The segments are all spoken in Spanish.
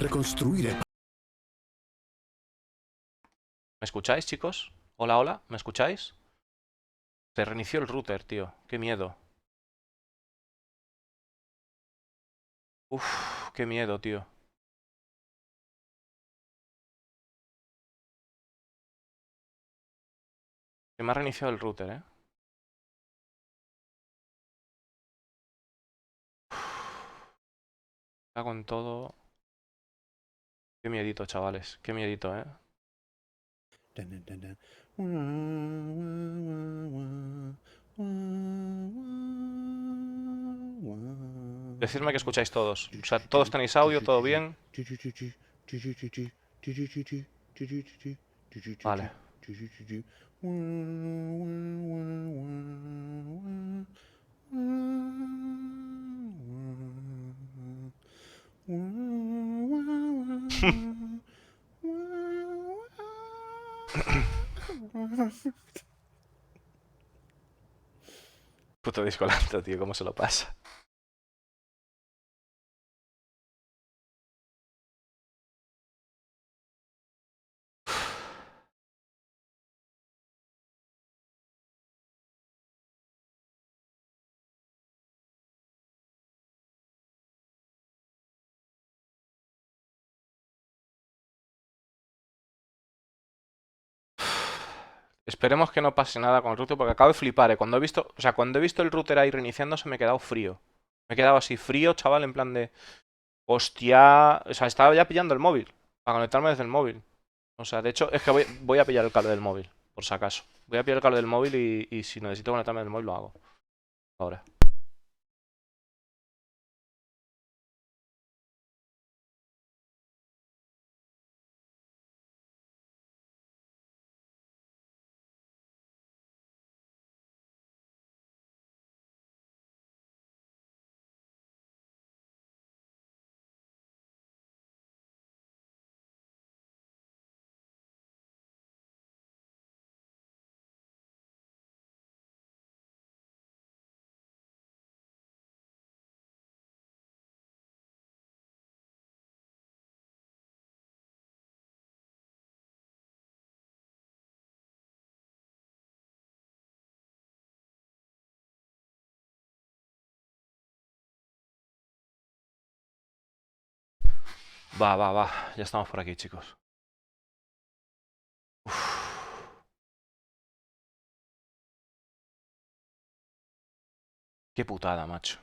Reconstruir el... ¿Me escucháis, chicos? Hola, hola, ¿me escucháis? Se reinició el router, tío. Qué miedo. Uf, qué miedo, tío. Se me ha reiniciado el router, ¿eh? Está con todo. Qué miedito, chavales. Qué miedito, ¿eh? Decidme que escucháis todos. O sea, todos tenéis audio, todo bien. Vale. Puto disco lento, tío, ¿cómo se lo pasa? Esperemos que no pase nada con el router porque acabo de flipar, ¿eh? Cuando he visto el router ahí reiniciándose me he quedado frío. Me he quedado así frío, chaval, en plan de... Hostia... O sea, estaba ya pillando el móvil. Para conectarme desde el móvil. O sea, de hecho, es que voy a pillar el cable del móvil, por si acaso. Voy a pillar el cable del móvil y si necesito conectarme del móvil lo hago. Ahora. Va, va, va. Ya estamos por aquí, chicos. Uf. Qué putada, macho.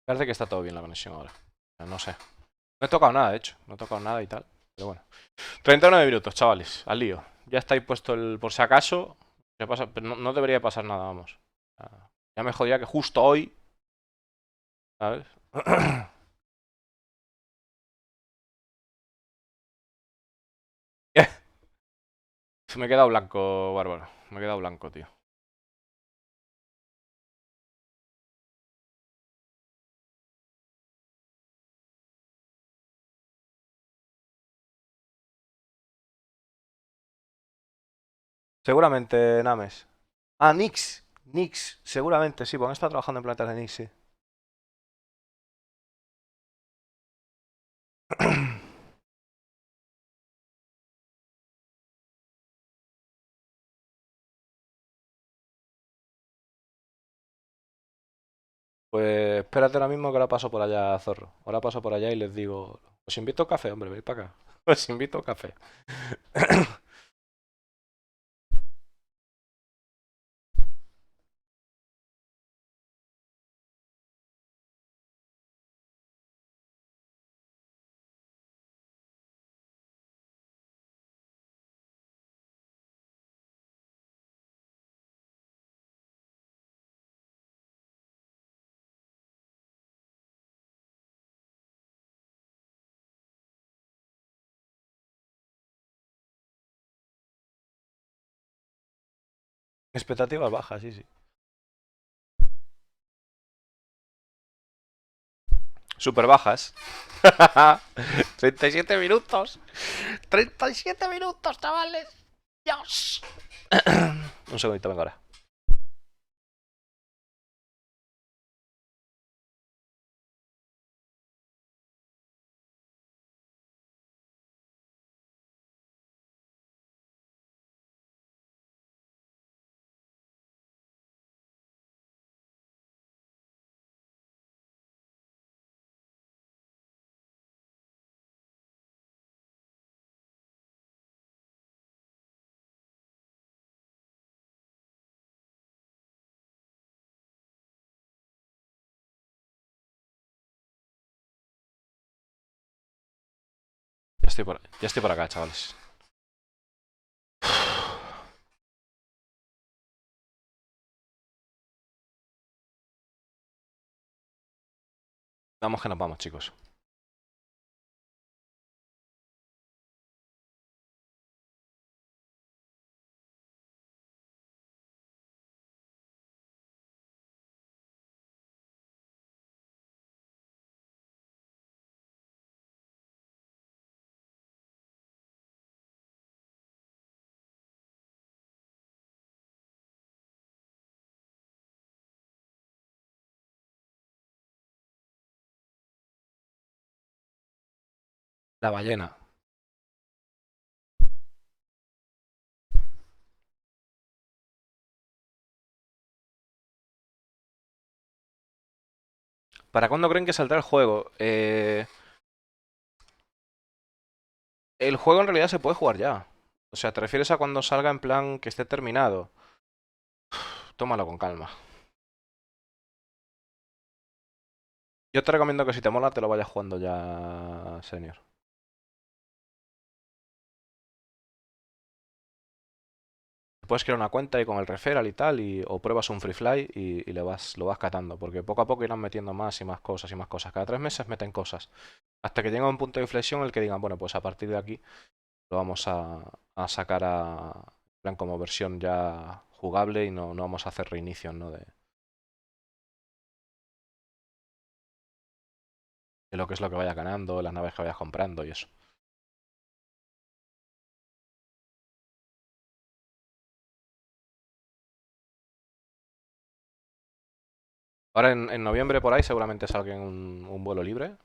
Parece que está todo bien la conexión ahora. No sé. No he tocado nada, de hecho. No he tocado nada y tal. Pero bueno. 39 minutos, chavales. Al lío. Ya está ahí puesto el por si acaso. Pero no debería pasar nada, vamos. Ya me jodía que justo hoy. ¿Sabes? Me he quedado blanco, bárbaro. Me he quedado blanco, tío. Seguramente Names. Ah, Nix. Nix, seguramente, sí, porque está trabajando en plantas de Nix, sí. Pues espérate ahora mismo que ahora paso por allá, zorro. Ahora paso por allá y les digo, os invito a café, hombre, veis para acá. Os invito a café. Expectativas bajas, sí, sí. Súper bajas. 37 minutos. 37 minutos, chavales. Dios. Un segundito, venga ahora. Ya estoy por acá, chavales. Vamos que nos vamos, chicos. La ballena. ¿Para cuándo creen que saldrá el juego? El juego en realidad se puede jugar ya. O sea, ¿te refieres a cuando salga en plan que esté terminado? Tómalo con calma. Yo te recomiendo que si te mola te lo vayas jugando ya, senior. Puedes crear una cuenta y con el referral y tal, o pruebas un free fly y lo vas catando, porque poco a poco irán metiendo más y más cosas y más cosas. Cada 3 meses meten cosas. Hasta que llega un punto de inflexión en el que digan, bueno, pues a partir de aquí lo vamos a sacar en plan como versión ya jugable y no vamos a hacer reinicios, ¿no? De lo que es lo que vayas ganando, las naves que vayas comprando y eso. Ahora en noviembre por ahí seguramente salga un vuelo libre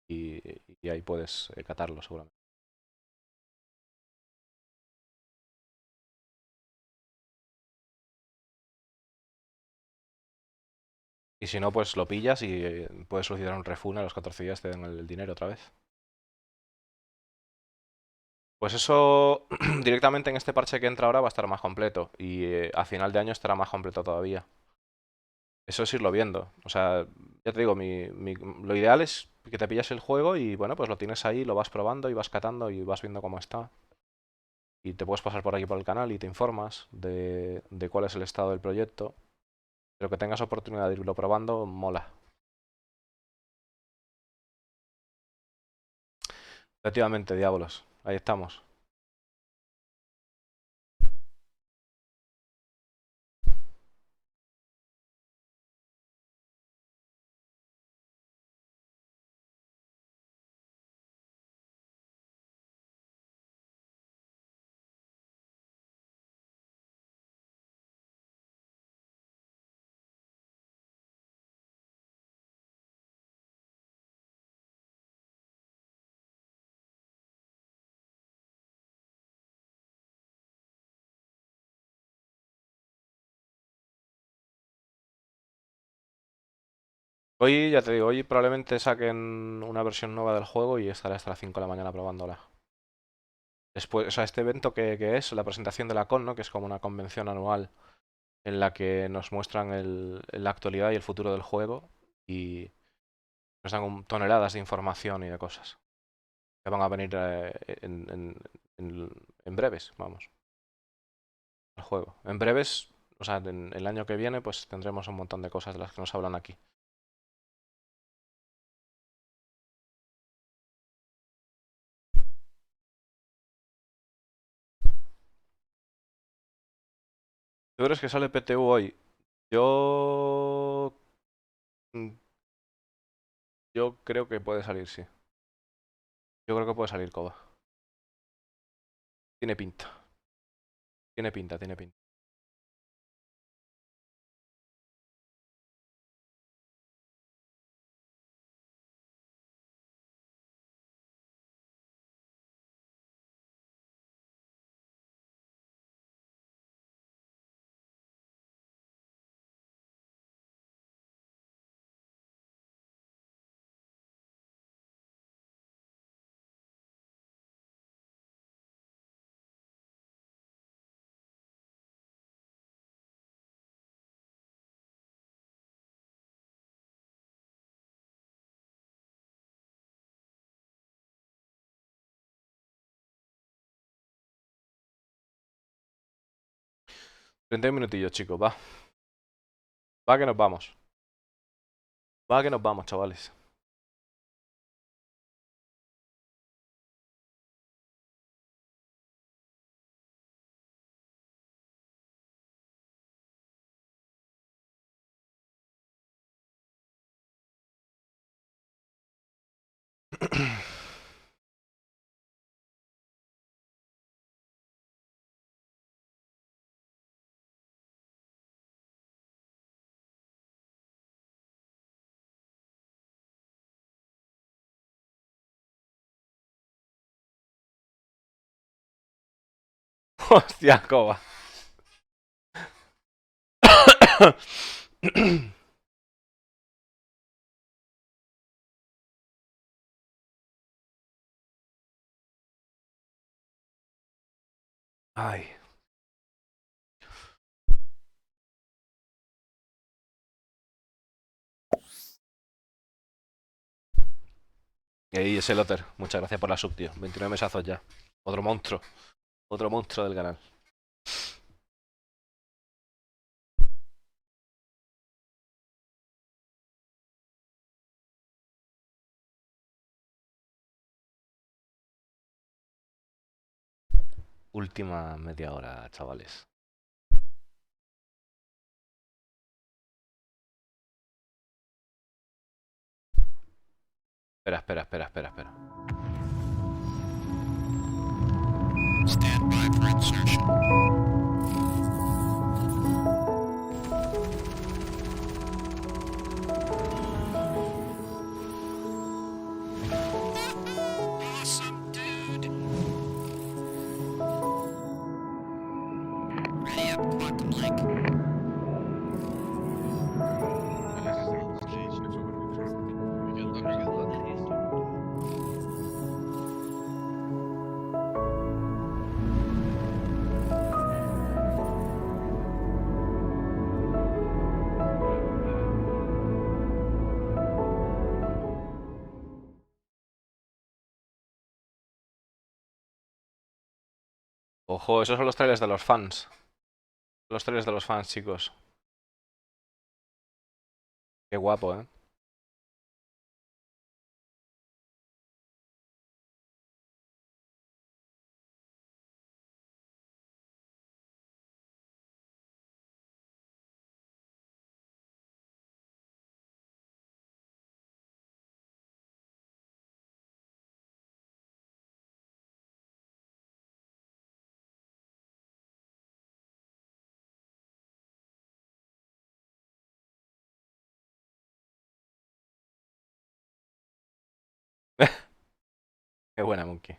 y, y ahí puedes catarlo seguramente. Y si no, pues lo pillas y puedes solicitar un refund a los 14 días te den el dinero otra vez. Pues eso directamente en este parche que entra ahora va a estar más completo y a final de año estará más completo todavía. Eso es irlo viendo. O sea, ya te digo, lo ideal es que te pillas el juego y bueno, pues lo tienes ahí, lo vas probando y vas catando y vas viendo cómo está. Y te puedes pasar por aquí por el canal y te informas de cuál es el estado del proyecto. Pero que tengas oportunidad de irlo probando, mola. Efectivamente, diablos. Ahí estamos. Hoy, ya te digo, hoy probablemente saquen una versión nueva del juego y estaré hasta las 5 de la mañana probándola. Después, o sea, este evento que es la presentación de la con, ¿no? Que es como una convención anual en la que nos muestran la actualidad y el futuro del juego y nos dan toneladas de información y de cosas que van a venir en breves, vamos, al juego. En breves, o sea, en el año que viene, pues tendremos un montón de cosas de las que nos hablan aquí. ¿Tú crees que sale PTU hoy? Yo... mm, Yo creo que puede salir, sí. Yo creo que puede salir Koba. Tiene pinta. Tiene pinta, tiene pinta. Treinta y un minutillos, chicos, va. Va que nos vamos. Va que nos vamos, chavales. Hostia, Koba. Ay. Y ahí ese Lotter. Muchas gracias por la sub, tío. 29 mesazos ya. Otro monstruo. Otro monstruo del canal. Última media hora, chavales. Espera, espera, espera, espera, espera. Stand by for insertion. Ojo, esos son los trailers de los fans. Los trailers de los fans, chicos. Qué guapo, ¿eh? Qué buena, Monkey.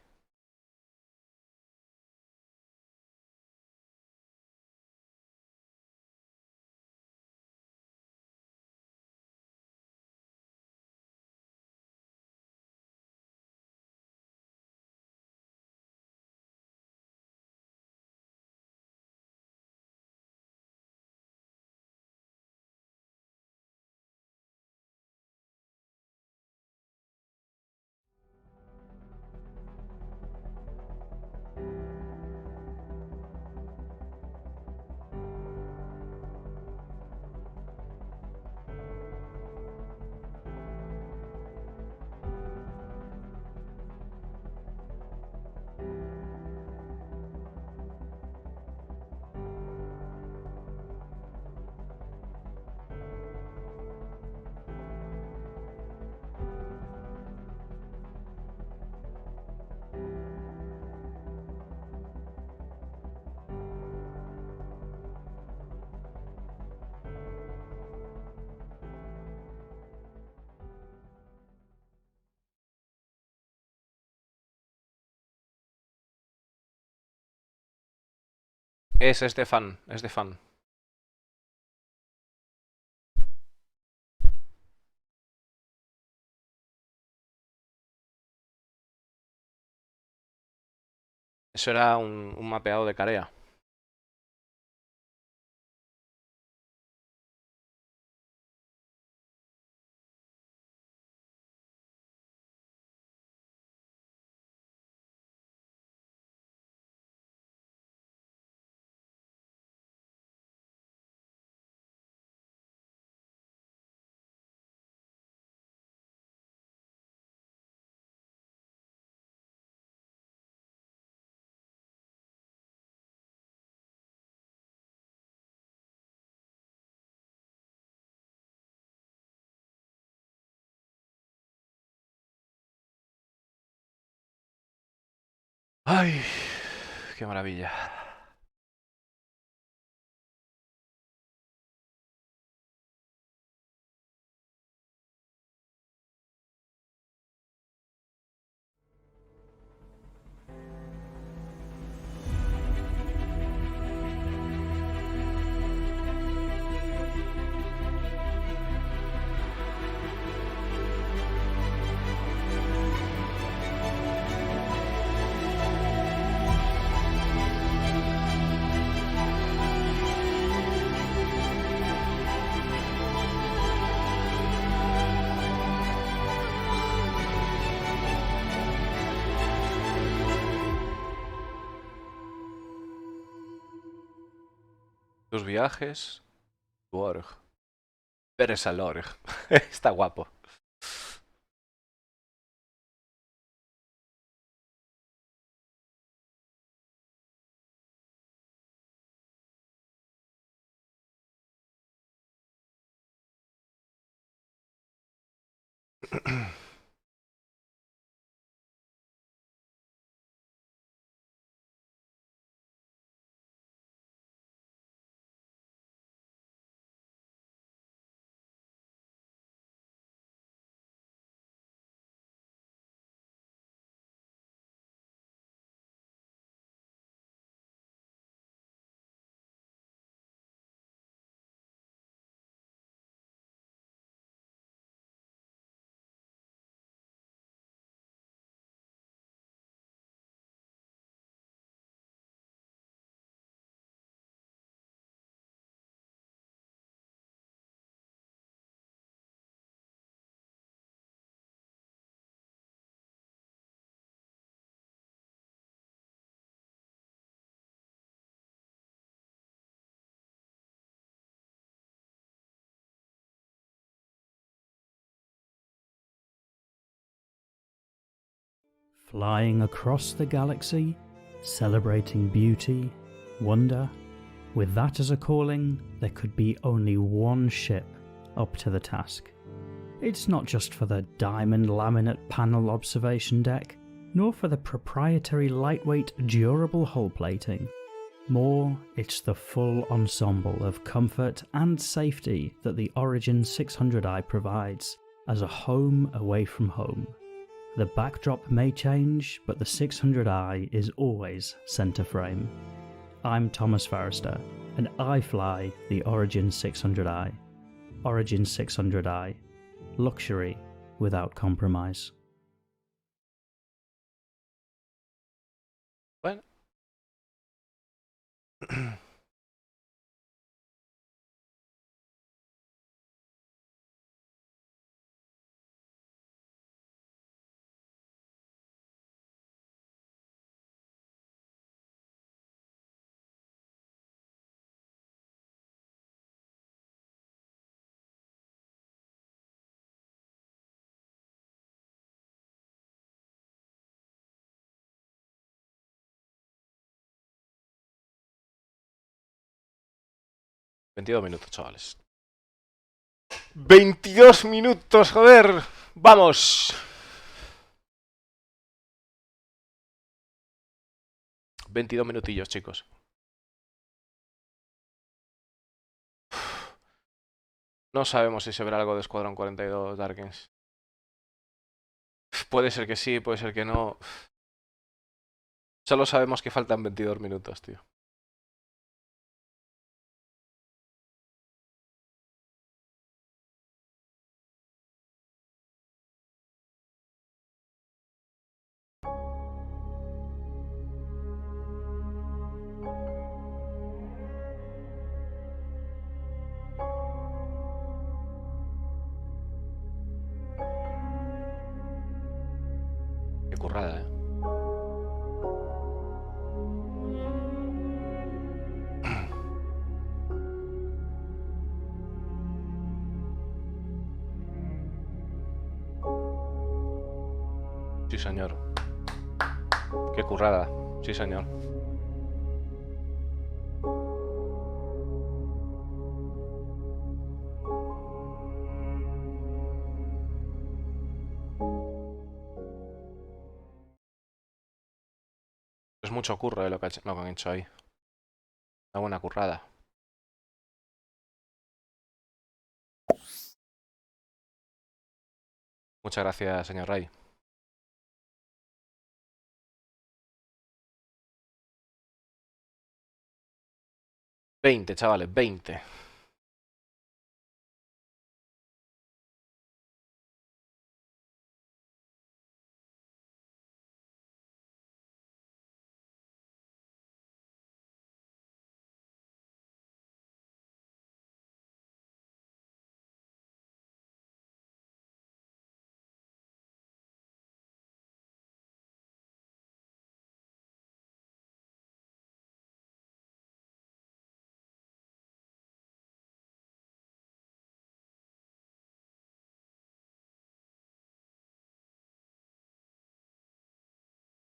Es de fan, es de fan. Eso era un mapeado de Carea. Ay, qué maravilla. Tus viajes, tu org. Eres el org. Está guapo. Flying across the galaxy, celebrating beauty, wonder. With that as a calling, there could be only one ship up to the task. It's not just for the diamond laminate panel observation deck, nor for the proprietary lightweight durable hull plating. More, it's the full ensemble of comfort and safety that the Origin 600i provides, as a home away from home. The backdrop may change, but the 600i is always centre frame. I'm Thomas Forrester, and I fly the Origin 600i. Origin 600i. Luxury without compromise. Bueno. 22 minutos, chavales. 22 minutos, joder. Vamos. 22 minutillos, chicos. No sabemos si se verá algo de Escuadrón 42, Darkins. Puede ser que sí, puede ser que no. Solo sabemos que faltan 22 minutos, tío. Qué currada, ¿eh? Sí, señor. Qué currada. Sí, señor. Es mucho curro lo que han hecho ahí. Una buena currada. Muchas gracias, señor Ray. 20, chavales, 20.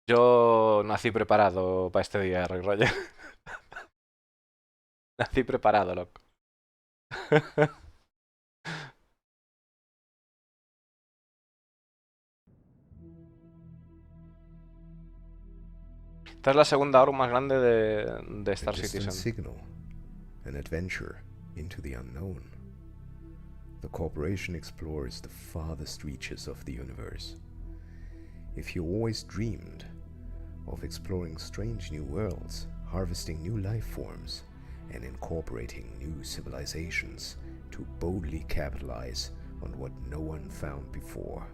Yo nací preparado para este día, Rick Roger. Nací preparado, loco. Esta es la segunda orb más grande de Star Citizen. Signal, an adventure into the unknown. The corporation explores the farthest reaches of the universe. If you always dreamed of exploring strange new worlds, harvesting new life forms, and incorporating new civilizations to boldly capitalize on what no one found before,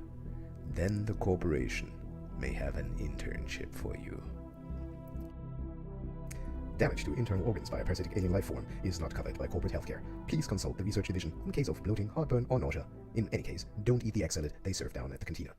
then the corporation may have an internship for you. Damage to internal organs by a parasitic alien life form is not covered by corporate healthcare. Please consult the research division in case of bloating, heartburn, or nausea. In any case, don't eat the egg salad they serve down at the cantina.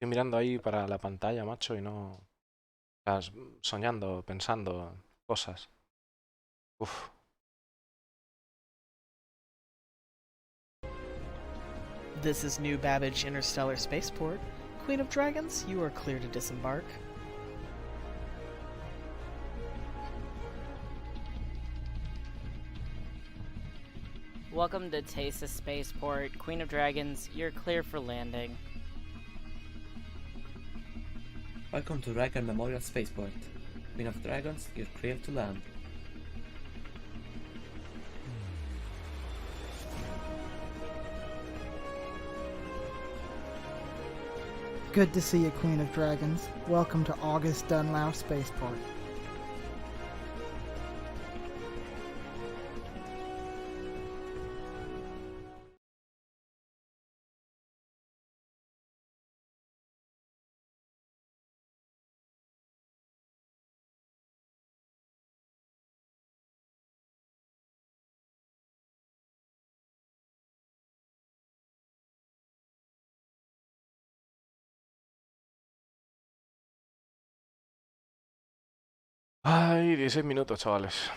Estoy mirando ahí para la pantalla, macho, y no... Estás soñando, pensando cosas. Uf. This is New Babbage Interstellar Spaceport. Queen of Dragons, you are clear to disembark. Welcome to Tesa Spaceport. Queen of Dragons, you're clear for landing. Welcome to Riker Memorial Spaceport. Queen of Dragons, you're clear to land. Good to see you, Queen of Dragons. Welcome to August Dunlao Spaceport. Ay, 16 minutos, chavales.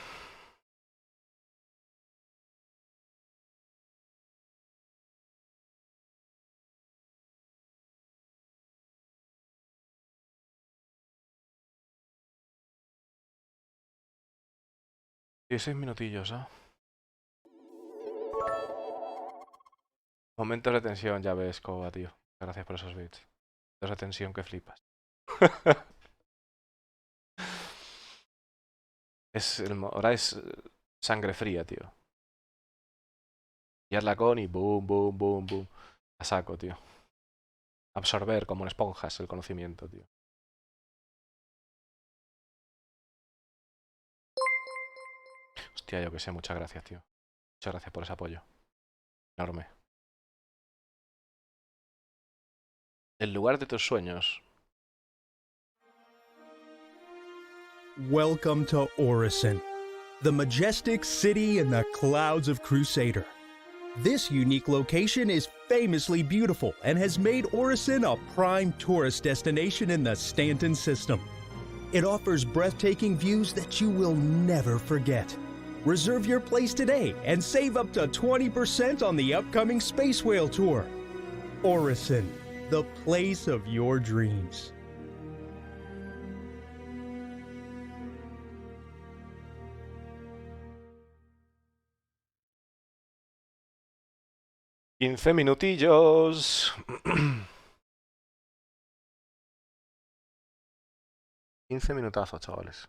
Dieciséis minutillos, ¿eh? Momentos de tensión, ya ves, Coba, tío. Gracias por esos bits. Momentos de tensión que flipas. Ahora es sangre fría, tío. Y la con y boom, boom, boom, boom. A saco, tío. Absorber como en esponjas el conocimiento, tío. Hostia, yo que sé, muchas gracias, tío. Muchas gracias por ese apoyo. Enorme. El lugar de tus sueños. Welcome to Orison, the majestic city in the clouds of Crusader. This unique location is famously beautiful and has made Orison a prime tourist destination in the Stanton system. It offers breathtaking views that you will never forget. Reserve your place today and save up to 20% on the upcoming Space Whale Tour. Orison, the place of your dreams. ¡15 minutillos! 15 minutazos, chavales.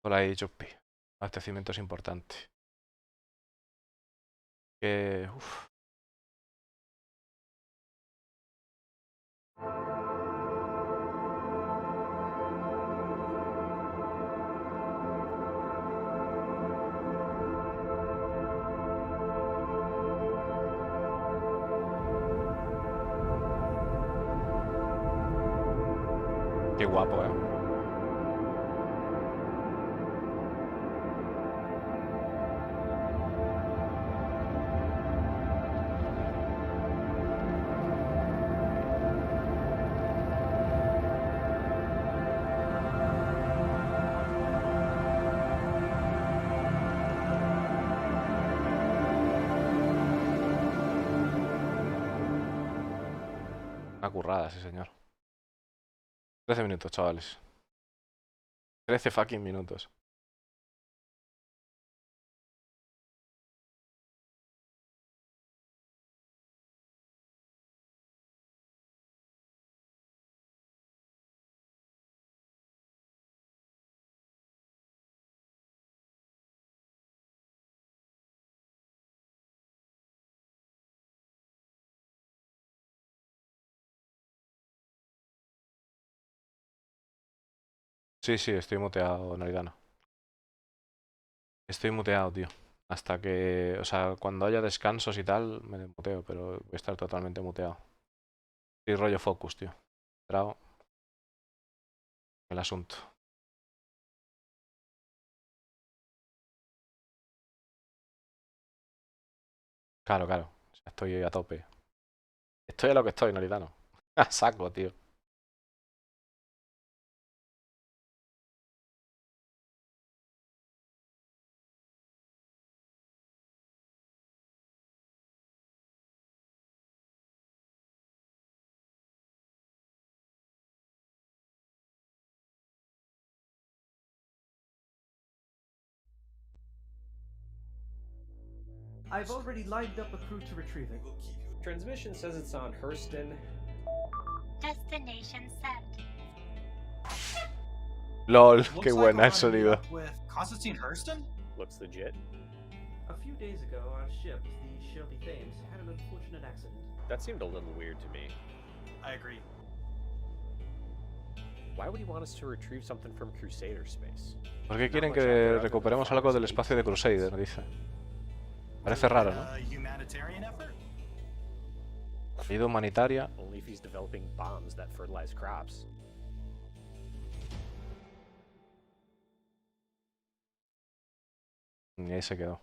Por ahí, Chupi. Abastecimiento es importante. Que... Uf. Qué guapo, ¿eh? Una currada, sí, señor. 13 minutos, chavales. 13 fucking minutos. Sí, sí, estoy muteado, Naridano. Estoy muteado, tío. Hasta que, o sea, cuando haya descansos y tal, me desmuteo, pero voy a estar totalmente muteado. Estoy rollo focus, tío. Trao el asunto. Claro, claro. O sea, estoy a tope. Estoy a lo que estoy, Naridano. A saco, tío. I've already lined up a crew to retrieve it. Transmission says it's on Hurston. Destination set. LOL, qué buena el sonido. With Constantine Hurston? Looks legit. A few days ago, our ship, the Shirley Thames, had an unfortunate accident. That seemed a little weird to me. I agree. Why would he want us to retrieve something from Crusader space? ¿Por qué quieren que recuperemos algo del espacio de Crusader? Dice. Parece raro, ¿no? Ayuda humanitaria. Only if he's developing bombs that fertilize crops. Y ahí se quedó.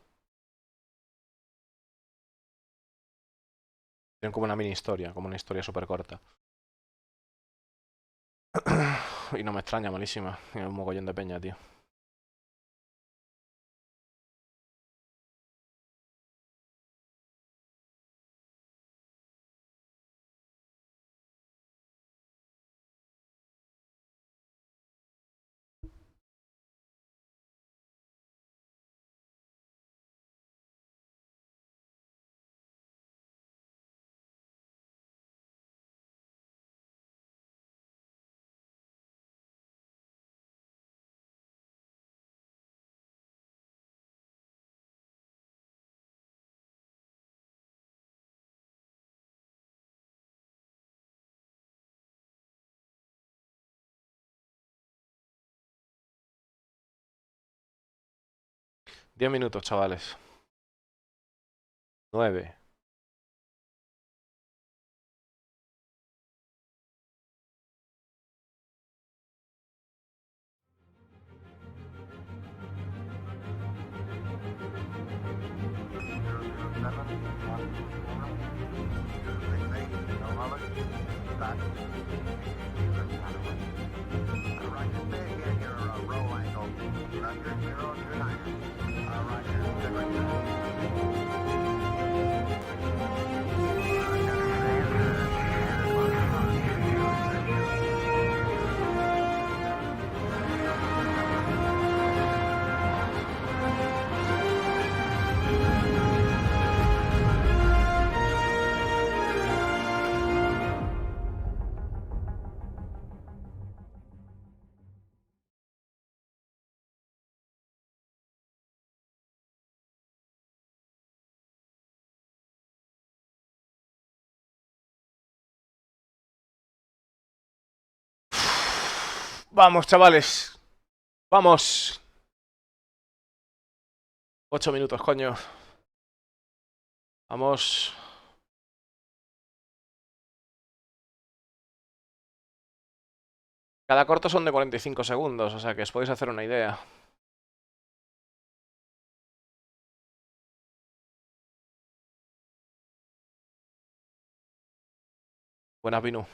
Tienen como una mini historia, como una historia súper corta. Y no me extraña, malísima. Y un mogollón de peña, tío. Diez minutos, chavales. 9. Vamos, chavales. Vamos. 8 minutos, coño. Vamos. Cada corto son de 45 segundos, o sea que os podéis hacer una idea. Buena, Pinu.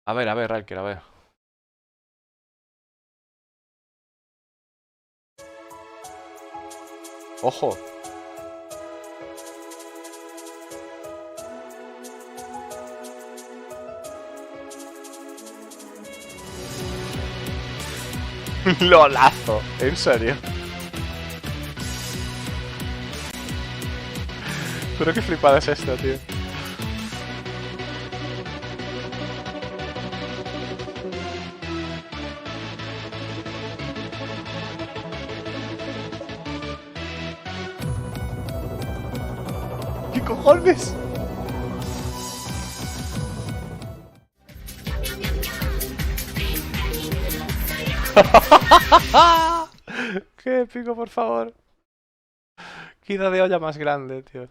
A ver, Riker, a ver. Ojo. LOLazo, en serio. Pero qué flipada es esto, tío. ¿Qué cojones? Qué épico, por favor. Qué idea de olla más grande, tío.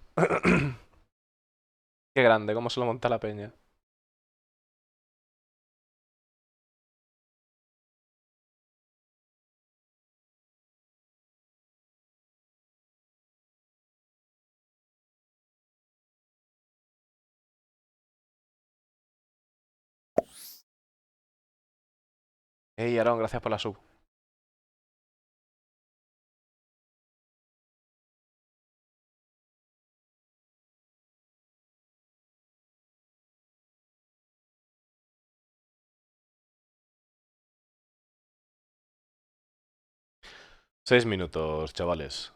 Qué grande, cómo se lo monta la peña. Ey, Aaron, gracias por la sub. Seis minutos, chavales.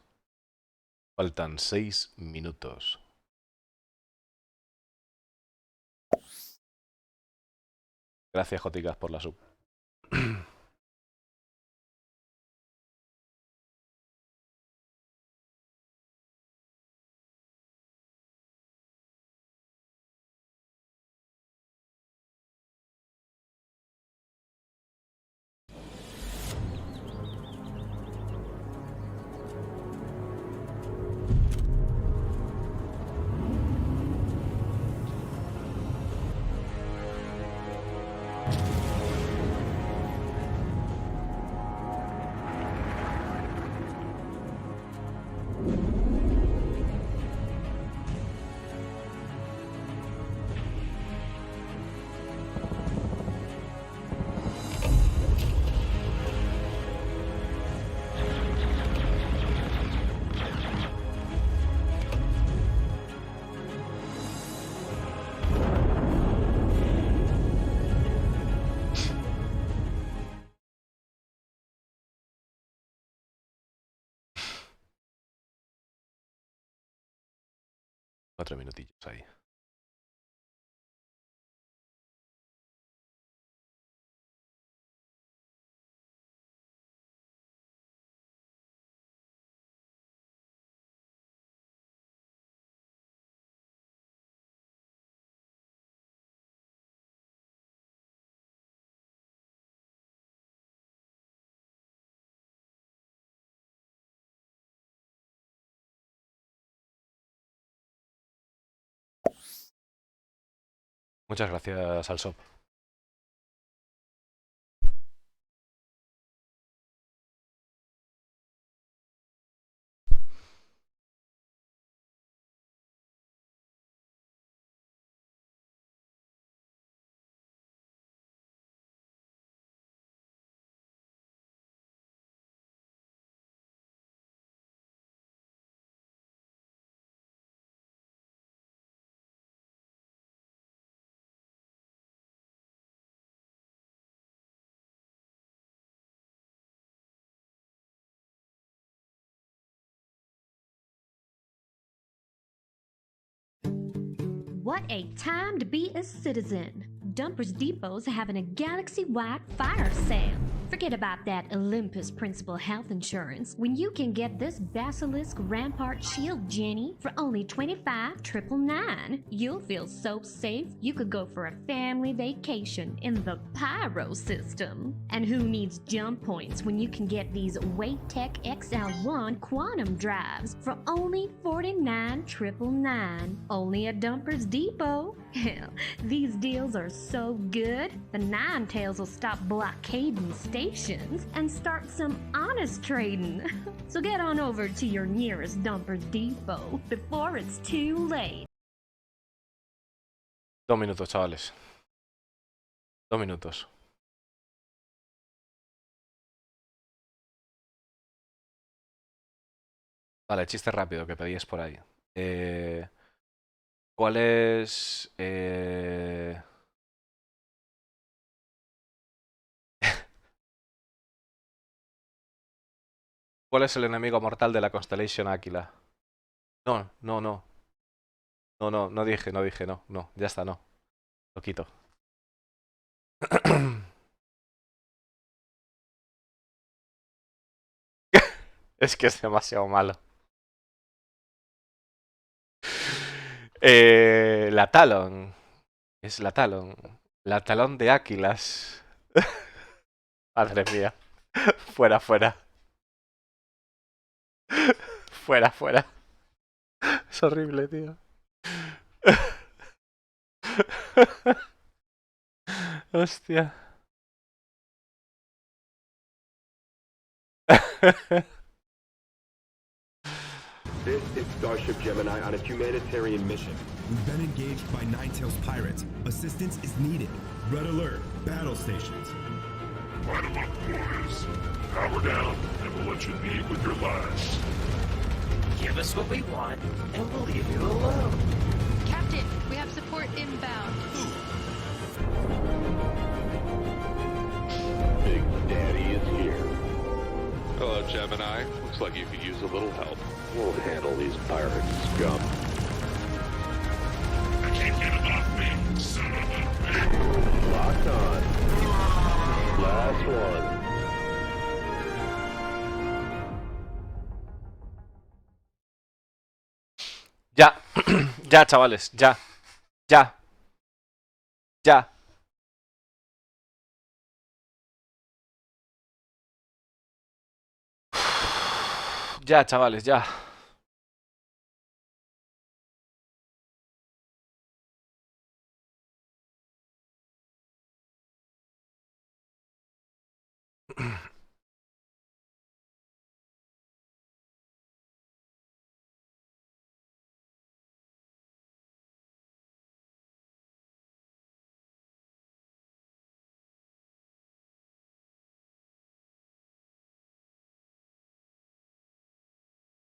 Faltan 6 minutos. Gracias, Joticas, por la sub. Cuatro minutillos ahí. Muchas gracias, Alsop. What a time to be a citizen! Dumpers Depot's having a galaxy-wide fire sale. Forget about that Olympus Principal Health Insurance when you can get this Basilisk Rampart Shield, Jenny, for only $25,999. You'll feel so safe you could go for a family vacation in the Pyro system. And who needs jump points when you can get these WaitTech XL1 Quantum Drives for only $49,999? Only at Dumpers Depot. Hell, these deals are so good, the Nine Tails will stop blockading stations and start some honest trading. So get on over to your nearest Dumpers Depot before it's too late. 2 minutos, chavales. 2 minutos. Vale, chiste rápido que pedías por ahí. ¿Cuál es...? ¿Cuál es el enemigo mortal de la Constellation Áquila? No, no, no. No, no, no dije, no, ya está, no. Lo quito. Es que es demasiado malo. La Talon. Es la Talon. La Talón de Áquilas. Madre mía. Fuera, fuera. Fuera, fuera. Es horrible, tío. Hostia. This is Starship Gemini on a humanitarian mission. We've been engaged by Ninetales pirates. Assistance is needed. Red alert. Battle stations. Right about boys. Power down, and we'll let you leave with your lives. Give us what we want, and we'll leave you alone. Captain, we have support inbound. Big Daddy is here. Hello, Gemini. Looks like you could use a little help. We'll handle these pirate scum. I can't get enough me, son of a bitch. Locked on. Last one. Ya, ya, chavales, ya, ya, ya. Ya, chavales, ya.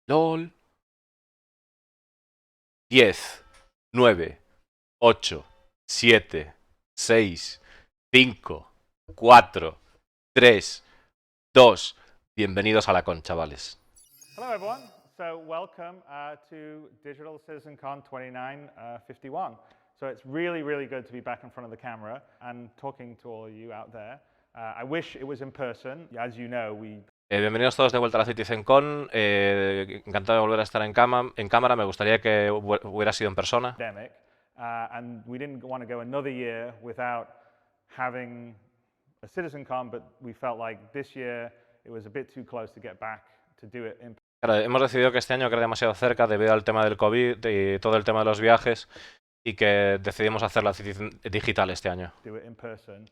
LOL. 10, 9, 8, 7, 6, 5, 4, 3, 2. Bienvenidos a la con, chavales. Hello, everyone. So welcome to Digital CitizenCon 2951. So it's really, really good to be back in front of the camera and talking to all of you out there. I wish it was in person. As you know, bienvenidos todos de vuelta a la CitizenCon. Encantado de volver a estar en cámara. Me gustaría que hubiera sido en persona. And we didn't want to go another year without having a CitizenCon, but we felt like this year it was a bit too close to get back to do it in person. Claro, hemos decidido que este año era demasiado cerca debido al tema del COVID y todo el tema de los viajes y que decidimos hacer la digital este año. Do it in person.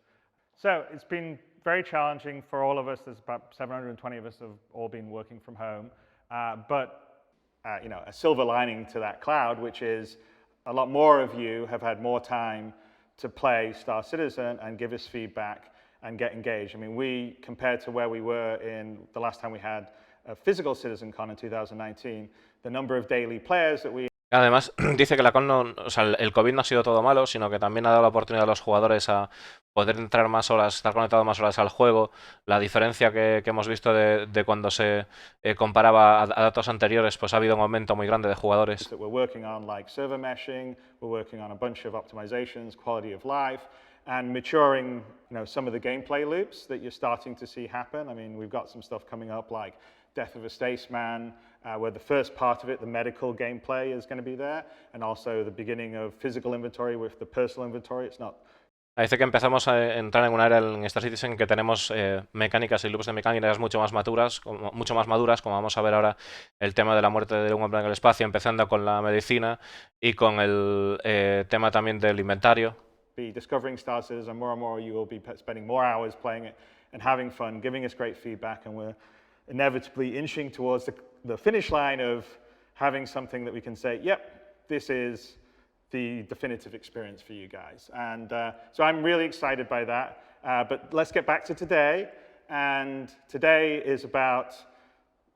So it's been very challenging for all of us. There's about 720 of us have all been working from home. But you know, a silver lining to that cloud, which is a lot more of you have had more time to play Star Citizen and give us feedback and get engaged. I mean, we, compared to where we were in the last time we had a physical CitizenCon in 2019, the number of daily players that we... Además, dice que la con no, o sea, el COVID no ha sido todo malo, sino que también ha dado la oportunidad a los jugadores a poder entrar más horas, estar conectados más horas al juego. La diferencia que hemos visto de cuando se comparaba a datos anteriores, pues ha habido un aumento muy grande de jugadores. We're working on like server meshing, we're working on a bunch of optimizations, quality of life, and maturing, you know, some of the gameplay loops that you're starting to see happen. I mean, we've got some stuff coming up like Death of a Spaceman, where the first part of it, the medical gameplay, is going to be there, and also the beginning of physical inventory with the personal inventory. It's not. Dice que empezamos a entrar en una era en Star Citizen que tenemos mecánicas y loops de mecánicas mucho más maduras, como vamos a ver ahora el tema de la muerte de un hombre en el espacio, empezando con la medicina y con el tema también del inventario. Be discovering Star Citizen, more and more you will be spending more hours playing it and having fun, giving us great feedback, and we're inevitably inching towards the finish line of having something that we can say, yep, this is the definitive experience for you guys. And so I'm really excited by that. But let's get back to today. And today is about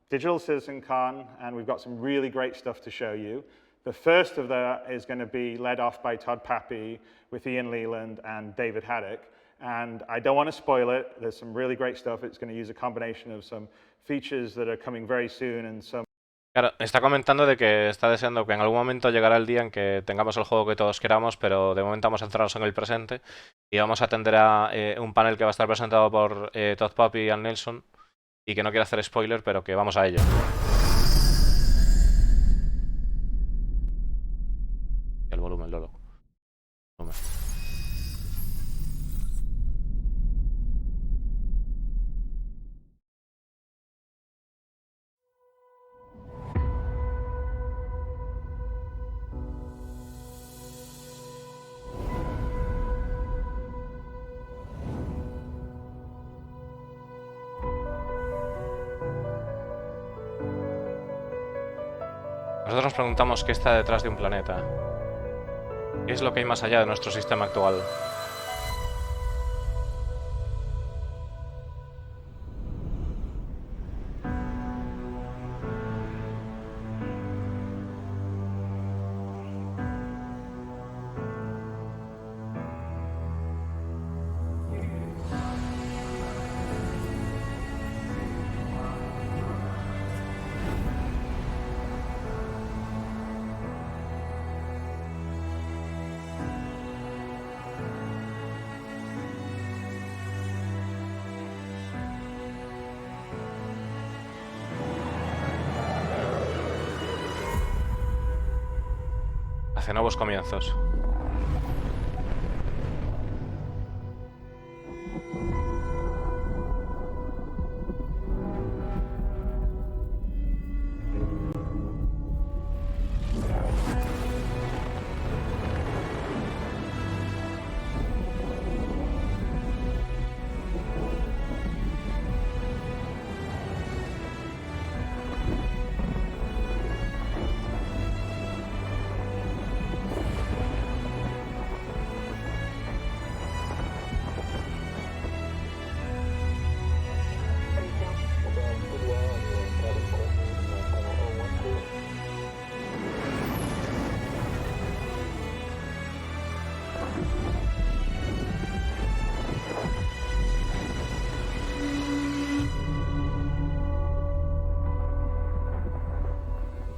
Digital CitizenCon, and we've got some really great stuff to show you. The first of that is going to be led off by Todd Pappy with Ian Leland and David Haddock. And I don't want to spoil it. There's some really great stuff. It's going to use a combination of some features that are coming very soon and some. Claro, está comentando de que está deseando que en algún momento llegará el día en que tengamos el juego que todos queramos, pero de momento vamos a centrarnos en el presente y vamos a atender a un panel que va a estar presentado por Todd Poppy y Ann Nelson y que no quiero hacer spoiler, pero que vamos a ello. El volumen, Lolo. Volumen. Nosotros nos preguntamos qué está detrás de un planeta. ¿Qué es lo que hay más allá de nuestro sistema actual? Hacia nuevos comienzos.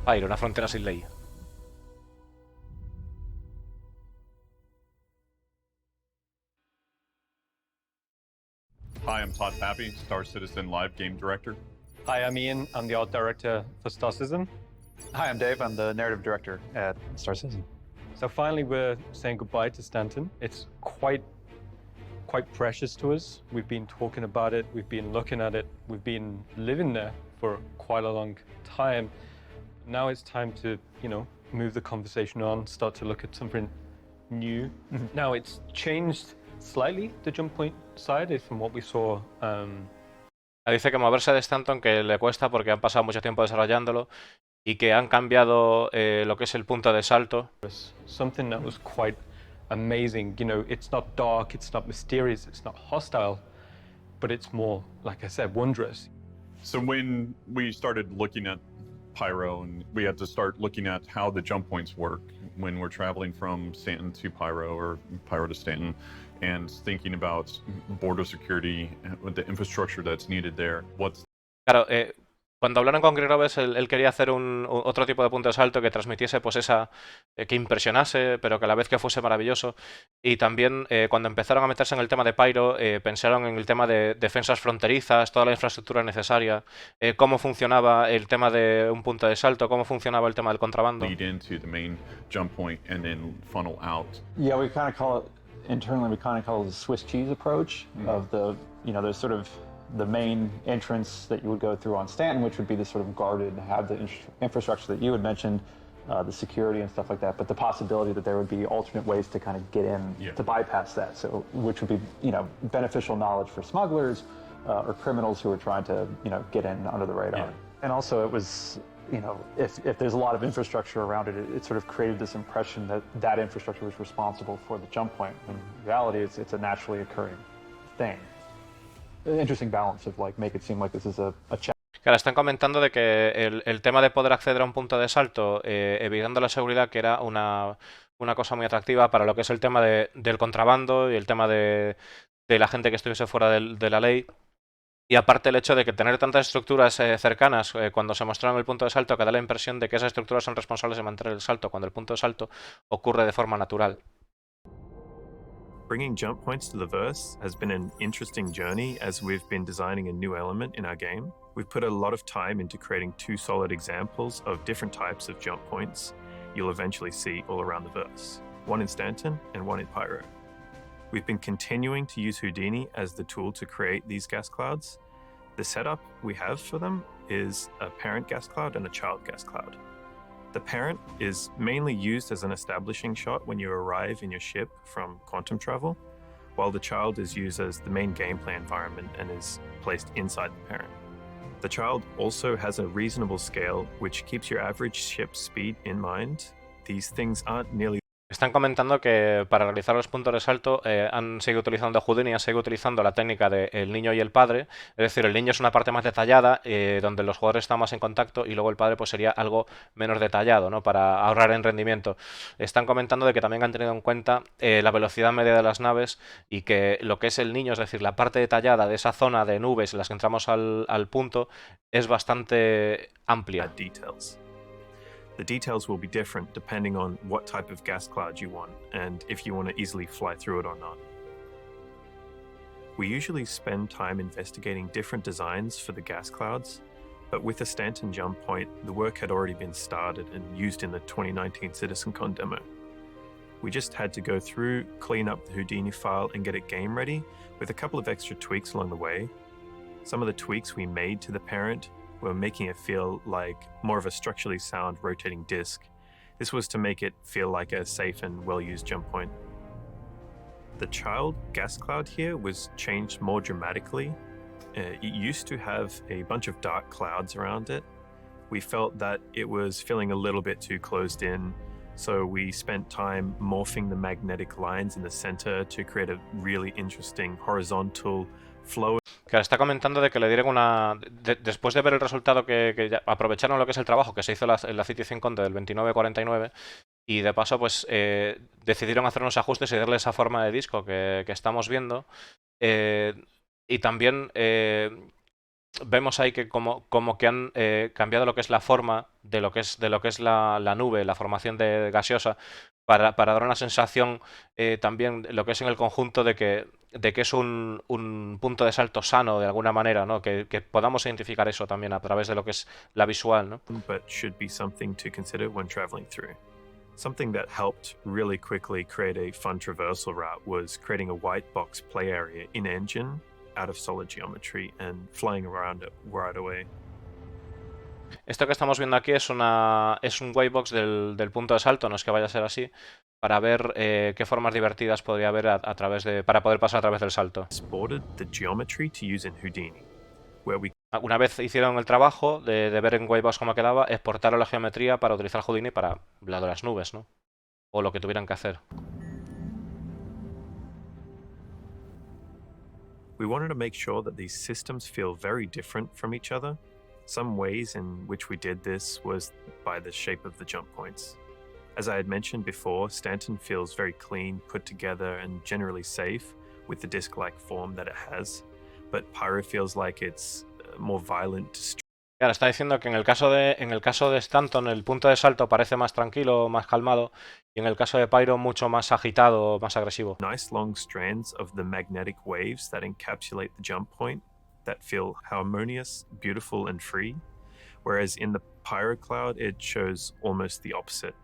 Pyro, una frontera sin ley. Hi, I'm Todd Pappy, Star Citizen Live Game Director. Hi, I'm Ian. I'm the art director for Star Citizen. Hi, I'm Dave. I'm the narrative director at Star Citizen. So finally, we're saying goodbye to Stanton. It's quite precious to us. We've been talking about it. We've been looking at it. We've been living there for quite a long time. Now it's time to, move the conversation on, start to look at something new. Now it's changed slightly, the jump point side, from what we saw. Dice que moverse de Stanton que le cuesta porque han pasado mucho tiempo desarrollándolo y que han cambiado lo que es el punto de salto. Something that was quite amazing. It's not dark, it's not mysterious, it's not hostile, but it's more, like I said, wondrous. So when we started looking at Pyro, and we had to start looking at how the jump points work when we're traveling from Stanton to Pyro or Pyro to Stanton, and thinking about border security, the infrastructure that's needed there. Claro, cuando hablaron con Greg Roberts, él quería hacer otro tipo de punto de salto que transmitiese pues que impresionase, pero que a la vez que fuese maravilloso. Y también cuando empezaron a meterse en el tema de Pyro, pensaron en el tema de defensas fronterizas, toda la infraestructura necesaria, cómo funcionaba el tema de un punto de salto, cómo funcionaba el tema del contrabando. Lead into the main jump point and then funnel out. Yeah, we kind of call it internally. We kind of call it the Swiss cheese approach of the, there's sort of the main entrance that you would go through on Stanton, which would be the sort of guarded, have the infrastructure that you had mentioned, the security and stuff like that, but the possibility that there would be alternate ways to kind of get in to bypass that, so which would be, beneficial knowledge for smugglers or criminals who are trying to, get in under the radar. Yeah. And also it was, if there's a lot of infrastructure around it, it sort of created this impression that that infrastructure was responsible for the jump point. In reality, it's a naturally occurring thing. Interesting balance of make it seem like this is a challenge. Claro, están comentando de que el tema de poder acceder a un punto de salto evitando la seguridad, que era una cosa muy atractiva para lo que es el tema del contrabando y el tema de de la gente que estuviese fuera de la ley. Y aparte el hecho de que tener tantas estructuras cercanas, cuando se mostraron el punto de salto, que da la impresión de que esas estructuras son responsables de mantener el salto, cuando el punto de salto ocurre de forma natural. Bringing jump points to the verse has been an interesting journey as we've been designing a new element in our game. We've put a lot of time into creating 2 solid examples of different types of jump points you'll eventually see all around the verse, one in Stanton and one in Pyro. We've been continuing to use Houdini as the tool to create these gas clouds. The setup we have for them is a parent gas cloud and a child gas cloud. The parent is mainly used as an establishing shot when you arrive in your ship from quantum travel, while the child is used as the main gameplay environment and is placed inside the parent. The child also has a reasonable scale which keeps your average ship speed in mind. These things aren't nearly. Están comentando que para realizar los puntos de salto han seguido utilizando Houdini, han seguido utilizando la técnica del niño y el padre. Es decir, el niño es una parte más detallada, donde los jugadores están más en contacto, y luego el padre pues sería algo menos detallado, ¿no? Para ahorrar en rendimiento. Están comentando de que también han tenido en cuenta la velocidad media de las naves, y que lo que es el niño, es decir, la parte detallada de esa zona de nubes en las que entramos al punto, es bastante amplia. The details will be different depending on what type of gas cloud you want and if you want to easily fly through it or not. We usually spend time investigating different designs for the gas clouds, but with the Stanton jump point, the work had already been started and used in the 2019 CitizenCon demo. We just had to go through, clean up the Houdini file and get it game ready with a couple of extra tweaks along the way. Some of the tweaks we made to the parent were making it feel like more of a structurally sound rotating disc. This was to make it feel like a safe and well-used jump point. The child gas cloud here was changed more dramatically. It used to have a bunch of dark clouds around it. We felt that it was feeling a little bit too closed in, so we spent time morphing the magnetic lines in the center to create a really interesting horizontal flow. Que está comentando de que le dieron una... después de ver el resultado, que ya aprovecharon lo que es el trabajo que se hizo en la CitizenCon del 29-49, y de paso pues decidieron hacer unos ajustes y darle esa forma de disco que estamos viendo. Y también vemos ahí que como que han cambiado lo que es la forma de lo que es la nube, la formación de gaseosa, para dar una sensación también lo que es en el conjunto de que es un punto de salto sano de alguna manera, ¿no? Que podamos identificar eso también a través de lo que es la visual, ¿no? But should be something to consider when traveling through. Something that helped really quickly create a fun traversal route was creating a white box play area in engine out of solid geometry and flying around it right away. Esto que estamos viendo aquí es un waybox del punto de salto, no es que vaya a ser así, para ver qué formas divertidas podría haber para poder pasar a través del salto. Una vez hicieron el trabajo de ver en waybox cómo quedaba, exportaron la geometría para utilizar Houdini para la de las nubes, ¿no? O lo que tuvieran que hacer. We wanted to make sure that these systems feel very different from each other. Some ways in which we did this was by the shape of the jump points. As I had mentioned before, Stanton feels very clean, put together, and generally safe with the disc-like form that it has, but Pyro feels like it's more violent. Claro, está diciendo que en el caso de Stanton el punto de salto parece más tranquilo, más calmado, y en el caso de Pyro mucho más agitado, más agresivo. Nice long strands of the magnetic waves that encapsulate the jump point that feel harmonious, beautiful, and free, whereas in the Pyro cloud it shows almost the opposite.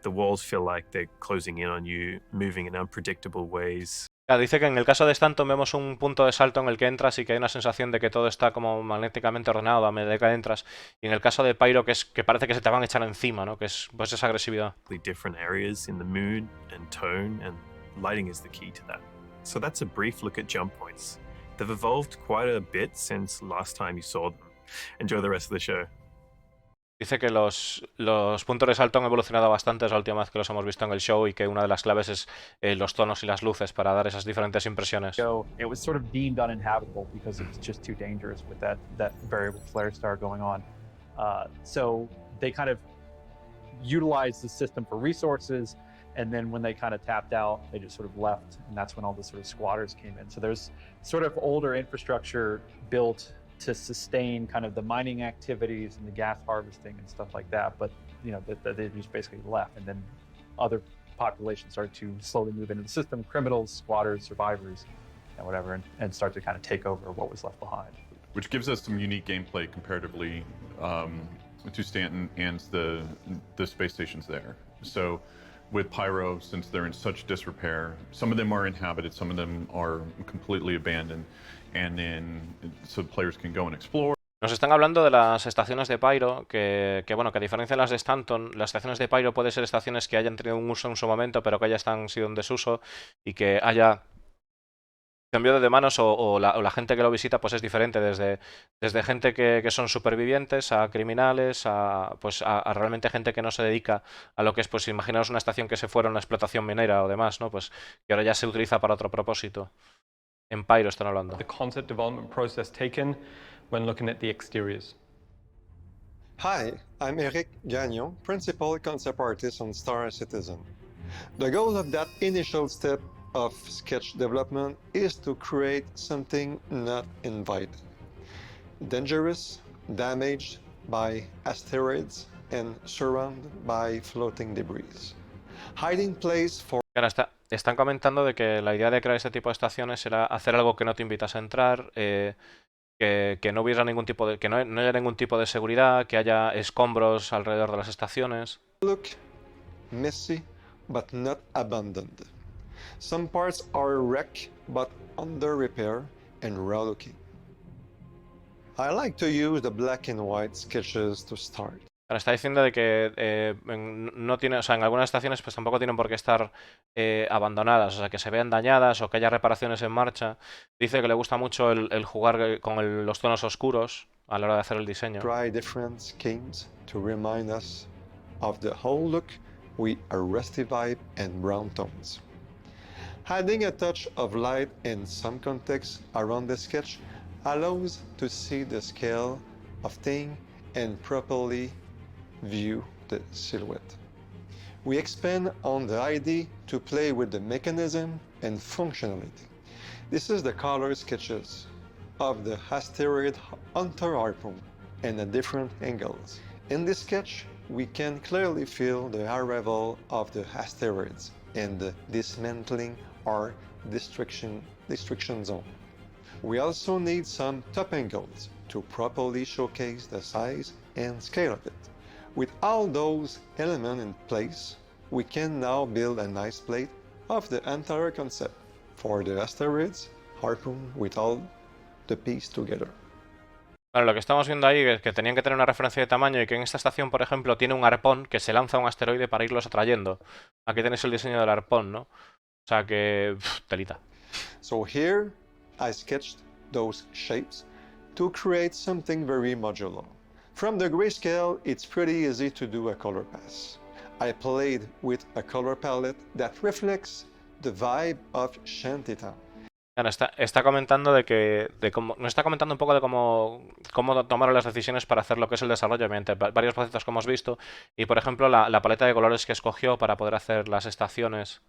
The walls feel like they're closing in on you, moving in unpredictable ways. Dice que en el caso de Stanton vemos un punto de salto en el que entras y que hay una sensación de que todo está como magnéticamente ordenado a medida que entras, y en el caso de Pyro que parece que se te van a echar encima, ¿no? Que es pues esa agresividad. Different areas in the mood and tone, and lighting is the key to that. So that's a brief look at jump points. They've evolved quite a bit since last time you saw them. Enjoy the rest of the show. Dice que los puntos de salto han evolucionado bastante la última vez que los hemos visto en el show, y que una de las claves es los tonos y las luces para dar esas diferentes impresiones. So it was sort of deemed uninhabitable because it was just too dangerous with that variable flare star going on. So they kind of utilized the system for resources And then when they kind of tapped out, they just sort of left, and that's when all the sort of squatters came in. So there's sort of older infrastructure built to sustain kind of the mining activities and the gas harvesting and stuff like that, but you know, they just basically left, and then other populations started to slowly move into the system, criminals, squatters, survivors, and whatever, and start to kind of take over what was left behind. Which gives us some unique gameplay comparatively to Stanton and the space stations there. So with Pyro, since they're in such disrepair, some of them are inhabited, some of them are completely abandoned, and then so players can go and explore. Nos están hablando de las estaciones de Pyro, que bueno, que a diferencia de las de Stanton, las estaciones de Pyro pueden ser estaciones que hayan tenido un uso en su momento, pero que ya han sido en desuso y que haya cambiado de manos o la gente que lo visita pues es diferente, desde gente que son supervivientes a criminales, a realmente gente que no se dedica a lo que es, pues imaginaos una estación que se fuera a una explotación minera o demás, ¿no? Pues que ahora ya se utiliza para otro propósito. En Pyro están hablando. The concept development process taken when looking at the exteriors. Hi, I'm Eric Gagnon, Principal Concept Artist on Star Citizen. The goal of that initial step of sketch development is to create something not invited. Dangerous, damaged by asteroids, and surrounded by floating debris. Hiding place for... Ahora están comentando de que la idea de crear este tipo de estaciones era hacer algo que no te invitas a entrar, que no hubiera ningún tipo de, que no haya ningún tipo de seguridad, que haya escombros alrededor de las estaciones. Look messy, but not abandoned. Some parts are wrecked, but under repair and raw looking. I like to use the black and white sketches to start. Ahora está diciendo de que no tiene, o sea, en algunas estaciones pues tampoco tienen por qué estar abandonadas, o sea, que se vean dañadas o que haya reparaciones en marcha. Dice que le gusta mucho el jugar con los tonos oscuros a la hora de hacer el diseño. Try different schemes to remind us of the whole look with a rusty vibe and brown tones. Adding a touch of light in some context around the sketch allows to see the scale of thing and properly view the silhouette. We expand on the idea to play with the mechanism and functionality. This is the color sketches of the asteroid Hunter Harpoon and the different angles. In this sketch, we can clearly feel the arrival of the asteroids and the dismantling or destruction zone. We also need some top angles to properly showcase the size and scale of it. With all those elements in place, we can now build a nice plate of the entire concept for the asteroids Harpoon with all the pieces together. Bueno, lo que estamos viendo ahí es que tenían que tener una referencia de tamaño y que en esta estación, por ejemplo, tiene un arpón que se lanza a un asteroide para irlos atrayendo. Aquí tenéis el diseño del arpón, ¿no? O sea que... telita. So here I sketched those shapes to create something very modular. From the grayscale, it's pretty easy to do a color pass. I played with a color palette that reflects the vibe of Shantytown. Bueno, está comentando nos está comentando un poco de cómo tomaron las decisiones para hacer lo que es el desarrollo mediante varios procesos que hemos visto y, por ejemplo, la paleta de colores que escogió para poder hacer las estaciones.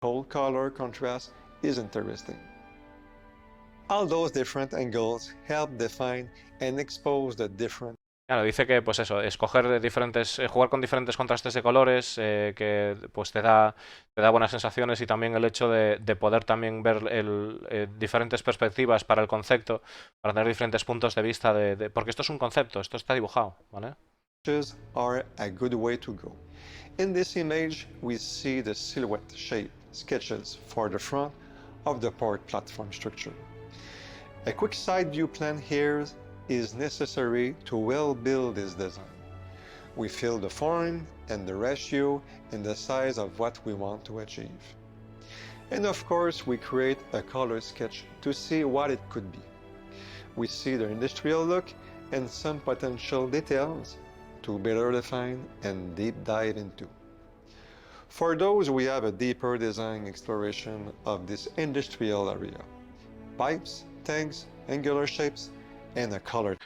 Cold color contrast is interesting. All those different angles help define and expose the different. Claro, dice que pues eso, escoger jugar con diferentes contrastes de colores, que pues te da buenas sensaciones y también el hecho de poder también ver diferentes perspectivas para el concepto, para tener diferentes puntos de vista porque esto es un concepto, esto está dibujado, ¿vale? Are a good way to go. In this image, we see the silhouette shape sketches for the front of the port platform structure. A quick side view plan here is necessary to well build this design. We fill the form and the ratio and the size of what we want to achieve. And of course, we create a color sketch to see what it could be. We see the industrial look and some potential details to better define and deep dive into. For those, we have a deeper design exploration of this industrial area. Pipes, tanks, angular shapes, and a color.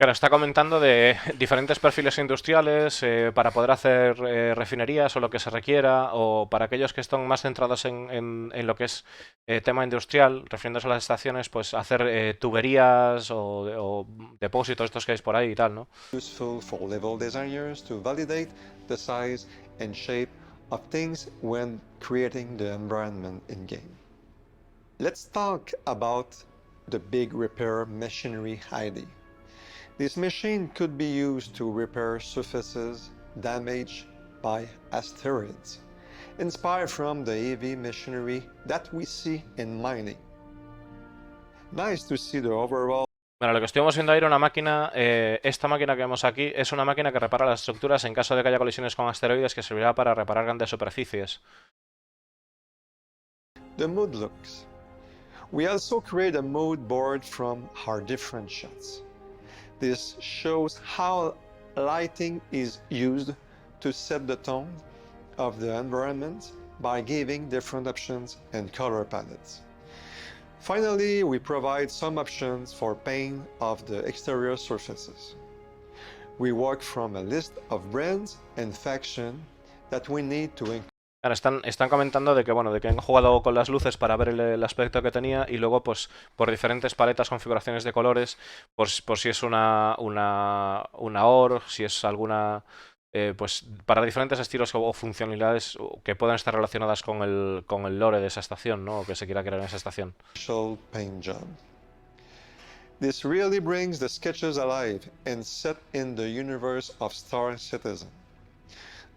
Claro, está comentando de diferentes perfiles industriales para poder hacer refinerías o lo que se requiera, o para aquellos que están más centrados en lo que es tema industrial, refiriéndose a las estaciones, pues hacer tuberías o depósitos estos que hay por ahí y tal, ¿no? Useful for level designers to validate the size and shape of things when creating the environment in-game. Let's talk about the big repair machinery ID. This machine could be used to repair surfaces damaged by asteroids, inspired from the heavy machinery that we see in mining. Nice to see the overall. Bueno, lo que estuvimos viendo ahí era una máquina, esta máquina que vemos aquí es una máquina que repara las estructuras en caso de que haya colisiones con asteroides, que servirá para reparar grandes superficies. The mood looks. We also create a mood board from our different shots. This shows how lighting is used to set the tone of the environment by giving different options and color palettes. Finally, we provide some options for paint of the exterior surfaces. We work from a list of brands and factions that we need to include. Están comentando de que bueno, de que han jugado con las luces para ver el aspecto que tenía y luego pues por diferentes paletas, configuraciones de colores, por si es una OR, si es alguna pues para diferentes estilos o funcionalidades que puedan estar relacionadas con el lore de esa estación, ¿no? O que se quiera crear en esa estación. Paint job. This really brings the sketches alive and set in the universe of Star Citizen.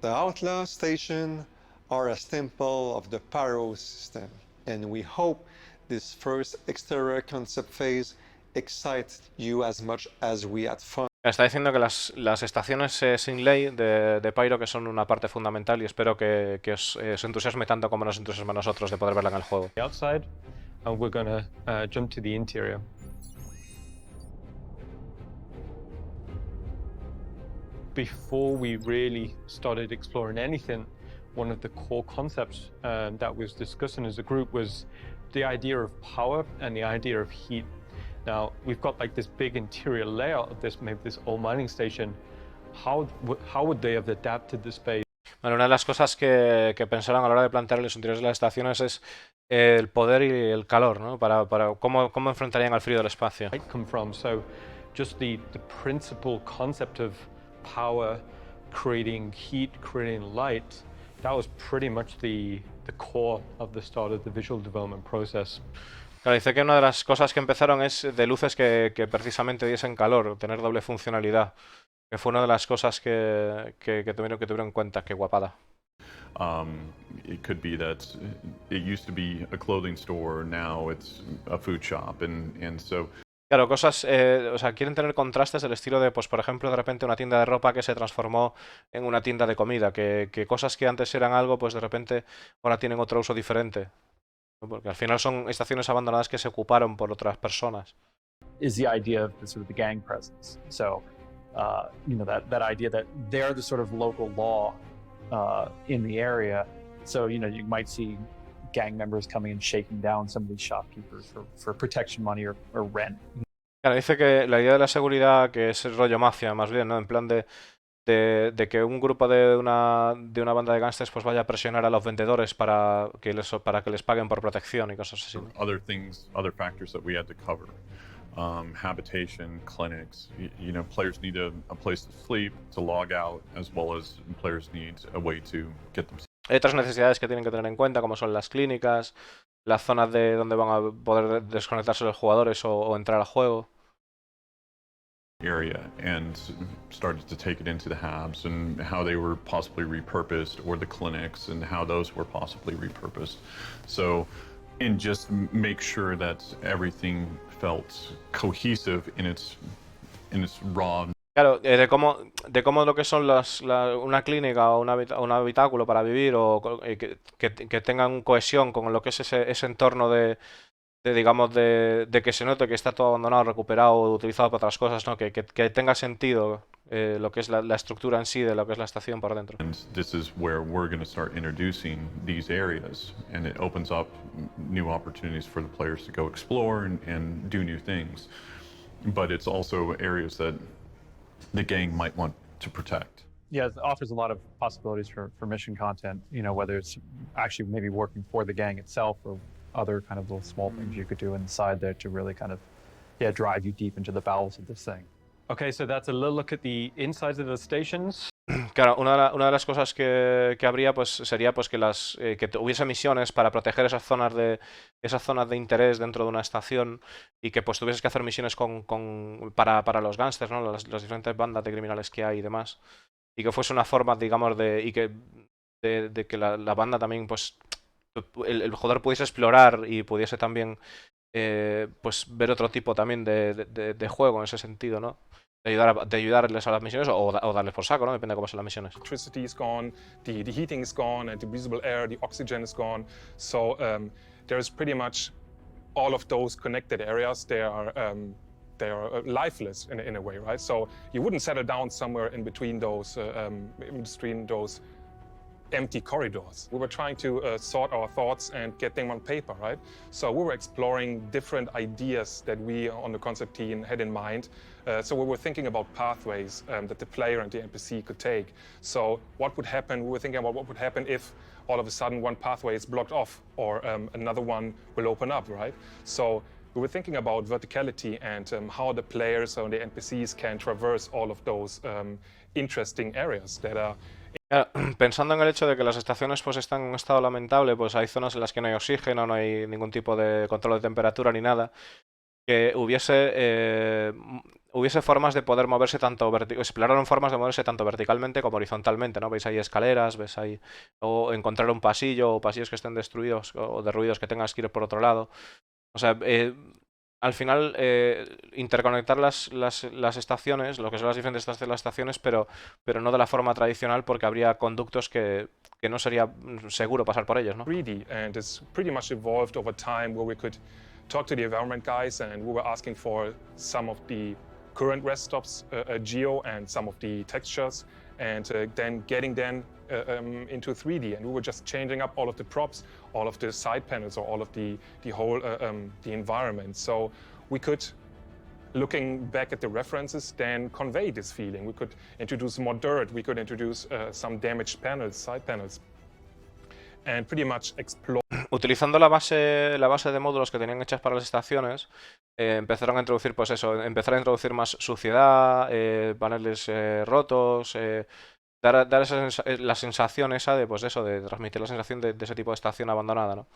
The Outlaw Station are a staple of the Pyro system, and we hope this first exterior concept phase excites you as much as we had fun. Está diciendo que las estaciones sin ley de Pyro que son una parte fundamental y espero que os entusiasme tanto como nos entusiasma a nosotros de poder verla en el juego. Outside, and we're gonna jump to the interior. Before we really started exploring anything, one of the core concepts that was discussing as a group was the idea of power and the idea of heat. Now, we've got like this big interior layout of this, maybe this old mining station. How would they have adapted the space? Bueno, una de las cosas que pensaron a la hora de plantear los interiores de las estaciones es el poder y el calor, ¿no? Para cómo enfrentarían al frío del espacio. Come from. So, just the principal concept of power, creating heat, creating light. That was pretty much the core of the start of the visual development process. Claro, dice que una de las cosas que empezaron es de luces que precisamente diesen calor, tener doble funcionalidad, que fue una de las cosas que tuvieron en cuenta. Qué guapada. It could be that it used to be a clothing store, now it's a food shop, and so. Claro, cosas, o sea, quieren tener contrastes del estilo de, pues por ejemplo, de repente una tienda de ropa que se transformó en una tienda de comida, que cosas que antes eran algo, pues de repente ahora tienen otro uso diferente. Porque al final son estaciones abandonadas que se ocuparon por otras personas. Is the idea of the sort of the gang presence. So, you know, that idea that they're the sort of local law in the area. So, you know, you might see gang members coming and shaking down some of these shopkeepers for protection money or rent. Claro, dice que la idea de la seguridad, que es el rollo mafia, más bien, ¿no? En plan de que un grupo de una banda de gángsters pues vaya a presionar a los vendedores para que les paguen por protección y cosas así, ¿no? Other factors that we had to cover. Habitation, clinics, you know, players need a place to sleep, to log out, as well as players need a way to get them. Hay otras necesidades que tienen que tener en cuenta, como son las clínicas, las zonas de donde van a poder desconectarse los jugadores o entrar al juego. Area and started to take it into the hubs and how they were possibly repurposed, or the clinics and how those were possibly repurposed. So, and just make sure that everything felt cohesive in its raw. Claro, de cómo lo que son una clínica o un habitáculo para vivir o que tengan cohesión con lo que es ese entorno de que se note que está todo abandonado, recuperado o utilizado para otras cosas, ¿no? Que tenga sentido lo que es la estructura en sí de lo que es la estación por dentro. And this is where we're going to start introducing these areas, and it opens up new opportunities for the players to go explore and do new things. But it's also areas that the gang might want to protect. Yeah, it offers a lot of possibilities for mission content, you know, whether it's actually maybe working for the gang itself or other kind of little small things you could do inside there to really kind of, drive you deep into the bowels of this thing. Okay, so that's a little look at the insides of the stations. Claro, una de las cosas que habría pues sería pues que hubiese misiones para proteger esas zonas de interés dentro de una estación y que pues tuvieses que hacer misiones para los gángsters, ¿no? Las diferentes bandas de criminales que hay y demás. Y que fuese una forma, digamos, de que la banda también, pues, el jugador pudiese explorar y pudiese también, pues, ver otro tipo también de juego en ese sentido, ¿no? De ayudarles a las misiones o darles por saco, ¿no? Depende de cómo sean las misiones. Electricity is gone, the heating is gone, and the breathable air, the oxygen is gone. So there's pretty much all of those connected areas. They are lifeless in a way, right? So you wouldn't settle down somewhere in between those empty corridors. We were trying to sort our thoughts and get them on paper, right? So we were exploring different ideas that we on the concept team had in mind. So we were thinking about pathways that the player and the NPC could take. So what would happen? We were thinking about what would happen if all of a sudden one pathway is blocked off or another one will open up, right? So we were thinking about verticality and how the players or the NPCs can traverse all of those interesting areas that are. Pensando en el hecho de que las estaciones pues están en un estado lamentable, pues hay zonas en las que no hay oxígeno, no hay ningún tipo de control de temperatura ni nada, que hubiese formas de poder moverse exploraron formas de moverse tanto verticalmente como horizontalmente, ¿no? Veis ahí escaleras, ves ahí, o encontrar un pasillo o pasillos que estén destruidos o derruidos que tengas que ir por otro lado. O sea, al final interconectar las estaciones, lo que son las diferentes de las estaciones, pero no de la forma tradicional porque habría conductos que no sería seguro pasar por ellos, ¿no? 3D, and it's pretty much evolved over time where we could talk to the environment guys and we were asking for some of the current rest stops geo and some of the textures and then getting them into 3D, and we were just changing up all of the props, all of the side panels, or all of the whole the environment. So we could, looking back at the references, then convey this feeling. We could introduce more dirt. We could introduce some damaged panels, side panels, and pretty much explore. Utilizando la base de módulos que tenían hechas para las estaciones, empezaron a introducir, pues eso, más suciedad, paneles rotos, dar la sensación esa de, pues eso, de transmitir la sensación de ese tipo de estación abandonada, ¿no?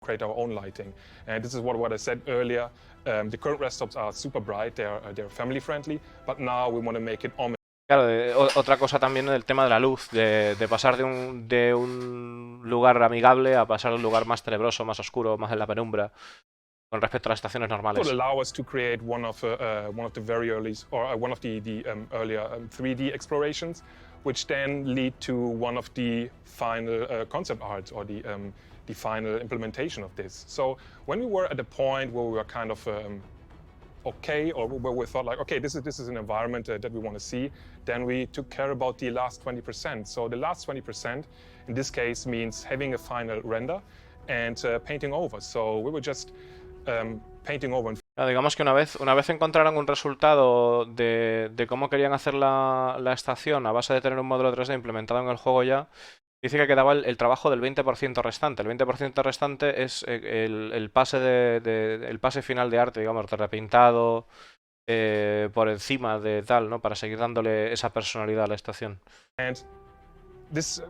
Create our own lighting, and this is what I said earlier. The current rest stops are super bright, they're family friendly, but now we want to make it ominous. Claro, otra cosa también el tema de la luz, de pasar de un lugar amigable a pasar a un lugar más tenebroso, más oscuro, más en la penumbra, con respecto a las estaciones normales. It would allow us to create one of the very early, or one of the earlier 3D explorations, which then lead to one of the final concept arts or the final implementation of this. So when we were at the point where we were kind of okay, or where we thought like, okay, this is an environment that we want to see, then we took care about the last 20%. So the last 20% in this case means having a final render and painting over. So we were just painting over. Digamos que una vez encontraron un resultado de cómo querían hacer la estación a base de tener un módulo 3D implementado en el juego ya, dice que quedaba el trabajo del 20% restante. El 20% restante es el pase final de arte, digamos, repintado por encima de tal, ¿no? Para seguir dándole esa personalidad a la estación. And this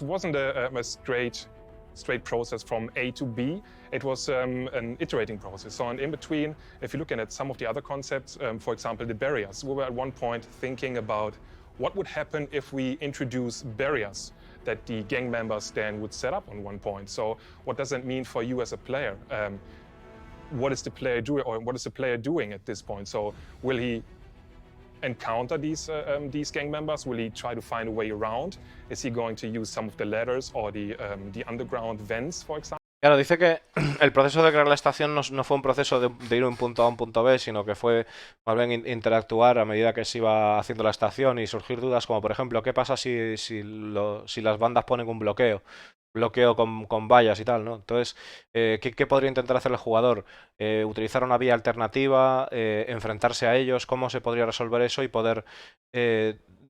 wasn't a straight process from A to B. It was an iterating process. So in between, if you're looking at some of the other concepts, for example, the barriers, we were at one point thinking about what would happen if we introduce barriers that the gang members then would set up on one point. So what does that mean for you as a player? What is the player doing, or what is the player doing at this point? So will he encounter these gang members? Will he try to find a way around? Is he going to use some of the ladders or the underground vents, for example? Claro, dice que el proceso de crear la estación no fue un proceso de ir de un punto A a un punto B, sino que fue más bien interactuar a medida que se iba haciendo la estación y surgir dudas como, por ejemplo, ¿qué pasa si las bandas ponen un bloqueo? bloqueo con vallas y tal, ¿no? Entonces, ¿qué podría intentar hacer el jugador? ¿Utilizar una vía alternativa? ¿Enfrentarse a ellos? ¿Cómo se podría resolver eso y poder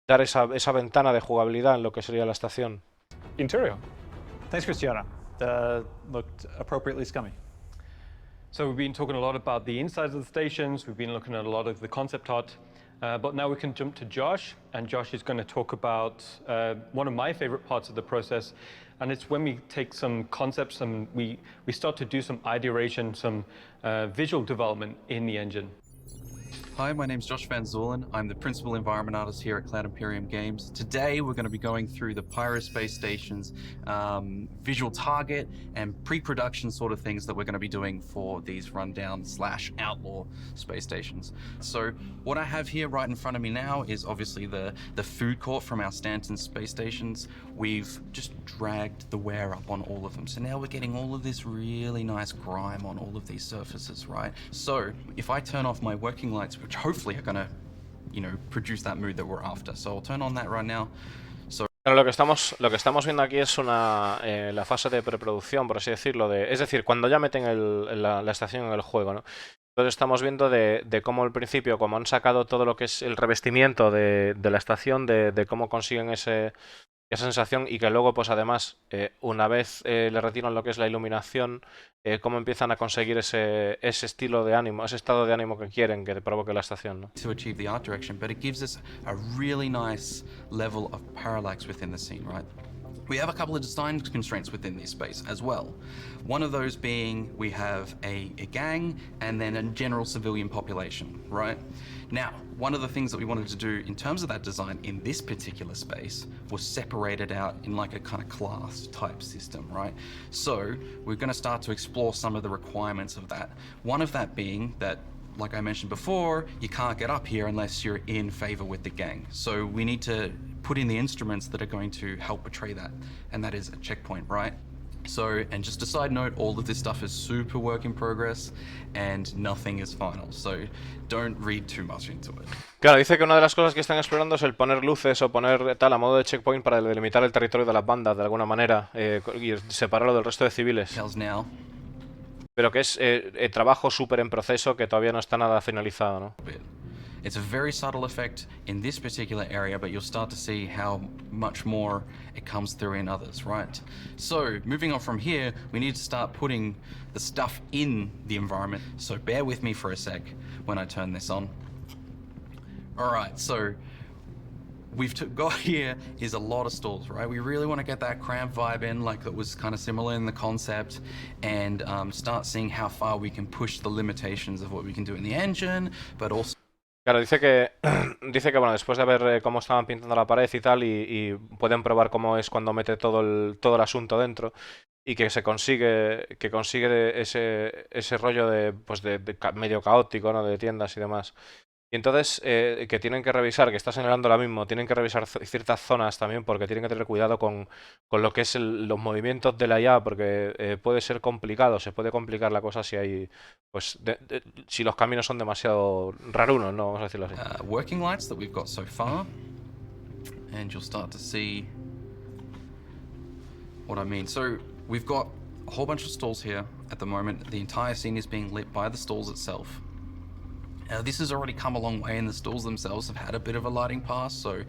dar esa ventana de jugabilidad en lo que sería la estación? Interior. Thanks, Christiana. Looked appropriately scummy. So we've been talking a lot about the insides of the stations, we've been looking at a lot of the concept art, but now we can jump to Josh, and Josh is going to talk about one of my favorite parts of the process, and it's when we take some concepts and we start to do some ideation, some visual development in the engine. Hi, my name's Josh Van Zorlen. I'm the principal environment artist here at Cloud Imperium Games. Today we're going to be going through the Pyro Space Station's visual target and pre-production sort of things that we're going to be doing for these rundown / outlaw space stations. So what I have here right in front of me now is obviously the food court from our Stanton space stations. We've just dragged the wear up on all of them. So now we're getting all of this really nice grime on all of these surfaces, right? So if I turn off my working lights, which hopefully are going to, produce that mood that we're after. So I'll turn on that right now. Pero lo que estamos viendo aquí es la fase de preproducción, por así decirlo, es decir, cuando ya meten la estación en el juego, ¿no? Entonces estamos viendo de cómo al principio, como han sacado todo lo que es el revestimiento de la estación, de cómo consiguen esa sensación y que luego, pues además, una vez le retiran lo que es la iluminación, cómo empiezan a conseguir ese estilo de ánimo, ese estado de ánimo que quieren que provoque la estación, ¿no? To achieve the art direction, but it gives us a really nice level of parallax within the scene, right? We have a couple of design constraints within this space as well. One of those being we have a gang and then a general civilian population, right? Now, one of the things that we wanted to do in terms of that design in this particular space was separate it out in like a kind of class type system, right? So we're going to start to explore some of the requirements of that. One of that being that, like I mentioned before, you can't get up here unless you're in favor with the gang. So we need to put in the instruments that are going to help portray that, and that is a checkpoint, right? So, and just a side note, all of this stuff is super work in progress and nothing is final, so don't read too much into it. Claro, dice que una de las cosas que están explorando es el poner luces o poner tal a modo de checkpoint para delimitar el territorio de las bandas de alguna manera y separarlo del resto de civiles. Pero que es trabajo súper en proceso que todavía no está nada finalizado, ¿no? It's a very subtle effect in this particular area, but you'll start to see how much more it comes through in others, right? So, moving on from here, we need to start putting the stuff in the environment. So bear with me for a sec when I turn this on. Alright, so we've got here is a lot of stalls, right? We really want to get that cramp vibe in, like that was kind of similar in the concept, and start seeing how far we can push the limitations of what we can do in the engine, but also... Claro, dice que bueno, después de ver cómo estaban pintando la pared y tal, y pueden probar cómo es cuando mete todo el asunto dentro, y que consigue ese rollo de medio caótico, ¿no? De tiendas y demás. Y entonces que tienen que revisar, que está señalando ahora mismo, tienen que revisar ciertas zonas también porque tienen que tener cuidado con lo que es los movimientos de la IA, porque puede ser complicado, se puede complicar la cosa si hay, si los caminos son demasiado rarunos, ¿no? Vamos a decirlo así. Working lights that we've got so far, and you'll start to see what I mean. So we've got a whole bunch of stalls here at the moment. The entire scene is being lit by the stalls itself. This has already come a long way, and the stalls themselves have had a bit of a lighting pass, so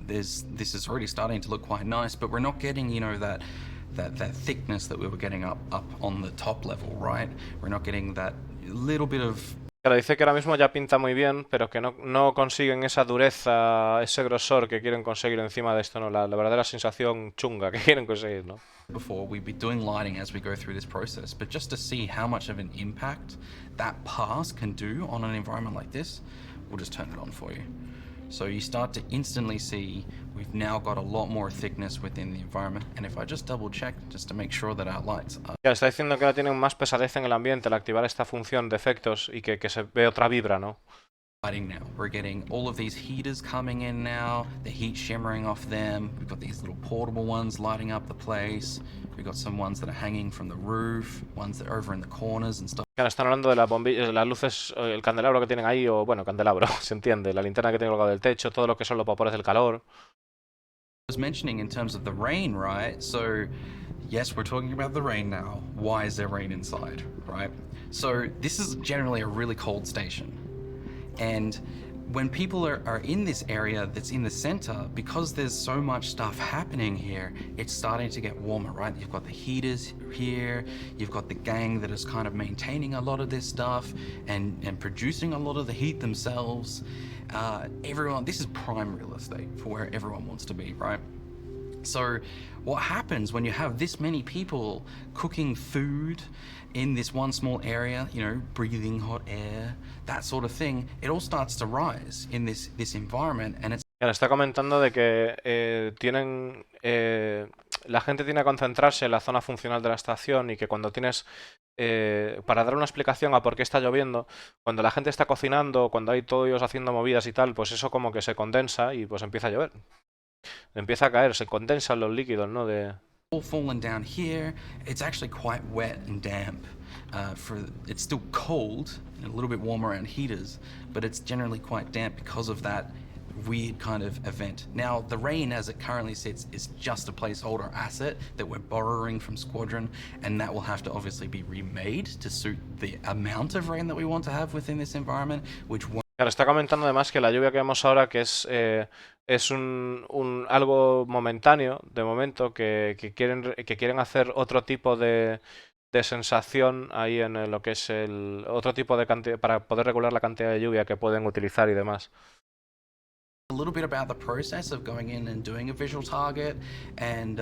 this is already starting to look quite nice, but we're not getting, that thickness that we were getting up on the top level, right? We're not getting that little bit of... Claro, dice que ahora mismo ya pinta muy bien, pero que no consiguen esa dureza, ese grosor que quieren conseguir encima de esto, ¿no? La verdadera sensación chunga que quieren conseguir, ¿no? Before we'd be doing lighting as we go through this process, but just to see how much of an impact that pass can do on an environment like this, we'll just turn it on for you. So you start to instantly see we've now got a lot more thickness within the environment, and if I just double check just to make sure that our lights are... Ya está diciendo que ahora tienen más pesadez en el ambiente al activar esta función de efectos y que se ve otra vibra, ¿no? Lighting now. We're getting all of these heaters coming in now, the heat shimmering off them. We've got these little portable ones lighting up the place. We've got some ones that are hanging from the roof, ones that are over in the corners and stuff. Claro, están hablando de las bombillas, de las luces, el candelabro que tienen ahí, o bueno, candelabro, se entiende, la linterna que tienen colgado del techo, todo lo que son los vapores del calor. was mentioning in terms of the rain, right? So yes, we're talking about the rain now. Why is there rain inside, right? So this is generally a really cold station. And when people are in this area that's in the center, because there's so much stuff happening here, it's starting to get warmer, right? You've got the heaters here, you've got the gang that is kind of maintaining a lot of this stuff and producing a lot of the heat themselves. Everyone, this is prime real estate for where everyone wants to be, right? So what happens when you have this many people cooking food in this one small area, you know, breathing hot air, that sort of thing, it all starts to rise in this environment, and it's... Está comentando de que la gente tiene que concentrarse en la zona funcional de la estación y que cuando tienes, para dar una explicación a por qué está lloviendo, cuando la gente está cocinando, cuando hay todos ellos haciendo movidas y tal, pues eso como que se condensa y pues empieza a llover. Empieza a caer, se condensan los líquidos, ¿no? All falling down here. It's actually quite wet and damp. It's still cold and a little bit warm around heaters, but it's generally quite damp because of that weird kind of event. Now, the rain as it currently sits is just a placeholder asset that we're borrowing from Squadron, and that will have to obviously be remade to suit the amount of rain that we want to have within this environment, which won't... Claro, está comentando además que la lluvia que vemos ahora que es algo momentáneo, de momento, que quieren hacer otro tipo de sensación ahí en lo que es otro tipo de cantidad, para poder regular la cantidad de lluvia que pueden utilizar y demás. A little bit about the process of going in and doing a visual target and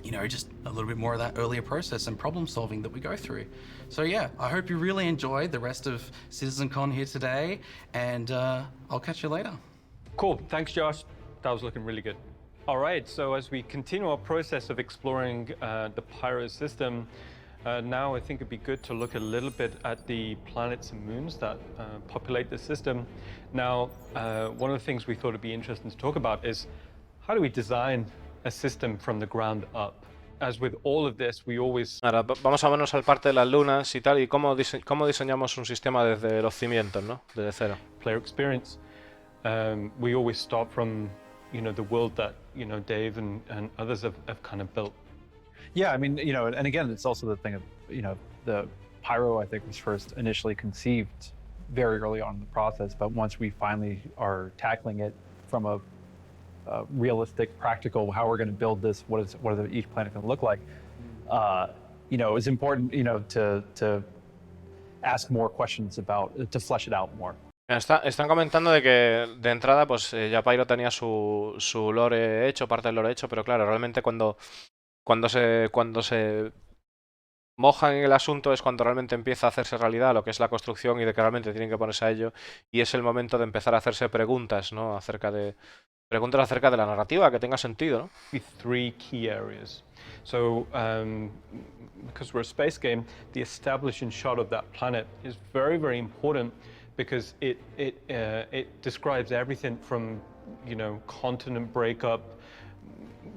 you know, just a little bit more of that earlier process and problem solving that we go through. So yeah, I hope you really enjoyed the rest of CitizenCon here today, and I'll catch you later. Cool, thanks Josh. That was looking really good. All right, so as we continue our process of exploring the Pyro system, now I think it'd be good to look a little bit at the planets and moons that populate the system. Now, one of the things we thought it'd be interesting to talk about is how do we design a system from the ground up? As with all of this, we always... Ahora, vamos a vernos al parte de las lunas y tal, y cómo diseñamos un sistema desde los cimientos, ¿no? Desde cero. Player experience. We always start from, you know, the world that, you know, Dave and others have kind of built. Yeah, I mean, you know, and again, it's also the thing of, you know, the Pyro, I think, was first initially conceived very early on in the process, but once we finally are tackling it from a realistic, practical, how we're going to build this, what is each planet going to look like, you know, it's important, you know, to ask more questions about, to flesh it out more. Están comentando de que de entrada pues ya Pyro tenía su lore hecho, parte del lore hecho, pero claro, realmente cuando se mojan en el asunto es cuando realmente empieza a hacerse realidad lo que es la construcción y de que realmente tienen que ponerse a ello, y es el momento de empezar a hacerse preguntas, ¿no? Acerca de la narrativa, que tenga sentido, ¿no? Three key areas. So, because we're a space game, the establishing shot of that planet is very, very important because it describes everything from, you know, continent breakup,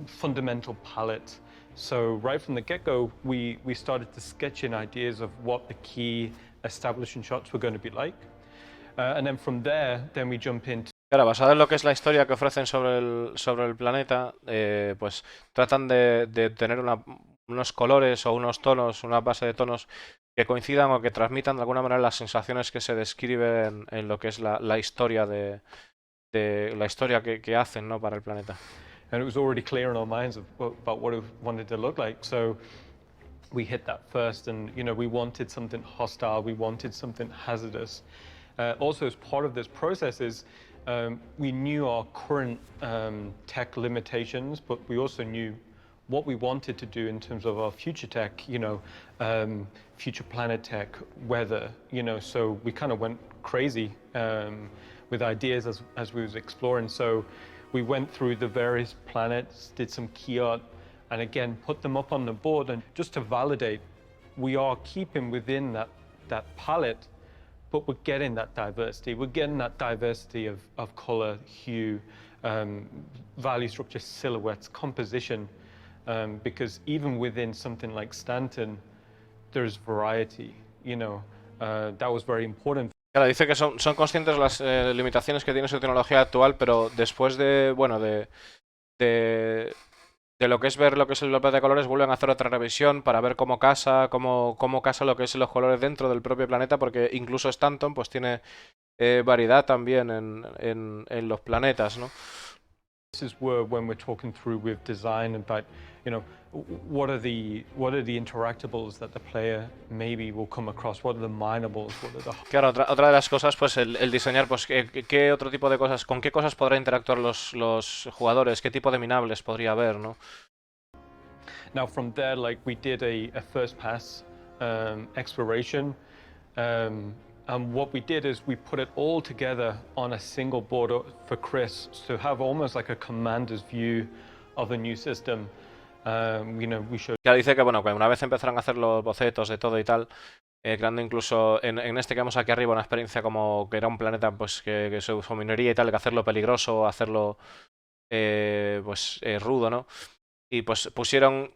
fundamental palette. So right from the get-go, we started to sketch in ideas of what the key establishing shots were going to be like. And then from there, then we jump into... Claro, basado en lo que es la historia que ofrecen sobre el planeta, pues tratan de tener unos colores o unos tonos, una base de tonos que coincidan o que transmitan de alguna manera las sensaciones que se describen en lo que es la historia la historia que hacen, ¿no? Para el planeta. And it was already clear in our minds about what it wanted to look like. So we hit that first, and you know, we wanted something hostile, we wanted something hazardous. Also, as part of this process is we knew our current tech limitations, but we also knew what we wanted to do in terms of our future tech, you know, future planet tech, weather, you know, so we kind of went crazy with ideas as we was exploring. So we went through the various planets, did some key art, and again, put them up on the board, and just to validate, we are keeping within that palette, but we're getting that diversity. We're getting that diversity of color, hue, value structure, silhouettes, composition, because even within something like Stanton, there's variety, you know, that was very important. Claro, dice que son conscientes de las limitaciones que tiene su tecnología actual, pero después de de lo que es ver lo que es el planeta de colores, vuelven a hacer otra revisión para ver cómo casa lo que es los colores dentro del propio planeta, porque incluso Stanton pues tiene variedad también en los planetas, ¿no? This is where when we're talking through with design about, you know, what are the interactables that the player maybe will come across, what are the minables, what are the... Claro, otra de las cosas, pues el diseñar, pues qué otro tipo de cosas, con qué cosas podrán interactuar los jugadores, qué tipo de minables podría haber, ¿no? Now from there, like we did a first pass exploration, and what we did is we put it all together on a single board for Chris to have almost like a commander's view of the new system. You know, we showed... Ya dice que bueno, que una vez empezaron a hacer los bocetos de todo y tal, creando incluso en este que vemos aquí arriba una experiencia como que era un planeta pues que se usó minería y tal, que hacerlo peligroso, hacerlo rudo, ¿no? Y pues pusieron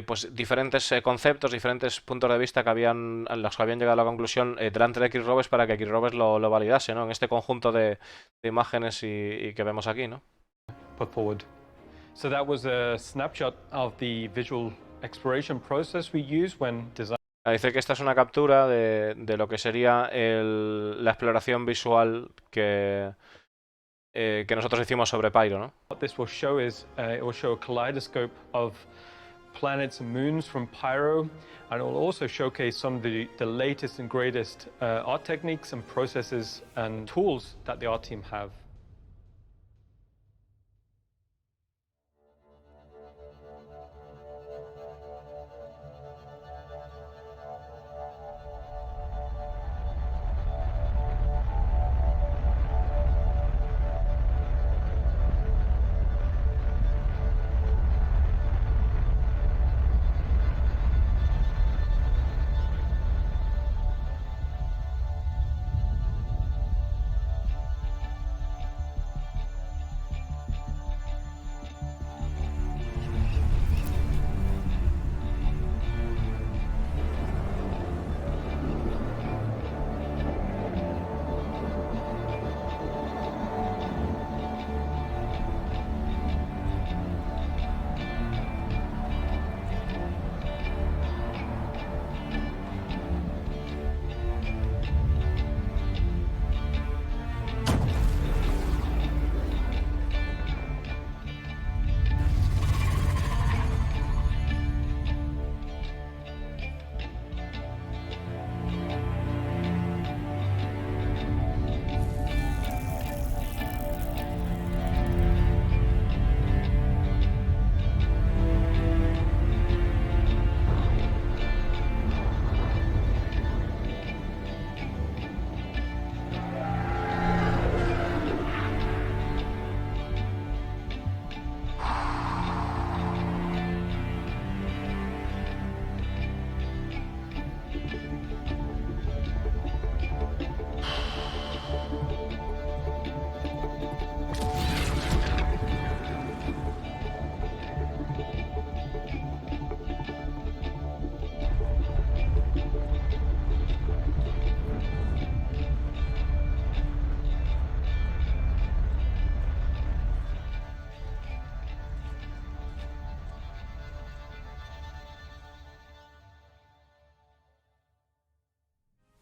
pues diferentes conceptos, diferentes puntos de vista que habían, a los que habían llegado a la conclusión delante de Chris Roberts para que Chris Roberts lo validase, ¿no? En este conjunto de imágenes y que vemos aquí, ¿no? Put forward. So that was a snapshot of the visual exploration process we use when designing. Dice que esta es una captura de lo que sería la exploración visual que nosotros hicimos sobre Pyro, ¿no? What this will show is it will show a kaleidoscope of planets and moons from Pyro, and it will also showcase some of the latest and greatest art techniques and processes and tools that the art team have.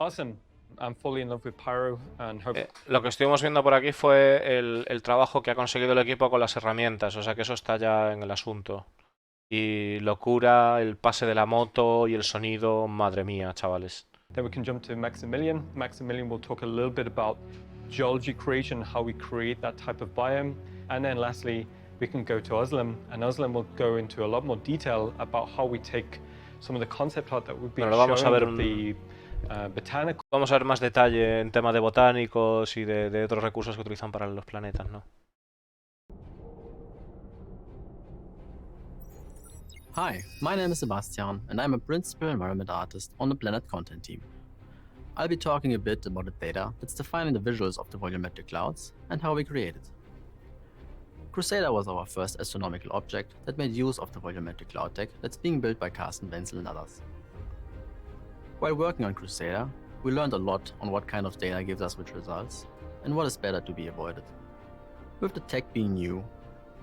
Awesome. I'm fully in love with Pyro and hope... Lo que estuvimos viendo por aquí fue el trabajo que ha conseguido el equipo con las herramientas, o sea que eso está ya en el asunto. Y locura, el pase de la moto y el sonido, madre mía, chavales. Then we can jump to Maximilian. Maximilian will talk a little bit about geology creation, how we create that type of biome. And then lastly, we can go to Özlem, and Özlem will go into a lot more detail about how we take some of the concept art that we've been showing with the botanical. Vamos a ver más detalle en tema de botánicos y de otros recursos que utilizan para los planetas, ¿no? Hi, my name is Sebastian, and I'm a principal environment artist on the Planet Content team. I'll be talking a bit about the data that's defining the visuals of the volumetric clouds and how we create it. Crusader was our first astronomical object that made use of the volumetric cloud tech that's being built by Carsten Wenzel and others. While working on Crusader, we learned a lot on what kind of data gives us which results and what is better to be avoided. With the tech being new,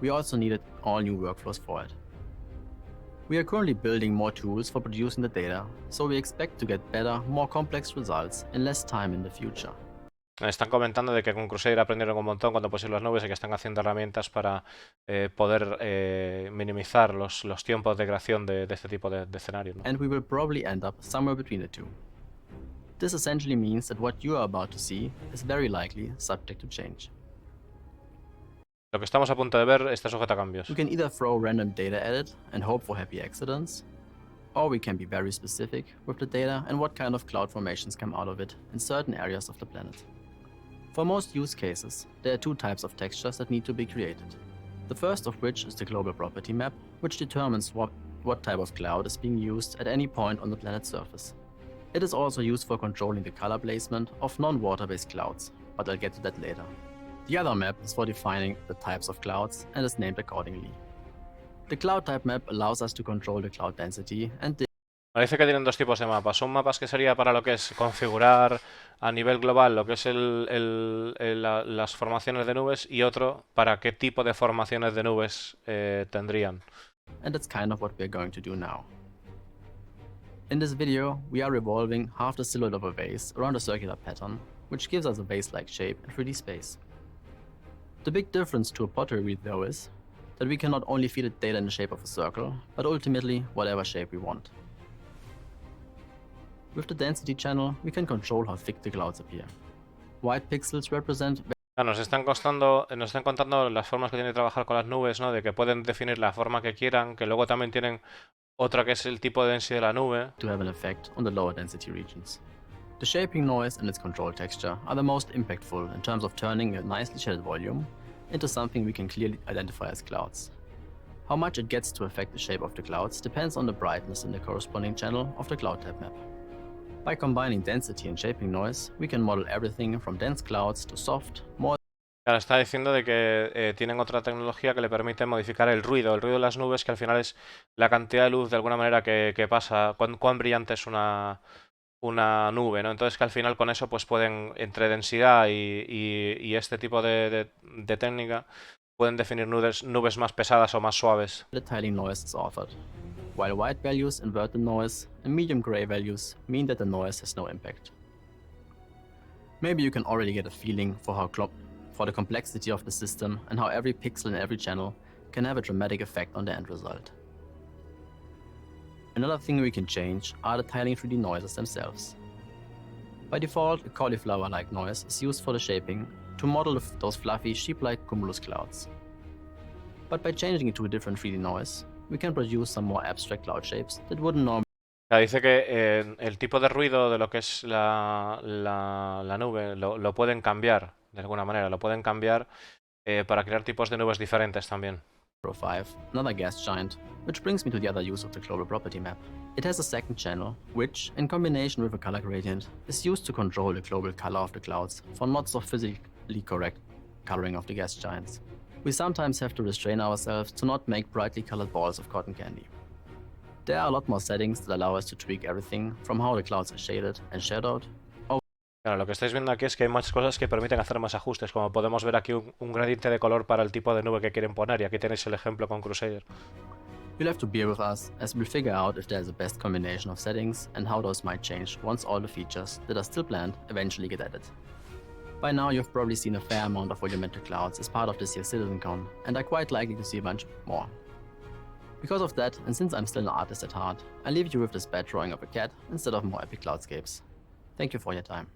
we also needed all new workflows for it. We are currently building more tools for producing the data, so we expect to get better, more complex results in less time in the future. Están comentando de que con Crusader aprendieron un montón cuando pusieron las nubes y que están haciendo herramientas para poder minimizar los tiempos de creación de este tipo de escenarios, ¿no? And we will probably end up somewhere between the two. This essentially means that what you are about to see is very likely subject to change. Lo que estamos a punto de ver está sujeto a cambios. We can either throw random data at it and hope for happy accidents, or we can be very specific with the data and what kind of cloud formations come out of it in certain areas of the planet. For most use cases, there are two types of textures that need to be created. The first of which is the global property map, which determines what type of cloud is being used at any point on the planet's surface. It is also used for controlling the color placement of non-water-based clouds, but I'll get to that later. The other map is for defining the types of clouds and is named accordingly. The cloud type map allows us to control the cloud density and Parece que tienen dos tipos de mapas. Un mapas que sería para lo que es configurar a nivel global lo que es las formaciones de nubes y otro para qué tipo de formaciones de nubes tendrían. And that's kind of what we're going to do now. In this video, we are revolving half the silhouette of a vase around a circular pattern, which gives us a vase-like shape in 3D space. The big difference to a pottery wheel though is that we can not only feed it data in the shape of a circle, but ultimately whatever shape we want. With the density channel, we can control how thick the clouds appear. White pixels represent... Nos están contando las formas que tienen de trabajar con las nubes, ¿no? De que pueden definir la forma que quieran, que luego también tienen otra que es el tipo de densidad de la nube. To have an effect on the lower density regions. The shaping noise and its control texture are the most impactful in terms of turning a nicely shaded volume into something we can clearly identify as clouds. How much it gets to affect the shape of the clouds depends on the brightness in the corresponding channel of the cloud type map. By combining density and shaping noise, we can model everything from dense clouds to soft, more... Claro, está diciendo de que tienen otra tecnología que le permite modificar el ruido de las nubes, que al final es la cantidad de luz de alguna manera que pasa, cuán brillante es una nube, ¿no? Entonces que al final con eso pues pueden, entre densidad y este tipo de técnica, pueden definir nubes más pesadas o más suaves. The tiling noise is authored, while white values invert the noise and medium gray values mean that the noise has no impact. Maybe you can already get a feeling for the complexity of the system and how every pixel in every channel can have a dramatic effect on the end result. Another thing we can change are the tiling 3D noises themselves. By default, a cauliflower-like noise is used for the shaping to model those fluffy sheep-like cumulus clouds. But by changing it to a different 3D noise, we can produce some more abstract cloud shapes that wouldn't normally... Dice que el tipo de ruido de lo que es la nube lo pueden cambiar de alguna manera, lo pueden cambiar para crear tipos de nubes diferentes también. 5, another gas giant, which brings me to the other use of the global property map. It has a second channel, which, in combination with a color gradient, is used to control the global color of the clouds for not so physically correct coloring of the gas giants. We sometimes have to restrain ourselves to not make brightly colored balls of cotton candy. There are a lot more settings that allow us to tweak everything from how the clouds are shaded and shadowed. Claro, lo que estáis viendo aquí es que hay más cosas que permiten hacer más ajustes, como podemos ver aquí un gradiente de color para el tipo de nube que quieren poner, y aquí tenéis el ejemplo con Crusader. You'll have to bear with us as we'll figure out if there's a best combination of settings and how those might change once all the features that are still planned eventually get added. By now you've probably seen a fair amount of volumetric clouds as part of this year's CitizenCon, and are quite likely to see a bunch more. Because of that, and since I'm still an artist at heart, I'll leave you with this bad drawing of a cat instead of more epic cloudscapes. Thank you for your time.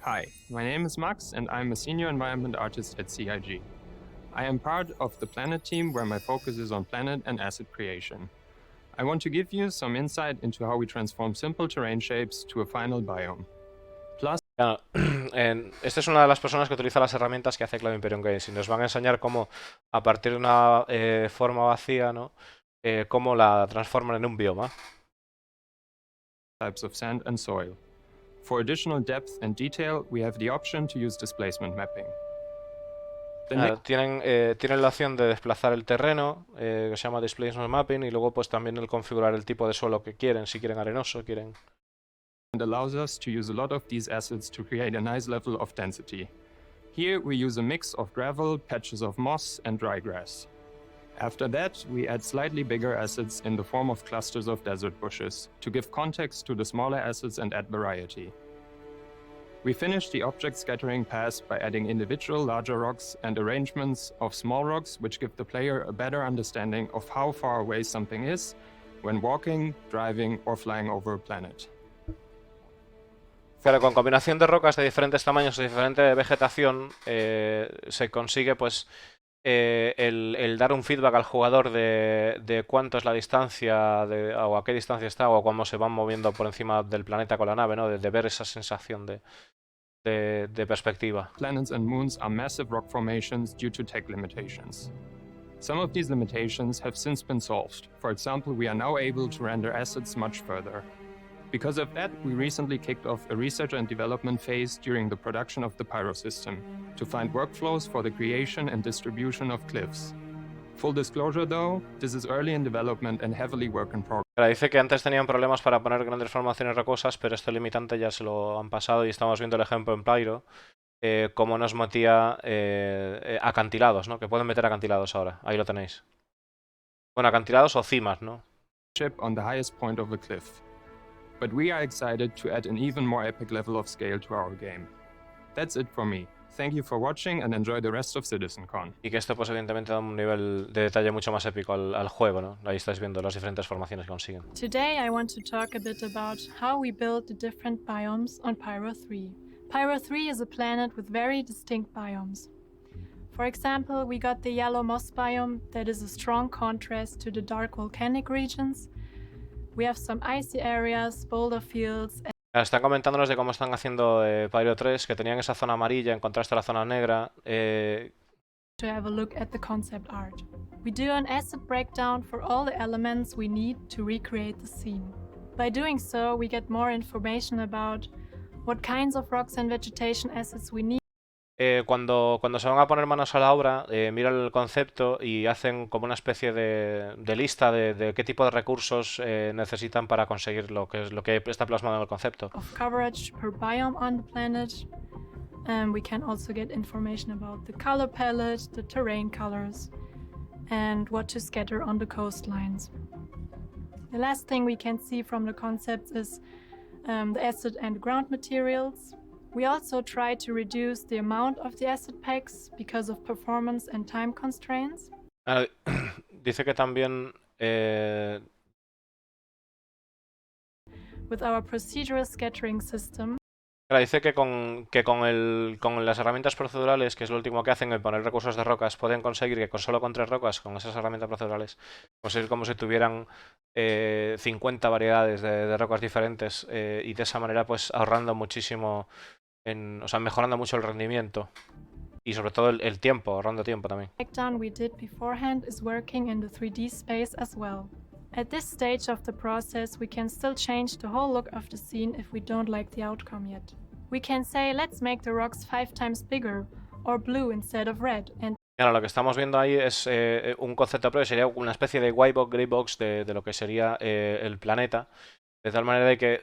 Hi, my name is Max and I'm a senior environment artist at CIG. I am part of the Planet team where my focus is on planet and asset creation. I want to give you some insight into how we transform simple terrain shapes to a final biome. Plus, esta es una de las personas que utiliza las herramientas que hace Cloud Imperium Games y nos van a enseñar cómo a partir de una forma vacía, ¿no? Cómo la transforman en un bioma. Types of sand and soil. For additional depth and detail, we have the option to use displacement mapping. Tienen la opción de desplazar el terreno, que se llama displacement mapping, y luego pues también el configurar el tipo de suelo que quieren, si quieren arenoso, quieren... And allows us to use a lot of these assets to create a nice level of density. Here we use a mix of gravel, patches of moss, and dry grass. After that, we add slightly bigger assets in the form of clusters of desert bushes to give context to the smaller assets and add variety. We finish the object scattering pass by adding individual larger rocks and arrangements of small rocks which give the player a better understanding of how far away something is when walking, driving, or flying over a planet. Claro, con combinación de rocas de diferentes tamaños, de diferente vegetación, se consigue pues el dar un feedback al jugador de cuánto es la distancia o a qué distancia está o cómo se van moviendo por encima del planeta con la nave, ¿no? De ver esa sensación de perspectiva. Planets and moons are massive rock formations due to tech limitations. Some of these limitations have since been solved. For example, we are now able to render assets much further. Because of that, we recently kicked off a research and development phase during the production of the Pyro system to find workflows for the creation and distribution of cliffs. Full disclosure though, this is early in development and heavily work in progress. Dice que antes tenían problemas para poner grandes formaciones rocosas, pero este limitante ya se lo han pasado y estamos viendo el ejemplo en Pyro, cómo nos metía acantilados, ¿no? Que pueden meter acantilados ahora, ahí lo tenéis. Bueno, acantilados o cimas, ¿no? On the highest point of the cliff. But we are excited to add an even more epic level of scale to our game. That's it for me. Thank you for watching and enjoy the rest of CitizenCon. Y que esto pues evidentemente da un nivel de detalle mucho más épico al juego, ¿no? Ahí estáis viendo las diferentes formaciones que consiguen. Today I want to talk a bit about how we build the different biomes on Pyro 3. Pyro 3 is a planet with very distinct biomes. For example, we got the yellow moss biome that is a strong contrast to the dark volcanic regions. We have some icy areas, boulder fields. Están comentándonos de cómo están haciendo Pyro 3, que tenían esa zona amarilla en contraste a la zona negra. To have a look at the concept art. We do an asset breakdown for all the elements we need to recreate the scene. By doing so, we get more information about what kinds of rocks and vegetation assets we need. Cuando se van a poner manos a la obra, miran el concepto y hacen como una especie de lista de qué tipo de recursos necesitan para conseguir lo que está plasmado en el concepto. Of coverage per biome on the planet. We can also get information about the color palette, the terrain colors, and what to scatter on the coastlines. The last thing we can see from the concepts is the asset and ground materials. We also try to reduce the amount of the asset packs because of performance and time constraints. Dice que también with our procedural scattering system. Dice que con las herramientas procedurales, que es lo último que hacen, el poner recursos de rocas, pueden conseguir que solo con 3 rocas, con esas herramientas procedurales, pues es como si tuvieran 50 variedades de rocas diferentes y de esa manera pues ahorrando muchísimo, o sea, mejorando mucho el rendimiento y sobre todo el tiempo, ahorrando tiempo también. Breakdown we did beforehand is working in the 3D space as well. At this stage of the process, we can still change the whole look of the scene if we don't like the outcome yet. We can say, let's make the rocks 5 times bigger, or blue instead of red. And ahora lo que estamos viendo ahí es un concepto previo, sería una especie de white box, grey box de lo que sería el planeta. De tal manera de que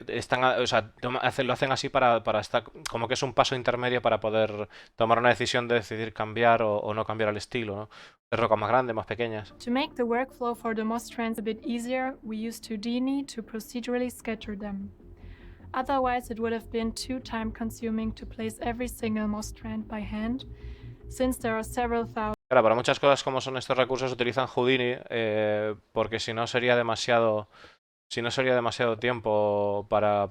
lo hacen así para estar, como que es un paso intermedio para poder tomar una decisión de decidir cambiar o no cambiar el estilo, ¿no? De rocas más grandes, más pequeñas. To make the workflow for the moss strands a bit easier, we use 2Dini to procedurally scatter them. Otherwise, it would have been too time consuming to place every single moss strand by hand, since there are several thousand. Claro, para muchas cosas como son estos recursos utilizan Houdini, porque si no sería demasiado tiempo para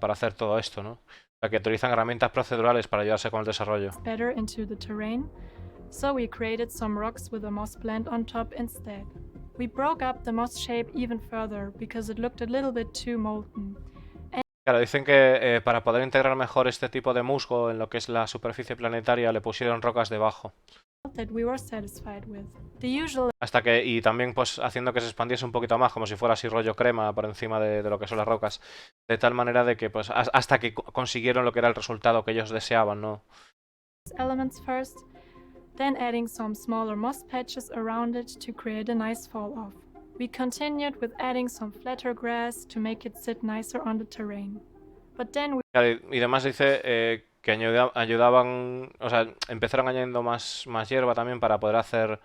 hacer todo esto, ¿no? O sea, que utilizan herramientas procedurales para ayudarse con el desarrollo. Better into the terrain, so we created some rocks with a moss blend on top instead. We broke up the moss shape even further because it looked a little bit too molten. Claro, dicen que para poder integrar mejor este tipo de musgo en lo que es la superficie planetaria le pusieron rocas debajo. That we were satisfied with. The usual... Hasta que, y también pues haciendo que se expandiese un poquito más, como si fuera así rollo crema por encima de lo que son las rocas, de tal manera de que pues hasta que consiguieron lo que era el resultado que ellos deseaban, ¿no? Elements first, then adding some smaller moss patches around it to create a nice fall off. We continued with adding some flatter grass to make it sit nicer on the terrain. But then we... Y además dice que ayudaban, o sea, empezaron añadiendo más hierba también para poder hacer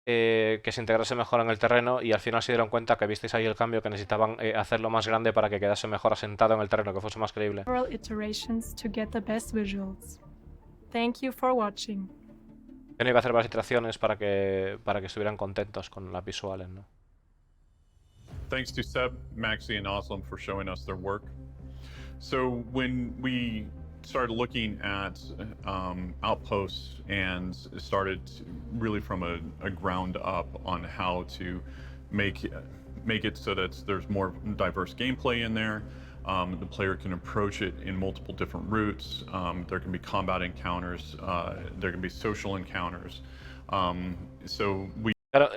que se integrase mejor en el terreno, y al final se dieron cuenta que visteis ahí el cambio, que necesitaban hacerlo más grande para que quedase mejor asentado en el terreno, que fuese más creíble. Several iterations to get the best visuals. Thank you for watching. Tenía que hacer varias iteraciones para que estuvieran contentos con las visuales, ¿no? Thanks to Seb, Maxi, and Oslam for showing us their work. So when we started looking at outposts and started really from a ground up on how to make it so that there's more diverse gameplay in there. The player can approach it in multiple different routes. There can be combat encounters. There can be social encounters. So we. Claro,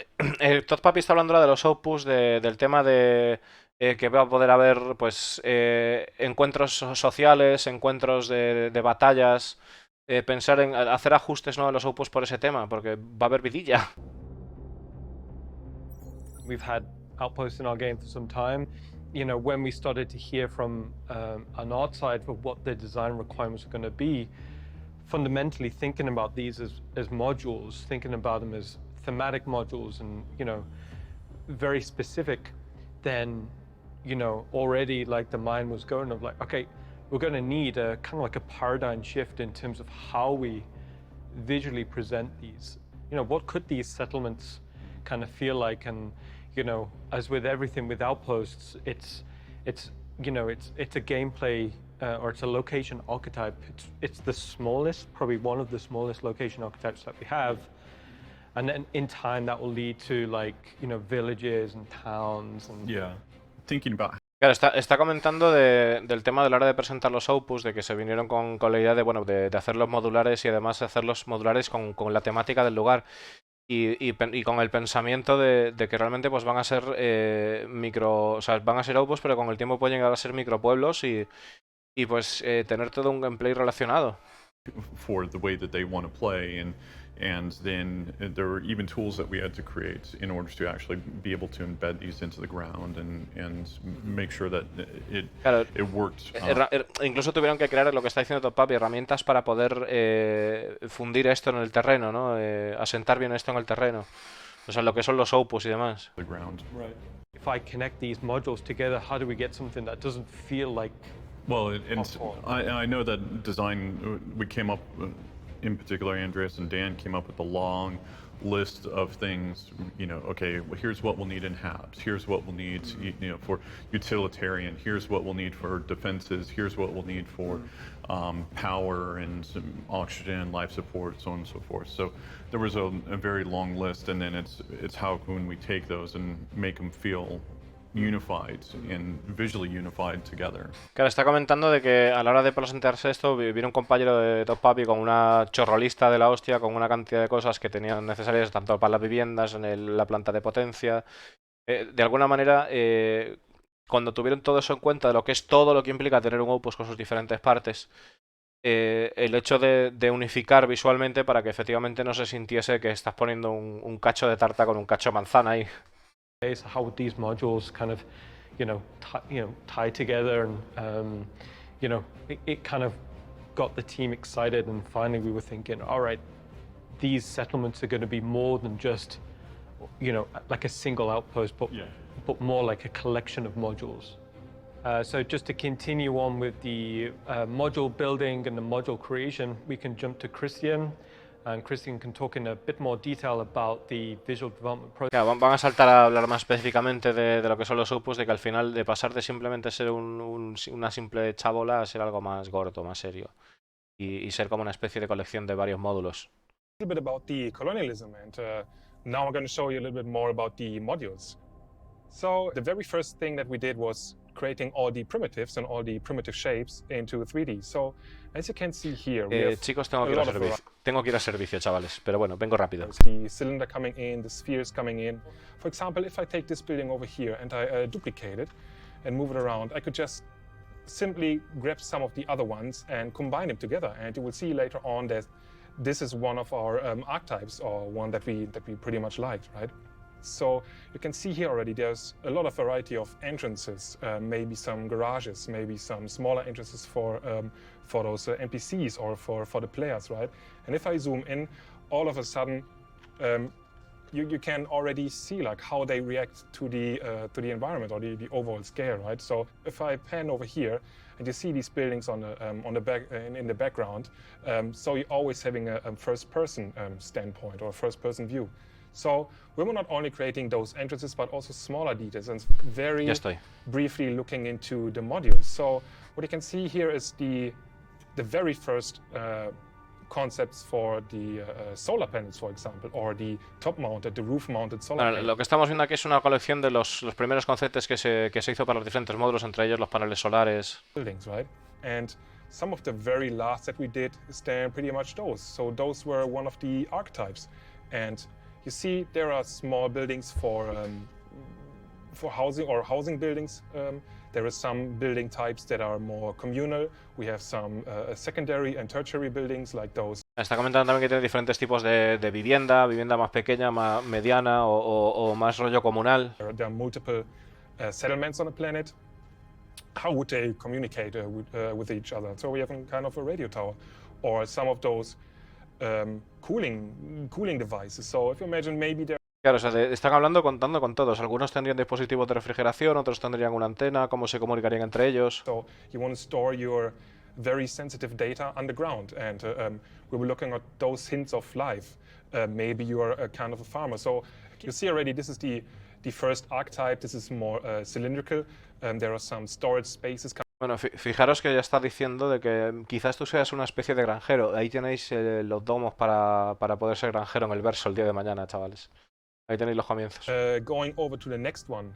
Todd Papi está hablando ahora de los outposts, del tema de que va a poder haber pues encuentros sociales, encuentros de batallas, pensar en hacer ajustes, ¿no?, a los outposts por ese tema, porque va a haber vidilla. We've had outposts in our game for some time. You know, when we started to hear from on our side for what the design requirements are going to be, fundamentally thinking about these as modules, thinking about them as thematic modules and, you know, very specific, then, you know, already like the mind was going of like, okay, we're going to need a kind of like a paradigm shift in terms of how we visually present these. You know, what could these settlements kind of feel like? And, you know, as with everything with outposts, it's you know, it's a gameplay or it's a location archetype. It's the smallest, probably one of the smallest location archetypes that we have. And then in time that will lead to like, you know, villages and towns and thinking about. Claro, está comentando del tema de la hora de presentar los outposts, de que se vinieron con la idea de, bueno, de hacerlos modulares y además hacerlos modulares con la temática del lugar y con el pensamiento de que realmente pues van a ser o sea, van a ser outposts, pero con el tiempo pueden llegar a ser micropueblos y pues tener todo un gameplay relacionado. For the way that they want to play, and then there were even tools that we had to create in order to actually be able to embed these into the ground and make sure that it worked. Incluso tuvieron que crear lo que está diciendo Top Papi, herramientas para poder fundir esto en el terreno, ¿no? Asentar bien esto en el terreno. O sea, lo que son los outposts y demás. The ground. Right. If I connect these modules together, how do we get something that doesn't feel like? Well, and I know that design, we came up, in particular, Andreas and Dan came up with a long list of things, you know, okay, well, here's what we'll need in HABs, here's what we'll need, you know, for utilitarian, here's what we'll need for defenses, here's what we'll need for power and oxygen, life support, so on and so forth. So there was a very long list, and then it's how can we take those and make them feel unified and visually unified together. Claro, está comentando de que a la hora de presentarse esto, vino un compañero de Top Papi con una chorrolista de la hostia, con una cantidad de cosas que tenían necesarias tanto para las viviendas, en la planta de potencia. De alguna manera, cuando tuvieron todo eso en cuenta, de lo que es todo lo que implica tener un outpost con sus diferentes partes, el hecho de unificar visualmente para que efectivamente no se sintiese que estás poniendo un cacho de tarta con un cacho de manzana ahí. How these modules kind of, tie together, and you know, it kind of got the team excited, and finally we were thinking, all right, these settlements are going to be more than just, you know, like a single outpost, but more like a collection of modules. So just to continue on with the module building and the module creation, we can jump to Christian. And Christian can talk in a bit more detail about the visual development process. Claro, van a saltar a hablar más específicamente de lo que son los outposts, de que al final de pasar de simplemente ser una simple chabola a ser algo más gordo, más serio y ser como una especie de colección de varios módulos. A little bit about the colonialism, and now I'm going to show you a little bit more about the modules. So the very first thing that we did was creating all the primitives and all the primitive shapes into 3D. So as you can see here, we have chicos, tengo que ir a servicio, chavales, pero bueno, vengo rápido. The cylinder coming in, the spheres coming in. For example, if I take this building over here and I duplicate it and move it around, I could just simply grab some of the other ones and combine them together, and you will see later on that this is one of our archetypes, or one that we pretty much liked, right? So you can see here already there's a lot of variety of entrances, maybe some garages, maybe some smaller entrances for those NPCs or for the players, right? And if I zoom in, all of a sudden you can already see like how they react to the environment or the overall scale, right? So if I pan over here and you see these buildings on the back in the background, so you're always having a first-person standpoint or first-person view. So we were not only creating those entrances, but also smaller details and very briefly looking into the modules. So what you can see here is the very first concepts for the solar panels, for example, or the top-mounted, the roof-mounted solar panels. Lo que estamos viendo aquí es una colección de los primeros conceptos que se hizo para los diferentes módulos, entre ellos los paneles solares. Buildings, right? And some of the very last that we did stand pretty much those. So those were one of the archetypes. And you see there are small buildings for housing or housing buildings. There are some building types that are more communal. We have some secondary and tertiary buildings like those. Está comentando también que tiene diferentes tipos de vivienda más pequeña, más mediana o más rollo comunal. There are multiple settlements on the planet. How would they communicate with each other? So we have kind of a radio tower, or some of those cooling devices. So if you imagine maybe there. Claro, o sea, están contando con todos. Algunos tendrían dispositivos de refrigeración, otros tendrían una antena, cómo se comunicarían entre ellos. So you want to store your very sensitive data underground, and we were looking at those hints of life. Maybe you're a kind of a farmer. So you see already this is the first archetype. This is more cylindrical. There are some storage spaces. Bueno, fijaros que ya está diciendo de que quizás tú seas una especie de granjero. Ahí tenéis los domos para poder ser granjero en el verso el día de mañana, chavales. Ahí tenéis los comienzos. Going over to the next one,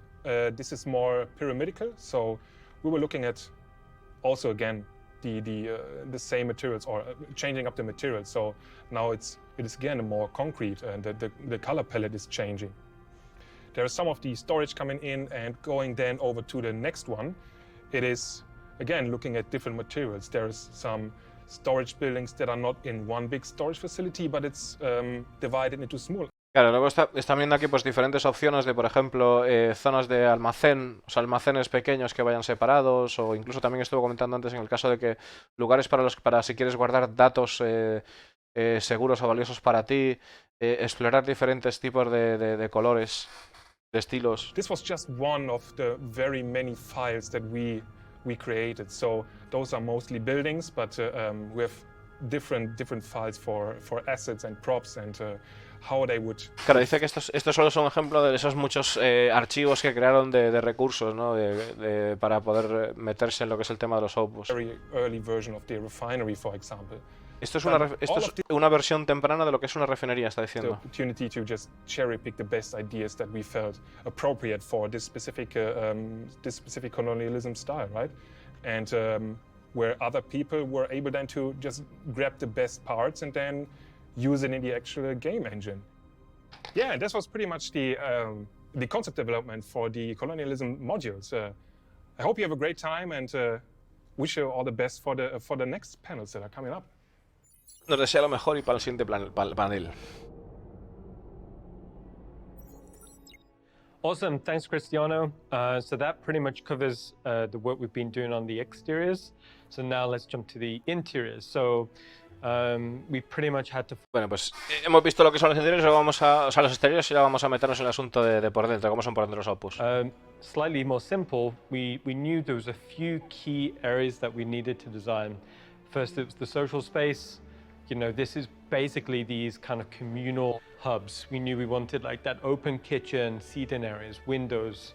this is more pyramidical. So we were looking at also again the same materials or changing up the materials. So now it is again more concrete, and the color palette is changing. There is some of the storage coming in, and going then over to the next one, it is again looking at different materials. There is some storage buildings that are not in one big storage facility, but it's divided into small. Claro, luego están viendo aquí pues diferentes opciones de, por ejemplo, zonas de almacén, o sea, almacenes pequeños que vayan separados, o incluso también estuve comentando antes en el caso de que lugares para si quieres guardar datos seguros o valiosos para ti, explorar diferentes tipos de colores, de estilos. This was just one of the very many files that we created. So those are mostly buildings, but we have different files for assets and props and how they would. Claro, dice que estos solo son ejemplos de esos muchos archivos que crearon de recursos, ¿no? Para poder meterse en lo que es el tema de los outputs. Very early version of the refinery, for example. Esto es una versión temprana de lo que es una refinería, está diciendo. The opportunity to just cherry pick the best ideas that we felt appropriate for this specific colonialism style, right? And where other people were able then to just grab the best parts and then use it in the actual game engine. Yeah, this was pretty much the concept development for the colonialism modules. I hope you have a great time, and wish you all the best for the next panels that are coming up. Nos desea lo mejor y para el siguiente panel. Awesome, thanks Cristiano. So that pretty much covers the work we've been doing on the exteriors. So now let's jump to the interiors. So we pretty much had to. Bueno, pues hemos visto lo que son los interiores, los exteriores, y ahora vamos a meternos en el asunto de por dentro, cómo son por dentro los outputs. Slightly more simple, we knew there was a few key areas that we needed to design. First, it was the social space. You know, this is basically these kind of communal hubs. We knew we wanted like that open kitchen, seating areas, windows,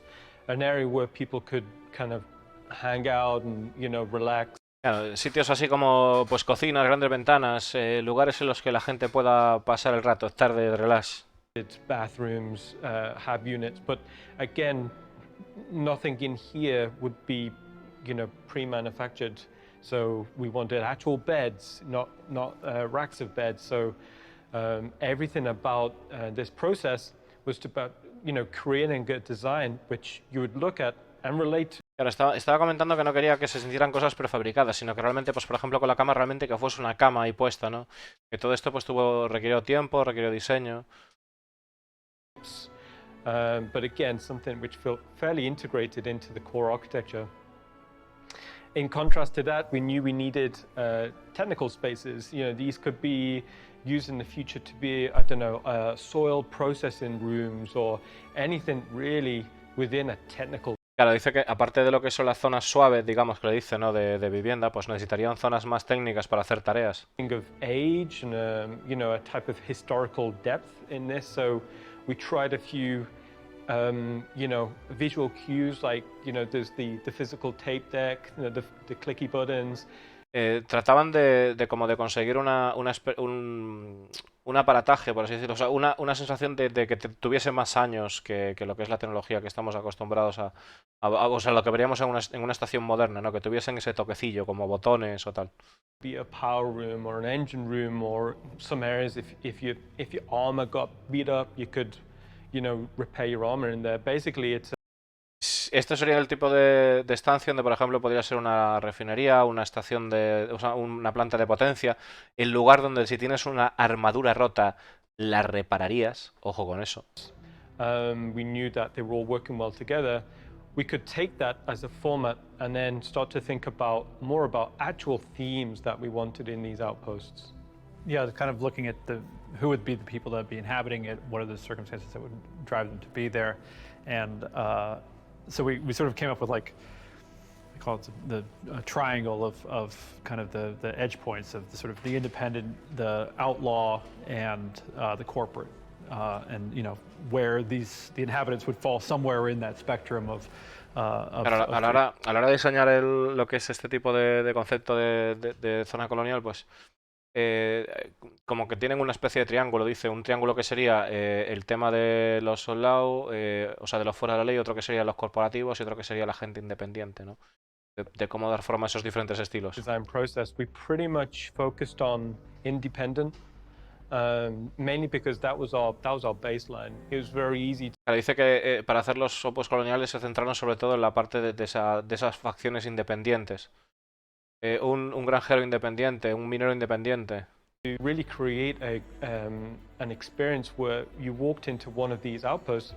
an area where people could kind of hang out and, you know, relax. Claro, sitios así como pues cocinas, grandes ventanas, lugares en los que la gente pueda pasar el rato, estar de relax. It's bathrooms, hab units, but again, nothing in here would be, you know, pre-manufactured. So we wanted actual beds, not racks of beds. So everything about this process was about, you know, creating a good design which you would look at and relate to. Claro, estaba comentando que no quería que se sintieran cosas prefabricadas, sino que realmente, pues por ejemplo con la cama, realmente que fuese una cama ahí puesta, ¿no? Que todo esto pues requirió tiempo, requirió diseño. but again, something which felt fairly integrated into the core architecture. In contrast to that, we knew we needed technical spaces. You know, these could be used in the future to be, I don't know, soil processing rooms or anything really within a technical. Claro, dice que aparte de lo que son las zonas suaves, digamos que le dice, ¿no? De vivienda, pues necesitarían zonas más técnicas para hacer tareas. Of age and you know, a type of historical depth in this, so we tried a few you know, visual cues like, you know, there's the physical tape deck, you know, the clicky buttons. Trataban de como de conseguir un aparataje, por así decirlo, o sea, una sensación de que tuviese más años que lo que es la tecnología que estamos acostumbrados a o sea, lo que veríamos en una estación moderna, ¿no? Que tuviesen ese toquecillo, como botones o tal. Be a power room or an engine room, or some areas if your armor got beat up, you could, you know, repair your armor in there. Basically, it's Esto sería el tipo de estancia donde, por ejemplo, podría ser una refinería, una estación o sea, una planta de potencia, el lugar donde si tienes una armadura rota la repararías, ojo con eso. We knew that they were all working well together. We could take that as a format and then start to think more about actual themes that we wanted in these outposts. Yeah, kind of looking at who would be the people that would be inhabiting it, what are the circumstances that would drive them to be there, and so we sort of came up with, like, I call it the triangle of kind of the edge points of the sort of the independent, the outlaw, and the corporate, and you know where the inhabitants would fall somewhere in that spectrum of. Claro, a la hora de diseñar lo que es este tipo de concepto de zona colonial, pues como que tienen una especie de triángulo, dice, un triángulo que sería el tema de los soldados, o sea, de los fuera de la ley, otro que sería los corporativos y otro que sería la gente independiente, ¿no? De cómo dar forma a esos diferentes estilos. Design process, we pretty much focused on independent, mainly because that was our baseline. It was very easy. Claro, dice que para hacer los opus coloniales se centraron sobre todo en la parte de esas facciones independientes. Un granjero independiente, un minero independiente. To really create an experience where you walked into one of these outposts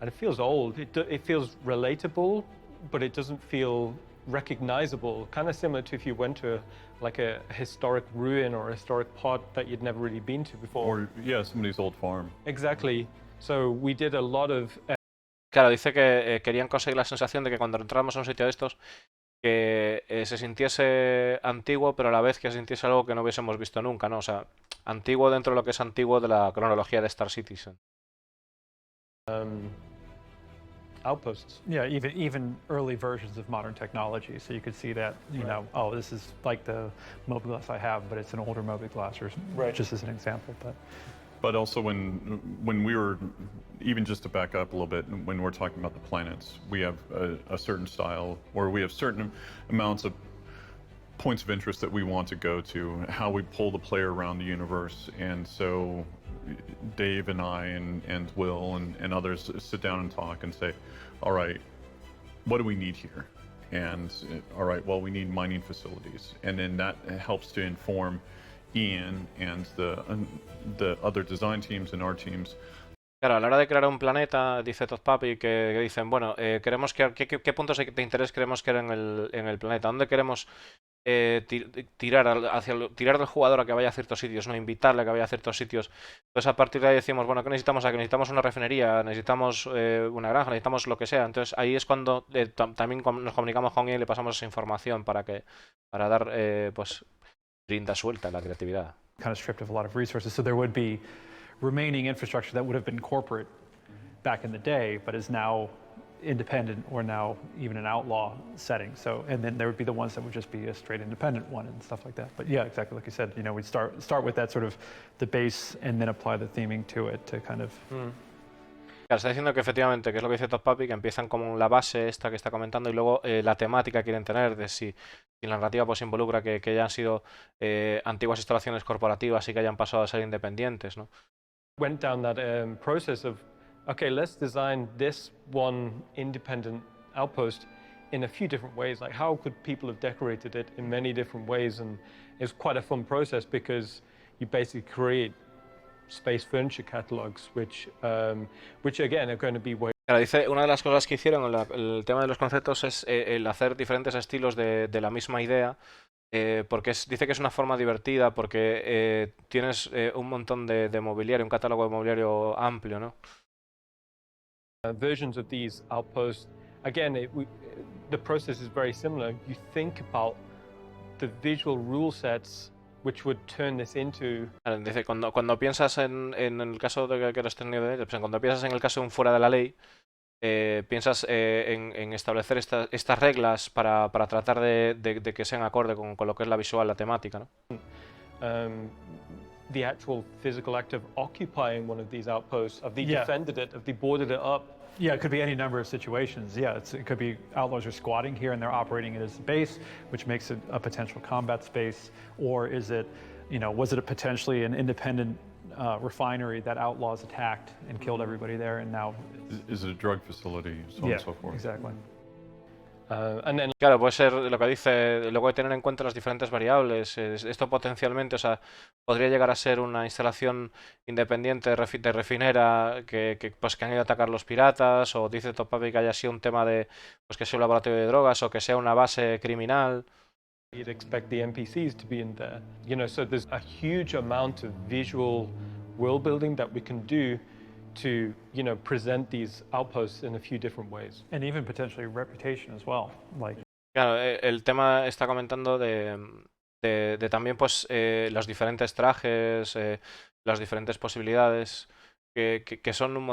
and it feels old, it feels relatable, but it doesn't feel recognizable, kind of similar to if you went to like a historic ruin or a historic part that you'd never really been to before. Or, yeah, somebody's old farm. Exactly. So we did a lot of... Claro, dice que querían conseguir la sensación de que cuando entráramos a un sitio de estos que se sintiese antiguo, pero a la vez que se sintiese algo que no hubiésemos visto nunca, ¿no? O sea, antiguo dentro de lo que es antiguo de la cronología de Star Citizen. Outposts. Yeah, even early versions of modern technology. So you could see that, you know, oh, this is like the mobiGlas I have, but it's an older mobiGlas, or just as an example. But also when we were, even just to back up a little bit, when we're talking about the planets, we have a certain style, or we have certain amounts of points of interest that we want to go to, how we pull the player around the universe. And so Dave and I and Will and others sit down and talk and say, all right, what do we need here? And all right, well, we need mining facilities. And then that helps to inform Ian and the other design teams and our teams. Claro, a la hora de crear un planeta, dice Todd Papi, que dicen, bueno, queremos ¿qué puntos de interés queremos crear en el planeta? ¿Dónde queremos tirar del jugador a que vaya a ciertos sitios, no invitarle a que vaya a ciertos sitios? Entonces a partir de ahí decimos, bueno, ¿qué necesitamos aquí? Necesitamos una refinería, necesitamos una granja, necesitamos lo que sea. Entonces ahí es cuando también nos comunicamos con él y le pasamos esa información para dar pues rienda suelta a la creatividad. Kind of stripped of a lot of resources, so there would be remaining infrastructure that would have been corporate back in the day, but is now independent or now even an outlaw setting. So, and then there would be the ones that would just be a straight independent one and stuff like that. But yeah, exactly like you said, you know, we'd start with that sort of the base and then apply the theming to it to kind of. Claro, está diciendo que efectivamente, que es lo que dice Top Papi, que empiezan como la base esta que está comentando y luego la temática que quieren tener, de si la narrativa pues involucra que ya han sido antiguas instalaciones corporativas y que hayan pasado a ser independientes, ¿no? Went down that process of, okay, let's design this one independent outpost in a few different ways. Like, how could people have decorated it in many different ways? And it's quite a fun process because you basically create space furniture catalogs, which again are going to be way. Claro, dice, una de las cosas que hicieron el tema de los conceptos es el hacer diferentes estilos de la misma idea, porque dice que es una forma divertida, porque tienes un montón de mobiliario, un catálogo de mobiliario amplio, ¿no? Versions of these outposts, again, the process is very similar. You think about the visual rule sets which would turn this into. Dice, cuando piensas en el caso de que eres tenido de ellos, cuando piensas en el caso de un fuera de la ley, piensas en establecer estas reglas para tratar de que sean acorde con lo que es la visual, la temática, ¿no? The actual physical act of occupying one of these outposts, of they Yeah. defended it, of they boarded it up. Yeah, it could be any number of situations. Yeah, it could be outlaws are squatting here and they're operating it as a base, which makes it a potential combat space. Or is it, was it potentially an independent refinery that outlaws attacked and killed everybody there, and now. Is it a drug facility, so on Yeah, and so forth? exactly. And then. Claro, puede ser lo que dice, luego hay que tener en cuenta las diferentes variables. Esto potencialmente, o sea, podría llegar a ser una instalación independiente de refinera que han ido a atacar los piratas, o dice Topapi que haya sido un tema de pues que sea un laboratorio de drogas o que sea una base criminal. You'd expect the NPCs to be in there, so there's a huge amount of visual world building that we can do to, present these outposts in a few different ways. And even potentially reputation as well. Claro, el tema está comentando de también pues los diferentes trajes, las diferentes posibilidades, que son un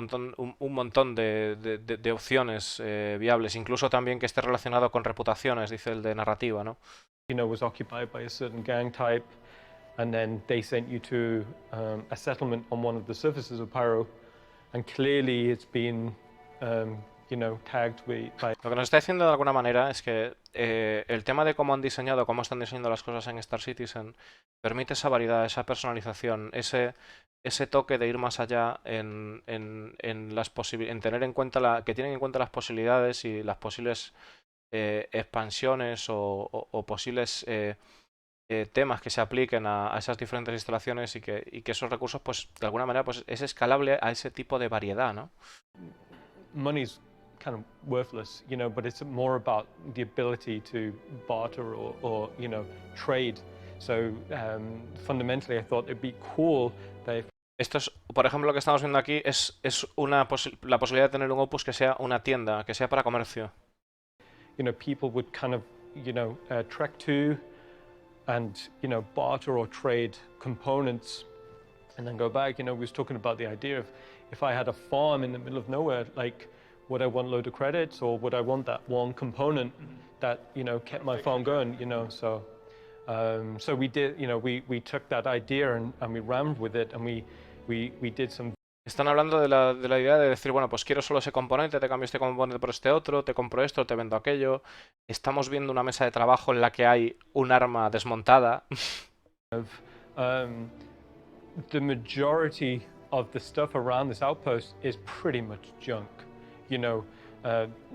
montón de opciones viables, incluso también que esté relacionado con reputaciones, dice el de narrativa, ¿no? Was occupied by a certain gang type, and then they sent you to a settlement on one of the surfaces of Pyro, and clearly it's been, tagged by. Lo que nos está diciendo de alguna manera es que el tema de cómo están diseñando las cosas en Star Citizen permite esa variedad, esa personalización, ese toque de ir más allá en tener en cuenta que tienen en cuenta las posibilidades y las posibles expansiones o posibles temas que se apliquen a esas diferentes instalaciones y que esos recursos pues de alguna manera pues es escalable a ese tipo de variedad, ¿no? Money's kind of worthless, but it's more about the ability to barter or trade. So fundamentally I thought it'd be cool that if. Esto es, por ejemplo, lo que estamos viendo aquí es la posibilidad de tener un opus que sea una tienda, que sea para comercio. People would kind of, trek to and, barter or trade components and then go back. We was talking about the idea of if I had a farm in the middle of nowhere, would I want a load of credits or would I want that one component that, kept my farm going, so we did, we took that idea and we ran with it and we did some. Están hablando de la idea de decir, bueno, pues quiero solo ese componente, te cambio este componente por este otro, te compro esto, te vendo aquello. Estamos viendo una mesa de trabajo en la que hay un arma desmontada. The majority of the stuff around this outpost is pretty much junk.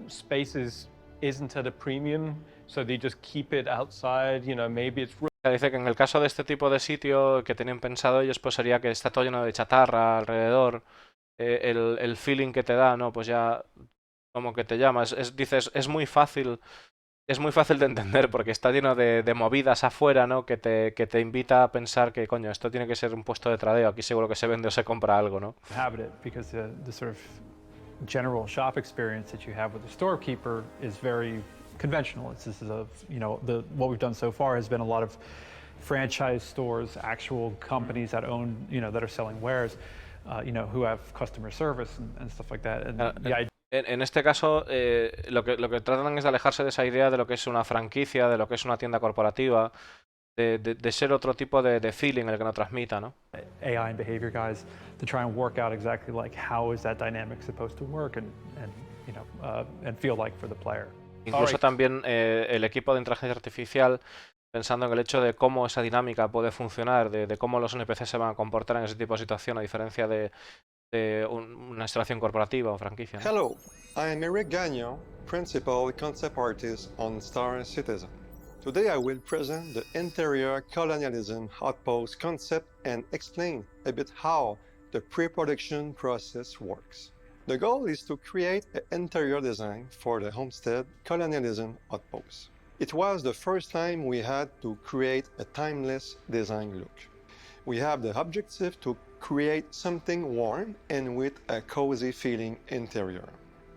Spaces isn't at a premium, so they just keep it outside, maybe it's. Dice que en el caso de este tipo de sitio que tenían pensado ellos, pues sería que está todo lleno de chatarra alrededor, el feeling que te da, ¿no? Pues ya como que te llamas. Dices, es muy fácil de entender porque está lleno de movidas afuera, ¿no? Que te invita a pensar que, coño, esto tiene que ser un puesto de tradeo, aquí seguro que se vende o se compra algo, ¿no? Because the sort of general shop experience that you have with the storekeeper is very conventional. This is what we've done so far has been a lot of franchise stores, actual companies that own, that are selling wares, who have customer service and stuff like that. And en este caso, lo que tratan es de alejarse de esa idea de lo que es una franquicia, de lo que es una tienda corporativa, de ser otro tipo de feeling el que nos transmita, ¿no? AI and behavior guys to try and work out exactly how is that dynamic supposed to work and feel like for the player. Incluso también el equipo de inteligencia artificial pensando en el hecho de cómo esa dinámica puede funcionar, de cómo los NPC se van a comportar en ese tipo de situación, a diferencia de una instalación corporativa o franquicia, ¿no? Hello, I'm Eric Gagnon, Principal Concept Artist on Star Citizen. Today I will present the interior colonialism outpost concept and explain a bit how the pre-production process works. The goal is to create an interior design for the homestead colonialism outpost. It was the first time we had to create a timeless design look. We have the objective to create something warm and with a cozy feeling interior.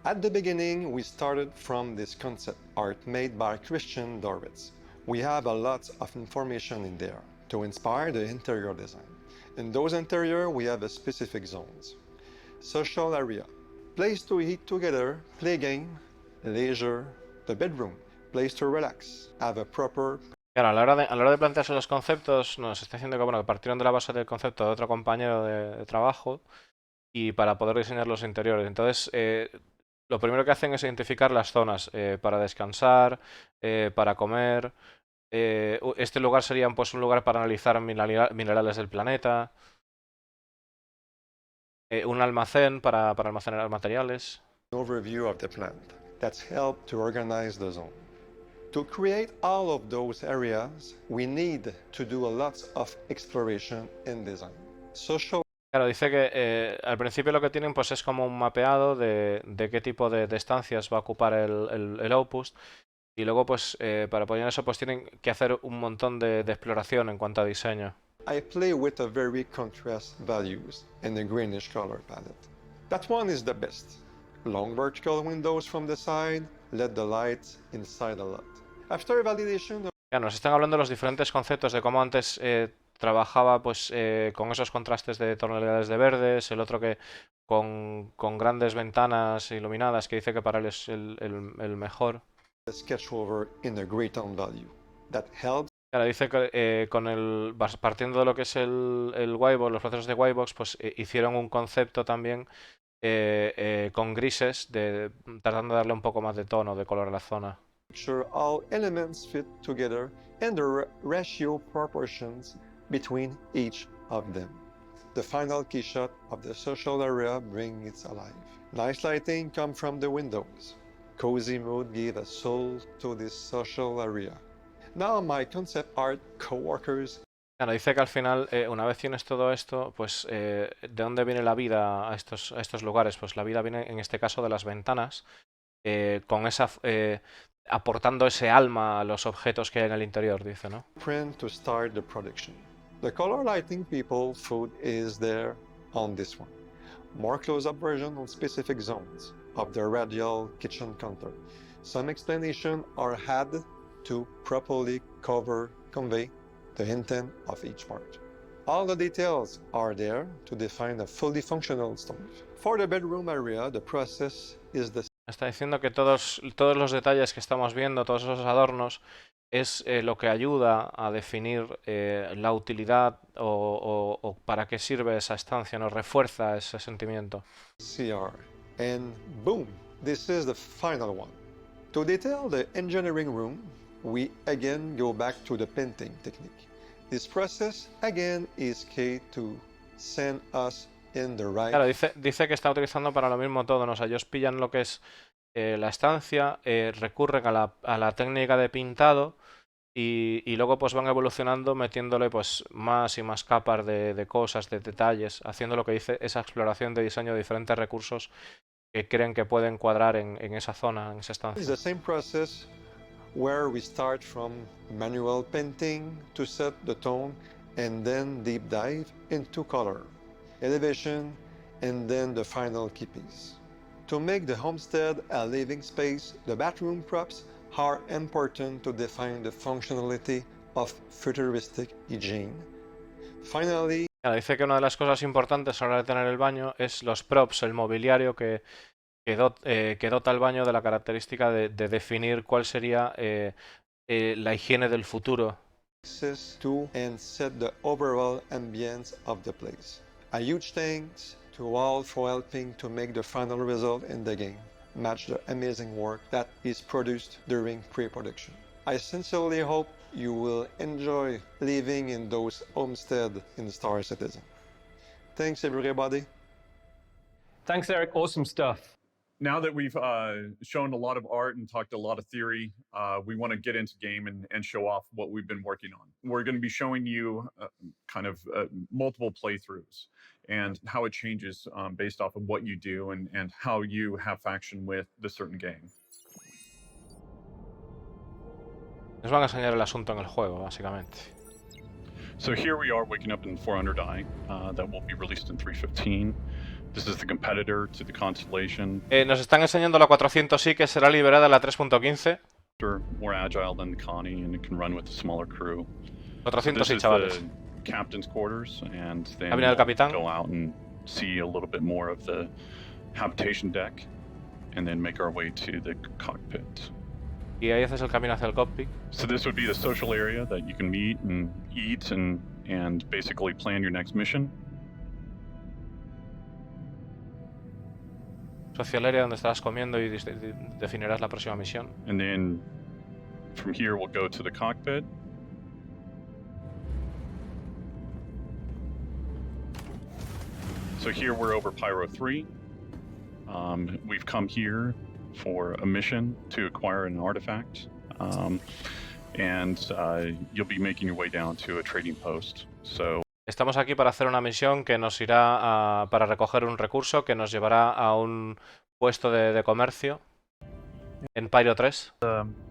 At the beginning, we started from this concept art made by Christian Dorwitz. We have a lot of information in there to inspire the interior design. In those interior, we have a specific zones. Social area, place to eat together, play game, leisure, the bedroom, place to relax, have a proper. Claro, a la hora de plantearse los conceptos, nos está diciendo que, bueno, que partieron de la base del concepto de otro compañero de trabajo y para poder diseñar los interiores. Entonces, lo primero que hacen es identificar las zonas para descansar, para comer. Este lugar sería pues, un lugar para analizar minerales del planeta. Un almacén para almacenar materiales. Overview of the plant that's helped to organize the zone. To create all of those areas, we need to do a lot of exploration and design. Social. Claro, dice que al principio lo que tienen pues es como un mapeado de qué tipo de estancias va a ocupar el outpost y luego pues para poner eso pues tienen que hacer un montón de exploración en cuanto a diseño. I play with a very contrast values and a greenish color palette. That one is the best. Long vertical windows from the side, let the light inside a lot. After validation. Ya, nos están hablando de los diferentes conceptos de cómo antes trabajaba pues con esos contrastes de tonalidades de verdes, el otro que con grandes ventanas iluminadas que dice que para él es el mejor. Sketch over in a gray tone value. That helps. Claro, dice que partiendo de lo que es el whitebox, los procesos de whitebox, pues hicieron un concepto también con grises, tratando de darle un poco más de tono, de color a la zona. Sure all elements fit together and the ratio proportions between each of them. The final key shot of the social area brings it alive. Nice lighting come from the windows. Cozy mood give a soul to this social area. Now my concept art coworkers. Claro, dice que al final, una vez tienes todo esto, pues ¿de dónde viene la vida a estos lugares? Pues la vida viene en este caso de las ventanas, con esa aportando ese alma a los objetos que hay en el interior, dice, ¿no? Print to start the production. The color lighting people food is there on this one. More close-up version on specific zones of the radial kitchen counter. Some explanation are had to properly convey the intent of each part. All the details are there to define a fully functional stove. For the bedroom area, the process is the. Está diciendo que todos los detalles que estamos viendo, todos esos adornos, es lo que ayuda a definir la utilidad o para qué sirve esa estancia, nos refuerza ese sentimiento. CR. And boom, this is the final one. To detail the engineering room, we again go back to the painting technique. This process again is key to send us in the right. Claro, dice que está utilizando para lo mismo todo, ¿no? O sea, ellos pillan lo que es la estancia, recurren a la técnica de pintado y luego pues van evolucionando metiéndole pues más y más capas de cosas, de detalles, haciendo lo que dice esa exploración de diseño de diferentes recursos que creen que pueden cuadrar en esa zona, en esa estancia. It's the same process where we start from manual painting to set the tone and then deep dive into color, elevation, and then the final key piece. To make the homestead a living space, the bathroom props are important to define the functionality of futuristic hygiene. Finally, dice que una de las cosas importantes a la hora de tener el baño es los props, el mobiliario que dota el baño de la característica de definir cuál sería la higiene del futuro. To and set the overall ambience of the place. A huge thanks to all for helping to make the final result in the game match the amazing work that is produced during pre-production. I sincerely hope you will enjoy living in those homestead in Star Citizen. Thanks everybody. Thanks, Eric. Awesome stuff. Now that we've shown a lot of art and talked a lot of theory, we want to get into game and show off what we've been working on. We're going to be showing you kind of multiple playthroughs and how it changes based off of what you do and how you have faction with the certain game. Nos van a enseñar el asunto en el juego, básicamente. So here we are waking up in 400i that will be released in 3.15. This is the competitor to the Constellation. Nos están enseñando la 400i que será liberada en la 3.15. More agile than the Connie and it can run with a smaller crew. 400i, chavales. The captain's quarters, and then el capitán. We'll go out and see a little bit more of the habitation deck, and then make our way to the cockpit. Y ahí haces el camino hacia el cockpit. So this would be the social area that you can meet and eat and basically plan your next mission. Social area donde estarás comiendo y definirás la próxima misión. And then from here we'll go to the cockpit. So here we're over Pyro 3. We've come here for a mission to acquire an artifact. And you'll be making your way down to a trading post. So estamos aquí para hacer una misión que nos irá para recoger un recurso que nos llevará a un puesto de comercio en Pyro 3.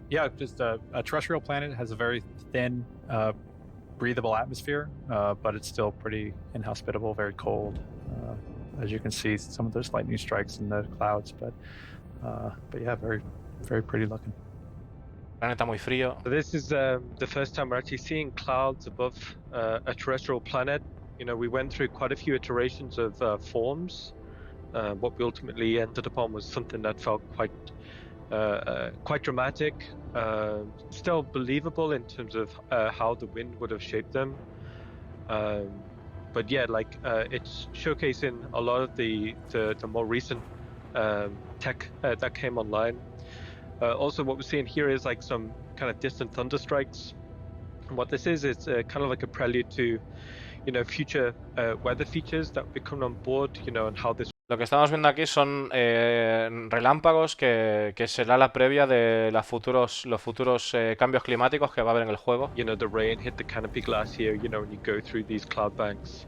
Yeah, just a terrestrial planet has a very thin, breathable atmosphere, but it's still pretty inhospitable, very cold. As you can see, some of those lightning strikes in the clouds, but yeah, very, very pretty looking. Planeta muy frío. So this is the first time we're actually seeing clouds above a terrestrial planet. You know, we went through quite a few iterations of forms. What we ultimately ended upon was something that felt quite dramatic, still believable in terms of how the wind would have shaped them. But yeah, like it's showcasing a lot of the more recent tech that came online. Also, what we're seeing here is like some kind of distant thunder strikes. And what this is kind of like a prelude to, you know, future weather features that will be coming on board, you know, and how this. Lo que estamos viendo aquí son relámpagos que será la previa de los futuros cambios climáticos que va a haber en el juego. You know, the rain hit the canopy glass here, you know, when you go through these cloud banks.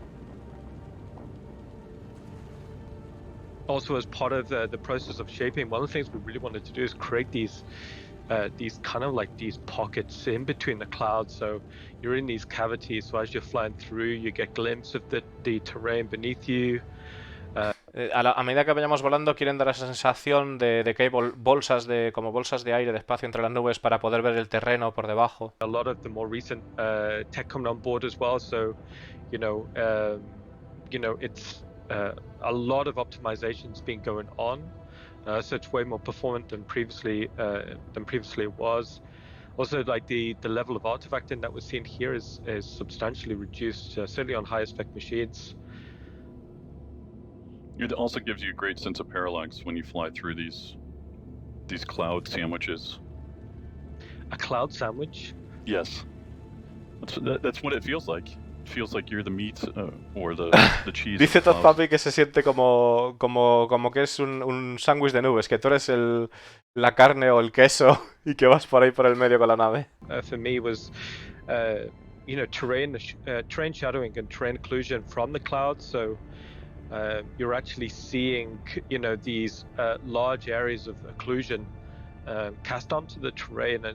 Also, as part of the process of shaping, one of the things we really wanted to do is create these kind of like these pockets in between the clouds. So you're in these cavities, so as you're flying through, you get glimpses of the terrain beneath you. A medida que vayamos volando quieren dar esa sensación de que hay bolsas de aire, de espacio entre las nubes para poder ver el terreno por debajo. A lot of the more recent tech coming on board as well, so you know it's a lot of optimizations been going on, so it's way more performant than previously it was. Also, like the level of artifacting that we're seeing here is substantially reduced, certainly on higher spec machines. It also gives you a great sense of parallax when you fly through these cloud sandwiches. A cloud sandwich? Yes. That's what it feels like. It feels like you're the meat or the cheese. Dice Todd Papi que se siente como que es un sándwich de nubes, que tú eres la carne o el queso y que vas por ahí por el medio con la nave. For me was you know, terrain shadowing and terrain occlusion from the clouds, so you're actually seeing, you know, these large areas of occlusion cast onto the terrain.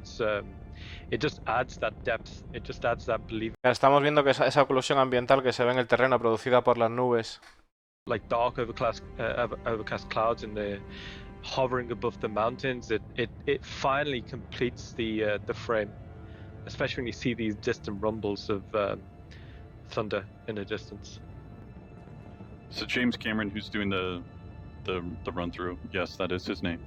It just adds that depth. It just adds that belief. Estamos viendo que esa oclusión ambiental que se ve en el terreno producida por las nubes. Like dark overcast clouds and they're hovering above the mountains. It finally completes the frame, especially when you see these distant rumbles of thunder in the distance. So James Cameron, who's doing the run through, yes, that is his name.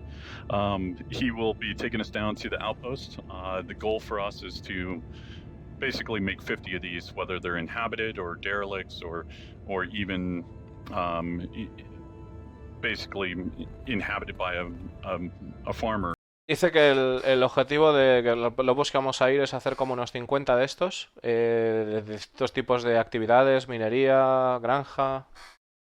He will be taking us down to the outpost. The goal for us is to basically make 50 of these, whether they're inhabited or derelicts or even basically inhabited by a farmer. Dice que el objetivo de que lo buscamos a ir es hacer como unos 50 de estos tipos de actividades, minería, granja.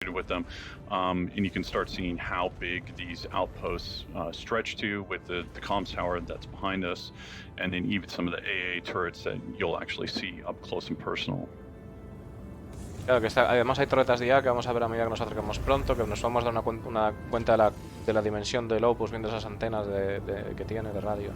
associated with them, and you can start seeing how big these outposts stretch to with the comms tower that's behind us, and then even some of the AA turrets that you'll actually see up close and personal. Claro que está, además hay torretas de IA que vamos a ver a medida que nos acercamos pronto, que nos vamos a dar una cuenta de la dimensión del Opus viendo esas antenas que tiene de radio.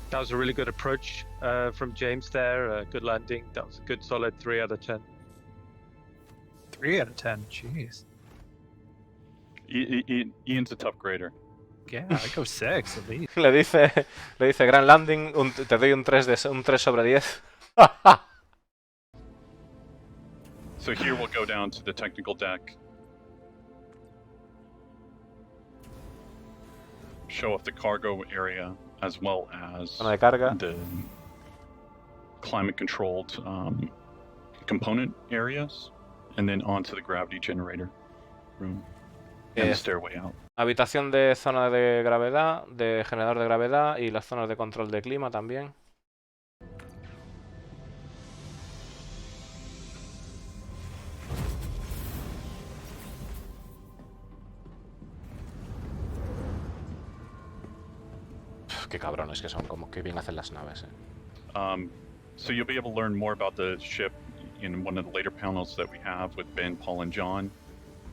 That was a really good approach from James there. Good landing. That was a good solid 3 out of 10. 3 out of 10. Jeez. Ian's a tough grader. Yeah, I go 6 at least. le dice gran landing, te doy un 3 sobre 10. So here we'll go down to the technical deck. Show off the cargo area as well as Zona de carga. the climate-controlled component areas, and then onto the gravity generator room and the stairway out. Habitación de zona de gravedad, de generador de gravedad y las zonas de control de clima también. Qué cabrones que son, como que bien hacen las naves. So you'll be able to learn more about the ship in one of the later panels that we have with Ben, Paul, and John.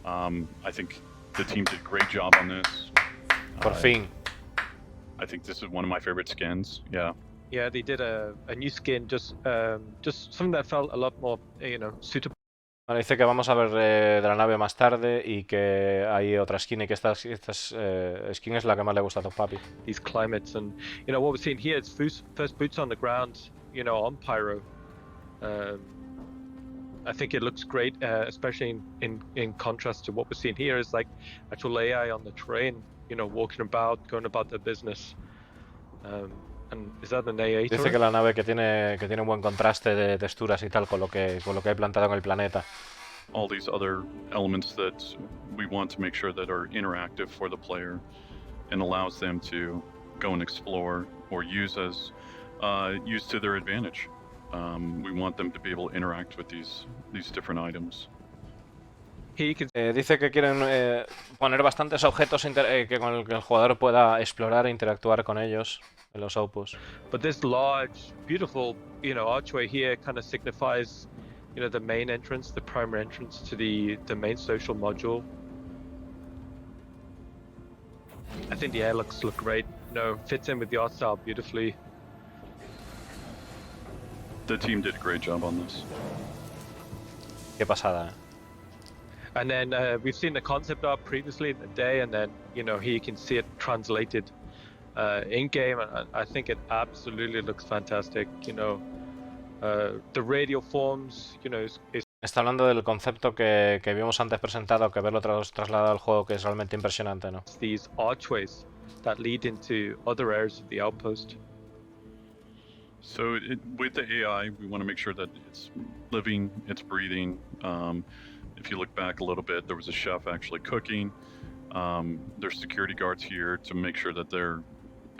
I think the team did a great job on this. Por fin. I think this is one of my favorite skins. Yeah. Yeah, they did a new skin, just something that felt a lot more, suitable. Bueno, dice que vamos a ver de la nave más tarde y que hay otra skin y que esta skin es la que más le gusta a Papi. These climates, and what we're seeing here is first boots on the ground, on Pyro. I think it looks great, especially in contrast to what we're seeing here is like actual AI on the terrain, walking about, going about their business. And is that an AA Dice que la nave que tiene un buen contraste de texturas y tal con lo que hay plantado en el planeta. All these other elements that we want to make sure that are interactive for the player and allows them to go and explore or use to their advantage. We want them to be able to interact with these different items. Dice que quieren poner bastantes objetos que con el que el jugador pueda explorar e interactuar con ellos en los Opus. But this large, beautiful, archway here kind of signifies, the main entrance, the primary entrance to the main social module. I think the airlocks look great. Fits in with the art style beautifully. The team did a great job on this. Qué pasada. And then we've seen the concept art previously in the day, and then here you can see it translated in game, and I think it absolutely looks fantastic. The radial forms, Está hablando del concepto que vimos antes presentado, que verlo trasladado al juego, que es realmente impresionante, ¿no? These archways that lead into other areas of the outpost. So with the AI, we want to make sure that it's living, it's breathing. If you look back a little bit, there was a chef actually cooking. There's security guards here to make sure that they're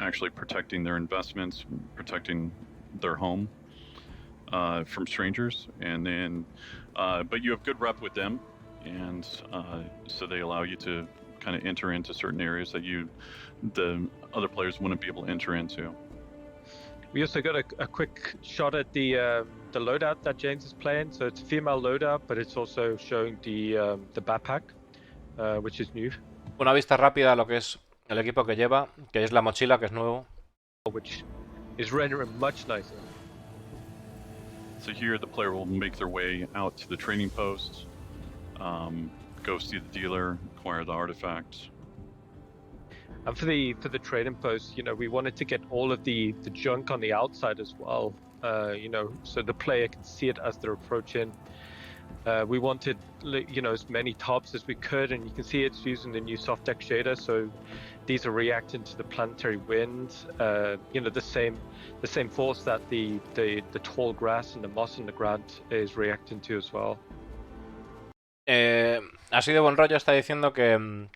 actually protecting their investments, protecting their home from strangers. And then, but you have good rep with them, and so they allow you to kind of enter into certain areas that the other players wouldn't be able to enter into. We also got a quick shot at the loadout that James is playing. So it's a female loadout, but it's also showing the backpack, which is new. Una vista rápida a lo que es el equipo que lleva, que es la mochila, que es nuevo. Which is rendering much nicer. So here the player will make their way out to the trading post, go see the dealer, acquire the artifacts. And for the trading post, we wanted to get all of the junk on the outside as well, so the player can see it as they're approaching. We wanted, as many tops as we could, and you can see it's using the new soft deck shader. So these are reacting to the planetary wind, the same force that the tall grass and the moss on the ground is reacting to as well. Así de buen rollo está diciendo que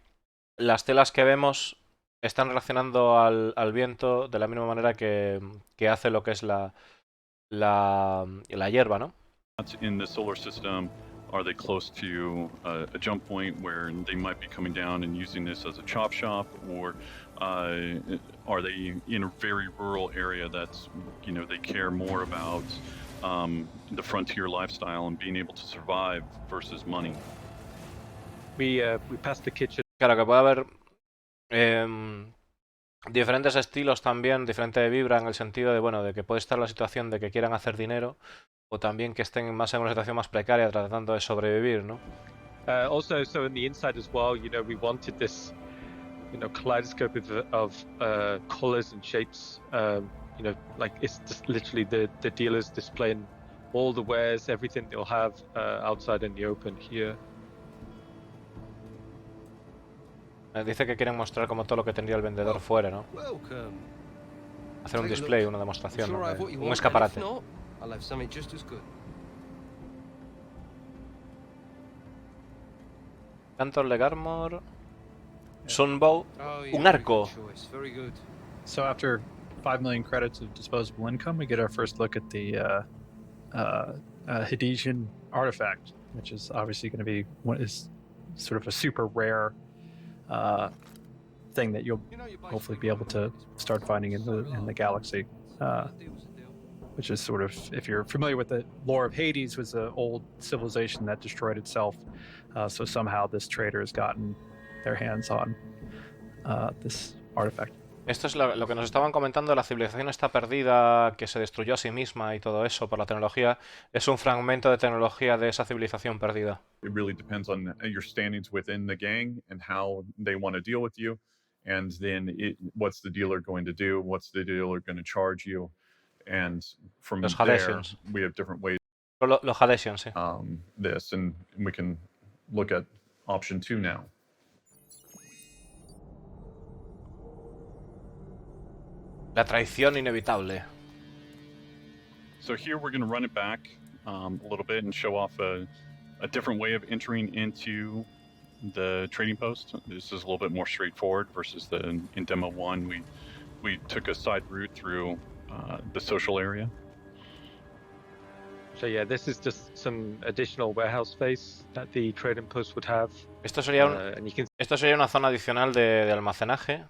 las telas que vemos están reaccionando al viento de la misma manera que hace lo que es la hierba, ¿no? In the solar system, are they close to a jump point where they might be coming down and using this as a chop shop, or are they in a very rural area that's, you know, they care more about the frontier lifestyle and being able to survive versus money? We passed the kitchen. Claro que puede haber diferentes estilos también, diferente vibra en el sentido de, bueno, de que puede estar la situación de que quieran hacer dinero o también que estén más en una situación más precaria tratando de sobrevivir, ¿no? Also, so in the inside as well, you know, we wanted this, you know, kaleidoscope of colors and shapes. You know, like it's just literally the dealers displaying all the wares, everything they'll have outside in the open here. Dice que quieren mostrar como todo lo que tendría el vendedor fuera, ¿no? Hacer un display, una demostración, ¿no? Un escaparate. Cantor Legarmor, Sunbow, un arco. So after 5 million credits of disposable income, we get our first look at the Hadesian artifact, which is obviously going to be what is sort of a super rare thing that you'll hopefully be able to start finding in the galaxy, which is sort of, if you're familiar with the lore of Hades, was an old civilization that destroyed itself. So somehow this trader has gotten their hands on this artifact. Esto es lo que nos estaban comentando, la civilización está perdida, que se destruyó a sí misma y todo eso por la tecnología. Es un fragmento de tecnología de esa civilización perdida. It really depends on your standings within the gang and how they want to deal with you. And then what's the dealer going to do? What's the dealer going to charge you? And from Los there, Hadesians. we have different ways. Los Hadesians, sí. This, and we can look at option 2 now. La traición inevitable. So here we're going to run it back a little bit and show off a different way of entering into the trading post. This is a little bit more straightforward versus in demo 1 we took a side route through the social area. So yeah, this is just some additional warehouse space that the trading post would have. Esto sería una zona adicional de almacenaje.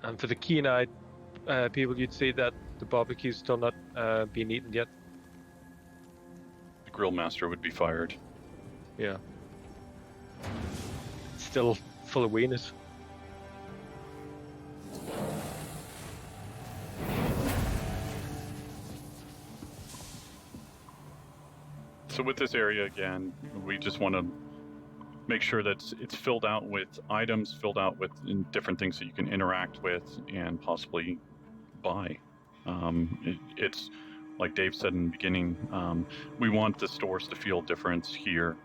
And for the keen-eyed people, you'd see that the barbecue's still not been eaten yet. The grill master would be fired. Yeah. Still full of wieners. So with this area again, we just want to make sure that it's filled out with items, filled out with different things that you can interact with and possibly buy. It's like Dave said in the beginning, we want the stores to feel different here,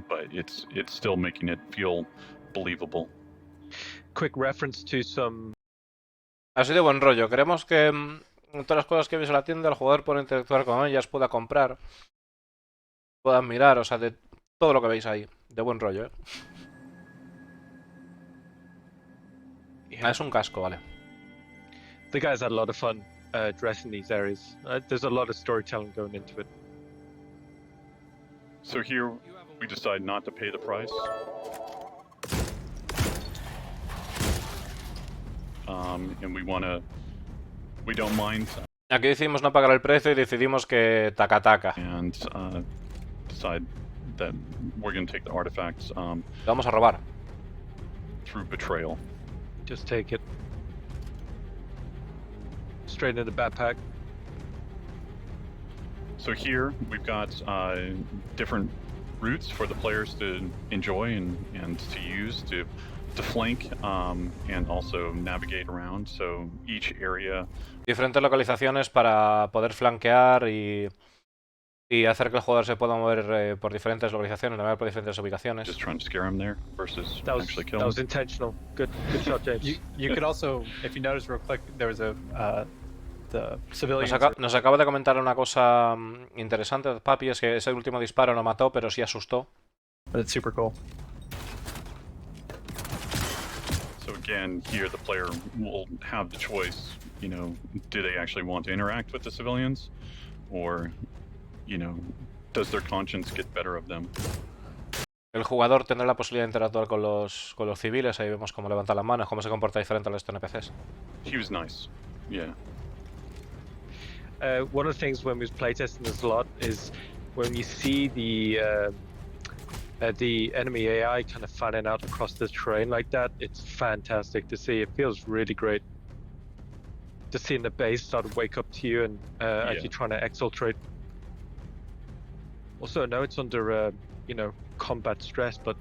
but it's still making it feel believable. Quick reference to some. Así de buen rollo. Queremos que todas las cosas que ves en la tienda el jugador pueda interactuar con ellas, pueda comprar, pueda mirar, o sea, de todo lo que veis ahí. De buen rollo, ¿eh? Es un casco, vale. The guys had a lot of fun dressing these areas. There's a lot of storytelling going into it. So here we decide not to pay the price. And we don't mind. Aquí decidimos no pagar el precio y decidimos que taca. And decide that we're going to take the artifacts. Vamos a robar. Through betrayal. Just take it. Straight into the backpack. So here we've got different routes for the players to enjoy and to use to flank and also navigate around. So each area. Diferentes localizaciones para poder flanquear y hacer que el jugador se pueda mover por diferentes localizaciones, navegar por diferentes ubicaciones. Just trying to scare him there versus actually kill him. That was intentional. Good shot, James. You could also, if you notice real quick, there was the civilians. Nos acaba de comentar una cosa interesante, Papi, es que ese último disparo no mató, pero sí asustó. But it's super cool. and here the player will have the choice, you know, do they actually want to interact with the civilians, or, you know, does their conscience get better of them? El jugador tendrá la posibilidad de interactuar con los civiles. Ahí vemos cómo levanta las manos, cómo se comporta diferente a los NPCs. He was nice, yeah. One of the things when we was playtesting this a lot is when you see the enemy AI kind of fanning out across the terrain like that, it's fantastic to see. It feels really great. Just seeing the base start to wake up to you and as you're trying to exfiltrate. Also, I know it's under, you know, combat stress, but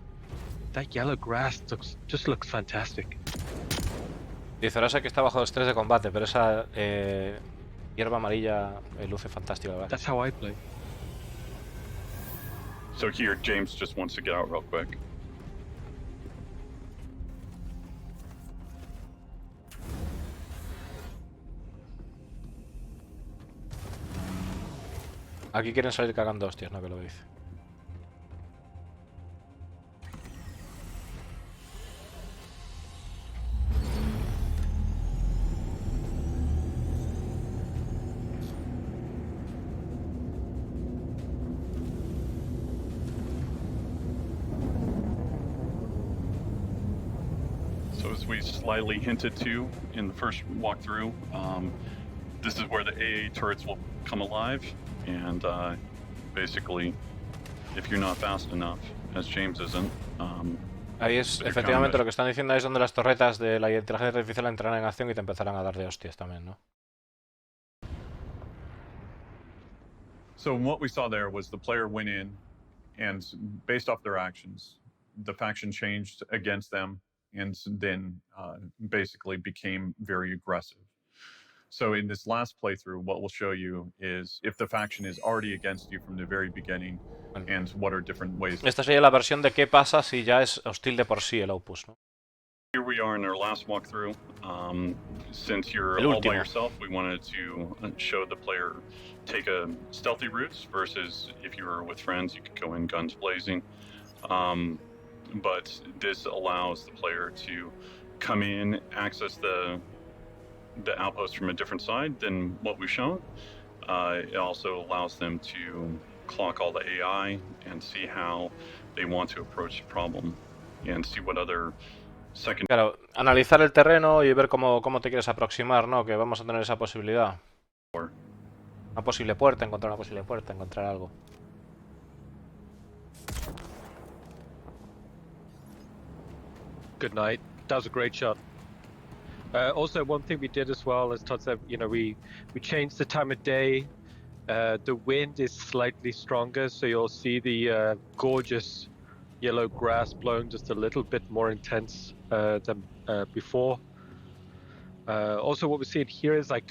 that yellow grass just looks fantastic. Dice, ahora sé que está bajo estrés de combate, pero esa hierba amarilla luce fantástica, ¿verdad? That's how I play. So here, James just wants to get out real quick. Aquí quieren salir cagando hostias, no que lo dice. So as we slightly hinted to in the first walkthrough, this is where the AA turrets will come alive, and basically, if you're not fast enough, as James isn't, ahí es, efectivamente, lo que están diciendo es donde las torretas de la inteligencia artificial entrarán en acción y te empezarán a dar de hostias también, ¿no? So what we saw there was the player went in, and based off their actions, the faction changed against them, and then basically became very aggressive. So in this last playthrough, what we'll show you is if the faction is already against you from the very beginning, and what are different ways. Esta sería la versión de qué pasa si ya es hostil de por sí el Opus, ¿no? Here we are in our last walkthrough. Since you're all by yourself, we wanted to show the player take a stealthy routes versus if you were with friends, you could go in guns blazing. But this allows the player to come in, access the outpost from a different side than what we've shown. It also allows them to clock all the AI and see how they want to approach the problem and see what other second... Claro, analizar el terreno y ver cómo te quieres aproximar, ¿no? Que vamos a tener esa posibilidad. Una posible puerta, encontrar algo. Good night. That was a great shot. Also, one thing we did as well, as Todd said, you know, we changed the time of day. The wind is slightly stronger, so you'll see the gorgeous yellow grass blowing just a little bit more intense than before. Also, what we're seeing here is like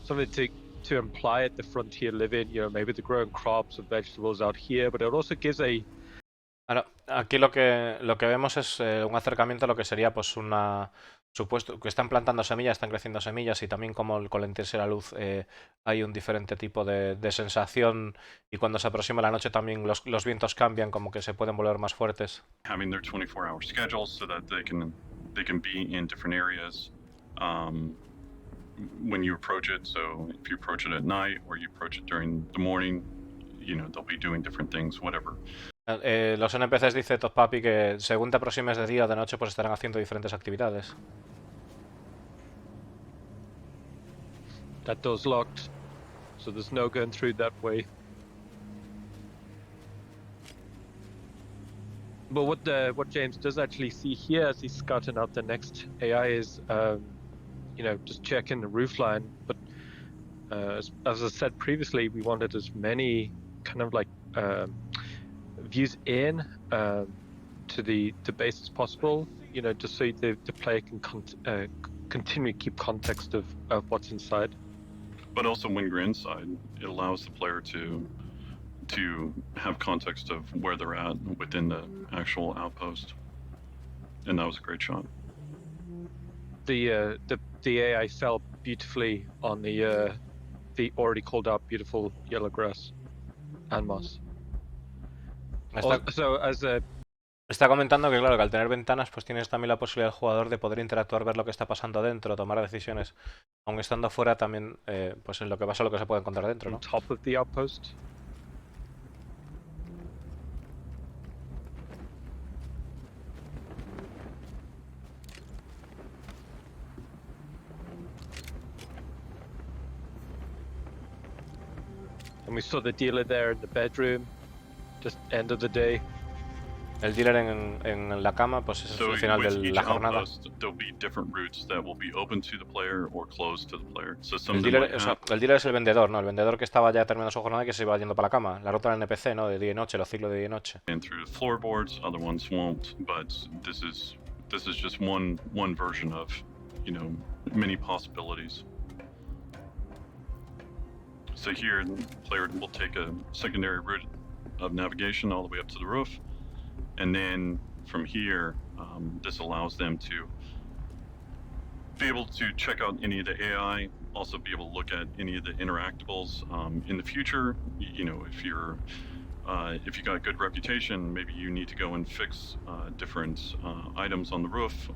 something to imply at the frontier living. You know, maybe they're growing crops or vegetables out here, but it also gives a... Ahora, aquí lo que vemos es un acercamiento a lo que sería pues una supuesto que están plantando semillas, están creciendo semillas y también como con la intensidad de la luz hay un diferente tipo de sensación y cuando se aproxima la noche también los vientos cambian, como que se pueden volver más fuertes. Having their 24-hour schedules so that they can be in different areas when you approach it. So if you approach it at night or you approach it during the morning, you know, they'll be doing different things, whatever. Los NPCs, dice Top Papi, que según te aproximes de día o de noche pues estarán haciendo diferentes actividades. That door's locked, so there's no going through that way. But what James does actually see here as he's scouting out the next AI is, you know, just checking the roofline. But as I said previously, we wanted as many kind of like views in to the base as possible, you know, just so the player can continue to keep context of what's inside. But also when you're inside, it allows the player to have context of where they're at within the actual outpost. And that was a great shot. The AI fell beautifully on the already called out beautiful yellow grass and moss. So as Está comentando que, claro, que al tener ventanas, pues tienes también la posibilidad del jugador de poder interactuar, ver lo que está pasando dentro, tomar decisiones. Aun estando fuera, también, pues en lo que pasa, lo que se puede encontrar dentro, ¿no? On top of the outpost. And we saw the dealer there in the bedroom, just end of the day. El dealer en la cama, pues es el final de la jornada. There'll be different routes that will be open to the player or closed to the player. So some El dealer, o sea, el dealer es el vendedor, ¿no? El vendedor que estaba ya terminando su jornada y que se iba yendo para la cama. La ruta del NPC, ¿no? De día y noche, los ciclos de día y noche. And through the floorboards, other ones won't, but this is just one version of, you know, many possibilities. So here, the player will take a secondary route of navigation all the way up to the roof, and then from here, this allows them to be able to check out any of the AI, also be able to look at any of the interactables. In the future, you know, if you got a good reputation, maybe you need to go and fix different items on the roof,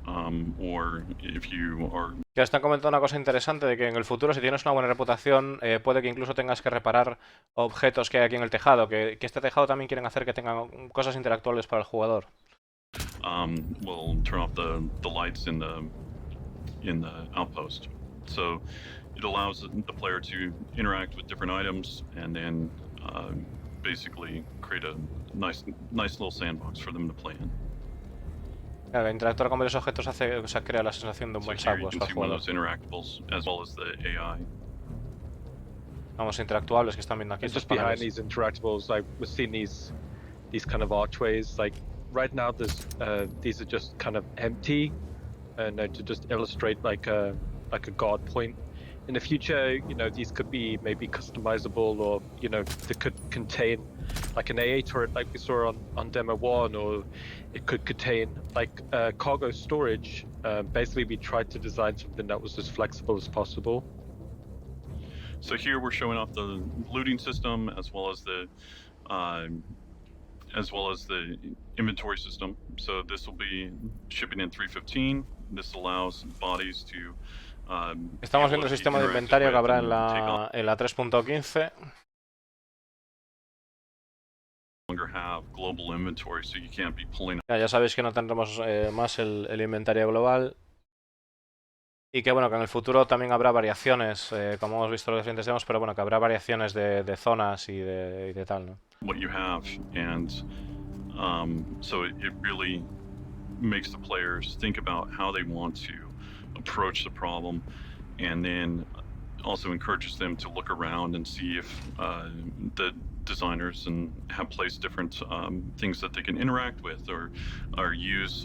or if you are... Ya están comentando una cosa interesante de que en el futuro, si tienes una buena reputación, puede que incluso tengas que reparar objetos que hay aquí en el tejado, que este tejado también quieren hacer que tengan cosas interactuables para el jugador. We'll turn off the lights in the outpost, so it allows the player to interact with different items and then basically create a nice little sandbox for them to play in. Claro, interactuar con varios objetos hace, o sea, crea la sensación de un buen sandbox para el jugador. Interactables as well as the AI. Vamos, interactuables que están viendo aquí. Just behind these interactables, like we're seeing these kind of archways. Like right now, there's these are just kind of empty, and to just illustrate like a guard point. In the future, you know, these could be maybe customizable, or you know, they could contain like an AA turret, like we saw on demo 1, or it could contain like cargo storage. Basically, we tried to design something that was as flexible as possible. So here we're showing off the looting system as well as the inventory system. So this will be shipping in 315. This allows bodies to Estamos viendo el sistema de inventario que habrá en la 3.15. Ya sabéis que no tendremos más el inventario global. Y que bueno, que en el futuro también habrá variaciones, como hemos visto en los diferentes demos, pero bueno, que habrá variaciones de zonas y de tal, ¿no? What you have, and so it really makes the players think about how they want to approach the problem, and then also encourages them to look around and see if the designers and have placed different things that they can interact with or use.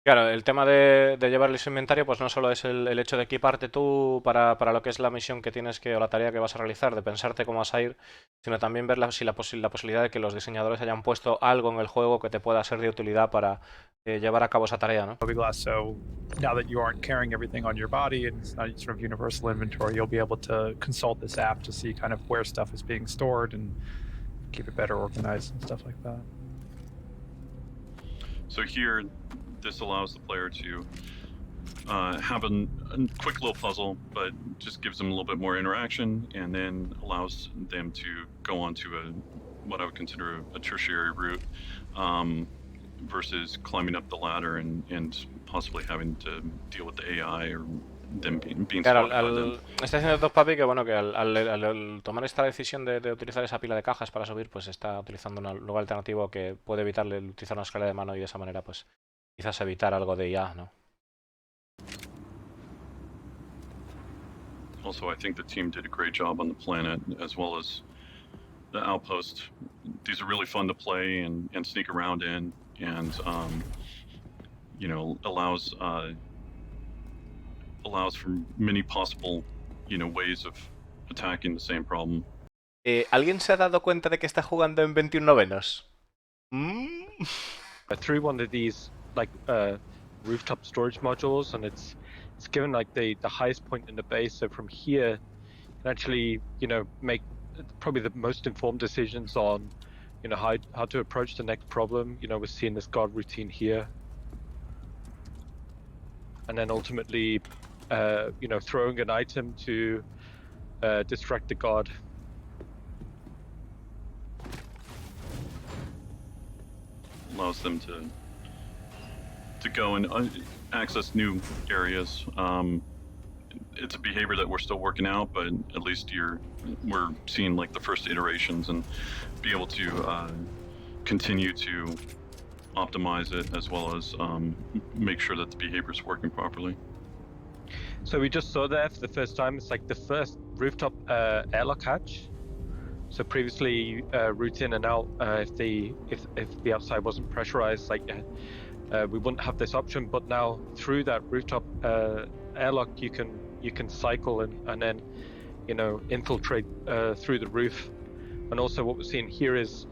Claro, el tema de llevarles inventario, pues no solo es el hecho de equiparte tú para lo que es la misión que tienes que, o la tarea que vas a realizar, de pensarte cómo vas a ir, sino también ver la posibilidad de que los diseñadores hayan puesto algo en el juego que te pueda ser de utilidad para llevar a cabo esa tarea, ¿no? So now that you aren't carrying everything on your body and it's not sort of universal inventory, you'll be able to consult this app to see kind of where stuff is being stored and keep it better organized and stuff like that. So here, this allows the player to have a quick little puzzle, but just gives them a little bit more interaction, and then allows them to go on to what I would consider a tertiary route, versus climbing up the ladder and possibly having to deal with the AI or them being claro, spotted by them. Está diciendo Top Papi que bueno, que al tomar esta decisión de utilizar esa pila de cajas para subir, pues está utilizando un lugar alternativo que puede evitarle utilizar una escalera de mano y de esa manera pues quizás evitar algo de IA, ¿no? Also, I think the team did a great job on the planet as well as the outpost. These are really fun to play and sneak around in, and you know, allows for many possible, you know, ways of attacking the same problem. ¿Alguien se ha dado cuenta de que está jugando en 21 novenos? Through one of these like rooftop storage modules, and it's given like the highest point in the base, so from here you can actually, you know, make probably the most informed decisions on you know, how to approach the next problem. You know, we're seeing this god routine here, and then ultimately, you know, throwing an item to distract the god. Allows them to go and access new areas. It's a behavior that we're still working out, but at least we're seeing like the first iterations and be able to continue to optimize it as well as make sure that the behavior is working properly. So we just saw that for the first time. It's like the first rooftop airlock hatch. So previously, route in and out, if the outside wasn't pressurized, like we wouldn't have this option. But now through that rooftop airlock, you can cycle and then, you know, infiltrate through the roof. And also what we're seeing here is,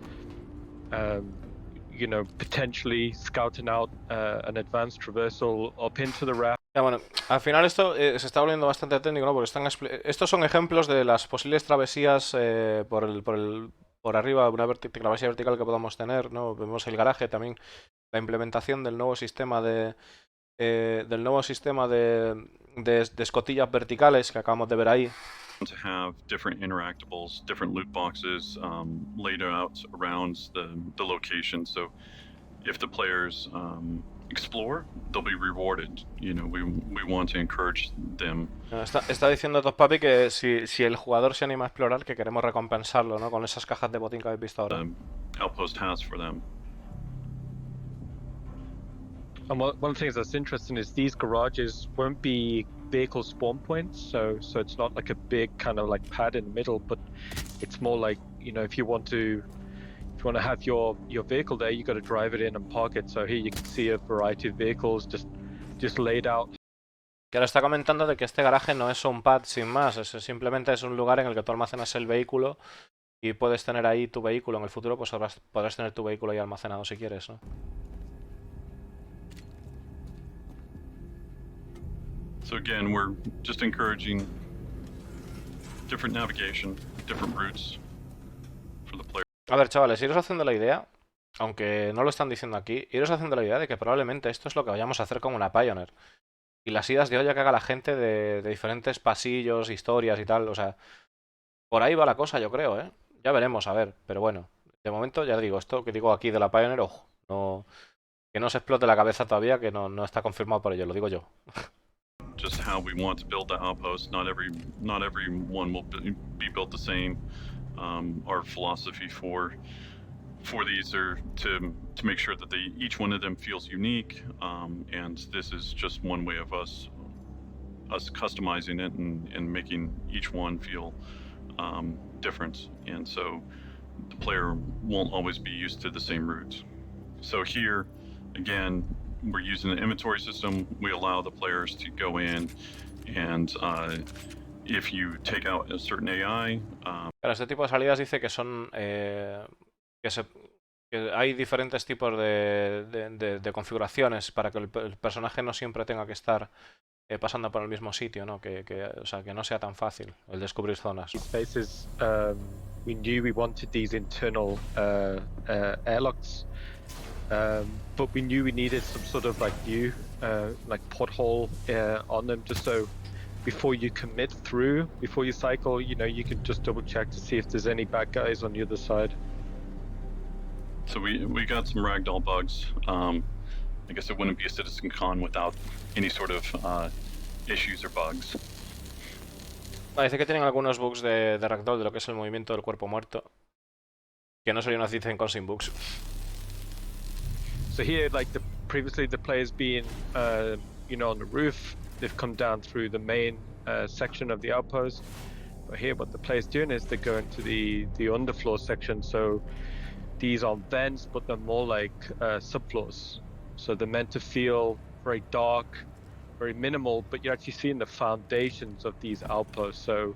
you know, potentially scouting out an advanced traversal up into the raft. Ya, bueno, al final esto se está volviendo bastante técnico, ¿no? Porque estos son ejemplos de las posibles travesías por arriba, una travesía vertical que podamos tener, ¿no? Vemos el garaje también, la implementación del nuevo sistema de escotillas verticales que acabamos de ver ahí. To have different interactables, different loot boxes laid out around the location. So if the players explore, they'll be rewarded. You know, we want to encourage them. Está diciendo Top Papi que si el jugador se anima a explorar, que queremos recompensarlo, ¿no? Con esas cajas de botín que habéis visto ahora. Outpost has for them. And one of the things that's interesting is these garages won't be vehicle spawn points, so it's not like a big kind of like pad in the middle, but it's more like, you know, if you want to have your vehicle there, you got to drive it in and park it. So here you can see a variety of vehicles just laid out. Que ahora está comentando de que este garaje no es un pad sin más, simplemente es un lugar en el que tú almacenas el vehículo y puedes tener ahí tu vehículo. En el futuro pues podrás tener tu vehículo ahí almacenado si quieres, ¿no? So again, we're just encouraging different navigation, different routes for the player. A ver, chavales, iros haciendo la idea, aunque no lo están diciendo aquí, iros haciendo la idea de que probablemente esto es lo que vayamos a hacer con una Pioneer. Y las idas de olla que haga la gente de diferentes pasillos, historias y tal, o sea, por ahí va la cosa, yo creo, ¿eh? Ya veremos, a ver, pero bueno, de momento ya digo, esto que digo aquí de la Pioneer, ojo, que no se explote la cabeza todavía, que no está confirmado por ello, lo digo yo. Just how we want to build the outpost. Not everyone will be built the same. Our philosophy for these are to make sure that each one of them feels unique, and this is just one way of us customizing it and making each one feel different. And so the player won't always be used to the same routes. So here, again, we're using the inventory system. We allow the players to go in and if you take out a certain AI. Pero este tipo de salidas dice que son que hay diferentes tipos de configuraciones para que el personaje no siempre tenga que estar pasando por el mismo sitio, ¿no? O sea, que no sea tan fácil el descubrir zonas. Spaces, we knew we wanted these internal airlocks. But we knew we needed some sort of like new like pothole on them, just so before you commit through, before you cycle, you know, you can just double check to see if there's any bad guys on the other side. So we got some ragdoll bugs. I guess it wouldn't be a CitizenCon without any sort of issues or bugs. Parece que tienen algunos bugs de ragdoll, de lo que es el movimiento del cuerpo muerto, que no sería una CitizenCon sin bugs. So here, like previously the players being, you know, on the roof, they've come down through the main section of the outpost. But here, what the players doing is they're going to the underfloor section. So these are vents, but they're more like subfloors. So they're meant to feel very dark, very minimal, but you're actually seeing the foundations of these outposts. So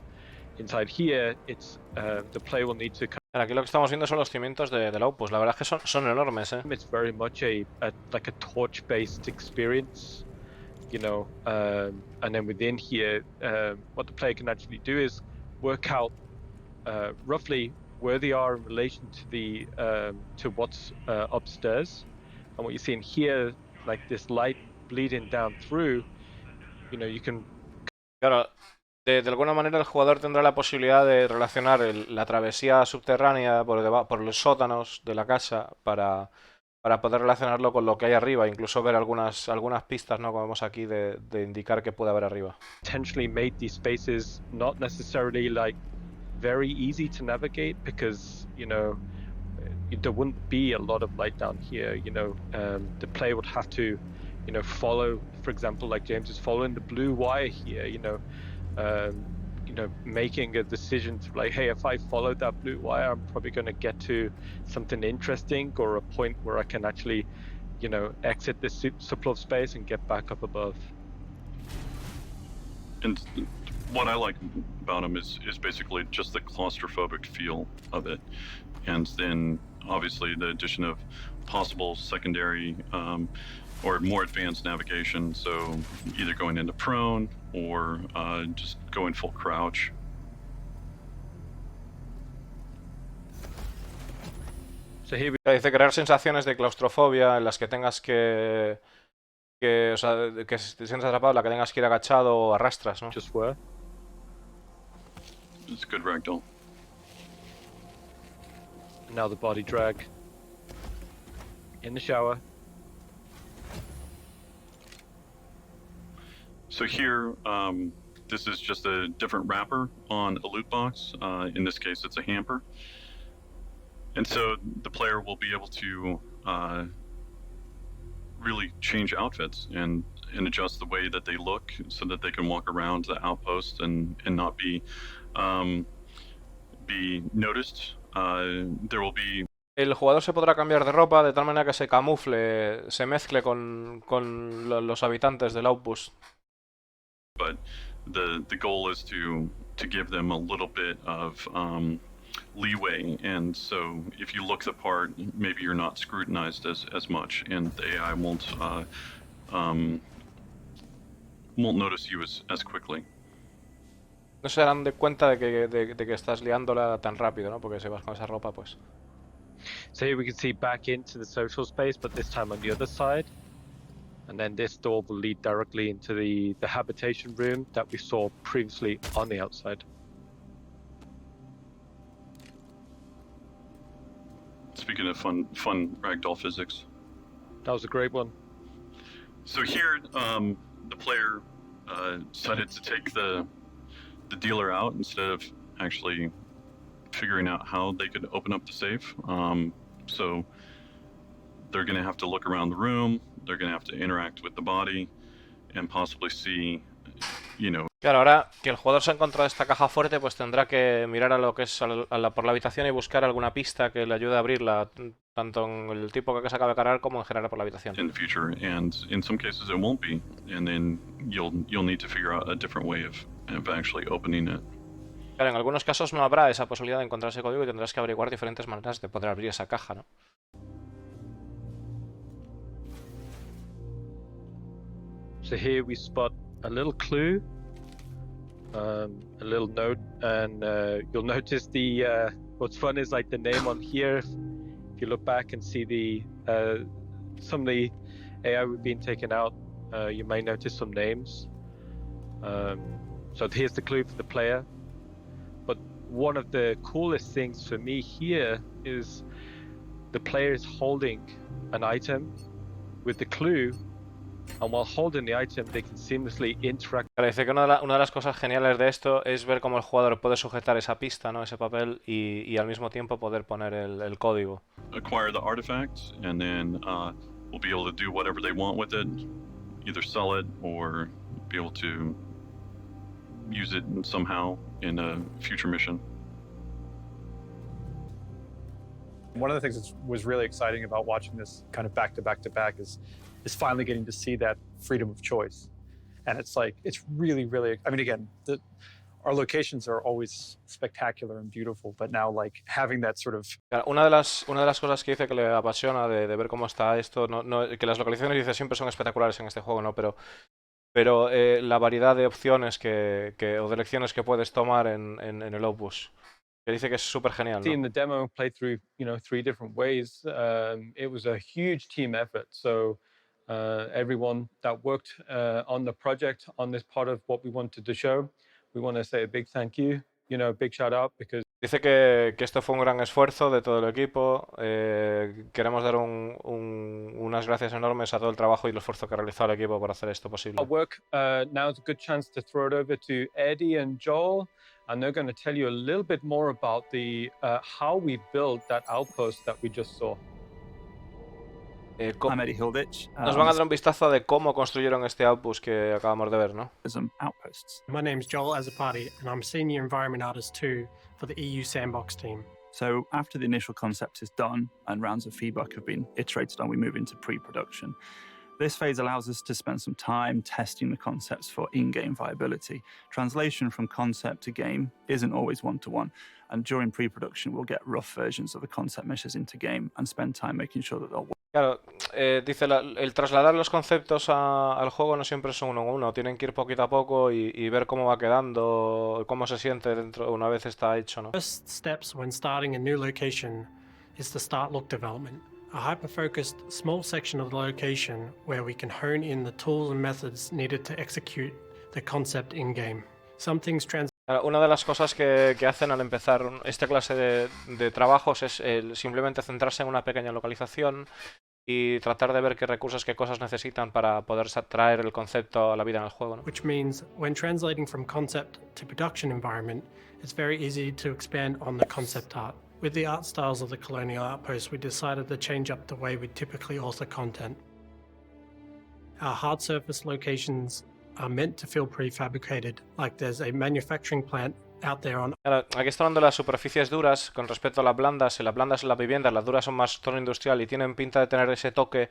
inside here, it's the player will need to. Aquí lo que estamos viendo son los cimientos del outpost. La verdad es que son enormes, ¿eh? It's very much like a torch-based experience, you know. And then within here, what the player can actually do is work out roughly where they are in relation to the to what's upstairs, and what you're seeing here, like this light bleeding down through, you know, you can. Claro, de alguna manera el jugador tendrá la posibilidad de relacionar la travesía subterránea por los sótanos de la casa para poder relacionarlo con lo que hay arriba, incluso ver algunas pistas, ¿no? Como vemos aquí, de indicar qué puede haber arriba. Potentially made these spaces not necessarily like very easy to navigate because, you know, there wouldn't be a lot of light down here. You know, the player would have to, you know, follow, for example, like James is following the blue wire here. You know, making a decision to like, hey, if I follow that blue wire, I'm probably going to get to something interesting or a point where I can actually, you know, exit this subplot space and get back up above. And what I like about them is basically just the claustrophobic feel of it, and then obviously the addition of possible secondary or more advanced navigation, so either going into prone or just going full crouch. Dice crear sensaciones de claustrofobia en las que tengas que o sea, que te sientas atrapado, en la que tengas que ir agachado o arrastras, ¿no? Just where? It's good ragdoll. Now the body drag. In the shower. So here, this is just a different wrapper on a loot box. In this case, it's a hamper. And so the player will be able to really change outfits and adjust the way that they look so that they can walk around the outpost and not be noticed. There will be. El jugador se podrá cambiar de ropa de tal manera que se camufle, se mezcle con los habitantes del outpost. But the goal is to give them a little bit of leeway, and so if you look the part, maybe you're not scrutinized as much, and the AI won't notice you as quickly. No se darán de cuenta de que estás liándola tan rápido, ¿no? Porque si vas con esa ropa, pues. So here we can see back into the social space, but this time on the other side. And then this door will lead directly into the habitation room that we saw previously on the outside. Speaking of fun ragdoll physics. That was a great one. So here, the player decided to take the dealer out instead of actually figuring out how they could open up the safe. So they're going to have to look around the room. They're going to have to interact with the body and possibly see, you know. Claro, ahora que el jugador se ha encontrado esta caja fuerte, pues tendrá que mirar a lo que es por la habitación y buscar alguna pista que le ayude a abrirla, tanto en el tipo que se acaba de cargar como en general por la habitación. In the future, and in some cases it won't be, and then you'll need to figure out a different way of actually opening it. Claro, en algunos casos no habrá esa posibilidad de encontrar ese código y tendrás que averiguar diferentes maneras de poder abrir esa caja, ¿no? So here we spot a little clue, a little note, and you'll notice the what's fun is like the name on here. If you look back and see the some of the AI we've been taken out, you may notice some names. So here's the clue for the player. But one of the coolest things for me here is the player is holding an item with the clue. And while holding the item, they can seamlessly interact. Parece que una de las cosas geniales de esto es ver cómo el jugador puede sujetar esa pista, ¿no? Ese papel y al mismo tiempo poder poner el código. Acquire the artifact, and then we'll be able to do whatever they want with it, either sell it or be able to use it somehow in a future mission. One of the things that was really exciting about watching this kind of back to back is finally getting to see that freedom of choice. And it's like, it's really, really, I mean, again, our locations are always spectacular and beautiful, but now like having that sort of... Una de las cosas que dice que le apasiona de ver cómo está esto, que las localizaciones dice siempre son espectaculares en este juego, ¿no? Pero la variedad de opciones o de elecciones que puedes tomar en el Opus. que dice que es súper genial, Seeing ¿no? the demo played through, 3 different ways, it was a huge team effort. So everyone that worked on the project, on this part of what we wanted to show, we want to say a big thank you, big shout out, because Dice que esto fue un gran esfuerzo de todo el equipo. Queremos dar unas gracias enormes a todo el trabajo y el esfuerzo que ha realizado el equipo por hacer esto posible. our work, now is a good chance to throw it over to Eddie and Joel, and they're going to tell you a little bit more about the how we built that outpost that we just saw. I'm Eddie Hilditch. Nos van a dar un vistazo de cómo construyeron este outpost que acabamos de ver, ¿no? Outposts. My name's Joel Azapati, and I'm Senior Environment Artist 2 for the EU Sandbox team. So after the initial concept is done and rounds of feedback have been iterated on, we move into pre-production. This phase allows us to spend some time testing the concepts for in-game viability. Translation from concept to game isn't always one-to-one, and during pre-production we'll get rough versions of the concept meshes into game and spend time making sure that they'll work. Claro, dice, el trasladar los conceptos al juego no siempre es uno a uno, tienen que ir poquito a poco y ver cómo va quedando, cómo se siente dentro una vez está hecho, ¿no? First steps when starting a new location is to start look development, a hyper-focused small section of the location where we can hone in the tools and methods needed to execute the concept in-game. Some things Una de las cosas que hacen al empezar esta clase de trabajos es simplemente centrarse en una pequeña localización y tratar de ver qué recursos, qué cosas necesitan para poder traer el concepto a la vida en el juego, ¿no? Which means when translating from concept to production environment, it's very easy to expand on the concept art. With the art styles of the Colonial Outpost, we decided to change up the way we typically author content. Our hard surface locations are meant to feel prefabricated, like there's a manufacturing plant out there on. Claro, aquí está hablando de las superficies duras con respecto a las blandas. Las blandas son las viviendas, las duras son más tono industrial y tienen pinta de tener ese toque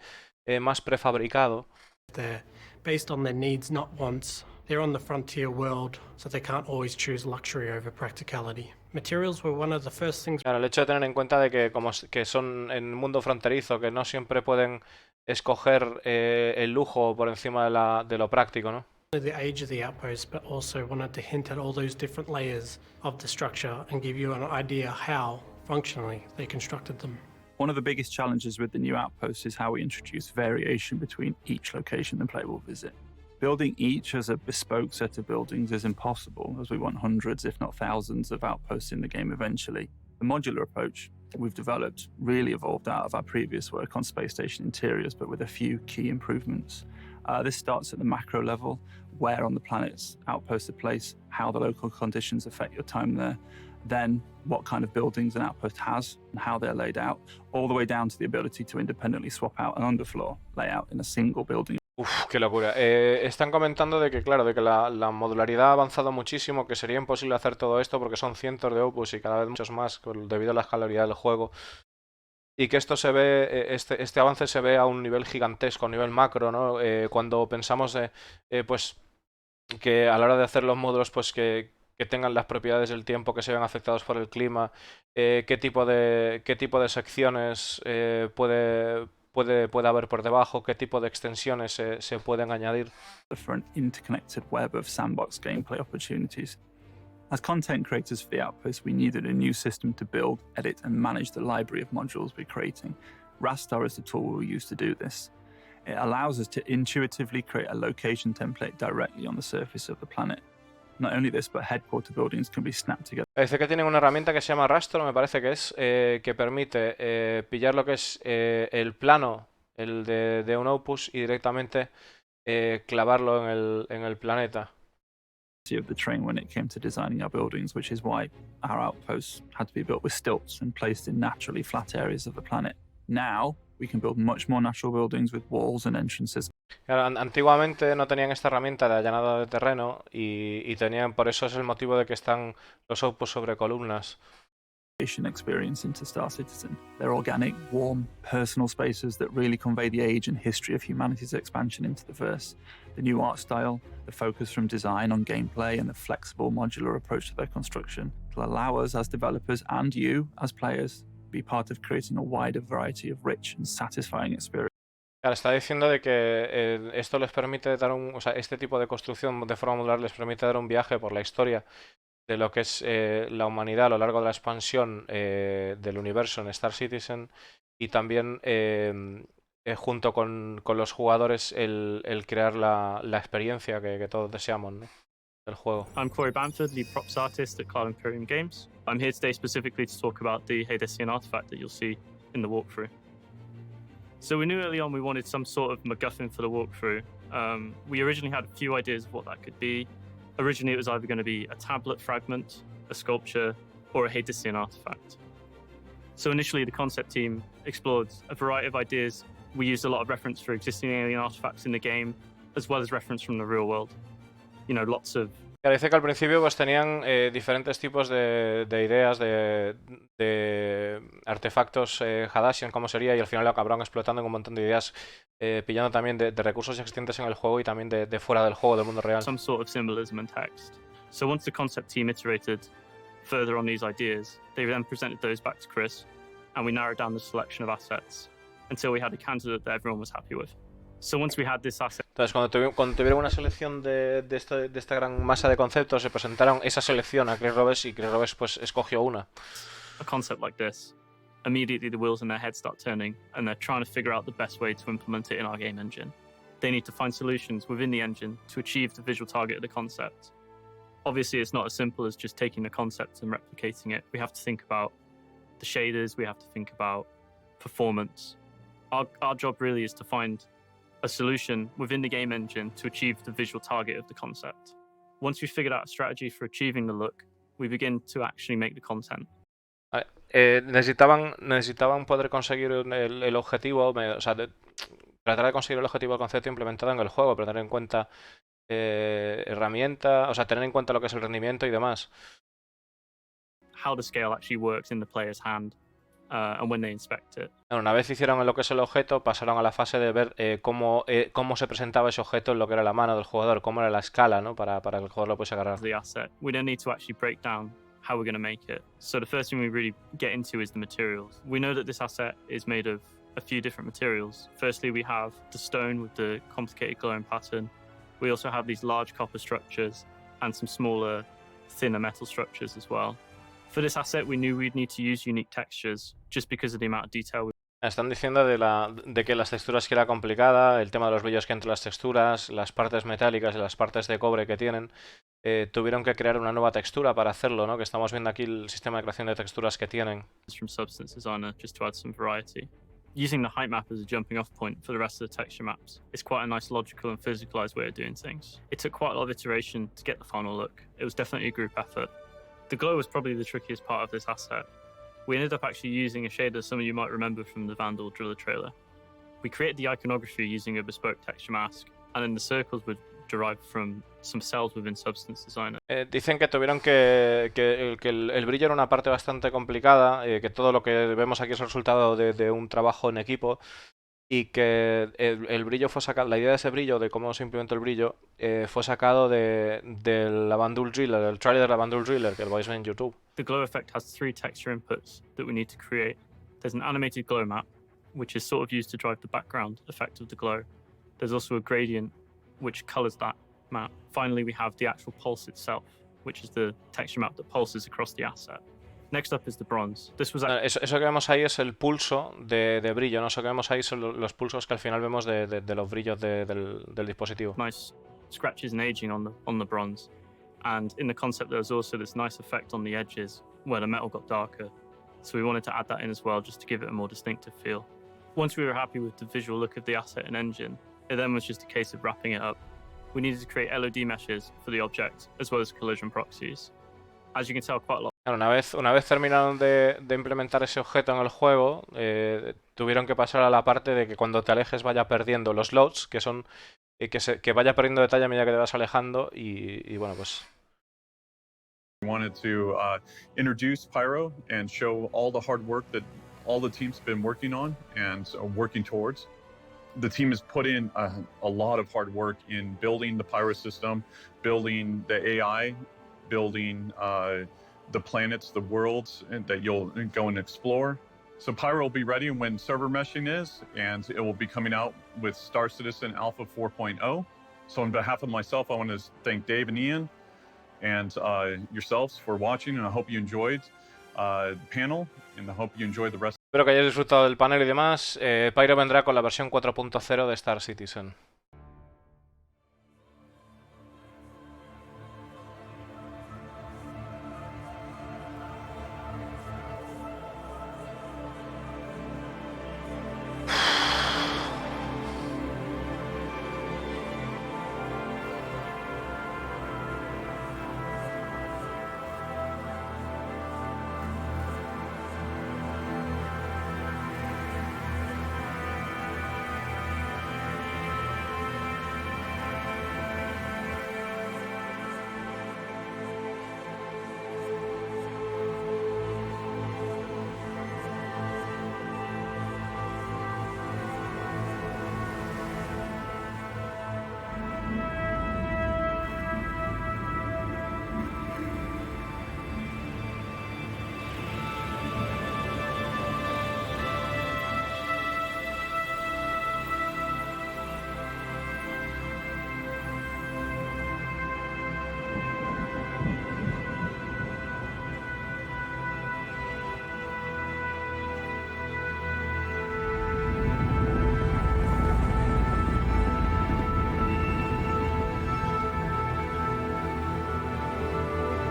más prefabricado. They're based on their needs, not wants. They're on the frontier world, so they can't always choose luxury over practicality. Materials were one of the first things. Claro, el hecho de tener en cuenta de que que son en un mundo fronterizo, que no siempre pueden escoger el lujo por encima de lo práctico, ¿no? The age of the outpost, but also wanted to hint at all those different layers of the structure and give you an idea how, functionally, they constructed them. One of the biggest challenges with the new outposts is how we introduce variation between each location the player will visit. Building each as a bespoke set of buildings is impossible, as we want hundreds, if not thousands, of outposts in the game eventually. The modular approach we've developed really evolved out of our previous work on space station interiors, but with a few key improvements. This starts at the macro level, where on the planet's outposts are placed, how the local conditions affect your time there, then what kind of buildings an outpost has and how they're laid out, all the way down to the ability to independently swap out an underfloor layout in a single building. Uf, qué locura. Están comentando de que, claro, de que la modularidad ha avanzado muchísimo, que sería imposible hacer todo esto porque son cientos de opus y cada vez muchos más debido a la escalabilidad del juego. Y que esto se ve, este avance se ve a un nivel gigantesco, a un nivel macro, ¿no? Cuando pensamos pues que a la hora de hacer los módulos, pues que tengan las propiedades del tiempo, que se vean afectados por el clima, qué tipo de secciones puede haber por debajo, qué tipo de extensiones se pueden añadir. For an interconnected web of sandbox gameplay opportunities. As content creators for the Outpost, we needed a new system to build, edit, and manage the library of modules we're creating. Rastar is the tool we'll use to do this. It allows us to intuitively create a location template directly on the surface of the planet. Not only this, but headquarter buildings can be snapped together. Dice que tienen una herramienta que se llama Rastro, me parece que es, que permite pillar lo que es el plano de un opus y directamente clavarlo en el planeta. Of the train when it came to designing our buildings, which is why our outposts had to be built with stilts and placed in naturally flat areas of the planet. Now we can build much more natural buildings with walls and entrances. Claro, antiguamente no tenían esta herramienta de allanado de terreno y tenían, por eso es el motivo de que están los outposts sobre columnas. Experience into Star Citizen. They're organic, warm, personal spaces that really convey the age and history of humanity's expansion into the verse. The new art style, the focus from design on gameplay, and the flexible modular approach to their construction will allow us as developers and you as players to be part of creating a wider variety of rich and satisfying experiences. Claro, está diciendo de que esto les permite dar este tipo de construcción de forma modular les permite dar un viaje por la historia de lo que es la humanidad a lo largo de la expansión del universo en Star Citizen y también junto con los jugadores el crear la experiencia que todos deseamos, ¿no? Del juego. I'm Corey Bamford, lead props artist at Cloud Imperium Games. I'm here today specifically to talk about the Hadesian artifact that you'll see in the walkthrough. So we knew early on we wanted some sort of MacGuffin for the walkthrough. We originally had a few ideas of what that could be. Originally it was either going to be a tablet fragment, a sculpture, or a Hadesian artifact. So initially the concept team explored a variety of ideas. We used a lot of reference for existing alien artifacts in the game, as well as reference from the real world. You know, lots of... Parece que al principio pues tenían diferentes tipos de ideas de artefactos Hadesian, como sería, y al final lo acabaron explotando en un montón de ideas, pillando también de recursos existentes en el juego y también de fuera del juego, del mundo real. Some sort of symbolism and text. So once the concept team iterated further on these ideas, they then presented those back to Chris, and we narrowed down the selection of assets until we had a candidate that everyone was happy with. So once we had this asset... Entonces, cuando tuvieron una selección de esta gran masa de conceptos, se presentaron esa selección a Chris Roberts y Chris Roberts pues escogió una. A concept like this, immediately the wheels in their head start turning, and they're trying to figure out the best way to implement it in our game engine. They need to find solutions within the engine to achieve the visual target of the concept. Obviously, it's not as simple as just taking the concept and replicating it. We have to think about the shaders, we have to think about performance. Our job really is to find a solution within the game engine to achieve the visual target of the concept. Once we've figured out a strategy for achieving the look, we begin to actually make the content. Necesitaban poder conseguir el objetivo, o sea, tratar de conseguir el objetivo del concepto implementado en el juego, pero tener en cuenta herramientas, o sea, tener en cuenta lo que es el rendimiento y demás. How the scale actually works in the player's hand. And when they inspect it. Una vez hicieron lo que es el objeto, pasaron a la fase de ver cómo se presentaba ese objeto en lo que era la mano del jugador, cómo era la escala, ¿no? para que el jugador lo pudiese agarrar. The asset. We then need to actually break down how we're going to make it. So the first thing we really get into is the materials. We know that this asset is made of a few different materials. Firstly, we have the stone with the complicated glowing pattern. We also have these large copper structures and some smaller, thinner metal structures as well. For this asset, we knew we'd need to use unique textures just because of the amount of detail. Están diciendo de que las texturas que era complicada, el tema de los brillos que entre las texturas, las partes metálicas y las partes de cobre que tienen, tuvieron que crear una nueva textura para hacerlo, ¿no? Que estamos viendo aquí el sistema de creación de texturas que tienen. From Substance Designer, just to add some variety. Using the height map as a jumping off point for the rest of the texture maps is quite a nice logical and physicalized way of doing things. It took quite a lot of iteration to get the final look. It was definitely a group effort. The glow was probably the trickiest part of this asset. We ended up actually using a shader some of you might remember from the Vandal Driller trailer. We created the iconography using a bespoke texture mask, and then the circles were derived from some cells within Substance Designer. Dicen que tuvieron que el brillo era una parte bastante complicada, que todo lo que vemos aquí es el resultado de un trabajo en equipo, y que el brillo fue sacado, la idea de ese brillo, de cómo se implementó el brillo, fue sacado de la Vandal Driller, el trailer de la Vandal Driller, que lo vais a ver en YouTube. The glow effect has 3 texture inputs that we need to create. There's an animated glow map, which is sort of used to drive the background effect of the glow. There's also a gradient, which colors that map. Finally, we have the actual pulse itself, which is the texture map that pulses across the asset. Next up is the bronze. This was eso que vemos ahí es el pulso de brillo, ¿no? Eso que vemos ahí son los pulsos que al final vemos de los brillos del dispositivo. Nice scratches and aging on the bronze. And in the concept there was also this nice effect on the edges where the metal got darker. So we wanted to add that in as well just to give it a more distinctive feel. Once we were happy with the visual look of the asset and engine, it then was just a case of wrapping it up. We needed to create LOD meshes for the object as well as collision proxies. As you can tell, quite a lot. Una vez terminaron de implementar ese objeto en el juego, tuvieron que pasar a la parte de que cuando te alejes vaya perdiendo los loads, que son que vaya perdiendo detalle a medida que te vas alejando y bueno, pues. We wanted to introduce Pyro and show all the hard work that all the team's been working on and working towards. The team has put in a lot of hard work in building the Pyro system, building the AI, building the planets, the worlds that you'll go and explore. So Pyro will be ready when server meshing is, and it will be coming out with Star Citizen Alpha 4.0. So on behalf of myself, I want to thank Dave and Ian and yourselves for watching, and I hope you enjoyed the panel, and I hope you enjoyed the rest. Espero que hayáis disfrutado del panel y demás. Pyro vendrá con la versión 4.0 de Star Citizen.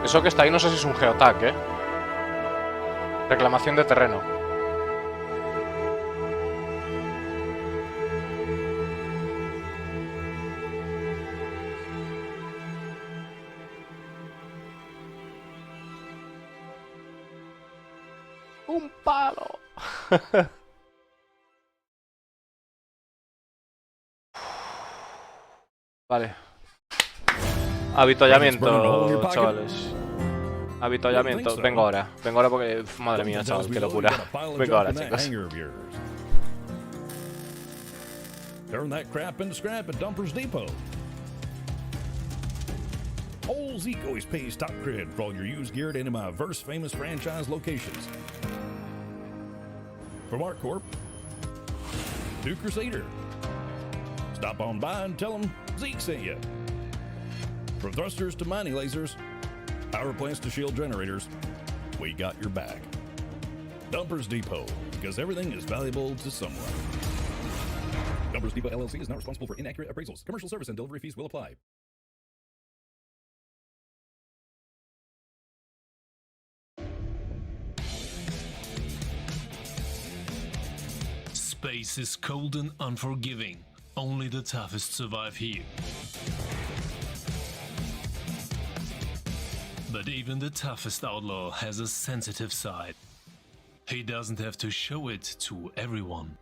Eso que está ahí no sé si es un geotag, ¿eh? Reclamación de terreno. ¡Un palo! Vale. Avituallamiento, chavales. Avituallamiento. Vengo ahora porque... Madre mía, chaval, qué locura. Vengo ahora, chicos. Turn that crap into scrap at Dumpers Depot. Old Zeke always pays top cred for all your used gear at any of my Verse famous franchise locations. From Art Corp to Crusader. Stop on by and tell them Zeke sent you. From thrusters to mining lasers, power plants to shield generators, we got your back. Dumpers Depot, because everything is valuable to someone. Dumpers Depot LLC is not responsible for inaccurate appraisals. Commercial service and delivery fees will apply. Space is cold and unforgiving. Only the toughest survive here. But even the toughest outlaw has a sensitive side. He doesn't have to show it to everyone.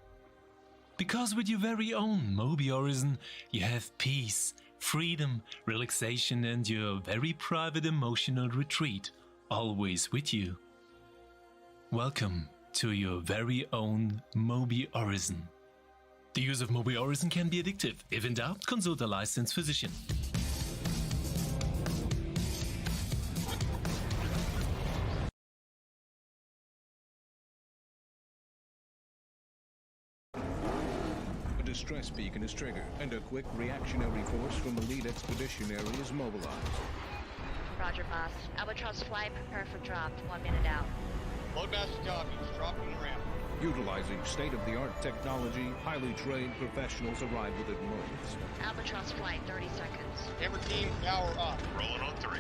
Because with your very own Moby Horizon, you have peace, freedom, relaxation and your very private emotional retreat always with you. Welcome to your very own Moby Horizon. The use of Moby Horizon can be addictive. If in doubt, consult a licensed physician. A distress beacon is triggered, and a quick reactionary force from the lead expeditionary is mobilized. Roger, boss. Albatross flight, prepare for drop. 1 minute out. Loadmaster copies. Dropping ramp. Utilizing state-of-the-art technology, highly trained professionals arrive within moments. Albatross flight, 30 seconds. Hammer team, power up. Rolling on 3.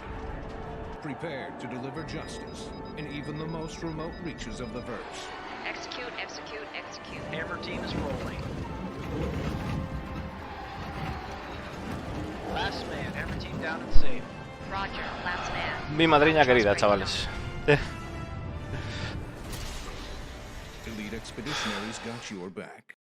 Prepared to deliver justice in even the most remote reaches of the verse. Execute, execute, execute. Hammer team is rolling. Last man, hammer team down and safe. Roger, last man. Mi madriña querida, chavales. Elite expeditionaries got your back.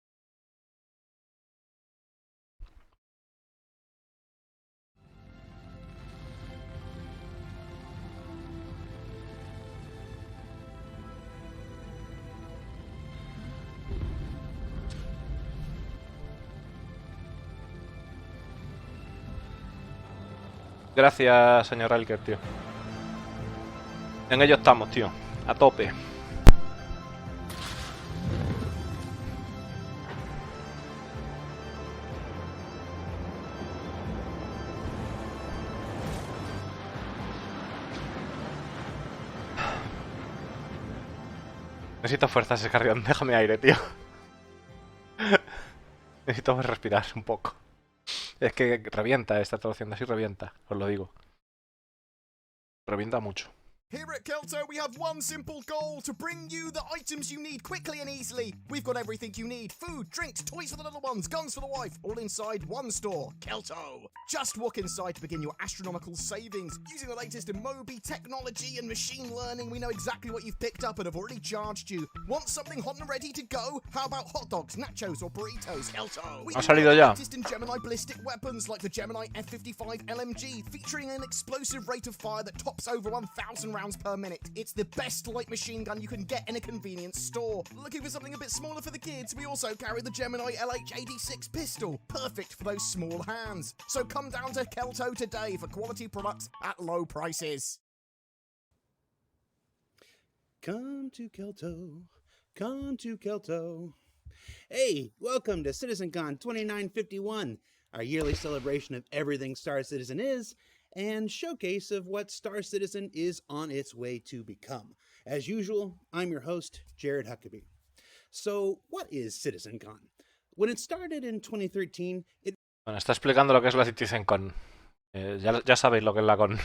Gracias, señor Riker, tío. En ello estamos, tío. A tope. Necesito fuerzas ese carrión, déjame aire, tío. Necesito respirar un poco. Es que revienta esta traducción así, revienta, os lo digo. Revienta mucho. Here at Kelto, we have one simple goal, to bring you the items you need quickly and easily. We've got everything you need: food, drinks, toys for the little ones, guns for the wife, all inside one store, Kelto. Just walk inside to begin your astronomical savings. Using the latest in Moby technology and machine learning, we know exactly what you've picked up and have already charged you. Want something hot and ready to go? How about hot dogs, nachos, or burritos? Kelto. We Ha have salido the ya. latest in Gemini ballistic weapons like the Gemini F-55 LMG, featuring an explosive rate of fire that tops over 1,000 rounds per minute. It's the best light machine gun you can get in a convenience store. Looking for something a bit smaller for the kids? We also carry the Gemini LH86 pistol, perfect for those small hands. So come down to Kelto today for quality products at low prices. Come to Kelto. Come to Kelto. Hey, welcome to CitizenCon 2951, our yearly celebration of everything Star Citizen is, and showcase of what Star Citizen is on its way to become. As usual, I'm your host, Jared Huckabee. So, what is CitizenCon? When it started in 2013, it Bueno, está explicando lo que es la CitizenCon. Ya sabéis lo que es la con.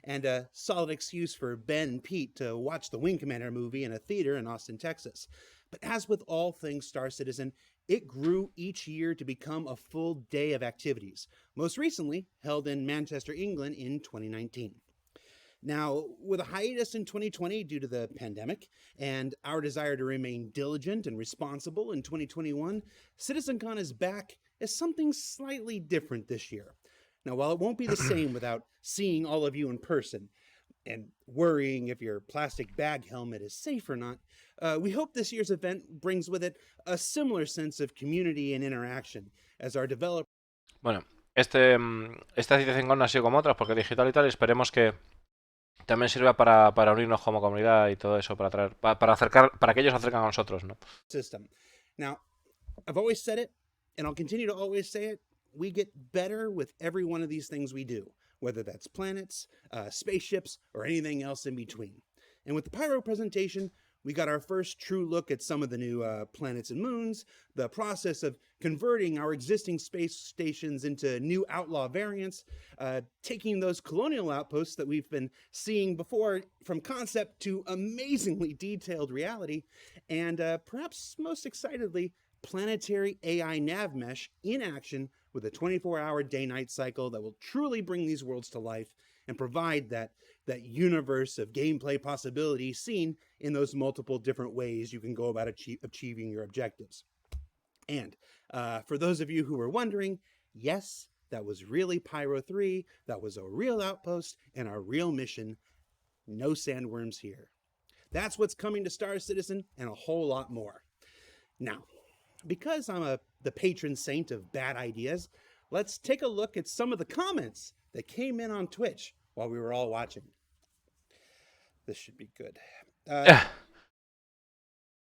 and a solid excuse for Ben and Pete to watch the Wing Commander movie in a theater in Austin, Texas. But as with all things Star Citizen, it grew each year to become a full day of activities, most recently held in Manchester, England in 2019. Now, with a hiatus in 2020 due to the pandemic, and our desire to remain diligent and responsible in 2021, CitizenCon is back as something slightly different this year. Now, while it won't be the same without seeing all of you in person, and worrying if your plastic bag helmet is safe or not, we hope this year's event brings with it a similar sense of community and interaction as our developers. Bueno, esta CitizenCon no ha sido como otras porque digital y tal, y esperemos que también sirva para unirnos como comunidad y todo eso, para que ellos se acerquen a nosotros, ¿no? System. Now, I've always said it, and I'll continue to always say it, we get better with every one of these things we do, whether that's planets, spaceships, or anything else in between. And with the Pyro presentation, we got our first true look at some of the new planets and moons, the process of converting our existing space stations into new outlaw variants, taking those colonial outposts that we've been seeing before from concept to amazingly detailed reality, and perhaps most excitedly, planetary AI nav mesh in action with a 24-hour day-night cycle that will truly bring these worlds to life and provide that universe of gameplay possibilities seen in those multiple different ways you can go about achieving your objectives. And for those of you who were wondering, yes, that was really Pyro 3, that was a real outpost and a real mission. No sandworms here. That's what's coming to Star Citizen and a whole lot more. Now, because I'm the patron saint of bad ideas, let's take a look at some of the comments that came in on Twitch while we were all watching. This should be good.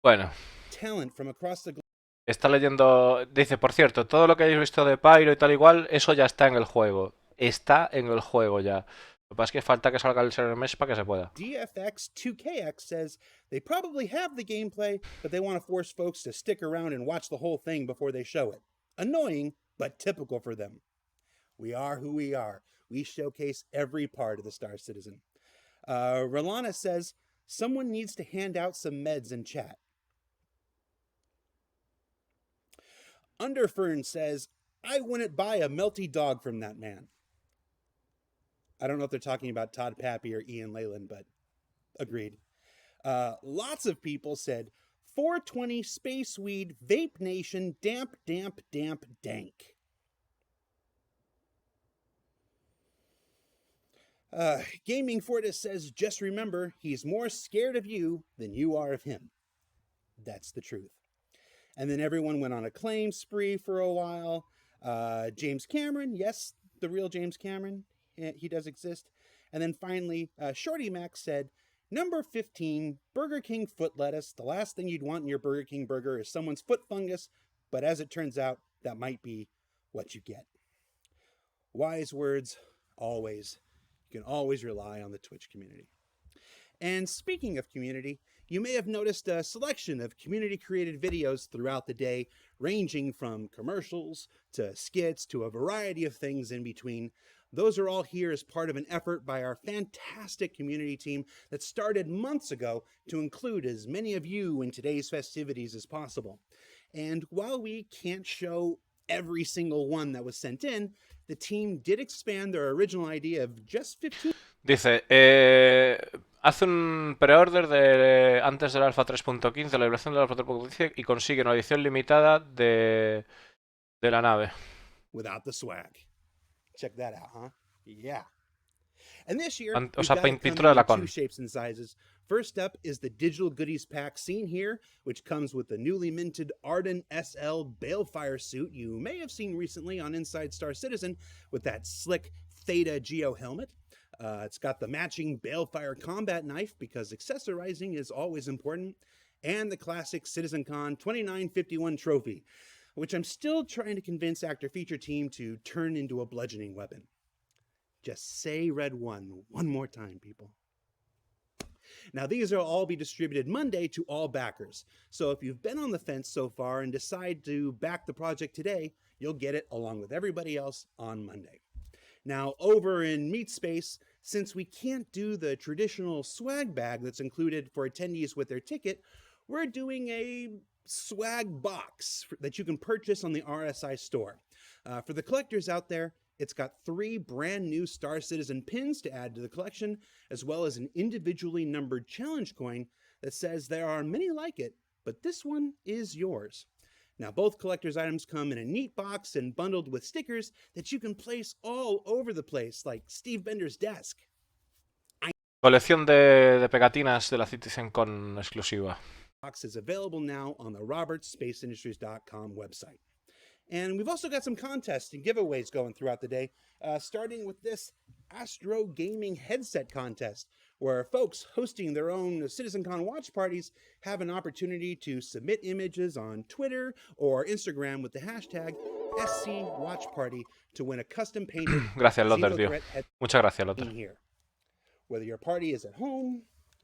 Bueno. Talent from across the globe. Está leyendo, dice, por cierto, todo lo que hayáis visto de Pyro y tal igual, eso ya está en el juego. Está en el juego ya. Lo que pasa es que falta que salga el server mesh para que se pueda. DFX2KX says they probably have the gameplay, but they want to force folks to stick around and watch the whole thing before they show it. Annoying, but typical for them. We are who we are. We showcase every part of the Star Citizen. Rolana says someone needs to hand out some meds in chat. Underfern says, I wouldn't buy a melty dog from that man. I don't know if they're talking about Todd Pappy or Ian Leyland, but agreed. Lots of people said, 420 Space Weed, Vape Nation, damp, dank. Gaming Fortis says, just remember, he's more scared of you than you are of him. That's the truth. And then everyone went on a claim spree for a while. James Cameron, yes, the real James Cameron, he does exist. And then finally, Shorty Max said, number 15, Burger King foot lettuce. The last thing you'd want in your Burger King burger is someone's foot fungus, but as it turns out, that might be what you get. Wise words, always. You can always rely on the Twitch community. And speaking of community, you may have noticed a selection of community-created videos throughout the day, ranging from commercials to skits to a variety of things in between. Those are all here as part of an effort by our fantastic community team that started months ago to include as many of you in today's festivities as possible. And while we can't show every single one that was sent in, the team did expand their original idea of just 15. Dice, hace un pre-order antes del alfa 3.15, la vibración del alfa 3.15 y consigue una edición limitada de la nave. Without the swag. Check that out, huh? Yeah. And this year, O we've sea, got it pintura de coming la in con. 2 shapes and sizes. First up is the digital goodies pack seen here, which comes with the newly minted Arden SL Balefire suit you may have seen recently on Inside Star Citizen with that slick Theta Geo helmet. It's got the matching Balefire combat knife because accessorizing is always important, and the classic CitizenCon 2951 trophy, which I'm still trying to convince Actor Feature Team to turn into a bludgeoning weapon. Just say Red 1 more time, people. Now, these will all be distributed Monday to all backers. So if you've been on the fence so far and decide to back the project today, you'll get it along with everybody else on Monday. Now, over in Meat Space, since we can't do the traditional swag bag that's included for attendees with their ticket, we're doing a swag box that you can purchase on the RSI store. For the collectors out there, it's got 3 brand new Star Citizen pins to add to the collection, as well as an individually numbered challenge coin that says there are many like it, but this one is yours. Now, both collector's items come in a neat box and bundled with stickers that you can place all over the place, like Steve Bender's desk. Colección de pegatinas de la CitizenCon exclusiva. Box is available now on the robertsspaceindustries.com website. And we've also got some contests and giveaways going throughout the day, starting with this Astro Gaming headset contest, where folks hosting their own CitizenCon watch parties have an opportunity to submit images on Twitter or Instagram with the hashtag SCWatchParty to win a custom painted Gracias, Lotter, tío. Xenothreat headset Muchas gracias, Lotter. here. Whether your party is at home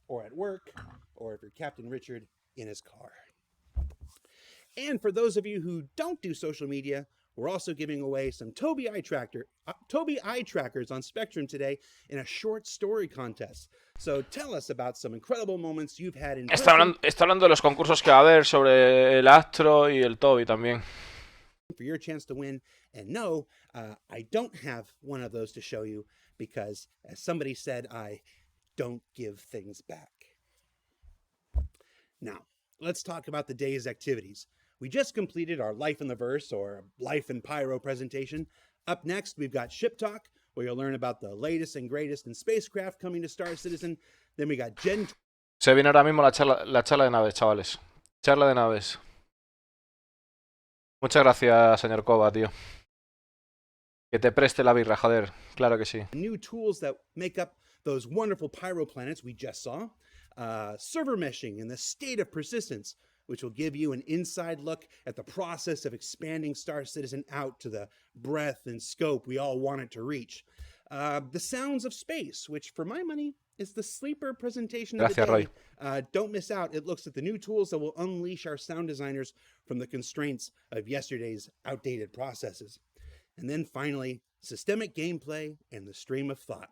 or at work, or if you're Captain Richard in his car. And for those of you who don't do social media, we're also giving away some Tobii eye trackers on Spectrum today in a short story contest. So tell us about some incredible moments you've had in Está hablando de los concursos que va a haber sobre el Astro y el Tobii también. For your chance to win. And no, I don't have one of those to show you because, as somebody said, I don't give things back. Now, let's talk about the day's activities. We just completed our Life in the Verse or Life in Pyro presentation. Up next, we've got Ship Talk, where you'll learn about the latest and greatest in spacecraft coming to Star Citizen. Then we got Gen... Se viene ahora mismo la charla de naves, chavales. Charla de naves. Muchas gracias, señor Cova, tío. Que te preste la birra, joder. Claro que sí. New tools that make up those wonderful pyro planets we just saw. Server meshing and the state of persistence, which will give you an inside look at the process of expanding Star Citizen out to the breadth and scope we all want it to reach. The sounds of space, which for my money is the sleeper presentation of the day. Don't miss out. It looks at the new tools that will unleash our sound designers from the constraints of yesterday's outdated processes. And then finally, systemic gameplay and the stream of thought.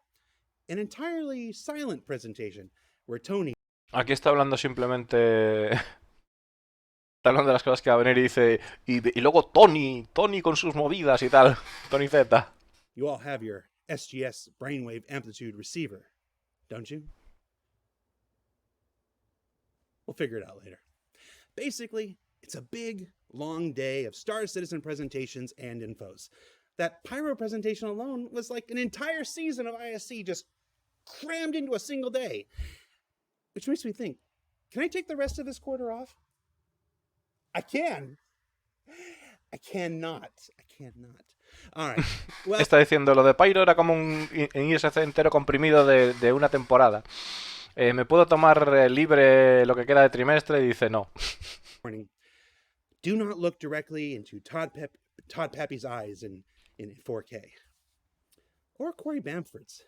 An entirely silent presentation where Tony... Aquí está hablando simplemente... Está hablando de las cosas que va a venir y dice... Y luego Tony con sus movidas y tal. Tony Z. You all have your SGS brainwave amplitude receiver, don't you? We'll figure it out later. Basically, it's a big, long day of Star Citizen presentations and infos. That Pyro presentation alone was like an entire season of ISC just crammed into a single day. Which makes me think, can I take the rest of this quarter off? I can. I cannot. All right. Well, Está diciendo, lo de Pyro era como un ISC entero comprimido de una temporada. ¿Me puedo tomar libre lo que queda de trimestre? Y dice, no. Do not look directly into Todd Pappy's eyes in 4K. Or Corey Bamford's.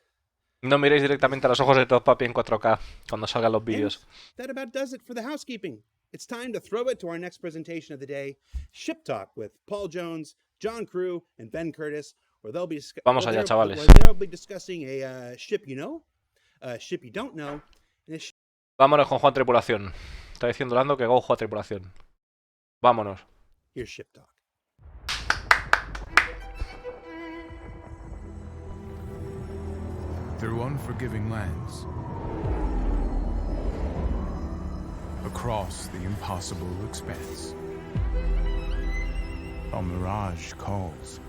No miréis directamente a los ojos de Top Papi en 4K cuando salgan los vídeos. That about does it for the housekeeping. It's time to throw it to our next presentation of the day, Ship Talk with Paul Jones, John Crew, and Ben Curtis, where they'll be Vamos allá, chavales. where they'll be discussing a ship you know, a ship you don't know, and a ship. Vámonos con Juan Tripulación. Está diciendo Lando que go Juan Tripulación. Vámonos. Here's Ship Talk. Through unforgiving lands, across the impossible expanse, a mirage calls,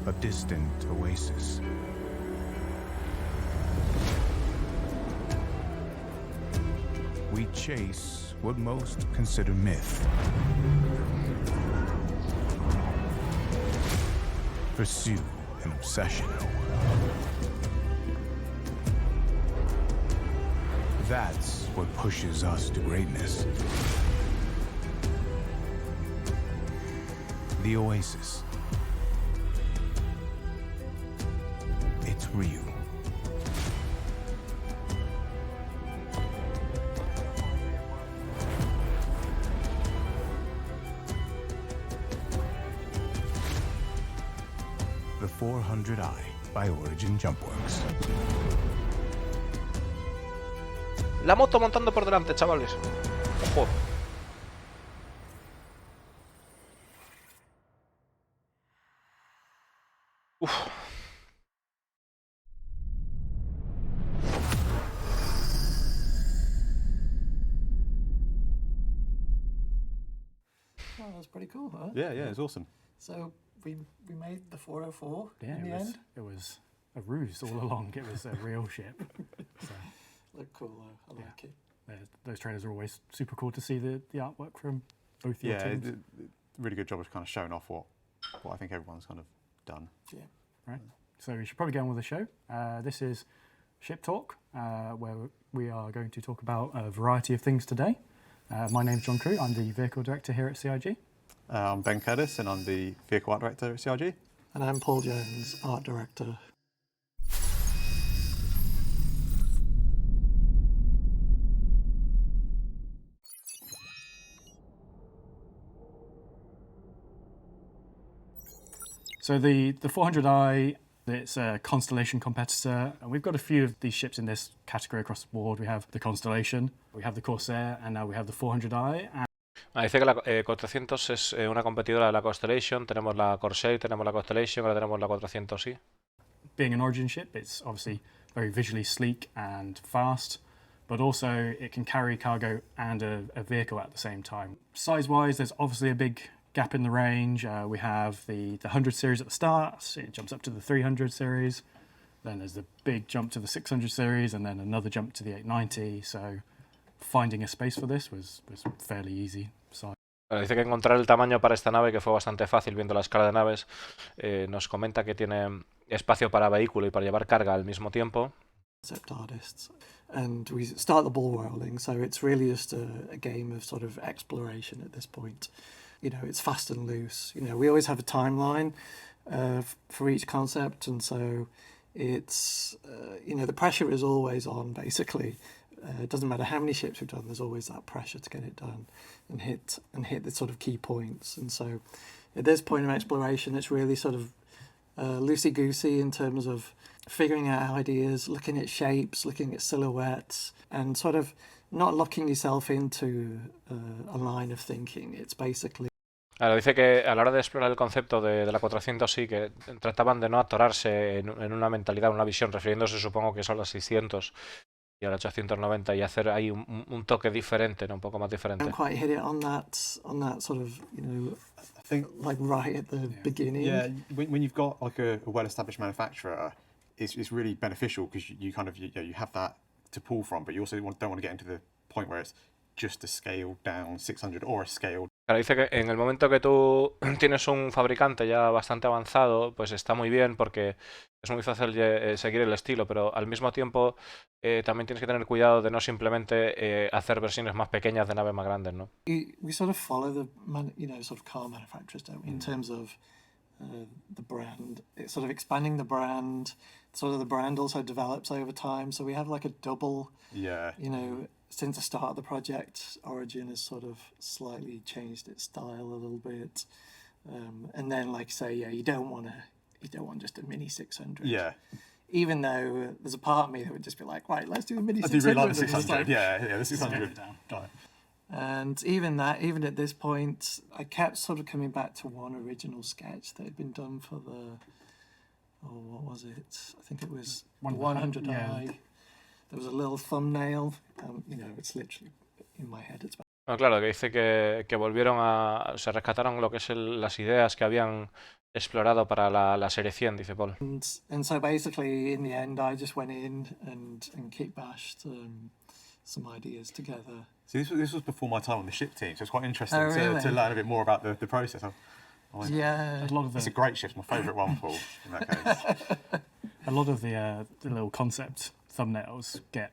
a distant oasis. We chase what most consider myth, pursue an obsession. That's what pushes us to greatness. The Oasis. It's real. The 400i by Origin Jumpworks. La moto montando por delante, chavales. Ojo. Uf. Oh, that's pretty cool, huh? Yeah, it's awesome. So we made the 404 Yeah, in the end. It was a ruse all along. It was a real ship. So, Look cool though. I like it. Those trailers are always super cool to see the artwork from both your teams. Really good job of kind of showing off what I think everyone's kind of done. Yeah. Right. So we should probably get on with the show. This is Ship Talk, where we are going to talk about a variety of things today. My name's John Crew. I'm the Vehicle Director here at CIG. I'm Ben Curtis, and I'm the Vehicle Art Director at CIG. And I'm Paul Jones, Art Director. So the 400i, it's a Constellation competitor, and we've got a few of these ships in this category across the board. We have the Constellation, we have the Corsair, and now we have the 400i. Dice que la 400 es una competidora de la Constellation, tenemos la Corsair, tenemos la Constellation, ahora tenemos la 400i. Being an Origin ship, it's obviously very visually sleek and fast, but also it can carry cargo and a vehicle at the same time. Size-wise, there's obviously a big gap in the range. We have the 100 series at the start, it jumps up to the 300 series, then there's the big jump to the 600 series, and then another jump to the 890, so finding a space for this was fairly easy. Dice que encontrar el tamaño para esta nave, que fue bastante fácil viendo la escala de naves, nos comenta que tiene espacio para vehículo y para llevar carga al mismo tiempo. Concept artists, and we start the ball rolling, so it's really just a game of sort of exploration at this point. You know, it's fast and loose. You know, we always have a timeline for each concept, and so it's you know, the pressure is always on basically. It doesn't matter how many ships we've done, there's always that pressure to get it done and hit the sort of key points. And so at this point of exploration, it's really sort of loosey-goosey in terms of figuring out ideas, looking at shapes, looking at silhouettes, and sort of not locking yourself into a line of thinking. It's basically... Claro, dice que a la hora de explorar el concepto de la 400 sí, que trataban de no atorarse en una mentalidad, una visión, refiriéndose supongo que son las 600 y a la 890, y hacer ahí un toque diferente, ¿no? Un poco más diferente. Don't quite hit it on that sort of, you know, I think like right at the beginning. Yeah, when you've got like a well-established manufacturer, it's really beneficial because you kind of you have that to pull from, but you also don't want to get into the point where it's just a scaled down 600 or a scaled. Claro, dice que en el momento que tú tienes un fabricante ya bastante avanzado, pues está muy bien porque es muy fácil seguir el estilo, pero al mismo tiempo también tienes que tener cuidado de no simplemente hacer versiones más pequeñas de naves más grandes, ¿no? We sort of follow the sort of car manufacturers, don't we, in terms of the brand. It's sort of expanding the brand, sort of the brand also develops over time. So we have like a double, Yeah. you know, since the start of the project, Origin has sort of slightly changed its style a little bit. And then, like say, yeah, you don't want just a mini 600. Yeah. Even though there's a part of me that would just be like, right, let's do a mini I 600. do really like the And it's 600. like- Yeah, the 600. Yeah. And even at this point, I kept sort of coming back to one original sketch that had been done for what was it? I think it was 100i. yeah. There was a little thumbnail. You know, it's literally in my head. It's Bueno, claro, que dice que volvieron o sea, rescataron lo que es las ideas que habían explorado para la serie 100, dice Paul. And so basically, in the end, I just went in and kick bashed some ideas together. See, this was before my time on the ship team, so it's quite interesting Oh, really? to learn a bit more about the process. Yeah. A lot of it's a great shift. My favourite one, Paul, in that case. A lot of the little concept thumbnails get,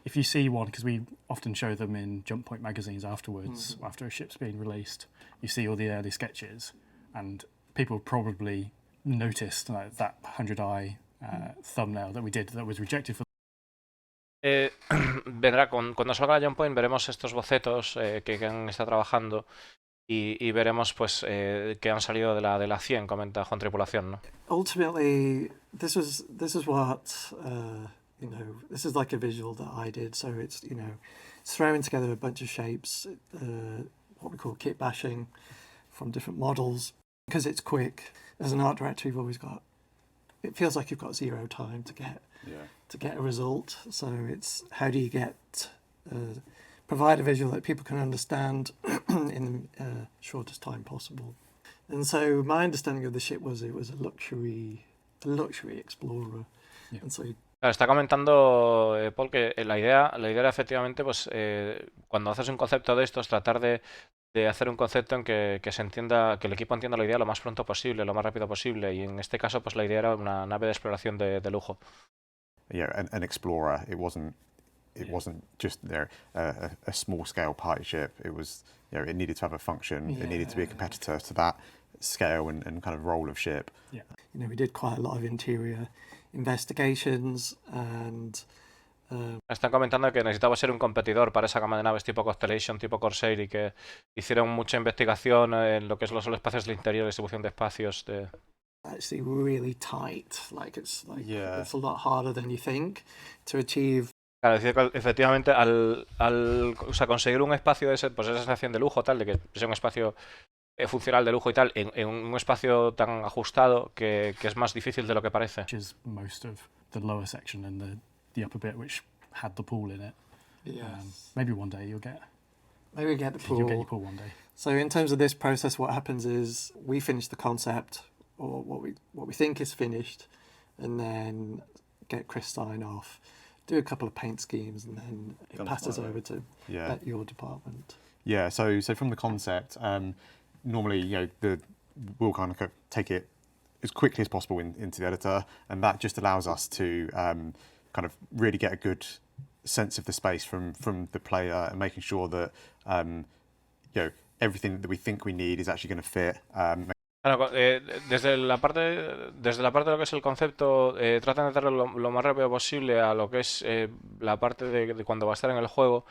if you see one, because we often show them in Jump Point magazines afterwards, after a ship's been released, you see all the early sketches, and people probably noticed that 100i thumbnail that we did that was rejected for. Vendrá cuando salga Jump Point, veremos estos bocetos que han estado trabajando y veremos pues que han salido de la 100, comenta Juan Tripulación, ¿no? Ultimately, this is what you know. This is like a visual that I did. So it's it's throwing together a bunch of shapes, what we call kit bashing, from different models because it's quick. As an art director, you've always got. It feels like you've got zero time to get a result. So it's how do you provide a visual that people can understand in the shortest time possible. And so my understanding of the ship was it was a luxury explorer. Yeah. And so Claro, está comentando Paul que la idea era efectivamente pues cuando haces un concepto de estos tratar de hacer un concepto en que se entienda, que el equipo entienda la idea lo más pronto posible, lo más rápido posible, y en este caso pues la idea era una nave de exploración de lujo. Yeah, an explorer. It wasn't just a small scale party ship. It was it needed to have a function. It needed to be a competitor to that scale and kind of role of ship. Yeah. We did quite a lot of interior investigations and. Están comentando que necesitaba ser un competidor para esa gama de naves tipo Constellation, tipo Corsair, y que hicieron mucha investigación en lo que son los espacios del interior, distribución de espacios. Actually, really tight. It's a lot harder than you think to achieve. Claro, decir que efectivamente al conseguir un espacio de esa sensación de lujo, tal, de que sea un espacio funcional de lujo y tal, en un espacio tan ajustado que es más difícil de lo que parece. Which is most of the lower section and the upper bit, which had the pool in it. Yes. Maybe one day you'll get. Maybe we get the pool. You'll get your pool one day. So in terms of this process, what happens is we finish the concept, or what we think is finished, and then get Chris sign off, do a couple of paint schemes, and then it passes over to your department. Yeah. So from the concept, normally we'll kind of take it as quickly as possible into the editor, and that just allows us to kind of really get a good sense of the space from the player and making sure that everything that we think we need is actually going to fit. Claro, desde la parte de lo que es el concepto, tratan de darle lo más rápido posible a lo que es la parte de cuando va a estar en el juego,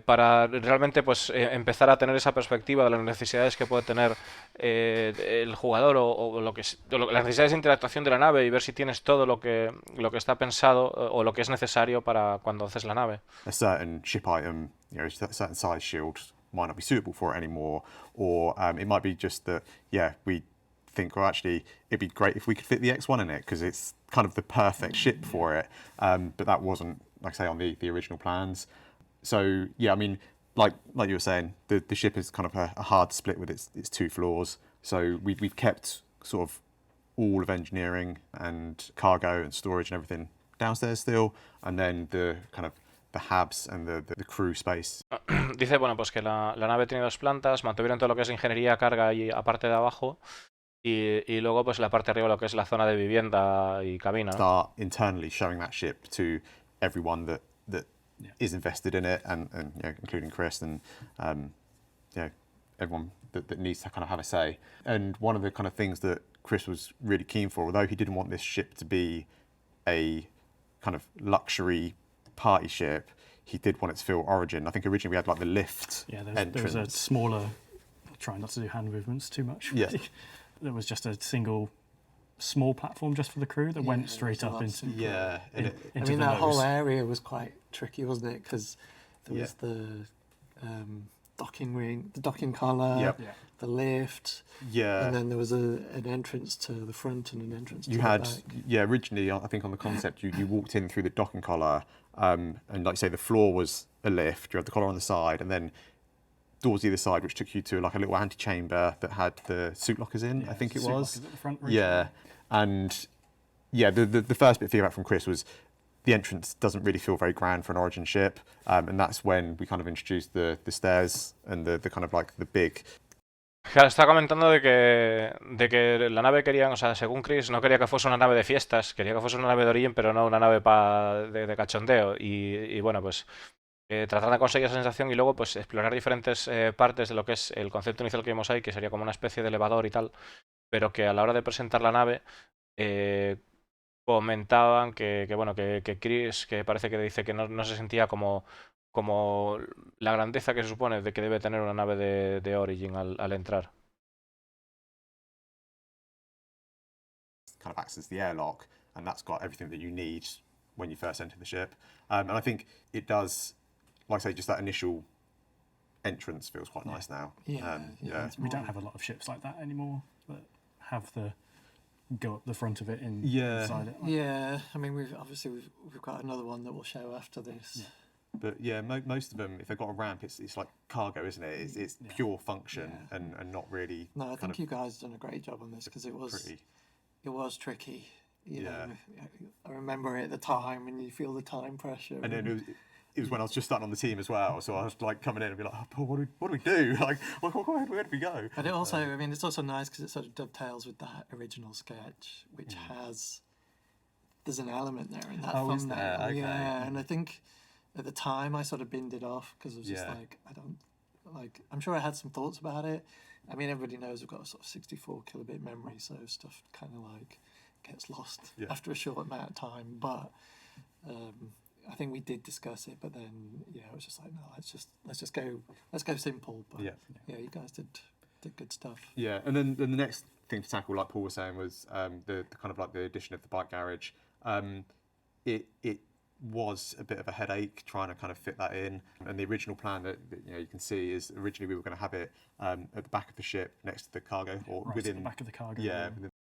para realmente pues empezar a tener esa perspectiva de las necesidades que puede tener el jugador o las necesidades de interactuación de la nave y ver si tienes todo lo que está pensado o lo que es necesario para cuando haces la nave. A certain ship item, a certain size shield might not be suitable for it anymore, or it might be just that we think, well, actually it'd be great if we could fit the X1 in it because it's kind of the perfect ship for it, but that wasn't, like I say, on the original plans. So I mean, like you were saying, the ship is kind of a hard split with its two floors. So we've kept sort of all of engineering and cargo and storage and everything downstairs still, and then the kind of the hubs and the crew space. Dice, bueno, pues que la nave tiene dos plantas, mantuvieron todo lo que es ingeniería, carga y aparte de abajo, y luego pues la parte de arriba lo que es la zona de vivienda y cabina. Start internally showing that ship to everyone that is invested in it, and including Chris and everyone that needs to kind of have a say. And one of the kind of things that Chris was really keen for, although he didn't want this ship to be a kind of luxury party ship, he did want it to feel Origin. I think originally we had like the lift entrance. There was a smaller, trying not to do hand movements too much. Yeah. There was just a single small platform just for the crew that went straight up into that nose. whole area was quite tricky, wasn't it? Because there was the docking ring, the docking collar, the lift, and then there was an entrance to the front and an entrance to the back. Originally I think on the concept you walked in through the docking collar, and like you say, the floor was a lift. You had the collar on the side, and then doors either side, which took you to like a little antechamber that had the suit lockers in. I think it was. At the front, and the first bit of feedback from Chris was the entrance doesn't really feel very grand for an Origin ship, and that's when we kind of introduced the stairs and the kind of like the big. Claro, está comentando de que la nave querían, o sea, según Chris, no quería que fuese una nave de fiestas, quería que fuese una nave de origen, pero no una nave de cachondeo. Y bueno, pues tratar de conseguir esa sensación y luego pues explorar diferentes partes de lo que es el concepto inicial que vimos ahí, que sería como una especie de elevador y tal, pero que a la hora de presentar la nave comentaban que Chris, que parece que dice que no se sentía como la grandeza que se supone de que debe tener una nave de Origin al entrar. Kind of acts as the airlock, and that's got everything that you need when you first enter the ship. And I think it does, like I say, just that initial entrance feels quite nice now. We don't have a lot of ships like that anymore that have the go up the front of it inside it. Yeah, I mean we've got another one that we'll show after this. Yeah. But most of them, if they've got a ramp, it's like cargo, isn't it? It's pure function and not really. No, I think you guys have done a great job on this because it was tricky. You know, I remember it at the time, and you feel the time pressure. And then it was when I was just starting on the team as well, so I was like coming in and be like, oh, Paul, what do we do? Like, where do we go? But it also, I mean, it's also nice because it sort of dovetails with that original sketch, which there's an element there in that thumbnail. Is there? Okay. Yeah, and I think at the time I sort of binned it off because I was just I'm sure I had some thoughts about it. I mean, everybody knows we've got a sort of 64 kilobit memory, so stuff kind of like gets lost after a short amount of time. But I think we did discuss it, but then it was just like, no, let's go simple. But you guys did good stuff. Yeah, and then the next thing to tackle, like Paul was saying, was the kind of like the addition of the bike garage. It was a bit of a headache trying to kind of fit that in, and the original plan that you can see is originally we were going to have it at the back of the ship next to the cargo, or within the back of the cargo.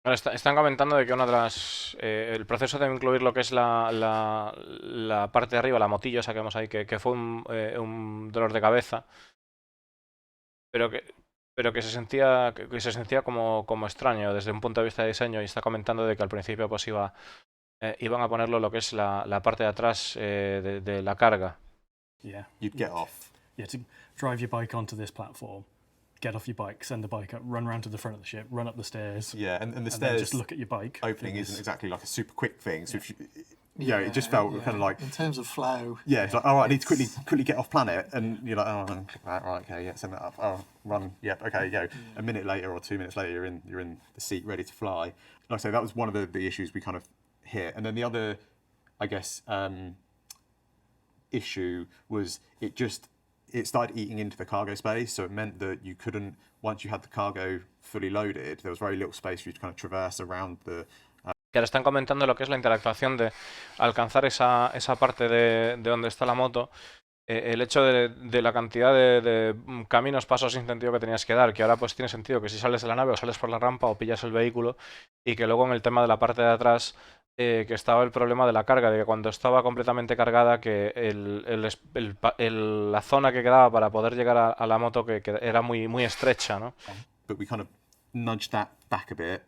Están comentando de que una de las el proceso de incluir lo que es la parte de arriba, la motillo esa que vemos ahí, que fue un dolor de cabeza, pero que se sentía como extraño desde un punto de vista de diseño, y está comentando de que al principio pues iban a ponerlo lo que es la parte de atrás de la carga. Yeah. You'd get off. Yeah, to drive your bike onto this platform, get off your bike, send the bike up, run around to the front of the ship, run up the stairs. Yeah, and the stairs then just look at your bike. Opening isn't exactly like a super quick thing, so if it just felt kind of like in terms of flow. Yeah, it's like, all right, I need to quickly get off planet, and you're like, oh, right, okay, yeah, send that up. Oh, run, yep, okay, go. A minute later or 2 minutes later, you're in the seat ready to fly. Like I say, that was one of the issues we kind of hit, and then the other, I guess, issue was it started eating into the cargo space, so it meant that you couldn't, once you had the cargo fully loaded, there was very little space for you to kind of traverse around the. Que ahora están comentando lo que es la interactuación de alcanzar esa parte de donde está la moto, el hecho de la cantidad de caminos, pasos sin sentido que tenías que dar, que ahora pues tiene sentido que si sales de la nave o sales por la rampa o pillas el vehículo, y que luego en el tema de la parte de atrás que estaba el problema de la carga, de que cuando estaba completamente cargada, que la zona que quedaba para poder llegar a la moto que era muy estrecha, ¿no? But we kind of nudged that back a bit,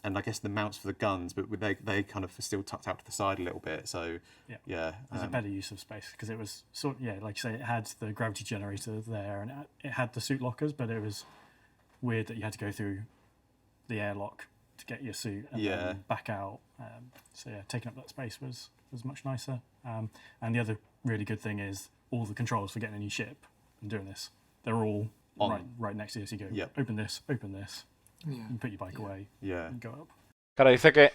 and I guess the mounts for the guns, but they kind of still tucked out to the side a little bit. So yeah, there's a better use of space because it was like you say, it had the gravity generator there and it had the suit lockers, but it was weird that you had to go through the airlock to get your suit and then back out. So taking up that space was much nicer. And the other really good thing is all the controls for getting a new ship and doing this, they're all right next to you. So you go, open this. Yeah. You can put your bike away. Yeah. And go up. Claro, dice que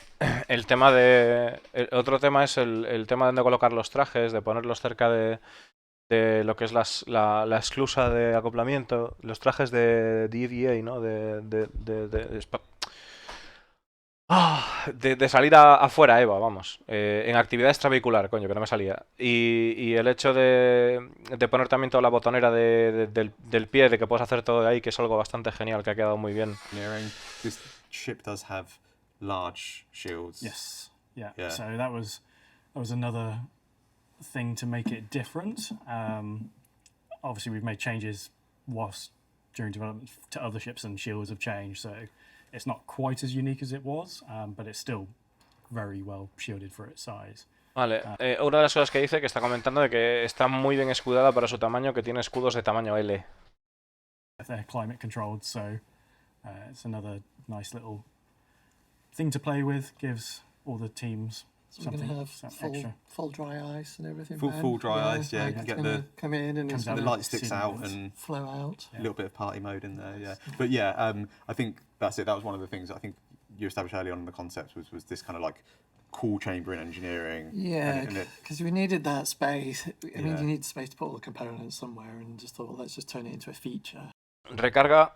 el tema de... otro tema es el tema de dónde colocar los trajes, de ponerlos cerca de lo que es la esclusa de acoplamiento, los trajes de EVA, ¿no? De salir afuera, Eva, vamos. En actividad extravehicular, coño, que no me salía. Y el hecho de poner también toda la botonera del pie, de que puedes hacer todo de ahí, que es algo bastante genial, que ha quedado muy bien. This ship does have large shields. Yes. Yeah. So that was another thing to make it different. Obviously, we've made changes during development to other ships, and shields have changed. So it's not quite as unique as it was, but it's still very well shielded for its size. Vale, una de las cosas que dice, que está comentando, de que está muy bien escudada para su tamaño, que tiene escudos de tamaño L. They're climate controlled, so it's another nice little thing to play with. Gives all the teams something extra. Full dry ice and everything. Full dry ice, yeah. You can get the come in and the light sticks out and flow out. A little bit of party mode in there, yeah. But yeah, I think that's it. That was one of the things I think you established early on in the concept was this kind of like cool chamber in engineering. Yeah, because we needed that space. I mean, you need space to put all the components somewhere, and just thought, well, let's just turn it into a feature. Recalca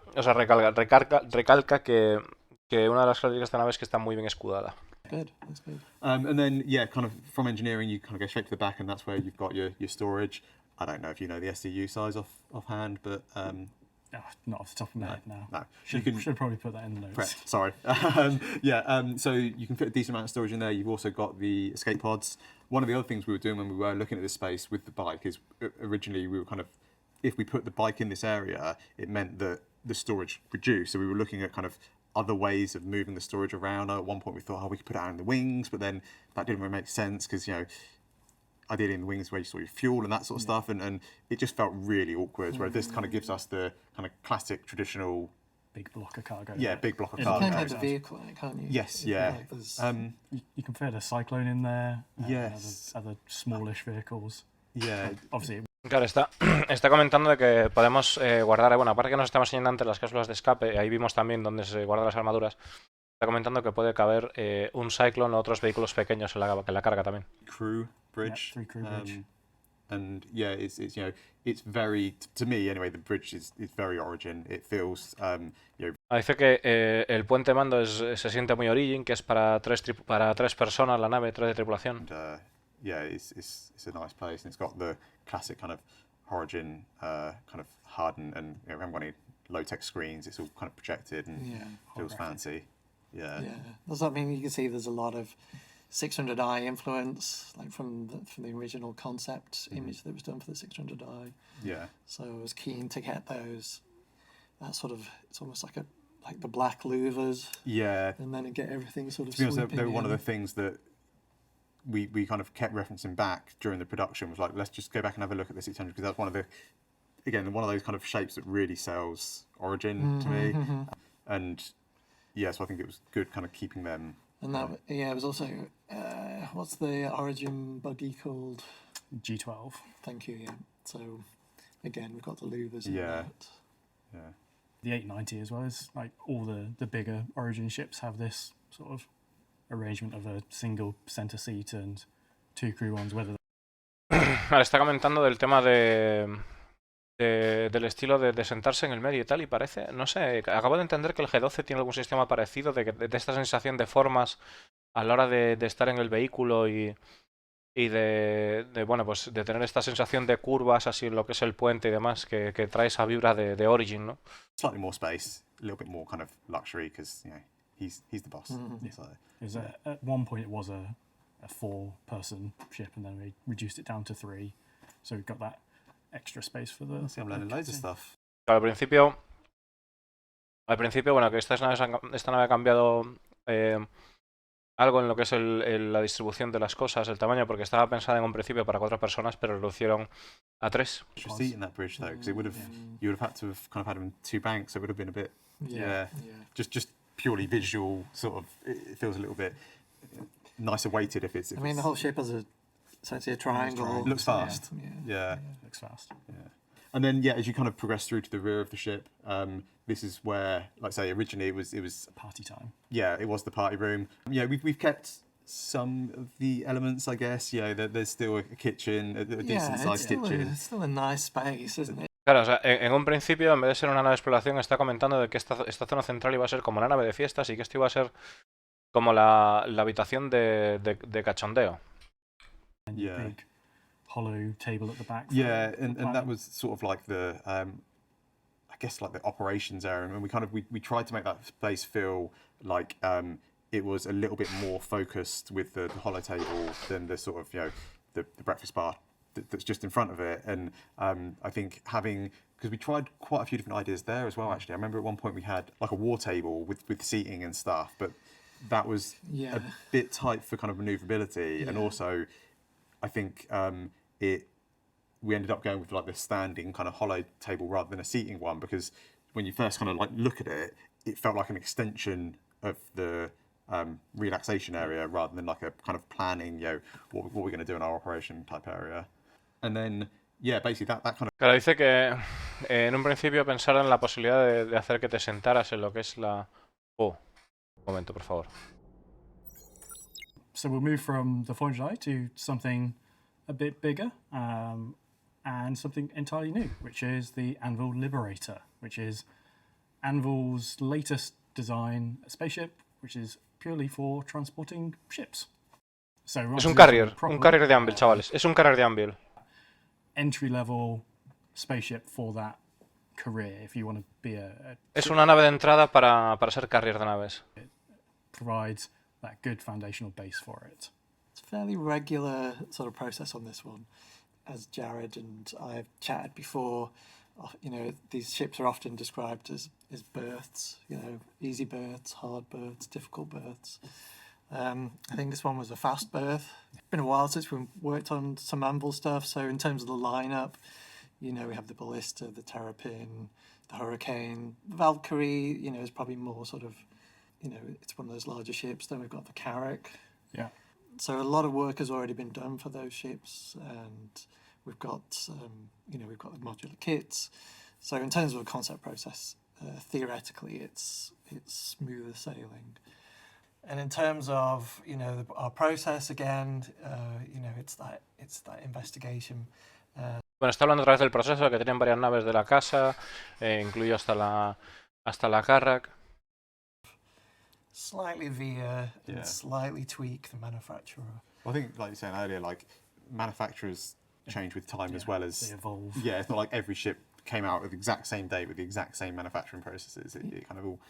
que una de las características de esta nave es que está muy bien escudada. Good, that's good. And then, yeah, kind of from engineering, you kind of go straight to the back, and that's where you've got your storage. I don't know if you know the SDU size offhand, but not off the top of my head now. No, should probably put that in the notes. Correct. Sorry. So you can fit a decent amount of storage in there. You've also got the escape pods. One of the other things we were doing when we were looking at this space with the bike is originally we were kind of, if we put the bike in this area, it meant that the storage reduced. So we were looking at kind of other ways of moving the storage around. At one point we thought, we could put it out in the wings, but then that didn't really make sense because, you know, ideally in the wings where you store your fuel and that sort of stuff, and it just felt really awkward, whereas this kind of gives us the kind of classic, traditional... Big block of cargo. Yeah, big block of cargo. You can have the vehicle, can't you? Yes, yeah. You can fit a Cyclone in there. Yes. Other smallish vehicles. Yeah. Obviously. Claro, está comentando de que podemos guardar, bueno, aparte que nos estamos enseñando antes las cápsulas de escape, ahí vimos también donde se guardan las armaduras, está comentando que puede caber un Cyclone o otros vehículos pequeños en la carga también. Crew bridge. Yeah, crew bridge. And yeah, it's you know, it's very, to me anyway, the bridge is very Origin. It feels you know. Dice que el puente mando se siente muy Origin, que es para tres personas la nave, 3 de tripulación. And, yeah, it's a nice place, and it's got the classic kind of Origin kind of HUD, and you know, we haven't got any low-tech screens. It's all kind of projected and feels fancy. Yeah. Yeah. Does that mean you can see there's a lot of 600i influence, like from the original concept image that was done for the 600i? Yeah. So I was keen to get those. That sort of, it's almost like the black louvers. Yeah. And then get everything sort of. To be honest, they were one of the things that we kind of kept referencing back during the production. Was like, let's just go back and have a look at the 600, because that's one of those kind of shapes that really sells Origin to me. And yeah, so I think it was good kind of keeping them. And that, it was also, what's the Origin buggy called? G12. Thank you, yeah. So, again, we've got the louvers in that. Yeah. The 890 as well, is like all the bigger Origin ships have this sort of arrangement of a single center seat and 2 crew ones, whether... Vale, está comentando del tema del estilo de sentarse en el medio y tal, y parece, no sé, acabo de entender que el G12 tiene algún sistema parecido de esta sensación de formas a la hora de estar en el vehículo y bueno, pues de tener esta sensación de curvas así en lo que es el puente y demás, que trae esa vibra de Origin, ¿no? Slightly more space, a little bit more kind of luxury, because, you know, he's the boss. So. At one point it was a 4-person ship, and then we reduced it down to 3, so we've got that extra space for the... I'm learning loads of stuff. Al principio, bueno, que esta nave ha cambiado algo en lo que es la distribución de las cosas, el tamaño, porque estaba pensada en un principio para 4 personas, pero lo reducieron a 3. Extra seat in that bridge though, because you would have had to have kind of had them 2 banks, so it would have been a bit just purely visual sort of. It feels a little bit nicer weighted if it's. I mean, the whole ship has essentially a triangle. Looks fast. Yeah. Looks fast. Yeah. And then as you kind of progress through to the rear of the ship, this is where, like I say, originally it was party time. Yeah, it was the party room. Yeah, we've kept some of the elements, I guess. Yeah, there's still a kitchen, a decent sized kitchen. It's still a nice space, isn't it? Claro, o sea, en un principio, en vez de ser una nave de exploración, está comentando de que esta zona central iba a ser como la nave de fiestas y que esto iba a ser como la habitación de cachondeo. Big hollow table at the back. Yeah, and that was sort of like the, I guess like the operations area, and we tried to make that space feel like it was a little bit more focused with the hollow table than the sort of the breakfast bar that's just in front of it. And I think because we tried quite a few different ideas there as well. Actually, I remember at one point we had like a war table with seating and stuff, but that was a bit tight for kind of maneuverability, and also I think we ended up going with like the standing kind of hollow table rather than a seating one, because when you first kind of like look at it, it felt like an extension of the relaxation area rather than like a kind of planning, what we're going to do in our operation type area. And then, basically that kind of... Claro, dice que en un principio pensaron en la posibilidad de hacer que te sentaras en lo que es la... un momento, por favor. So we'll move from the 400i to something a bit bigger and something entirely new, which is the Anvil Liberator, which is Anvil's latest design spaceship, which is purely for transporting ships. So es un carrier de Anvil, chavales. Es un carrier de Anvil. Entry-level spaceship for that career, if you want to be Es una nave de entrada para ser carrier de naves. It provides that good foundational base for it. It's a fairly regular sort of process on this one. As Jared and I have chatted before, these ships are often described as berths, easy berths, hard berths, difficult berths. I think this one was a fast berth. It's been a while since we've worked on some Anvil stuff, so in terms of the lineup, we have the Ballista, the Terrapin, the Hurricane. The Valkyrie, is probably more sort of, it's one of those larger ships. Then we've got the Carrack. Yeah. So a lot of work has already been done for those ships, and we've got, we've got the modular kits. So in terms of the concept process, theoretically, it's smoother sailing. And in terms of our process again, it's that investigation. Bueno, está hablando otra vez del proceso, que tienen varias naves de la casa, incluido hasta la Carrack. Slightly veer and slightly tweak the manufacturer. Well, I think, like you were saying earlier, like manufacturers change with time as well as they evolve. Yeah, it's not like every ship came out at the exact same date with the exact same manufacturing processes. It kind of all.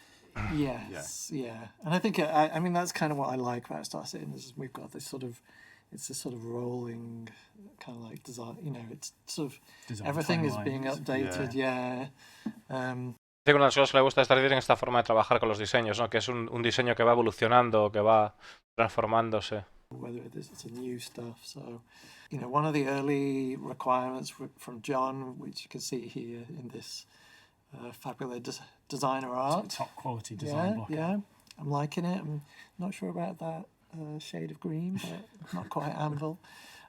Yes, and I think I mean that's kind of what I like about Star Citizen is we've got this sort of rolling kind of like design. It's sort of design everything is being updated. Creo que una de las cosas que le gusta a Star Citizen es esta forma de trabajar con los diseños, ¿no? Que es un diseño que va evolucionando, que va transformándose. Whether it's a new stuff, so one of the early requirements from John, which you can see here in this fabulous designer art. Top quality design block. Yeah, I'm liking it. I'm not sure about that shade of green, but not quite Anvil.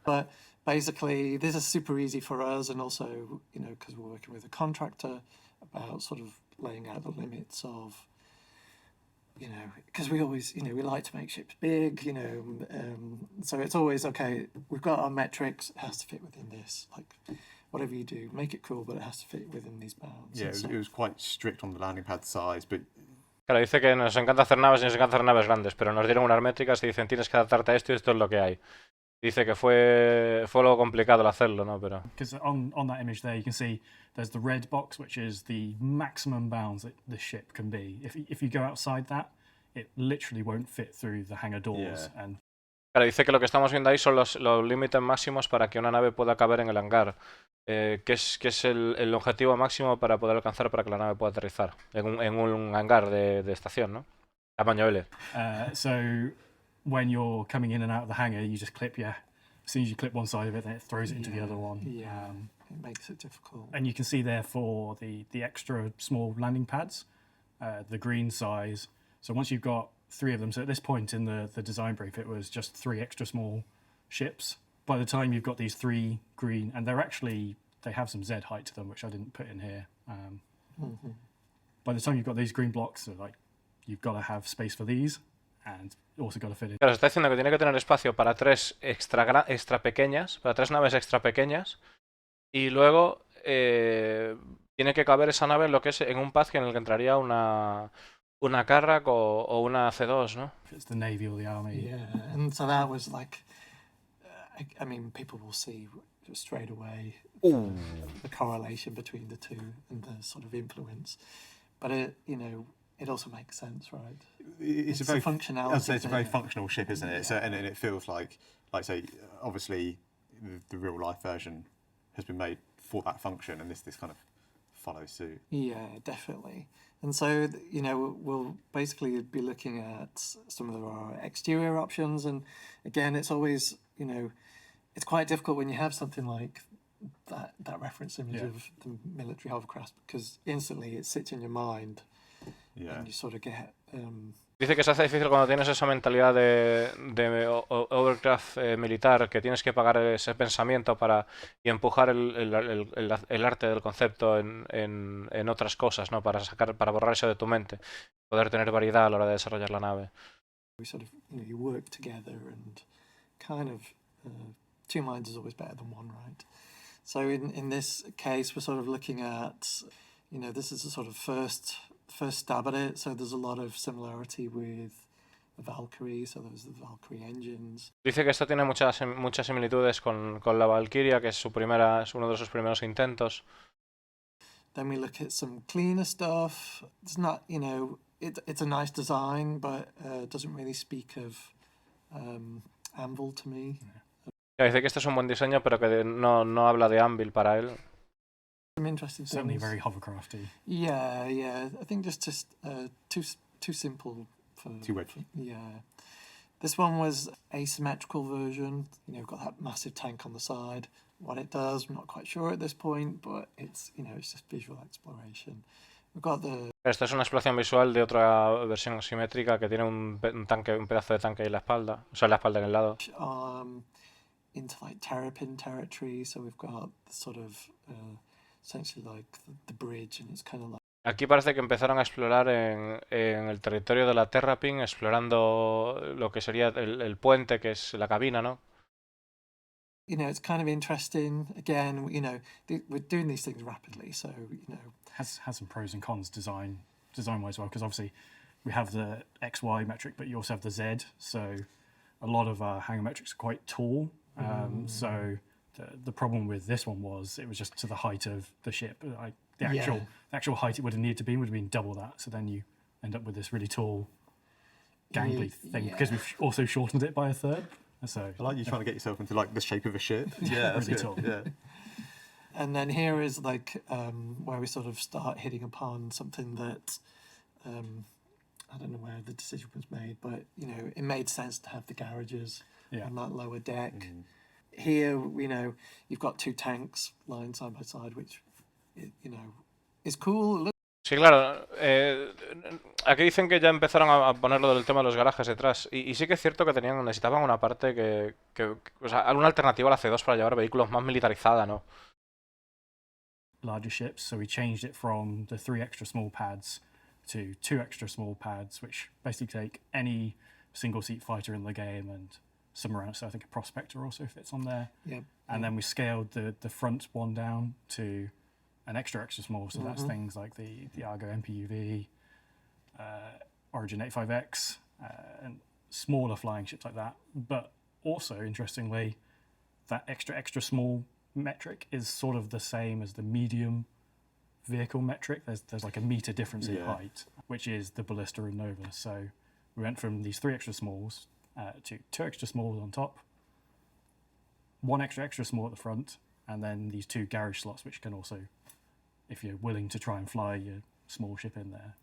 But basically, this is super easy for us, and also because we're working with a contractor about sort of laying out the limits of. Because we always, we like to make ships big, so it's always, okay, we've got our metrics, it has to fit within this, like, whatever you do, make it cool, but it has to fit within these bounds. Yeah, it was quite strict on the landing pad size, but... Claro, dice que nos encanta hacer naves y nos encanta hacer naves grandes, pero nos dieron unas métricas y dicen, tienes que adaptarte a esto y esto es lo que hay. Dice que fue algo complicado el hacerlo, ¿no? Pero... Because on that image there, you can see there's the red box, which is the maximum bounds that the ship can be. If you go outside that, it literally won't fit through the hangar doors. Yeah. Claro, dice que lo que estamos viendo ahí son los límites máximos para que una nave pueda caber en el hangar. Que es el objetivo máximo para poder alcanzar para que la nave pueda aterrizar en un hangar de estación, ¿no? Tamaño L. So when you're coming in and out of the hangar, you just clip as soon as you clip one side of it, then it throws it into the other one. Yeah, it makes it difficult. And you can see there for the extra small landing pads, the green size. So once you've got 3 of them, so at this point in the design brief, it was just 3 extra small ships. By the time you've got these 3 green, and they're actually they have some Z height to them, which I didn't put in here. Mhm. By the time you've got these green blocks, so like you've got to have space for these, and also got to fit in. Claro, se está diciendo que tiene que tener espacio para tres extra pequeñas, para tres naves extra pequeñas, y luego tiene que caber esa nave en lo que es en un path en el que entraría una Carrack o una C2, ¿no? It's the Navy or the Army. Yeah, and so that was like, I mean, people will see straight away the correlation between the two and the sort of influence, but it also makes sense, right? It's a very functionality. I'd say it's a very functional ship, isn't it? So, and it feels like say, obviously, the real life version has been made for that function, and this kind of follows suit. Yeah, definitely. And so, we'll basically be looking at some of our exterior options, and again, it's always, it's quite difficult when you have something like that reference image of the military hovercraft, because instantly it sits in your mind, and you sort of get... Dice que se hace difícil cuando tienes esa mentalidad de overcraft militar, que tienes que pagar ese pensamiento y empujar el arte del concepto en otras cosas, ¿no? Para borrar eso de tu mente, poder tener variedad a la hora de desarrollar la nave. We sort of, you work together, and kind of two minds is always better than one, right? So in this case, we're sort of looking at, this is a sort of first stab at it, so there's a lot of similarity with the Valkyrie, so there's the Valkyrie engines. Dice que esto tiene muchas similitudes con la Valkyria, que es uno de sus primeros intentos. Then we look at some cleaner stuff. It's not, it's a nice design, but it doesn't really speak of Anvil to me. Dice que este es un buen diseño, pero que no habla de Anvil para él. Some interesting things. Certainly very hovercrafty. Yeah. I think just too simple for... Too wedgy. Yeah. This one was asymmetrical version. We've got that massive tank on the side. What it does, I'm not quite sure at this point, but it's just visual exploration. We've got the... Esto es una exploración visual de otra versión asimétrica que tiene un pedazo de tanque en la espalda, o sea, en la espalda en el lado. Into like terrapin territory, so we've got sort of essentially like the bridge, and it's kind of like... Aquí parece que empezaron a explorar en el territorio de la Terrapin, explorando lo que sería el puente, que es la cabina, ¿no? It's kind of interesting. Again, we're doing these things rapidly, so has some pros and cons design-wise, well, because obviously we have the XY metric, but you also have the Z, so a lot of our hangar metrics are quite tall. So the problem with this one was it was just to the height of the ship. The actual height it would have been double that. So then you end up with this really tall, gangly thing because we've also shortened it by a third. So I like you trying to get yourself into like the shape of a ship. Yeah, that's really good. tall. Yeah. And then here is like where we sort of start hitting upon something that I don't know where the decision was made, but it made sense to have the garages on that lower deck. Here, you've got two tanks lying side by side, which is cool. Sí, claro. Aquí dicen que ya empezaron a ponerlo del tema de los garajes detrás. Y sí que es cierto que necesitaban una parte o sea, alguna alternativa a la C2 para llevar vehículos más militarizada, ¿no? Larger ships, so we changed it from the 3 extra small pads to 2 extra small pads, which basically take any single-seat fighter in the game and some around. So I think a Prospector also fits on there. Yep. And then we scaled the front one down to an extra small. So that's things like the Argo MPUV, Origin 85X, and smaller flying ships like that. But also, interestingly, that extra small metric is sort of the same as the medium vehicle metric. There's like a meter difference in height, which is the Ballista and Nova. So we went from these 3 extra smalls to 2 extra smalls on top, 1 extra small at the front, and then these 2 garage slots, which can also, if you're willing to try and fly your small ship in there.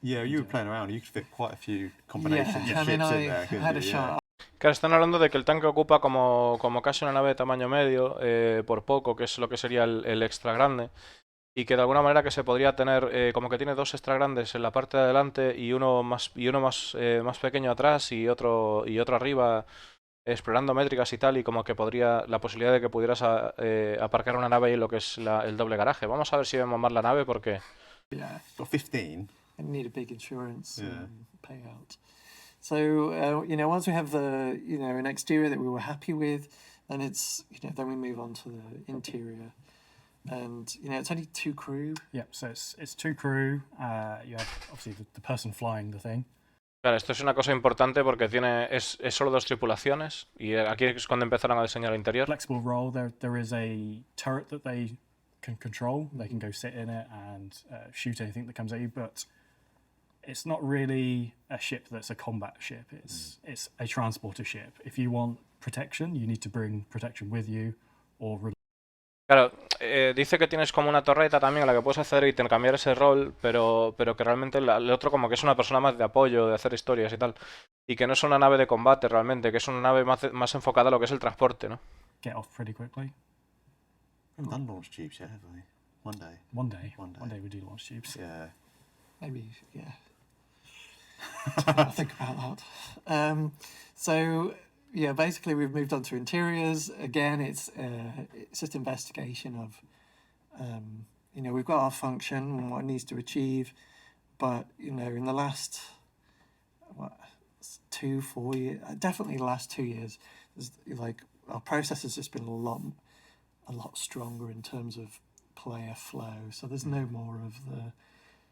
You were playing around. You could fit quite a few combinations of ships in there. I had a shot. Claro, están hablando de que el tanque ocupa como casi una nave de tamaño medio, por poco, que es lo que sería el extra grande, y que de alguna manera que se podría tener, como que tiene 2 extra grandes en la parte de adelante y uno más pequeño atrás y otro arriba. explorando métricas y tal, y como que podría, la posibilidad de que pudieras aparcar una nave ahí en lo que es el doble garaje. Vamos a ver si vemos más la nave porque... Yeah. Got 15. And need a big insurance Yeah. payout. So, once we have an exterior that we were happy with, then then we move on to the interior. And, it's only 2 crew. Yep, so it's 2 crew. You have, obviously, the person flying the thing. Claro, esto es una cosa importante porque es solo 2 tripulaciones y aquí es cuando empezaron a diseñar el interior. Flexible role, there is a turret that they can control. They can go sit in it and shoot anything that comes at you, but it's not really a ship that's a combat ship. It's a transporter ship. If you want protection, you need to bring protection with you or... Claro, dice que tienes como una torreta también a la que puedes acceder y intercambiar ese rol, pero que realmente el otro como que es una persona más de apoyo, de hacer historias y tal. Y que no es una nave de combate realmente, que es una nave más enfocada a lo que es el transporte, ¿no? Get off pretty quickly. We haven't done launch tubes yet, have we? One day. One day we do launch tubes. Yeah. Maybe, yeah. I think about that. Yeah, basically we've moved on to interiors. Again, it's just investigation of, we've got our function and what it needs to achieve, but, in the last, 2-4 years, definitely the last 2 years, our process has just been a lot stronger in terms of player flow. So there's no more of the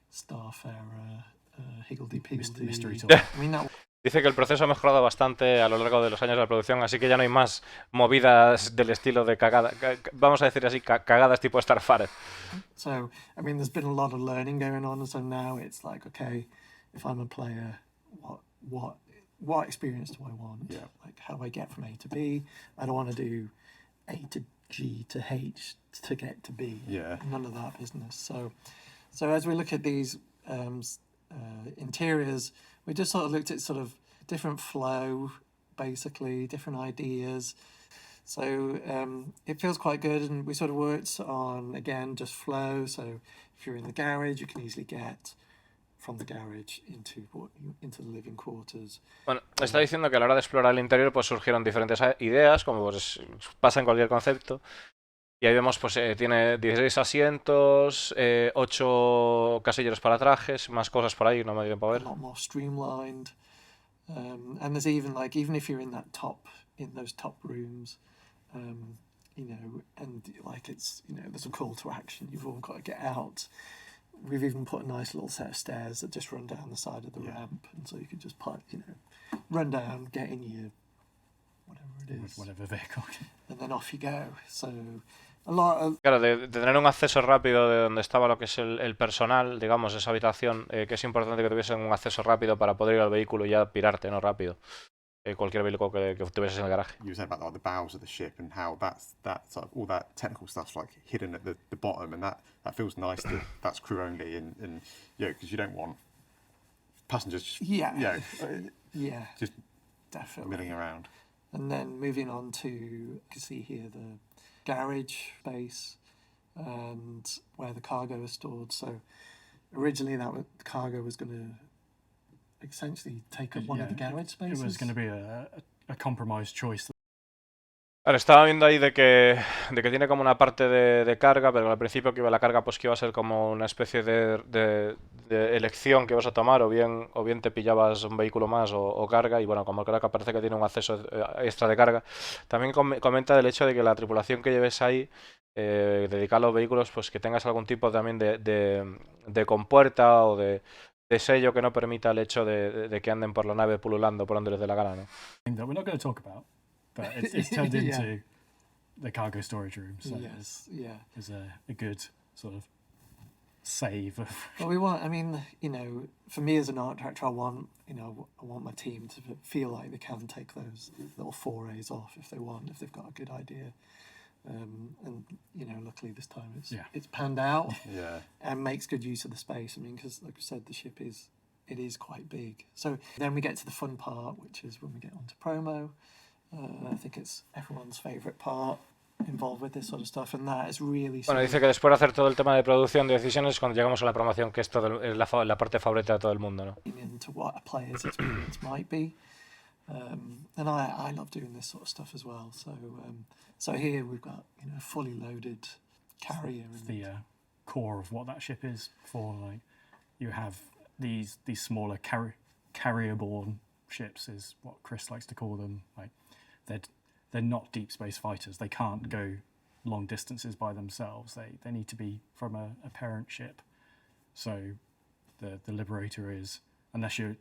Starfarer, higgledy-piggledy. Mystery tour. I mean, that... Dice que el proceso ha mejorado bastante a lo largo de los años de la producción, así que ya no hay más movidas del estilo de cagada, vamos a decir así, cagadas tipo Starfarer. So, I mean, there's been a lot of learning going on, so now it's like, okay, if I'm a player, what experience do I want? Yeah. Like, how do I get from A to B? I don't want to do A to G to H to get to B. Yeah. None of that business. So as we look at these interiors, we just sort of looked at sort of different flow, basically, different ideas. So it feels quite good, and we sort of worked on, again, just flow. So if you're in the garage, you can easily get from the garage into the living quarters. Bueno, está diciendo que a la hora de explorar el interior pues surgieron diferentes ideas, como pues, pasa en cualquier concepto. Y ahí vemos, pues tiene 16 asientos, 8 casilleros para trajes, más cosas por ahí, no me dio tiempo a ver. A lot more streamlined. And there's even if you're in those top rooms, and there's a call to action, you've all got to get out. We've even put a nice little set of stairs that just run down the side of the ramp, and so you can just run down, get in your whatever vehicle, and then off you go. So a lot of... Claro, de tener un acceso rápido de donde estaba lo que es el personal, digamos, esa habitación, que es importante que tuviesen un acceso rápido para poder ir al vehículo y ya pirarte, ¿no? Rápido. Cualquier vehículo que tuvieses en el garaje. You were saying about the bows of the ship and how that sort of all that technical stuff's like hidden at the bottom, and that feels nice. That's crew only, and because you don't want passengers. Just, yeah, just definitely milling around. And then moving on to, you can see here the garage space and where the cargo is stored. So originally the cargo was going to essentially take up one of the garage spaces. It was going to be a compromise choice. Ahora estaba viendo ahí de que tiene como una parte de carga, pero al principio que iba la carga pues que iba a ser como una especie de elección que ibas a tomar, o bien te pillabas un vehículo más o carga, y bueno, como creo que parece que tiene un acceso extra de carga. También comenta del hecho de que la tripulación que lleves ahí, dedicada a los vehículos, pues que tengas algún tipo también de compuerta o de sello que no permita el hecho de que anden por la nave pululando por donde les dé la gana, ¿no? That we're not going to talk about, but it's turned into the cargo storage room, so it's a good sort of save. Well, we want, for me as an art director, I want my team to feel like they can take those little forays off if they want, if they've got a good idea. And luckily this time it's panned out and makes good use of the space. Because like I said, the ship is quite big. So then we get to the fun part, which is when we get onto promo. I think it's everyone's favourite part involved with this sort of stuff, and that is really... Bueno, dice que después de hacer todo el tema de producción de decisiones, cuando llegamos a la promoción, que es la parte favorita de todo el mundo, ¿no? Into what a player's experience might be. And I love doing this sort of stuff as well. So here we've got a fully loaded carrier. It's the core of what that ship is for. Like you have these smaller carrier-borne ships, is what Chris likes to call them. Like they're not deep space fighters. They can't go long distances by themselves. They need to be from a parent ship. So the Liberator is, unless you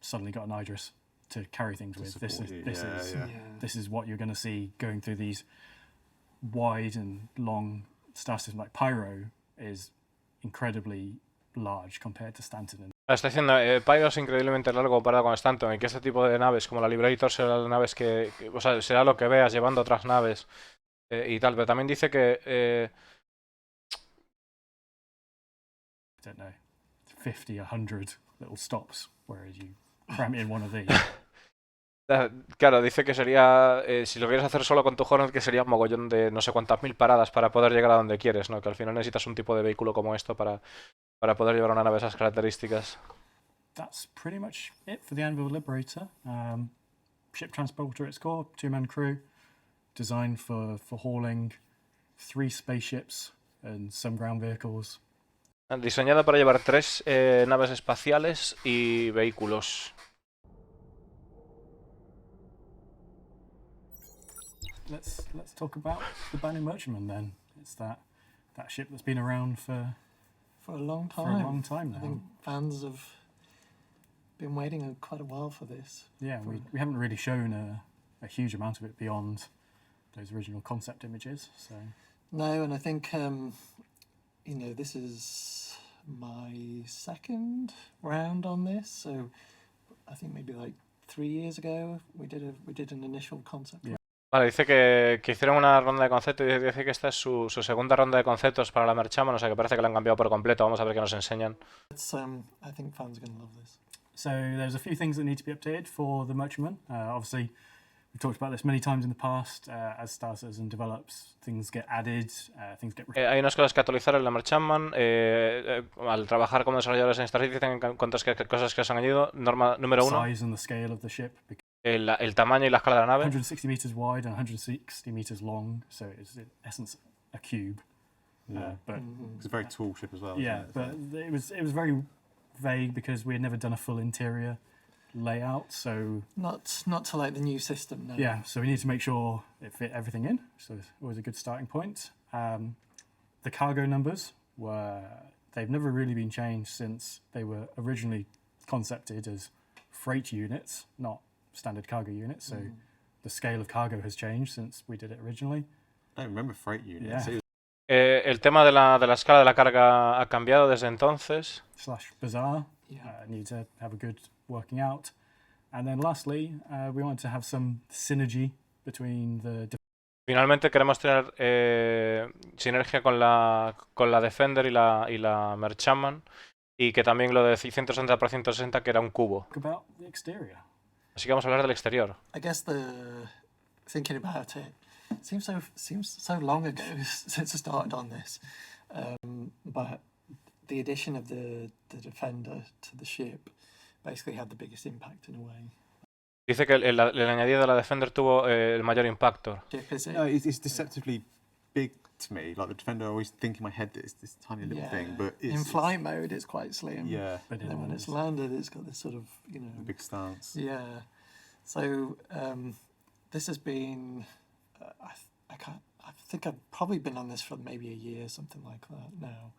suddenly got an Idris to carry things with, this is what you're going to see going through these wide and long star systems. Like Pyro is incredibly large compared to Stanton. Está diciendo, Pyro es increíblemente largo comparado con Stanton, y que este tipo de naves, como la Liberator, será las naves o sea, será lo que veas llevando otras naves y tal, pero también dice que... I don't know, 50, 100 little stops, whereas you cram in one of these. Claro, dice que sería, si lo quieres hacer solo con tu Hornet, que sería un mogollón de no sé cuántas mil paradas para poder llegar a donde quieres, ¿no? Que al final necesitas un tipo de vehículo como esto para poder llevar una nave de esas características. That's pretty much it for the Anvil Liberator. Ship transporter at its core, 2-man crew, designed for hauling 3 spaceships and some ground vehicles. Diseñada para llevar 3 naves espaciales y vehículos. Let's talk about the Banu Merchantman then. It's that ship that's been around for a long time. For a long time now. I think fans have been waiting quite a while for this. Yeah, we haven't really shown a huge amount of it beyond those original concept images. So no, and I think this is my 2nd round on this. So I think maybe like 3 years ago we did an initial concept. Yeah. Vale, dice que hicieron una ronda de conceptos y dice que esta es su segunda ronda de conceptos para la Merchantman, o sea que parece que la han cambiado por completo. Vamos a ver qué nos enseñan. I think fans are going to love this. So there's a few things that need to be updated for the Merchantman. Obviously, we've talked about this many times in the past. As Star Citizen develops, things get added, things get... Hay unas cosas que actualizar en la Merchantman. Al trabajar como desarrolladores en Star Citizen, tienen cuántas cosas que se han añadido. Número 1. Size and the scale of the ship. El tamaño y la escala de la nave. 160 meters wide and 160 meters long, so it's in essence a cube. Yeah, but it's a very tall ship as well. Yeah, but it was very vague because we had never done a full interior layout, so not to like the new system. No. Yeah, so we need to make sure it fit everything in. So it's always a good starting point. The cargo numbers they've never really been changed since they were originally concepted as freight units, not standard cargo units, so the scale of cargo has changed since we did it originally. I don't remember freight units. Yeah. El tema de la escala de la carga ha cambiado desde entonces. /bizarre. Need to have a good working out. And then lastly, we wanted to have some synergy between the... Finalmente queremos tener sinergia con la Defender y la Merchantman, y que también lo de 160 por 160 que era un cubo. About the exterior. Así que vamos a hablar del exterior. I guess thinking about it seems so long ago since I started on this, but the addition of the Defender to the ship basically had the biggest impact in a way. Dice que el añadido de la Defender tuvo el mayor impacto. No, it's deceptively big to me. Like the Defender, I always think in my head that it's this tiny little thing, but in flight mode it's quite slim. Yeah, but then when it's landed, it's got this sort of big stance. Yeah, so this has been. I think I've probably been on this for maybe a year, something like that now.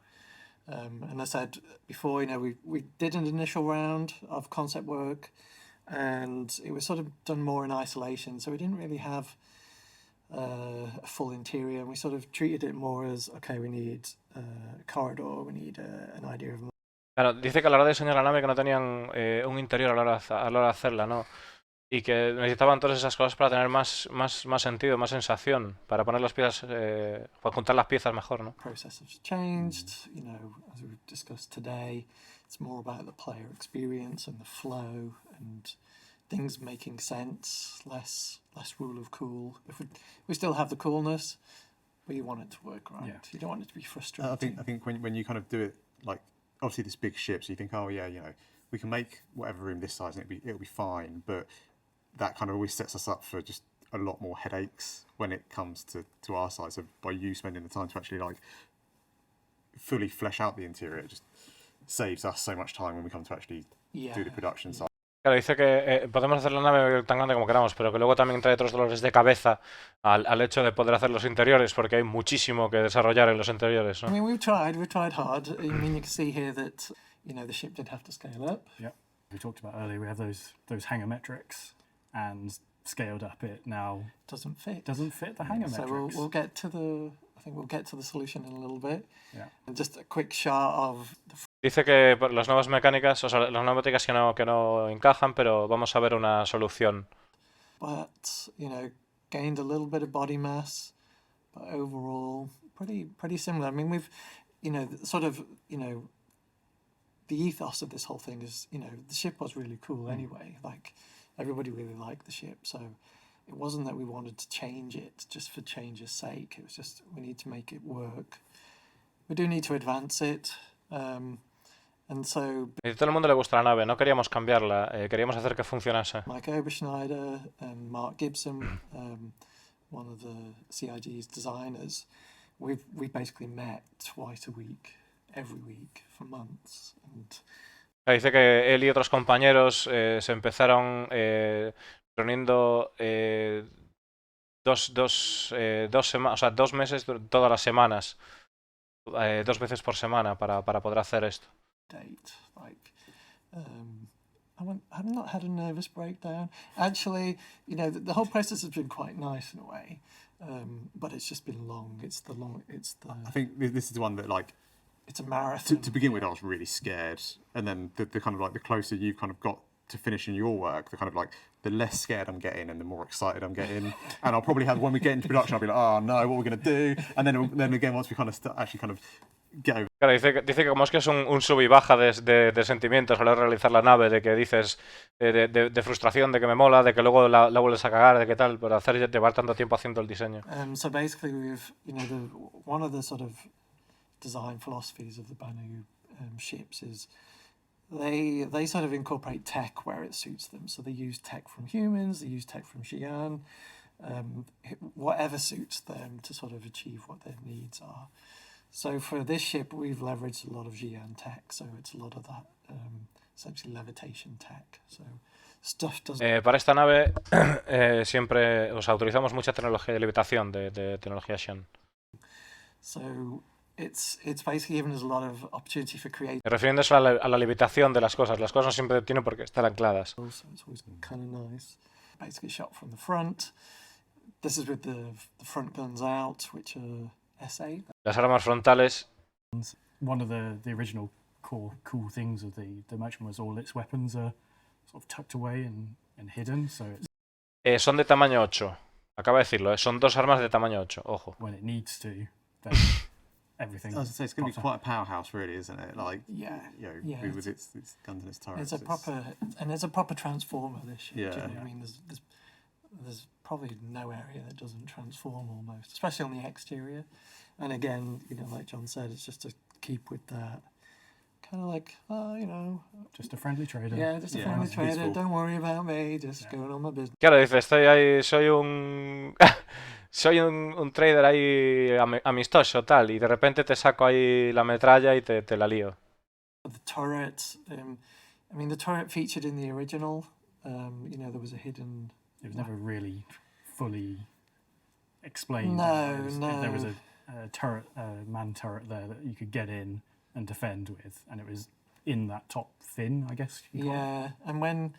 And I said before, we did an initial round of concept work, and it was sort of done more in isolation, so we didn't really have a full interior, and we sort of treated it more as, okay, we need a corridor, we need an idea of... Claro, dice que a la hora de diseñar la nave que no tenían un interior a la hora de hacerla, ¿no? Y que necesitaban todas esas cosas para tener más sentido, más sensación, para poner las piezas, para juntar las piezas mejor, ¿no? Process has changed, as we've discussed today, it's more about the player experience and the flow and things making sense, less rule of cool. If we still have the coolness, but you want it to work right. Yeah. You don't want it to be frustrating. I think when you kind of do it, like obviously this big ship, so you think, oh yeah, we can make whatever room this size and it'll be fine, but that kind of always sets us up for just a lot more headaches when it comes to our side. So by you spending the time to actually like fully flesh out the interior, it just saves us so much time when we come to actually do the production side. Claro, dice que podemos hacer la nave tan grande como queramos, pero que luego también trae otros dolores de cabeza al hecho de poder hacer los interiores, porque hay muchísimo que desarrollar en los interiores, ¿no? I mean, we've tried hard. I mean, you can see here that, you know, the ship did have to scale up. Yeah. We talked about earlier, we have those hangar metrics, and scaled up it now doesn't fit the hangar metrics. So we'll get to the solution in a little bit. Yeah. And just a quick shot of the... Dice que las nuevas mecánicas, o sea, las nuevas mecánicas que no encajan, pero vamos a ver una solución. But, you know, gained a little bit of body mass, but overall pretty similar. I mean, we've, you know, sort of, you know, the ethos of this whole thing is, you know, the ship was really cool anyway. Like, everybody really liked the ship, so it wasn't that we wanted to change it just for change's sake. It was just we need to make it work. We do need to advance it, and so... A todo el mundo le gusta la nave, no queríamos cambiarla, queríamos hacer que funcionase. Mike Oberschneider and Mark Gibson, one of the CIG's designers, we basically met twice a week, every week for months. Dice que él y otros compañeros se empezaron reuniendo 2 meses todas las semanas, 2 veces por semana para poder hacer esto. I've not had a nervous breakdown. Actually, you know, the whole process has been quite nice in a way, but it's just been long. I think this is the one that, like, it's a marathon. To begin with, I was really scared, and then the kind of like the closer you kind of got to finishing your work, the kind of like the less scared I'm getting and the more excited I'm getting. And I'll probably have, when we get into production, I'll be like, oh no, what are we going to do? And then again, once we kind of actually kind of get over. Claro, dice que como es que es un sub y baja de sentimientos a la hora de realizar la nave, de que dices de frustración, de que me mola, de que luego la vuelves a cagar, de que tal, pero llevar tanto tiempo haciendo el diseño. So basically, we've, you know, one of the sort of design philosophies of the Banu ships is they sort of incorporate tech where it suits them. So they use tech from humans, they use tech from Xi'an, whatever suits them to sort of achieve what their needs are. So for this ship, we've leveraged a lot of Xi'an tech. So it's a lot of that essentially levitation tech. So stuff doesn't... Para esta nave siempre, o sea, utilizamos mucha tecnología de levitación, de tecnología Xi'an. So it's basically given us a lot of opportunity for creating. Refiriéndose a la levitación de las cosas no siempre tienen por qué estar ancladas. So it's always kind of nice. Basically shot from the front. This is with the front guns out, which are S8. Las armas frontales. One of the original cool things of the Merchant was all its weapons are sort of tucked away and hidden. So son de tamaño 8. Acaba de decirlo, son 2 armas de tamaño 8. Ojo. When it needs to, then everything. I was going to say, it's going to be quite a powerhouse, really, isn't it? Like, yeah, you know, with its guns and its turrets. It's a proper transformer. This ship. Yeah. Do you know what I mean? There's probably no area that doesn't transform almost, especially on the exterior. And again, you know, like John said, it's just to keep with that kind of like, you know, just a friendly trader. Yeah, just a friendly trader. Peaceful. Don't worry about me. Just going on my business. Claro, dice, estoy ahí, soy un trader ahí amistoso tal, y de repente te saco ahí la metralla y te la lío. The turret, I mean, the turret featured in the original. You know, there was a hidden. It was never really fully explained. No. There was a turret, man turret there that you could get in and defend with, and it was in that top fin, I guess. Yeah, and when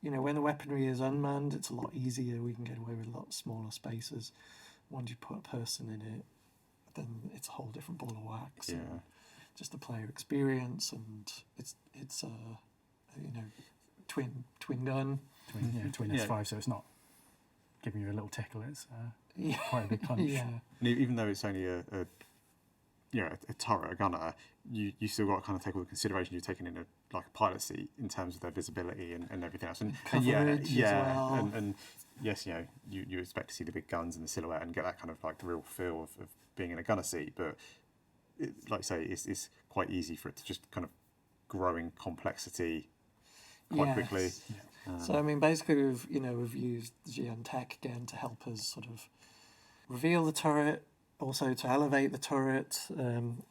you know, when the weaponry is unmanned, it's a lot easier. We can get away with a lot smaller spaces. Once you put a person in it, then it's a whole different ball of wax. Yeah. Just the player experience, and it's you know, twin gun. Twin S5, so it's not giving you a little tickle. It's quite a big punch. Yeah. And even though it's only a turret, a gunner, you still got to kind of take all the consideration you're taking in a pilot seat in terms of their visibility and everything else. And coverage as well. And yes, you know, you expect to see the big guns and the silhouette and get that kind of like the real feel of being in a gunner seat, but like I say, it's quite easy for it to just kind of grow in complexity quite quickly. Yeah. So I mean, basically, we've used the GN tech again to help us sort of reveal the turret, also to elevate the turret.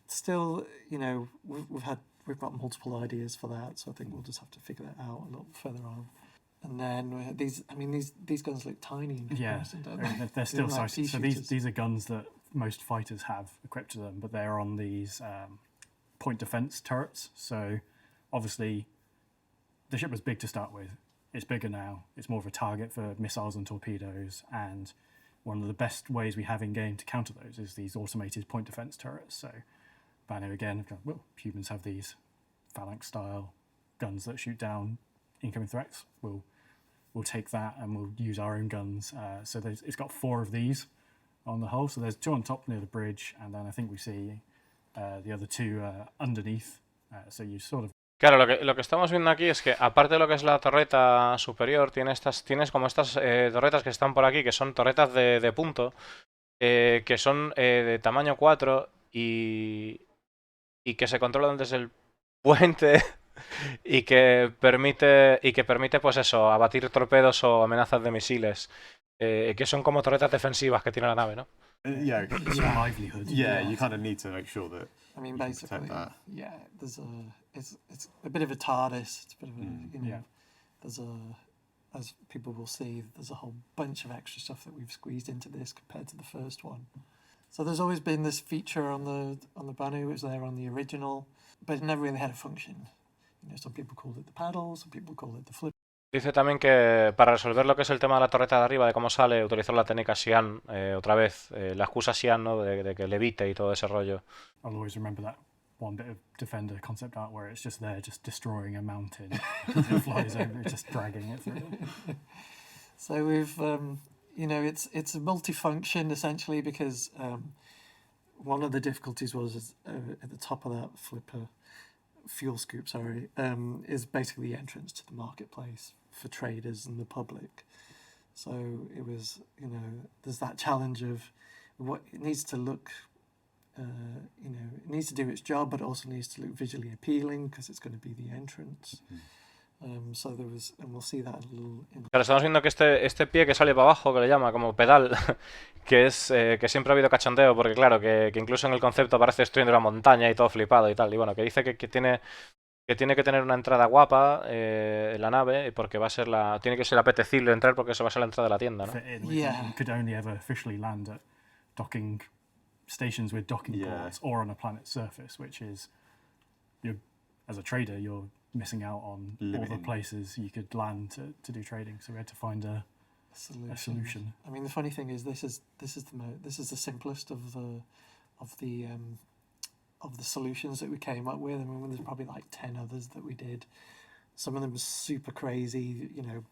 Still, we've got multiple ideas for that, so I think we'll just have to figure that out a little further on. And then these guns look tiny in comparison, don't they? They're still like so these are guns that most fighters have equipped to them, but they're on these point defense turrets. So obviously the ship was big to start with. It's bigger now. It's more of a target for missiles and torpedoes, and one of the best ways we have in game to counter those is these automated point defense turrets. So Banu again, well, humans have these phalanx style guns that shoot down incoming threats. We'll take that and we'll use our own guns. So it's got 4 of these on the hull. So there's 2 on top near the bridge, and then I think we see the other 2 underneath. So you sort of. Claro, lo que estamos viendo aquí es que aparte de lo que es la torreta superior, tienes como estas torretas que están por aquí, que son torretas de punto, que son de tamaño 4 y que se controlan desde el puente y que permite pues eso, abatir torpedos o amenazas de misiles, que son como torretas defensivas que tiene la nave, ¿no? Yeah, livelihood. Yeah, you kind of need to make sure that. I mean, basically, there's it's a bit of a TARDIS. It's a bit of a there's as people will see, there's a whole bunch of extra stuff that we've squeezed into this compared to the first one. So there's always been this feature on the Banu, which was there on the original, but it never really had a function. Some people called it the paddle, some people call it the flip. Dice también que para resolver lo que es el tema de la torreta de arriba, de cómo sale, utilizó la técnica Xi'an, otra vez, la excusa Xi'an, ¿no? De que levite y todo ese rollo. I'll always remember that one bit of Defender concept art where it's just there, just destroying a mountain. It flies over, just dragging it through. So we've, it's a multifunction essentially because one of the difficulties was at the top of that fuel scoop, is basically the entrance to the marketplace for traders and the public. So it was, there's that challenge of what it needs to look, it needs to do its job, but it also needs to look visually appealing because it's going to be the entrance. So there was, and we'll see that a little. Claro, estamos viendo que este pie que sale para abajo, que le llama como pedal, que es que siempre ha habido cachondeo, porque claro, que incluso en el concepto aparece destruyendo la montaña y todo flipado y tal. Y bueno, que dice que tiene que tener una entrada guapa en la nave, porque va a ser tiene que ser apetecible entrar porque eso va a ser la entrada de la tienda, ¿no? You could only ever officially land at docking stations with docking ports or on a planet's surface, which is, as a trader, you're missing out on all the places you could land to do trading. So we had to find a solution. I mean, the funny thing is, this is the simplest of the solutions that we came up with. I mean, there's probably like 10 others that we did. Some of them were super crazy,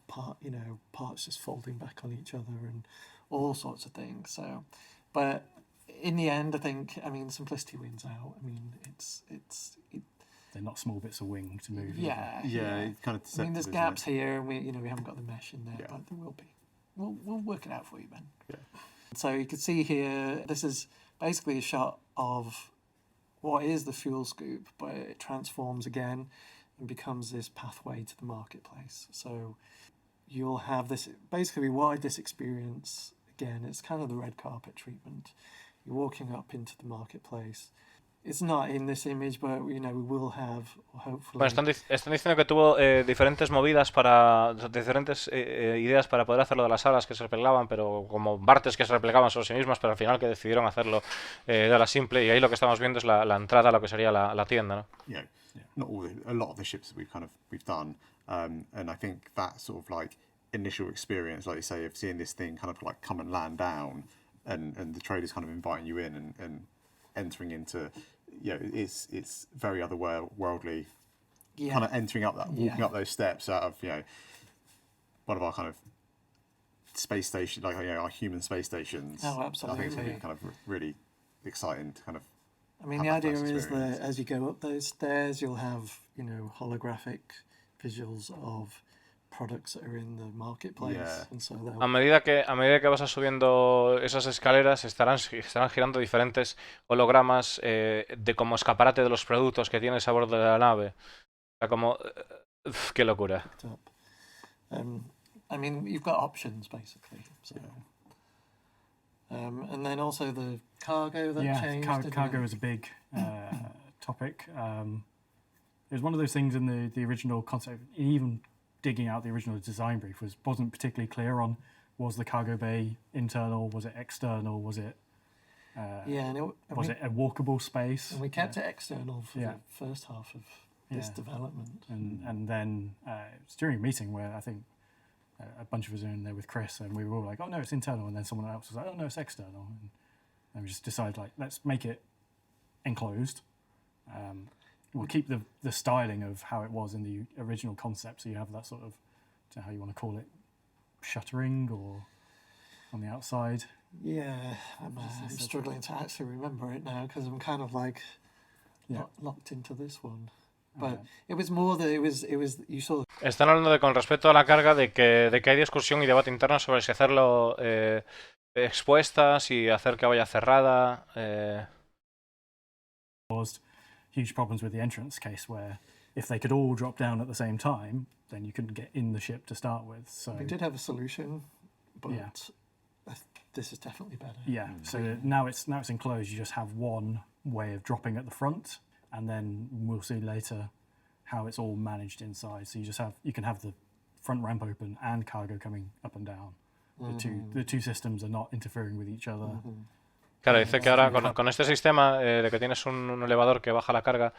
parts just folding back on each other and all sorts of things. So, but in the end, I think, simplicity wins out. I mean, they're not small bits of wing to move. Yeah, it's kind of deceptive. I mean, there's gaps here, and we haven't got the mesh in there, but there will be. We'll work it out for you, Ben. Yeah. So you can see here, this is basically a shot of what is the fuel scoop, but it transforms again and becomes this pathway to the marketplace. So you'll have this, basically what I this experience, again, it's kind of the red carpet treatment. You're walking up into the marketplace. It's not in this image, but we will have, hopefully. Bueno, están diciendo que tuvo diferentes movidas diferentes ideas para poder hacerlo de las alas que se replegaban, pero como partes que se replegaban sobre sí mismas, pero al final que decidieron hacerlo de la simple, y ahí lo que estamos viendo es la entrada a lo que sería la tienda, ¿no? Yeah, not all, a lot of the ships that we've done, and I think that sort of like initial experience, like you say, of seeing this thing kind of like come and land down, and the traders kind of inviting you in and entering into, it's very otherworldly, kind of entering up that, walking up those steps out of, one of our kind of space station, like our human space stations. Oh, absolutely. I think it's going to be kind of really exciting to kind of. I mean, the idea is that as you go up those stairs, you'll have, holographic visuals of products that are in the marketplace. And so a medida que vas subiendo esas escaleras estarán girando diferentes hologramas de como escaparate de los productos que tienes a bordo de la nave. O sea, como qué locura. I mean, you've got options basically. So, and then also the cargo that changed. Cargo is a big topic. It was one of those things in the original concept. Even digging out the original design brief wasn't particularly clear on, was the cargo bay internal, was it external, was it was it a walkable space? And we kept it external for the first half of this development. And then it was during a meeting where I think a bunch of us were in there with Chris, and we were all like, oh no, it's internal, and then someone else was like, oh no, it's external, and we just decided, like, let's make it enclosed. We'll keep the styling of how it was in the original concept, so you have that sort of, I don't know how you want to call it, shuttering or on the outside. Yeah, I'm struggling to actually remember it now because I'm kind of like locked into this one. But it was more that it was you saw. Están hablando de, con respecto a la carga, de que hay discusión y debate interno sobre si hacerlo expuesta, si hacer que vaya cerrada. Caused huge problems with the entrance case where if they could all drop down at the same time, then you couldn't get in the ship to start with. So we did have a solution, but this is definitely better. Yeah, so now it's enclosed. You just have one way of dropping at the front, and then we'll see later how it's all managed inside. So you can have the front ramp open and cargo coming up and down. The two systems are not interfering with each other. Claro, dice que ahora con este sistema de que tienes un elevador que baja la carga,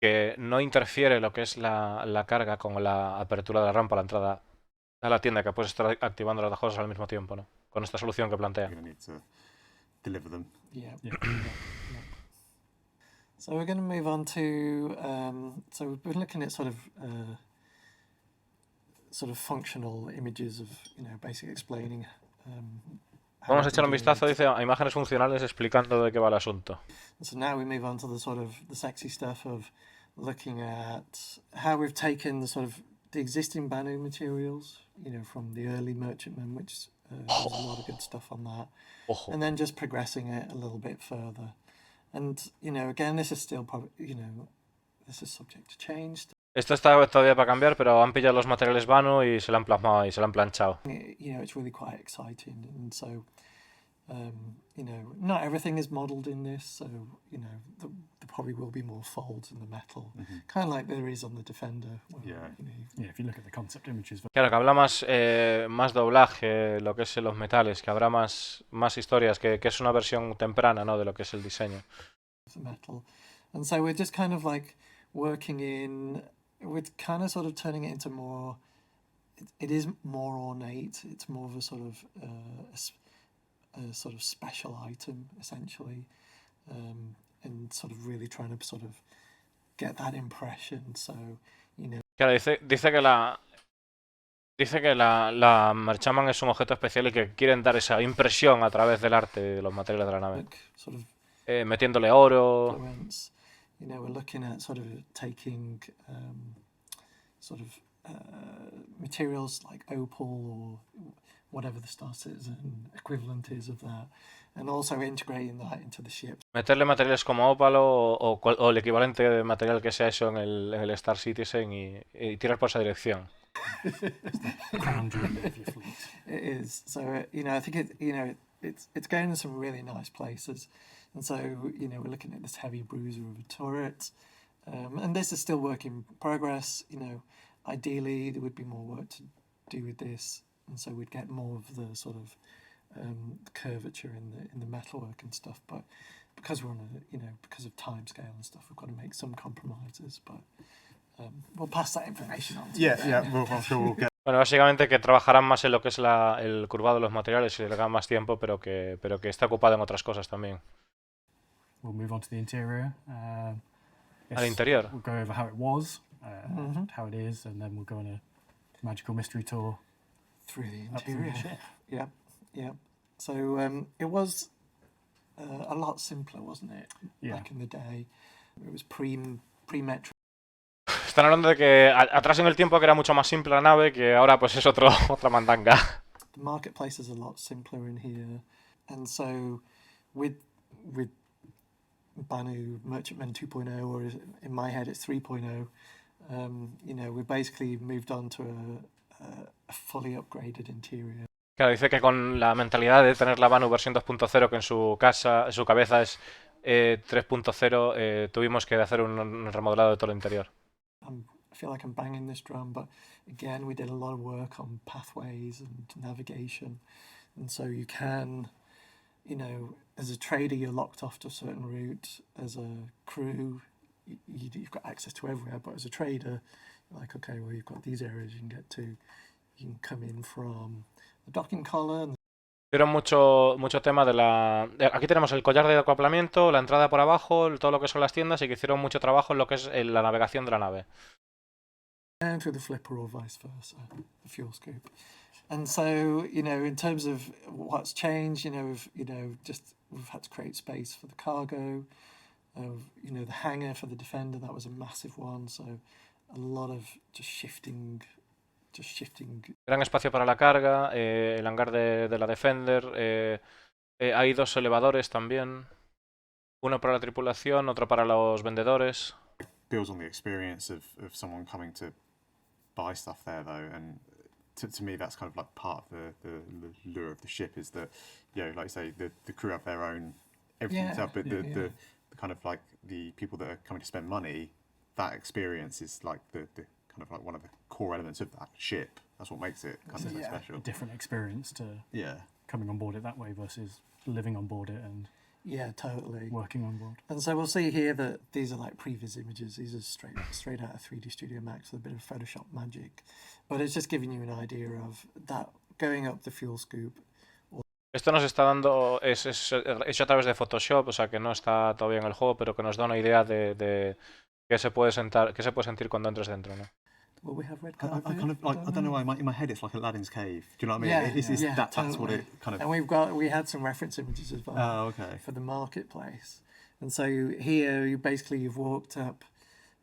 que no interfiere lo que es la carga con la apertura de la rampa, la entrada a la tienda, que puedes estar activando las dos cosas al mismo tiempo, ¿no? Con esta solución que plantea. So we're going to move on to, so we've been looking at sort of functional images of, basically explaining. Vamos a echar un vistazo, dice, a imágenes funcionales explicando de qué va el asunto. So now we move on to the sort of the sexy stuff of looking at how we've taken the existing Banu materials, from the early merchantmen, which there's a lot of good stuff on that, and then just progressing it a little bit further. And, again, this is still probably, this is subject to change. Esto está todavía para cambiar, pero han pillado los materiales Banu y se lo han plasmado y se lo han planchado. It's really quite exciting, and so, not everything is modelled in this, so, there probably will be more folds in the metal, kind of like there is on the Defender. If you look at the concept images. Claro, que habla más doblaje, lo que es en los metales, que habrá más historias, que es una versión temprana, ¿no?, de lo que es el diseño. Metal. And so we're just kind of like working we're kind of sort of turning it into more, it is more ornate, it's more of a sort of a sort of special item essentially, and sort of really trying to sort of get that impression, so, Claro, dice que la Merchantman es un objeto especial y que quieren dar esa impresión a través del arte de los materiales de la nave. Sort of metiéndole oro. We're looking at sort of taking materials like opal or whatever the Star Citizen equivalent is of that, and also integrating that into the ship. Meterle materiales como ópalo o el equivalente de material que sea eso en el Star Citizen y tirar por esa dirección. It is. So I think it's going in some really nice places, and so we're looking at this heavy bruiser of a turret, and this is still work in progress. Ideally there would be more work to do with this, and so we'd get more of the sort of curvature in the metalwork and stuff. But because we're on because of time scale and stuff, we've got to make some compromises. But we'll pass that information on. I'm sure we'll get. Bueno, básicamente que trabajarán más en lo que es el curvado de los materiales y le hagan más tiempo, pero que está ocupado en otras cosas también. We'll move on to the interior. Al interior. We'll go over how it was, how it is, and then we'll go on a magical mystery tour through the interior. Yeah. So it was a lot simpler, wasn't it? Back in the day, it was pre-metro. Están hablando de que atrás en el tiempo que era mucho más simple la nave, que ahora pues es otra mandanga. The marketplace is a lot simpler in here, and so with Banu Merchantman 2.0, or in my head it's 3.0, we basically moved on to a fully upgraded interior. Claro, dice que con la mentalidad de tener la Vanu versión 2.0, que en su cabeza es 3.0, tuvimos que hacer un remodelado de todo el interior. I feel like I'm banging this drum, but again, we did a lot of work on pathways and navigation. And so you can, as a trader, you're locked off to a certain route. As a crew, you've got access to everywhere. But as a trader, you're like, okay, well, you've got these areas you can get to. You can come in from the docking collar. Hicieron mucho tema aquí tenemos el collar de acoplamiento, la entrada por abajo, todo lo que son las tiendas, y que hicieron mucho trabajo en lo que es la navegación de la nave. And through the flipper or vice versa, the fuel scoop. And so, in terms of what's changed, we've had to create space for the cargo, the hangar for the Defender, that was a massive one. So a lot of just shifting. Gran espacio para la carga, el hangar de la Defender, hay 2 elevadores también, uno para la tripulación, otro para los vendedores. Builds on the experience of someone coming to buy stuff there, though, and to me that's kind of like part of the lure of the ship is that, like you say, the crew have their own everything set, but the kind of like the people that are coming to spend money, that experience is like the kind of like one of the core elements of that ship. That's what makes it kind of so special. A different experience to coming on board it that way versus living on board it and totally working on board. And so we'll see here that these are like previs images. These are straight out of 3D Studio Max with a bit of Photoshop magic. But it's just giving you an idea of that going up the fuel scoop. Esto nos está dando, es hecho a través de Photoshop, o sea que no está todavía en el juego, pero que nos da una idea de qué se puede sentir cuando entres dentro, ¿no? Will we have red I don't know why in my head it's like Aladdin's cave. Do you know what I mean? That's totally. what it kind of. And we had some reference images as well. Oh, okay. For the marketplace, and so here you've walked up,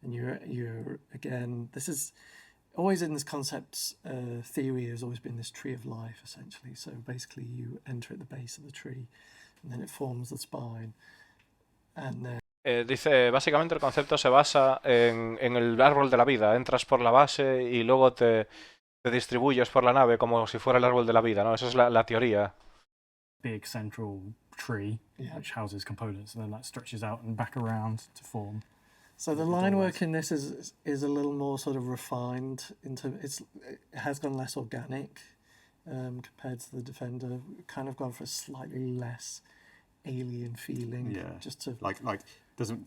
and you're again. This is always in this concept theory has always been this tree of life essentially. So basically you enter at the base of the tree, and then it forms the spine, and then. Dice, básicamente el concepto se basa en el árbol de la vida. Entras por la base y luego te distribuyes por la nave como si fuera el árbol de la vida, ¿no? Esa es la teoría. Big central tree which houses components, and then that stretches out and back around to form. So the line work in this is a little more sort of refined. It has gone less organic compared to the Defender. We've kind of gone for a slightly less alien feeling. Just to like doesn't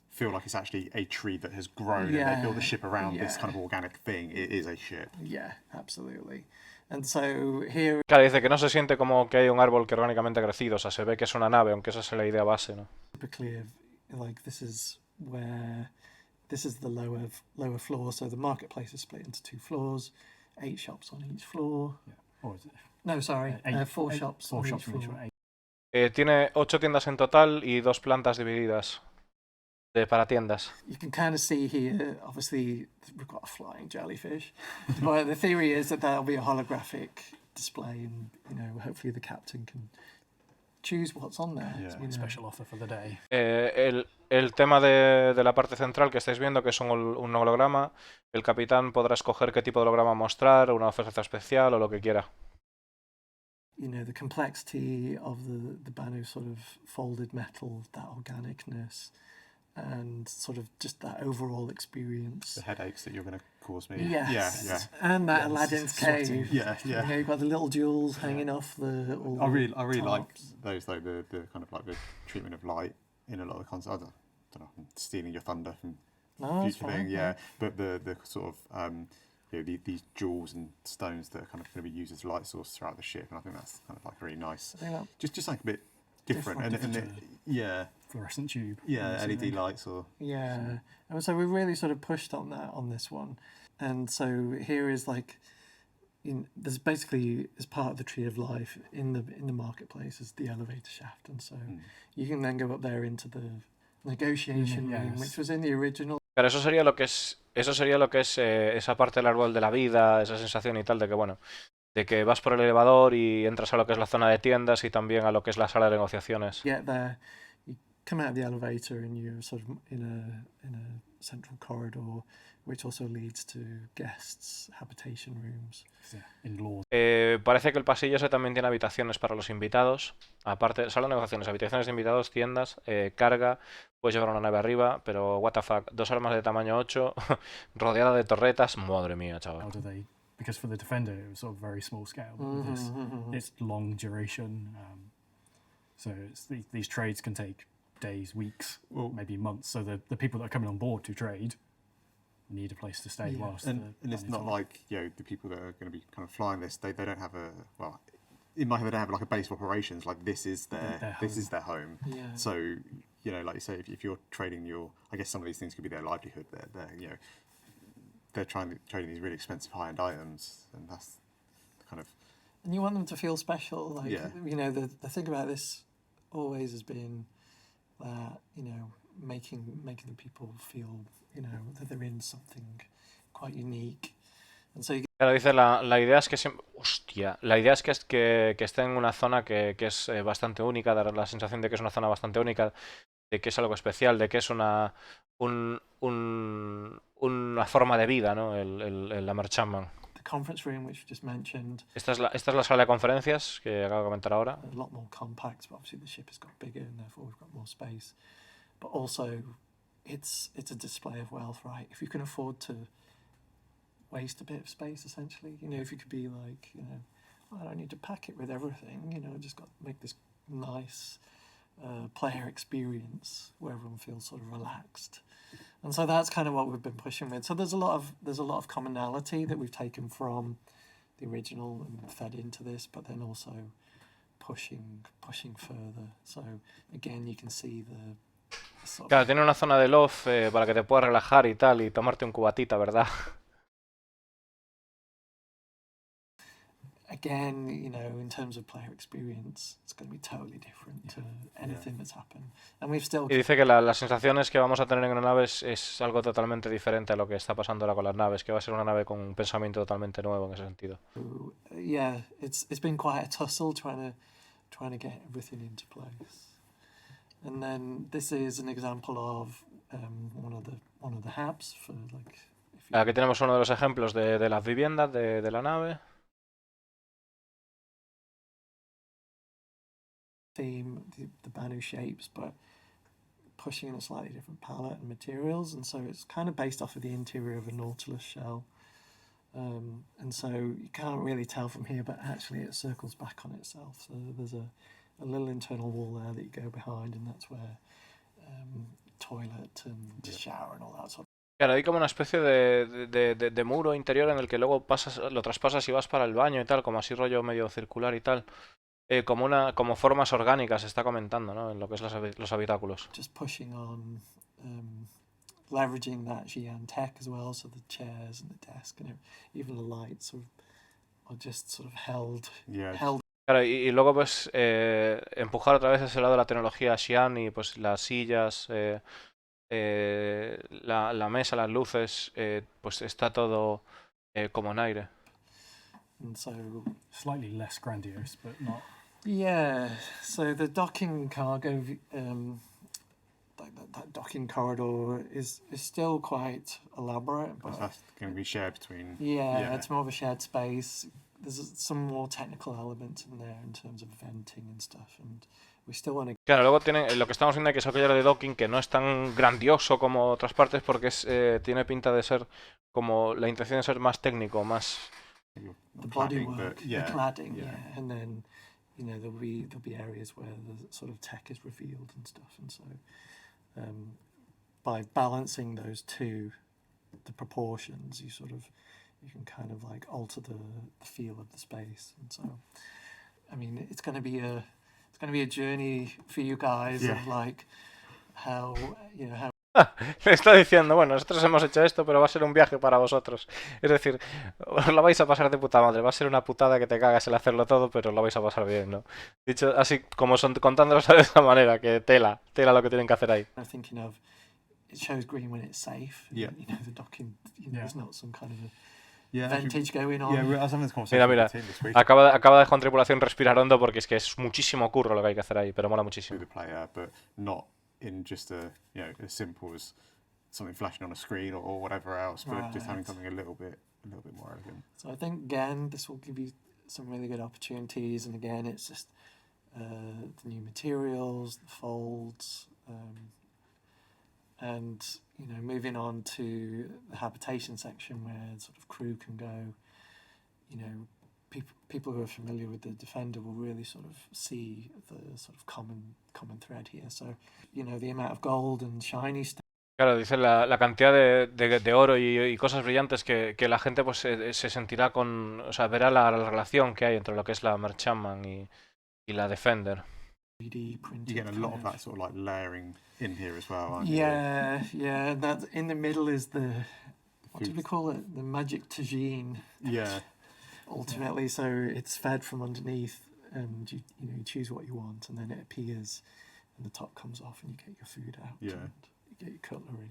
feel like it's actually a tree that has grown and they build a ship around this kind of organic thing. It is a ship. Yeah, absolutely. And so here. Claro, dice que no se siente como que hay un árbol que orgánicamente ha crecido, o sea, se ve que es una nave, aunque esa es la idea base, ¿no? Typically, like this is the lower floor, so the marketplace is split into 2 floors, 8 shops on each floor. Or is it? No, sorry, 4 shops on each floor. Tiene 8 tiendas en total y 2 plantas divididas para tiendas. You can kind of see here, obviously, we've got a flying jellyfish. But the theory is that there'll be a holographic display, and hopefully the captain can choose what's on there. Special offer for the day. El tema de la parte central que estáis viendo, que es un holograma, el capitán podrá escoger qué tipo de holograma mostrar, una oferta especial o lo que quiera. The complexity of the Banu sort of folded metal, that organicness, and sort of just that overall experience. The headaches that you're going to cause me. Yes. Yeah. And that Aladdin's cave. Yeah. You've got the little jewels hanging off the. I really like those though. The kind of like the treatment of light in a lot of the concepts. I don't know. I'm stealing your thunder from future thing. Yeah, but the sort of. These jewels and stones that are kind of going to be used as light source throughout the ship, and I think that's kind of like really nice. Just like a bit different. Fluorescent tube. Yeah, LED lights or. Yeah, and so we really sort of pushed on that on this one, and so here is like, there's basically as part of the tree of life in the marketplace is the elevator shaft, and so you can then go up there into the negotiation room, which was in the original. Pero eso sería lo que es esa parte del árbol de la vida, esa sensación y tal de que de que vas por el elevador y entras a lo que es la zona de tiendas y también a lo que es la sala de negociaciones. Get there, you come out of the elevator and you're sort of in a central corridor, which also leads to guests' habitation rooms. Parece que el pasillo ese también tiene habitaciones para los invitados. Aparte, sala de negociaciones, habitaciones de invitados, tiendas, carga. Puedes llevar una nave arriba, pero what the fuck, 2 armas de tamaño 8, rodeada de torretas. Madre mía, chaval. How do they? Because for the Defender, it was sort of very small scale. But with this, it's long duration. So these trades can take days, weeks, maybe months. So the people that are coming on board to trade need a place to stay whilst. And it's not like the people that are going to be kind of flying this. They don't have a in my head they don't have like a base of operations. Like this is their home. Yeah. So like you say, if you're trading I guess some of these things could be their livelihood. They're trading these really expensive high-end items, and that's kind of. And you want them to feel special, like the thing about this always has been that making the people feel that they're in something quite unique, and so. Claro, dice la idea es que la idea es que esté en una zona que es bastante única, dar la sensación de que es una zona bastante única, de que es algo especial, de que es una forma de vida, ¿no? La Merchantman. The conference room, which we just mentioned. Esta es la sala de conferencias que acabo de comentar ahora. A lot more compact, but obviously the ship has got bigger and therefore we've got more space. But also, it's a display of wealth, right? If you can afford to waste a bit of space, essentially, if you could be like, I don't need to pack it with everything, I just got to make this nice player experience where everyone feels sort of relaxed. And so that's kind of what we've been pushing with. So there's a lot of commonality that we've taken from the original and fed into this, but then also pushing further. So again, you can see the Claro, tiene una zona de loft para que te puedas relajar y tal, y tomarte un cubatita, ¿verdad? Again, in terms of player experience, it's going to be totally different to anything that's happened. And we've still. Y dice que las sensaciones que vamos a tener en una nave es algo totalmente diferente a lo que está pasando ahora con las naves, que va a ser una nave con un pensamiento totalmente nuevo en ese sentido. Yeah, it's been quite a tussle trying to get everything into place. And then this is an example of one of the hubs for like. Aquí tenemos uno de los ejemplos de las viviendas de la nave. Theme, the Banu shapes, but pushing in a slightly different palette and materials, and so it's kind of based off of the interior of a Nautilus shell, and so you can't really tell from here, but actually it circles back on itself. So there's a little internal wall there that you go behind, and that's where toilet and shower and all that sort of. Claro, hay como una especie de muro interior en el que luego lo traspasas y vas para el baño y tal, como así rollo medio circular y tal. Como formas orgánicas, se está comentando, ¿no? En lo que es los habitáculos. Just pushing on, leveraging that Xi'an tech as well, so the chairs and the desk and even the lights are just sort of held. Claro, y luego pues empujar otra vez ese lado de la tecnología Xi'an y pues las sillas, la mesa, las luces, pues está todo como en aire. And so slightly less grandiose, but not. Yeah, so the docking cargo, that docking corridor is still quite elaborate. But that can be shared between. Yeah, it's more of a shared space. There's some more technical elements in there in terms of venting and stuff, and we still want to. Claro, luego lo que estamos viendo aquí es aquello de docking que no es tan grandioso como otras partes porque tiene pinta de ser como la intención de ser más técnico, más. The bodywork, the cladding, and then there'll be areas where the sort of tech is revealed and stuff, and so by balancing those two, the proportions, you can kind of like alter the feel of the space, and so I mean it's going to be a journey for you guys of like how Le está diciendo, bueno, nosotros hemos hecho esto, pero va a ser un viaje para vosotros. Es decir, os lo vais a pasar de puta madre. Va a ser una putada que te cagas el hacerlo todo, pero lo vais a pasar bien, ¿no? Dicho así, como son contándolo de esa manera, que tela lo que tienen que hacer ahí. It shows green when it's safe. Yeah. The docking, there's not some kind of vintage going on. Yeah, I was having this conversation Mira, with the team this week. acaba de con tripulación respirar hondo porque es que es muchísimo curro lo que hay que hacer ahí, pero mola muchísimo. The player, but not in just as simple as something flashing on a screen or whatever else, but just having something a little bit more elegant. So I think again this will give you some really good opportunities, and again it's just the new materials, the folds, and moving on to the habitation section where sort of crew can go. People who are familiar with the Defender will really sort of see the sort of common thread here. So the amount of gold and shiny stuff. Claro, dice la cantidad de oro y cosas brillantes que la gente pues se sentirá con, o sea, verá la relación que hay entre lo que es la Merchantman y la Defender. 3D printed. You get a lot of that sort of like layering in here as well, aren't Yeah, yeah. That in the middle is what do we call it? The magic tagine. Yeah. Ultimately, so it's fed from underneath, and you choose what you want, and then it appears, and the top comes off, and you get your food out. Yeah. And you get your cutlery.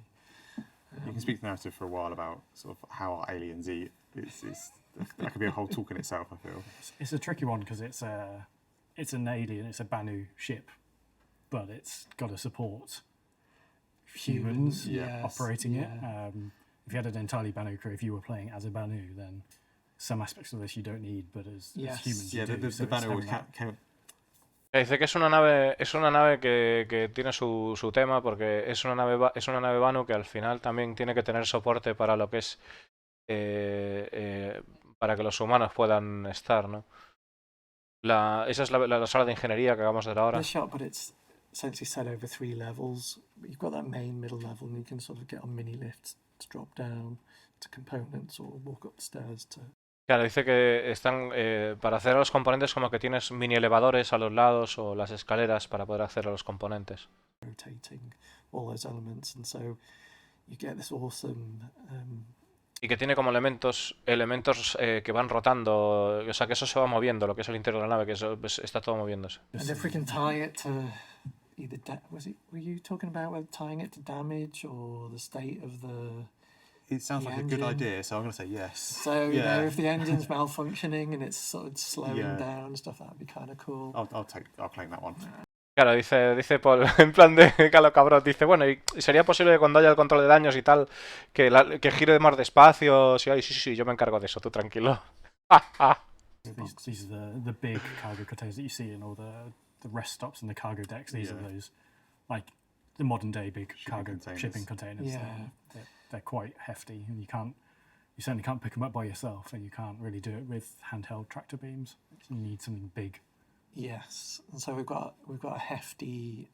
You can speak to the narrative for a while about sort of how our aliens eat. That could be a whole talk in itself, I feel. It's a tricky one because it's an alien, it's a Banu ship, but it's got to support humans operating it. If you had an entirely Banu crew, if you were playing as a Banu, then some aspects of this you don't need, but as humans you do. The Banu would Dice que es una nave que tiene su tema, porque es una nave Banu que al final también tiene que tener soporte para lo que es para que los humanos puedan estar, ¿no? Esa es la sala de ingeniería que acabamos de ver ahora. But it's essentially set over 3 levels. You've got that main middle level, and you can sort of get on mini lifts to drop down to components or walk up the stairs to. Claro, dice que están para acceder a los componentes como que tienes mini elevadores a los lados o las escaleras para poder acceder a los componentes. Rotating all those elements, and so you get this awesome. Y que tiene como elementos que van rotando, o sea que eso se va moviendo, lo que es el interior de la nave, que eso está todo moviéndose. And if we can tie it to either were you talking about tying it to damage or the state of the? It sounds like engine. a good idea, so I'm going to say yes. So if the engine's malfunctioning and it's sort of slowing down and stuff, that'd be kind of cool. I'll claim that one. Claro, dice Paul, en plan de calo cabrón, dice, bueno, y sería posible que cuando haya el control de daños y tal, que gire más despacio, sí, yo me encargo de eso, tú tranquilo. These are the big cargo containers that you see in all the rest stops and the cargo decks. These are those, like, the modern day big shipping containers. Yeah. They're quite hefty, and you certainly can't pick them up by yourself, and you can't really do it with handheld tractor beams. You need something big. Yes, and so we've got a hefty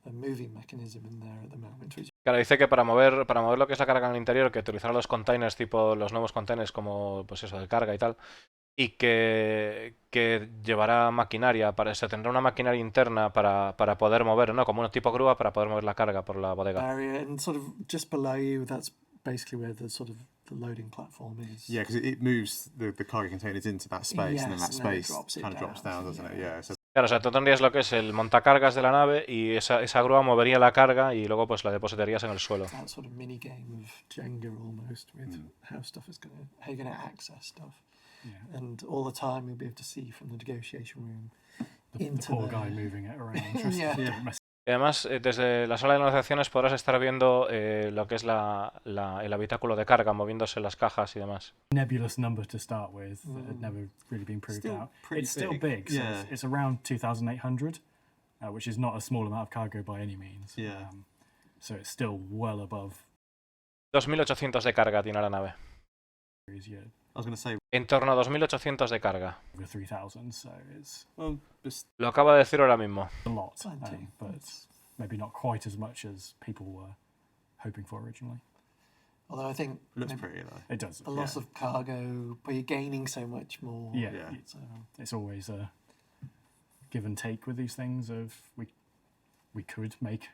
moving mechanism in there at the moment. Claro, dice que para mover lo que es la carga en el interior, que utilizará los containers tipo los nuevos containers como pues eso de carga y tal, y que llevará maquinaria, tendrá una maquinaria interna para poder mover, ¿no? Como un tipo grúa para poder mover la carga por la bodega. And sort of just below you, that's basically where the loading platform is. Yeah, because it moves the cargo containers into that space, and then that space kind of drops down, doesn't it? Yeah. So claro, o sea, tú tendrías lo que es el montacargas de la nave y esa grúa movería la carga y luego pues la depositarías en el suelo. That sort of mini game of Jenga almost with how you're gonna access stuff. Yeah. And all the time you'll be able to see from the negotiation room the poor guy moving it around. Y además, desde la sala de negociaciones podrás estar viendo lo que es el habitáculo de carga, moviéndose las cajas y demás. Nebulous number to start with, had never really been proved out. It's still big, so it's around 2,800, which is not a small amount of cargo by any means. Yeah. So it's still well above. 2.800 de carga tiene la nave. I was going to say en torno a 2.800 de carga. 3,000, so it's lo acaba de decir ahora mismo. A lot, but maybe not quite as much as people were hoping for originally. Although I think looks pretty though. It does. A loss of cargo, but you're gaining so much more. Yeah. It's always a give and take with these things. Of we could make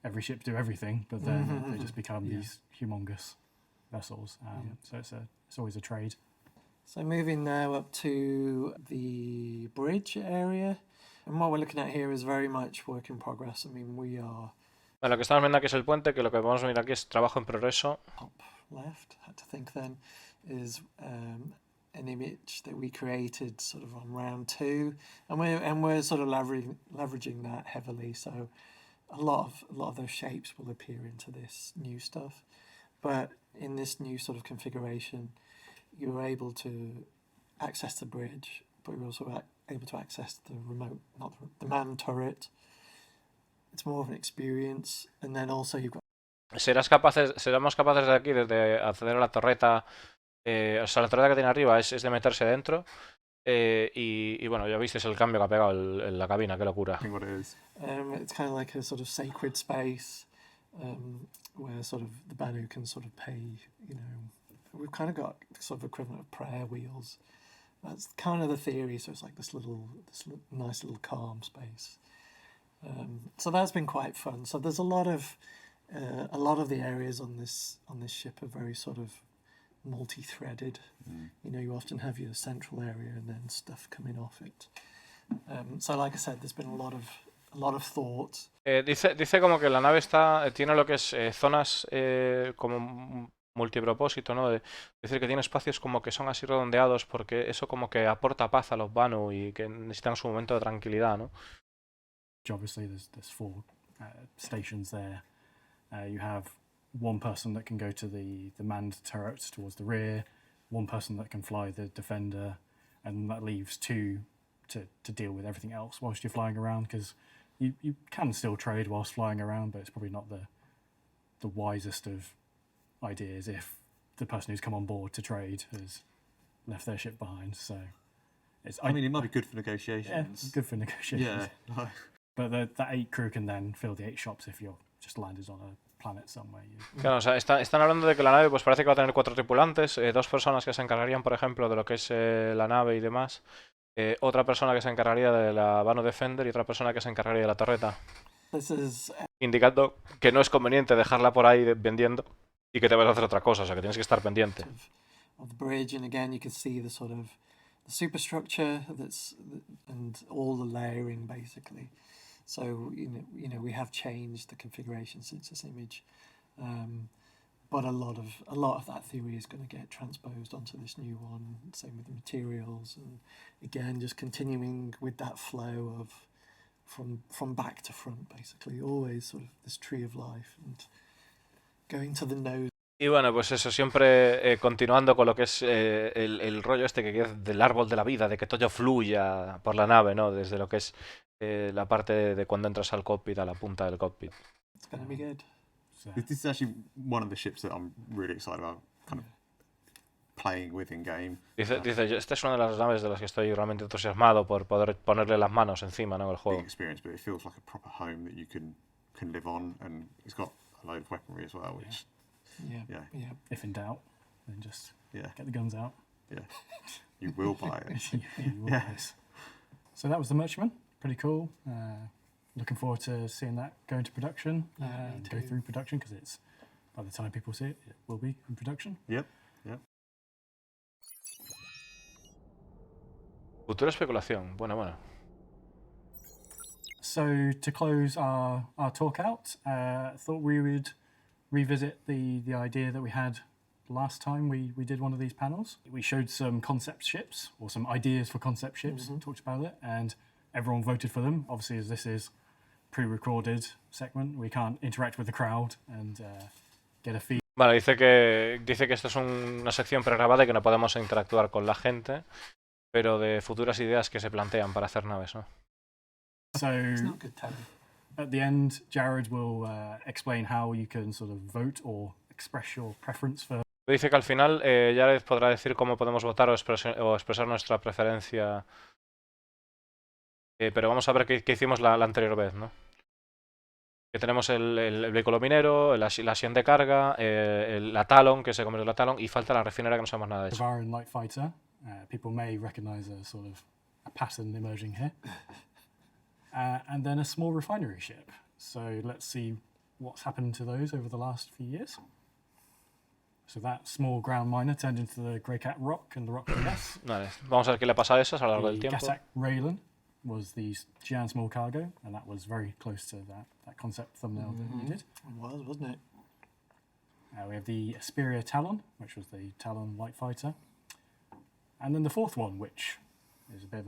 every ship do everything, but then they just become these humongous vessels. So it's always a trade. So moving now up to the bridge area, and what we're looking at here is very much work in progress. I mean, we are. Bueno, lo que estamos viendo aquí es el puente, que lo que vamos a mirar aquí es trabajo en progreso. Top left, had to think then, is an image that we created sort of on round 2, and we're sort of leveraging that heavily. So a lot of those shapes will appear into this new stuff, but in this new sort of configuration, you're able to access the bridge, but you're also able to access the remote, not the manned turret. It's more of an experience, and then also you've got. Seremos capaces de aquí, desde acceder a la torreta. O sea, la torreta que tiene arriba es de meterse dentro. Y bueno, ya visteis el cambio que ha pegado en la cabina, qué locura. It's kind of like a sort of sacred space where sort of the Banu can sort of pay, you know, we've kind of got sort of equivalent of prayer wheels. That's kind of the theory. So it's like this nice little calm space. So that's been quite fun. So there's a lot of the areas on this ship are very sort of multi-threaded. You know, you often have your central area and then stuff coming off it. So like I said, there's been a lot of thought. Dice como que la nave tiene lo que es zonas como multipropósito, ¿no? Decir que tiene espacios como que son así redondeados porque eso como que aporta paz a los Banu y que necesitan su momento de tranquilidad, ¿no? Obviously, there's 4 stations there. You have one person that can go to the manned turrets towards the rear, one person that can fly the defender, and that leaves 2 to deal with everything else whilst you're flying around, because you can still trade whilst flying around, but it's probably not the wisest of ideas if the person who's come on board to trade has left their ship behind. So I mean, it might be good for negotiations. Yeah, good for negotiations. Yeah. But that 8 crew can then fill the 8 shops if you're just landed on a planet somewhere. Claro, o sea, están hablando de que la nave pues parece que va a tener 4 tripulantes, 2 personas que se encargarían, por ejemplo, de lo que es la nave y demás, otra persona que se encargaría de la Banu Defender y otra persona que se encargaría de la torreta. Indicando que no es conveniente dejarla por ahí vendiendo y que te vas a hacer otra cosa, o sea, que tienes que estar pendiente. Of the bridge, and again you can see the sort of the superstructure and all the layering basically. So you know we have changed the configuration since this image, but a lot of that theory is going to get transposed onto this new one. Same with the materials, and again just continuing with that flow of from back to front, basically always sort of this tree of life and going to the nose. Y bueno, pues eso, siempre continuando con lo que es el rollo este que es del árbol de la vida, de que todo fluya por la nave, ¿no? Desde lo que es la parte de cuando entras al cockpit, a la punta del cockpit. It's gonna be good. This is actually one of the ships that I'm really excited about kind of playing with in game. Dice, esta es una de las naves de las que estoy realmente entusiasmado por poder ponerle las manos encima, ¿no? El juego. Big experience, but it feels like a proper home that you can live on, and it's got a load of weaponry as well, which yeah. If in doubt, then just get the guns out. Yeah, you will buy it. You will buy it. So that was the Merchantman. Pretty cool. Looking forward to seeing that go into production, go through production, because it's by the time people see it, it will be in production. Yep. Futura especulación. Bueno. So to close our talk out, thought we would revisit the idea that we had last time we did one of these panels. We showed some concept ships, or some ideas for concept ships, talked about it, and everyone voted for them. Obviously, as this is pre-recorded segment, we can't interact with the crowd and get a feed. Vale, dice que esto es una sección pregrabada y que no podemos interactuar con la gente, pero de futuras ideas que se plantean para hacer naves, ¿no? So, at the end, Jared will explain how you can sort of vote or express your preference for. Dice que al final Jared podrá decir cómo podemos votar o expresar nuestra preferencia. Pero vamos a ver qué hicimos la anterior vez, ¿no? Que tenemos el vehículo minero, la Sion de carga, la Talon, que se convierte en la Talon, y falta la refinera, que no sabemos nada de eso. Bavarian Light Fighter. People may recognize a sort of a pattern emerging here. And then a small refinery ship. So let's see what's happened to those over the last few years. So that small ground miner turned into the Grey Cat Rock and the Rock DS. Vale, vamos a ver qué le pasa a esas a lo largo del tiempo. Gatak Raylan was the Jian Small Cargo, and that was very close to that concept thumbnail that we did. It was, wasn't it? We have the Asperia Talon, which was the Talon Light Fighter. And then the fourth one, which is a bit of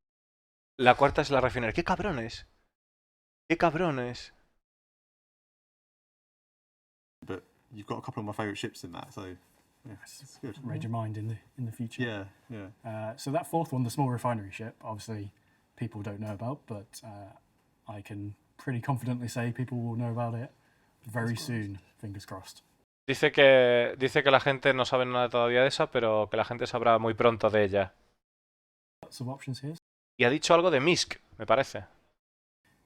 La cuarta es la refinería. ¡Qué cabrones! ¡Qué cabrones! But you've got a couple of my favourite ships in that, so yeah, it's good. read your mind in the future. Yeah, yeah. So that fourth one, the small refinery ship, obviously people don't know about, but I can pretty confidently say people will know about it very soon, fingers crossed. Dice que la gente no sabe nada todavía de esa, pero que la gente sabrá muy pronto de ella. Lots of options here. Y ha dicho algo de Misk, me parece.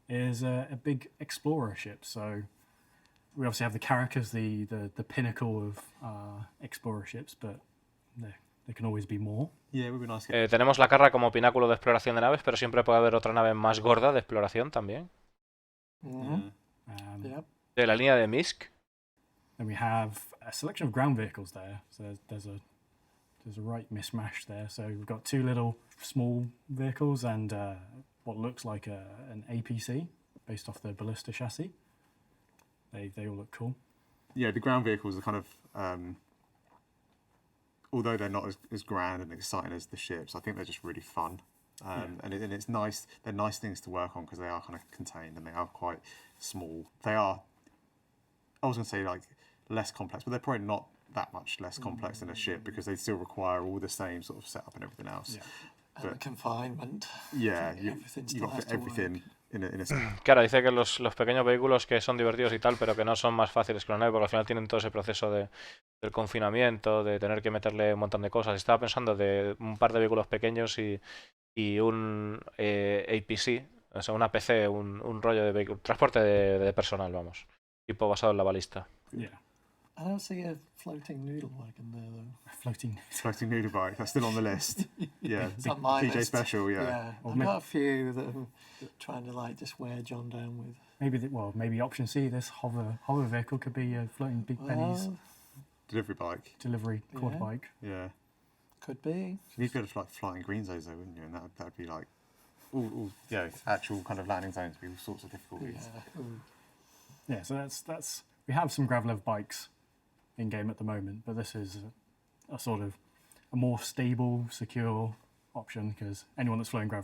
Is a big explorer ship, so we obviously have the Carrack as the pinnacle of explorer ships, but there can always be more. Yeah, it would be nice. Tenemos la Carra como pináculo de exploración de naves, pero siempre puede haber otra nave más gorda de exploración también. De la línea de Misk. Then we have a selection of ground vehicles there. So there's a right mismatch there. So we've got two little small vehicles and what looks like an APC based off the ballista chassis. They all look cool. Yeah, the ground vehicles are kind of, although they're not as grand and exciting as the ships, I think they're just really fun. And it's nice. They're nice things to work on because they are kind of contained and they are quite small. They are, I was going to say like less complex, but they're probably not that much less complex than a ship because they still require all the same sort of setup and everything else. Yeah. And confinement. Yeah, you've got everything in a Claro, dice que los pequeños vehículos que son divertidos y tal, pero que no son más fáciles que una nave, porque al final tienen todo ese proceso del confinamiento, de tener que meterle un montón de cosas. Estaba pensando de un par de vehículos pequeños y un APC, o sea, una PC, un rollo de vehículo, transporte de personal, vamos, tipo basado en la balista. Yeah. I don't see a floating noodle wagon there though. Floating noodle bike. That's still on the list. Yeah, It's on my PJ list. Special. Yeah. Or I've got a few that I'm trying to like just wear John down with. Maybe option C. This hover vehicle could be a floating big pennies Delivery bike. delivery quad bike. Yeah. Could be. You'd go to like flying green zones though, wouldn't you? And that'd be like, actual kind of landing zones with all sorts of difficulties. Yeah. So that's we have some Gravlev bikes in game at the moment, but this is a sort of a more stable, secure option because anyone that's flying Gravlev.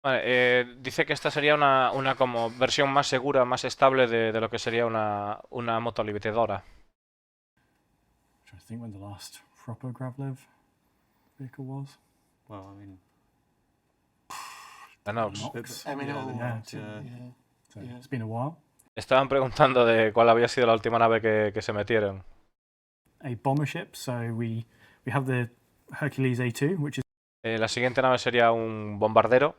Vale, dice que esta sería una como versión más segura, más estable de lo que sería una motolimitadora. I'm trying to think when the last proper Gravlev vehicle was. Well, I mean, Nox. Yeah. So it's been a while. Estaban preguntando de cuál había sido la última nave que se metieron. A bomber ship, so we have the Hercules A2, which is La siguiente nave sería un bombardero.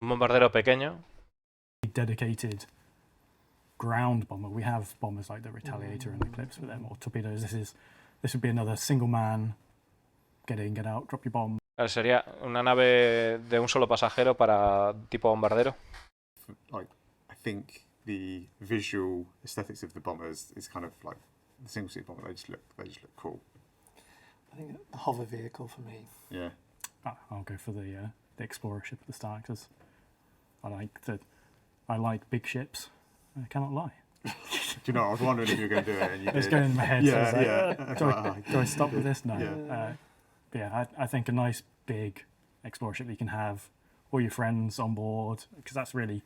Un bombardero pequeño. a dedicated ground bomber. We have bombers like the Retaliator and the Eclipse, but they're more torpedoes. This would be another single man, get in, get out, drop your bomb. Sería una nave de un solo pasajero para tipo bombardero. Like, I think the visual aesthetics of the bombers is kind of like the single seat bomber. They just look cool. I think the hover vehicle for me. Yeah. I'll go for the explorer ship at the start because I like big ships. I cannot lie. Do you know? I was wondering if you were going to do it. And you It's did. going in my head. Yeah, so it's like, yeah. do I stop with this? No. Yeah. But yeah, I think a nice big explorer ship that you can have all your friends on board, because that's really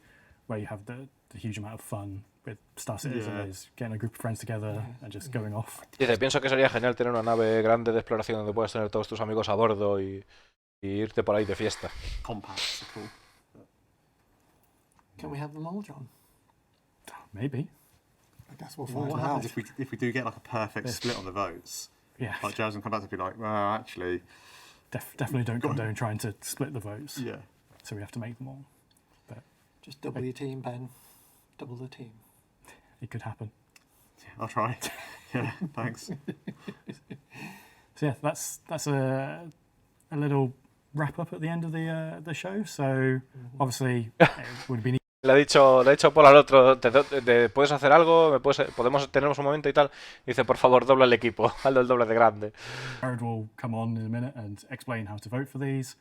where you have the huge amount of fun with Star Citizen, is getting a group of friends together and just going off. Dice, pienso que sería genial tener una nave grande de exploración donde puedas tener todos tus amigos a bordo y irte por ahí de fiesta. Compacts are cool. Can we have them all, John? Maybe. I guess we'll Well, find what out. happens if we do get like a perfect split on the votes? Yeah. Like Jazz and come back to be like, well, actually. Definitely don't condone trying to split the votes. Yeah. So we have to make them all. But Just double your team, Ben. Double the team. it could happen. Yeah, I'll try. Yeah, thanks. So yeah, that's a little wrap up at the end of the show. So obviously it would be. Le ha dicho Paul al otro, ¿puedes hacer algo? ¿Tenemos un momento y tal? Dice, por favor, dobla el equipo, hazlo el doble de grande. Jared will come on in a minute and explain how to vote for these.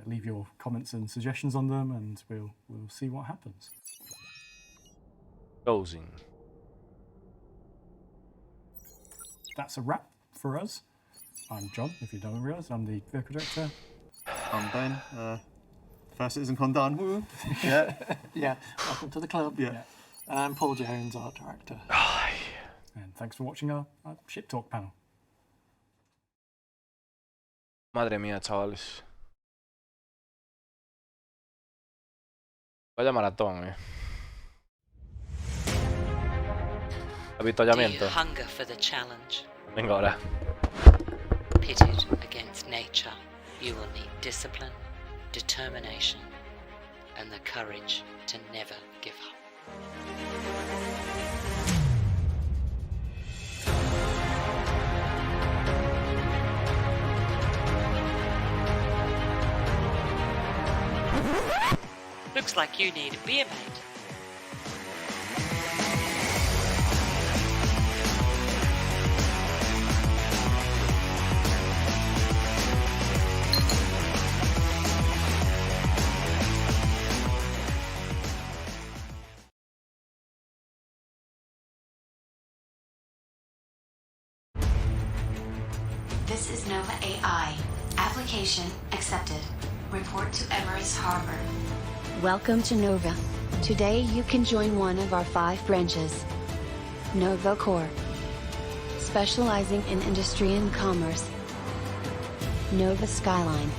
Leave your comments and suggestions on them, and we'll see what happens. Closing. That's a wrap for us. I'm John, if you don't realise. I'm the vehicle director. I'm Ben. First CitizenCon done. Woo. Yeah. Yeah, welcome to the club. Yeah. And I'm Paul Jones, art director. And thanks for watching our Ship Talk panel. Madre mía, chavales. Vaya maratón, Avituallamiento. Do you hunger for the challenge? Venga ahora. Pitted against nature, you will need discipline, determination, and the courage to never give up. Looks like you need a beer mate. This is Nova AI. Application accepted. Report to Everest Harbor. Welcome to Nova. Today you can join one of our 5 branches. Nova Core. Specializing in industry and commerce. Nova Skyline.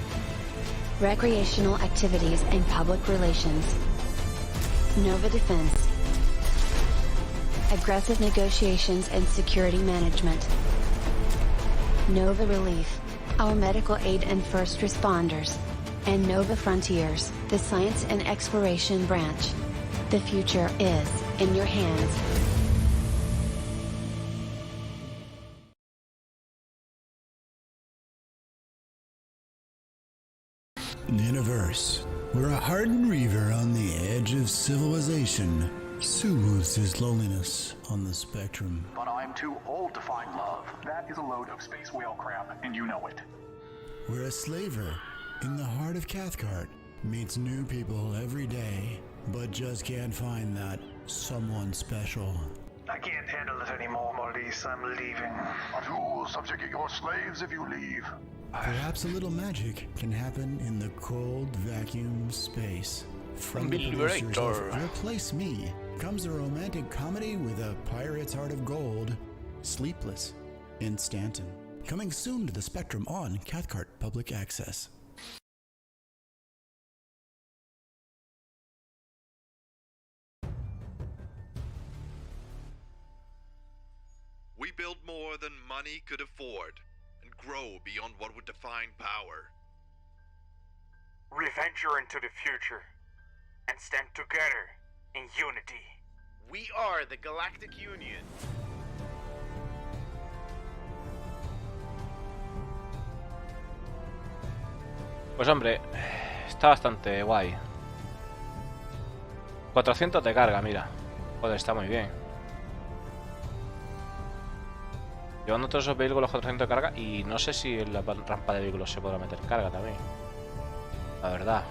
Recreational activities and public relations. Nova Defense. Aggressive negotiations and security management. Nova Relief. Our medical aid and first responders. And Nova Frontiers, the science and exploration branch. The future is in your hands. Universe, where a hardened reaver on the edge of civilization soothes his loneliness on the spectrum. But I'm too old to find love. That is a load of space whale crap, and you know it. Where a slaver in the heart of Cathcart meets new people every day, but just can't find that someone special. I can't handle it anymore, Maurice. I'm leaving. But who will subjugate your slaves if you leave? Perhaps a little magic can happen in the cold vacuum space. From the producers of Replace Me comes a romantic comedy with a pirate's heart of gold, Sleepless in Stanton. Coming soon to the Spectrum on Cathcart Public Access. We build more than money could afford, and grow beyond what would define power. We venture into the future, and stand together in unity. We are the Galactic Union. Pues hombre, está bastante guay. 400 de carga, mira. Joder, está muy bien. Llevando todos esos vehículos 400 de carga, y no sé si en la rampa de vehículos se podrá meter carga también. La verdad.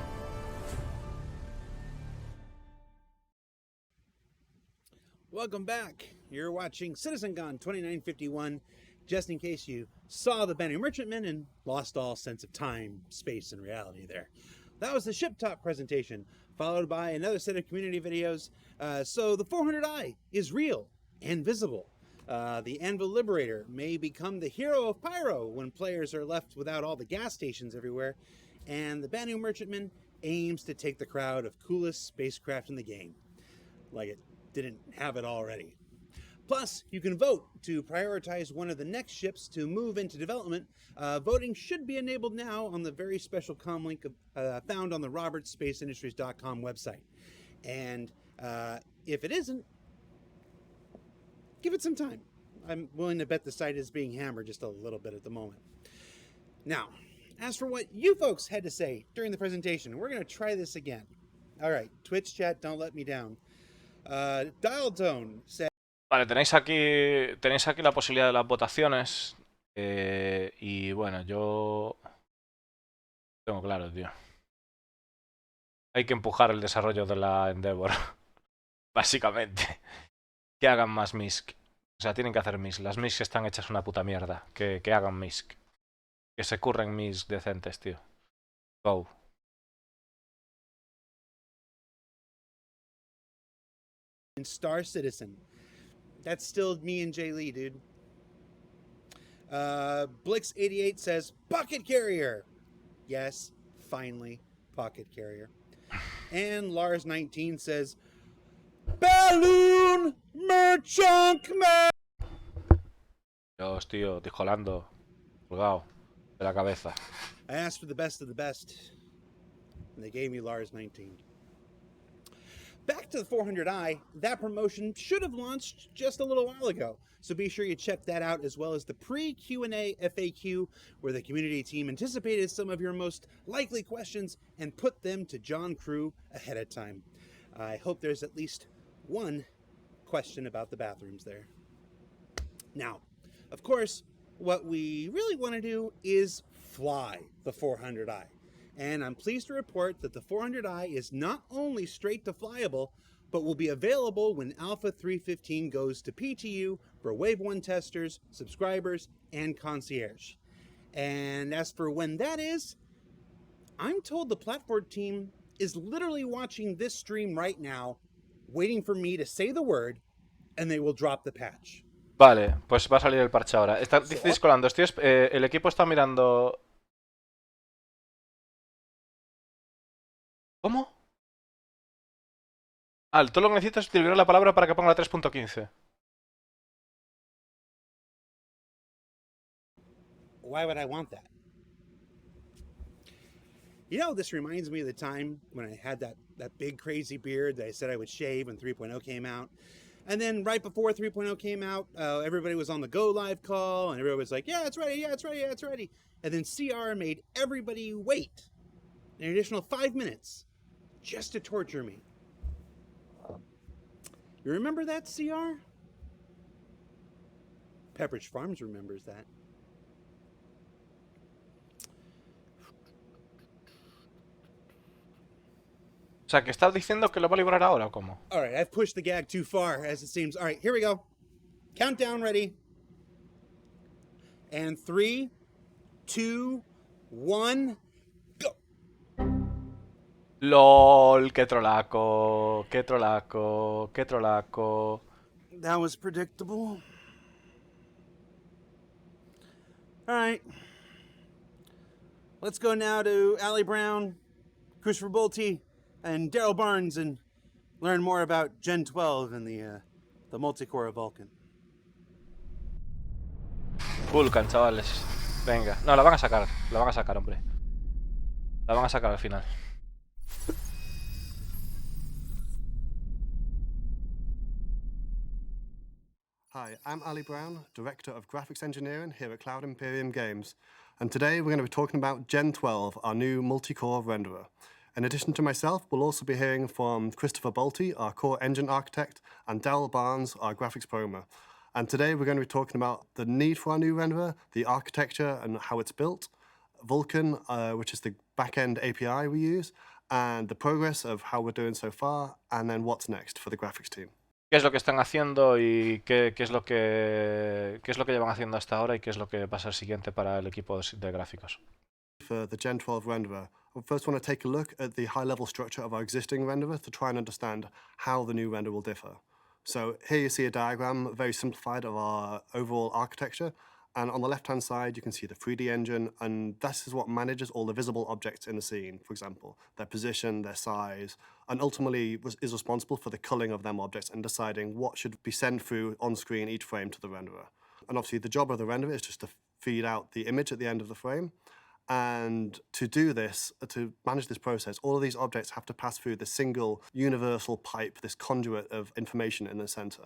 Welcome back. You're watching CitizenCon 2951. Just in case you saw the Banu Merchantman and lost all sense of time, space, and reality there. That was the Ship Talk presentation, followed by another set of community videos. So the 400i is real and visible. The Anvil Liberator may become the hero of Pyro when players are left without all the gas stations everywhere. And the Banu Merchantman aims to take the crowd of coolest spacecraft in the game. Like it didn't have it already. Plus, you can vote to prioritize one of the next ships to move into development. Voting should be enabled now on the very special comm link found on the robertsspaceindustries.com website. And if it isn't, give it some time. I'm willing to bet the site is being hammered just a little bit at the moment. Now, as for what you folks had to say during the presentation, we're going to try this again. All right, Twitch chat, don't let me down. Dial Tone said... Vale, tenéis aquí la posibilidad de las votaciones. Y bueno, yo tengo claro, tío. Hay que empujar el desarrollo de la Endeavor. Básicamente. Que hagan más MISC. O sea, tienen que hacer MISC. Las MISC están hechas una puta mierda. Que hagan MISC. Que se curren mis decentes, tío. Go. And Star Citizen. That's still me and Jay Lee, dude. Blix88 says, Pocket Carrier. Yes, finally, Pocket Carrier. And Lars19 says, Balloon Merchant Man. Dios, tío, discolando. Colgado de la cabeza. I asked for the best of the best, and they gave me Lars19. Back to the 400i, that promotion should have launched just a little while ago, so be sure you check that out, as well as the pre-Q&A FAQ, where the community team anticipated some of your most likely questions and put them to John Crew ahead of time. I hope there's at least one question about the bathrooms there. Now, of course, what we really want to do is fly the 400i. And I'm pleased to report that the 400i is not only straight to flyable, but will be available when Alpha 315 goes to PTU for Wave 1 testers, subscribers, and concierge. And as for when that is, I'm told the platform team is literally watching this stream right now, waiting for me to say the word, and they will drop the patch. Vale, pues va a salir el parche ahora. Dice colando, el equipo está mirando... ¿Cómo? Ah, todo lo que necesitas es escribir la palabra para que ponga la 3.15. Why would I want that? You know, this reminds me of the time when I had that big crazy beard that I said I would shave when 3.0 came out. And then right before 3.0 came out, everybody was on the Go Live call, and everybody was like, yeah, it's ready, yeah, it's ready, yeah, it's ready. And then CR made everybody wait an additional 5 minutes just to torture me. You remember that, CR? Pepperidge Farms remembers that. O sea, que estás diciendo que lo va a librar ahora o cómo? All right, I've pushed the gag too far, as it seems. All right, here we go. Countdown ready. And 3, 2, 1, go. LOL, qué trolaco, qué trolaco, qué trolaco. That was predictable. All right. Let's go now to Allie Brown, Christopher Bolte, and Daryl Barnes and learn more about Gen 12 and the multicore of Vulcan. Vulcan, chavales. Venga. No, la van a sacar, hombre. La van a sacar al final. Hi, I'm Ali Brown, Director of Graphics Engineering here at Cloud Imperium Games. And today we're going to be talking about Gen 12, our new multi-core renderer. In addition to myself, we'll also be hearing from Christopher Bolte, our core engine architect, and Daryl Barnes, our graphics programmer. And today we're going to be talking about the need for our new renderer, the architecture and how it's built, Vulcan, which is the back-end API we use, and the progress of how we're doing so far, and then what's next for the graphics team. ¿Qué es lo que están haciendo y qué es lo que llevan haciendo hasta ahora y qué es lo que va a ser siguiente para el equipo de gráficos? For the Gen 12 renderer, I first want to take a look at the high-level structure of our existing renderer to try and understand how the new render will differ. So here you see a diagram, very simplified, of our overall architecture. And on the left-hand side, you can see the 3D engine, and this is what manages all the visible objects in the scene, for example, their position, their size, and ultimately is responsible for the culling of them objects and deciding what should be sent through on screen each frame to the renderer. And obviously, the job of the renderer is just to feed out the image at the end of the frame. And to do this, to manage this process, all of these objects have to pass through this single universal pipe, this conduit of information in the center.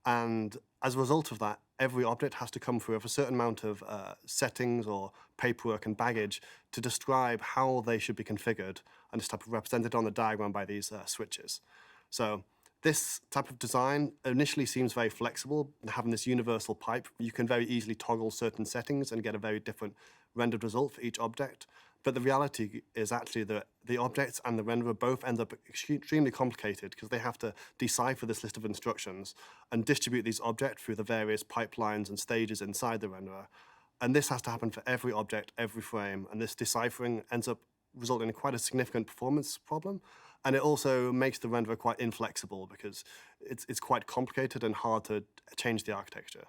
And as a result of that, every object has to come through with a certain amount of settings or paperwork and baggage to describe how they should be configured, and it's type of represented on the diagram by these switches. So this type of design initially seems very flexible. Having this universal pipe, you can very easily toggle certain settings and get a very different rendered result for each object. But the reality is actually that the objects and the renderer both end up extremely complicated because they have to decipher this list of instructions and distribute these objects through the various pipelines and stages inside the renderer. And this has to happen for every object, every frame. And this deciphering ends up resulting in quite a significant performance problem. And it also makes the renderer quite inflexible because it's quite complicated and hard to change the architecture.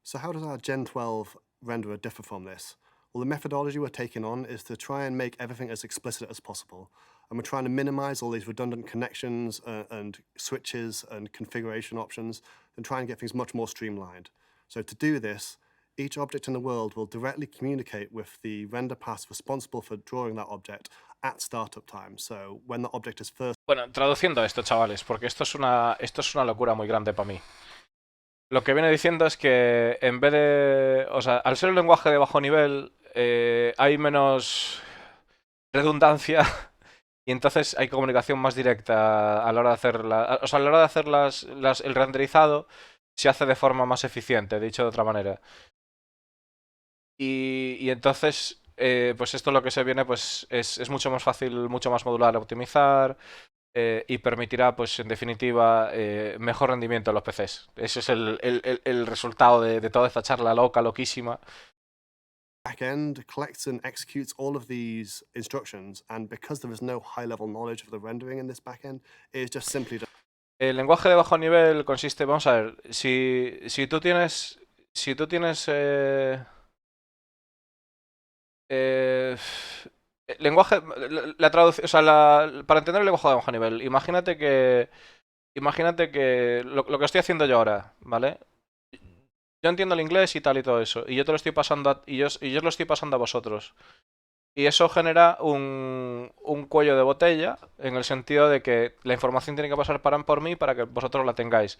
So how does our Gen 12 renderer differ from this? Well, the methodology we're taking on is to try and make everything as explicit as possible. And we're trying to minimize all these redundant connections and switches and configuration options and try and get things much more streamlined. So to do this, each object in the world will directly communicate with the render paths responsible for drawing that object at startup time. So when the object is first... Bueno, traduciendo esto, chavales, porque esto es una locura muy grande para mí. Lo que viene diciendo es que en vez de... O sea, al ser un lenguaje de bajo nivel, hay menos redundancia y entonces hay comunicación más directa a la hora de hacer o sea, a la hora de hacer el renderizado se hace de forma más eficiente, dicho de otra manera. Y entonces, pues esto lo que se viene pues es mucho más fácil, mucho más modular a optimizar y permitirá, pues en definitiva, mejor rendimiento en los PCs. Ese es el resultado de toda esta charla loquísima. Backend collects and executes all of these instructions, and because there is no high-level knowledge of the rendering in this backend, it is just simply... El lenguaje de bajo nivel consiste, vamos a ver, si tú tienes lenguaje, la traducción, o sea, para entender el lenguaje de bajo nivel, imagínate que lo que estoy haciendo yo ahora, ¿vale? Yo entiendo el inglés y tal y todo eso, y yo te lo estoy pasando y yo lo estoy pasando a vosotros. Y eso genera un cuello de botella, en el sentido de que la información tiene que pasar por mí para que vosotros la tengáis.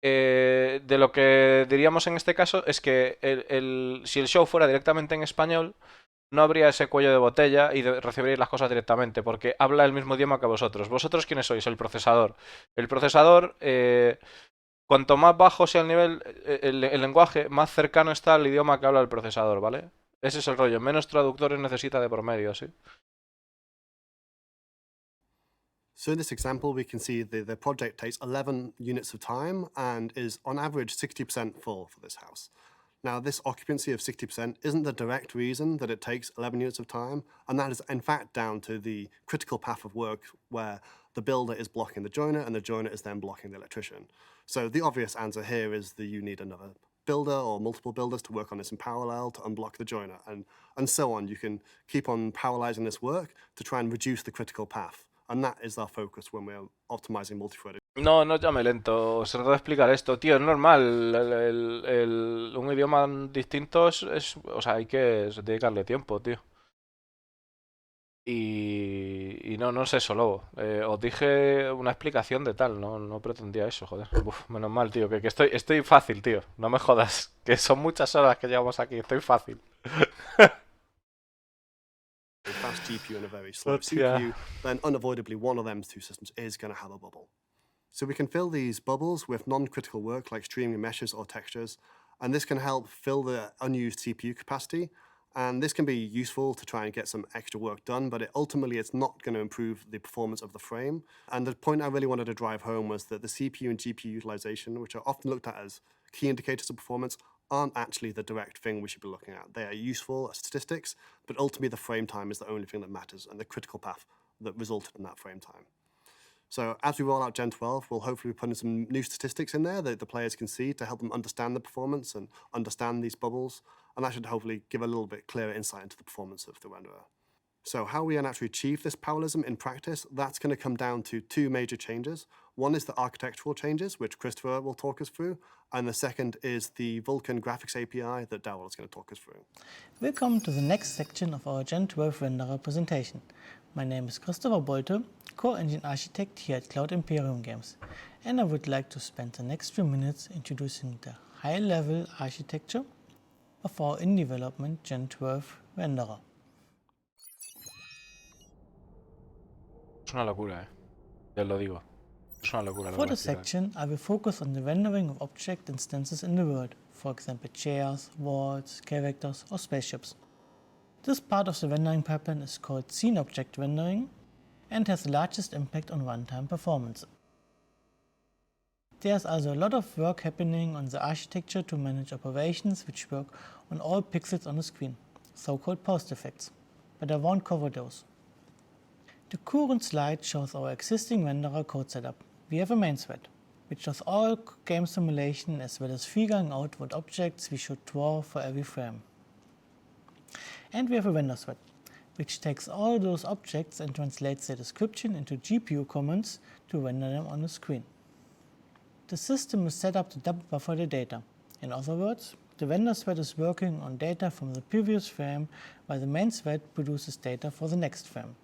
De lo que diríamos en este caso es que si el show fuera directamente en español, no habría ese cuello de botella y recibiréis las cosas directamente, porque habla el mismo idioma que vosotros. ¿Vosotros quiénes sois? El procesador. El procesador, cuanto más bajo sea el nivel, el lenguaje, más cercano está al idioma que habla el procesador, ¿vale? Ese es el rollo. Menos traductores necesita de por medio, ¿sí? So in this example, we can see the project takes 11 units of time and is on average 60% full for this house. Now, this occupancy of 60% isn't the direct reason that it takes 11 units of time, and that is in fact down to the critical path of work where the builder is blocking the joiner and the joiner is then blocking the electrician. So the obvious answer here is that you need another builder or multiple builders to work on this in parallel to unblock the joiner, and so on. You can keep on parallelizing this work to try and reduce the critical path. And that is our focus when we're optimizing multi-threaded. No llame lento, se trata de explicar esto, tío, es normal, un idioma distinto o sea, se tiene que darle tiempo, tío. Y no es eso, lobo. Os dije una explicación de tal, no pretendía eso, joder. Uf, menos mal, tío, que estoy fácil, tío, no me jodas, que son muchas horas que llevamos aquí, estoy fácil. A fast GPU and a very slow CPU, then unavoidably one of them two systems is going to have a bubble. So we can fill these bubbles with non-critical work like streaming meshes or textures, and this can help fill the unused CPU capacity. And this can be useful to try and get some extra work done, but ultimately it's not going to improve the performance of the frame. And the point I really wanted to drive home was that the CPU and GPU utilization, which are often looked at as key indicators of performance, aren't actually the direct thing we should be looking at. They are useful as statistics, but ultimately the frame time is the only thing that matters and the critical path that resulted in that frame time. So as we roll out Gen 12, we'll hopefully be putting some new statistics in there that the players can see to help them understand the performance and understand these bubbles, and that should hopefully give a little bit clearer insight into the performance of the renderer. So how we can actually achieve this parallelism in practice, that's going to come down to two major changes. One is the architectural changes, which Christopher will talk us through, and the second is the Vulkan graphics API that Daryl is going to talk us through. Welcome to the next section of our Gen 12 renderer presentation. My name is Christopher Bolte, core engine architect here at Cloud Imperium Games, and I would like to spend the next few minutes introducing the high-level architecture of our in-development Gen 12 renderer. Es una locura, ya lo digo. Es una locura. For the section, I will focus on the rendering of object instances in the world, for example chairs, walls, characters or spaceships. This part of the rendering pipeline is called scene object rendering and has the largest impact on runtime performance. There's also a lot of work happening on the architecture to manage operations which work on all pixels on the screen, so-called post effects, but I won't cover those. The current slide shows our existing renderer code setup. We have a main thread, which does all game simulation as well as figuring out what objects we should draw for every frame. And we have a render thread, which takes all those objects and translates their description into GPU commands to render them on the screen. The system is set up to double buffer the data. In other words, the render thread is working on data from the previous frame while the main thread produces data for the next frame.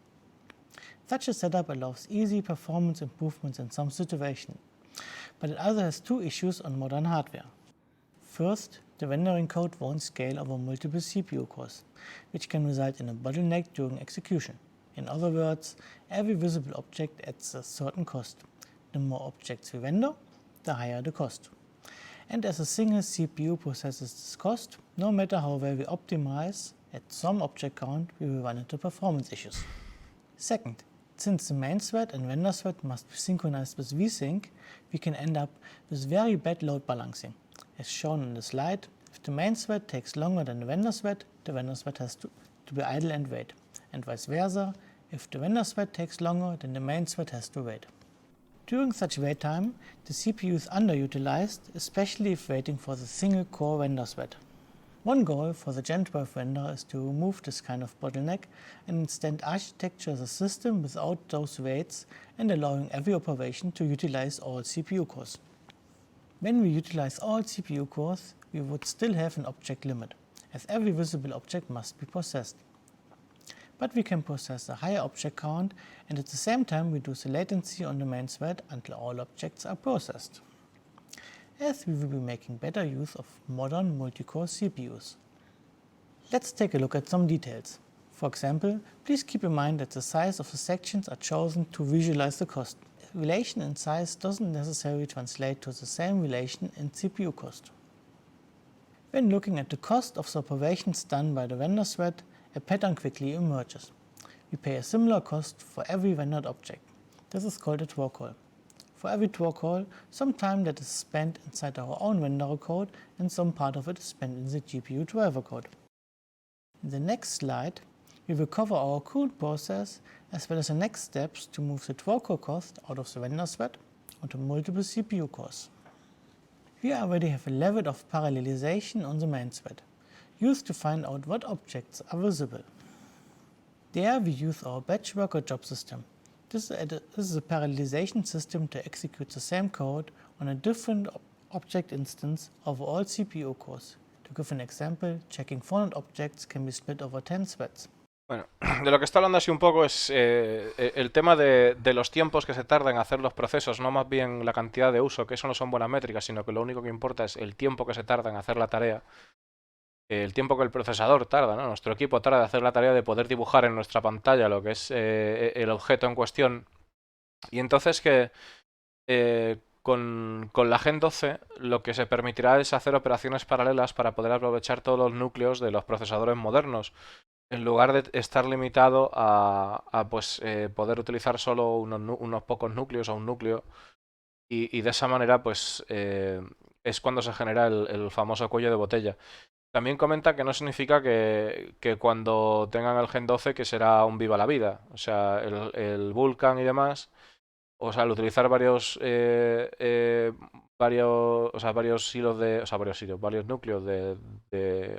Such a setup allows easy performance improvements in some situations, but it also has two issues on modern hardware. First, the rendering code won't scale over multiple CPU cores, which can result in a bottleneck during execution. In other words, every visible object adds a certain cost. The more objects we render, the higher the cost. And as a single CPU processes this cost, no matter how well we optimize, at some object count we will run into performance issues. Second, since the main thread and render thread must be synchronized with vsync, we can end up with very bad load balancing. As shown in the slide, if the main thread takes longer than the render thread has to be idle and wait, and vice versa, if the render thread takes longer, then the main thread has to wait. During such wait time, the CPU is underutilized, especially if waiting for the single core render thread. One goal for the Gen 12 renderer is to remove this kind of bottleneck and instead architecture the system without those waits and allowing every operation to utilize all CPU cores. When we utilize all CPU cores, we would still have an object limit, as every visible object must be processed. But we can process a higher object count and at the same time reduce the latency on the main thread until all objects are processed, as we will be making better use of modern multi-core CPUs. Let's take a look at some details. For example, please keep in mind that the size of the sections are chosen to visualize the cost. Relation in size doesn't necessarily translate to the same relation in CPU cost. When looking at the cost of the operations done by the render thread, a pattern quickly emerges. We pay a similar cost for every rendered object. This is called a draw call. For every draw call, some time that is spent inside our own renderer code and some part of it is spent in the GPU driver code. In the next slide, we will cover our current process as well as the next steps to move the draw call cost out of the render thread onto multiple CPU cores. We already have a level of parallelization on the main thread, used to find out what objects are visible. There we use our batch worker job system. This is a parallelization system to execute the same code on a different object instance over all CPU cores. To give an example, checking 400 objects can be split over 10 threads. Bueno, de lo que está hablando así un poco es el tema de los tiempos que se tardan en hacer los procesos, no más bien la cantidad de uso, que eso no son buenas métricas, sino que lo único que importa es el tiempo que se tarda en hacer la tarea, el tiempo que el procesador tarda, ¿no? Nuestro equipo tarda en hacer la tarea de poder dibujar en nuestra pantalla lo que es el objeto en cuestión. Y entonces que con la Gen 12 lo que se permitirá es hacer operaciones paralelas para poder aprovechar todos los núcleos de los procesadores modernos, en lugar de estar limitado a poder utilizar solo unos pocos núcleos o un núcleo. Y de esa manera pues es cuando se genera el famoso cuello de botella. También comenta que no significa que cuando tengan el Gen 12 que será un viva la vida. O sea, el Vulkan y demás, o sea, al utilizar varios núcleos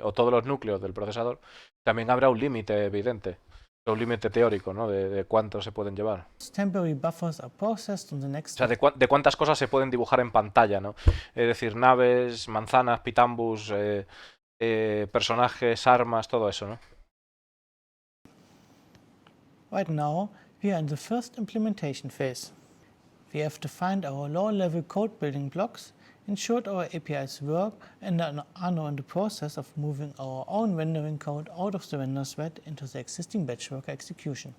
o todos los núcleos del procesador, también habrá un límite evidente, un límite teórico, ¿no? De cuántos se pueden llevar. O sea, de cuántas cosas se pueden dibujar en pantalla, ¿no? Es decir, naves, manzanas, pitambus, personajes, armas, todo eso, ¿no? Right now, we are in the first implementation phase. We have defined our low-level code building blocks, ensured our APIs work, and are now in the process of moving our own rendering code out of the render thread into the existing batch worker execution.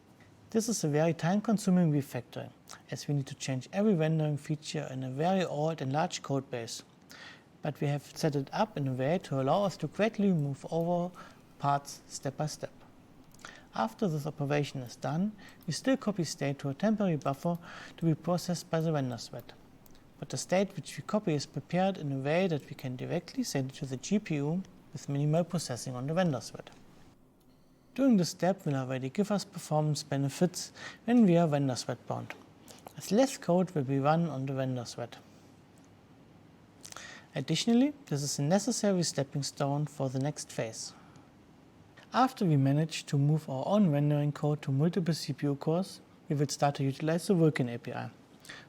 This is a very time-consuming refactoring, as we need to change every rendering feature in a very old and large code base. But we have set it up in a way to allow us to gradually move over parts step by step. After this operation is done, we still copy state to a temporary buffer to be processed by the render thread. but the state which we copy is prepared in a way that we can directly send it to the GPU with minimal processing on the vendor thread. Doing this step will already give us performance benefits when we are vendor thread bound, as less code will be run on the vendor thread. Additionally, this is a necessary stepping stone for the next phase. After we manage to move our own rendering code to multiple CPU cores, we will start to utilize the Vulkan API.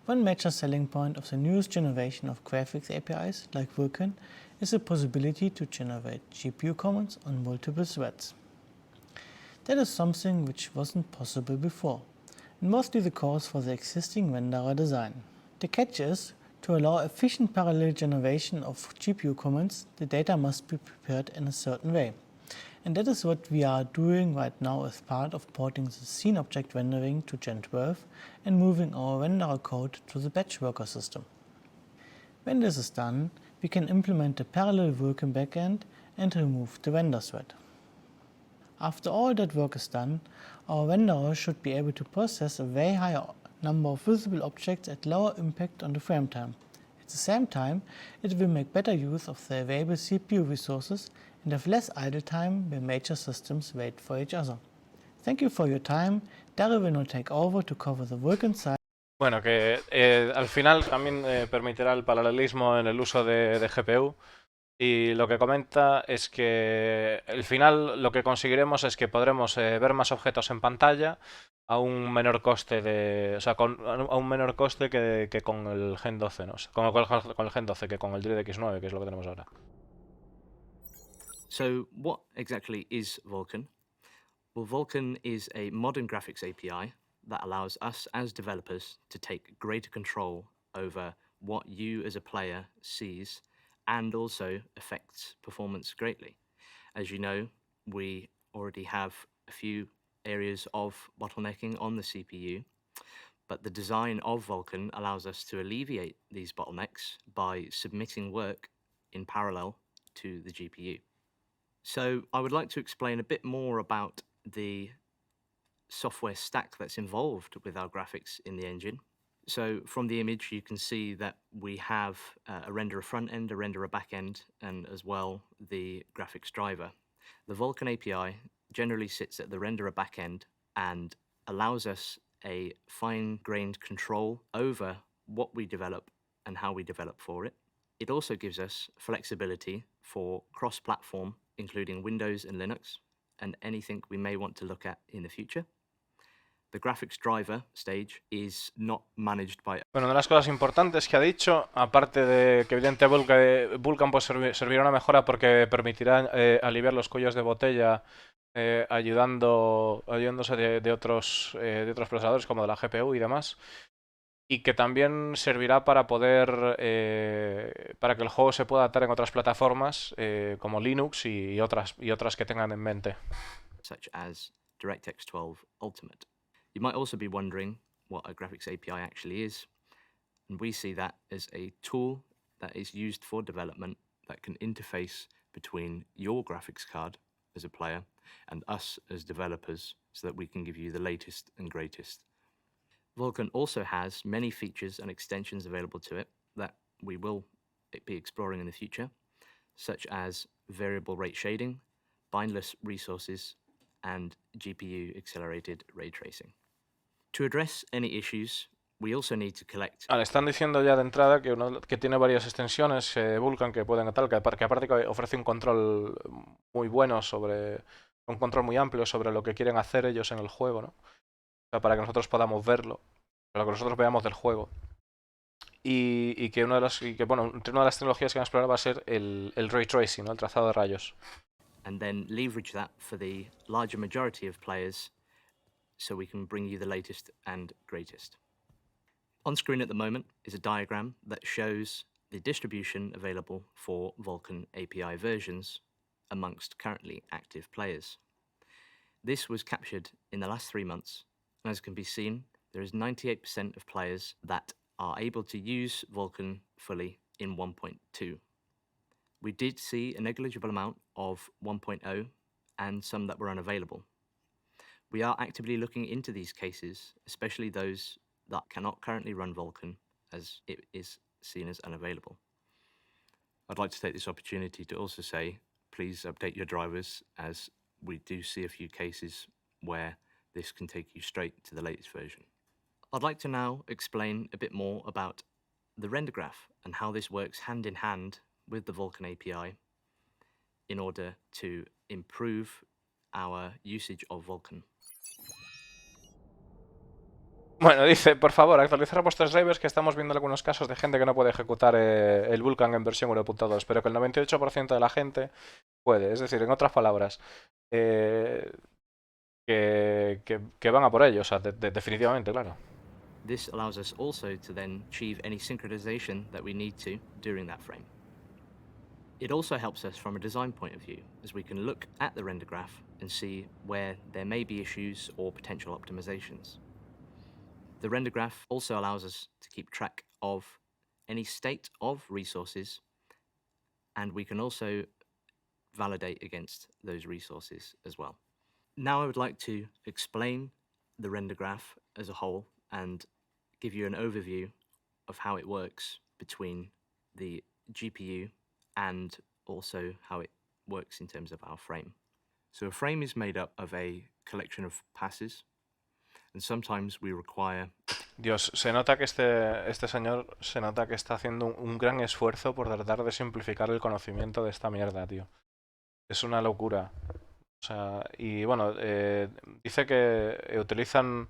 One major selling point of the newest generation of graphics APIs like Vulkan is the possibility to generate GPU commands on multiple threads. That is something which wasn't possible before, and mostly the cause for the existing renderer design. The catch is, to allow efficient parallel generation of GPU commands, the data must be prepared in a certain way. And that is what we are doing right now as part of porting the scene object rendering to Gen 12 and moving our renderer code to the batch worker system. When this is done, we can implement the parallel Vulkan backend and remove the render thread. After all that work is done, our renderer should be able to process a very high number of visible objects at lower impact on the frame time. At the same time, it will make better use of the available CPU resources and have less idle time when major systems wait for each other. Thank you for your time. Daryl will now take over to cover the Vulkan side. Bueno, que al final también permitirá el paralelismo en el uso de GPU. Y lo que comenta es que al final lo que conseguiremos es que podremos ver más objetos en pantalla a un menor coste a un menor coste que con el Gen 12, ¿no? Con el Gen 12 que con el DirectX 9, que es lo que tenemos ahora. So what exactly is Vulkan? Well, Vulkan is a modern graphics API that allows us as developers to take greater control over what you as a player sees and also affects performance greatly. As you know, we already have a few areas of bottlenecking on the CPU, but the design of Vulkan allows us to alleviate these bottlenecks by submitting work in parallel to the GPU. So I would like to explain a bit more about the software stack that's involved with our graphics in the engine. So from the image, you can see that we have a renderer front end, a renderer back end, and as well the graphics driver. The Vulkan API generally sits at the renderer back end and allows us a fine-grained control over what we develop and how we develop for it. It also gives us flexibility for cross-platform, including Windows and Linux, and anything we may want to look at in the future. The graphics driver stage is not managed by... Bueno, una de las cosas importantes que ha dicho, aparte de que evidentemente Vulkan pues servirá una mejora porque permitirá aliviar los cuellos de botella ayudándose de otros procesadores como de la GPU y demás, y que también servirá para poder para que el juego se pueda adaptar en otras plataformas como Linux y otras que tengan en mente. Such as DirectX 12 Ultimate. You might also be wondering what a graphics API actually is, and we see that as a tool that is used for development that can interface between your graphics card as a player and us as developers so that we can give you the latest and greatest. Vulkan also has many features and extensions available to it that we will be exploring in the future, such as variable rate shading, bindless resources, and GPU accelerated ray tracing. To address any issues, we also need to collect... Están diciendo ya de entrada que tiene varias extensiones Vulkan que pueden tal, que aparte que ofrece un control muy bueno un control muy amplio sobre lo que quieren hacer ellos en el juego, ¿no? O sea, para que nosotros podamos verlo, para que nosotros veamos del juego. Y que una de las tecnologías que van a explorar va a ser el ray tracing, ¿no? El trazado de rayos. And then leverage that for the larger majority of players so we can bring you the latest and greatest. On screen at the moment is a diagram that shows the distribution available for Vulkan API versions amongst currently active players. This was captured in the last 3 months, and as can be seen, there is 98% of players that are able to use Vulkan fully in 1.2. We did see a negligible amount of 1.0 and some that were unavailable. We are actively looking into these cases, especially those that cannot currently run Vulkan, as it is seen as unavailable. I'd like to take this opportunity to also say, please update your drivers, as we do see a few cases where this can take you straight to the latest version. I'd like to now explain a bit more about the render graph and how this works hand in hand with the Vulkan API in order to improve our usage of Vulkan. Bueno, dice, por favor, actualizar vuestros drivers, que estamos viendo algunos casos de gente que no puede ejecutar el Vulkan en versión 1.2, pero que el 98% de la gente puede. Es decir, en otras palabras, que van a por ello, o sea, definitivamente, claro. This allows us also to then achieve any synchronization that we need to during that frame. It also helps us from a design point of view, as we can look at the render graph and see where there may be issues or potential optimizations. The render graph also allows us to keep track of any state of resources, and we can also validate against those resources as well. Now I would like to explain the render graph as a whole and give you an overview of how it works between the GPU and also how it works in terms of our frame. So a frame is made up of a collection of passes, and sometimes we require... Dios, se nota que este señor se nota que está haciendo un gran esfuerzo por tratar de simplificar el conocimiento de esta mierda, tío. Es una locura. O sea, y bueno, dice que utilizan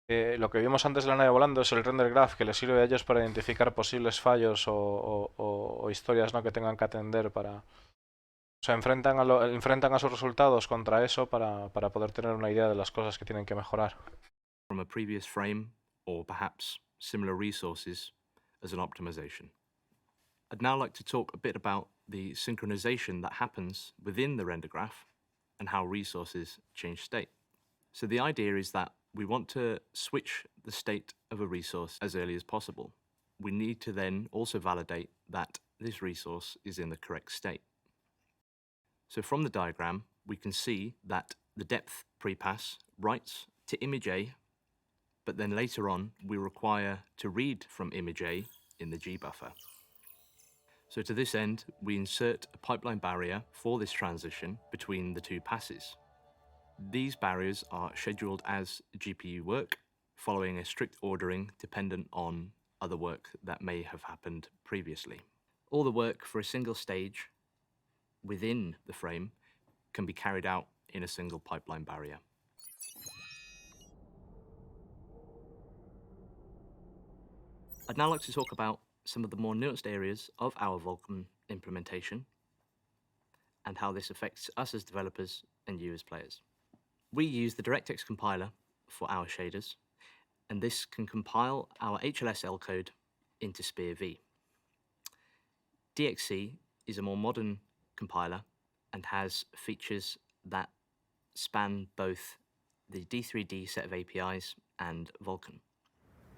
lo que vimos antes de la nave volando, es el render graph, que les sirve a ellos para identificar posibles fallos o historias, ¿no?, que tengan que atender para... O sea, enfrentan a sus resultados contra eso para poder tener una idea de las cosas que tienen que mejorar. From a previous frame, or perhaps similar resources, as an optimization. I'd now like to talk a bit about the synchronization that happens within the render graph and how resources change state. So the idea is that we want to switch the state of a resource as early as possible. We need to then also validate that this resource is in the correct state. So from the diagram, we can see that the depth prepass writes to image A, but then later on, we require to read from image A in the G buffer. So to this end, we insert a pipeline barrier for this transition between the two passes. These barriers are scheduled as GPU work, following a strict ordering dependent on other work that may have happened previously. All the work for a single stage within the frame can be carried out in a single pipeline barrier. I'd now like to talk about some of the more nuanced areas of our Vulkan implementation and how this affects us as developers and you as players. We use the DirectX compiler for our shaders, and this can compile our HLSL code into SpearV. DXC is a more modern compiler and has features that span both the D3D set of APIs and Vulkan.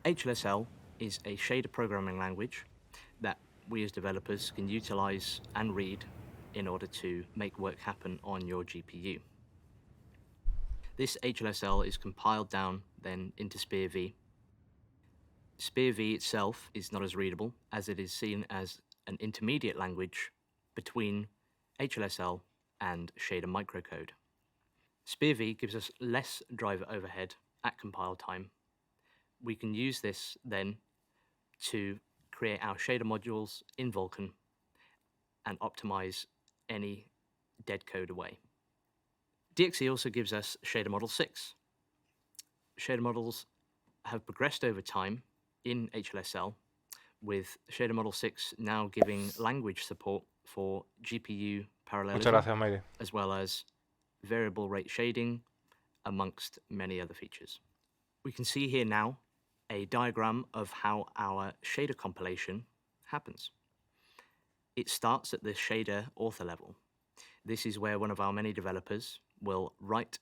HLSL is a shader programming language that we as developers can utilize and read in order to make work happen on your GPU. This HLSL is compiled down then into SpearV. SpearV itself is not as readable, as it is seen as an intermediate language between HLSL and shader microcode. SpearV gives us less driver overhead at compile time. We can use this then to create our shader modules in Vulkan and optimize any dead code away. DXC also gives us Shader Model 6. Shader models have progressed over time in HLSL, with Shader Model 6 now giving language support for GPU parallelism, as well as variable rate shading, amongst many other features. We can see here now a diagram of how our shader compilation happens. It starts at the shader author level. This is where one of our many developers will write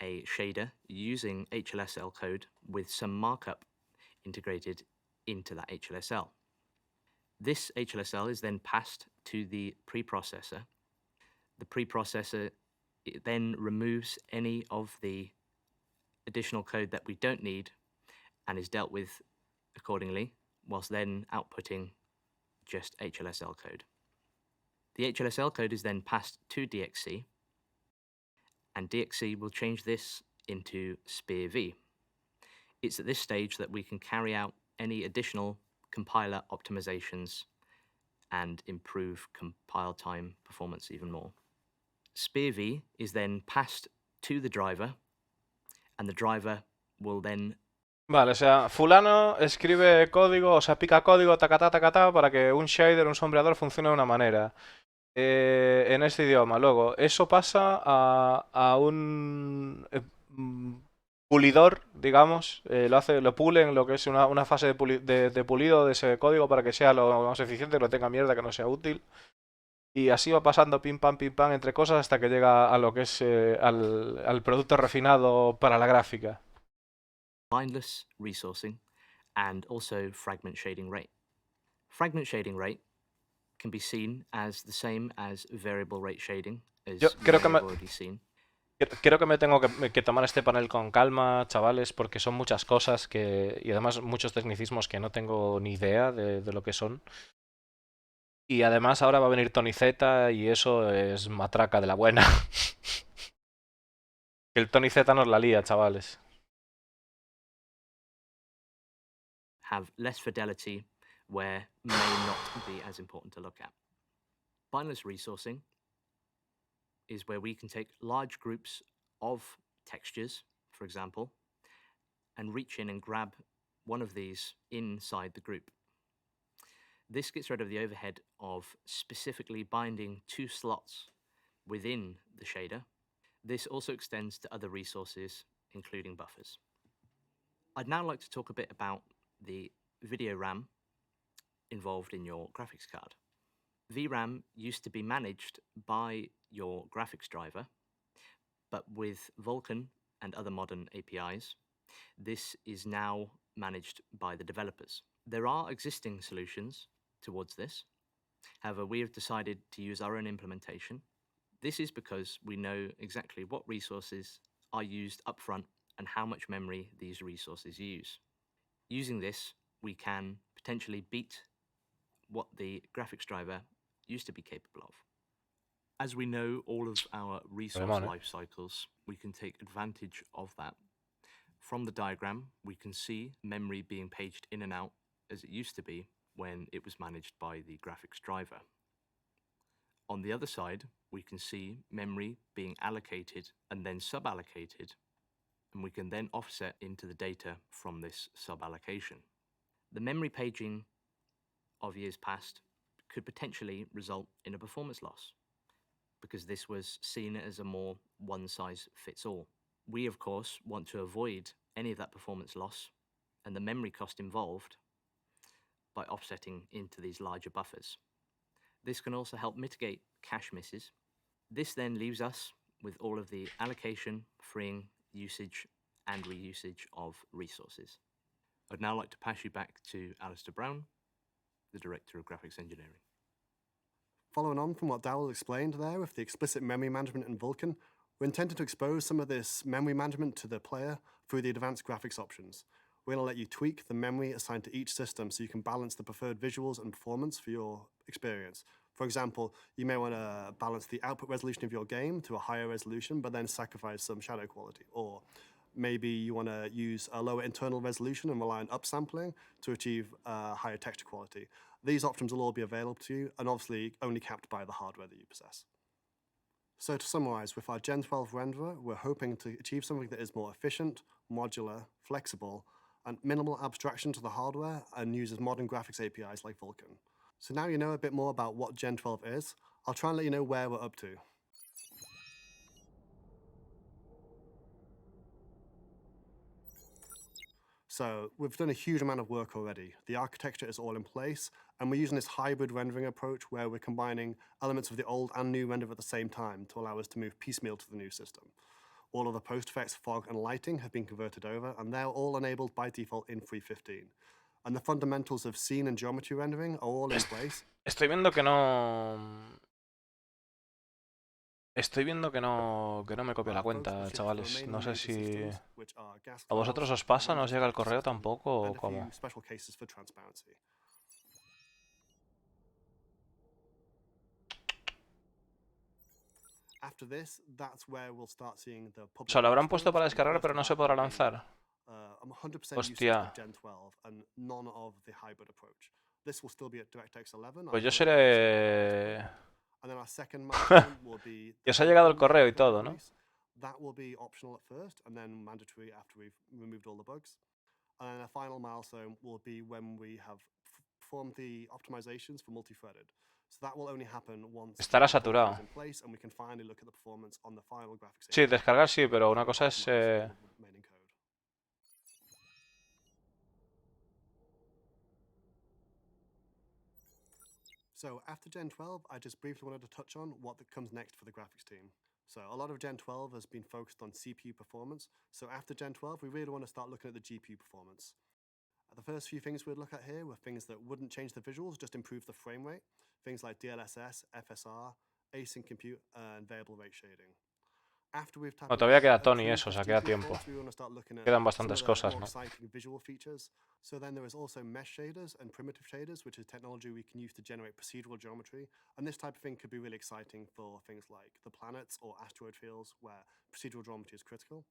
a shader using HLSL code with some markup integrated into that HLSL. This HLSL is then passed to the preprocessor. The preprocessor then removes any of the additional code that we don't need and is dealt with accordingly, whilst then outputting just HLSL code. The HLSL code is then passed to DXC, and DXC will change this into SPEAR-V. It's at this stage that we can carry out any additional compiler optimizations and improve compile time performance even more. SPEAR-V is then passed to the driver, and the driver will then... Vale, o sea, fulano escribe código, o sea, pica código, tacatá, para que un shader, un sombreador funcione de una manera. En este idioma. Luego, eso pasa a un pulidor, digamos, lo pule en lo que es una fase de pulido de ese código para que sea lo más eficiente, que no tenga mierda, que no sea útil. Y así va pasando pim pam entre cosas hasta que llega a lo que es al producto refinado para la gráfica. Bindless resourcing and also fragment shading rate. Fragment shading rate can be seen as the same as variable rate shading, as Yo creo que already seen. Creo que me tengo que tomar este panel con calma, chavales, porque son muchas cosas y además muchos tecnicismos que no tengo ni idea de lo que son. Y además ahora va a venir Tony Z y eso es matraca de la buena. El Tony Z nos la lía, chavales. Have less fidelity where may not be as important to look at. Bindless resourcing is where we can take large groups of textures, for example, and reach in and grab one of these inside the group. This gets rid of the overhead of specifically binding 2 slots within the shader. This also extends to other resources, including buffers. I'd now like to talk a bit about the video RAM involved in your graphics card. VRAM used to be managed by your graphics driver, but with Vulkan and other modern APIs, this is now managed by the developers. There are existing solutions towards this. However, we have decided to use our own implementation. This is because we know exactly what resources are used upfront and how much memory these resources use. Using this, we can potentially beat what the graphics driver used to be capable of. As we know all of our resource life cycles, we can take advantage of that. From the diagram, we can see memory being paged in and out as it used to be when it was managed by the graphics driver. On the other side, we can see memory being allocated and then sub-allocated, and we can then offset into the data from this sub-allocation. The memory paging of years past could potentially result in a performance loss, because this was seen as a more one-size-fits-all. We, of course, want to avoid any of that performance loss and the memory cost involved by offsetting into these larger buffers. This can also help mitigate cache misses. This then leaves us with all of the allocation, freeing, usage, and reusage of resources. I'd now like to pass you back to Alistair Brown, the Director of Graphics Engineering. Following on from what Dowell explained there with the explicit memory management in Vulkan, we're intended to expose some of this memory management to the player through the advanced graphics options. We're going to let you tweak the memory assigned to each system so you can balance the preferred visuals and performance for your experience. For example, you may want to balance the output resolution of your game to a higher resolution, but then sacrifice some shadow quality. Or maybe you want to use a lower internal resolution and rely on upsampling to achieve higher texture quality. These options will all be available to you, and obviously only capped by the hardware that you possess. So to summarize, with our Gen 12 renderer, we're hoping to achieve something that is more efficient, modular, flexible, and minimal abstraction to the hardware, and uses modern graphics APIs like Vulkan. So now you know a bit more about what Gen 12 is, I'll try and let you know where we're up to. So we've done a huge amount of work already. The architecture is all in place, and we're using this hybrid rendering approach where we're combining elements of the old and new render at the same time to allow us to move piecemeal to the new system. All of the post effects, fog, and lighting have been converted over, and they're all enabled by default in 3.15. And the fundamentals of scene and geometry rendering are all in place. Estoy viendo que no me copia la cuenta, chavales. No sé si a vosotros os pasa, no os llega el correo tampoco o cómo. After this, that's where we'll start seeing the O public sea, lo habrán launch puesto para builds and the descargar, first pero no se developer podrá being, lanzar. 100% usage Hostia. of Gen 12 and none of the hybrid approach. This will still be at DirectX 11. Pues yo our seré... And then our second milestone will be Y os ha llegado el correo y todo, ¿no? That will be optional at first and then mandatory after we've removed all the bugs. And then a final milestone will be when we have performed the optimizations for multi-threaded. So that will only happen once Estará saturado. in place and we can finally look at the performance on the final graphics. Sí, descargar sí, pero una cosa es... So after Gen 12, I just briefly wanted to touch on what comes next for the graphics team. So a lot of Gen 12 has been focused on CPU performance. So after Gen 12, we really want to start looking at the GPU performance. The first few things we'd look at here were things that wouldn't change the visuals, just improve the frame rate. Things like DLSS, FSR, async compute, and variable rate shading. No, todavía queda Tony eso, o sea, queda tiempo. Quedan bastantes cosas, ¿no? Visual features. So then there is also mesh shaders and primitive shaders, which is technology we can use to generate procedural geometry. And this type of thing could be really exciting for things like the planets or asteroid fields where procedural geometry is critical.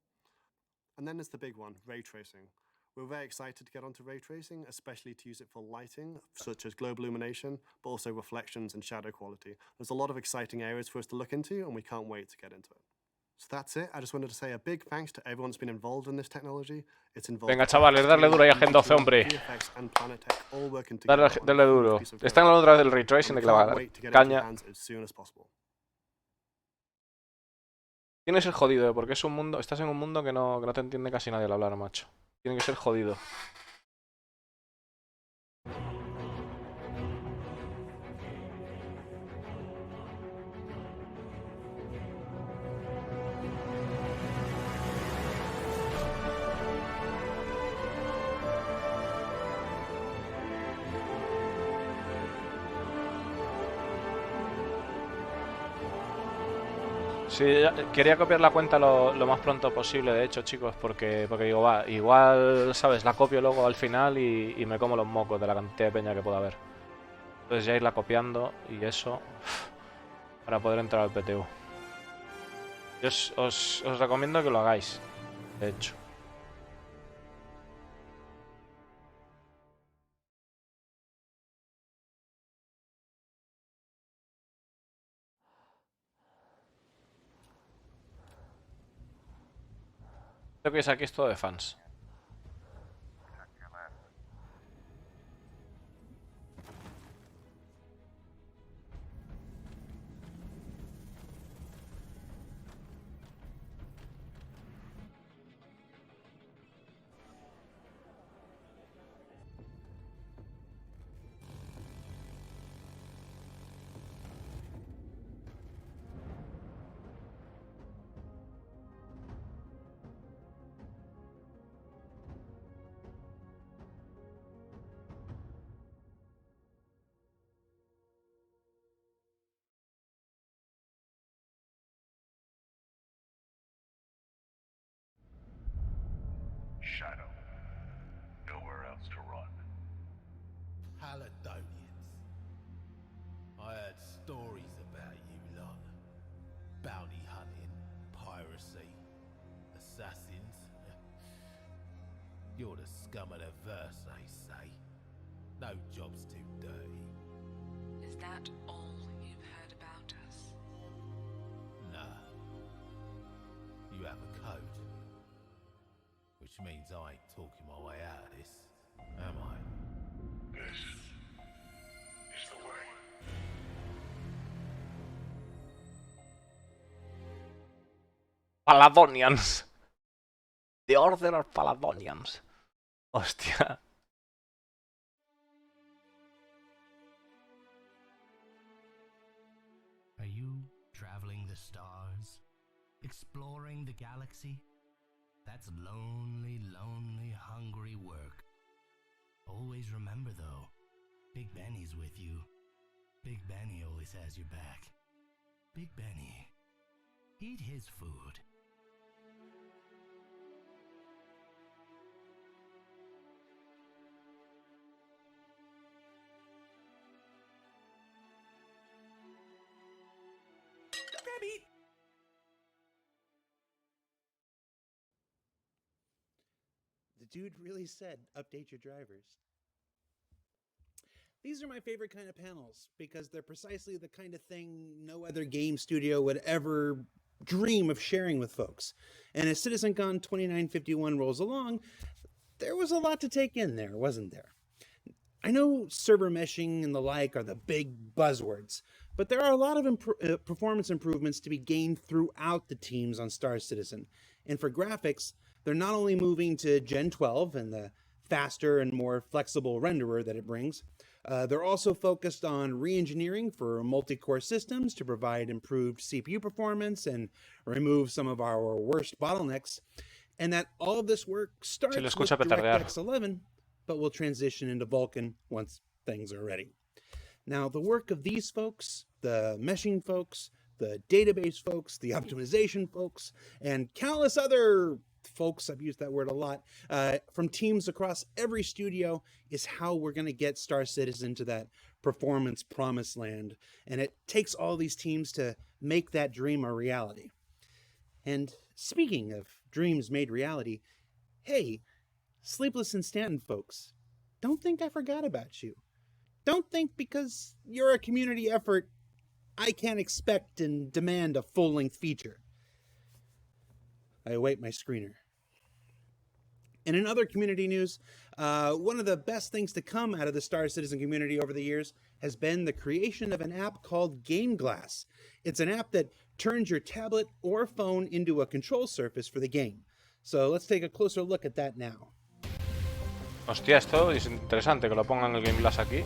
And then there's the big one, ray tracing. We're very excited to get onto ray tracing, especially to use it for lighting, such as global illumination, but also reflections and shadow quality. There's a lot of exciting areas for us to look into, and we can't wait to get into it. So that's it. I just wanted to say a big thanks to everyone that's been involved in this technology. It's involved. Venga, chavales, darle duro ahí a Gen 12, hombre. Darle duro. Están hablando otra vez del ray tracing, de que la caña. Tienes el jodido, porque es un mundo. Estás en un mundo que no te entiende casi nadie al hablar, macho. Tiene que ser jodido. Sí, quería copiar la cuenta lo más pronto posible, de hecho, chicos, porque digo, va, igual, ¿sabes? La copio luego al final y me como los mocos de la cantidad de peña que pueda haber. Entonces ya irla copiando y eso para poder entrar al PTU. Yo os recomiendo que lo hagáis, de hecho. Creo que es aquí es todo de fans. Shadow. Nowhere else to run. Paladonians. I heard stories about you lot. Bounty hunting, piracy, assassins. You're the scum of the verse, they say. No job's too dirty. Is that all you've heard about us? Nah. You have a code. Which means I ain't talking my way out of this, am I? This is the way. Paladonians. The Order of Paladonians. Hostia. Are you traveling the stars? Exploring the galaxy? That's lonely, lonely, hungry work. Always remember, though, Big Benny's with you. Big Benny always has your back. Big Benny. Eat his food. Rabbit! dude really said update your drivers. These are my favorite kind of panels because they're precisely the kind of thing no other game studio would ever dream of sharing with folks. And as CitizenCon 2951 rolls along, there was a lot to take in there, wasn't there? I know server meshing and the like are the big buzzwords, but there are a lot of performance improvements to be gained throughout the teams on Star Citizen. And for graphics, they're not only moving to Gen 12 and the faster and more flexible renderer that it brings, they're also focused on re-engineering for multi-core systems to provide improved CPU performance and remove some of our worst bottlenecks. And that all of this work starts with DirectX 11, but will transition into Vulkan once things are ready. Now, the work of these folks, the meshing folks, the database folks, the optimization folks, and countless other folks, I've used that word a lot, from teams across every studio is how we're going to get Star Citizen to that performance promised land. And it takes all these teams to make that dream a reality. And speaking of dreams made reality, hey, Sleepless in Stanton folks, don't think I forgot about you. Don't think because you're a community effort, I can't expect and demand a full-length feature. I await my screener. And in other community news, one of the best things to come out of the Star Citizen community over the years has been the creation of an app called Game Glass. It's an app that turns your tablet or phone into a control surface for the game. So let's take a closer look at that now. Hostia, esto es interesante que lo pongan el Game Glass aquí.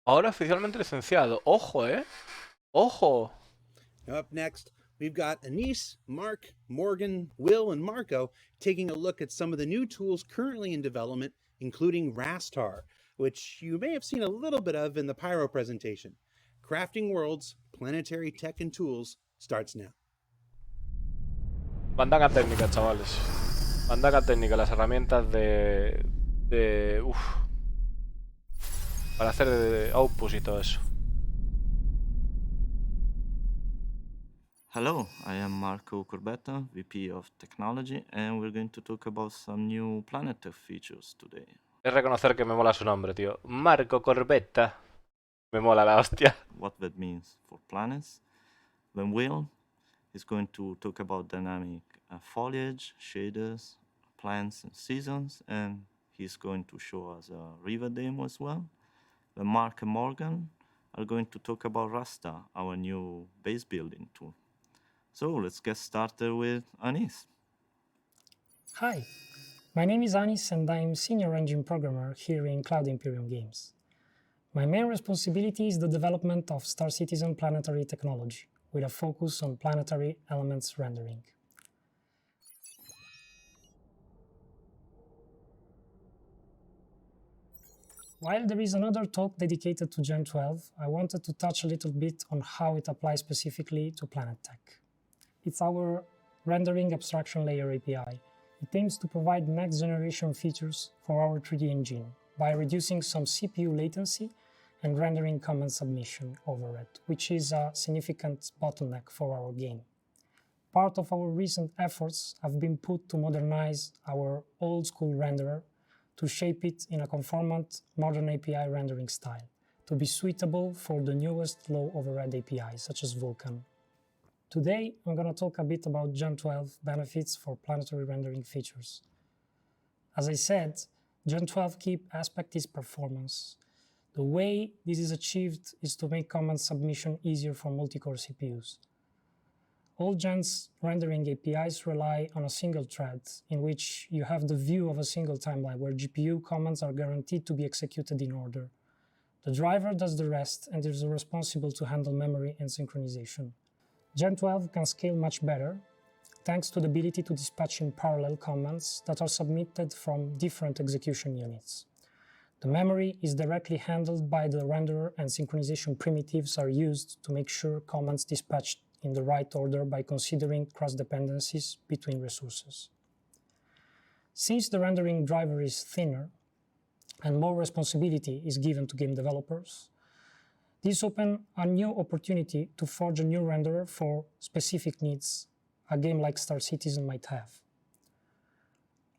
Ahora oficialmente licenciado. Ojo, Ojo. Up next, we've got Anise, Mark, Morgan, Will, and Marco taking a look at some of the new tools currently in development, including Rastar, which you may have seen a little bit of in the Pyro presentation. Crafting Worlds, Planetary Tech and Tools starts now. Bandana técnica, chavales. Bandana técnica, las herramientas para hacer outputs y todo eso. Hello, I am Marco Corbetta, VP of Technology, and we're going to talk about some new Planetary features today. Es reconocer que me mola su nombre, tío. Marco Corbetta. Me mola la hostia. What that means for planets. Then Will is going to talk about dynamic foliage, shaders, plants and seasons, and he's going to show us a river demo as well. Then Mark and Morgan are going to talk about Rasta, our new base building tool. So let's get started with Anis. Hi, my name is Anis and I'm Senior Engine Programmer here in Cloud Imperium Games. My main responsibility is the development of Star Citizen planetary technology, with a focus on planetary elements rendering. While there is another talk dedicated to Gen 12, I wanted to touch a little bit on how it applies specifically to Planet Tech. It's our rendering abstraction layer API. It aims to provide next-generation features for our 3D engine by reducing some CPU latency and rendering command submission overhead, which is a significant bottleneck for our game. Part of our recent efforts have been put to modernize our old-school renderer to shape it in a conformant modern API rendering style, to be suitable for the newest low overhead APIs, such as Vulkan. Today, I'm going to talk a bit about Gen 12 benefits for planetary rendering features. As I said, Gen 12 key aspect is performance. The way this is achieved is to make command submission easier for multi-core CPUs. All Gen's rendering APIs rely on a single thread, in which you have the view of a single timeline where GPU commands are guaranteed to be executed in order. The driver does the rest and is responsible to handle memory and synchronization. Gen 12 can scale much better, thanks to the ability to dispatch in parallel commands that are submitted from different execution units. The memory is directly handled by the renderer, and synchronization primitives are used to make sure commands dispatched in the right order by considering cross-dependencies between resources. Since the rendering driver is thinner and more responsibility is given to game developers, this opens a new opportunity to forge a new renderer for specific needs a game like Star Citizen might have.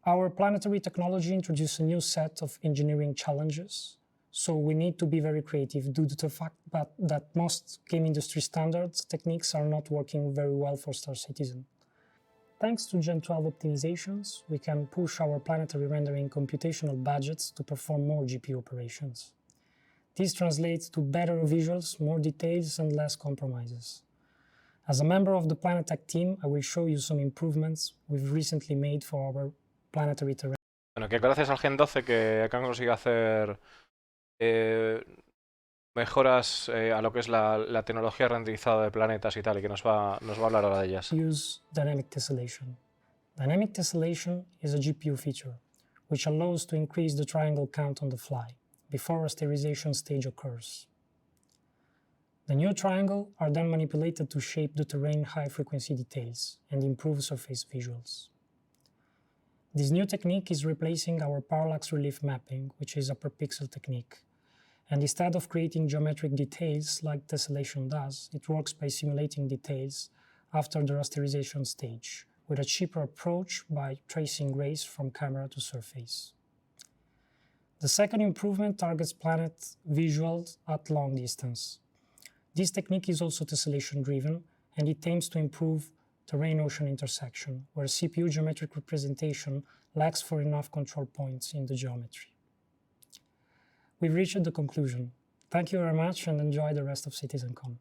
Our planetary technology introduced a new set of engineering challenges, so we need to be very creative due to the fact that most game industry standards techniques are not working very well for Star Citizen. Thanks to Gen 12 optimizations, we can push our planetary rendering computational budgets to perform more GPU operations. This translates to better visuals, more details, and less compromises. As a member of the Planet Tech team, I will show you some improvements we've recently made for our planetary terrain. Bueno, que gracias al Gen 12 que han conseguido hacer mejoras a lo que es la tecnología renderizada de planetas y tal, y que nos va a hablar ahora de ellas. Use dynamic tessellation. Dynamic tessellation is a GPU feature, which allows to increase the triangle count on the fly, before a sterilization stage occurs. The new triangles are then manipulated to shape the terrain high-frequency details and improve surface visuals. This new technique is replacing our parallax relief mapping, which is a per-pixel technique. And instead of creating geometric details like tessellation does, it works by simulating details after the rasterization stage, with a cheaper approach by tracing rays from camera to surface. The second improvement targets planet visuals at long distance. This technique is also tessellation-driven, and it aims to improve terrain-ocean intersection, where CPU geometric representation lacks for enough control points in the geometry. We've reached the conclusion. Thank you very much and enjoy the rest of CitizenCon.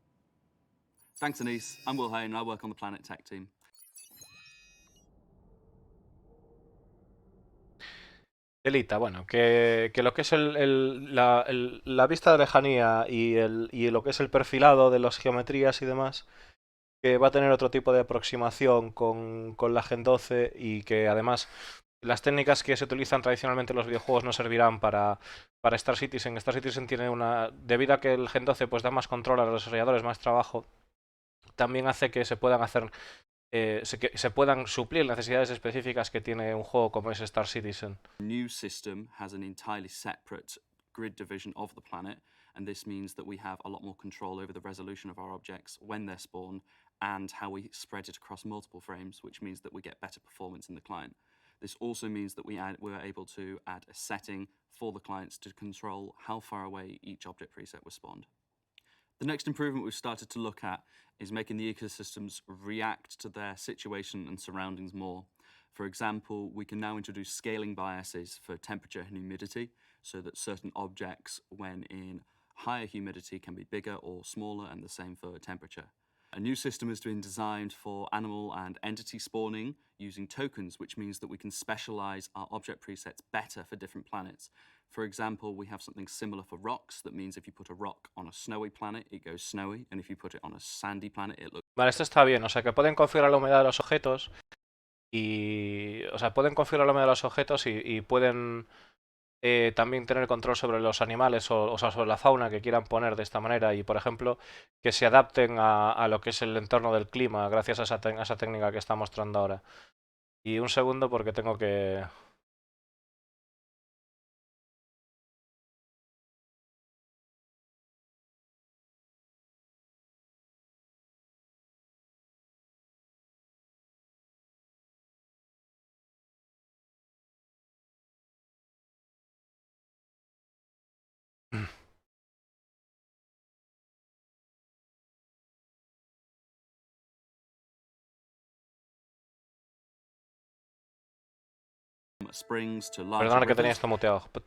Thanks, Anise. I'm Will Hayne and I work on the Planet Tech team. Delita, bueno, que lo que es la vista de lejanía y lo que es el perfilado de las geometrías y demás, que va a tener otro tipo de aproximación con la Gen 12 y que además las técnicas que se utilizan tradicionalmente en los videojuegos no servirán para Star Citizen. Star Citizen tiene debido a que el Gen 12 pues da más control a los desarrolladores, más trabajo, también hace que se puedan hacer se puedan suplir necesidades específicas que tiene un juego como es Star Citizen. The new system has an entirely separate grid division of the planet, and this means that we have a lot more control over the resolution of our objects when they're spawned and how we spread it across multiple frames, which means that we get better performance in the client. This also means that we're able to add a setting for the clients to control how far away each object preset was spawned. The next improvement we've started to look at is making the ecosystems react to their situation and surroundings more. For example, we can now introduce scaling biases for temperature and humidity, so that certain objects, when in higher humidity, can be bigger or smaller, and the same for temperature. A new system has been designed for animal and entity spawning using tokens, which means that we can specialize our object presets better for different planets. For example, we have something similar for rocks. That means if you put a rock on a snowy planet, it goes snowy, and if you put it on a sandy planet, it looks... Vale, esto está bien, o sea que pueden configurar la humedad de los objetos y... O sea, pueden configurar la humedad de los objetos y pueden también tener control sobre los animales o sea, sobre la fauna que quieran poner de esta manera y, por ejemplo, que se adapten a lo que es el entorno del clima gracias a esa técnica que está mostrando ahora. Y un segundo porque tengo que... springs to larger Perdona que rivers.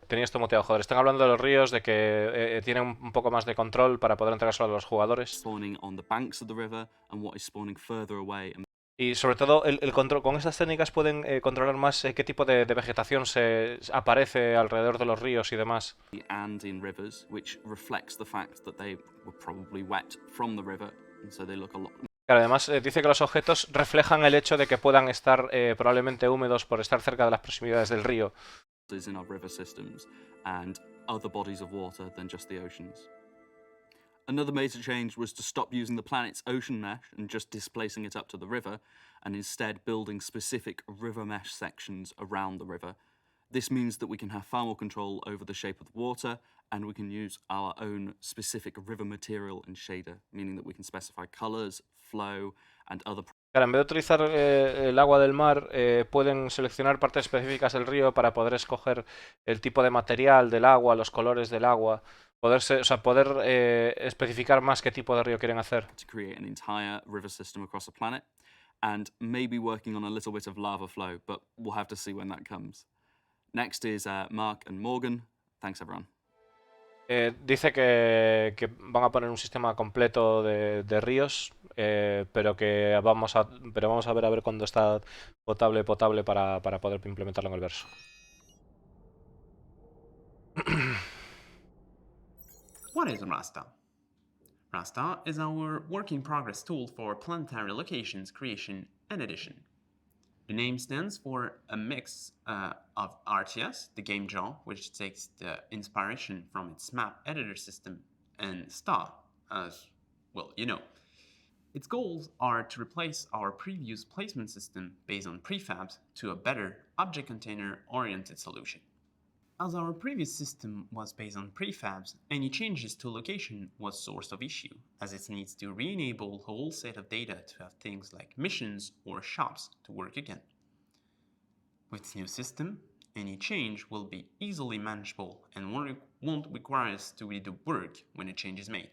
tenía esto muteado, joder. Están hablando de los ríos, de que tienen un poco más de control para poder entregar solo a los jugadores. Spawning on the banks of the river and what is spawning further away. Y sobre todo, el control, con estas técnicas pueden controlar más qué tipo de vegetación se aparece alrededor de los ríos y demás. And in rivers, which reflects the fact that they were probably wet from the river, and so they look a lot. Claro, además dice que los objetos reflejan el hecho de que puedan estar probablemente húmedos por estar cerca de las proximidades del río. In our river systems and other bodies of water than just the oceans. Another major change was to stop using the planet's ocean mesh and just displacing it up to the river, and instead building specific river mesh sections around the river. This means that we can have far more control over the shape of the water, and we can use our own specific river material and shader, meaning that we can specify colors, flow, and other. Claro, en vez de utilizar el agua del mar, pueden seleccionar partes específicas del río para poder escoger el tipo de material del agua, los colores del agua, poder especificar más qué tipo de río quieren hacer. To create an entire river system across the planet, and maybe working on a little bit of lava flow, but we'll have to see when that comes. Next is Mark and Morgan. Thanks, everyone. Dice que van a poner un sistema completo de ríos, pero vamos a ver cuándo está potable para poder implementarlo en el verso. What is Rasta? Rasta is our work-in-progress tool for planetary locations creation and edition. The name stands for a mix of RTS, the game jaw, which takes the inspiration from its map editor system, and STA, as, well, you know. Its goals are to replace our previous placement system based on prefabs to a better object container-oriented solution. As our previous system was based on prefabs, any changes to location was source of issue, as it needs to re-enable a whole set of data to have things like missions or shops to work again. With this new system, any change will be easily manageable and won't require us to redo work when a change is made.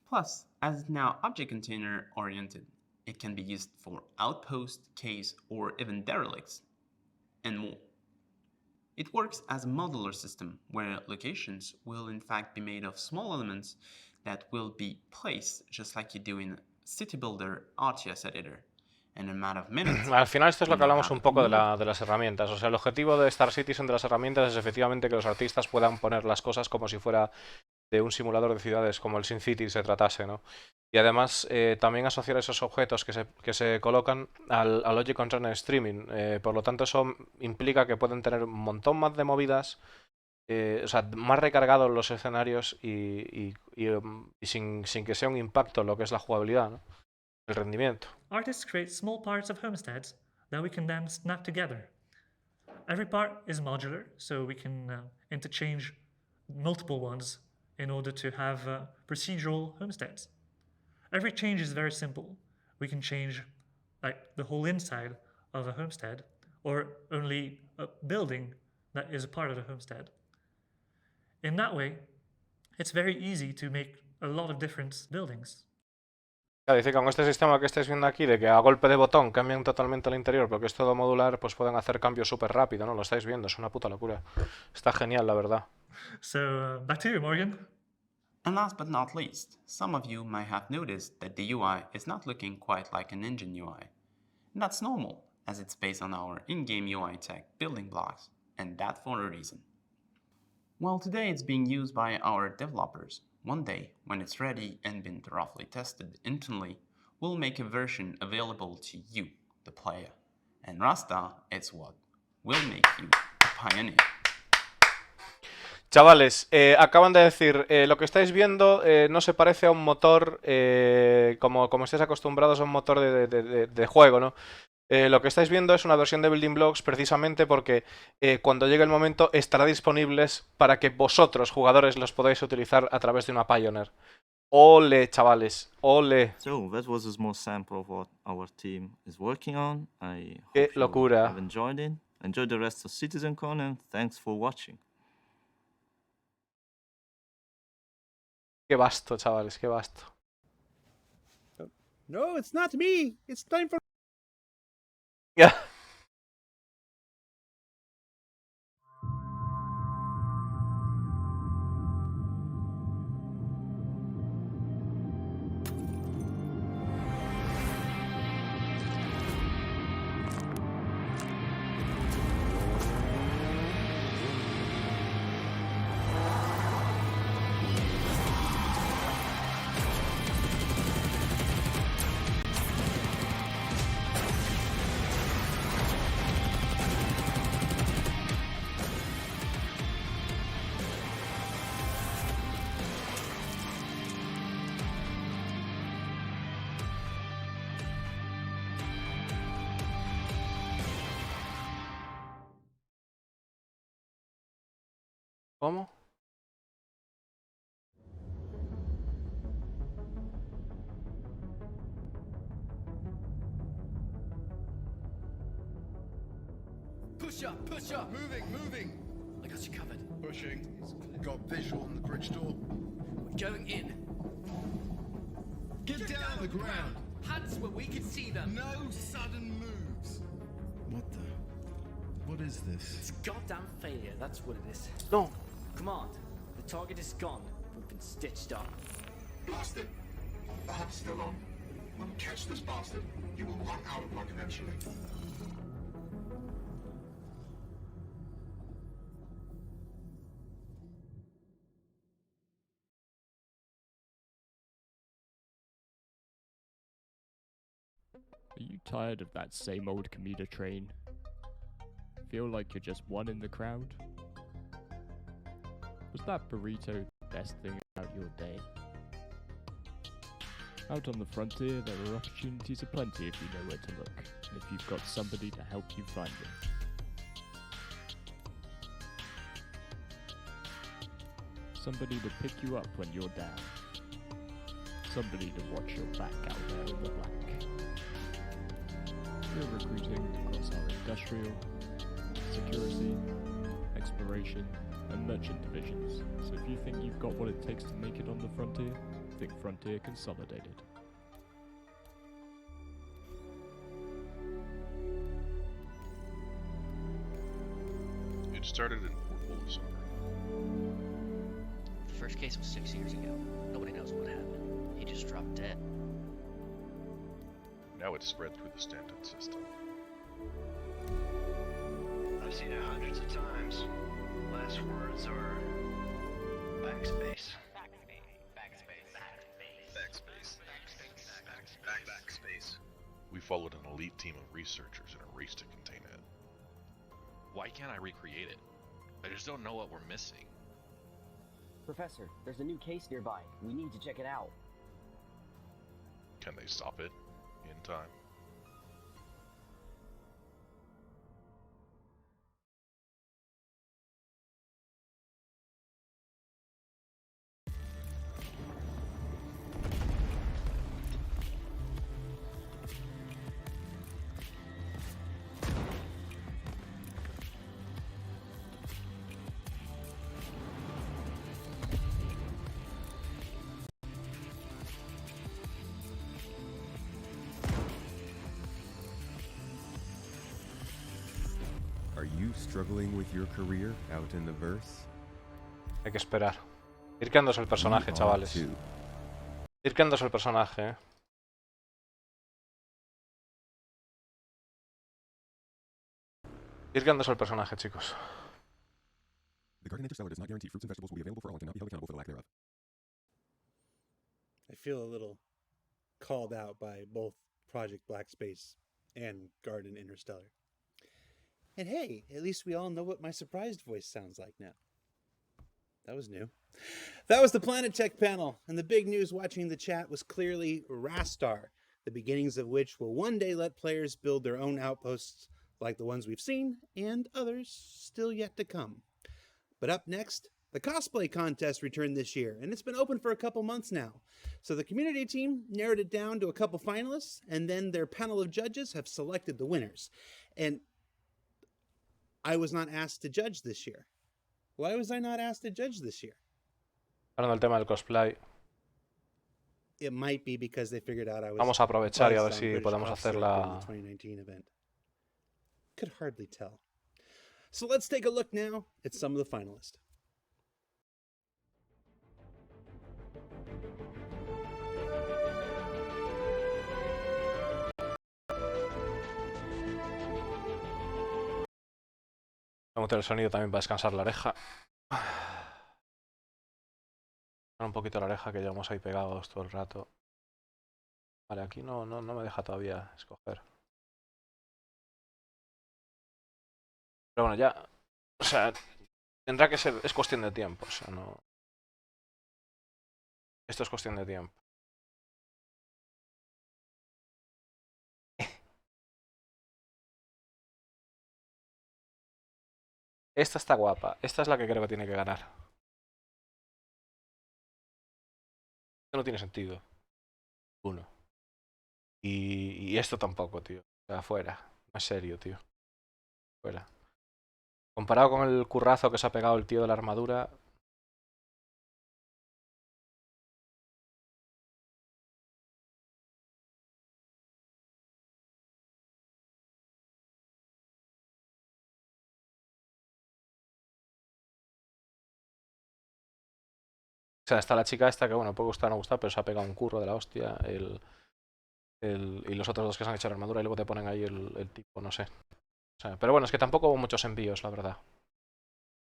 Plus, as it's now object container oriented, it can be used for outposts, caves, or even derelicts, and more. It works as a modular system where locations will in fact be made of small elements that will be placed just like you do in City Builder RTS editor. In a matter of minutes. Al final esto es lo que hablamos un poco de las herramientas. O sea, el objetivo de Star Citizen de las herramientas es efectivamente que los artistas puedan poner las cosas como si fuera de un simulador de ciudades, como el SimCity se tratase, ¿no? Y además también asociar esos objetos que se colocan al Logic Container Streaming. Por lo tanto, eso implica que pueden tener un montón más de movidas, o sea, más recargados los escenarios y sin que sea un impacto en lo que es la jugabilidad, ¿no? El rendimiento. Artists create small parts of homesteads that we can then snap together. Every part is modular, so we can interchange multiple ones in order to have procedural homesteads. Every change is very simple. We can change like the whole inside of a homestead or only a building that is a part of the homestead. In that way, it's very easy to make a lot of different buildings. Dice que con este sistema que estáis viendo aquí, de que a golpe de botón cambian totalmente el interior porque es todo modular, pues pueden hacer cambios súper rápido, ¿no? Lo estáis viendo, es una puta locura. Está genial, la verdad. So, back to you, Morgan. And last but not least, some of you might have noticed that the UI is not looking quite like an engine UI. And that's normal, as it's based on our in-game UI tech building blocks, and that for a reason. Well, today it's being used by our developers. One day, when it's ready and been thoroughly tested internally, we'll make a version available to you, the player. And Rasta is what will make you a pioneer. Chavales, acaban de decir, lo que estáis viendo no se parece a un motor como estáis acostumbrados a un motor de juego, ¿no? Lo que estáis viendo es una versión de Building Blocks precisamente porque cuando llegue el momento estará disponibles para que vosotros, jugadores, los podáis utilizar a través de una Pioneer. ¡Ole, chavales! ¡Ole! So, that was a small sample of what our team is working on. I ¡Qué hope locura! you have enjoyed it. Enjoy the rest of CitizenCon and thanks for watching. ¡Qué vasto, chavales! ¡Qué vasto! No, it's not me. It's time for... Yeah. ¿Cómo? Push up, moving. I got you covered. Pushing. Got visual on the bridge door. We're going in. Get down on the ground. Hands where we can see them. No sudden moves. What is this? It's goddamn failure, that's what it is. No. Command, the target is gone. We've been stitched up. Blast it. The hub's still on. When we catch this bastard, he will run out of luck eventually. Are you tired of that same old commuter train? Feel like you're just one in the crowd? Was that burrito the best thing about your day? Out on the frontier, there are opportunities aplenty if you know where to look, and if you've got somebody to help you find them. Somebody to pick you up when you're down. Somebody to watch your back out there in the black. We're recruiting across our industrial, security, exploration, and merchant divisions, so if you think you've got what it takes to make it on the frontier, think Frontier Consolidated. It started in Fort Bullis. The first case was 6 years ago. Nobody knows what happened. He just dropped dead. Now it's spread through the Stanton system. I've seen it hundreds of times. Last words are backspace. Backspace. We followed an elite team of researchers in a race to contain it. Why can't I recreate it? I just don't know what we're missing. Professor, there's a new case nearby. We need to check it out. Can they stop it in time? Are you struggling with your career out in the verse? Hay que esperar. Ir creándose el personaje, chavales. Ir creándose el personaje, Ir creándose el personaje, chicos. The Guardian Interstellar does not guarantee fruits and vegetables will be available for all and cannot be held accountable for the lack thereof. I feel a little called out by both Project Black Space and Garden Interstellar. And hey, at least we all know what my surprised voice sounds like now. That was new. That was the Planet Tech panel, and the big news watching the chat was clearly Rastar, the beginnings of which will one day let players build their own outposts like the ones we've seen, and others still yet to come. But up next, the cosplay contest returned this year, and it's been open for a couple months now. So the community team narrowed it down to a couple finalists, and then their panel of judges have selected the winners. And I was not asked to judge this year. Why was I not asked to judge this year? Hablando del tema del cosplay. It might be because they figured out I was Vamos a aprovechar y a ver buzzed on si British podemos Officer hacer during la... the 2019 event. Could hardly tell. So let's take a look now at some of the finalists. Vamos a tener el sonido también para descansar la oreja. Un poquito la oreja que llevamos ahí pegados todo el rato. Vale, aquí no me deja todavía escoger. Pero bueno, ya... O sea, tendrá que ser... Es cuestión de tiempo, o sea, no... Esto es cuestión de tiempo. Esta está guapa. Esta es la que creo que tiene que ganar. Esto no tiene sentido. Uno. Y esto tampoco, tío. O sea, fuera. No es serio, tío. Fuera. Comparado con el currazo que se ha pegado el tío de la armadura. O sea, está la chica esta que, bueno, puede gustar o no gustar, pero se ha pegado un curro de la hostia. Y los otros dos que se han hecho la armadura y luego te ponen ahí el tipo, no sé. O sea, pero bueno, es que tampoco hubo muchos envíos, la verdad.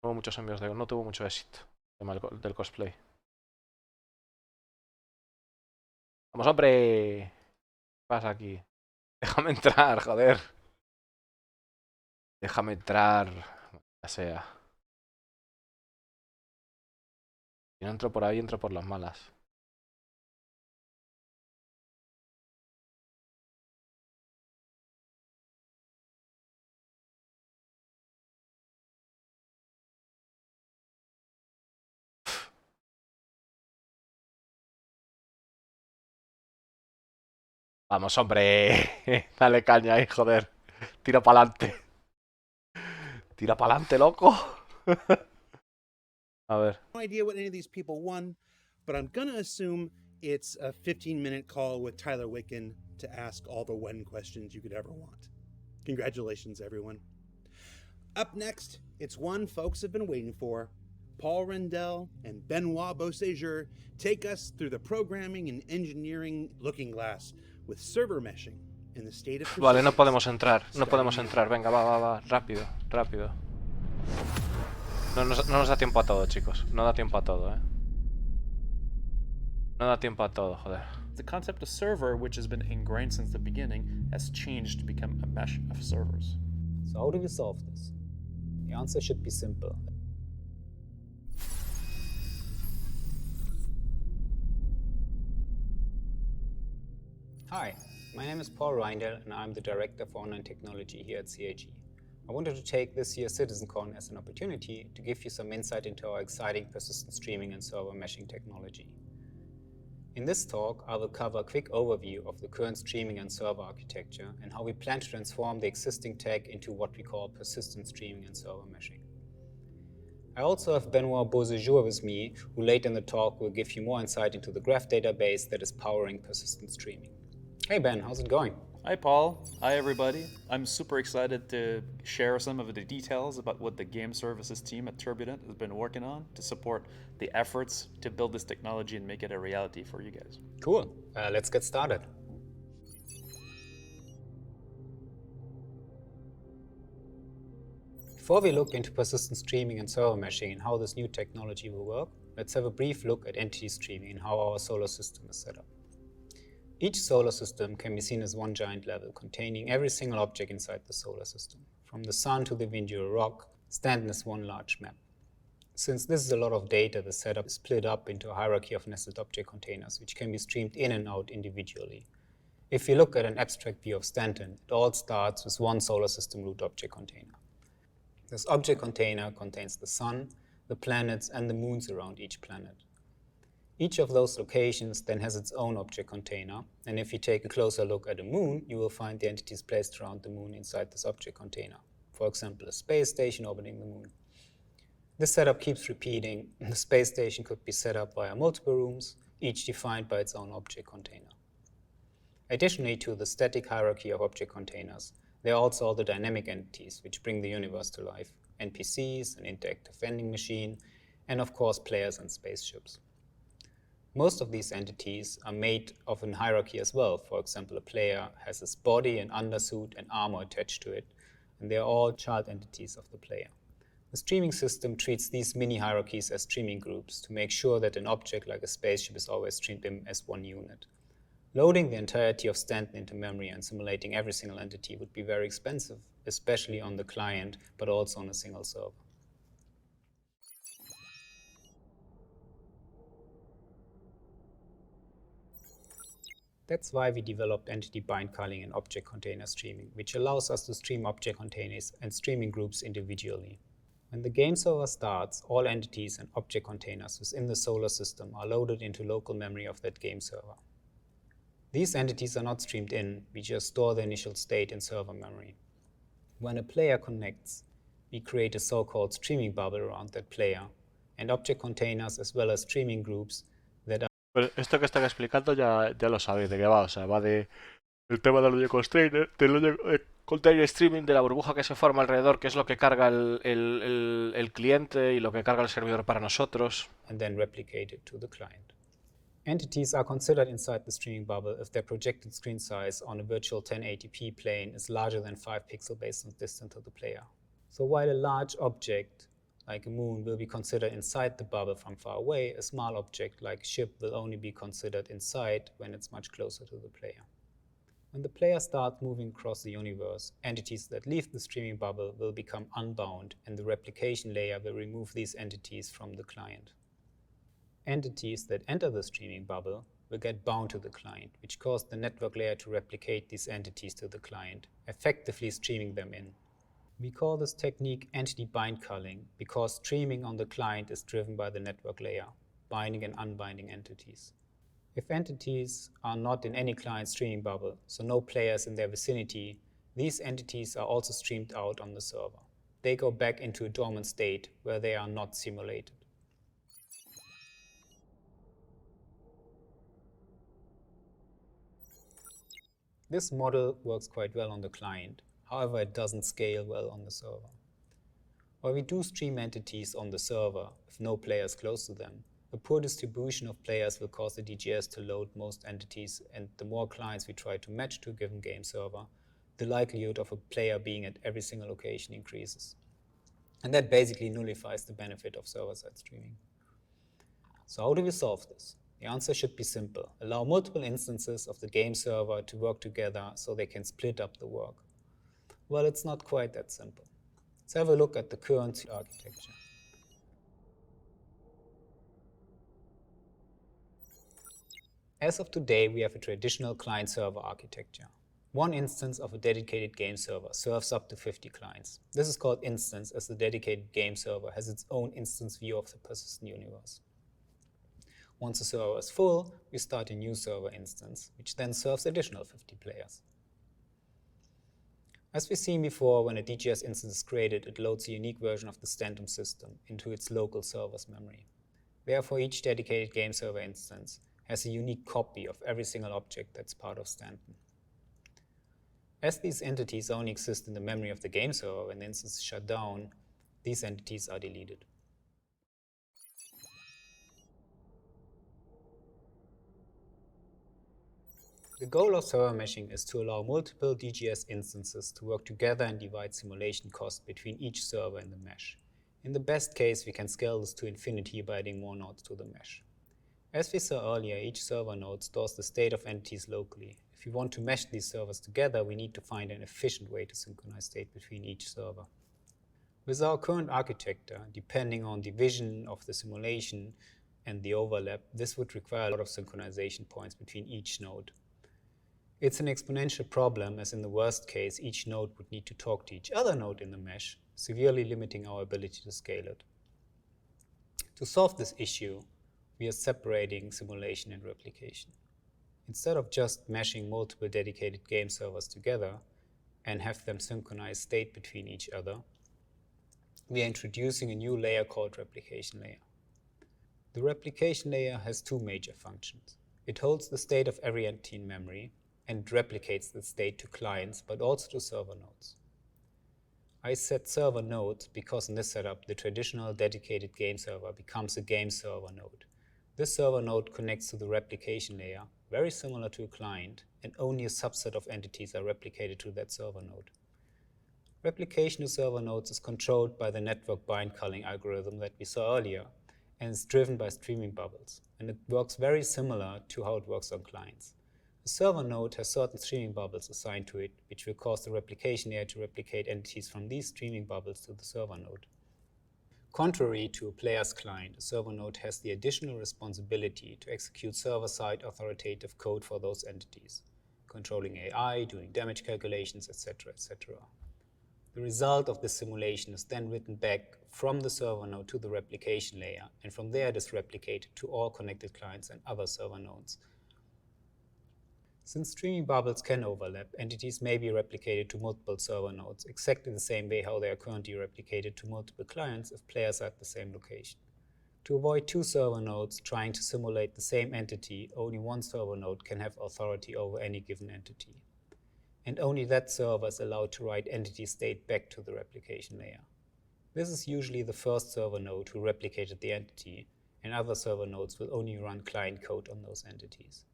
No hubo muchos envíos, no tuvo mucho éxito el tema del cosplay. Vamos, hombre. ¿Qué pasa aquí? Déjame entrar, joder. Déjame entrar. Ya sea. Si no entro por ahí, entro por las malas. Vamos, hombre. Dale caña ahí, joder. Tira pa'lante. Tira pa'lante, loco. A ver. No idea what any of these people won, but I'm gonna assume it's a 15-minute call with Tyler Wicken to ask all the when questions you could ever want. Congratulations, everyone. Up next, it's one folks have been waiting for. Paul Rendell and Benoit Beauséjour take us through the programming and engineering looking glass with server meshing in the state of Vale, no podemos entrar. No podemos entrar. Venga, va. Rápido, rápido. No nos da tiempo a todo, chicos. No da tiempo a todo, No da tiempo a todo, joder. The concept of server, which has been ingrained since the beginning, has changed to become a mesh of servers. So how do we solve this? The answer should be simple. Hi, my name is Paul Reindl and I'm the Director for Online Technology here at CAG. I wanted to take this year's CitizenCon as an opportunity to give you some insight into our exciting persistent streaming and server meshing technology. In this talk, I will cover a quick overview of the current streaming and server architecture and how we plan to transform the existing tech into what we call persistent streaming and server meshing. I also have Benoit Beauséjour with me, who later in the talk will give you more insight into the graph database that is powering persistent streaming. Hey Ben, how's it going? Hi Paul, hi everybody. I'm super excited to share some of the details about what the game services team at Turbulent has been working on to support the efforts to build this technology and make it a reality for you guys. Cool, let's get started. Before we look into persistent streaming and server meshing and how this new technology will work, let's have a brief look at entity streaming and how our solar system is set up. Each solar system can be seen as one giant level containing every single object inside the solar system. From the sun to the Ventura rock, stand as one large map. Since this is a lot of data, the setup is split up into a hierarchy of nested object containers, which can be streamed in and out individually. If you look at an abstract view of Stanton, it all starts with one solar system root object container. This object container contains the sun, the planets, and the moons around each planet. Each of those locations then has its own object container, and if you take a closer look at a moon, you will find the entities placed around the moon inside this object container. For example, a space station orbiting the moon. This setup keeps repeating. The space station could be set up via multiple rooms, each defined by its own object container. Additionally to the static hierarchy of object containers, there are also all the dynamic entities which bring the universe to life, NPCs, an interactive vending machine, and of course players and spaceships. Most of these entities are made of a hierarchy as well. For example, a player has his body, an undersuit, and armor attached to it, and they are all child entities of the player. The streaming system treats these mini hierarchies as streaming groups to make sure that an object like a spaceship is always streamed in as one unit. Loading the entirety of Stanton into memory and simulating every single entity would be very expensive, especially on the client, but also on a single server. That's why we developed entity bind culling and object container streaming, which allows us to stream object containers and streaming groups individually. When the game server starts, all entities and object containers within the solar system are loaded into local memory of that game server. These entities are not streamed in, we just store the initial state in server memory. When a player connects, we create a so-called streaming bubble around that player, and object containers as well as streaming groups that are... Pues esto que están explicando ya lo sabéis de qué va, o sea, va de el tema del audio container, container streaming, de la burbuja que se forma alrededor, que es lo que carga el cliente y lo que carga el servidor para nosotros. And then replicate it to the client. Entities are considered inside the streaming bubble if their projected screen size on a virtual 1080p plane is larger than 5 pixels based on distance to the player. So while a large object, like a moon, will be considered inside the bubble from far away, a small object, like a ship, will only be considered inside when it's much closer to the player. When the player starts moving across the universe, entities that leave the streaming bubble will become unbound, and the replication layer will remove these entities from the client. Entities that enter the streaming bubble will get bound to the client, which causes the network layer to replicate these entities to the client, effectively streaming them in. We call this technique entity bind culling because streaming on the client is driven by the network layer, binding and unbinding entities. If entities are not in any client streaming bubble, so no players in their vicinity, these entities are also streamed out on the server. They go back into a dormant state where they are not simulated. This model works quite well on the client, however it doesn't scale well on the server. While we do stream entities on the server if no players close to them, a poor distribution of players will cause the DGS to load most entities, and the more clients we try to match to a given game server, the likelihood of a player being at every single location increases. And that basically nullifies the benefit of server-side streaming. So how do we solve this? The answer should be simple. Allow multiple instances of the game server to work together so they can split up the work. Well, it's not quite that simple. Let's have a look at the current architecture. As of today, we have a traditional client-server architecture. One instance of a dedicated game server serves up to 50 clients. This is called instance, as the dedicated game server has its own instance view of the persistent universe. Once the server is full, we start a new server instance, which then serves additional 50 players. As we've seen before, when a DGS instance is created, it loads a unique version of the Stanton system into its local server's memory. Therefore, each dedicated game server instance has a unique copy of every single object that's part of Stanton. As these entities only exist in the memory of the game server when the instance is shut down, these entities are deleted. The goal of server meshing is to allow multiple DGS instances to work together and divide simulation costs between each server in the mesh. In the best case, we can scale this to infinity by adding more nodes to the mesh. As we saw earlier, each server node stores the state of entities locally. If we want to mesh these servers together, we need to find an efficient way to synchronize state between each server. With our current architecture, depending on the vision of the simulation and the overlap, this would require a lot of synchronization points between each node. It's an exponential problem, as in the worst case, each node would need to talk to each other node in the mesh, severely limiting our ability to scale it. To solve this issue, we are separating simulation and replication. Instead of just meshing multiple dedicated game servers together and have them synchronize state between each other, we are introducing a new layer called replication layer. The replication layer has two major functions. It holds the state of every entity in memory and replicates the state to clients, but also to server nodes. I said server nodes because in this setup, the traditional dedicated game server becomes a game server node. This server node connects to the replication layer, very similar to a client, and only a subset of entities are replicated to that server node. Replication to server nodes is controlled by the network bind culling algorithm that we saw earlier, and is driven by streaming bubbles, and it works very similar to how it works on clients. The server node has certain streaming bubbles assigned to it, which will cause the replication layer to replicate entities from these streaming bubbles to the server node. Contrary to a player's client, a server node has the additional responsibility to execute server-side authoritative code for those entities, controlling AI, doing damage calculations, etc., etc. The result of this simulation is then written back from the server node to the replication layer, and from there it is replicated to all connected clients and other server nodes. Since streaming bubbles can overlap, entities may be replicated to multiple server nodes, exactly the same way how they are currently replicated to multiple clients if players are at the same location. To avoid two server nodes trying to simulate the same entity, only one server node can have authority over any given entity. And only that server is allowed to write entity state back to the replication layer. This is usually the first server node who replicated the entity, and other server nodes will only run client code on those entities.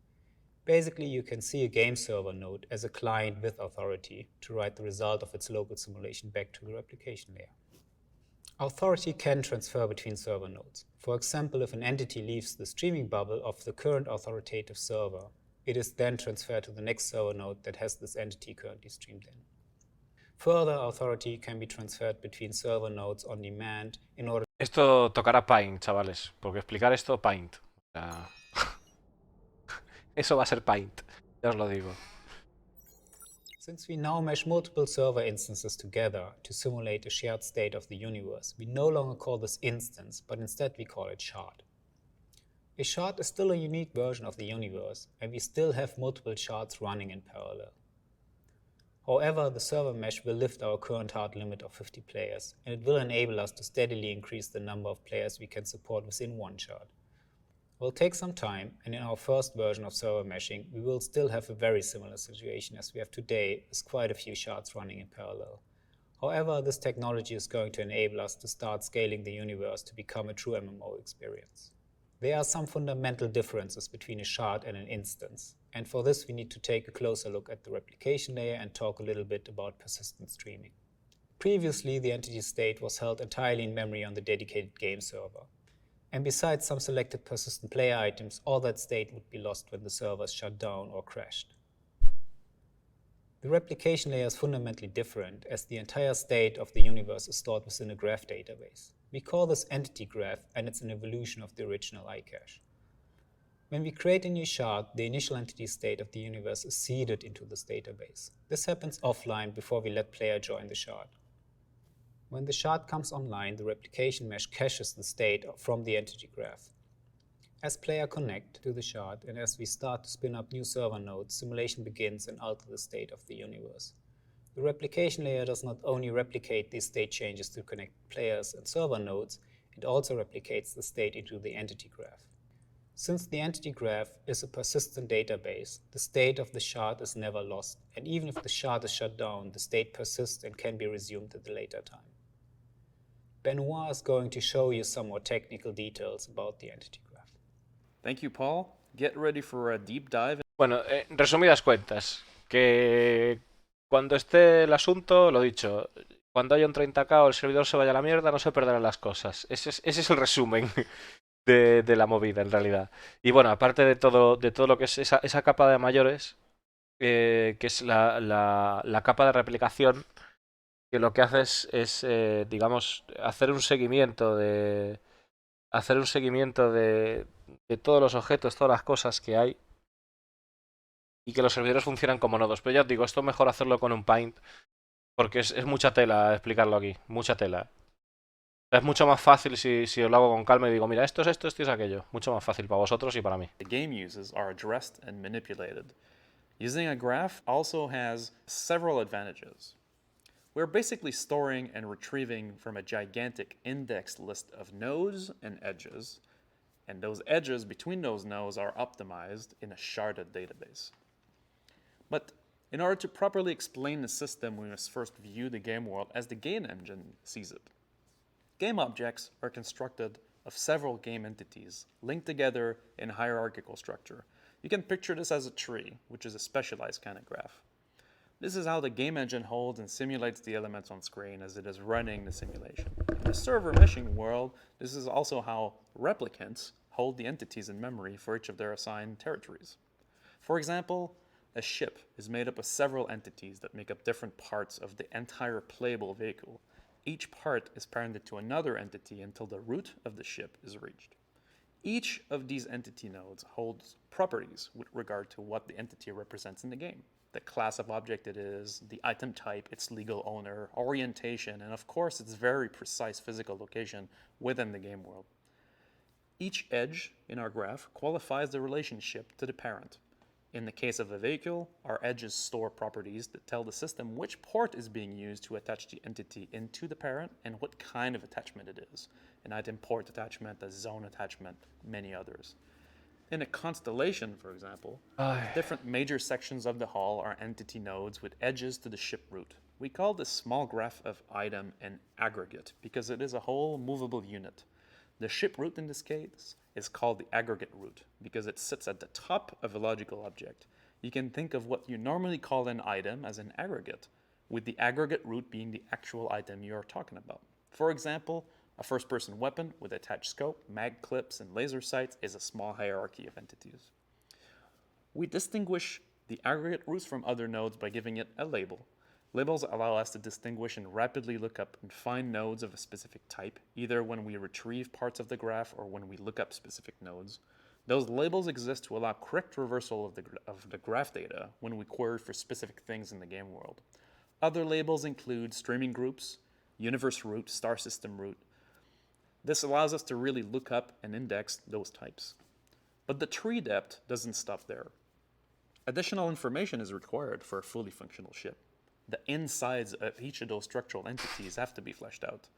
Basically, you can see a game server node as a client with authority to write the result of its local simulation back to the replication layer. Authority can transfer between server nodes. For example, if an entity leaves the streaming bubble of the current authoritative server, it is then transferred to the next server node that has this entity currently streamed in. Further, authority can be transferred between server nodes on demand in order. Esto tocará Paint, chavales, porque explicar esto, Paint. O sea, eso va a ser Paint, ya os lo digo. Since we now mesh multiple server instances together to simulate a shared state of the universe, we no longer call this instance, but instead we call it shard. A shard is still a unique version of the universe, and we still have multiple shards running in parallel. However, the server mesh will lift our current hard limit of 50 players, and it will enable us to steadily increase the number of players we can support within one shard. It will take some time, and in our first version of server meshing, we will still have a very similar situation as we have today, with quite a few shards running in parallel. However, this technology is going to enable us to start scaling the universe to become a true MMO experience. There are some fundamental differences between a shard and an instance, and for this we need to take a closer look at the replication layer and talk a little bit about persistent streaming. Previously, the entity state was held entirely in memory on the dedicated game server. And besides some selected persistent player items, all that state would be lost when the servers shut down or crashed. The replication layer is fundamentally different, as the entire state of the universe is stored within a graph database. We call this entity graph, and it's an evolution of the original iCache. When we create a new shard, the initial entity state of the universe is seeded into this database. This happens offline before we let player join the shard. When the shard comes online, the replication mesh caches the state from the entity graph. As players connect to the shard and as we start to spin up new server nodes, simulation begins and alters the state of the universe. The replication layer does not only replicate these state changes to connect players and server nodes, it also replicates the state into the entity graph. Since the entity graph is a persistent database, the state of the shard is never lost, and even if the shard is shut down, the state persists and can be resumed at a later time. Benoit is going to show you some more technical details about the entity graph. Thank you, Paul. Get ready for a deep dive. Bueno, resumidas cuentas, que cuando esté el asunto, lo dicho, cuando haya un 30K o el servidor se vaya a la mierda, no se perderán las cosas. Ese es el resumen de la movida, en realidad. Y bueno, aparte de todo lo que es esa capa de mayores, que es la capa de replicación, que lo que hace es digamos, hacer un seguimiento de todos los objetos, todas las cosas que hay, y que los servidores funcionan como nodos. Pero ya os digo, esto es mejor hacerlo con un Paint, porque es mucha tela explicarlo aquí, mucha tela. Es mucho más fácil si os lo hago con calma y digo, mira, esto es aquello. Mucho más fácil para vosotros y para mí. The game uses are addressed and manipulated. Using a graph also has several advantages. We're basically storing and retrieving from a gigantic indexed list of nodes and edges, and those edges between those nodes are optimized in a sharded database. But in order to properly explain the system, we must first view the game world as the game engine sees it. Game objects are constructed of several game entities linked together in hierarchical structure. You can picture this as a tree, which is a specialized kind of graph. This is how the game engine holds and simulates the elements on screen as it is running the simulation. In the server meshing world, this is also how replicants hold the entities in memory for each of their assigned territories. For example, a ship is made up of several entities that make up different parts of the entire playable vehicle. Each part is parented to another entity until the root of the ship is reached. Each of these entity nodes holds properties with regard to what the entity represents in the game. The class of object it is, the item type, its legal owner, orientation, and of course its very precise physical location within the game world. Each edge in our graph qualifies the relationship to the parent. In the case of a vehicle, our edges store properties that tell the system which port is being used to attach the entity into the parent and what kind of attachment it is. An item port attachment, a zone attachment, many others. In a constellation, for example, different major sections of the hull are entity nodes with edges to the ship route. We call this small graph of item an aggregate because it is a whole movable unit. The ship route in this case is called the aggregate route because it sits at the top of a logical object. You can think of what you normally call an item as an aggregate, with the aggregate route being the actual item you are talking about. For example, a first-person weapon with attached scope, mag clips, and laser sights is a small hierarchy of entities. We distinguish the aggregate routes from other nodes by giving it a label. Labels allow us to distinguish and rapidly look up and find nodes of a specific type, either when we retrieve parts of the graph or when we look up specific nodes. Those labels exist to allow correct reversal of the graph data when we query for specific things in the game world. Other labels include streaming groups, universe route, star system route. This allows us to really look up and index those types. But the tree depth doesn't stop there. Additional information is required for a fully functional ship. The insides of each of those structural entities have to be fleshed out.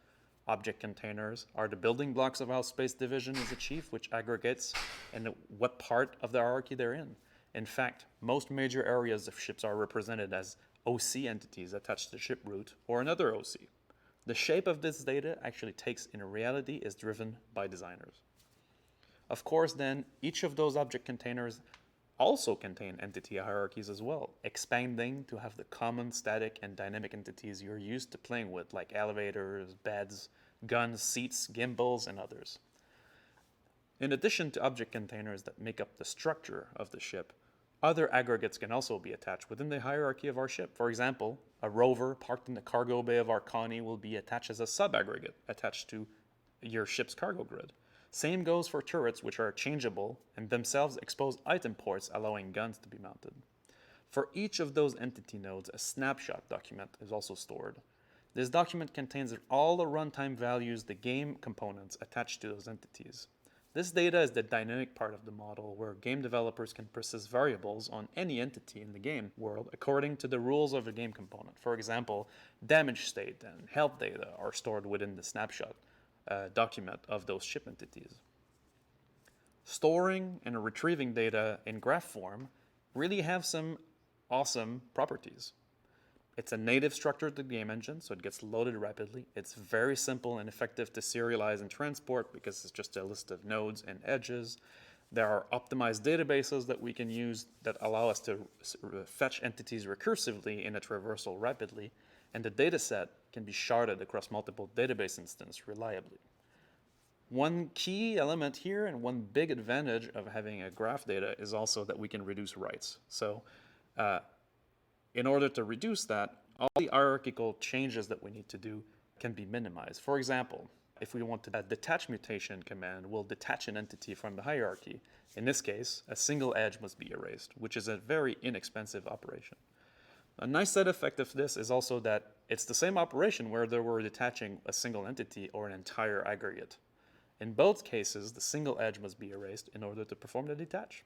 Object containers are the building blocks of how space division is achieved, which aggregates and what part of the hierarchy they're in. In fact, most major areas of ships are represented as OC entities attached to the ship route or another OC. The shape of this data actually takes in reality is driven by designers. Of course, then, each of those object containers also contain entity hierarchies as well, expanding to have the common static and dynamic entities you're used to playing with, like elevators, beds, guns, seats, gimbals, and others. In addition to object containers that make up the structure of the ship, other aggregates can also be attached within the hierarchy of our ship. For example, a rover parked in the cargo bay of our Connie will be attached as a sub-aggregate attached to your ship's cargo grid. Same goes for turrets, which are changeable and themselves expose item ports, allowing guns to be mounted. For each of those entity nodes, a snapshot document is also stored. This document contains all the runtime values, the game components attached to those entities. This data is the dynamic part of the model where game developers can persist variables on any entity in the game world according to the rules of the game component. For example, damage state and health data are stored within the snapshot document of those ship entities. Storing and retrieving data in graph form really have some awesome properties. It's a native structure to the game engine, so it gets loaded rapidly. It's very simple and effective to serialize and transport because it's just a list of nodes and edges. There are optimized databases that we can use that allow us to fetch entities recursively in a traversal rapidly, and the dataset can be sharded across multiple database instances reliably. One key element here and one big advantage of having a graph data is also that we can reduce writes. So in order to reduce that, all the hierarchical changes that we need to do can be minimized. For example, if we want to detach mutation command will detach an entity from the hierarchy. In this case, a single edge must be erased, which is a very inexpensive operation. A nice side effect of this is also that it's the same operation whether we're detaching a single entity or an entire aggregate. In both cases, the single edge must be erased in order to perform the detach.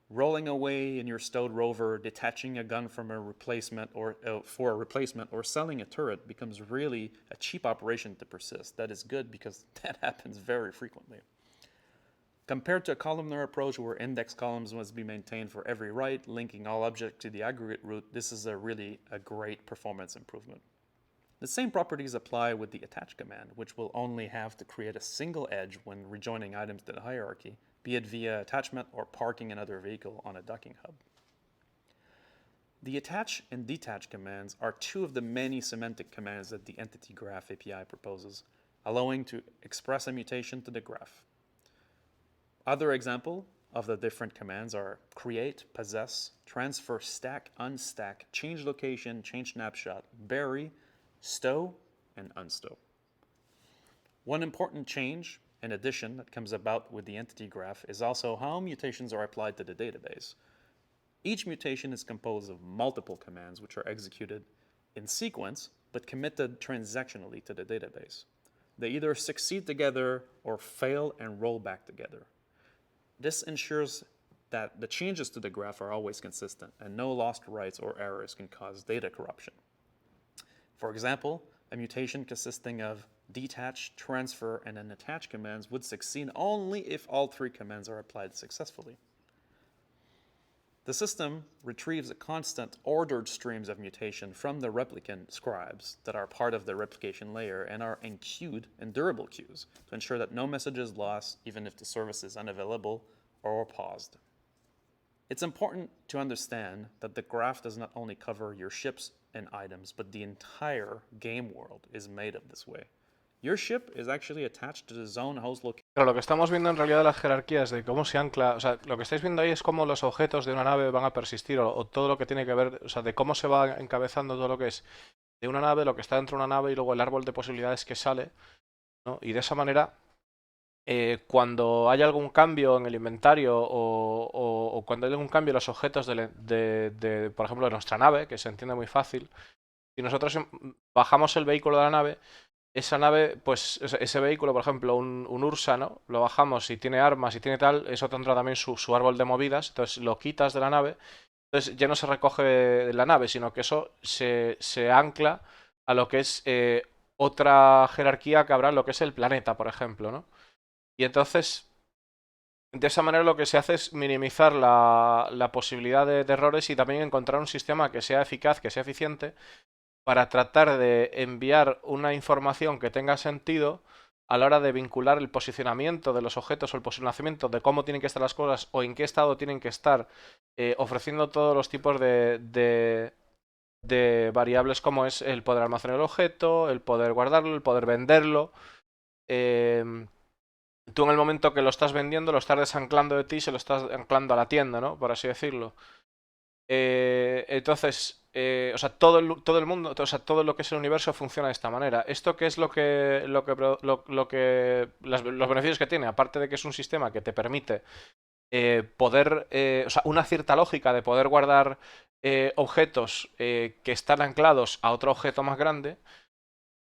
Rolling away in your stowed rover, detaching a gun from a replacement or for a replacement, or selling a turret becomes really a cheap operation to persist. That is good because that happens very frequently. Compared to a columnar approach where index columns must be maintained for every write, linking all objects to the aggregate route, this is really a great performance improvement. The same properties apply with the attach command, which will only have to create a single edge when rejoining items to the hierarchy, be it via attachment or parking another vehicle on a docking hub. The attach and detach commands are two of the many semantic commands that the Entity Graph API proposes, allowing to express a mutation to the graph. Other examples of the different commands are create, possess, transfer, stack, unstack, change location, change snapshot, bury, stow, and unstow. One important change an addition that comes about with the entity graph is also how mutations are applied to the database. Each mutation is composed of multiple commands which are executed in sequence but committed transactionally to the database. They either succeed together or fail and roll back together. This ensures that the changes to the graph are always consistent and no lost writes or errors can cause data corruption. For example, a mutation consisting of detach, transfer, and then attach commands would succeed only if all three commands are applied successfully. The system retrieves a constant ordered streams of mutation from the replicant scribes that are part of the replication layer and are enqueued in durable queues to ensure that no message is lost even if the service is unavailable or paused. It's important to understand that the graph does not only cover your ships and items, but the entire game world is made of this way. Your ship is actually attached to the zone host location. Pero lo que estamos viendo en realidad de las jerarquías, de cómo se ancla, o sea, lo que estáis viendo ahí es cómo los objetos de una nave van a persistir, o todo lo que tiene que ver, o sea, de cómo se va encabezando todo lo que es de una nave, lo que está dentro de una nave y luego el árbol de posibilidades que sale, ¿no? Y de esa manera, cuando hay algún cambio en el inventario o cuando hay algún cambio en los objetos por ejemplo, de nuestra nave, que se entiende muy fácil, si nosotros bajamos el vehículo de la nave, esa nave, pues ese vehículo, por ejemplo, un Ursa, ¿no? Lo bajamos y tiene armas y tiene tal, eso tendrá también su árbol de movidas, entonces lo quitas de la nave, entonces ya no se recoge de la nave, sino que eso se ancla a lo que es otra jerarquía que habrá en lo que es el planeta, por ejemplo, ¿no? Y entonces, de esa manera lo que se hace es minimizar la posibilidad de errores y también encontrar un sistema que sea eficaz, que sea eficiente, para tratar de enviar una información que tenga sentido a la hora de vincular el posicionamiento de los objetos o el posicionamiento de cómo tienen que estar las cosas o en qué estado tienen que estar, ofreciendo todos los tipos de variables como es el poder almacenar el objeto, el poder guardarlo, el poder venderlo. Tú en el momento que lo estás vendiendo lo estás desanclando de ti y se lo estás anclando a la tienda, ¿no? Por así decirlo. Entonces, o sea, todo el mundo, o sea, todo lo que es el universo funciona de esta manera. ¿Esto qué es los beneficios que tiene? Aparte de que es un sistema que te permite poder, o sea, una cierta lógica de poder guardar objetos que están anclados a otro objeto más grande,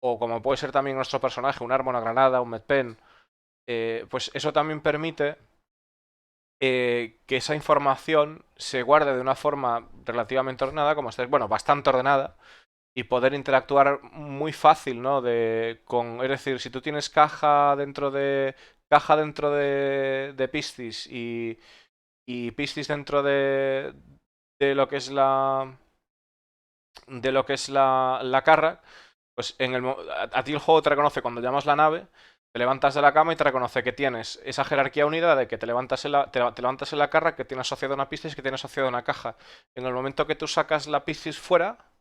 o como puede ser también nuestro personaje, un arma, una granada, un medpen, pues eso también permite que esa información se guarde de una forma relativamente ordenada, como bueno, bastante ordenada, y poder interactuar muy fácil, ¿no? Es decir, si tú tienes caja dentro de Piscis y Piscis dentro de lo que es la carra, pues a ti el juego te reconoce cuando llamas la nave. Te levantas de la cama y te reconoce que tienes esa jerarquía unida de que te levantas en la carra, que tiene asociada una Piscis, que tiene asociada una caja. En el momento que tú sacas la Piscis fuera,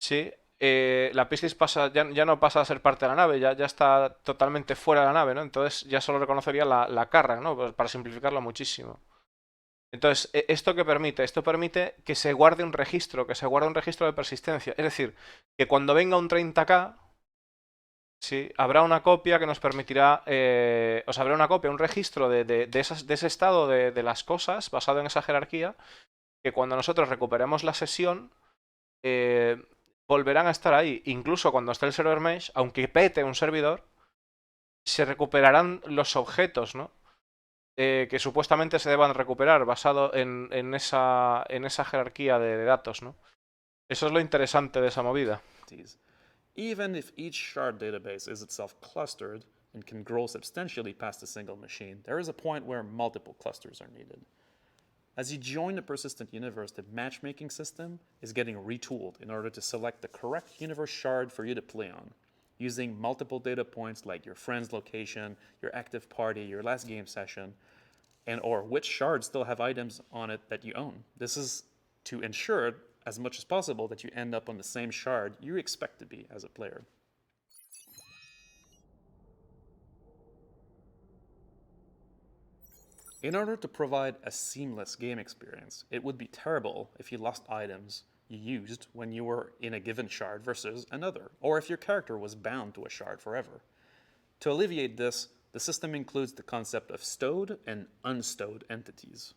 ¿sí? La Piscis ya no pasa a ser parte de la nave, ya está totalmente fuera de la nave, ¿no? Entonces ya solo reconocería la carra, ¿no? Pues para simplificarlo muchísimo. Entonces, ¿esto qué permite? Esto permite que se guarde un registro, de persistencia. Es decir, que cuando venga un 30K, sí, habrá una copia que nos permitirá, o sea, habrá una copia, un registro de ese estado de las cosas basado en esa jerarquía, que cuando nosotros recuperemos la sesión, volverán a estar ahí. Incluso cuando esté el server mesh, aunque pete un servidor, se recuperarán los objetos, ¿no? Que supuestamente se deban recuperar basado en esa jerarquía de datos, ¿no? Eso es lo interesante de esa movida. Even if each shard database is itself clustered and can grow substantially past a single machine, there is a point where multiple clusters are needed. As you join the persistent universe, the matchmaking system is getting retooled in order to select the correct universe shard for you to play on, using multiple data points like your friend's location, your active party, your last game session, or which shards still have items on it that you own. This is to ensure as much as possible that you end up on the same shard you expect to be as a player. In order to provide a seamless game experience, it would be terrible if you lost items you used when you were in a given shard versus another, or if your character was bound to a shard forever. To alleviate this, The system includes the concept of stowed and unstowed entities.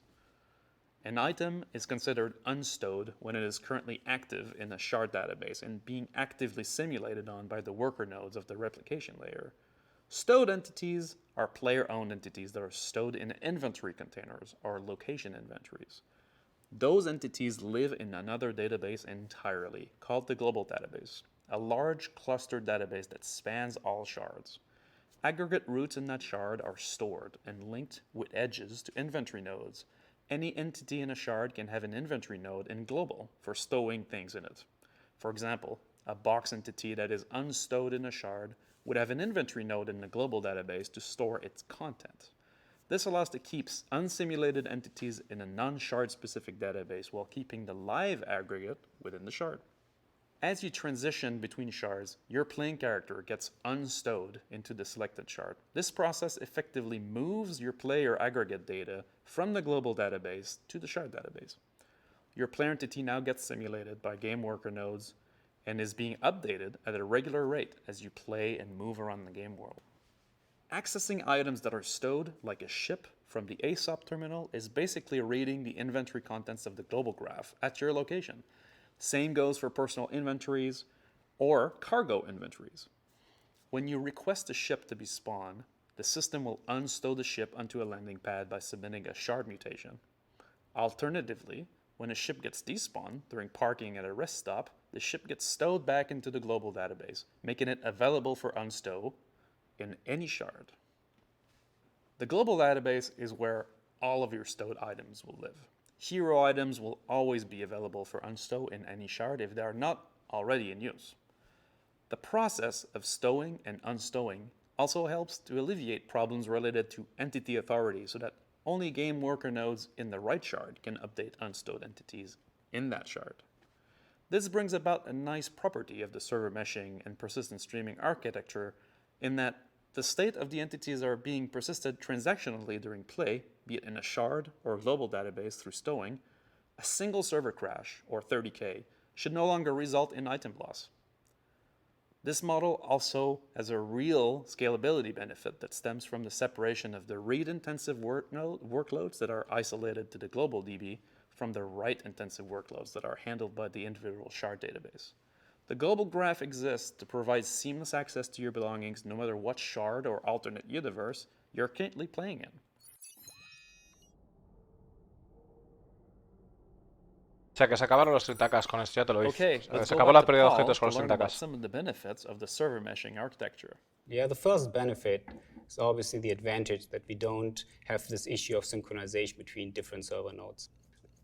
An item is considered unstowed when it is currently active in a shard database and being actively simulated on by the worker nodes of the replication layer. Stowed entities are player-owned entities that are stowed in inventory containers or location inventories. Those entities live in another database entirely, called the global database, a large clustered database that spans all shards. Aggregate roots in that shard are stored and linked with edges to inventory nodes. Any entity in a shard can have an inventory node in global for stowing things in it. For example, a box entity that is unstowed in a shard would have an inventory node in the global database to store its content. This allows to keep unsimulated entities in a non-shard specific database while keeping the live aggregate within the shard. As you transition between shards, your playing character gets unstowed into the selected shard. This process effectively moves your player aggregate data from the global database to the shard database. Your player entity now gets simulated by game worker nodes and is being updated at a regular rate as you play and move around the game world. Accessing items that are stowed, like a ship, from the ASOP terminal is basically reading the inventory contents of the global graph at your location. Same goes for personal inventories or cargo inventories. When you request a ship to be spawned, the system will unstow the ship onto a landing pad by submitting a shard mutation. Alternatively, when a ship gets despawned during parking at a rest stop, the ship gets stowed back into the global database, making it available for unstow in any shard. The global database is where all of your stowed items will live. Hero items will always be available for unstow in any shard if they are not already in use. The process of stowing and unstowing also helps to alleviate problems related to entity authority so that only game worker nodes in the right shard can update unstowed entities in that shard. This brings about a nice property of the server meshing and persistent streaming architecture in that the state of the entities are being persisted transactionally during play, be it in a shard or global database through stowing. A single server crash, or 30K, should no longer result in item loss. This model also has a real scalability benefit that stems from the separation of the read-intensive workloads that are isolated to the global DB from the write-intensive workloads that are handled by the individual shard database. The global graph exists to provide seamless access to your belongings no matter what shard or alternate universe you're currently playing in. O sea, que se acabaron los 30K con esto, ya te lo dije. Okay, let's Se go acabó back la to pérdida de Paul objetos to con los learn about 30K. some of the benefits of the server meshing architecture. Yeah, the first benefit is obviously the advantage that we don't have this issue of synchronization between different server nodes.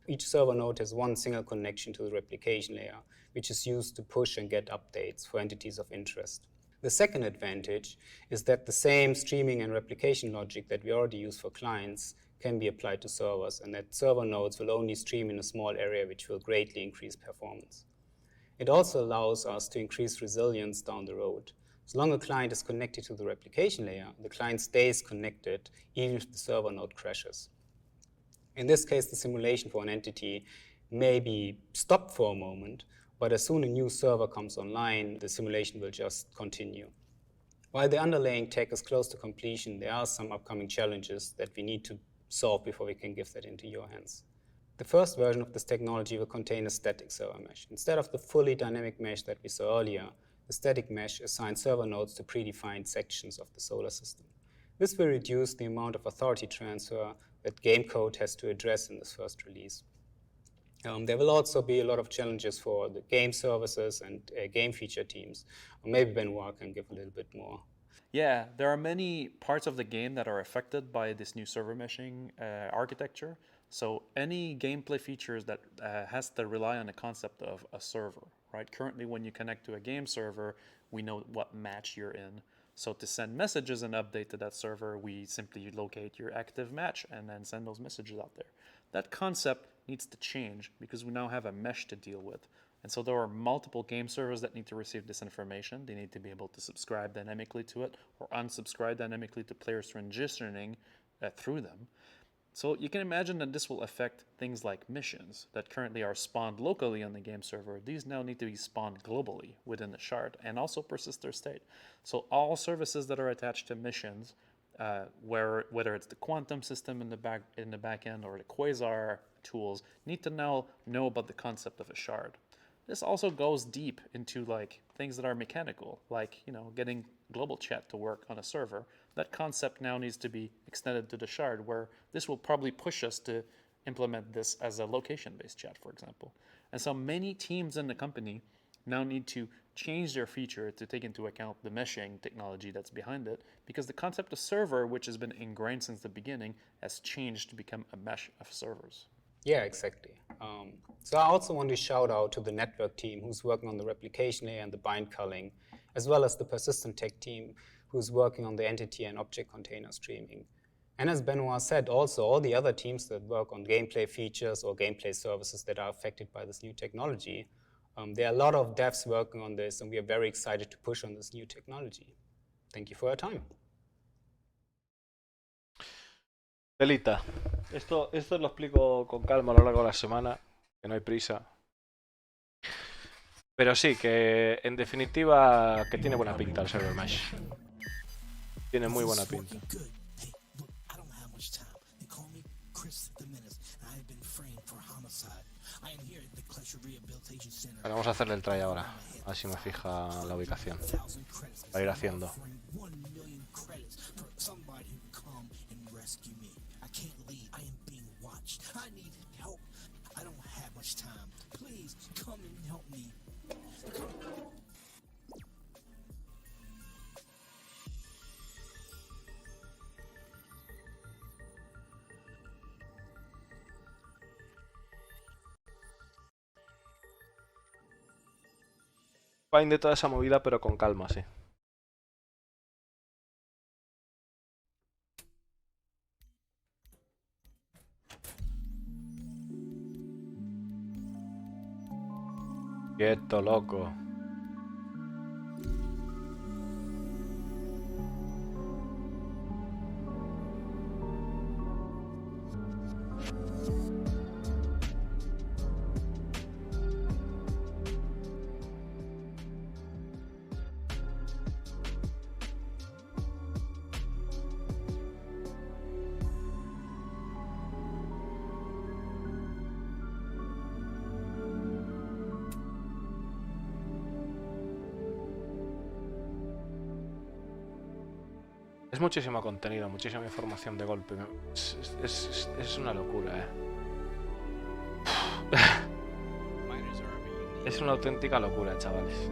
Each server node has one single connection to the replication layer, which is used to push and get updates for entities of interest. The second advantage is that the same streaming and replication logic that we already use for clients can be applied to servers, and that server nodes will only stream in a small area, which will greatly increase performance. It also allows us to increase resilience down the road. As long as a client is connected to the replication layer, the client stays connected even if the server node crashes. In this case, the simulation for an entity may be stopped for a moment, but as soon as a new server comes online, the simulation will just continue. While the underlying tech is close to completion, there are some upcoming challenges that we need to solve before we can give that into your hands. The first version of this technology will contain a static server mesh. Instead of the fully dynamic mesh that we saw earlier, the static mesh assigns server nodes to predefined sections of the solar system. This will reduce the amount of authority transfer that game code has to address in this first release. There will also be a lot of challenges for the game services and game feature teams. Or maybe Benoit can give a little bit more. Yeah, there are many parts of the game that are affected by this new server meshing architecture. So any gameplay features that has to rely on the concept of a server, right? Currently, when you connect to a game server, we know what match you're in. So to send messages and update to that server, we simply locate your active match and then send those messages out there. That concept needs to change because we now have a mesh to deal with. And so there are multiple game servers that need to receive this information. They need to be able to subscribe dynamically to it or unsubscribe dynamically to players transitioning through them. So you can imagine that this will affect things like missions that currently are spawned locally on the game server. These now need to be spawned globally within the shard and also persist their state. So all services that are attached to missions whether it's the quantum system in the back end or the quasar tools, need to know about the concept of a shard. This also goes deep into like things that are mechanical, like getting global chat to work on a server. That concept now needs to be extended to the shard, where this will probably push us to implement this as a location-based chat, for example. And so many teams in the company now need to change their feature to take into account the meshing technology that's behind it, because the concept of server, which has been ingrained since the beginning, has changed to become a mesh of servers. Yeah, exactly. So I also want to shout out to the network team who's working on the replication layer and the bind culling, as well as the persistent tech team who's working on the entity and object container streaming. And as Benoit said, also all the other teams that work on gameplay features or gameplay services that are affected by this new technology. There are a lot of devs working on this, and we are very excited to push on this new technology. Thank you for your time. Delita. Esto lo explico con calma a lo largo de la semana, que no hay prisa. Pero sí, que en definitiva que tiene buena pinta el server mesh. Tiene muy buena pinta. Bueno, vamos a hacerle el try ahora, a ver si me fija la ubicación. Para ir haciendo. Find de toda esa movida, pero con calma, sí. Quieto, loco. Es muchísimo contenido, muchísima información de golpe. Es una locura, Es una auténtica locura, chavales.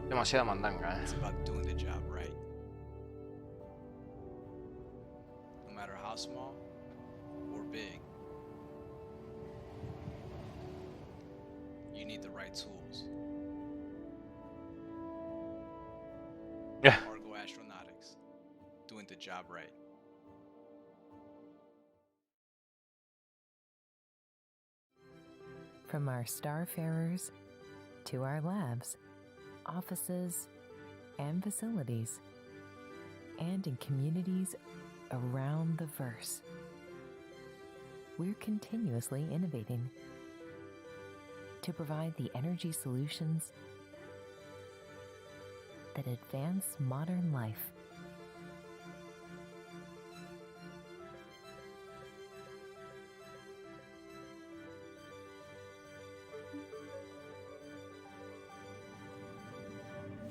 Demasiada mandanga, It's about doing the job right. No matter how small or big, you need the right tools. Yeah. Argo Astronautics, doing the job right. From our starfarers to our labs, offices, and facilities, and in communities around the verse, we're continuously innovating to provide the energy solutions that advance modern life.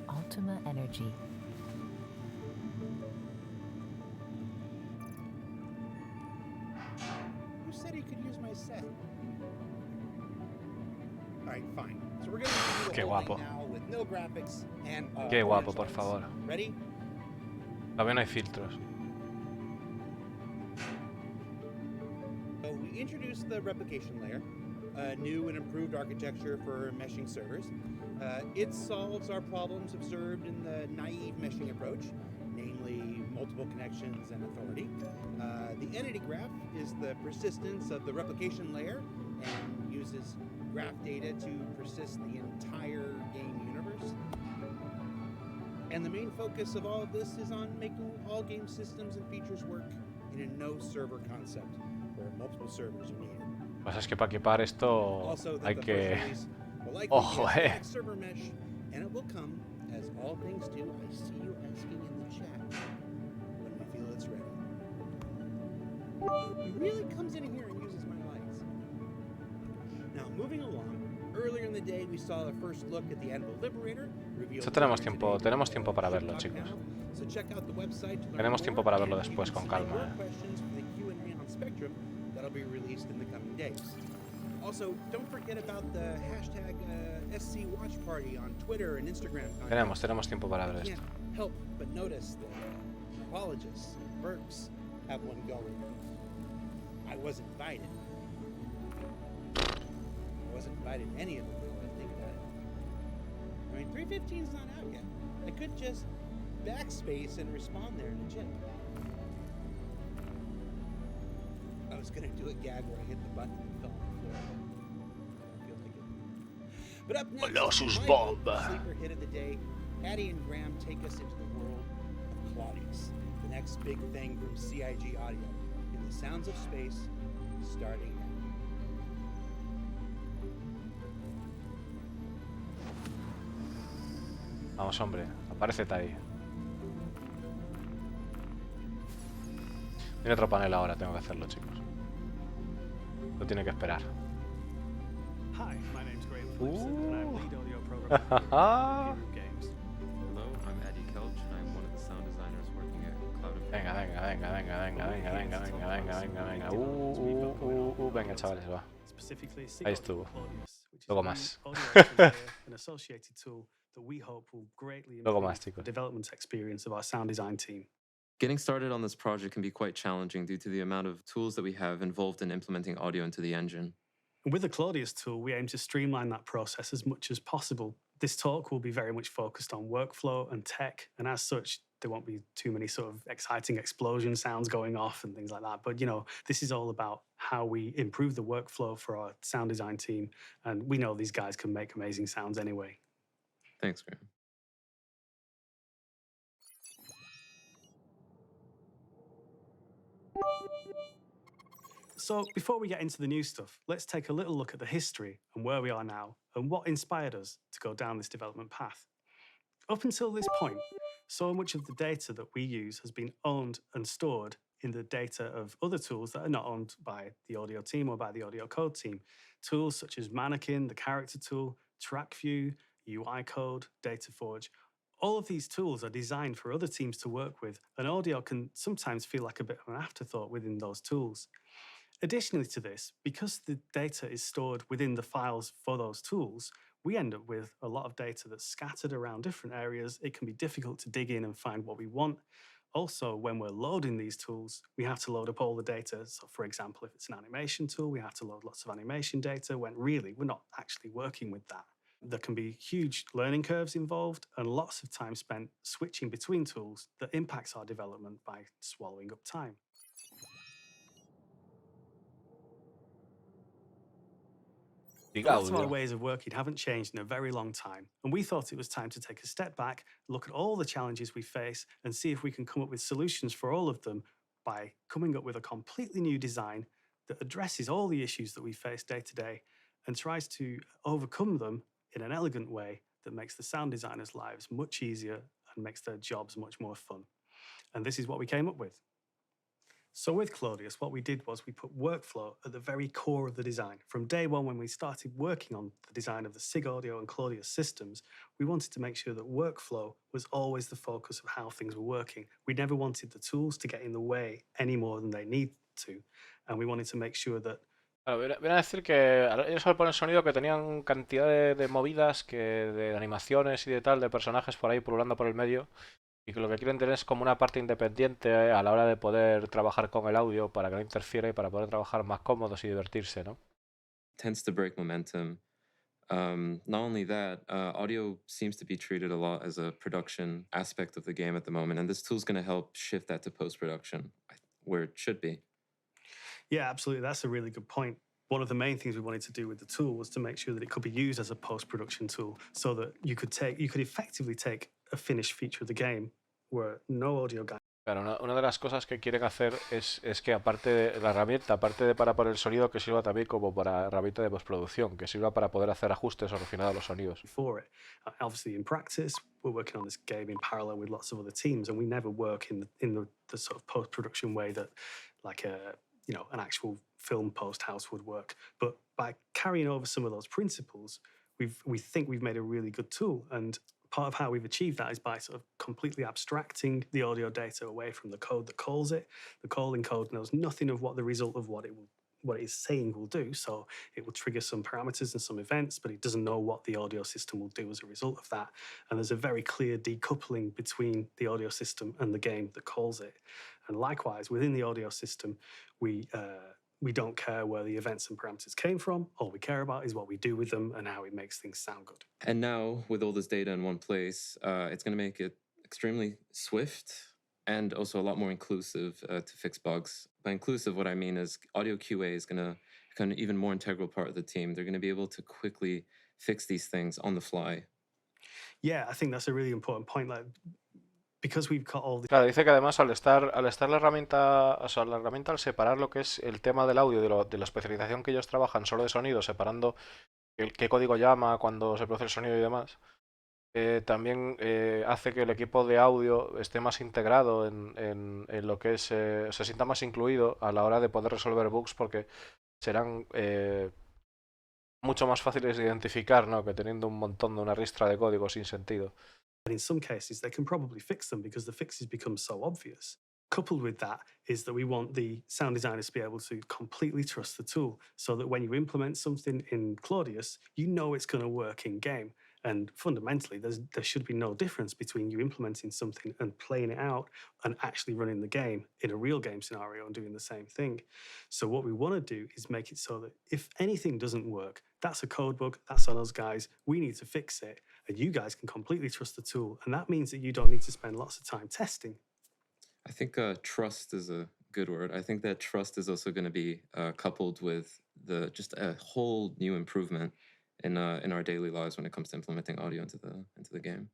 Ultima Energy. Who said he could use my set? Alright, fine. So we're gonna do Qué the whole guapo. thing now with no graphics and Qué guapo, orange por lights. favor. Ready? Todavía no hay filtros. So we introduced the replication layer, a new and improved architecture for meshing servers. It solves our problems observed in the naive meshing approach, namely multiple connections and authority. The entity graph is the persistence of the replication layer and uses graph data to persist the entire game universe. And the main focus of all of this is on making all game systems and features work in a no-server concept, where multiple servers are needed. Lo que pasa es que para equipar esto Also, that hay the que... first release will likely be a Ojo, static server mesh, and it will come, as all things do. I see you asking in the chat when we feel it's ready. He really comes in here and uses my lights. Now, moving along, earlier in the day we saw the first look at the Anvil Liberator. Esto tenemos tiempo para verlo, chicos. So check out the website to learn Tenemos tiempo more, para verlo and you después can con submit calma. your questions for the Q&A on Spectrum that'll be released in the coming days. Also, don't forget about the hashtag SC Watch Party on Twitter and Instagram. Tenemos tiempo para ver esto. Can't help but notice that apologists and Burks have one going. I wasn't invited. I wasn't invited to any of them, if I think about it. I mean, 315's not out yet. I could just backspace and respawn there in a chip. I was gonna do a gag where I hit the button and fell on the floor. I don't feel like it. But up next, Colossus my Bomb. sleeper hit of the day. Addie and Graham take us into the world of Claudius, the next big thing from CIG Audio, in the sounds of space, starting now. Vamos, hombre, apárecete ahí. Tiene otro panel ahora, tengo que hacerlo, chicos. Lo tiene que esperar. Hi, my name's Graham Phillipson, and I'm lead audio programmer at Imperial Games. Hello, I'm Eddie Kelch, and I'm one of the sound designers working at Cloud Venga. Venga, chavales, va. Specifically, Ahí estuvo. Claudius, which is Luego a más. new audio layer, an associated tool that we hope will greatly Luego improve más, chicos. the development experience of our sound design team. Getting started on this project can be quite challenging due to the amount of tools that we have involved in implementing audio into the engine. And with the Claudius tool, we aim to streamline that process as much as possible. This talk will be very much focused on workflow and tech, and as such, there won't be too many sort of exciting explosion sounds going off and things like that. But, you know, this is all about how we improve the workflow for our sound design team, and we know these guys can make amazing sounds anyway. Thanks, Graham. So before we get into the new stuff, let's take a little look at the history and where we are now and what inspired us to go down this development path. Up until this point, so much of the data that we use has been owned and stored in the data of other tools that are not owned by the audio team or by the audio code team. Tools such as Mannequin, the character tool, TrackView, UI Code, DataForge. All of these tools are designed for other teams to work with, and audio can sometimes feel like a bit of an afterthought within those tools. Additionally to this, because the data is stored within the files for those tools, we end up with a lot of data that's scattered around different areas. It can be difficult to dig in and find what we want. Also, when we're loading these tools, we have to load up all the data. So for example, if it's an animation tool, we have to load lots of animation data when really we're not actually working with that. There can be huge learning curves involved and lots of time spent switching between tools that impacts our development by swallowing up time. Lots of our ways of working haven't changed in a very long time, and we thought it was time to take a step back, look at all the challenges we face, and see if we can come up with solutions for all of them by coming up with a completely new design that addresses all the issues that we face day to day and tries to overcome them in an elegant way that makes the sound designers' lives much easier and makes their jobs much more fun. And this is what we came up with. So with Claudius, what we did was we put workflow at the very core of the design. From day one, when we started working on the design of the SIG Audio and Claudius systems, we wanted to make sure that workflow was always the focus of how things were working. We never wanted the tools to get in the way any more than they need to. And we wanted to make sure that Claro, viene a decir que ellos al poner sonido que tenían cantidad de movidas, que de animaciones y de tal, de personajes por ahí pululando por el medio, y que lo que quieren tener es como una parte independiente a la hora de poder trabajar con el audio para que no interfiera y para poder trabajar más cómodos y divertirse, ¿no? Tends to break momentum. Not only that, audio seems to be treated a lot as a production aspect of the game at the moment, and this tool's going to help shift that to post-production, where it should be. Yeah, absolutely. That's a really good point. One of the main things we wanted to do with the tool was to make sure that it could be used as a post-production tool so that you could effectively take a finished feature of the game where no audio guy. Claro, una de las cosas que quieren hacer es que aparte de la herramienta, aparte de para poner el sonido, que sirva también como para herramienta de postproducción, que sirva para poder hacer ajustes o refinar los sonidos. For it. Obviously, in practice, we're working on this game in parallel with lots of other teams, and we never work in the sort of post-production way that, like an actual film post house would work. But by carrying over some of those principles, we think we've made a really good tool. And part of how we've achieved that is by sort of completely abstracting the audio data away from the code that calls it. The calling code knows nothing of what the result of what it is saying will do. So it will trigger some parameters and some events, but it doesn't know what the audio system will do as a result of that. And there's a very clear decoupling between the audio system and the game that calls it. And likewise, within the audio system, we don't care where the events and parameters came from. All we care about is what we do with them and how it makes things sound good. And now, with all this data in one place, it's going to make it extremely swift and also a lot more inclusive to fix bugs. By inclusive, what I mean is audio QA is going to become an even more integral part of the team. They're going to be able to quickly fix these things on the fly. Yeah, I think that's a really important point. Like, because we've got all the... Claro, dice que además al estar la herramienta, o sea, la herramienta al separar lo que es el tema del audio de la especialización que ellos trabajan solo de sonido, separando qué código llama, cuando se produce el sonido y demás, también hace que el equipo de audio esté más integrado en lo que es, se sienta más incluido a la hora de poder resolver bugs, porque serán mucho más fáciles de identificar, ¿no?, que teniendo un montón de una ristra de código sin sentido. And in some cases, they can probably fix them because the fixes become so obvious. Coupled with that is that we want the sound designers to be able to completely trust the tool so that when you implement something in Claudius, you know it's going to work in game. And fundamentally, there should be no difference between you implementing something and playing it out and actually running the game in a real game scenario and doing the same thing. So what we want to do is make it so that if anything doesn't work, that's a code bug, that's on us guys, we need to fix it, and you guys can completely trust the tool. And that means that you don't need to spend lots of time testing. I think trust is a good word. I think that trust is also going to be coupled with just a whole new improvement in our daily lives when it comes to implementing audio into the game.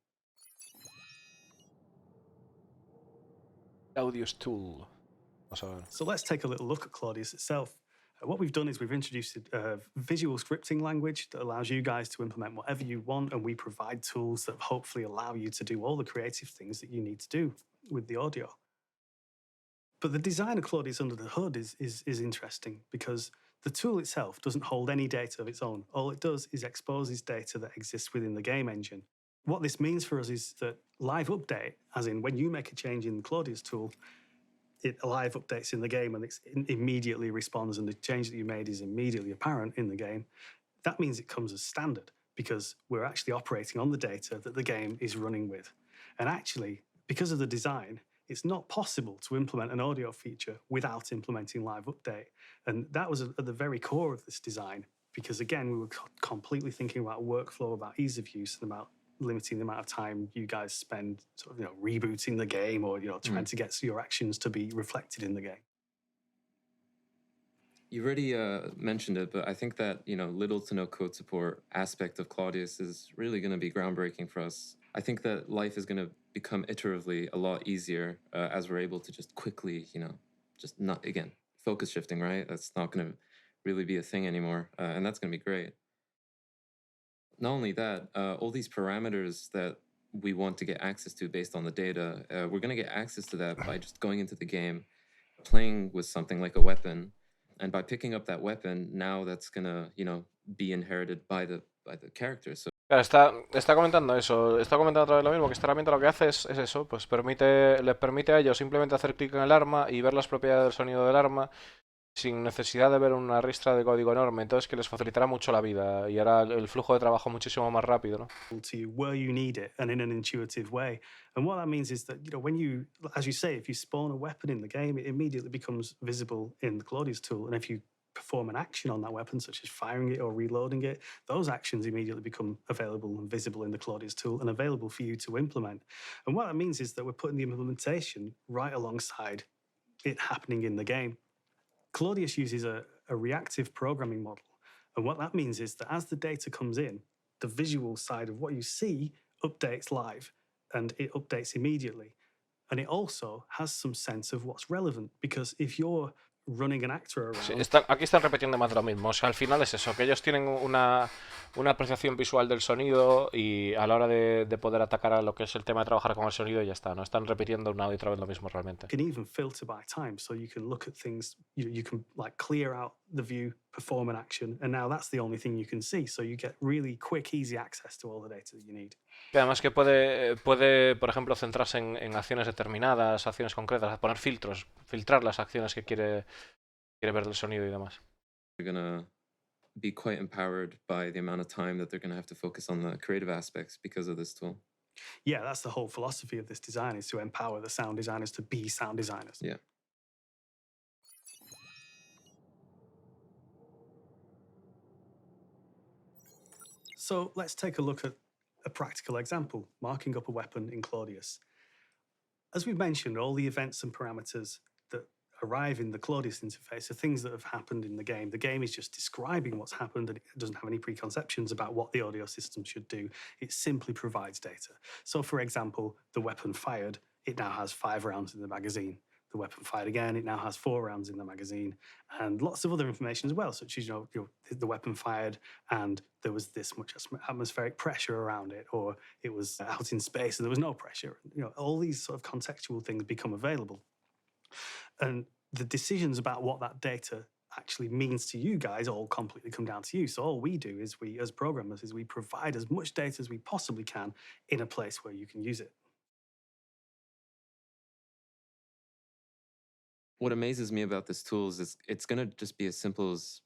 Claudius tool. So let's take a little look at Claudius itself. What we've done is we've introduced a visual scripting language that allows you guys to implement whatever you want, and we provide tools that hopefully allow you to do all the creative things that you need to do with the audio. But the design of Claudius under the hood is interesting because the tool itself doesn't hold any data of its own. All it does is exposes data that exists within the game engine. What this means for us is that live update, as in when you make a change in the Claudius tool, it live updates in the game and it immediately responds, and the change that you made is immediately apparent in the game. That means it comes as standard because we're actually operating on the data that the game is running with. And actually, because of the design, it's not possible to implement an audio feature without implementing live update. And that was at the very core of this design because, again, we were completely thinking about workflow, about ease of use, and about limiting the amount of time you guys spend sort of, rebooting the game or, trying to get your actions to be reflected in the game. You already mentioned it, but I think that, little to no code support aspect of Claudius is really going to be groundbreaking for us. I think that life is going to become iteratively a lot easier as we're able to just quickly, just not, again, focus shifting, right? That's not going to really be a thing anymore, and that's going to be great. Not only that, all these parameters that we want to get access to based on the data, we're going to get access to that by just going into the game, playing with something like a weapon, and by picking up that weapon, now that's going to, be inherited by the character. So Claro, está comentando eso, está comentando otra vez lo mismo, que esta herramienta lo que hace es eso, pues les permite a ellos simplemente hacer clic en el arma y ver las propiedades del sonido del arma sin necesidad de ver una ristra de código enorme, entonces que les facilitará mucho la vida y hará el flujo de trabajo muchísimo más rápido, ¿no? To you where you need it and in an intuitive way. And what that means is that, when you, as you say, if you spawn a weapon in the game, it immediately becomes visible in the Claudius tool. And if you perform an action on that weapon, such as firing it or reloading it, those actions immediately become available and visible in the Claudius tool and available for you to implement. And what that means is that we're putting the implementation right alongside it happening in the game. Claudius uses a reactive programming model. And what that means is that as the data comes in, the visual side of what you see updates live and it updates immediately. And it also has some sense of what's relevant, because if you're running an actor around... Sí, aquí están repitiendo más de lo mismo. O sea, al final es eso, que ellos tienen una apreciación visual del sonido y a la hora de poder atacar a lo que es el tema de trabajar con el sonido, ya está. No están repitiendo una y otra vez lo mismo realmente. You can even filter by time, so you can look at things, you can like clear out the view, perform an action, and now that's the only thing you can see. So you get really quick, easy access to all the data that you need. Y además que puede, por ejemplo, centrarse en acciones determinadas, acciones concretas, poner filtros, filtrar las acciones que quiere ver del sonido y demás. They're gonna be quite empowered by the amount of time that they're gonna have to focus on the creative aspects because of this tool. Yeah, that's the whole philosophy of this design, is to empower the sound designers to be sound designers. Yeah. So let's take a look at a practical example, marking up a weapon in Claudius. As we've mentioned, all the events and parameters that arrive in the Claudius interface are things that have happened in the game. The game is just describing what's happened, and it doesn't have any preconceptions about what the audio system should do. It simply provides data. So, for example, the weapon fired, it now has 5 rounds in the magazine. The weapon fired again, it now has 4 rounds in the magazine, and lots of other information as well, such as the weapon fired and there was this much atmospheric pressure around it, or it was out in space and there was no pressure. All these sort of contextual things become available. And the decisions about what that data actually means to you guys all completely come down to you. So all we do is we, as programmers, is we provide as much data as we possibly can in a place where you can use it. What amazes me about this tool is it's going to just be as simple as,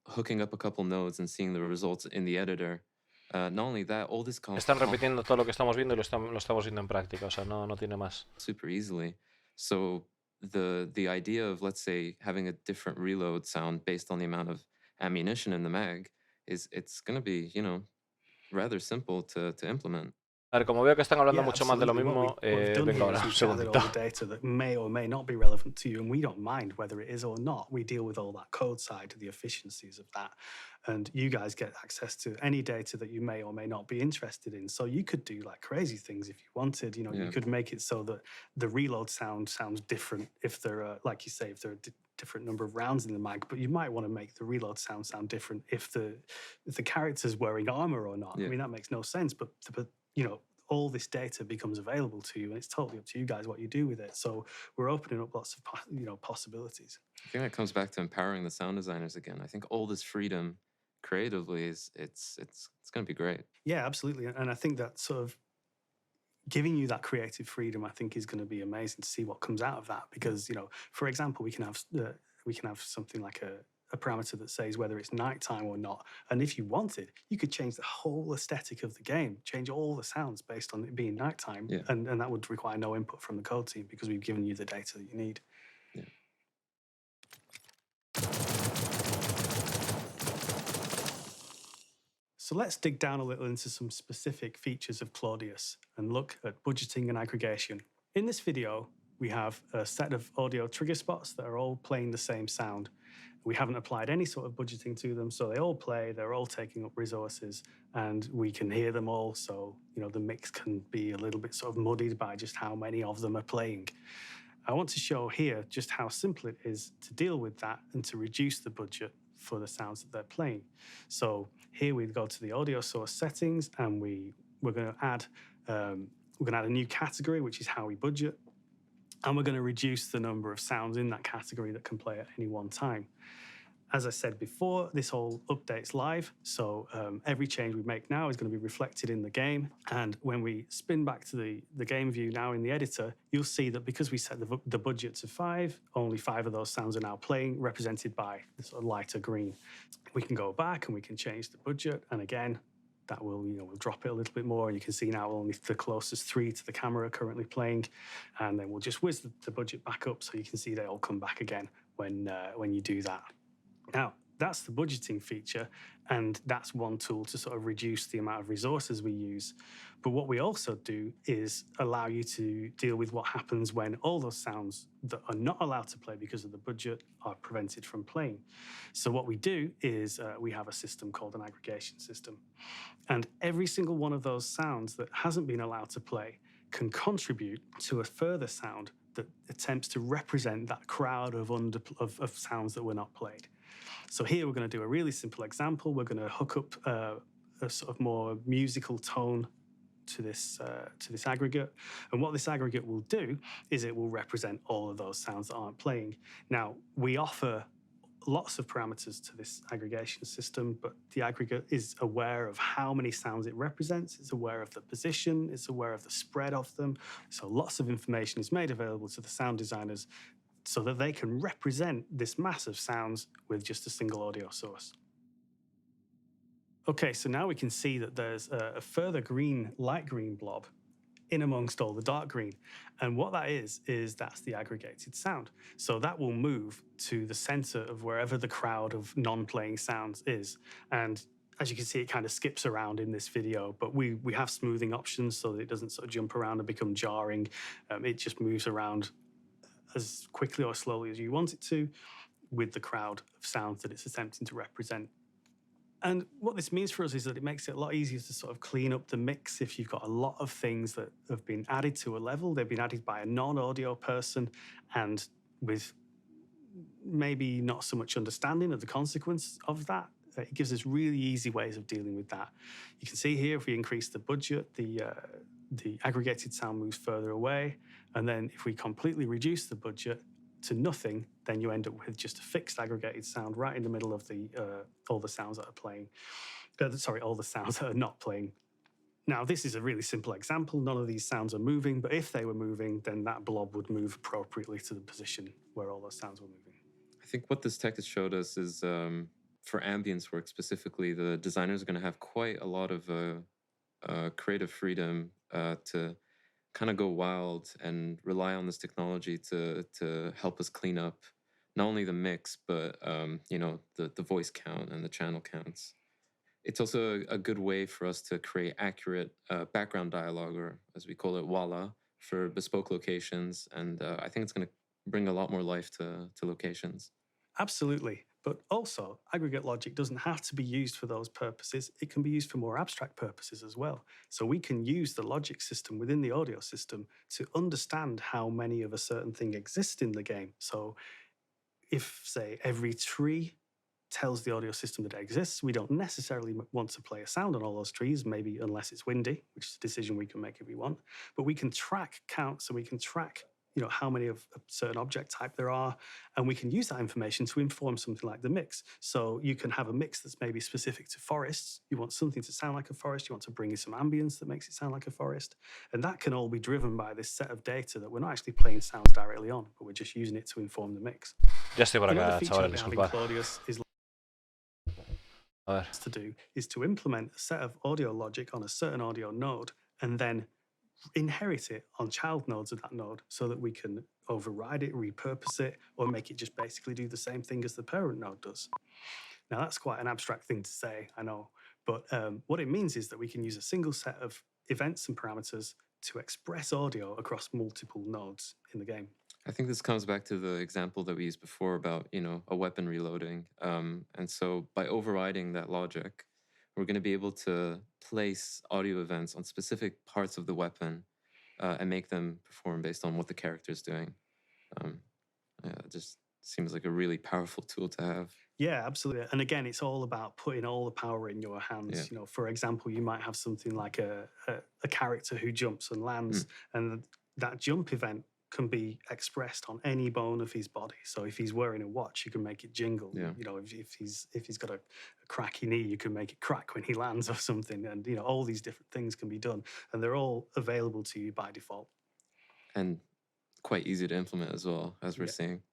hooking up a couple nodes and seeing the results in the editor. Not only that, all this Están repitiendo todo lo que estamos viendo y lo estamos viendo en práctica, o sea, no tiene más. Super easily. So the idea of, let's say, having a different reload sound based on the amount of ammunition in the mag it's going to be, rather simple to implement. A ver, como veo que están hablando mucho más de lo mismo, venga ahora, un segundito. All the data that may or may not be relevant to you, and we don't mind whether it is or not. We deal with all that code side, the efficiencies of that, and you guys get access to any data that you may or may not be interested in. So you could do like crazy things if you wanted. You could make it so that the reload sound sounds different if there are, like you say, if there are different number of rounds in the mag, but you might want to make the reload sound different if the character's wearing armor or not. I mean, that makes no sense, but all this data becomes available to you, and it's totally up to you guys what you do with it. So we're opening up lots of possibilities. I think that comes back to empowering the sound designers again. I think all this freedom creatively it's going to be great. Yeah, absolutely. And I think that sort of giving you that creative freedom, I think, is going to be amazing to see what comes out of that. Because for example, we can have something like a parameter that says whether it's nighttime or not. And if you wanted, you could change the whole aesthetic of the game, change all the sounds based on it being nighttime. Yeah. And that would require no input from the code team because we've given you the data that you need. Yeah. So let's dig down a little into some specific features of Claudius and look at budgeting and aggregation. In this video, we have a set of audio trigger spots that are all playing the same sound. We haven't applied any sort of budgeting to them, so they all play, they're all taking up resources, and we can hear them all, so the mix can be a little bit sort of muddied by just how many of them are playing. I want to show here just how simple it is to deal with that and to reduce the budget for the sounds that they're playing. So here we go to the audio source settings, and we're going to add a new category, which is how we budget, and we're going to reduce the number of sounds in that category that can play at any one time. As I said before, this all updates live, so every change we make now is going to be reflected in the game. And when we spin back to the game view now in the editor, you'll see that because we set the budget to 5, only 5 of those sounds are now playing, represented by the sort of lighter green. We can go back and we can change the budget, and again, that will, we'll drop it a little bit more. You can see now only the closest 3 to the camera are currently playing, and then we'll just whiz the budget back up so you can see they all come back again when you do that. Now, that's the budgeting feature, and that's one tool to sort of reduce the amount of resources we use. But what we also do is allow you to deal with what happens when all those sounds that are not allowed to play because of the budget are prevented from playing. So what we do is we have a system called an aggregation system. And every single one of those sounds that hasn't been allowed to play can contribute to a further sound that attempts to represent that crowd of sounds that were not played. So here we're going to do a really simple example. We're going to hook up a sort of more musical tone to this aggregate. And what this aggregate will do is it will represent all of those sounds that aren't playing. Now, we offer lots of parameters to this aggregation system, but the aggregate is aware of how many sounds it represents, it's aware of the position, it's aware of the spread of them. So lots of information is made available to the sound designers so that they can represent this mass of sounds with just a single audio source. Okay, so now we can see that there's a further light green blob in amongst all the dark green. And what that is that's the aggregated sound. So that will move to the center of wherever the crowd of non-playing sounds is. And as you can see, it kind of skips around in this video, but we have smoothing options so that it doesn't sort of jump around and become jarring. It just moves around as quickly or slowly as you want it to with the crowd of sounds that it's attempting to represent. And what this means for us is that it makes it a lot easier to sort of clean up the mix if you've got a lot of things that have been added to a level. They've been added by a non-audio person and with maybe not so much understanding of the consequence of that. It gives us really easy ways of dealing with that. You can see here, if we increase the budget, the aggregated sound moves further away. And then if we completely reduce the budget to nothing, then you end up with just a fixed aggregated sound right in the middle of all the sounds that are playing. All the sounds that are not playing. Now, this is a really simple example. None of these sounds are moving, but if they were moving, then that blob would move appropriately to the position where all those sounds were moving. I think what this tech has showed us is for ambience work specifically, the designers are going to have quite a lot of creative freedom to kind of go wild and rely on this technology to help us clean up not only the mix, but the voice count and the channel counts. It's also a good way for us to create accurate background dialogue, or as we call it, walla, for bespoke locations. And I think it's going to bring a lot more life to locations. Absolutely. But also, aggregate logic doesn't have to be used for those purposes. It can be used for more abstract purposes as well. So we can use the logic system within the audio system to understand how many of a certain thing exist in the game. So if, say, every tree tells the audio system that it exists, we don't necessarily want to play a sound on all those trees, maybe unless it's windy, which is a decision we can make if we want. But we can track counts, so we can track how many of a certain object type there are, and we can use that information to inform something like the mix. So you can have a mix that's maybe specific to forests. You want something to sound like a forest. You want to bring in some ambience that makes it sound like a forest. And that can all be driven by this set of data that we're not actually playing sounds directly on, but we're just using it to inform the mix. Ya estoy por Another acá, feature chavales, that we have in disculpad. Claudius is to implement a set of audio logic on a certain audio node and then inherit it on child nodes of that node so that we can override it, repurpose it, or make it just basically do the same thing as the parent node does. Now, that's quite an abstract thing to say, I know, but what it means is that we can use a single set of events and parameters to express audio across multiple nodes in the game. I think this comes back to the example that we used before about, a weapon reloading. And so by overriding that logic, we're going to be able to place audio events on specific parts of the weapon and make them perform based on what the character is doing. It just seems like a really powerful tool to have. Yeah, absolutely. And again, it's all about putting all the power in your hands. Yeah. For example, you might have something like a character who jumps and lands, and that jump event can be expressed on any bone of his body. So if he's wearing a watch, you can make it jingle. Yeah. If he's got a cracky knee, you can make it crack when he lands or something. And all these different things can be done, and they're all available to you by default. And quite easy to implement as well, as we're seeing.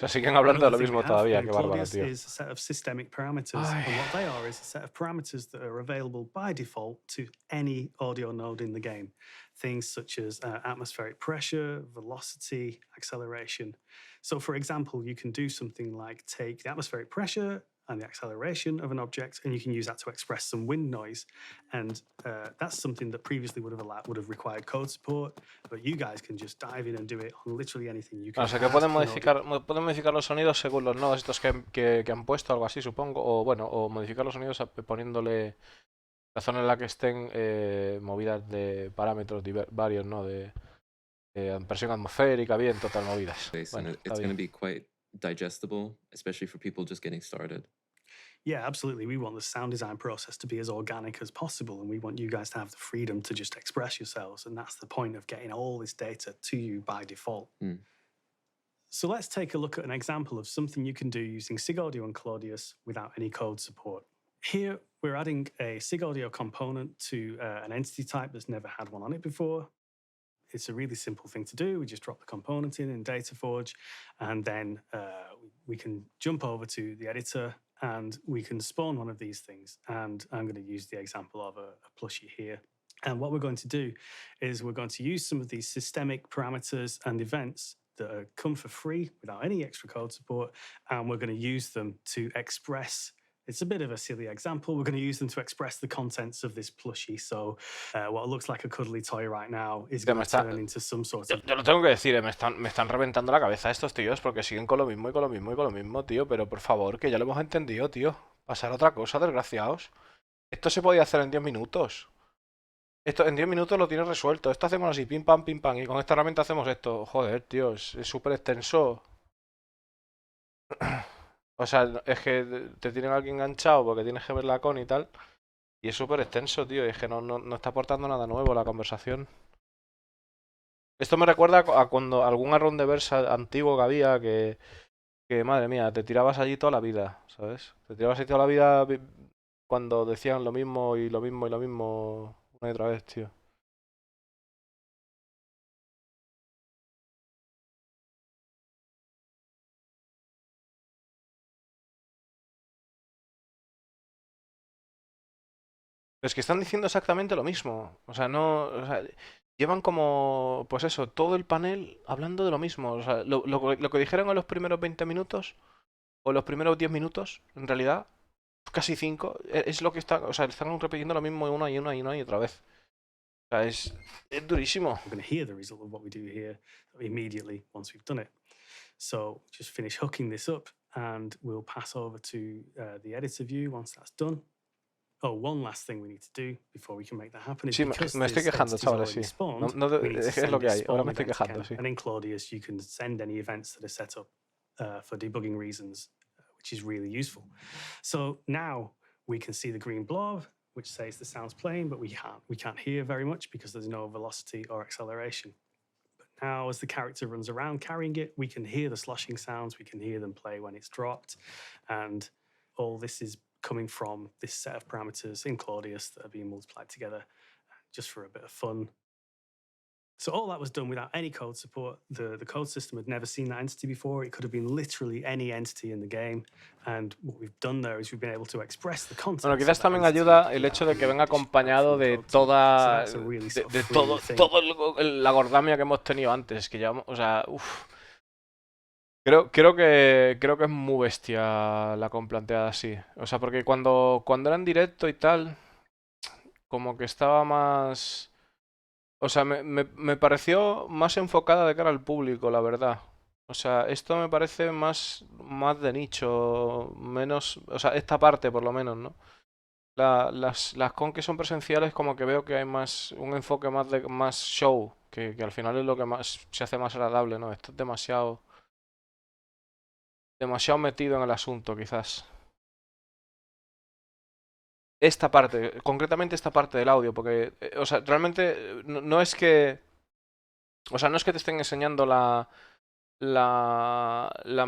Siguen hablando de lo Another thing mismo we have todavía, in qué bárbaro, Claudius tío. is a set of systemic parameters. And what they are is a set of parameters that are available by default to any audio node in the game. Things such as atmospheric pressure, velocity, acceleration. So for example, you can do something like take the atmospheric pressure and the acceleration of an object, and you can use that to express some wind noise. And that's something that previously would have required code support, but you guys can just dive in and do it on literally anything. You can O sea que pueden modificar los sonidos según los nodos estos que han puesto, algo así supongo, o modificar los sonidos poniéndole La zona en la que estén movidas de parámetros varios, ¿no? De presión atmosférica, viento, tal, movidas. Bueno, And it's going to be quite digestible, especially for people just getting started. Yeah, absolutely. We want the sound design process to be as organic as possible, and we want you guys to have the freedom to just express yourselves. And that's the point of getting all this data to you by default. So let's take a look at an example of something you can do using SIG Audio and Claudius without any code support. Here, we're adding a SIG Audio component to an entity type that's never had one on it before. It's a really simple thing to do. We just drop the component in DataForge, and then we can jump over to the editor and we can spawn one of these things. And I'm going to use the example of a plushie here. And what we're going to do is we're going to use some of these systemic parameters and events that come for free without any extra code support, and we're going to use them to express. It's a bit of a silly example. We're going to use them to express the contents of this plushie. So what looks like a cuddly toy right now is going to turn into some sort of... Yo lo tengo que decir, me están reventando la cabeza estos tíos porque siguen con lo mismo y con lo mismo y con lo mismo, tío. Pero por favor, que ya lo hemos entendido, tío. Pasar a otra cosa, desgraciados. Esto se podía hacer en 10 minutos. Esto en 10 minutos lo tienes resuelto. Esto hacemos así, pim pam, y con esta herramienta hacemos esto. Joder, tío, es súper extenso. O sea, es que te tienen aquí enganchado porque tienes que ver la con y tal. Y es súper extenso, tío. Y es que no está aportando nada nuevo la conversación. Esto me recuerda a cuando algún arrón de versa antiguo que había que madre mía, te tirabas allí toda la vida, ¿sabes? Te tirabas allí toda la vida cuando decían lo mismo y lo mismo y lo mismo una y otra vez, tío. Es que están diciendo exactamente lo mismo. O sea, no. O sea, llevan como. Pues eso, todo el panel hablando de lo mismo. O sea, lo que dijeron en los primeros 20 minutos. O los primeros 10 minutos, en realidad. Casi 5. Es lo que están. O sea, están repitiendo lo mismo una y una y una y otra vez. O sea, es durísimo. We're going to hear the result of what we do here immediately once we've done it. So just finish hooking this up and we'll pass over to the editor view once that's done. Oh, one last thing we need to do before we can make that happen is Sí, because me estoy this quejando, entity's chavales, already sí. spawned, we need to Es send lo que this hay. Ahora spawn me estoy event quejando, again. sí. And in Claudius, you can send any events that are set up for debugging reasons, which is really useful. So now we can see the green blob, which says the sound's playing, but we can't hear very much because there's no velocity or acceleration. But now as the character runs around carrying it, we can hear the sloshing sounds, we can hear them play when it's dropped, and all this is coming from this set of parameters in Claudius that are being multiplied together just for a bit of fun. So all that was done without any code support. The code system had never seen that entity before. It could have been literally any entity in the game. And what we've done there is we've been able to express the content. Bueno, quizás también ayuda el hecho de que venga acompañado de toda de todo la gordamia que hemos tenido antes, que ya, o sea, Creo que es muy bestia la con planteada así. O sea, porque cuando era en directo y tal, como que estaba más... O sea, me pareció más enfocada de cara al público, la verdad. O sea, esto me parece más de nicho, menos... O sea, esta parte por lo menos, ¿no? Las con que son presenciales como que veo que hay más un enfoque más show, que al final es lo que más se hace más agradable, ¿no? Esto es demasiado metido en el asunto, quizás. Esta parte, concretamente esta parte del audio, porque, o sea, realmente no es que... O sea, no es que te estén enseñando la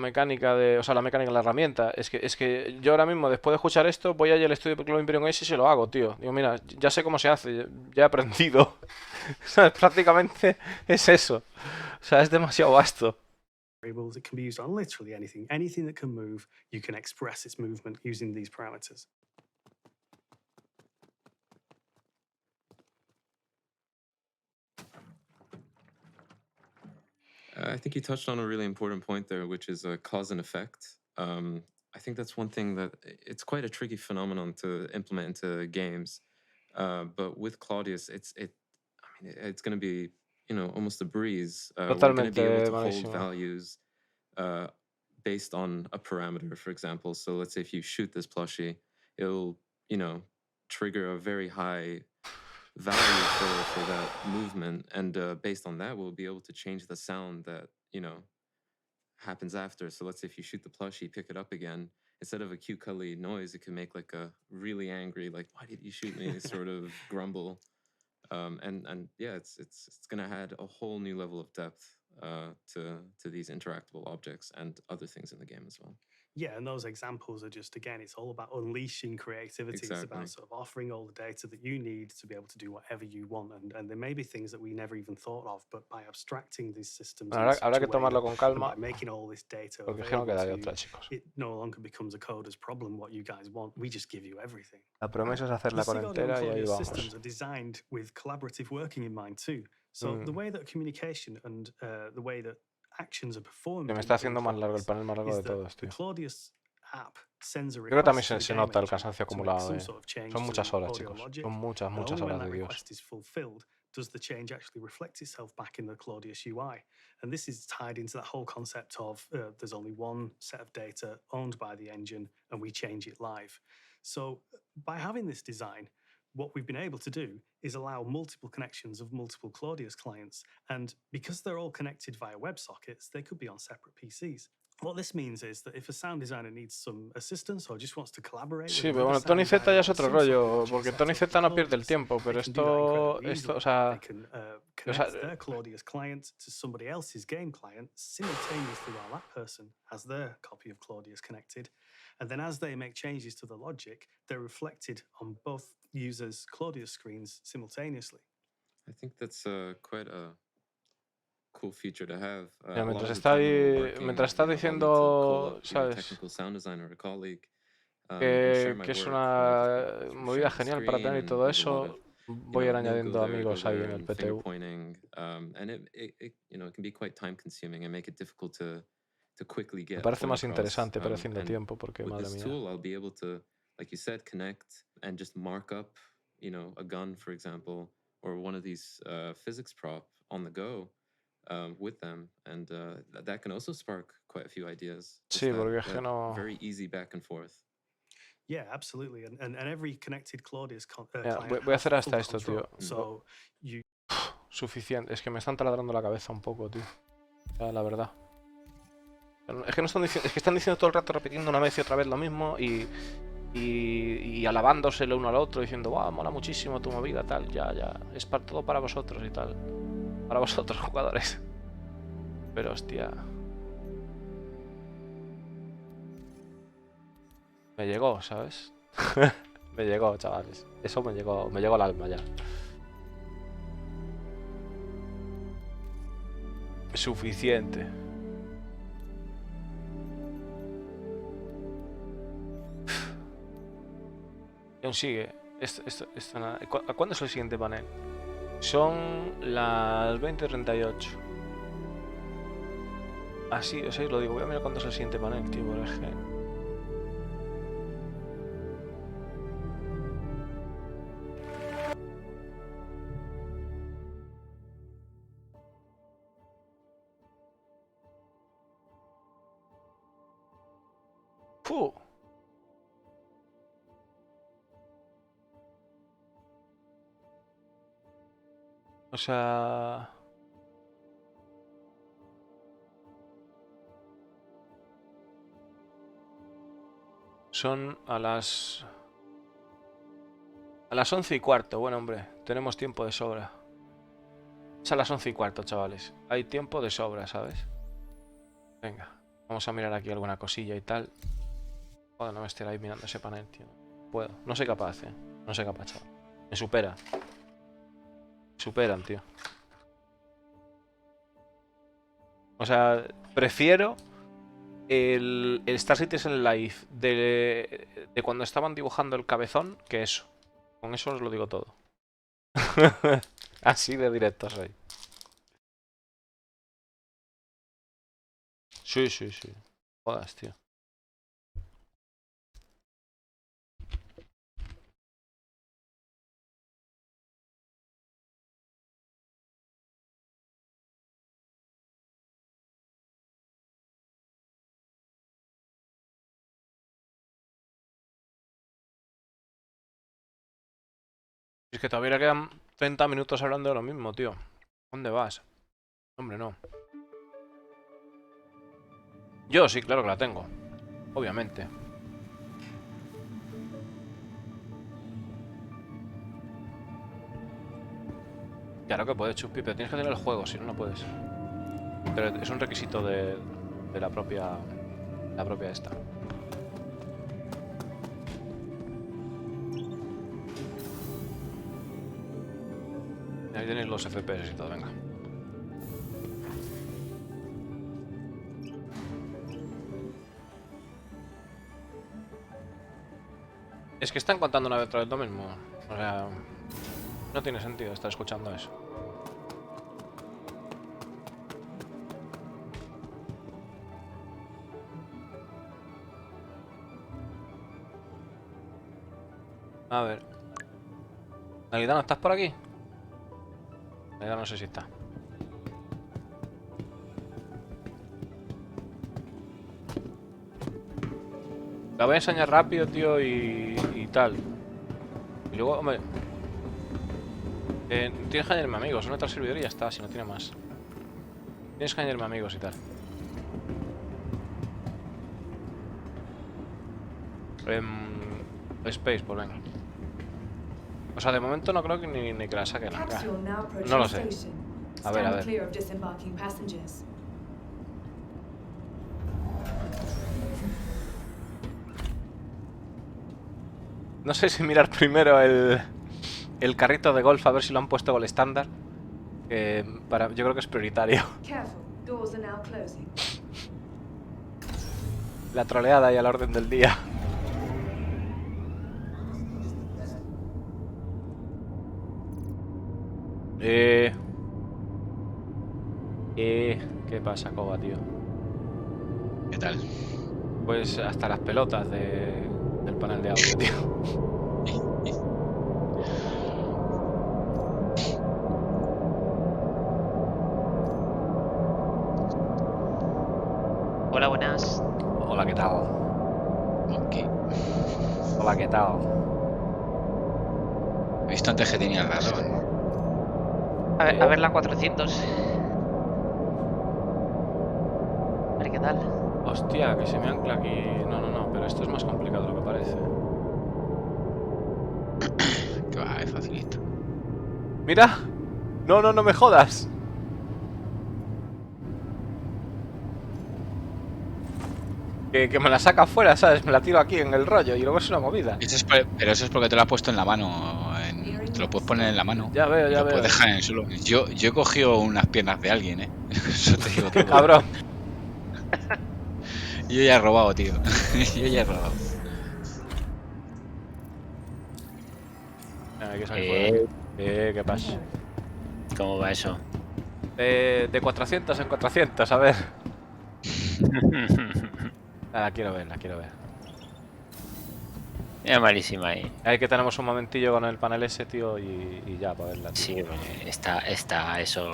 mecánica de... O sea, la mecánica de la herramienta. Es que yo ahora mismo, después de escuchar esto, voy allí al estudio de Cloud Imperium Ace y se lo hago, tío. Digo, mira, ya sé cómo se hace, ya he aprendido. O sea, prácticamente es eso. O sea, es demasiado vasto. Variables, it can be used on literally anything. Anything that can move, you can express its movement using these parameters. I think you touched on a really important point there, which is cause and effect. I think that's one thing that it's quite a tricky phenomenon to implement into games. But with Claudius, it's going to be, almost a breeze. We're going to be able to hold values based on a parameter, for example. So let's say if you shoot this plushie, it'll, trigger a very high value for that movement, and based on that, we'll be able to change the sound that, you know, happens after. So let's say if you shoot the plushie, pick it up again, instead of a cute cuddly noise, it can make like a really angry, like, why did you shoot me, sort of grumble. And yeah, it's gonna add a whole new level of depth to these interactable objects and other things in the game as well. Yeah, and those examples are just, again, it's all about unleashing creativity. It's Exactly. about sort of offering all the data that you need to be able to do whatever you want. And there may be things that we never even thought of, but by abstracting these systems in such Habrá a que way tomarlo that, con and calma, by making all this data porque es que no available queda de to you, otra, chicos. it no longer becomes a coder's problem what you guys want. We just give you everything. La promesa es hacer The la SIG Audio and entera y ahí Claudius vamos. systems are designed with collaborative working in mind too. So the way that communication and the way that actions are performed Se me in está haciendo más largo el Claudius panel más largo is de that todos, the tío. Claudius app sends a Creo que también request to the se game nota el engine cansancio to make acumulado, some sort of change Son to muchas the horas, audio chicos. logic, Son muchas, and muchas only when horas that de Dios. request is fulfilled does the change actually reflect itself back in the Claudius UI. And this is tied into that whole concept of there's only one set of data owned by the engine and we change it live. So by having this design, what we've been able to do is allow multiple connections of multiple Claudius clients. And because they're all connected via WebSockets, they could be on separate PCs. What this means is that if a sound designer needs some assistance or just wants to collaborate Sí, with pero another bueno, sound Tony Z designer ya es on otro some sort of rollo, logic porque set Tony up Z in no pierde el Claudius, tiempo, they pero can do that incredibly esto, easily. o sea, They can connect their Claudius client to somebody else's game client simultaneously while that person has their copy of Claudius connected. And then as they make changes to the logic, they're reflected on both users' Claudius screens simultaneously. I think that's quite a cool feature to have. Mira, A lot mientras of the está time when we're ahí, working, mientras you está know, I'll need to call diciendo, up, you know, a ¿sabes? technical sound designer or a colleague and share my Que es work, or just be una like, movida share the genial para screen, tener y and todo there's a lot eso, of, you voy a ir know, no, añadiendo go amigos ahí there, en el and finger PTU. pointing, and it you know, it can be quite time consuming and make it difficult to quickly Me get a parece point más across. interesante, pero haciendo And tiempo, porque with madre this mía. tool, I'll be able to, like you said, connect and just mark up, you know, a gun, for example, or one of these physics prop on the go with them, and that can also spark quite a few ideas. Just Sí, porque es que that no. very easy back and forth. Yeah, absolutely. And every connected Claudius Mira, client voy a has hacer full hasta esto, control. tío. So you... Suficiente. Es que me están taladrando la cabeza un poco, tío. O sea, la verdad. Es que no están diciendo, es que están diciendo todo el rato, repitiendo una vez y otra vez lo mismo y alabándose el uno al otro, diciendo, wow, mola muchísimo tu movida, tal, ya, es para todo para vosotros y tal. Para vosotros, jugadores. Pero hostia. Me llegó, ¿sabes? Me llegó, chavales. Eso me llegó al alma ya. Suficiente. Y aún sigue. ¿Cuándo es el siguiente panel? Son las 20:38. Así, o sea, os lo digo. Voy a mirar cuándo es el siguiente panel, tío, por ejemplo. ¡Puh! O sea... Son a las 11:15. Bueno, hombre, tenemos tiempo de sobra. Es a las 11:15, chavales. Hay tiempo de sobra, ¿sabes? Venga, vamos a mirar aquí alguna cosilla y tal. Joder, no me estoy ahí mirando ese panel, tío. Puedo. No soy capaz, No soy capaz, chaval. Me supera. Superan, tío. O sea, prefiero el Star Citizen Live de cuando estaban dibujando el cabezón que eso. Con eso os lo digo todo. Así de directo soy. Sí. Jodas, tío. Es que todavía quedan 30 minutos hablando de lo mismo, tío. ¿Dónde vas? Hombre, no. Yo sí, claro que la tengo. Obviamente. Claro que puedes, Chuspi, pero tienes que tener el juego, si no, no puedes. Pero es un requisito de la propia esta. Ahí tenéis los FPS y todo, venga. Es que están contando una vez otra vez lo mismo. O sea, no tiene sentido estar escuchando eso. A ver. Alidano, ¿estás por aquí? Alidano no sé si está. La voy a enseñar rápido, tío, y tal. Y luego, hombre... tienes que añadirme amigos, un otro servidor y ya está, si no tiene más. Tienes que añadirme amigos y tal. Space, pues venga. O sea, de momento no creo que ni que la saquen acá. No lo sé. A ver, a ver. No sé si mirar primero el carrito de golf a ver si lo han puesto con el estándar. Yo creo que es prioritario. La troleada y a la orden del día. ¿Qué pasa, Koba, tío? ¿Qué tal? Pues hasta las pelotas del panel de audio, tío. Hola, buenas. Hola, ¿qué tal? Okay. Hola, ¿qué tal? He visto antes que tenía razón. A ver la 400. A ver qué tal. Hostia, que se me ancla aquí. No, pero esto es más complicado de lo que parece. Que va, es facilito. ¡Mira! No me jodas. Que me la saca afuera, ¿sabes? Me la tiro aquí en el rollo y luego es una movida. Pero eso es porque te lo has puesto en la mano. Te lo puedes poner en la mano. Ya veo, ya lo veo. Puedes dejar en el suelo. Yo he cogido unas piernas de alguien, ¿eh? Eso te digo todo. Cabrón. Yo ya he robado, tío. Yo ya he robado. Hay que salir ¿qué pasa? ¿Cómo va eso? De 400 en 400, a ver. La quiero ver. Es malísima ahí. Hay que tenemos un momentillo con el panel ese, tío, y ya, para verla, tío. Sí, está eso...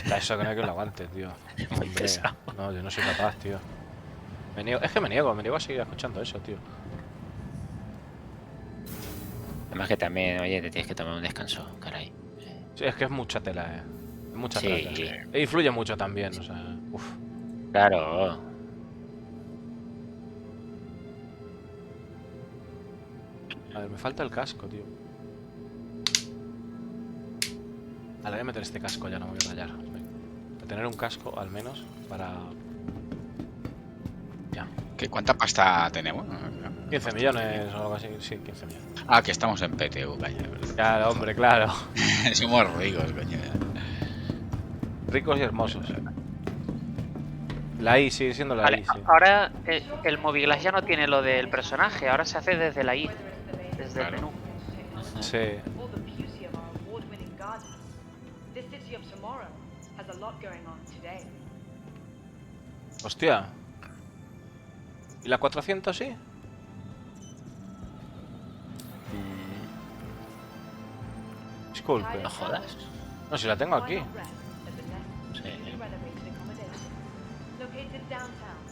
Está eso que no hay que lo aguante, tío. Muy pesado. No, yo no soy capaz, tío. Me niego a seguir escuchando eso, tío. Además que también, oye, te tienes que tomar un descanso, caray. Sí, es que es mucha tela, Es mucha tela. Sí. E influye mucho también, o sea... Uf. Claro. A ver, me falta el casco, tío. Ahora voy a meter este casco, ya no me voy a rayar. Voy a tener un casco, al menos, para... Ya. ¿Cuánta pasta tenemos? 15 millones o algo así, sí, 15 millones. Ah, que estamos en PTU, vaya. Claro, hombre, claro. Somos ricos, coño. Ricos y hermosos. La I sigue siendo la I, sí. Ahora el Moviglass ya no tiene lo del personaje, ahora se hace desde la I, desde el menú. Sí. Hostia. ¿Y la 400 sí? Disculpe. No jodas. No, si la tengo aquí. Sí.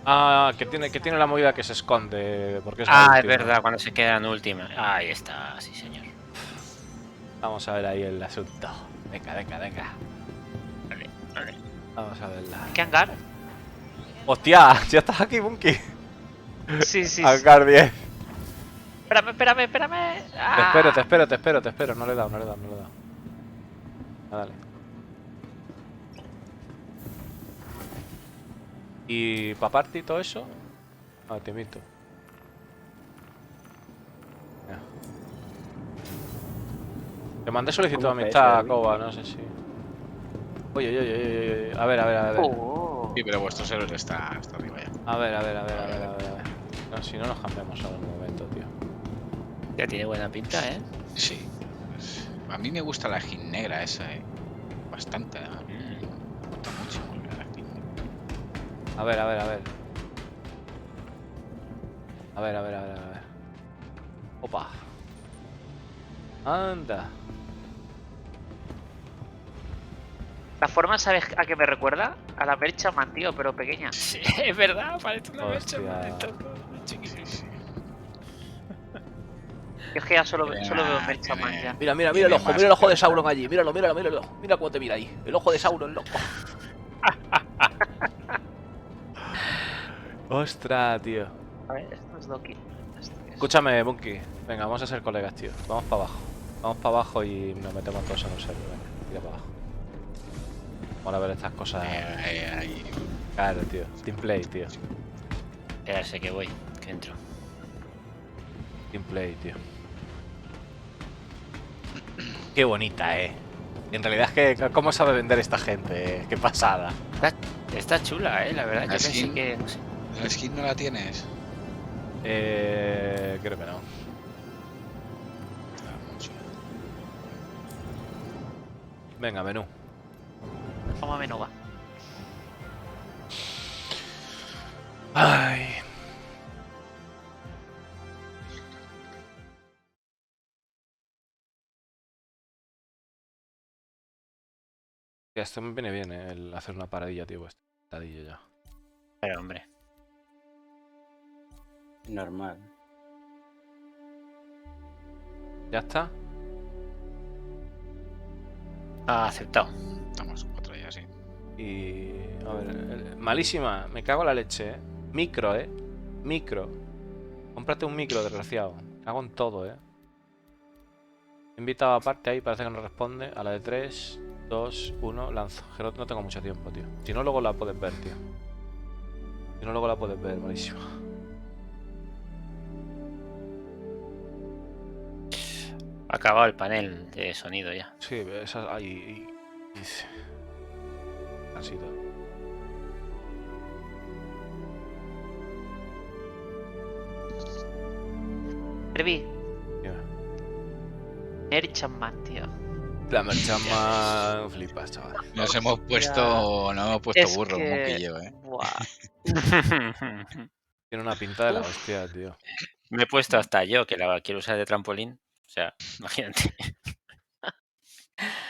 Ah, que tiene la movida que se esconde. Porque es Es verdad, cuando se queda en última. Ahí está, sí, señor. Vamos a ver ahí el asunto. Venga, venga, venga. Vamos a verla. ¿Qué hangar? ¡Hostia! ¿Ya estás aquí, Bunky? Sí, sí, sí. Hangar 10. Espérame, espérame, espérame. Te espero, te espero, te espero, te espero. No le he dado, no le he dado, no le he dado. Ah, dale. ¿Y para party y todo eso? Ah, te invito. Ya. Te mandé solicitud de ¿Cómo fue amistad eso, a Koba, no sé si... Oye, oye, oye, oye, oye. A ver, a ver, a ver. Sí, pero vuestro server está arriba ya. A ver, a ver, a ver, a ver, a ver, a ver. No, si no nos cambiamos ahora en un momento, tío. Ya tiene buena pinta, ¿eh? Sí. Pues, a mí me gusta la skin negra esa, bastante. A mí me gusta mucho la skin negra. A ver, a ver, a ver. A ver, a ver, a ver, a ver. Opa. Anda. La forma, ¿sabes a qué me recuerda? A la Merchaman, tío, pero pequeña. Sí, es verdad, parece una Hostia. Merchaman. Yo es que ya solo veo Merchaman ya. Mira, mira, mira mira el ojo de Sauron allí. Míralo, míralo, míralo. Mira cómo te mira ahí. El ojo de Sauron, loco. Ostras, tío. A ver, esto es Doki. Escúchame, Bunky. Venga, vamos a ser colegas, tío. Vamos para abajo. Vamos para abajo y nos metemos todos en un server. Venga, tira para abajo. Vamos a ver estas cosas. Claro, tío. Team play, tío. Ya sé que voy, que entro. Team play, tío. Qué bonita, En realidad es que... ¿Cómo sabe vender esta gente, Qué pasada. Está chula, la verdad. Yo pensé que... No sé. ¿La skin no la tienes? Creo que no. Venga, menú. Toma menú, va. Ay. Ya, esto me viene bien, el hacer una paradilla, tío. Pues paradilla ya. Pero, hombre. Normal. ¿Ya está? Aceptado. Estamos 4 ya, sí. Y... A ver... malísima. Me cago en la leche, Micro, Micro. Cómprate un micro, desgraciado. Cago en todo, Invitado aparte ahí, parece que no responde. A la de 3, 2, 1, lanzo. Que no tengo mucho tiempo, tío. Si no, luego la puedes ver, tío. Si no, luego la puedes ver, malísima. Ha acabado el panel de sonido ya. Sí, esa ahí. Así todo. Herbi. Merchaman, tío. La Merchaman flipas, chaval. Nos hemos puesto, burro, Monkey y yo, Tiene una pinta de la hostia, tío. Me he puesto hasta yo, que la quiero usar de trampolín. O sea, imagínate.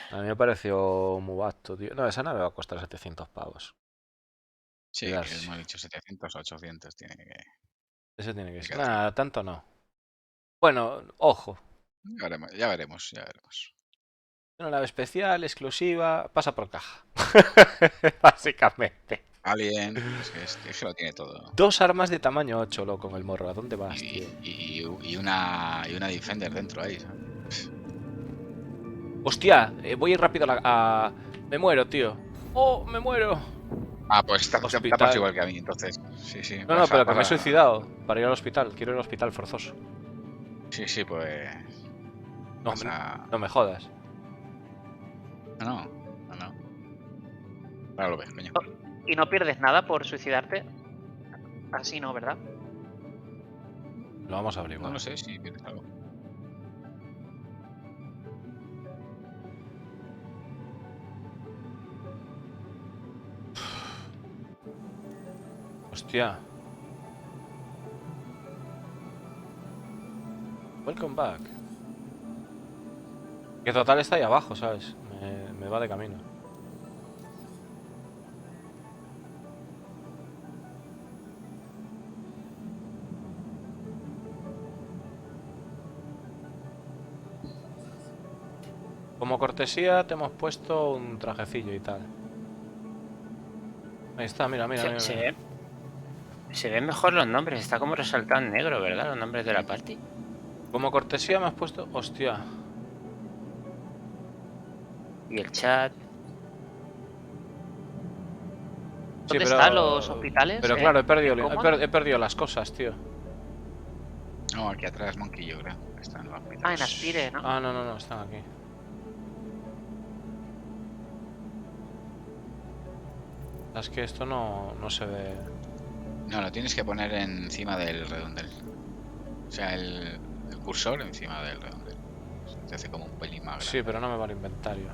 A mí me pareció muy vasto, tío. No, esa nave va a costar 700 pavos. Sí, que me ha dicho 700 o 800 tiene que... Ese tiene que ser. Nada, tanto no. Bueno, ojo. Ya veremos. Una nave especial, exclusiva, pasa por caja. Básicamente. Alien, es que lo tiene todo. 2 armas de tamaño 8, loco, con el morro. ¿A dónde vas, tío? Y una Defender dentro ahí, ¿sabes? Hostia, voy a ir rápido a... Me muero, tío. ¡Oh, me muero! Ah, pues te pasa igual que a mí, entonces. Sí. No, pero que me he suicidado para ir al hospital. Quiero ir al hospital forzoso. Sí, pues... No me jodas. No. Ahora lo ves, coño. ¿Y no pierdes nada por suicidarte? Así no, ¿verdad? Lo vamos a averiguar. No lo sé si pierdes algo. Hostia. Welcome back. Que total está ahí abajo, ¿sabes? Me va de camino. Como cortesía te hemos puesto un trajecillo y tal. Ahí está, mira, mira, mira. mira. Se ven mejor los nombres, está como resaltado en negro, ¿verdad? Los nombres de la party. Como cortesía me has puesto... Hostia. Y el chat. ¿Dónde están los hospitales? Pero claro, he ¿En perdido las cosas, tío. No, aquí atrás Monkey, yo creo. Están los Ah, en Aspire, ¿no? Ah, no, están aquí. Es que esto no se ve... No, lo tienes que poner encima del redondel. O sea, el cursor encima del redondel. Se hace como un pelín más grande. Sí, pero no me va el inventario.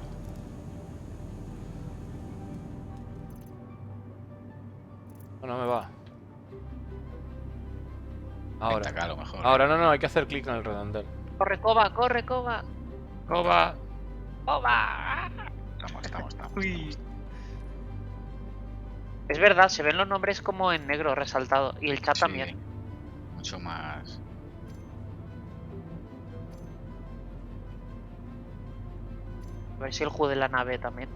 No me va. Ahora. Acá, a lo mejor. Ahora, no, hay que hacer clic en el redondel. Corre, Coba, corre, Coba. Coba. Coba. Estamos. Uy. Es verdad, se ven los nombres como en negro resaltado. Y el chat también. Mucho más. A ver si el juego de la nave también.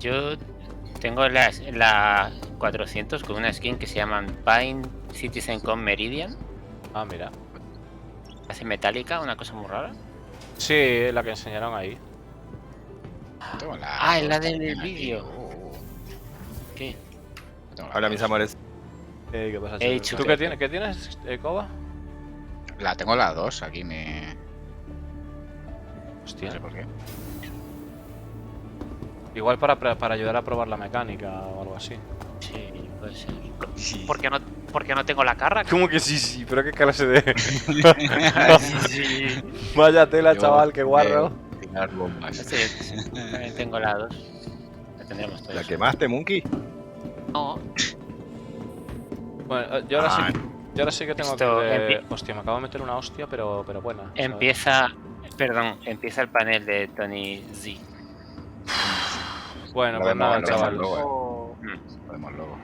Yo tengo la 400 con una skin que se llaman Pine CitizenCon Meridian. Ah, mira. Hace metálica, una cosa muy rara. Sí, la que enseñaron ahí. Es la del vídeo. ¿Qué? Hola, mis amores. ¿Qué pasa, Hey, ¿Tú qué tienes, Coba? Tengo la 2, aquí Hostia. No sé por qué. Igual para ayudar a probar la mecánica o algo así. Sí, puede ser. ¿Por qué no tengo la carga? ¿Cómo que sí? ¿Pero qué clase de...? Vaya tela, chaval, qué guarro. Tirar bombas. Sí, también tengo la 2. La tendremos todos. ¿La quemaste, Monkey? No. Bueno, yo ahora sí que tengo que... Hostia, me acabo de meter una hostia, pero buena. Empieza el panel de Tony Z. Bueno, pues nada, chaval. Podemos luego.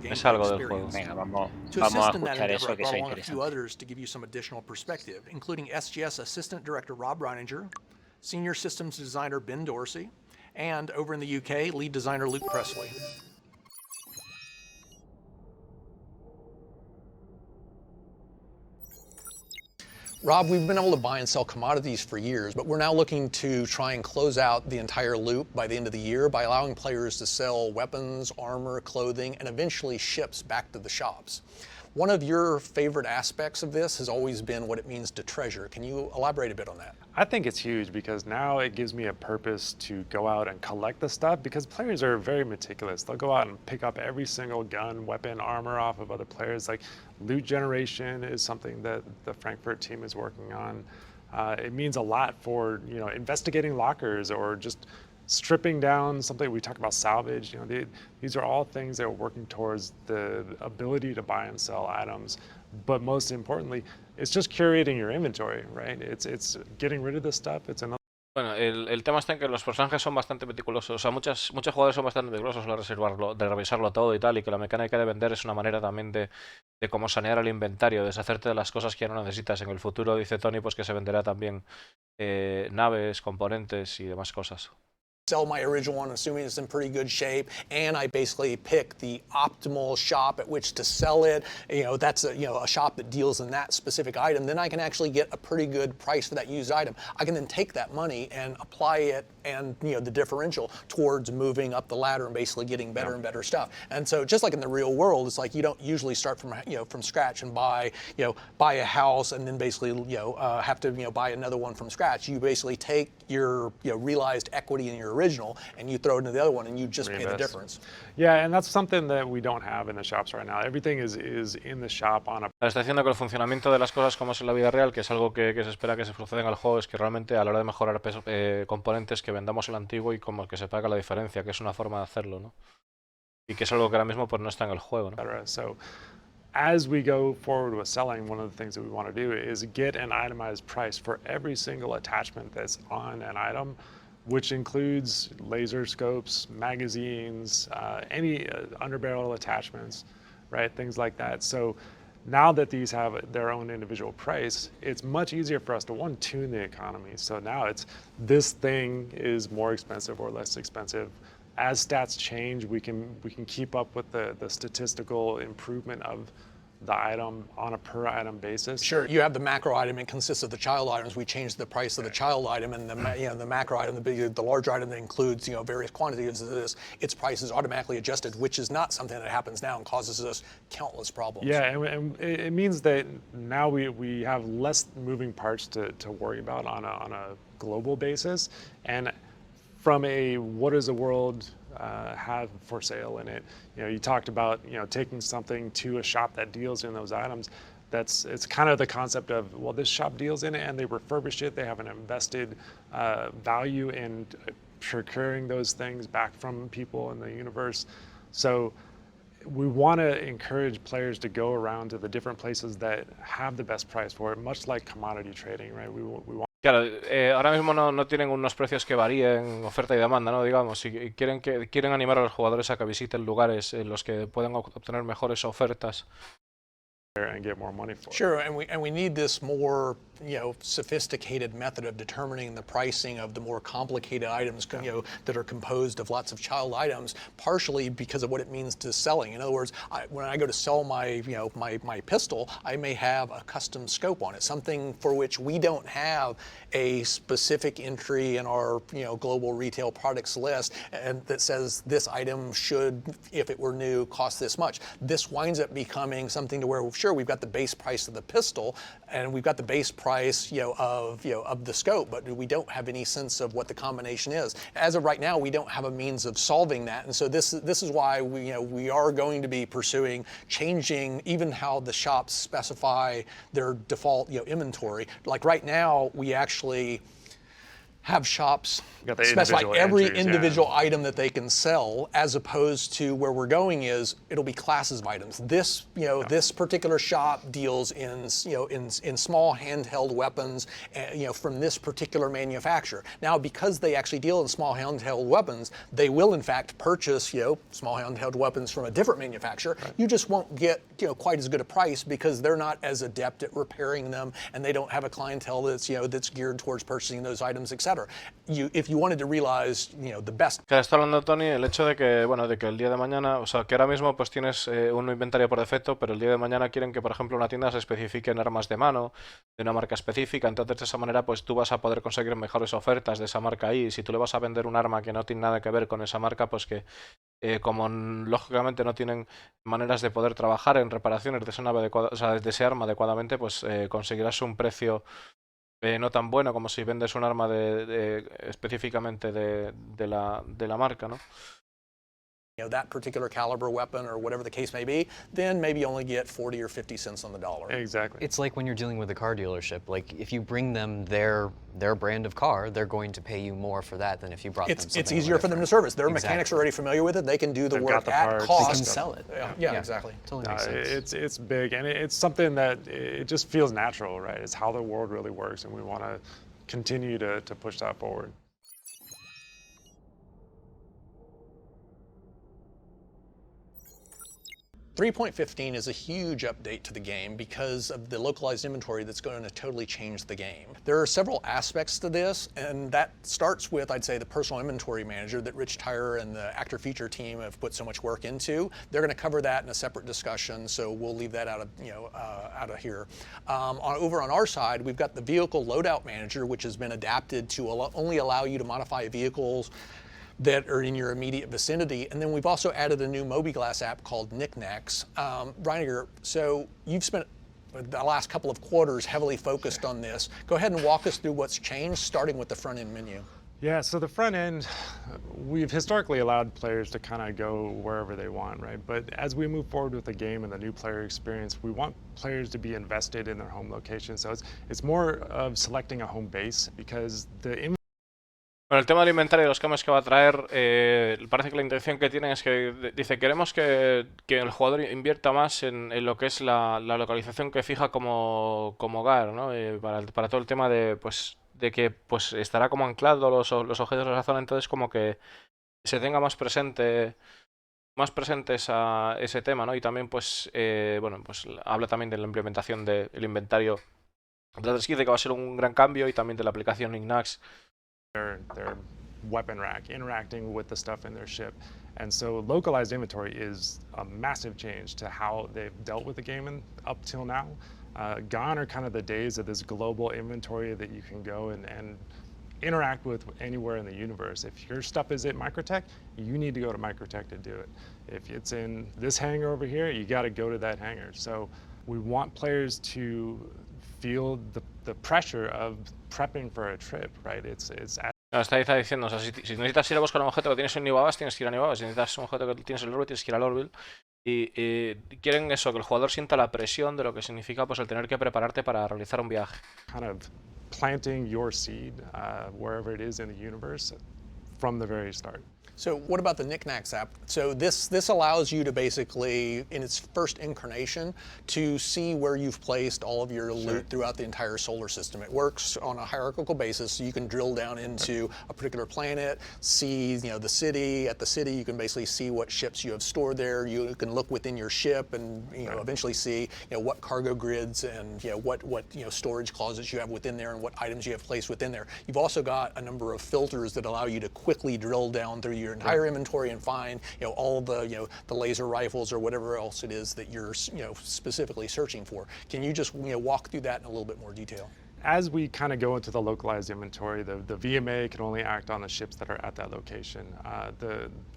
Es algo del juego. Venga, vamos To a assist in that escuchar endeavor, eso I que brought es along a few interesante. others to give you some additional perspective, including SGS Assistant Director Rob Reininger, Senior Systems Designer Ben Dorsey, and over in the UK, Lead Designer Luke Presley. Rob, we've been able to buy and sell commodities for years, but we're now looking to try and close out the entire loop by the end of the year by allowing players to sell weapons, armor, clothing, and eventually ships back to the shops. One of your favorite aspects of this has always been what it means to treasure. Can you elaborate a bit on that? I think it's huge because now it gives me a purpose to go out and collect the stuff because players are very meticulous. They'll go out and pick up every single gun, weapon, armor off of other players. Like loot generation is something that the Frankfurt team is working on. It means a lot for investigating lockers or just stripping down something. We talk about salvage. These are all things that we're working towards the ability to buy and sell items. But most importantly, it's just curating your inventory, right? It's getting rid of this stuff. It's another. Bueno, el tema está en que los personajes son bastante meticulosos. O sea, muchos jugadores son bastante meticulosos de revisarlo todo y tal, y que la mecánica de vender es una manera también de cómo sanear el inventario, deshacerte de las cosas que ya no necesitas. En el futuro, dice Tony, pues que se venderá también naves, componentes y demás cosas. Sell my original one, assuming it's in pretty good shape, and I basically pick the optimal shop at which to sell it. That's a shop that deals in that specific item. Then I can actually get a pretty good price for that used item. I can then take that money and apply it and the differential towards moving up the ladder and basically getting better and better stuff. And so just like in the real world, it's like you don't usually start from scratch and buy a house and then basically have to buy another one from scratch. You basically take your realized equity in your original and you throw it into the other one and you just pay the difference. Yeah, and that's something that we don't have in the shops right now. Everything is in the shop on a. Está diciendo que el funcionamiento de las cosas como es en la vida real, que es algo que se espera que se proceda en el juego, es que realmente a la hora de mejorar componentes que vendamos el antiguo y como que se paga la diferencia, que es una forma de hacerlo, ¿no? Y que es algo que ahora mismo pues no está en el juego, ¿no? So, as we go forward with selling, one of the things that we want to do is get an itemized price for every single attachment that's on an item, which includes laser scopes, magazines, any underbarrel attachments. right? Things like that. So now that these have their own individual price, it's much easier for us to one, tune the economy. So now it's this thing is more expensive or less expensive. As stats change, we can keep up with the statistical improvement of the item on a per item basis. Sure, you have the macro item, it consists of the child items. We change the price of the child item, and the macro item, the larger item that includes various quantities of this, its price is automatically adjusted, which is not something that happens now and causes us countless problems. Yeah, and it means that now we have less moving parts to worry about on a global basis, and from a what does the world have for sale in it. You talked about taking something to a shop that deals in those items. It's kind of the concept of, well, this shop deals in it and they refurbish it. They have an invested value in procuring those things back from people in the universe. So we want to encourage players to go around to the different places that have the best price for it, much like commodity trading, right? We want. Claro, ahora mismo no tienen unos precios que varíen oferta y demanda, ¿no? Digamos, si quieren animar a los jugadores a que visiten lugares en los que puedan obtener mejores ofertas. And get more money for it. Sure, and we need this more sophisticated method of determining the pricing of the more complicated items that are composed of lots of child items, partially because of what it means to selling. In other words, when I go to sell my my pistol, I may have a custom scope on it, something for which we don't have a specific entry in our global retail products list, and that says this item should, if it were new, cost this much. This winds up becoming something to where, sure, we've got the base price of the pistol and we've got the base price of the scope, but we don't have any sense of what the combination is. As of right now, we don't have a means of solving that, and so this is why we are going to be pursuing changing even how the shops specify their default inventory. Like right now, we actually have shops specify every individual item that they can sell, as opposed to where we're going is it'll be classes of items. This this particular shop deals in in small handheld weapons from this particular manufacturer. Now, because they actually deal in small handheld weapons, they will in fact purchase small handheld weapons from a different manufacturer. Right. You just won't get quite as good a price because they're not as adept at repairing them, and they don't have a clientele that's that's geared towards purchasing those items, etc. If you wanted to realize, the best. Claro, está hablando Tony el hecho de que, de que el día de mañana, o sea, que ahora mismo pues tienes un inventario por defecto, pero el día de mañana quieren que, por ejemplo, una tienda se especifique en armas de mano de una marca específica, entonces de esa manera pues tú vas a poder conseguir mejores ofertas de esa marca ahí. Si tú le vas a vender un arma que no tiene nada que ver con esa marca, pues que como lógicamente no tienen maneras de poder trabajar en reparaciones de esa nave de ese arma adecuadamente, pues conseguirás un precio no tan bueno como si vendes un arma específicamente de la marca, ¿no? That particular caliber weapon or whatever the case may be, then maybe only get 40 or 50 cents on the dollar. Exactly. It's like when you're dealing with a car dealership. Like if you bring them their brand of car, they're going to pay you more for that than if you brought them something. It's easier for them to service. Their mechanics are already familiar with it. They can do the work at cost. They can sell it. Yeah, exactly. Totally makes sense. It's big, and it's something that it just feels natural, right? It's how the world really works, and we want to continue to push that forward. 3.15 is a huge update to the game because of the localized inventory that's going to totally change the game. There are several aspects to this, and that starts with, I'd say, the personal inventory manager that Rich Tyrer and the actor feature team have put so much work into. They're going to cover that in a separate discussion, so we'll leave that out of here. Over on our side, we've got the vehicle loadout manager, which has been adapted to only allow you to modify vehicles that are in your immediate vicinity. And then we've also added a new mobiGlas app called Knickknacks. Reiniger, so you've spent the last couple of quarters heavily focused on this. Go ahead and walk us through what's changed, starting with the front end menu. Yeah, so the front end, we've historically allowed players to kind of go wherever they want, right? But as we move forward with the game and the new player experience, we want players to be invested in their home location. So it's more of selecting a home base because the Bueno, el tema del inventario y los cambios que va a traer, parece que la intención que tienen es que dice, queremos que el jugador invierta más en lo que es la localización que fija como hogar, ¿no? Para todo el tema de que pues estará como anclado los objetos de la zona, entonces como que se tenga más presente más presentes a ese tema, ¿no? Y también, pues, bueno, pues habla también de la implementación del inventario. Dice que va a ser un gran cambio y también de la aplicación Ignax. Their weapon rack interacting with the stuff in their ship. And so localized inventory is a massive change to how they've dealt with the game up till now. Gone are kind of the days of this global inventory that you can go and interact with anywhere in the universe. If your stuff is at Microtech, you need to go to Microtech to do it. If it's in this hangar over here, you got to go to that hangar. So we want players to feel the pressure of prepping for a trip, right? It's Está diciendo, o sea, si necesitas ir a buscar un objeto que tienes en New Babas, tienes que ir a New Babas. Si necesitas un objeto que tienes en Lorville, tienes que ir a Lorville. Y quieren eso, que el jugador sienta la presión de lo que significa pues el tener que prepararte para realizar un viaje. Kind of planting your seed wherever it is in the universe from the very start. So what about the Knickknacks app? So this allows you to basically, in its first incarnation, to see where you've placed all of your loot throughout the entire solar system. It works on a hierarchical basis, so you can drill down into a particular planet, see the city. At the city, you can basically see what ships you have stored there. You can look within your ship and eventually see what cargo grids and what storage closets you have within there and what items you have placed within there. You've also got a number of filters that allow you to quickly drill down through your entire inventory and find all the laser rifles or whatever else it is that you're specifically searching for. Can you just walk through that in a little bit more detail? As we kind of go into the localized inventory, the VMA can only act on the ships that are at that location.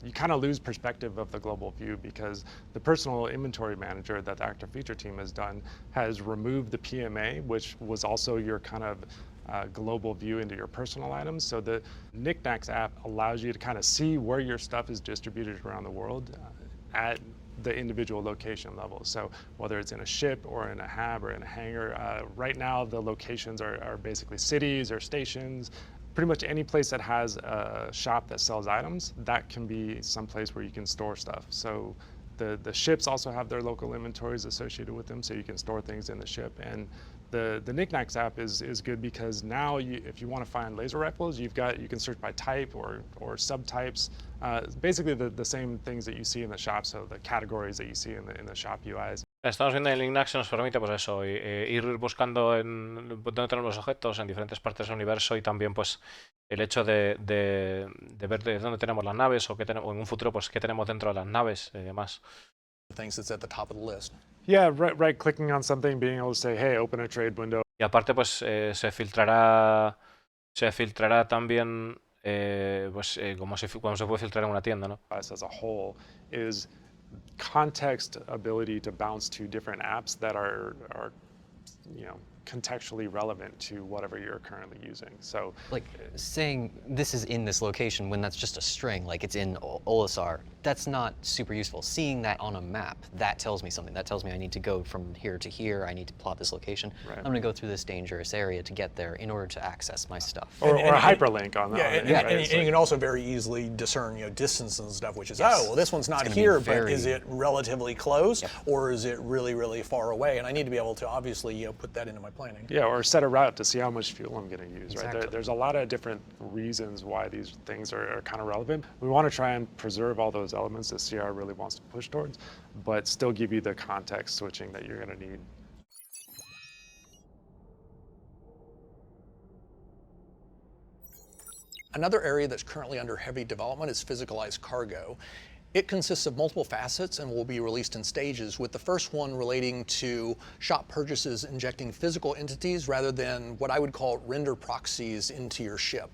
You kind of lose perspective of the global view because the personal inventory manager that the active feature team has done has removed the PMA, which was also your kind of global view into your personal items. So the Knickknacks app allows you to kind of see where your stuff is distributed around the world at the individual location level. So whether it's in a ship or in a hab or in a hangar, right now the locations are basically cities or stations. Pretty much any place that has a shop that sells items, that can be some place where you can store stuff. So the ships also have their local inventories associated with them, so you can store things in the ship. And the Knickknacks app is good because now if you want to find laser rifles, you can search by type or subtypes. Basically the same things that you see in the shop, so the categories that you see in the shop UIs. Estamos viendo en el Ignax nos permite pues eso, ir buscando en dónde tenemos los objetos en diferentes partes del universo y también pues el hecho de ver de dónde tenemos las naves o en un futuro pues qué tenemos dentro de las naves y demás. Things that's at the top of the list. Yeah, right clicking on something, being able to say, hey, open a trade window. Y aparte pues se filtrará también pues como se puede filtrar en una tienda, ¿no? As a whole is context ability to bounce to different apps that are contextually relevant to whatever you're currently using. So like saying this is in this location when that's just a string, like it's in Olisar, that's not super useful. Seeing that on a map, that tells me something. That tells me I need to go from here to here, I need to plot this location. Right. I'm gonna go through this dangerous area to get there in order to access my stuff. Or a hyperlink on that. And you can also very easily discern distance and stuff, which is, this one's not here, but is it relatively close or is it really, really far away? And I need to be able to obviously put that into my planning. Yeah, or set a route to see how much fuel I'm going to use. Exactly. Right? There's a lot of different reasons why these things are kind of relevant. We want to try and preserve all those elements that CR really wants to push towards, but still give you the context switching that you're going to need. Another area that's currently under heavy development is physicalized cargo. It consists of multiple facets and will be released in stages, with the first one relating to shop purchases injecting physical entities rather than what I would call render proxies into your ship.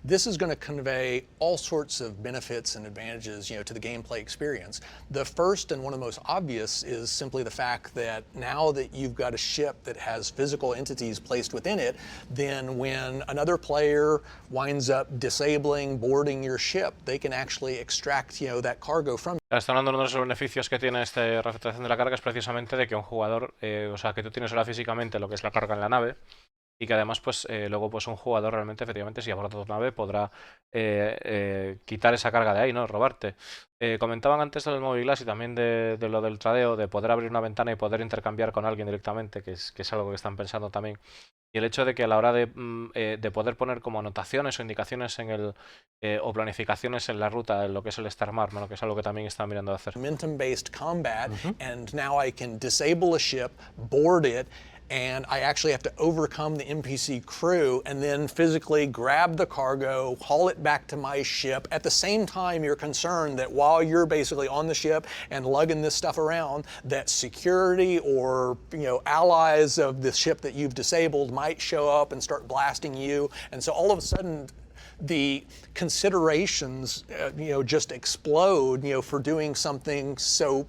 This is going to convey all sorts of benefits and advantages, to the gameplay experience. The first and one of the most obvious is simply the fact that now that you've got a ship that has physical entities placed within it, then when another player winds up disabling, boarding your ship, they can actually extract, that cargo from. Está hablando de uno de los beneficios que tiene esta refactoración de la carga es precisamente de que un jugador, o sea, que tú tienes ahora físicamente lo que es la carga en la nave. Y que además, pues luego pues un jugador realmente, efectivamente, si aborda tu nave, podrá quitar esa carga de ahí, ¿no? Robarte. Comentaban antes del Mobile Glass y también de lo del tradeo, de poder abrir una ventana y poder intercambiar con alguien directamente, que es algo que están pensando también. Y el hecho de que a la hora de poder poner como anotaciones o indicaciones en el o planificaciones en la ruta, en lo que es el Star Map, ¿no? Que es algo que también está mirando a hacer. Momentum-based combat, and now I can disable a ship, board it, and I actually have to overcome the NPC crew and then physically grab the cargo, haul it back to my ship. At the same time, you're concerned that while you're basically on the ship and lugging this stuff around, that security or allies of the ship that you've disabled might show up and start blasting you. And so all of a sudden, the considerations, just explode, for doing something so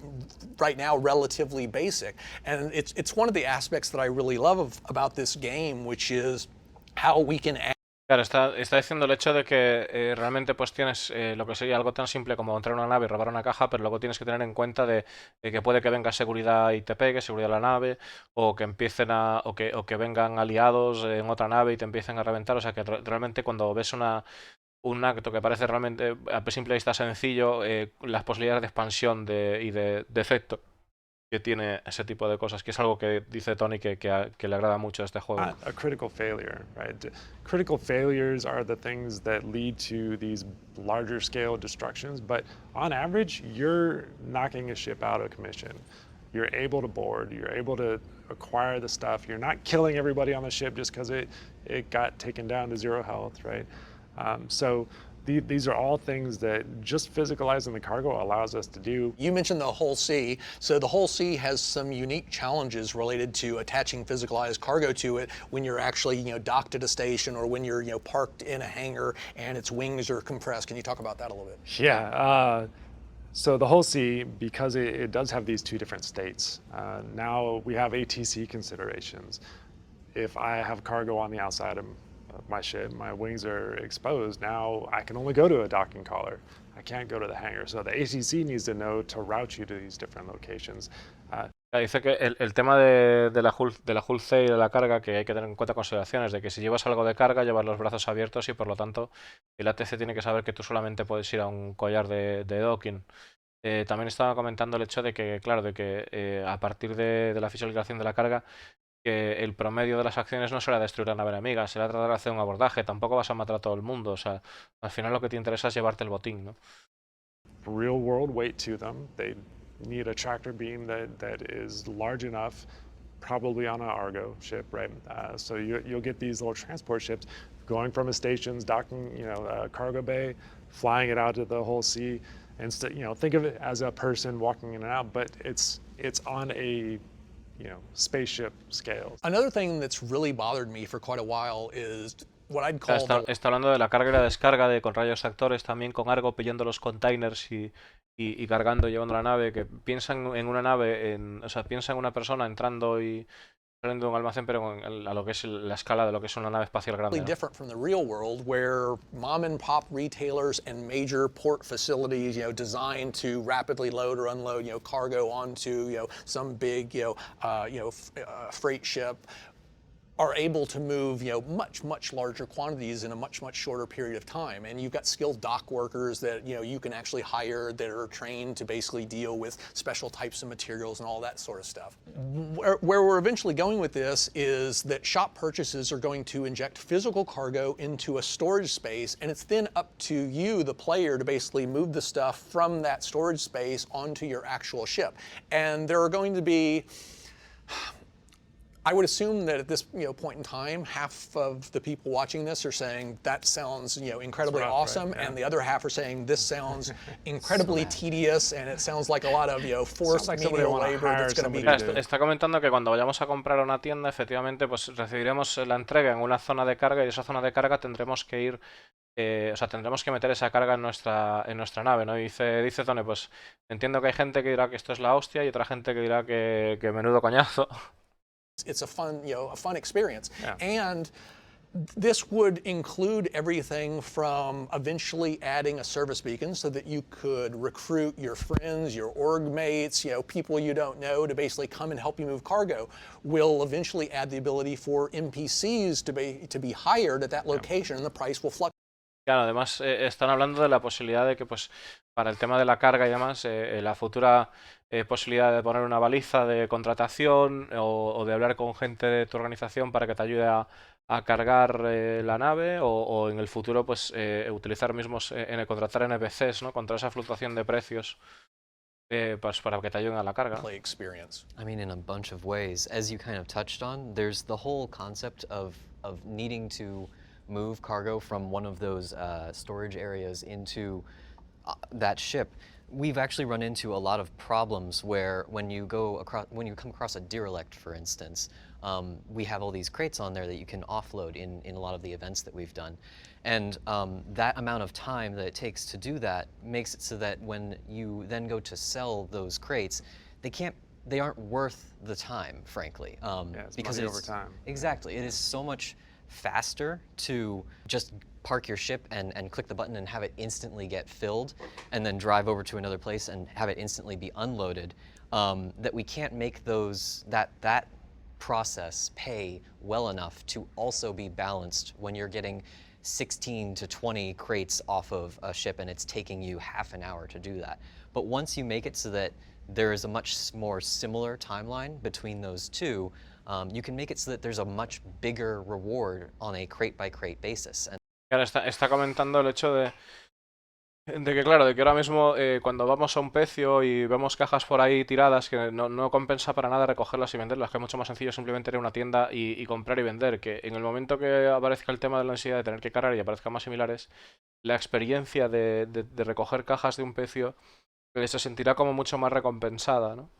right now relatively basic. And it's one of the aspects that I really love about this game, which is how we can add. Claro, está diciendo el hecho de que realmente pues tienes lo que sería algo tan simple como entrar a una nave y robar una caja, pero luego tienes que tener en cuenta de que puede que venga seguridad y te pegue, seguridad de la nave, o que empiecen o que vengan aliados en otra nave y te empiecen a reventar. O sea que realmente cuando ves un acto que parece realmente a simple vista sencillo, las posibilidades de expansión y de efecto que tiene ese tipo de cosas, que es algo que dice Tony que le agrada mucho a este juego. A critical failure, right? Critical failures are the things that lead to these larger scale destructions, but on average, you're knocking a ship out of commission. You're able to board, you're able to acquire the stuff, you're not killing everybody on the ship just because it got taken down to 0 health, right? So these are all things that just physicalizing the cargo allows us to do. You mentioned the Hull C. So the Hull C has some unique challenges related to attaching physicalized cargo to it when you're actually, docked at a station or when you're, parked in a hangar and its wings are compressed. Can you talk about that a little bit? Yeah. So the Hull C, because it does have these two different states, now we have ATC considerations. If I have cargo on the outside of my ship, my wings are exposed, now I can only go to a docking collar. I can't go to the hangar. So the ATC needs to know to route you to these different locations. Dice que el tema de la Hull C y de la carga, que hay que tener en cuenta consideraciones de que si llevas algo de carga, llevas los brazos abiertos y por lo tanto el ATC tiene que saber que tú solamente puedes ir a un collar de docking. También estaba comentando el hecho de que, claro, a partir de la visualización de la carga, que el promedio de las acciones no será destruir la nave enemiga, será tratar de hacer un abordaje, tampoco vas a matar a todo el mundo, o sea, al final lo que te interesa es llevarte el botín, ¿no? Real world weight to them. They need a tractor beam that is large enough, probably on an Argo ship, right? So you'll get these little transport ships going from a station's docking, a cargo bay, flying it out to the Hull C, and think of it as a person walking in and out, but it's on a spaceship scale. Another thing that's really bothered me for quite a while is what I'd call Está hablando de la carga y la descarga, con rayos actores, también con Argo pillando los containers y cargando y llevando la nave, que piensan en una nave, piensa en una persona entrando y saliendo de un almacén, pero a lo que es la escala de lo que es una nave espacial grande, ¿no? Different from the real world, where mom and pop retailers and major port facilities, designed to rapidly load or unload, cargo onto, some big, freight ship, are able to move, much larger quantities in a much shorter period of time. And you've got skilled dock workers that, you can actually hire that are trained to basically deal with special types of materials and all that sort of stuff. Where we're eventually going with this is that shop purchases are going to inject physical cargo into a storage space, and it's then up to you, the player, to basically move the stuff from that storage space onto your actual ship. And there are going to be, I would assume that at this point in time, half of the people watching this are saying that sounds incredibly awesome, right, yeah. and the other half are saying this sounds incredibly tedious, and it sounds like a lot of forced menial labor that's going to be. Está comentando que cuando vayamos a comprar una tienda, efectivamente, pues recibiremos la entrega en una zona de carga y esa zona de carga tendremos que ir. Tendremos que meter esa carga en nuestra nave, ¿no? Y dice Tony, pues entiendo que hay gente que dirá que esto es la hostia y otra gente que dirá que menudo coñazo. It's a fun experience. Yeah. And this would include everything from eventually adding a service beacon so that you could recruit your friends, your org mates, people you don't know to basically come and help you move cargo. We'll eventually add the ability for NPCs to be hired at that location, and the price will fluctuate. Claro, además están hablando de la posibilidad de que, pues, para el tema de la carga y demás, la futura posibilidad de poner una baliza de contratación o de hablar con gente de tu organización para que te ayude a cargar la nave o en el futuro, pues, utilizar mismos contratar NPCs, ¿no? Contra esa fluctuación de precios, pues, para que te ayuden a la carga. Play experience. I mean, in a bunch of ways. As you kind of touched on, there's the whole concept of needing to move cargo from one of those storage areas into that ship. We've actually run into a lot of problems where when you come across a derelict, for instance, we have all these crates on there that you can offload in a lot of the events that we've done. And that amount of time that it takes to do that makes it so that when you then go to sell those crates, they aren't worth the time, frankly. It's because money over time. Exactly. It is so much faster to just park your ship and click the button and have it instantly get filled and then drive over to another place and have it instantly be unloaded, that we can't make that process pay well enough to also be balanced when you're getting 16 to 20 crates off of a ship and it's taking you half an hour to do that. But once you make it so that there is a much more similar timeline between those two, you can make it so that there's a much bigger reward on a crate by crate basis. And Claro, está comentando el hecho de que, claro, de que ahora mismo cuando vamos a un pecio y vemos cajas por ahí tiradas, que no compensa para nada recogerlas y venderlas, que es mucho más sencillo simplemente ir a una tienda y comprar y vender, que en el momento que aparezca el tema de la ansiedad de tener que cargar y aparezcan más similares, la experiencia de recoger cajas de un pecio se sentirá como mucho más recompensada, ¿no?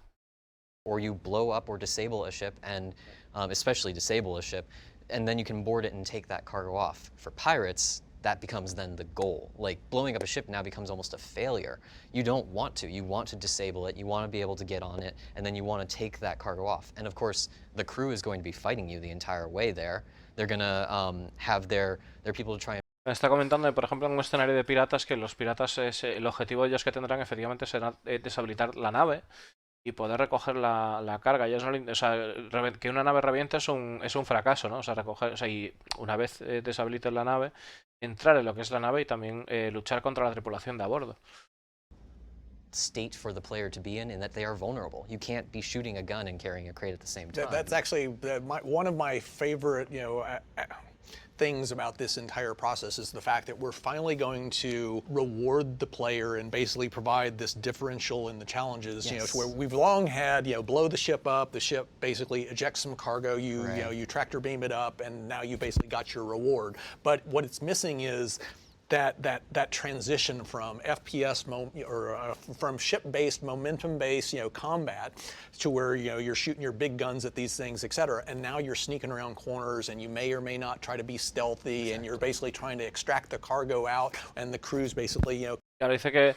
Or you blow up or disable a ship, and especially disable a ship, and then you can board it and take that cargo off. For pirates, that becomes then the goal. Like, blowing up a ship now becomes almost a failure. You don't want to. You want to disable it, you want to be able to get on it, and then you want to take that cargo off. And of course, the crew is going to be fighting you the entire way there. They're going to have their people to try and... Está comentando, por ejemplo, en un escenario de piratas, que los piratas, el objetivo de ellos que tendrán efectivamente será deshabilitar la nave y poder recoger la carga. Ya o sea, que una nave reviente es un fracaso, ¿no? O sea, y una vez deshabiliten la nave, entrar en lo que es la nave y también luchar contra la tripulación de a bordo. State for the player to be in that they are vulnerable. You can't be shooting a gun and carrying a crate at the same time. That's actually one of my favorite, things about this entire process is the fact that we're finally going to reward the player and basically provide this differential in the challenges. Yes. To where we've long had, blow the ship up, the ship basically ejects some cargo, you tractor beam it up, and now you basically got your reward. But what it's missing is that transition from FPS from ship-based, momentum-based, combat to where you're shooting your big guns at these things, etc. And now you're sneaking around corners, and you may or may not try to be stealthy, and you're basically trying to extract the cargo out, and the crew's basically, Claro, dice que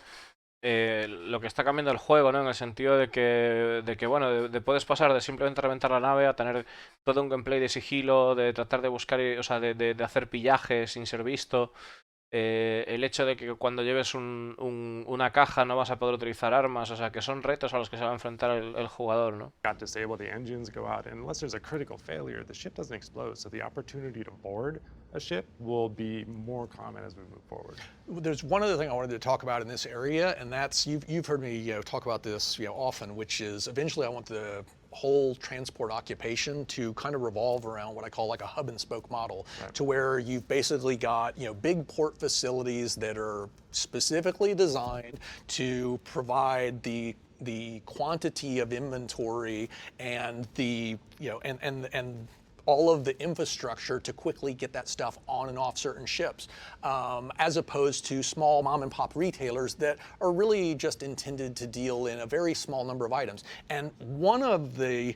lo que está cambiando el juego, ¿no? En el sentido de que bueno, puedes pasar de simplemente reventar la nave a tener todo un gameplay de sigilo, de tratar de buscar, o sea, de hacer pillaje sin ser visto. El hecho de que cuando lleves una caja no vas a poder utilizar armas, o sea, que son retos a los que se va a enfrentar el jugador, ¿no? Got disable the engines, go out, and unless there's a critical failure, the ship doesn't explode, so the opportunity to board a ship will be more common as we move forward. There's one other thing I wanted to talk about in this area, and that's you've heard me talk about this often, which is eventually I want the whole transport occupation to kind of revolve around what I call like a hub and spoke model, to where you've basically got big port facilities that are specifically designed to provide the quantity of inventory and the and all of the infrastructure to quickly get that stuff on and off certain ships, as opposed to small mom and pop retailers that are really just intended to deal in a very small number of items. And one of the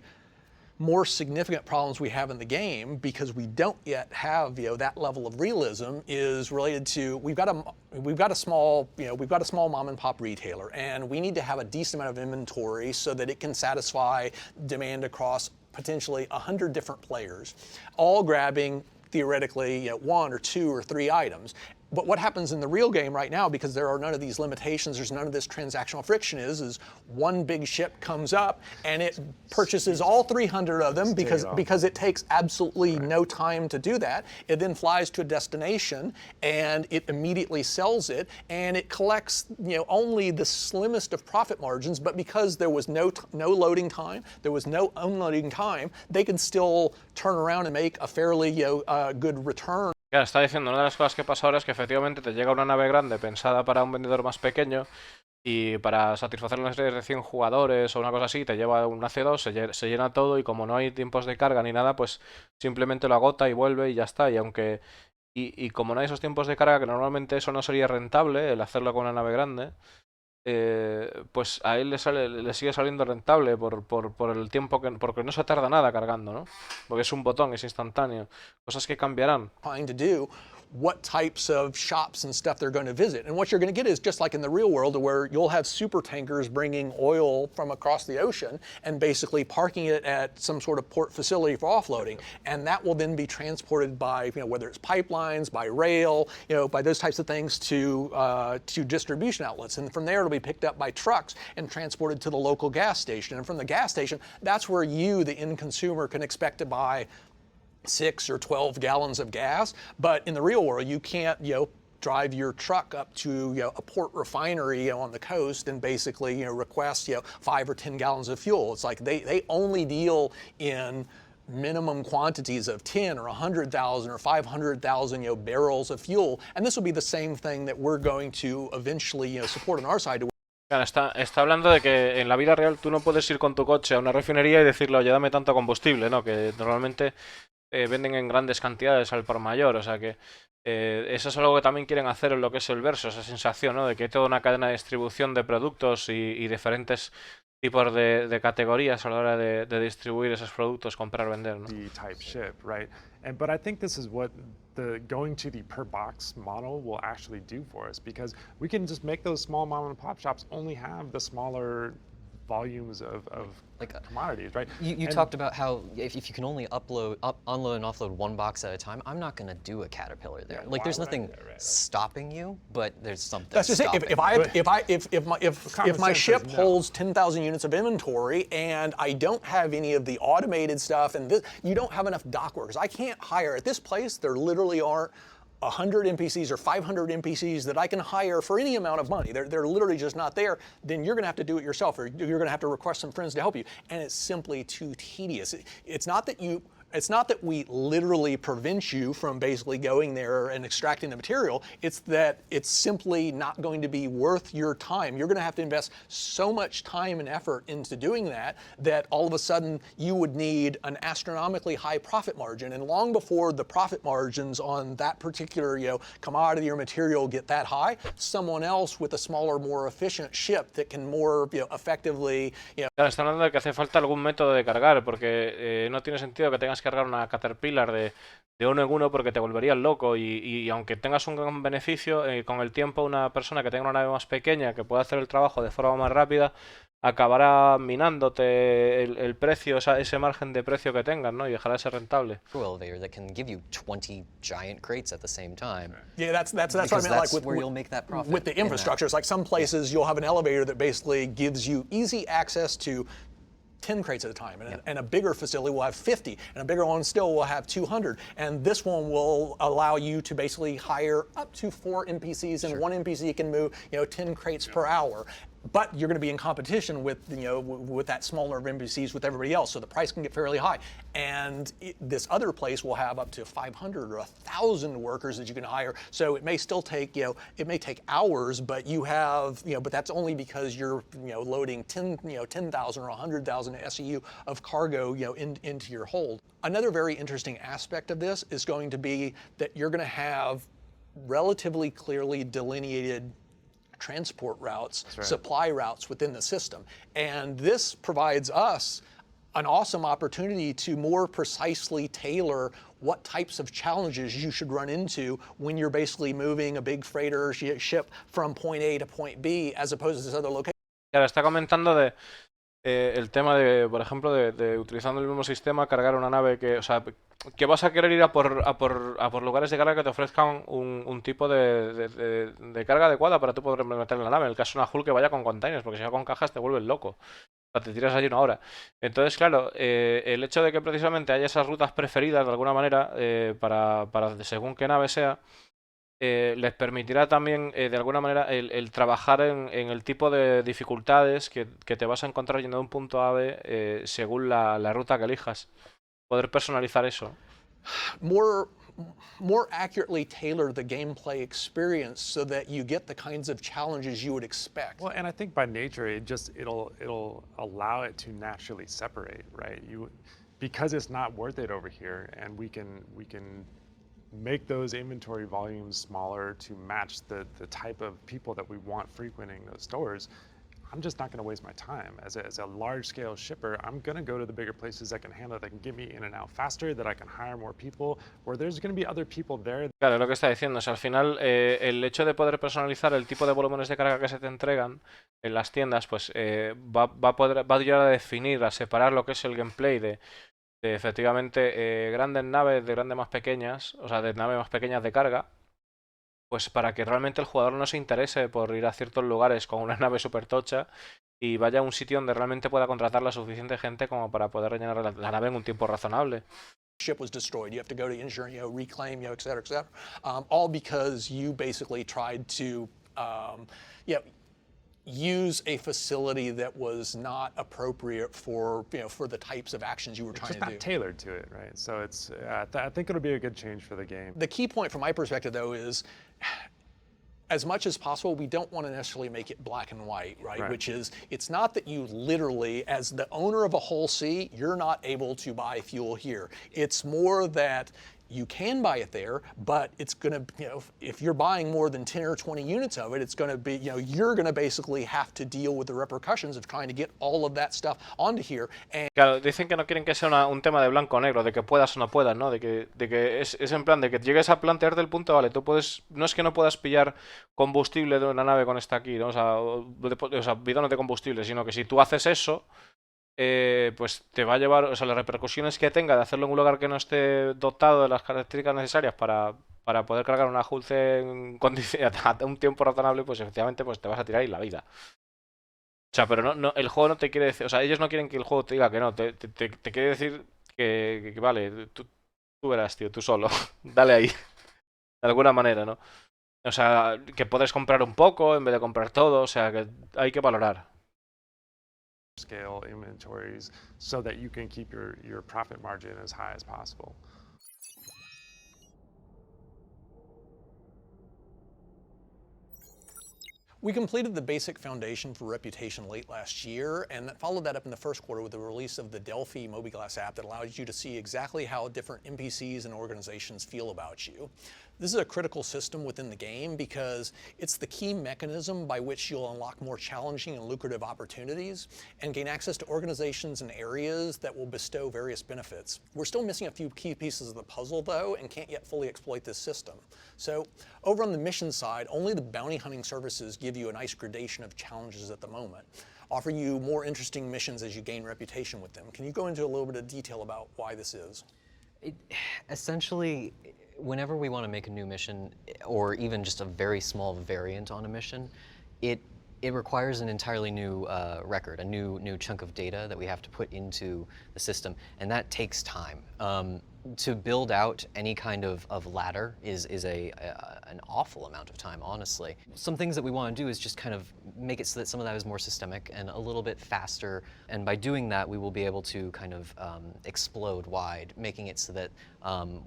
more significant problems we have in the game, because we don't yet have that level of realism, is related to we've got a small mom and pop retailer, and we need to have a decent amount of inventory so that it can satisfy demand across potentially 100 different players, all grabbing theoretically 1 or 2 or 3 items. But what happens in the real game right now, because there are none of these limitations, there's none of this transactional friction, is one big ship comes up and it purchases all 300 of them because it takes absolutely no time to do that. It then flies to a destination and it immediately sells it, and it collects only the slimmest of profit margins. But because there was no loading time, there was no unloading time, they can still turn around and make a fairly good return. Claro, está diciendo, una de las cosas que pasa ahora es que efectivamente te llega una nave grande pensada para un vendedor más pequeño y para satisfacer una serie de 100 jugadores o una cosa así, te lleva una C2, se llena todo y como no hay tiempos de carga ni nada, pues simplemente lo agota y vuelve y ya está. Y aunque como no hay esos tiempos de carga, que normalmente eso no sería rentable, el hacerlo con una nave grande, pues a él le sigue saliendo rentable por el tiempo porque no se tarda nada cargando, ¿no? Porque es un botón, es instantáneo. Cosas que cambiarán. What types of shops and stuff they're going to visit. And what you're going to get is just like in the real world, where you'll have super tankers bringing oil from across the ocean and basically parking it at some sort of port facility for offloading. And that will then be transported by, whether it's pipelines, by rail, by those types of things to distribution outlets. And from there, it'll be picked up by trucks and transported to the local gas station. And from the gas station, that's where you, the end consumer, can expect to buy 6 or 12 gallons of gas. But in the real world, you can't, drive your truck up to a port refinery on the coast and basically request 5 or 10 gallons of fuel. It's like they only deal in minimum quantities of 10 or 100,000 or 500,000 barrels of fuel. And this will be the same thing that we're going to eventually support on our side. Está hablando de que en la vida real tú no puedes ir con tu coche a una refinería y decirle, oye, dame tanto combustible, ¿no? Que normalmente venden en grandes cantidades al por mayor, o sea que eso es algo que también quieren hacer en lo que es el verso, esa sensación, ¿no? De que hay toda una cadena de distribución de productos y diferentes tipos de categorías a la hora de distribuir esos productos, comprar, vender, ¿no? Type ship, right? But I think this is what going to the per box model will actually do for us, because we can just make those small mom and pop shops only have the smaller volumes of commodities, right? You talked about how if you can only unload and offload one box at a time, I'm not going to do a Caterpillar there. Like there's nothing stopping you, but there's something. That's just it. If my ship holds 10,000 units of inventory and I don't have any of the automated stuff, and you don't have enough dock workers, I can't hire at this place. There literally aren't 100 NPCs or 500 NPCs that I can hire for any amount of money. They're literally just not there. Then you're going to have to do it yourself, or you're going to have to request some friends to help you. And it's simply too tedious. It's not that we literally prevent you from basically going there and extracting the material. It's that it's simply not going to be worth your time. You're going to have to invest so much time and effort into doing that all of a sudden you would need an astronomically high profit margin. And long before the profit margins on that particular commodity or material get that high, someone else with a smaller, more efficient ship that can more effectively. Claro, está hablando de que hace falta algún método de cargar, porque no tiene sentido que tengas que cargar una Caterpillar de uno en uno porque te volverías loco y aunque tengas un gran beneficio, con el tiempo una persona que tenga una nave más pequeña que pueda hacer el trabajo de forma más rápida acabará minándote el precio, ese margen de precio que tengas, ¿no? Y dejará de ser rentable. Elevator that can give you 20 giant crates at the same time. Yeah, that's what I meant. Like where you'll make that profit. With the infrastructure, it's like some places you'll have an elevator that basically gives you easy access to 10 crates at a time, and a bigger facility will have 50, and a bigger one still will have 200, and this one will allow you to basically hire up to 4 NPCs, and one NPC can move 10 crates per hour. But you're going to be in competition with with that smaller of NPCs with everybody else, so the price can get fairly high. And this other place will have up to 500 or 1,000 workers that you can hire. So it may still take it may take hours, but you have but that's only because you're loading 10,000 or 100,000 SEU of cargo into your hold. Another very interesting aspect of this is going to be that you're going to have relatively clearly delineated transport routes, supply routes within the system. And this provides us an awesome opportunity to more precisely tailor what types of challenges you should run into when you're basically moving a big freighter ship from point A to point B as opposed to this other location. Claro, está comentando el tema de, por ejemplo, de utilizando el mismo sistema, cargar una nave que, o sea, que vas a querer ir a por lugares de carga que te ofrezcan un tipo de carga adecuada para tú poder meter en la nave. En el caso de una Hull que vaya con containers, porque si va con cajas te vuelves loco. O sea, te tiras allí una hora. Entonces, claro, el hecho de que precisamente haya esas rutas preferidas de alguna manera para según qué nave sea, les permitirá también de alguna manera el trabajar en el tipo de dificultades que te vas a encontrar yendo de un punto A a B según la ruta que elijas. Poder personalizar eso. More accurately tailor the gameplay experience so that you get the kinds of challenges you would expect. Well, and I think by nature, it'll allow it to naturally separate, right? Because it's not worth it over here, and we can make those inventory volumes smaller to match the type of people that we want frequenting those stores. I'm just not going to waste my time. As a large-scale shipper, I'm going to go to the bigger places that can handle it, that can get me in and out faster, that I can hire more people, where there's going to be other people there. Claro, lo que está diciendo es al final el hecho de poder personalizar el tipo de volúmenes de carga que se te entregan en las tiendas, pues va a ayudar a definir, a separar lo que es el gameplay de efectivamente grandes naves de grandes más pequeñas, o sea, de naves más pequeñas de carga, pues para que realmente el jugador no se interese por ir a ciertos lugares con una nave súper tocha y vaya a un sitio donde realmente pueda contratar la suficiente gente como para poder rellenar la nave en un tiempo razonable. Ship was destroyed. You have to go to insurance, reclaim, et cetera, et cetera. All because you basically tried to, use a facility that was not appropriate for the types of actions you were trying to do. It's just not tailored to it, right? So it's I think it'll be a good change for the game. The key point from my perspective, though, is as much as possible, we don't want to necessarily make it black and white, right? Which is, it's not that you literally, as the owner of a Hull C, you're not able to buy fuel here. It's more that you can buy it there, but it's going to, if you're buying more than 10 or 20 units of it, it's going to be, you're going to basically have to deal with the repercussions of trying to get all of that stuff onto here. And claro, dicen que no quieren que sea un tema de blanco o negro, de que puedas o no puedas, ¿no? De que es en plan de que llegues a plantearte el punto, vale, tú puedes, no es que no puedas pillar combustible de una nave con esta aquí, ¿no? O sea, bidones de combustible, sino que si tú haces eso, pues te va a llevar, o sea, las repercusiones que tenga de hacerlo en un lugar que no esté dotado de las características necesarias para poder cargar una Hull C en a un tiempo razonable, pues efectivamente pues te vas a tirar ahí la vida. O sea, pero no, el juego no te quiere decir, o sea, ellos no quieren que el juego te diga que no, te quiere decir que vale, tú verás, tío, tú solo, dale ahí, de alguna manera, ¿no? O sea, que puedes comprar un poco en vez de comprar todo, o sea, que hay que valorar. Scale inventories so that you can keep your profit margin as high as possible. We completed the basic foundation for reputation late last year, and followed that up in the first quarter with the release of the Delphi Mobiglass app that allows you to see exactly how different NPCs and organizations feel about you. This is a critical system within the game because it's the key mechanism by which you'll unlock more challenging and lucrative opportunities and gain access to organizations and areas that will bestow various benefits. We're still missing a few key pieces of the puzzle, though, and can't yet fully exploit this system. So over on the mission side, only the bounty hunting services give you a nice gradation of challenges at the moment, offer you more interesting missions as you gain reputation with them. Can you go into a little bit of detail about why this is? Essentially, whenever we want to make a new mission, or even just a very small variant on a mission, it requires an entirely new record, a new chunk of data that we have to put into the system, and that takes time. To build out any kind of ladder is an awful amount of time, honestly. Some things that we want to do is just kind of make it so that some of that is more systemic and a little bit faster, and by doing that we will be able to kind of explode wide, making it so that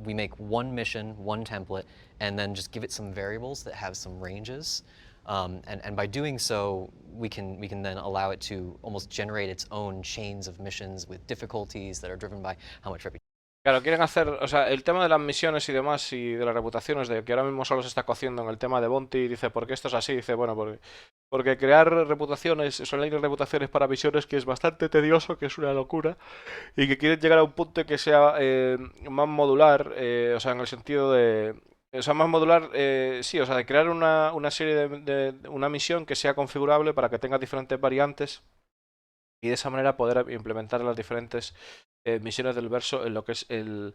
we make one mission, one template, and then just give it some variables that have some ranges. And by doing so, we can then allow it to almost generate its own chains of missions with difficulties that are driven by how much reputation. Claro, quieren hacer, o sea, el tema de las misiones y demás y de las reputaciones, de que ahora mismo solo se está cociendo en el tema de Bounty, dice, ¿por qué esto es así? Dice, bueno, porque crear reputaciones, son reputaciones para misiones que es bastante tedioso, que es una locura, y que quieren llegar a un punto que sea más modular, o sea, en el sentido de... O sea, más modular, sí, o sea, de crear una serie de una misión que sea configurable para que tenga diferentes variantes y de esa manera poder implementar las diferentes misiones del verso en lo que es el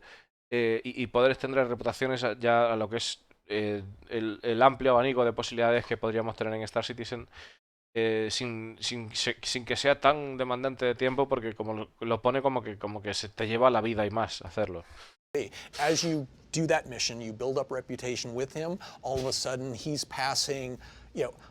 y poder extender reputaciones ya a lo que es el amplio abanico de posibilidades que podríamos tener en Star Citizen. Sin que sea tan demandante de tiempo, porque como lo pone como que se te lleva la vida y más hacerlo. As you do that mission, you build up reputation with him. All of a sudden, he's passing,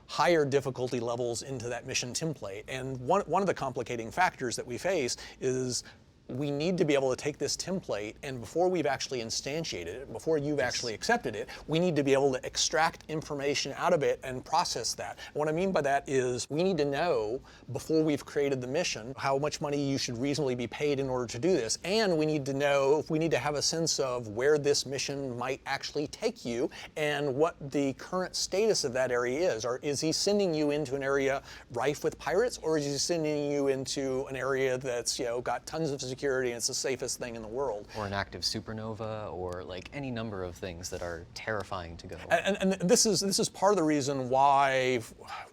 higher difficulty levels into that mission template. And one of the complicating factors that we face is we need to be able to take this template, and before we've actually instantiated it, before you've actually accepted it, we need to be able to extract information out of it and process that. And what I mean by that is we need to know, before we've created the mission, how much money you should reasonably be paid in order to do this. And we need to know, we need to have a sense of where this mission might actually take you and what the current status of that area is. Or is he sending you into an area rife with pirates, or is he sending you into an area that's, got tons of security and it's the safest thing in the world? Or an active supernova, or like any number of things that are terrifying to go. And this is part of the reason why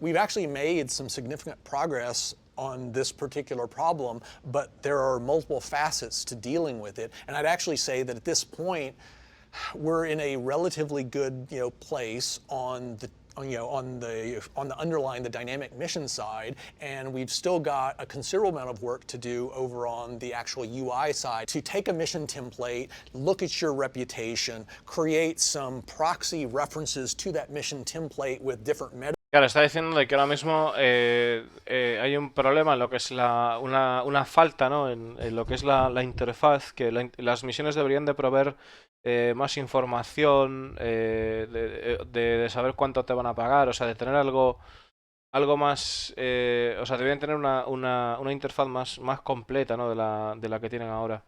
we've actually made some significant progress on this particular problem, but there are multiple facets to dealing with it. And I'd actually say that at this point, we're in a relatively good place on the underlying, the dynamic mission side, and we've still got a considerable amount of work to do over on the actual UI side to take a mission template, look at your reputation, create some proxy references to that mission template with different meta. Claro, está diciendo de que ahora mismo hay un problema en lo que es una falta, ¿no? En lo que es la interfaz, que las misiones deberían de proveer más información, de saber cuánto te van a pagar, o sea, de tener algo más, o sea, deberían tener una interfaz más completa, ¿no? de la que tienen ahora.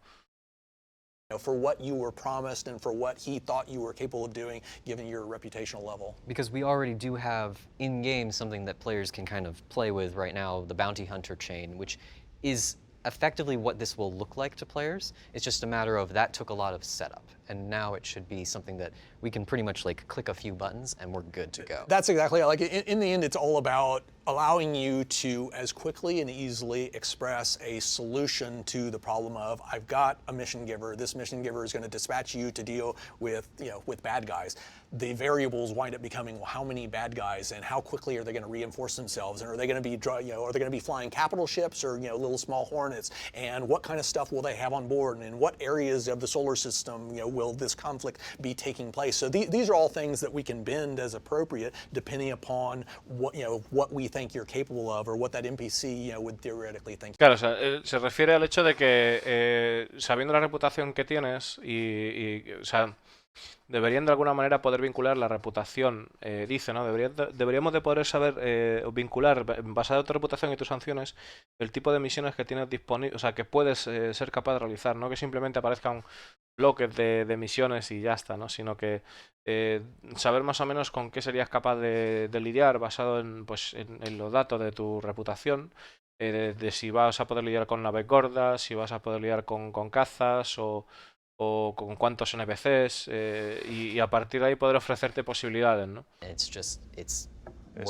For what you were promised and for what he thought you were capable of doing, given your reputational level. Because we already do have in-game something that players can kind of play with right now, the bounty hunter chain, which is effectively what this will look like to players. It's just a matter of that took a lot of setup, and now it should be something that we can pretty much like click a few buttons and we're good to go. That's exactly like in the end, it's all about allowing you to as quickly and easily express a solution to the problem of, I've got a mission giver. This mission giver is going to dispatch you to deal with with bad guys. The variables wind up becoming, well, how many bad guys and how quickly are they going to reinforce themselves, and are they going to be are they going to be flying capital ships or little small hornets, and what kind of stuff will they have on board, and in what areas of the solar system will this conflict be taking place? So these are all things that we can bend as appropriate depending upon what we think you're capable of, or what that NPC would theoretically think. Claro, o sea, se refiere al hecho de que sabiendo la reputación que tienes o sea, deberían de alguna manera poder vincular la reputación, dice, ¿no? Deberíamos de poder saber vincular, basado en tu reputación y tus sanciones, el tipo de misiones que tienes disponible, o sea, que puedes ser capaz de realizar, no que simplemente aparezcan bloques de misiones y ya está, ¿no? Sino que saber más o menos con qué serías capaz de lidiar basado en los datos de tu reputación, de si vas a poder lidiar con naves gordas, si vas a poder lidiar con cazas o con cuántos NPCs, y a partir de ahí poder ofrecerte posibilidades, ¿no? It's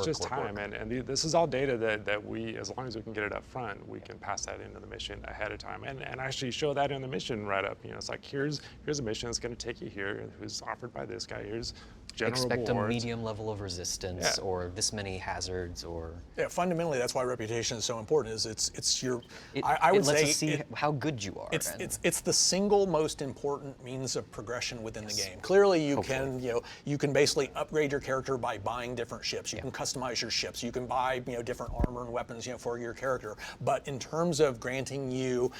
just time, and this is all data that we, as long as we can get it up front, we can pass that into the mission ahead of time, and actually show that in the mission write-up. It's like, here's a mission that's going to take you here, who's offered by this guy. Here's general expect rewards. a medium level of resistance, or this many hazards, or fundamentally that's why reputation is so important. Is it's your I would say see how good you are. It's the single most important means of progression within the game. Clearly you can basically upgrade your character by buying different ships. You can customize your ships. You can buy different armor and weapons for your character. But in terms of granting you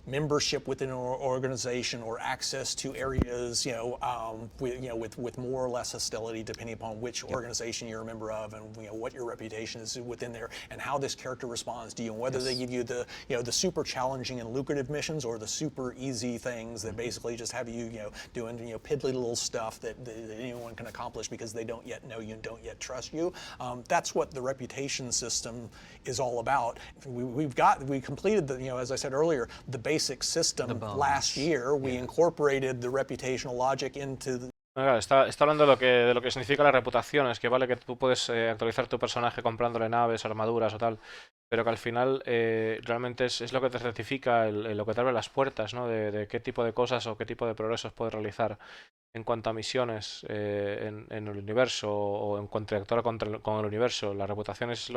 membership within an organization or access to areas with more or less hostility, depending upon which organization you're a member of, and what your reputation is within there, and how this character responds to you, and whether they give you the the super challenging and lucrative missions or the super easy things that basically just have you doing piddly little stuff that anyone can accomplish because they don't yet know you and don't yet trust you. That's what the reputation system is all about. We completed as I said earlier, the basic system last year. We incorporated the reputational logic into the Claro, está hablando de lo que significa la reputación. Es que vale que tú puedes actualizar tu personaje comprándole naves, armaduras o tal, pero que al final realmente es lo que te certifica, lo que te abre las puertas, ¿no? De qué tipo de cosas o qué tipo de progresos puedes realizar en cuanto a misiones en el universo o en cuanto a interactuar con el universo. La reputación es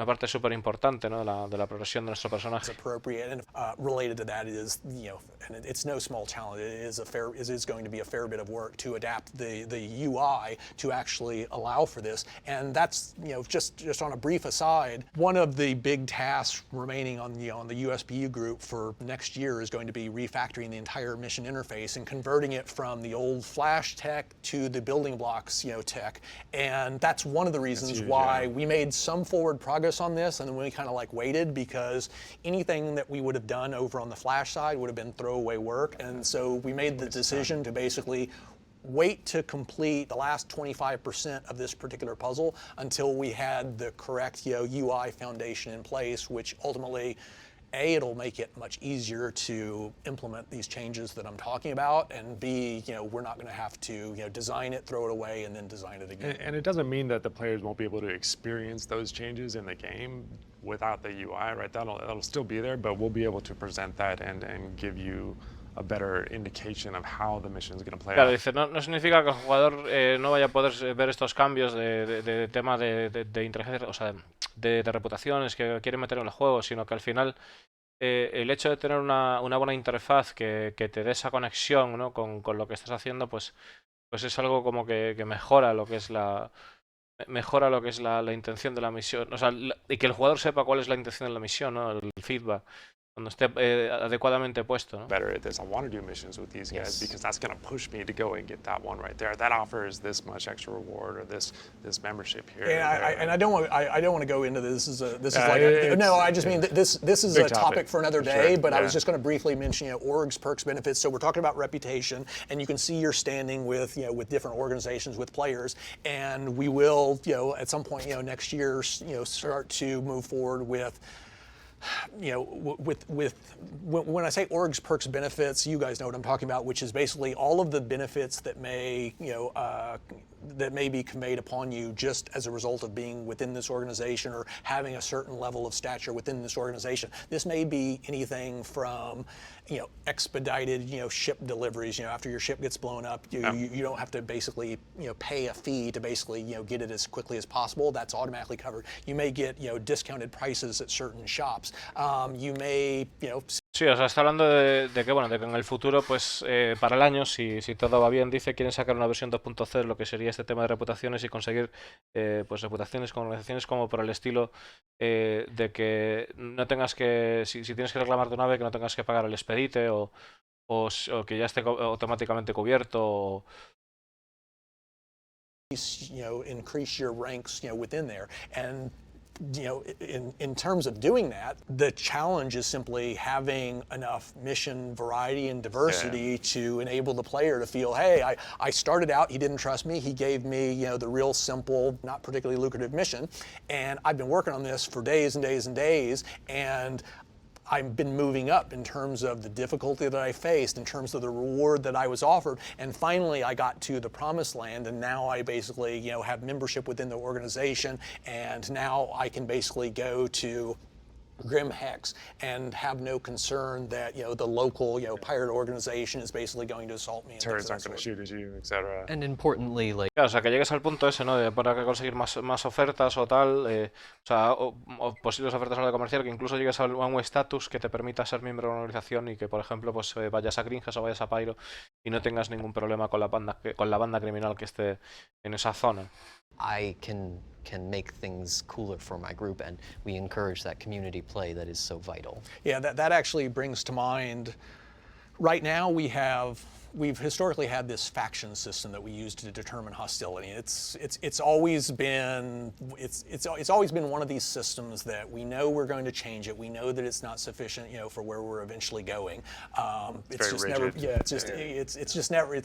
una parte súper importante, ¿no? de la progresión de nuestro personaje. Appropriate and related to that is, and it's no small challenge. It is going to be a fair bit of work to adapt the UI to actually allow for this. And that's, just on a brief aside, one of the big tasks remaining on the USPU group for next year is going to be refactoring the entire mission interface and converting it from the old Flash tech to the building blocks, tech. And that's one of the reasons why we made some forward progress on this, and then we kind of waited, because anything that we would have done over on the Flash side would have been throwaway work. And so we made the decision to basically wait to complete the last 25% of this particular puzzle until we had the correct UI foundation in place, which ultimately, A, it'll make it much easier to implement these changes that I'm talking about, and B, we're not going to have to design it, throw it away, and then design it again. And it doesn't mean that the players won't be able to experience those changes in the game without the UI, right? That'll still be there, but we'll be able to present that and give you a better indication of how the mission is going to play Claro, out. dice, no significa que el jugador no vaya a poder ver estos cambios de tema de inteligencia, o sea, de reputaciones que quieren meter en el juego, sino que al final el hecho de tener una buena interfaz que te dé esa conexión, ¿no? con lo que estás haciendo, pues es algo como que mejora lo que es la intención de la misión, o sea, y que el jugador sepa cuál es la intención de la misión, ¿no? El feedback, cuando esté adecuadamente puesto, ¿no? Better at this. I want to do missions with these guys because that's going to push me to go and get that one right there. That offers this much extra reward or this membership here. And I don't want to go into this. This is Yeah, no. I just mean this is a topic for another day. Sure, but I was just going to briefly mention orgs, perks, benefits. So we're talking about reputation, and you can see your standing with with different organizations, with players, and we will at some point next year start to move forward with. When I say orgs, perks, benefits, you guys know what I'm talking about, which is basically all of the benefits that may be conveyed upon you just as a result of being within this organization or having a certain level of stature within this organization. This may be anything from expedited ship deliveries. After your ship gets blown up, you don't have to basically pay a fee to basically get it as quickly as possible. That's automatically covered. You may get discounted prices at certain shops. You may Sí, o sea, está hablando de que en el futuro, pues para el año, si todo va bien, dice, quieren sacar una versión 2.0, lo que sería este tema de reputaciones y conseguir pues reputaciones con organizaciones como por el estilo de que no tengas que, si tienes que reclamar tu nave, que no tengas que pagar el expedite o que ya esté automáticamente cubierto. Increase your ranks, within there. And in terms of doing that, the challenge is simply having enough mission variety and diversity to enable the player to feel, hey, I started out, he didn't trust me, he gave me, the real simple, not particularly lucrative mission, and I've been working on this for days and days and days, and I've been moving up in terms of the difficulty that I faced, in terms of the reward that I was offered, and finally I got to the promised land, and now I basically, have membership within the organization, and now I can basically go to Grim Hex and have no concern that the local pirate organization is basically going to assault me. Turrets aren't going to shoot at you, etc. And importantly, Claro, o sea, que llegues al punto ese, ¿no? De poder conseguir más ofertas o tal, o sea, o posibles ofertas a la de comercial, que incluso llegues a un estatus que te permita ser miembro de una organización y que, por ejemplo, pues vayas a Gringes o vayas a Pyro y no tengas ningún problema con la banda criminal que esté en esa zona. I can make things cooler for my group, and we encourage that community play that is so vital. Yeah, that actually brings to mind, right now we've historically had this faction system that we use to determine hostility. It's always been one of these systems that we know we're going to change it. We know that it's not sufficient, for where we're eventually going. It's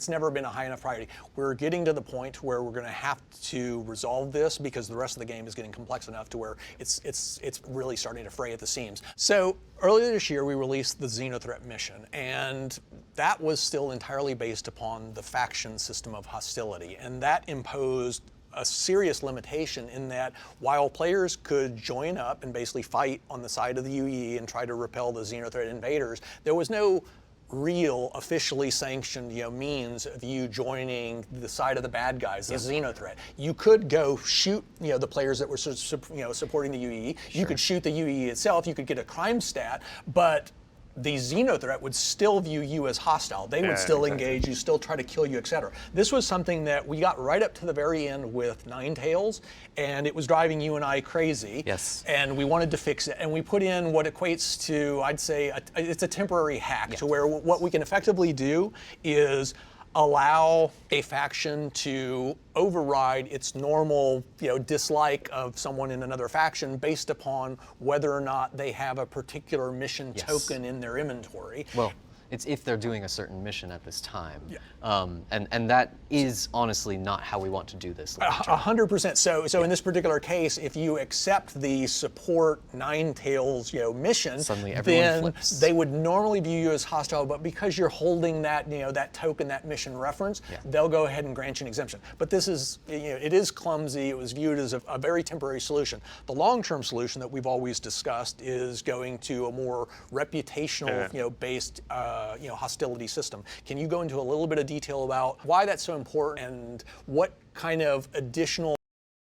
never been a high enough priority. We're getting to the point where we're going to have to resolve this because the rest of the game is getting complex enough to where it's really starting to fray at the seams. So earlier this year, we released the Xenothreat mission, and that was still entirely based upon the faction system of hostility, and that imposed a serious limitation in that while players could join up and basically fight on the side of the UE and try to repel the Xenothreat invaders, there was no real officially sanctioned means of you joining the side of the bad guys, the Xenothreat. You could go shoot the players that were supporting the UE. You could shoot the UE itself. You could get a crime stat, but the Xenothreat would still view you as hostile. They would still engage you, still try to kill you, etc. This was something that we got right up to the very end with Ninetales, and it was driving you and I crazy. Yes. And we wanted to fix it, and we put in what equates to, I'd say, it's a temporary hack to where what we can effectively do is allow a faction to override its normal, dislike of someone in another faction based upon whether or not they have a particular mission token in their inventory. Well, it's if they're doing a certain mission at this time. And that is honestly not how we want to do this. 100%. So in this particular case, if you accept the support Ninetales mission, suddenly everyone then flips. they would normally view you as hostile, but because you're holding that that token, that mission reference, they'll go ahead and grant you an exemption. But this is it is clumsy. It was viewed as a very temporary solution. The long-term solution that we've always discussed is going to a more reputational based hostility system. Can you go into a little bit of detail about why that's so important and what kind of additional...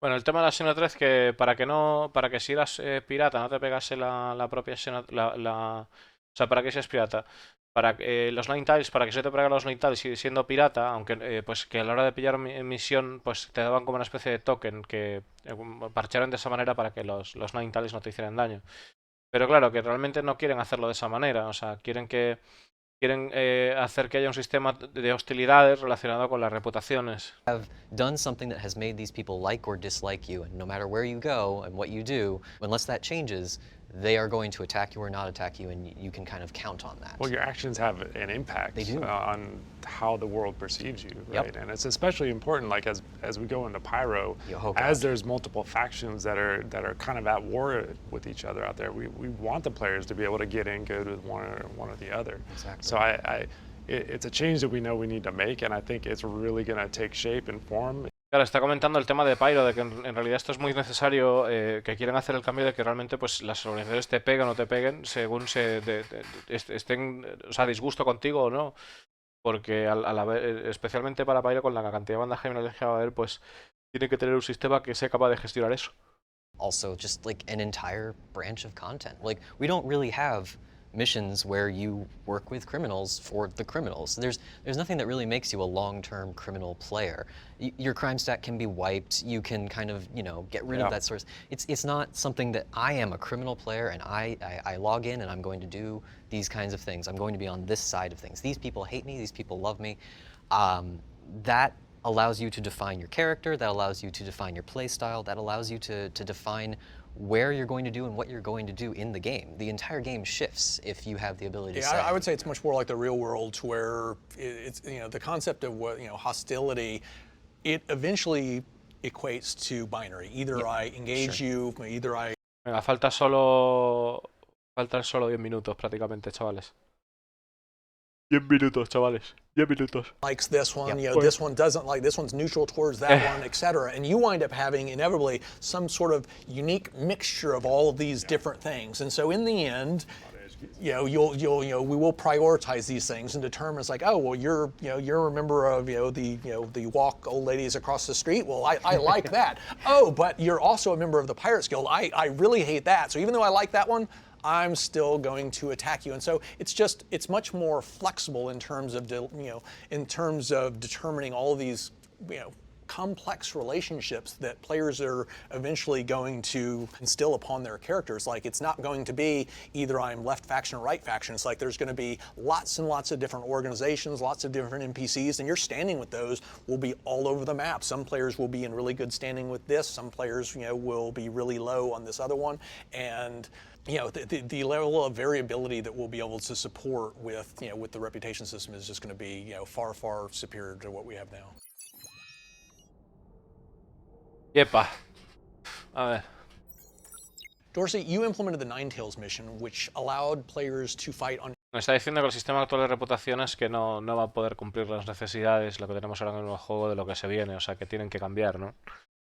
Bueno, el tema de la Xenothreat, que para que si eras pirata no te pegase la propia o sea, para que seas pirata, para que los Ninetales, para que se te peguen los Ninetales y siendo pirata, aunque pues que a la hora de pillar misión, pues te daban como una especie de token que parcharon de esa manera para que los Ninetales no te hicieran daño. Pero claro, que realmente no quieren hacerlo de esa manera, o sea, quieren hacer que haya un sistema de hostilidades relacionado con las reputaciones. Have done something that has made these people like or dislike you, and no matter where you go and what you do, unless that changes, they are going to attack you or not attack you, and you can kind of count on that. Well, your actions have an impact on how the world perceives you, right? And it's especially important, like as we go into Pyro, as there's multiple factions that are kind of at war with each other out there. We want the players to be able to get in good with one or the other. Exactly. So it's a change that we know we need to make, and I think it's really going to take shape and form. Claro, está comentando el tema de Pyro, de que en realidad esto es muy necesario, que quieren hacer el cambio de que realmente pues las organizaciones te peguen o no te peguen según estén, o sea, disgusto contigo o no, porque especialmente para Pyro, con la cantidad de bandas gemelas que va a haber, pues tiene que tener un sistema que sea capaz de gestionar eso. Also, just like an entire branch of content. Like, we don't really have missions where you work with criminals for the criminals. There's nothing that really makes you a long-term criminal player. Your crime stat can be wiped. You can kind of, get rid of that source. It's not something that I am a criminal player and I log in and I'm going to do these kinds of things. I'm going to be on this side of things. These people hate me. These people love me. That allows you to define your character. That allows you to define your play style. That allows you to define where you're going to do and what you're going to do in the game. The entire game shifts if you have the ability to say. I would say it's much more like the real world, where it's the concept of what hostility, it eventually equates to binary. Either I engage you, either I... Venga, faltan solo 10 minutos prácticamente, chavales. 10 minutos, chavales. 10 minutos. Likes this one, this one doesn't like, this one's neutral towards that one, etc. And you wind up having inevitably some sort of unique mixture of all of these different things. And so in the end, we will prioritize these things and determine, it's like, oh, well, you're a member of the walk old ladies across the street. Well, I like that. Oh, but you're also a member of the Pirates Guild. I really hate that. So even though I like that one, I'm still going to attack you. And so it's much more flexible in terms of determining all of these complex relationships that players are eventually going to instill upon their characters. Like, it's not going to be either I'm left faction or right faction. It's like there's going to be lots and lots of different organizations, lots of different NPCs, and your standing with those will be all over the map. Some players will be in really good standing with this. Some players, will be really low on this other one. And the level of variability that we'll be able to support with the reputation system is just going to be far, far superior to what we have now. Yepa. A ver. Dorsey, you implemented the Ninetales mission, which allowed players to fight on... Me está diciendo que el sistema actual de reputaciones que no va a poder cumplir las necesidades, lo que tenemos ahora en el nuevo juego, de lo que se viene, o sea que tienen que cambiar, ¿no?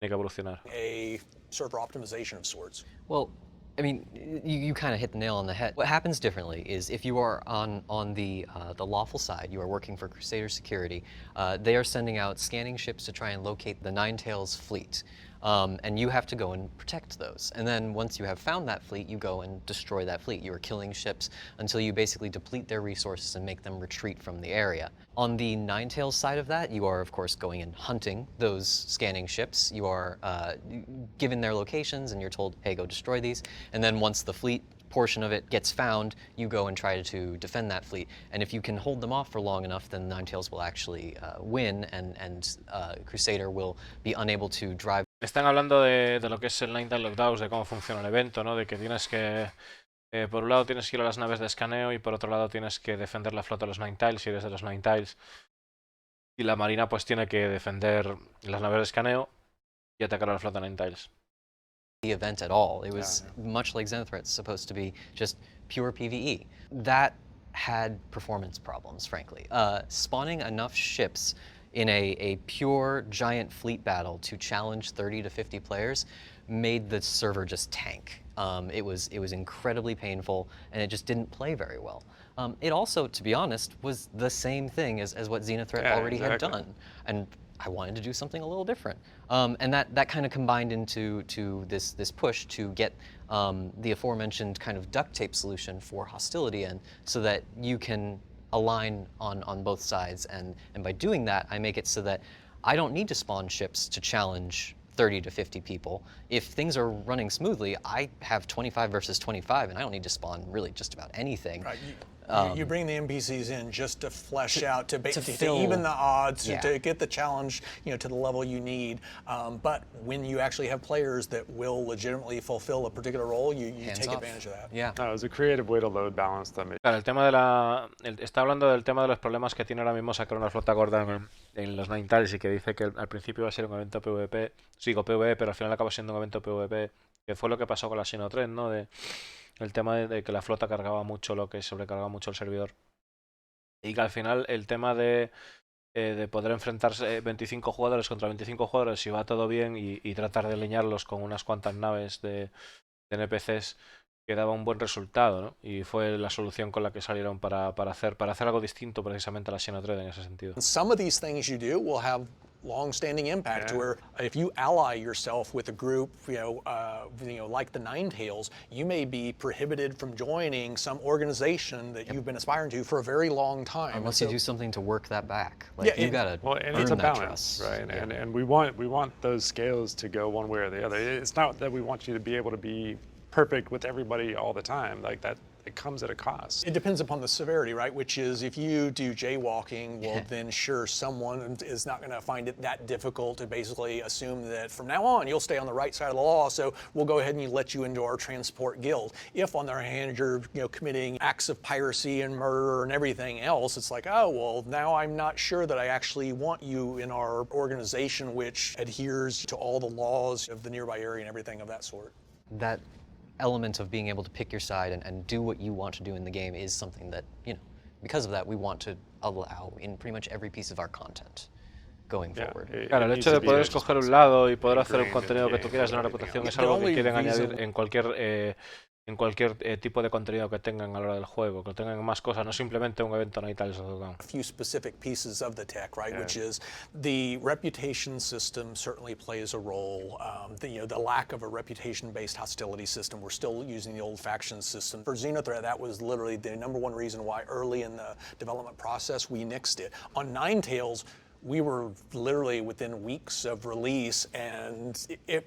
Tiene que evolucionar. a server optimization of sorts. Well, I mean, you kind of hit the nail on the head. What happens differently is if you are on the lawful side, you are working for Crusader Security, they are sending out scanning ships to try and locate the Ninetales fleet. And you have to go and protect those. And then once you have found that fleet, you go and destroy that fleet. You are killing ships until you basically deplete their resources and make them retreat from the area. On the Ninetales side of that, you are, of course, going and hunting those scanning ships. You are given their locations and you're told, hey, go destroy these. And then once the fleet portion of it gets found, you go and try to defend that fleet. And if you can hold them off for long enough, then Ninetales will actually win and Crusader will be unable to drive. Están hablando de lo que es el Ninetale Lockdowns, de cómo funciona el evento, ¿no? De que tienes que, por un lado tienes que ir a las naves de escaneo y por otro lado tienes que defender la flota de los Ninetales si eres de los Ninetales. Y la marina pues tiene que defender las naves de escaneo y atacar a la flota Ninetales. The event at all. It was much like Xenothreat's supposed to be just pure PvE. That had performance problems, frankly. Spawning enough ships in a pure giant fleet battle to challenge 30 to 50 players made the server just tank. It was incredibly painful and it just didn't play very well. It also, to be honest, was the same thing as what Xenothreat already had done. And I wanted to do something a little different. And that kind of combined into this push to get the aforementioned kind of duct tape solution for hostility in so that you can align on both sides. And by doing that, I make it so that I don't need to spawn ships to challenge 30 to 50 people. If things are running smoothly, I have 25 versus 25 and I don't need to spawn really just about anything. Right. You bring the NPCs in just to flesh out, to fill, even the odds, yeah. to get the challenge, to the level you need. But when you actually have players that will legitimately fulfill a particular role, you take advantage of that. Yeah. No, it was a creative way to load balance them. Claro, el tema de está hablando del tema de los problemas que tiene ahora mismo sacar una flota gorda en los Ninetales y que dice que al principio va a ser un evento PvP, sigo PvE, pero al final acaba siendo un evento PvP, que fue lo que pasó con la Sino 3, ¿no? El tema de que la flota cargaba mucho, lo que sobrecargaba mucho el servidor. Y que al final el tema de poder enfrentarse 25 jugadores contra 25 jugadores si va todo bien y tratar de alinearlos con unas cuantas naves de NPCs que daba un buen resultado, ¿no? Y fue la solución con la que salieron para hacer algo distinto precisamente a la Xeno 3 en ese sentido. Some of these things you do will have long-standing impact, where if you ally yourself with a group, like the Ninetales, you may be prohibited from joining some organization that you've been aspiring to for a very long time. Unless you do something to work that back. Like you gotta and it's a balance, right? Yeah. And we want those scales to go one way or the other. It's not that we want you to be able to be perfect with everybody all the time. Like that, it comes at a cost. It depends upon the severity, right? Which is, if you do jaywalking, well, then sure, someone is not going to find it that difficult to basically assume that from now on you'll stay on the right side of the law, so we'll go ahead and let you into our transport guild. If, on the other hand, you're committing acts of piracy and murder and everything else, it's like, oh, well, now I'm not sure that I actually want you in our organization, which adheres to all the laws of the nearby area and everything of that sort. That element of being able to pick your side and do what you want to do in the game is something that, because of that, we want to allow in pretty much every piece of our content going forward. Claro, el hecho de poder escoger un lado y poder hacer un contenido que tú quieras de una reputación es algo que quieren añadir en cualquier tipo de contenido que tengan a la hora del juego, que tengan más cosas, no simplemente un evento Ninetales o A few specific pieces of the tech, right? Which is the reputation system certainly plays a role. The lack of a reputation-based hostility system, we're still using the old faction system. For Xenothreat, that was literally the #1 reason why early in the development process we nixed it. On Ninetales, we were literally within weeks of release, and it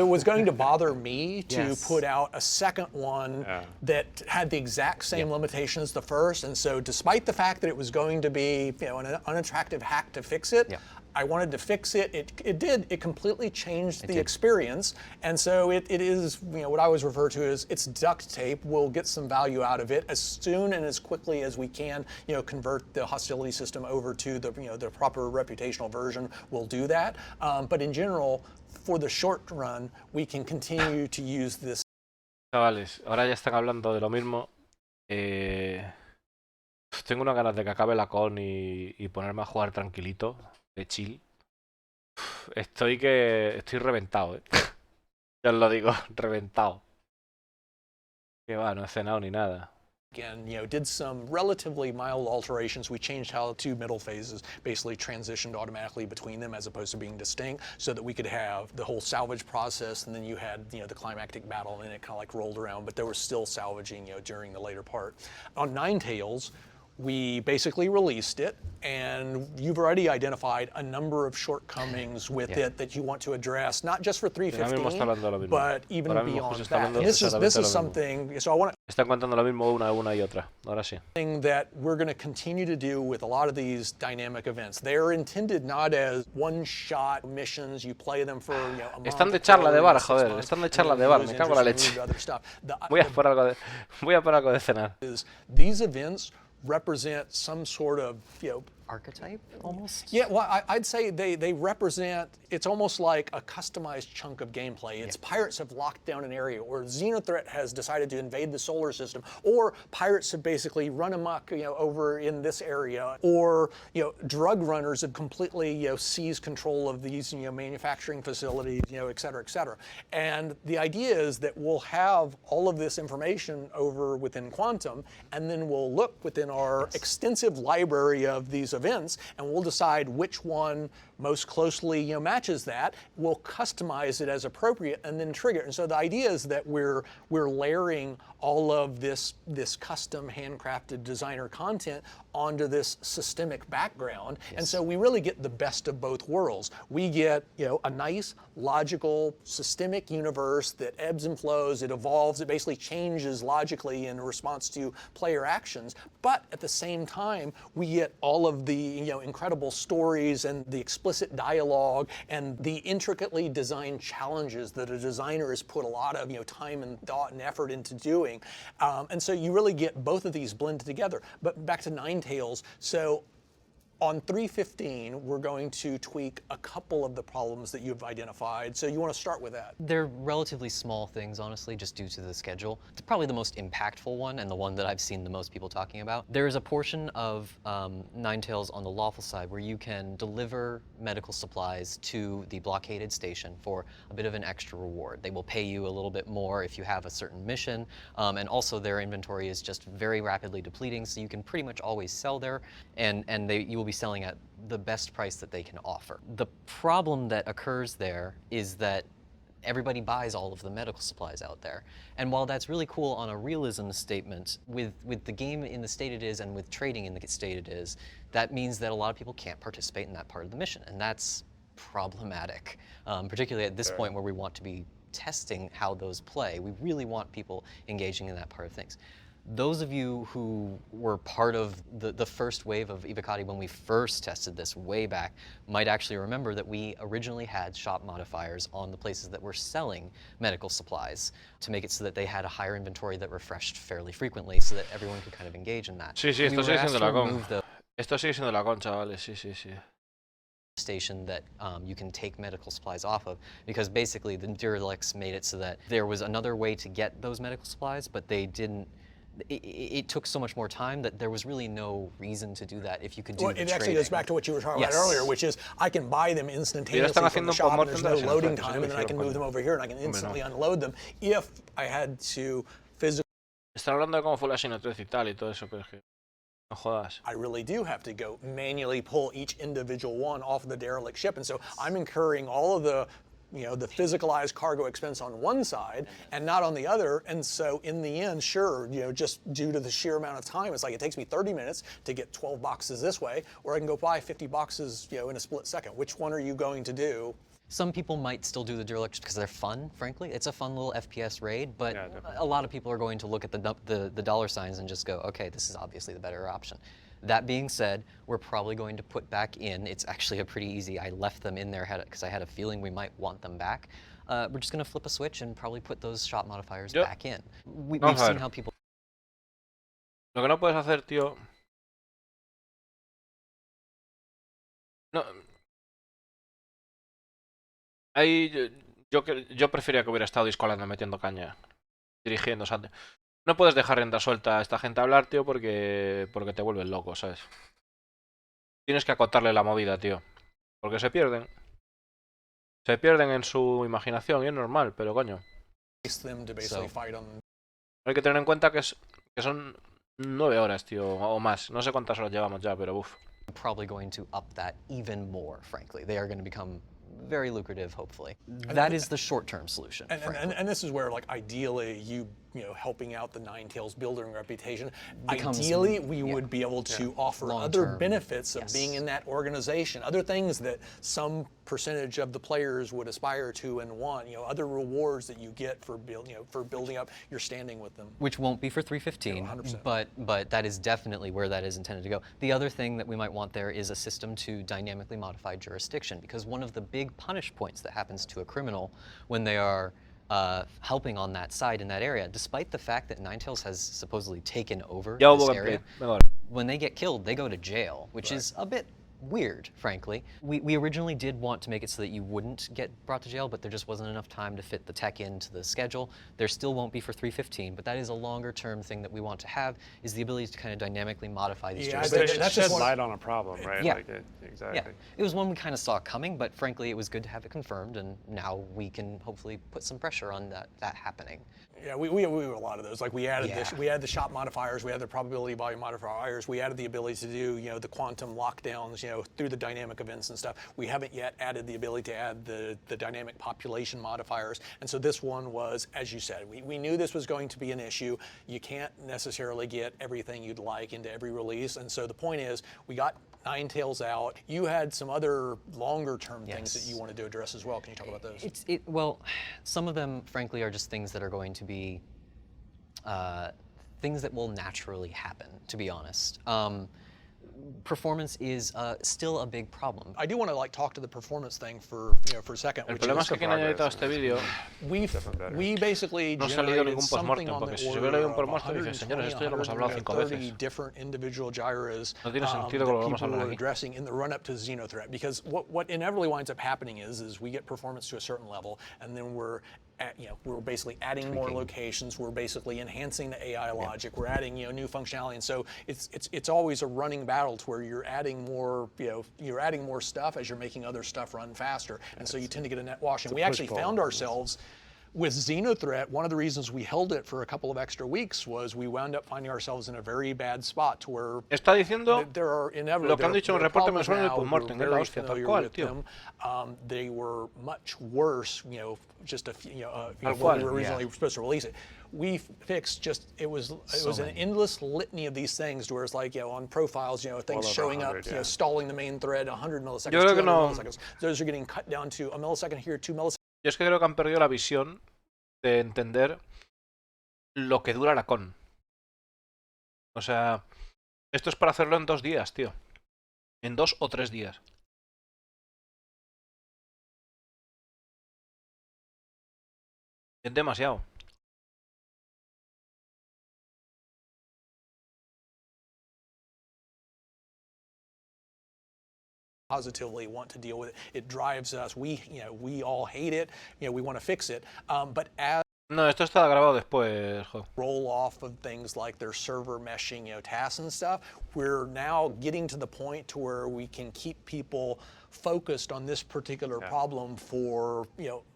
was going to bother me to put out a second one that had the exact same limitation as the first, and so despite the fact that it was going to be an unattractive hack to fix it, I wanted to fix it. It completely changed the experience, and so it is what I always refer to as it's duct tape. We'll get some value out of it as soon and as quickly as we can. Convert the hostility system over to the proper reputational version. We'll do that, but in general, for the short run, we can continue to use this. Chavales, ahora ya están hablando de lo mismo. Tengo unas ganas de que acabe la con y ponerme a jugar tranquilito, de chill. Estoy reventado, Ya os lo digo, reventado. Que va, no he cenado ni nada. Again, did some relatively mild alterations. We changed how the two middle phases basically transitioned automatically between them as opposed to being distinct, so that we could have the whole salvage process, and then you had the climactic battle, and it kind of like rolled around, but there was still salvaging during the later part. On Ninetales, we basically released it, and you've already identified a number of shortcomings with it that you want to address, not just for 315, but even beyond that. And this is something, so I want to Están contando lo mismo una y otra. Ahora sí. That we're going to continue to do with a lot of these dynamic events. They're intended not as one-shot missions. You play them for a month. Están de charla de bar, joder. Están de charla de bar. Me cago en la leche. Voy a por algo de cenar. These events represent some sort of archetype almost? Yeah, well, I'd say they represent, it's almost like a customized chunk of gameplay. It's pirates have locked down an area, or Xenothreat has decided to invade the solar system, or pirates have basically run amok over in this area, or drug runners have completely seized control of these manufacturing facilities, et cetera, et cetera. And the idea is that we'll have all of this information over within Quantum, and then we'll look within our extensive library of these events, and we'll decide which one most closely matches that. We'll customize it as appropriate and then trigger it. And so the idea is that we're layering all of this custom handcrafted designer content onto this systemic background. And so we really get the best of both worlds. We get a nice, logical, systemic universe that ebbs and flows, it evolves, it basically changes logically in response to player actions. But at the same time, we get all of the incredible stories and the explicit dialogue and the intricately designed challenges that a designer has put a lot of time and thought and effort into doing. And so you really get both of these blended together. But back to Ninetales, so on 315, we're going to tweak a couple of the problems that you've identified. So you want to start with that? They're relatively small things, honestly, just due to the schedule. It's probably the most impactful one and the one that I've seen the most people talking about. There is a portion of Ninetales on the lawful side where you can deliver medical supplies to the blockaded station for a bit of an extra reward. They will pay you a little bit more if you have a certain mission, and also their inventory is just very rapidly depleting, so you can pretty much always sell there, and you will be selling at the best price that they can offer. The problem that occurs there is that everybody buys all of the medical supplies out there. And while that's really cool on a realism statement, with the game in the state it is and with trading in the state it is, that means that a lot of people can't participate in that part of the mission. And that's problematic, particularly at this point where we want to be testing how those play. We really want people engaging in that part of things. Those of you who were part of the first wave of Ibikati when we first tested this way back might actually remember that we originally had shop modifiers on the places that were selling medical supplies to make it so that they had a higher inventory that refreshed fairly frequently so that everyone could kind of engage in that. Sí, esto sigue siendo la con. Esto sigue siendo la con, chavales, sí. Station that you can take medical supplies off of, because basically the Duralex made it so that there was another way to get those medical supplies, but they didn't. It took so much more time that there was really no reason to do that if you could do the it actually goes back to what you were talking about earlier, which is I can buy them instantaneously from the shop and there's no loading time, and then I can move them over here and I can instantly unload them if I had to physically. Están hablando de cómo fue la Xenothreat y tal y todo eso, pero es que no jodas. I really do have to go manually pull each individual one off of the derelict ship, and so I'm incurring all of the the physicalized cargo expense on one side and not on the other. And so in the end, sure, just due to the sheer amount of time, it's like it takes me 30 minutes to get 12 boxes this way, or I can go buy 50 boxes, in a split second. Which one are you going to do? Some people might still do the derelict because they're fun, frankly. It's a fun little FPS raid, but a lot of people are going to look at the dollar signs and just go, okay, this is obviously the better option. That being said, we're probably going to put back in, it's actually a pretty easy, I left them in there because I had a feeling we might want them back. We're just going to flip a switch and probably put those shop modifiers back in. We've seen how people... Lo que no puedes hacer, tío... No... Ahí yo prefería que hubiera estado discolando, metiendo caña, dirigiendo, o sea, no puedes dejar rienda suelta a esta gente a hablar, tío, porque te vuelves loco, ¿sabes? Tienes que acotarle la movida, tío, porque se pierden. Se pierden en su imaginación y es normal, pero coño. them to basically fight on. Hay que tener en cuenta que son 9 horas, tío, o más. No sé cuántas horas llevamos ya, pero uff. Probably going to up that even more, frankly. They are going to become very lucrative, hopefully. That is the short-term solution. And this is where, like, ideally, you know, helping out the Ninetales building reputation, Becomes, ideally we would be able to offer other Long-term, benefits of being in that organization, other things that some percentage of the players would aspire to and want, you know, other rewards that you get for building up your standing with them. Which won't be for 315, 100%. but that is definitely where that is intended to go. The other thing that we might want there is a system to dynamically modify jurisdiction, because one of the big punish points that happens to a criminal when they are helping on that side in that area, despite the fact that Ninetales has supposedly taken over this area, when they get killed, they go to jail, which is a bit weird, frankly. We originally did want to make it so that you wouldn't get brought to jail, but there just wasn't enough time to fit the tech into the schedule. There still won't be for 315, but that is a longer term thing that we want to have, is the ability to kind of dynamically modify these jurisdictions. That shed light on a problem, right? Yeah. Like exactly. Yeah. It was one we kind of saw coming, but frankly, it was good to have it confirmed, and now we can hopefully put some pressure on that happening. Yeah, we have a lot of those. Like we added we added the shot modifiers, we had the probability volume modifiers, we added the ability to do, you know, the quantum lockdowns, you know, through the dynamic events and stuff. We haven't yet added the ability to add the dynamic population modifiers. And so this one was, as you said, we knew this was going to be an issue. You can't necessarily get everything you'd like into every release. And so the point is, we got Ninetales out. You had some other longer term things that you wanted to address as well. Can you talk about those? Well, some of them, frankly, are just things that are going to be things that will naturally happen, to be honest. Performance is still a big problem. I do want to talk to the performance thing for a second. El problema es que quien haya editado este vídeo we basically no se ha leído ningún postmortem, porque si se hubiera leído un postmortem dices, señores, esto ya lo hemos hablado 5 veces. Different individual gyras No tiene sentido que lo volvamos a hablar aquí. addressing in the run up to Xenothreat, because what inevitably winds up happening is we get performance to a certain level, and then we're basically adding more locations. We're basically enhancing the AI logic. We're adding new functionality, and so it's always a running battle to where you're adding more stuff as you're making other stuff run faster, and so you tend to get a net wash. And we actually found ourselves with Xenothreat, one of the reasons we held it for a couple of extra weeks was we wound up finding ourselves in a very bad spot to where Está diciendo there are lo que han dicho en el reporte mensual del postmortem, es la hostia, tal cual, tío. They were much worse, just what we were originally supposed to release it. We fixed it was an endless litany of these things, where it's like, on profiles, things showing up, stalling the main thread 100 milliseconds, 200 milliseconds. Those are getting cut down to a millisecond here, 2 milliseconds. Yo es que creo que han perdido la visión de entender lo que dura la con. O sea, esto es para hacerlo en 2 días, tío. En 2 o 3 días. Es demasiado. Positively want to deal with it. It drives us. We all hate it. We want to fix it. But as No, esto está grabado después, jo. roll off of things like their server meshing, tasks and stuff, we're now getting to the point to where we can keep people focused on this particular problem for,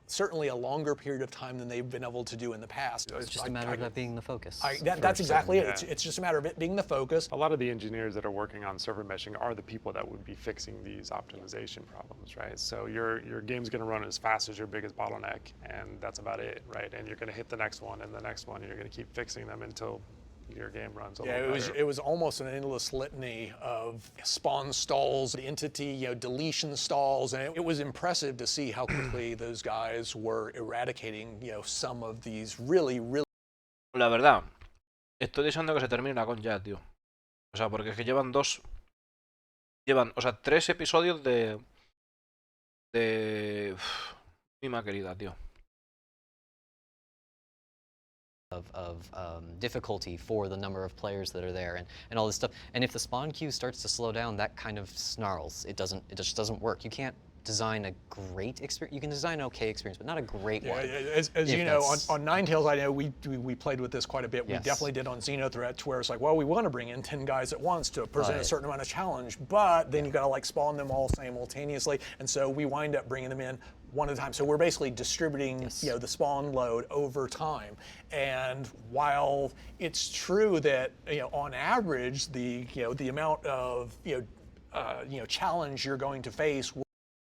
certainly a longer period of time than they've been able to do in the past. It's just a matter of that being the focus. That's exactly it. It's just a matter of it being the focus. A lot of the engineers that are working on server meshing are the people that would be fixing these optimization problems, right? So your game's going to run as fast as your biggest bottleneck, and that's about it, right? And you're going to hit the next one and the next one, and you're going to keep fixing them until your game runs a little better. It was almost an endless litany of spawn stalls, entity, deletion stalls, and it was impressive to see how quickly those guys were eradicating, some of these really. La verdad, estoy deseando que se termine la con ya, tío. O sea, porque es que llevan 3 episodios de mima querida, tío. Of difficulty for the number of players that are there and all this stuff. And if the spawn queue starts to slow down, that kind of snarls. It just doesn't work. You can't design a great experience. You can design an okay experience, but not a great one. As you know, on Ninetales, I know we played with this quite a bit. We definitely did on Xenothreat, where it's like, well, we want to bring in 10 guys at once to present a certain amount of challenge, but then you got to spawn them all simultaneously, and so we wind up bringing them in one at a time. So we're basically distributing, you know, the spawn load over time. And while it's true that, you know, on average, the amount of, challenge you're going to face.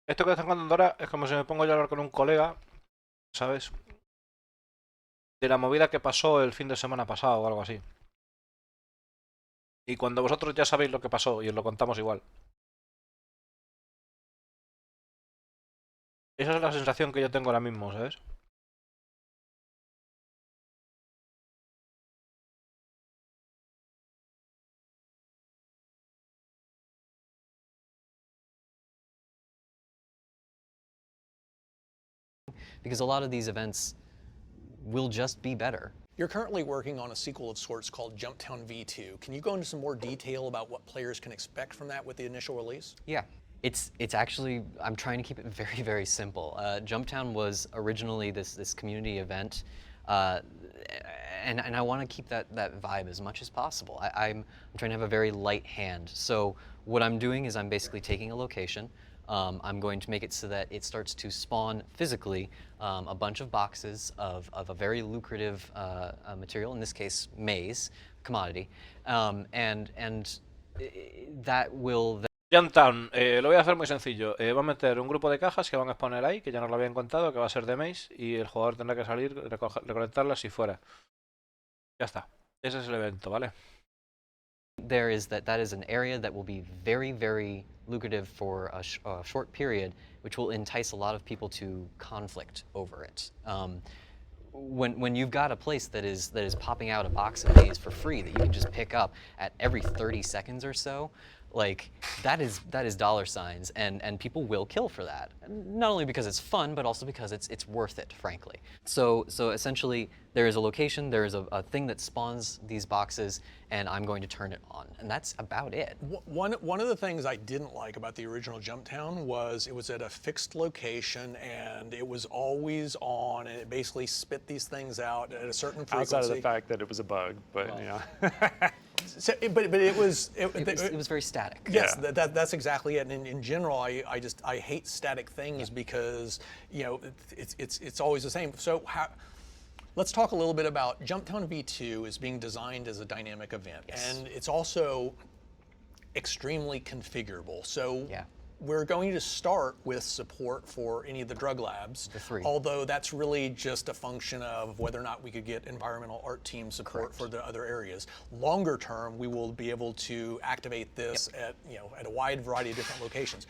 Esto que están contando ahora es como si me pongo yo a hablar con un colega, ¿sabes? De la movida que pasó el fin de semana pasado o algo así. Y cuando vosotros ya sabéis lo que pasó y os lo contamos igual. Esa es la sensación que yo tengo ahora mismo, ¿sabes? Because a lot of these events will just be better. You're currently working on a sequel of sorts called Jumptown V2. Can you go into some more detail about what players can expect from that with the initial release? Yeah. It's actually, I'm trying to keep it very, very simple. Jumptown was originally this community event, and I want to keep that vibe as much as possible. I'm trying to have a very light hand. So what I'm doing is I'm basically taking a location. I'm going to make it so that it starts to spawn physically a bunch of boxes of a very lucrative material, in this case maize, commodity, and that will... Jumptown, lo voy a hacer muy sencillo. Va a meter un grupo de cajas que van a exponer ahí, que ya nos lo habían contado, que va a ser de maze, y el jugador tendrá que salir, recolectarlas y fuera. Ya está. Ese es el evento, ¿vale? There is that is an area that will be very, very lucrative for a short period, which will entice a lot of people to conflict over it. When you've got a place that is popping out a box of maize for free that you can just pick up at every 30 seconds or so, like that is dollar signs, and people will kill for that. Not only because it's fun, but also because it's worth it, frankly. So essentially, there is a location, there is a thing that spawns these boxes, and I'm going to turn it on, and that's about it. One of the things I didn't like about the original Jumptown was it was at a fixed location, and it was always on, and it basically spit these things out at a certain frequency. Outside of the fact that it was a bug, but you know. So, but it was very static. Yes, yeah. That's exactly it. And in general, I hate static things because it's always the same. So let's talk a little bit about Jumptown V2 is being designed as a dynamic event, and it's also extremely configurable. So we're going to start with support for any of the drug labs, although that's really just a function of whether or not we could get environmental art team support for the other areas. Longer term, we will be able to activate this at a wide variety of different locations.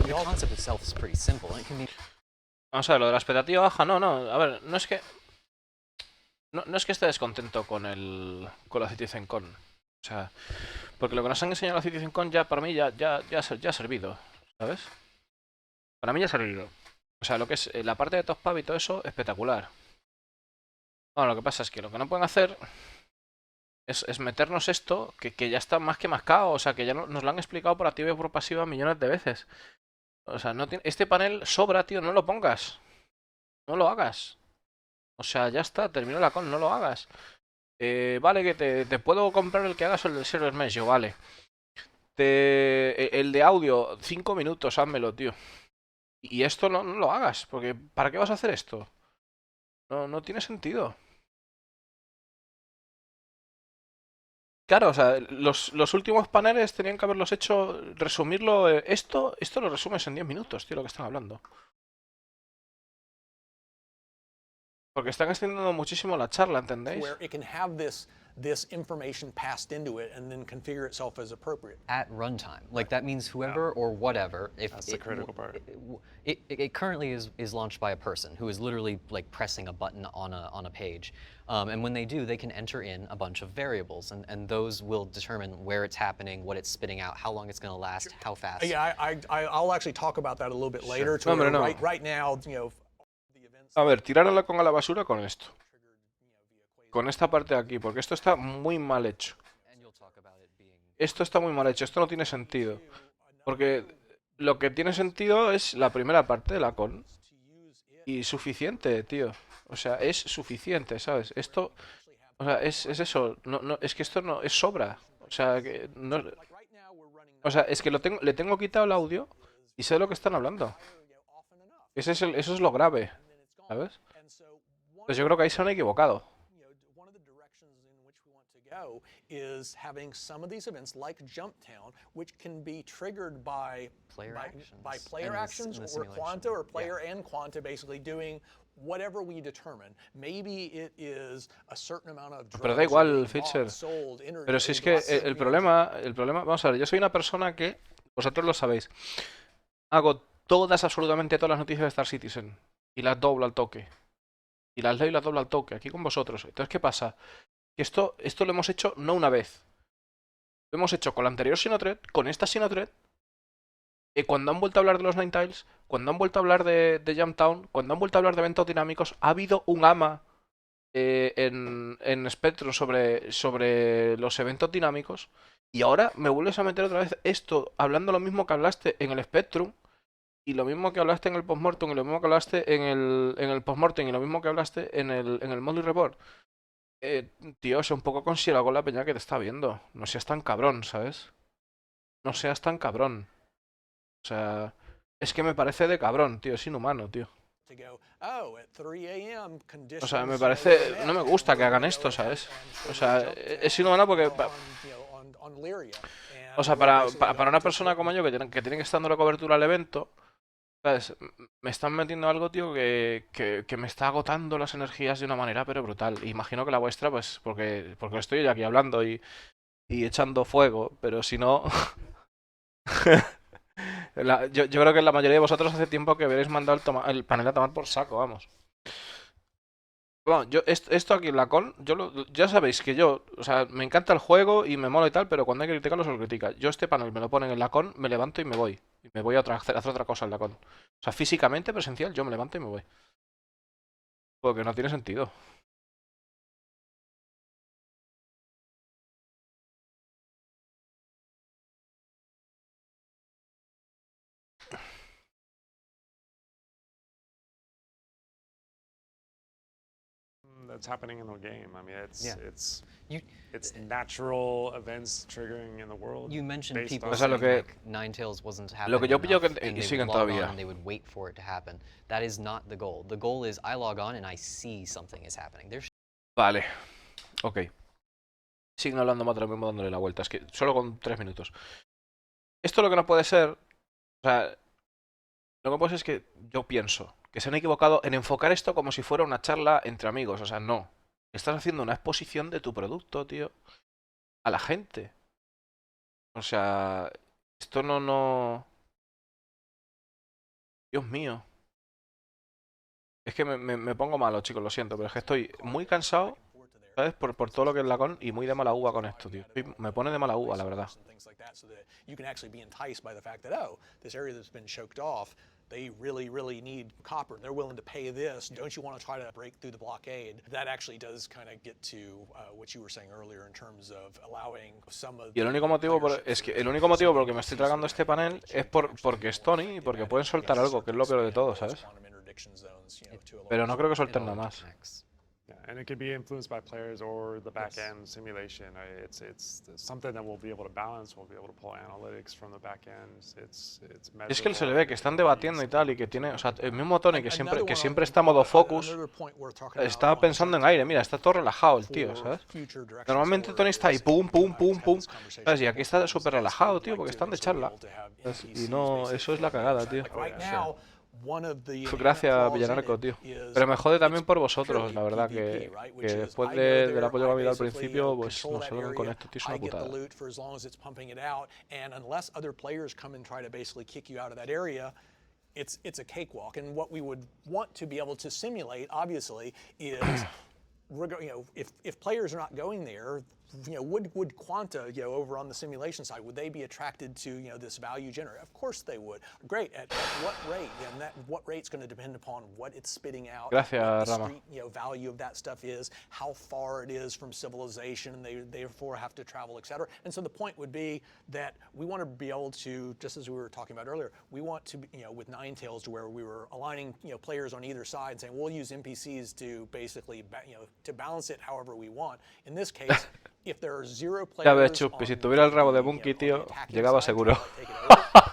The concept itself is pretty simple. It can be... Vamos a ver, lo de la expectativa baja, no, a ver, no es que esté descontento con la CitizenCon. O sea, porque lo que nos han enseñado la CitizenCon ya para mí ya ha servido. ¿Sabes? Para mí ya ha servido. O sea, lo que es la parte de Top Pub y todo eso, espectacular. Bueno, lo que pasa es que lo que no pueden hacer es meternos esto, que ya está más que mascado. O sea, que ya nos lo han explicado por activa y por pasiva millones de veces. O sea, este panel sobra, tío, no lo pongas. No lo hagas. O sea, ya está, terminó la con, no lo hagas. Vale, que te puedo comprar el que hagas el del Server Mesh, yo, vale. El de audio, 5 minutos, házmelo, tío. Y esto no lo hagas, porque ¿para qué vas a hacer esto? No tiene sentido. Claro, o sea, los últimos paneles tenían que haberlos hecho, resumirlo. Esto lo resumes en 10 minutos, tío, lo que están hablando. Porque están extendiendo muchísimo la charla, ¿entendéis? Where it can have this information passed into it and then configure itself as appropriate. At runtime. Like that means whoever or whatever. That's the critical part. It currently is launched by a person who is literally like pressing a button on a page. And when they do, they can enter in a bunch of variables, and those will determine where it's happening, what it's spitting out, how long it's going to last, how fast. Yeah, I'll actually talk about that a little bit later. No, hombre, no. Right now, A ver, tirarla con a la basura con esto. Con esta parte de aquí, porque esto está muy mal hecho. Esto está muy mal hecho, esto no tiene sentido. Porque lo que tiene sentido es la primera parte de la con. Y suficiente, tío. O sea, es suficiente, ¿sabes? Esto, o sea, es eso. Es que esto no es sobra. O sea, que no. O sea, es que le tengo quitado el audio y sé de lo que están hablando. Eso es lo grave, ¿sabes? Pues yo creo que ahí se han equivocado. Go is having some of these events like Jumptown, which can be triggered by player actions or Quanta or player and Quanta basically doing whatever we determine. Maybe it is a certain amount of drugs. Pero da igual, being bought, Fischer. sold, Pero si es que el problema, vamos a ver, yo soy una persona que, vosotros lo sabéis, hago absolutamente todas las noticias de Star Citizen y las doblo al toque. Y las leo y las doblo al toque, aquí con vosotros. Entonces, ¿qué pasa? Que esto lo hemos hecho no una vez. Lo hemos hecho con la anterior Sinotred, con esta Sinotred, cuando han vuelto a hablar de los Ninetales, cuando han vuelto a hablar de Jumptown, cuando han vuelto a hablar de eventos dinámicos, ha habido un AMA en Spectrum sobre los eventos dinámicos, y ahora me vuelves a meter otra vez esto, hablando lo mismo que hablaste en el Spectrum, y lo mismo que hablaste en el Postmortem, y lo mismo que hablaste en el Postmortem, y lo mismo que hablaste en el Monthly Report. Tío, sé un poco considerado con la peña que te está viendo. No seas tan cabrón, ¿sabes? No seas tan cabrón. O sea, es que me parece de cabrón, tío. Es inhumano, tío. O sea, me parece... No me gusta que hagan esto, ¿sabes? O sea, es inhumano porque... O sea, para una persona como yo que tiene que estar dando la cobertura al evento... ¿Sabes? Me están metiendo algo, tío, que me está agotando las energías de una manera, pero brutal. Imagino que la vuestra, pues, porque estoy yo aquí hablando y echando fuego, pero si no... yo creo que la mayoría de vosotros hace tiempo que habréis mandado el panel a tomar por saco, vamos. Bueno, esto aquí en la con, ya sabéis que yo, o sea, me encanta el juego y me mola y tal, pero cuando hay que criticarlo se lo critica. Yo este panel me lo ponen en la con, me levanto y me voy. Y me voy a hacer otra cosa en la con. O sea, físicamente, presencial, yo me levanto y me voy. Porque no tiene sentido. That's happening in the game. I mean, it's natural events triggering in the world. You mentioned based people on- saying like Ninetales wasn't happening Lo que yo pillo enough, que and they siguen would log todavía. on and they would wait for it to happen. That is not the goal. The goal is I log on and I see something is happening. There's Vale. Ok. Siguen hablando más de lo mismo dándole la vuelta. Es que solo con 3 minutos. Esto lo que no puede ser... O sea, lo que puede ser es que yo pienso que se han equivocado en enfocar esto como si fuera una charla entre amigos. O sea, no. Estás haciendo una exposición de tu producto, tío, a la gente. O sea, esto no... Dios mío. Es que me pongo malo, chicos, lo siento, pero es que estoy muy cansado, ¿sabes? Por todo lo que es la con y muy de mala uva con esto, tío. Me pone de mala uva, la verdad. They really need copper. They're willing to pay this. Don't you want to try to break through the blockade? That actually does kind of get to what you were saying earlier in terms of allowing some of. Y el único motivo por el que me estoy tragando este panel es porque es Tony y porque pueden soltar algo, que es lo peor de todo, ¿sabes? Pero no creo que suelten nada más. Yeah, and it could be influenced by players or the back-end simulation. It's something that we'll be able to balance. We'll be able to pull analytics from the back-end. Es que se le ve que están debatiendo y tal y que tiene, o sea, el mismo Tony que siempre está a modo focus, estaba pensando en aire. Mira, está todo relajado el tío, ¿sabes? Normalmente Tony está ahí pum, pum, pum, pum, ¿sabes? Y aquí está súper relajado, tío, porque están de charla. ¿Sabes? Y no, eso es la cagada, tío. Gracias, Villanarco, tío. Pero me jode también por vosotros, la verdad, que después del apoyo que me ha habido al principio, pues no sé lo que con esto, tío, es una putada. It's a cakewalk, and what we would want to be able to simulate, obviously, is if players are not going there, would Quanta, over on the simulation side, would they be attracted to, this value generator? Of course they would. Great. At what rate? And what rate's going to depend upon what it's spitting out, Gracias, what the Rama. street, value of that stuff is, how far it is from civilization, and they therefore have to travel, et cetera. And so the point would be that we want to be able to, just as we were talking about earlier, we want to, with Ninetales, to where we were aligning, players on either side, saying we'll use NPCs to basically, to balance it however we want. In this case, if there are 0 players Ya ves, Chupi, si tuviera el rabo de Monkey, tío, llegaba seguro.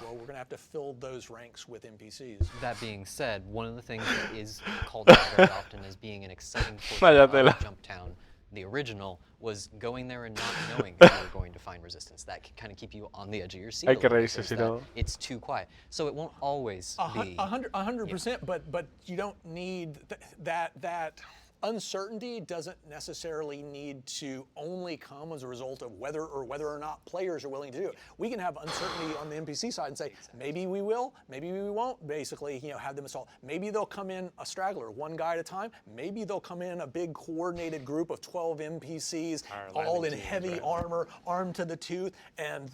well, we're going to have to fill those ranks with NPCs. That being said, one of the things that is called out very often as being an exciting portion of Jumptown, the original, was going there and not knowing if you were going to find resistance. That can kind of keep you on the edge of your seat. Hay que reírse, si no. It's too quiet, so it won't always be 100%. But you don't need that uncertainty doesn't necessarily need to only come as a result of whether or not players are willing to do it. We can have uncertainty on the NPC side and say, maybe we will, maybe we won't, basically, have them assault. Maybe they'll come in a straggler, one guy at a time. Maybe they'll come in a big coordinated group of 12 NPCs, all in heavy armor, armed to the tooth, and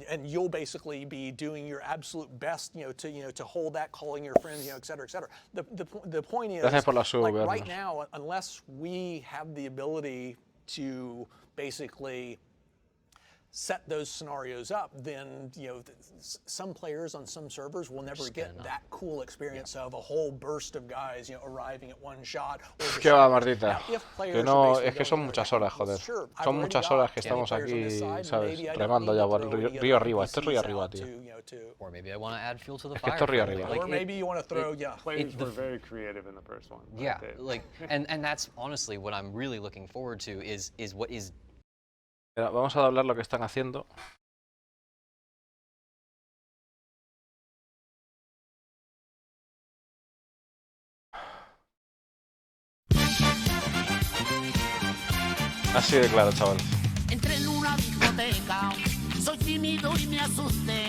and you'll basically be doing your absolute best, to hold that, calling your friends, et cetera, et cetera. The point is, like right now, unless we have the ability to basically set those scenarios up, then some players on some servers will never get that cool experience of a whole burst of guys arriving at one shot. ¿Qué va, Martita? Que no, es que son muchas horas, joder. Son muchas horas que estamos aquí, ¿sabes? Remando ya por río arriba. Esto es río arriba, tío. Or maybe I want to add fuel to the Es que fire. esto es río arriba. Or maybe you want to throw, Players were very creative in the first one. Yeah, like, and that's honestly what I'm really looking forward to is what is. Vamos a doblar lo que están haciendo. Así de claro, chavales. Entré en una discoteca, soy tímido y me asusté.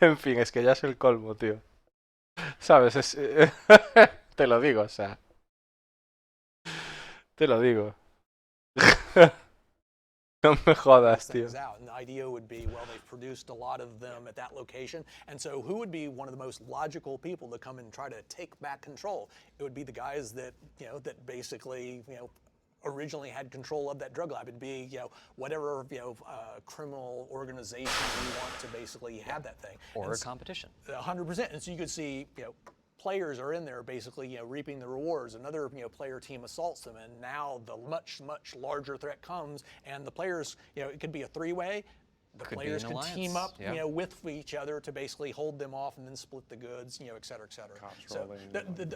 En fin, es que ya es el colmo, tío. ¿Sabes? Te lo digo, o sea. Te lo digo. No me jodas, tío. And the idea would be, well, they've produced a lot of them at that location, and so who would be one of the most logical people to come and try to take back control? It would be the guys that, that basically, originally had control of that drug lab. It'd be, whatever, criminal organization you want to basically have that thing. Or a competition. 100%. And so you could see, players are in there basically, reaping the rewards. Another, player team assaults them, and now the much larger threat comes, and the players, it could be a 3-way. The players could team up, with each other to basically hold them off and then split the goods, et cetera, et cetera. So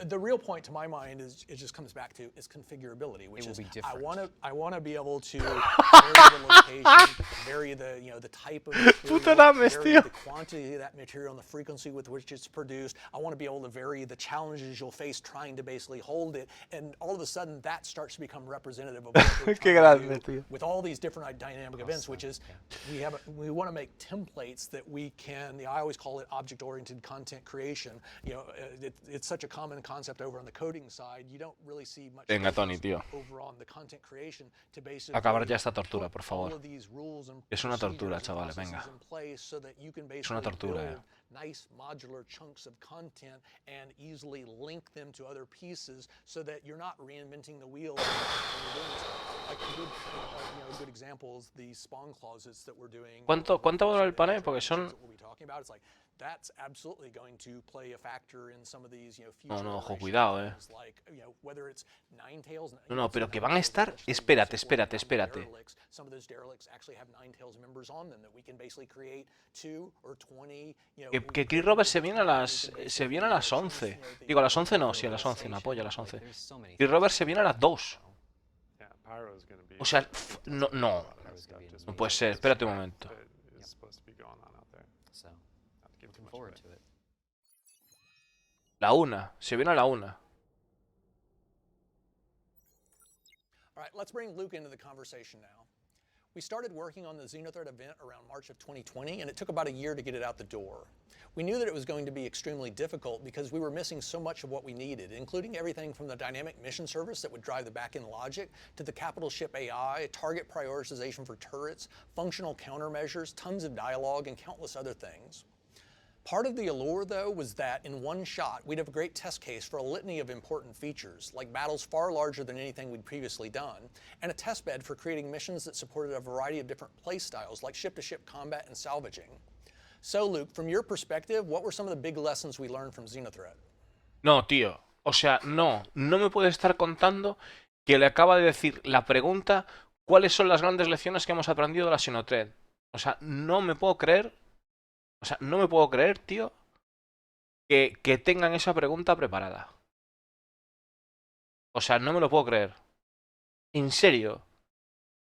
the real point, to my mind, is it just comes back to is configurability, which is I want to be able to vary the location, vary the type of material, vary the quantity of that material and the frequency with which it's produced. I want to be able to vary the challenges you'll face trying to basically hold it, and all of a sudden that starts to become representative of what we're trying to do with all these different dynamic events, which is we want to make templates that we can, I always call it object-oriented content creation. It's such a common concept over on the coding side. You don't really see much over on the content creation to basically acabar ya esta tortura, por favor. Es una tortura, chavales, venga. Es una tortura, nice modular chunks of content and easily link them to other pieces so that you're not reinventing the wheel when you're doing this. Like a good example is the spawn closets that we're doing. ¿Cuánto dura el panel? Porque son... That's absolutely going to play a factor in some of these, No, ojo, cuidado, like, whether it's nine tails. No, pero que van a estar... Espérate. Some of those derelicts actually have nine tails members on them that we can basically create 2 or 20, Que Chris Roberts se viene a las 11. Digo, a las 11 no, sí, a las 11, me apoya a las 11. Chris Roberts se viene a las 2. O sea, no puede ser, espérate un momento. La 1, se viene a la 1. All right, let's bring Luke into the conversation now. We started working on the Xenothreat event around March of 2020, and it took about a year to get it out the door. We knew that it was going to be extremely difficult because we were missing so much of what we needed, including everything from the dynamic mission service that would drive the back-end logic, to the capital ship AI, target prioritization for turrets, functional countermeasures, tons of dialogue, and countless other things. Part of the allure, though, was that in one shot, we'd have a great test case for a litany of important features, like battles far larger than anything we'd previously done, and a test bed for creating missions that supported a variety of different play styles, like ship-to-ship combat and salvaging. So, Luke, from your perspective, what were some of the big lessons we learned from Xenothreat? No, tío. O sea, no me puedes estar contando que le acaba de decir la pregunta, ¿cuáles son las grandes lecciones que hemos aprendido de la Sinotred? O sea, no me puedo creer, tío, que tengan esa pregunta preparada. O sea, no me lo puedo creer. En serio.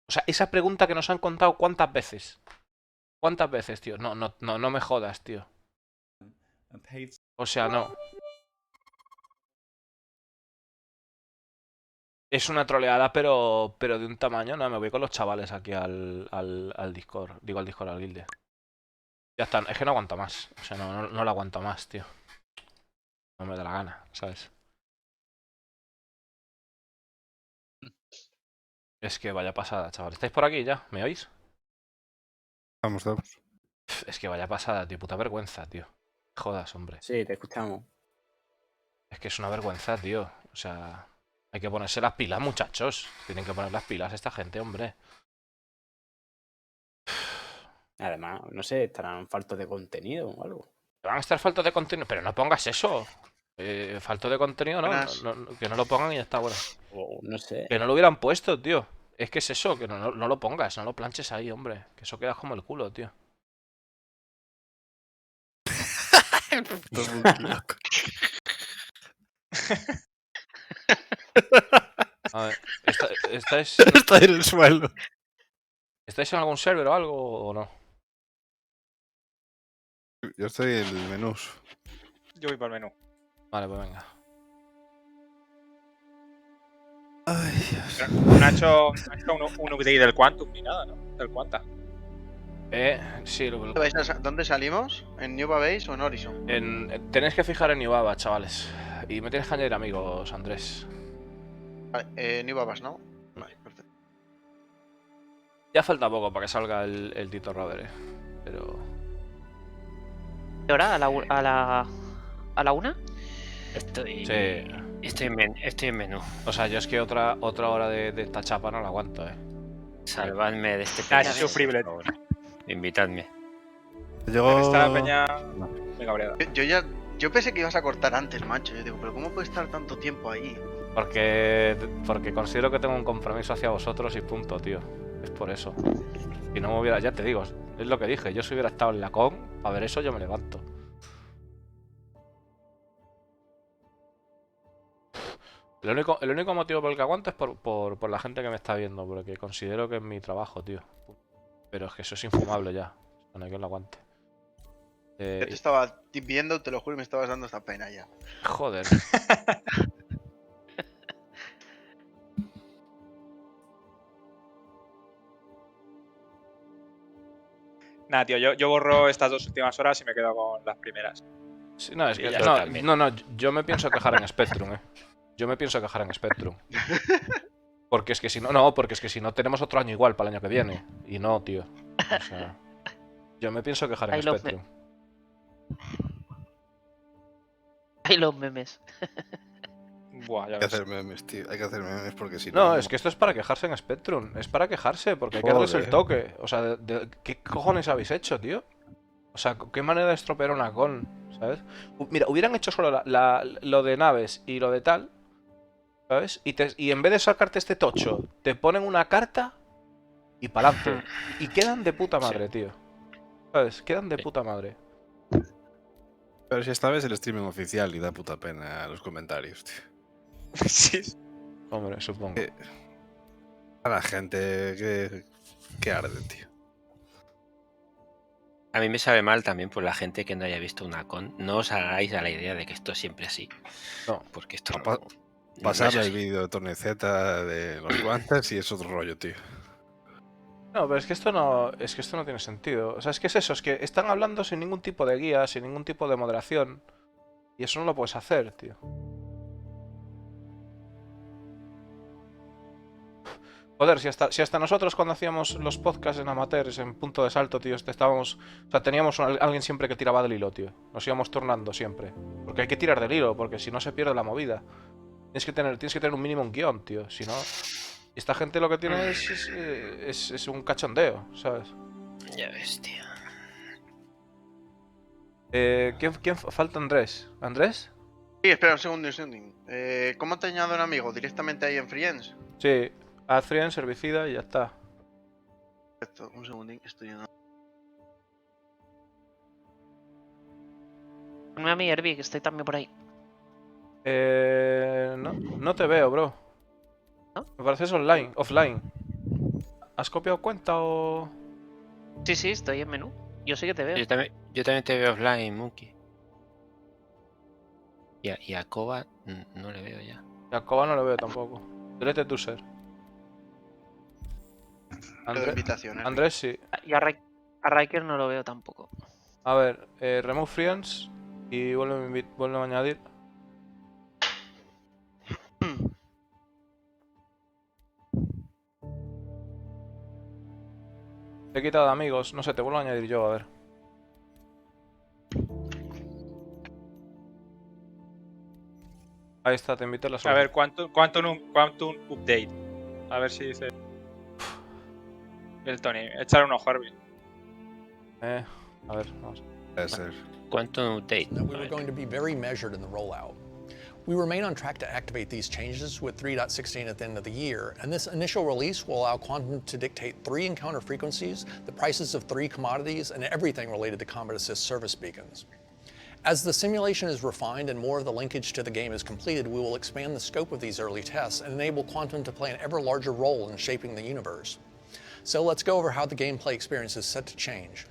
O sea, esa pregunta que nos han contado ¿cuántas veces? ¿Cuántas veces, tío? No me jodas, tío. O sea, no. Es una troleada, pero de un tamaño. No, me voy con los chavales aquí al Discord. Digo, al Discord, al guilde. Ya está, es que no aguanto más. O sea, no lo aguanto más, tío. No me da la gana, ¿sabes? Es que vaya pasada, chaval. ¿Estáis por aquí ya? ¿Me oís? Vamos. Es que vaya pasada, tío. Puta vergüenza, tío. Jodas, hombre. Sí, te escuchamos. Es que es una vergüenza, tío. O sea, hay que ponerse las pilas, muchachos. Tienen que poner las pilas esta gente, hombre. Además, no sé, estarán faltos de contenido o algo. Van a estar faltos de contenido, pero no pongas eso. Falto de contenido, ¿no? Que no lo pongan y ya está, bueno. O no sé. Que no lo hubieran puesto, tío. Es que es eso, que no lo pongas, no lo planches ahí, hombre. Que eso queda como el culo, tío. A ver, ¿estáis Está en el suelo. ¿Estáis en algún server o algo o no? Yo estoy en el menú. Yo voy para el menú. Vale, pues venga. Pero no ha hecho un update del Quantum ni nada, ¿no? Del Quanta. Sí. ¿Dónde salimos? ¿En New Base o en Horizon? Tenéis que fijar en Ibaba, chavales. Y me tienes que añadir amigos, Andrés. Vale, New Base, ¿no? Vale, perfecto. Ya falta poco para que salga el Tito Roder, pero... ¿Qué hora? ¿A la una? Sí. Estoy en menú. O sea, yo es que otra hora de esta chapa no la aguanto, Salvadme de este Ah, es sufrible. por favor. Invitadme. Esta peña me cabreada. Yo pensé que ibas a cortar antes, macho. Yo digo, pero ¿cómo puede estar tanto tiempo ahí? Porque considero que tengo un compromiso hacia vosotros y punto, tío. Es por eso. Si no me hubiera... Ya te digo, es lo que dije. Yo si hubiera estado en la con, a ver eso yo me levanto. El único motivo por el que aguanto es por la gente que me está viendo, porque considero que es mi trabajo, tío. Pero es que eso es infumable ya. No hay quien lo aguante. Yo te estaba viendo, te lo juro, y me estabas dando esta pena ya. Joder. Nada, tío, yo borro estas 2 últimas horas y me quedo con las primeras. Sí, no, es que Y yo me pienso quejar en Spectrum, Yo me pienso quejar en Spectrum. Porque es que si no tenemos otro año igual para el año que viene. Y no, tío. O sea, yo me pienso quejar en Spectrum. Hay los memes. Buah, ya Hay que hacer memes, tío. Hay que hacer memes porque si no... No, es que esto es para quejarse en Spectrum. Es para quejarse, porque hay que darles el toque. O sea, ¿qué cojones habéis hecho, tío? O sea, ¿qué manera de estropear una con? ¿Sabes? Mira, hubieran hecho solo lo de naves y lo de tal, ¿sabes? Y en vez de sacarte este tocho, te ponen una carta y pa'lante. Y quedan de puta madre, tío. ¿Sabes? Quedan de puta madre. Pero si esta vez el streaming oficial y da puta pena a los comentarios, tío. Sí. Hombre, supongo. A la gente que arde, tío. A mí me sabe mal también por la gente que no haya visto una con. No os hagáis a la idea de que esto es siempre así. No. Porque esto Pasar es el así. vídeo de Torneceta de los guantes y es otro rollo, tío. No, pero es que esto no tiene sentido. O sea, es que es eso, es que están hablando sin ningún tipo de guía, sin ningún tipo de moderación. Y eso no lo puedes hacer, tío. Joder, si hasta nosotros cuando hacíamos los podcasts en amateurs, en punto de salto, tío, teníamos alguien siempre que tiraba del hilo, tío. Nos íbamos turnando siempre. Porque hay que tirar del hilo, porque si no se pierde la movida. Tienes que tener un mínimo un guión, tío. Si no... Esta gente lo que tiene es un cachondeo, ¿sabes? Ya ves, tío. ¿Quién falta? Andrés. ¿Andrés? Sí, espera un segundo. ¿Cómo te añado un amigo? ¿Directamente ahí en Friends? Sí, Adfriends, herbicida y ya está. Perfecto, un segundín, estoy en... Ponme a mi Herbie, que estoy también por ahí. No te veo, bro. Me pareces online, offline. ¿Has copiado cuenta o...? Sí, estoy en menú. Yo sí que te veo. Yo también te veo offline, Monkey. Y a Koba no le veo ya. Y a Koba no le veo tampoco. Delete tu ser. Andrés sí. Y a Riker no lo veo tampoco. A ver, remove friends y vuelve a añadir. Te he quitado amigos, no sé, te vuelvo a añadir yo, a ver. Ahí está, te invito a la A ver, Quantum Update. A ver si dice... El Tony, échale un ojo, Herbie. A ver, vamos. Puede ser. Quantum Update. That we were going to be very measured in the rollout. We remain on track to activate these changes with 3.16 at the end of the year, and this initial release will allow Quantum to dictate 3 encounter frequencies, the prices of 3 commodities, and everything related to Combat Assist service beacons. As the simulation is refined and more of the linkage to the game is completed, we will expand the scope of these early tests and enable Quantum to play an ever larger role in shaping the universe. So let's go over how the gameplay experience is set to change.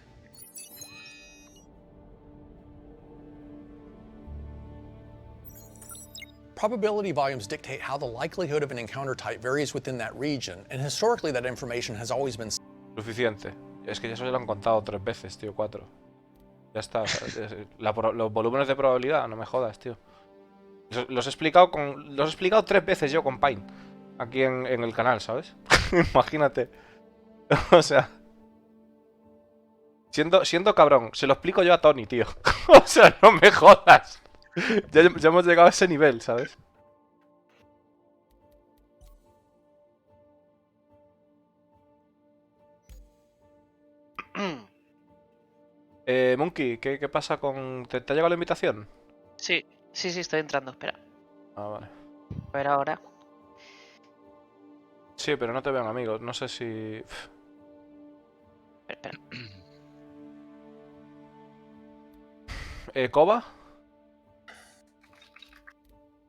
Probability volumes dictate how the likelihood of an encounter type varies within that region, and historically that information has always been... Suficiente. Es que ya se lo han contado 3 veces, tío, 4. Ya está. O sea, los volúmenes de probabilidad, no me jodas, tío. Los he explicado 3 veces yo con Paint. Aquí en el canal, ¿sabes? Imagínate. O sea... Siendo cabrón, se lo explico yo a Tony, tío. O sea, no me jodas. Ya hemos llegado a ese nivel, ¿sabes? Monkey, ¿qué pasa con...? ¿Te ha llegado la invitación? Sí, estoy entrando, espera. Ah, vale. A ver ahora. Sí, pero no te vean amigos, no sé si... Espera. ¿Koba?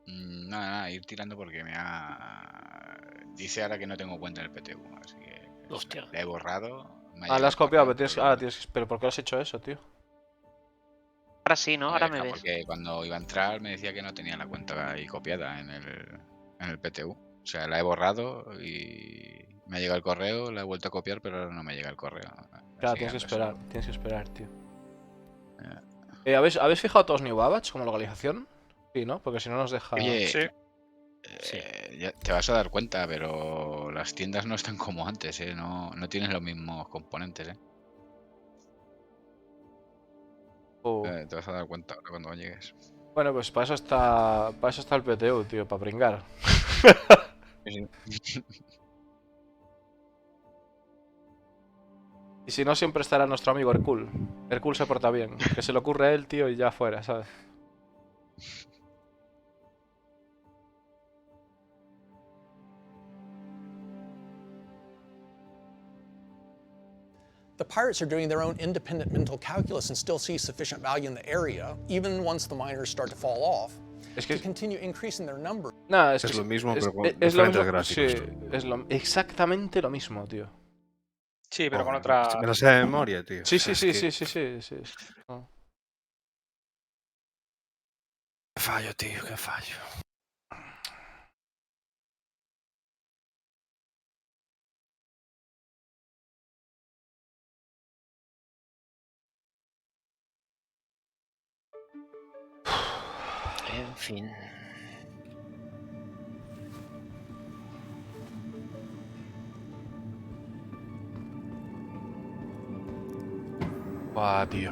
Nada, ir tirando porque dice ahora que no tengo cuenta en el PTU, así que... Hostia. La he borrado. La has copiado, pero ¿por qué has hecho eso, tío? Ahora sí, ¿no? Ahora me ves. Porque cuando iba a entrar me decía que no tenía la cuenta ahí copiada en el PTU. O sea, la he borrado y me ha llegado el correo, la he vuelto a copiar, pero ahora no me llega el correo. Claro, tienes que esperar, tío. ¿Habéis fijado todos New Babbage como localización? Sí, ¿no? Porque si no nos deja... Oye, ya te vas a dar cuenta, pero las tiendas no están como antes, ¿eh? No tienes los mismos componentes, ¿eh? Te vas a dar cuenta ahora cuando llegues. Bueno, pues para eso está el PTU, tío, para pringar. Y si no, siempre estará nuestro amigo Hercule. Hercule se porta bien. Que se le ocurre a él, tío, y ya fuera, ¿sabes? The pirates are doing their own independent mental calculus and still see sufficient value in the area, even once the miners start to fall off, to continue increasing their number. Nah, es lo mismo, pero con es lo diferentes mismo, gráficos. sí, es exactamente lo mismo, tío. Sí, pero con otra... Me lo sé de memoria, tío. Sí. Oh. Qué fallo, tío, qué fallo. En fin. Buah, tío.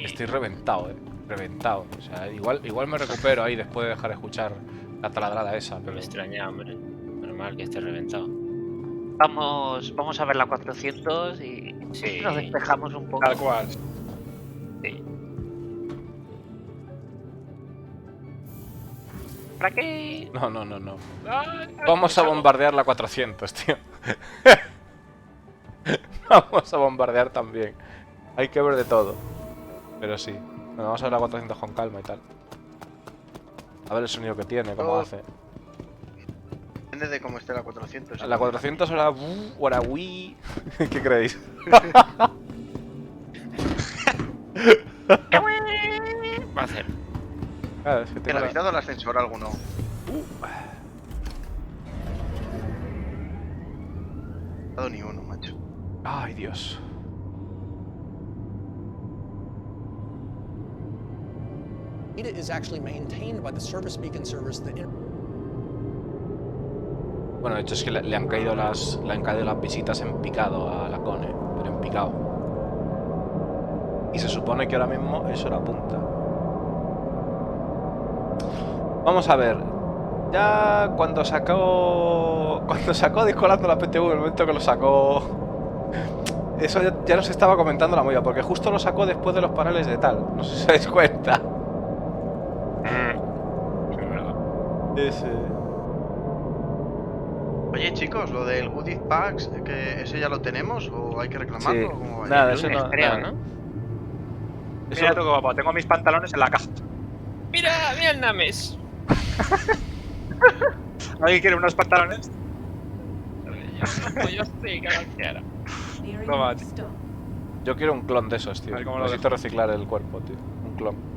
Estoy reventado, reventado. O sea, igual me recupero ahí después de dejar de escuchar la taladrada esa. Pero... Me extraña, hombre. Normal que esté reventado. Vamos a ver la 400 y nos despejamos un poco. Tal cual. Sí. ¿Para qué? No, no, no, no. Ay, Vamos a bombardear la 400, tío. Vamos a bombardear también. Hay que ver de todo. Pero sí. Bueno, vamos a ver la 400 con calma y tal. A ver el sonido que tiene, cómo hace. Depende de cómo esté la 400. La 400 ahora Wii. ¿Qué creéis? Va a hacer. Claro, es que ¿Le tengo habéis dado el ascensor a alguno? No he dado ni uno, macho. Ay, Dios. Data is actually maintained by the service beacon servers that Bueno, de hecho es que le han caído las visitas en picado a la Cone, pero en picado. Y se supone que ahora mismo eso la punta. Vamos a ver. Ya cuando sacó Discolando la PTU, en el momento que lo sacó, eso ya nos estaba comentando la movida, porque justo lo sacó después de los paneles de tal. No sé si os dais cuenta. Ese. Oye, chicos, lo del Goodie Packs, que ¿ese ya lo tenemos o hay que reclamarlo? Sí. ¿Cómo va? Nada, eso no. Creo, Nada. ¿no? Mira tú qué guapo, tengo mis pantalones en la caja. Mira el Names. ¿Alguien quiere unos pantalones? Yo sí, que lo quiero. Toma, tío. Yo quiero un clon de esos, tío. A ver cómo lo Necesito dejo. reciclar el cuerpo, tío. Un clon.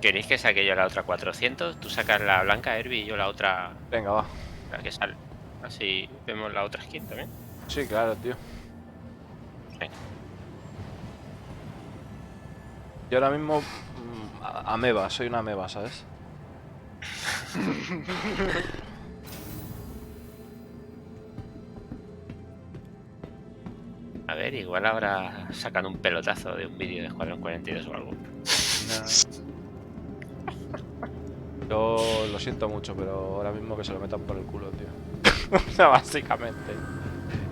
¿Queréis que saque yo la otra 400? Tú sacas la blanca, Herbie, y yo la otra. Venga, va. La que sale. Así vemos la otra skin también. Sí, claro, tío. Venga. Yo ahora mismo. Ameba, soy una ameba, ¿sabes? A ver, igual ahora sacan un pelotazo de un vídeo de Escuadrón 42 o algo. Yo lo siento mucho, pero ahora mismo que se lo metan por el culo, tío. O sea, básicamente.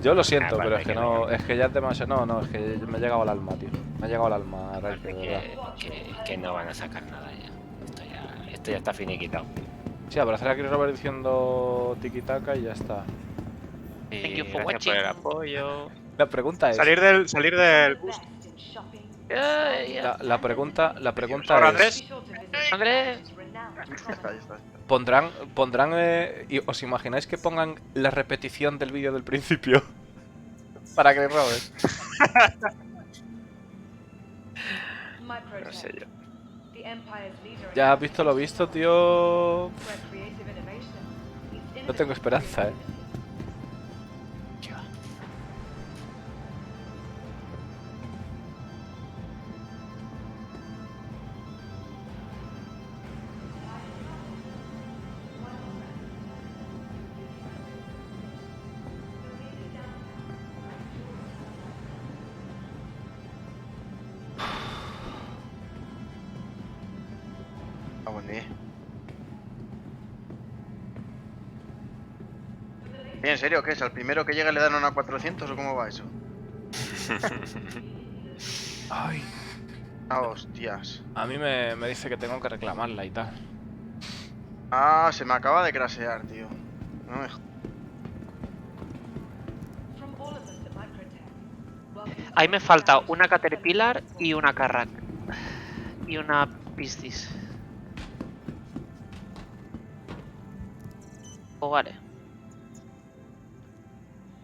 Yo lo siento, pero es que no. Es que ya es demasiado. No, es que me ha llegado al alma, tío. Me ha llegado al alma, Raíz, de verdad. Que no van a sacar nada ya. Esto ya está finiquitado. Sí, aparecerá aquí Robert diciendo tiki-taka y ya está. Thank you for watching. Por el apoyo. La pregunta es. Salir del bus. La pregunta Ahora, es. Andrés. ¿Pondrán os imagináis que pongan la repetición del vídeo del principio? Para que robes. No sé yo. Ya has visto lo visto, tío. No tengo esperanza, ¿En serio qué es? ¿Al primero que llega le dan una 400 o cómo va eso? Ay. Ah, hostias. A mí me dice que tengo que reclamarla y tal. Ah, se me acaba de crasear, tío. No me... Ahí me falta una Caterpillar y una Carrack. Y una Piscis. Oh, vale.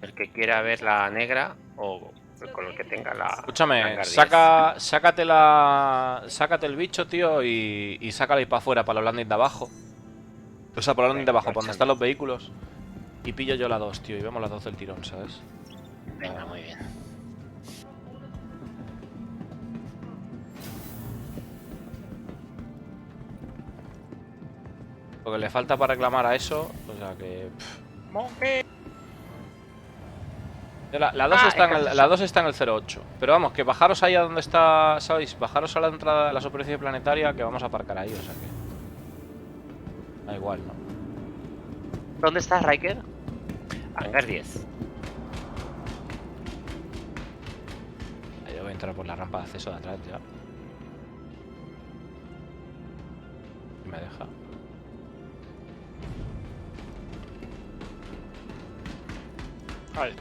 El que quiera ver la negra o el color que tenga la. Escúchame, sácate el bicho, tío, y sácala ahí para afuera, para los landing de abajo. O sea, para los landing de abajo, para donde están los vehículos. Y pillo yo la 2, tío, y vemos la 2 del tirón, ¿sabes? Venga, muy bien. Lo que le falta para reclamar a eso, o sea que. Monkey. La 2 está, la 2 está en el 08. Pero vamos, que bajaros ahí a donde está, ¿sabéis? Bajaros a la entrada de la superficie planetaria que vamos a aparcar ahí, o sea que... Da igual, ¿no? ¿Dónde estás, Riker? Hangar 10. Yo voy a entrar por la rampa de acceso de atrás ya. Y me deja. Ay.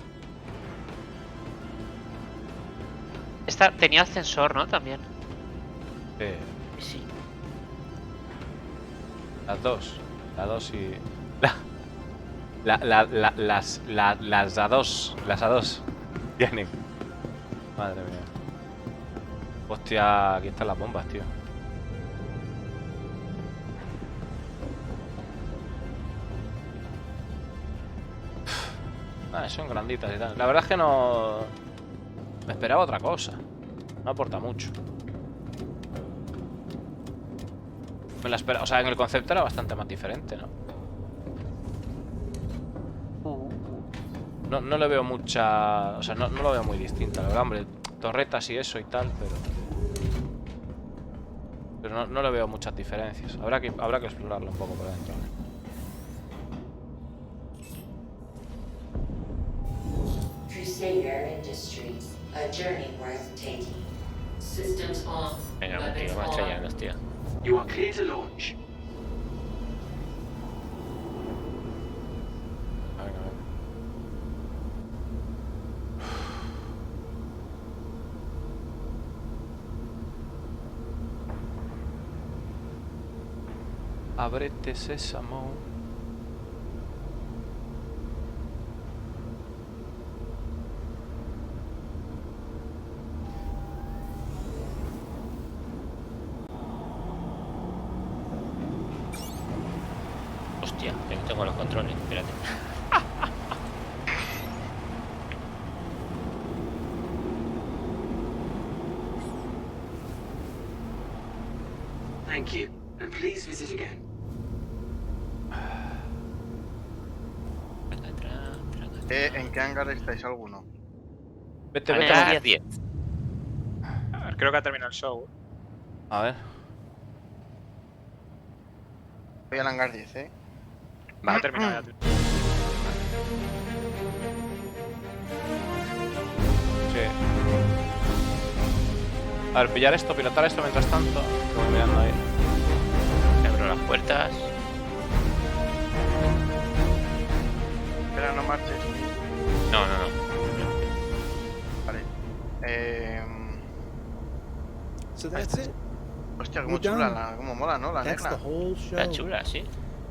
Esta tenía ascensor, ¿no? También. Sí. Las dos. La 2 y... Las A2. Las A2. Vienen. Madre mía. Hostia, aquí están las bombas, tío. Son granditas y tal. La verdad es que no... Me esperaba otra cosa. No aporta mucho. Me la esperaba... O sea, en el concepto era bastante más diferente, ¿no? No le veo mucha... O sea, no lo veo muy distinta, la verdad, hombre. Torretas y eso y tal, pero no le veo muchas diferencias. Habrá que explorarlo un poco por dentro. Crusader Industries, a journey worth taking. Systems on. Venga, tío, vamos a estrellarnos, tío. You are clear to launch. Ábrete, sésamo. Hostia, que no tengo los controles, espérate. Thank you, and please visit again. ¿En qué hangar estáis alguno? Vete. Hangar 10. A ver, creo que ha terminado el show. A ver. Voy al hangar 10, ¿eh? Va, ha terminado ya. Sí. A ver, pillar esto, pilotar esto mientras tanto. Voy mirando ahí. Abro las puertas. Espera, no marches. No. Vale. So that's it. Hostia, We're cómo chula, done. cómo mola, ¿no? La That's negra. the whole show. Está chula, sí.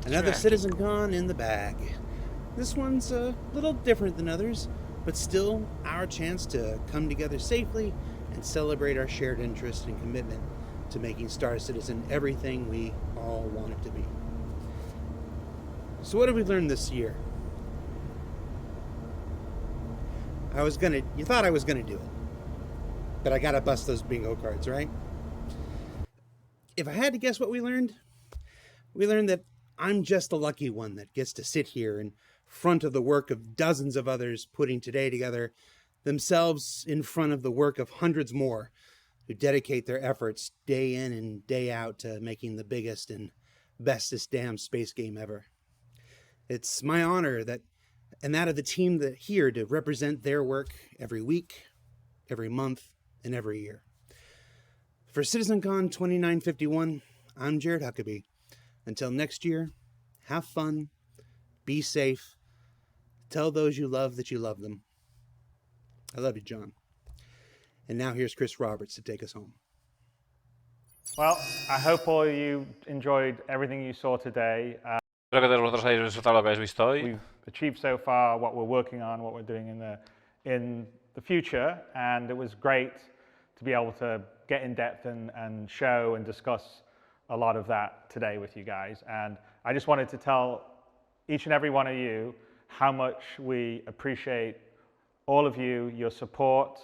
Another Chula. CitizenCon in the bag. This one's a little different than others, but still our chance to come together safely and celebrate our shared interest and commitment to making Star Citizen everything we all want it to be. So what did we learn this year? You thought I was gonna do it, but I gotta bust those bingo cards, right? If I had to guess what we learned that I'm just the lucky one that gets to sit here in front of the work of dozens of others putting today together, themselves in front of the work of hundreds more who dedicate their efforts day in and day out to making the biggest and bestest damn space game ever. It's my honor and that of the team here to represent their work every week, every month, and every year. For CitizenCon 2951, I'm Jared Huckabee. Until next year, have fun, be safe, tell those you love that you love them. I love you, John. And now here's Chris Roberts to take us home. Well, I hope all of you enjoyed everything you saw today. Espero que vosotros hayáis disfrutado lo que habéis visto hoy. We've achieved so far, what we're working on, what we're doing in the future, and it was great to be able to get in depth and show and discuss a lot of that today with you guys. And I just wanted to tell each and every one of you how much we appreciate all of you, your support,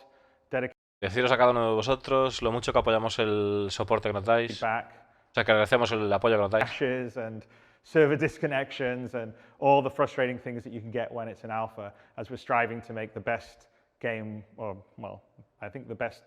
dedication. Deciros a cada uno de vosotros lo mucho que apoyamos el soporte que nos dais. O sea, que agradecemos el apoyo que nos dais. And server disconnections and all the frustrating things that you can get when it's an alpha, as we're striving to make the best game, or, well, I think the best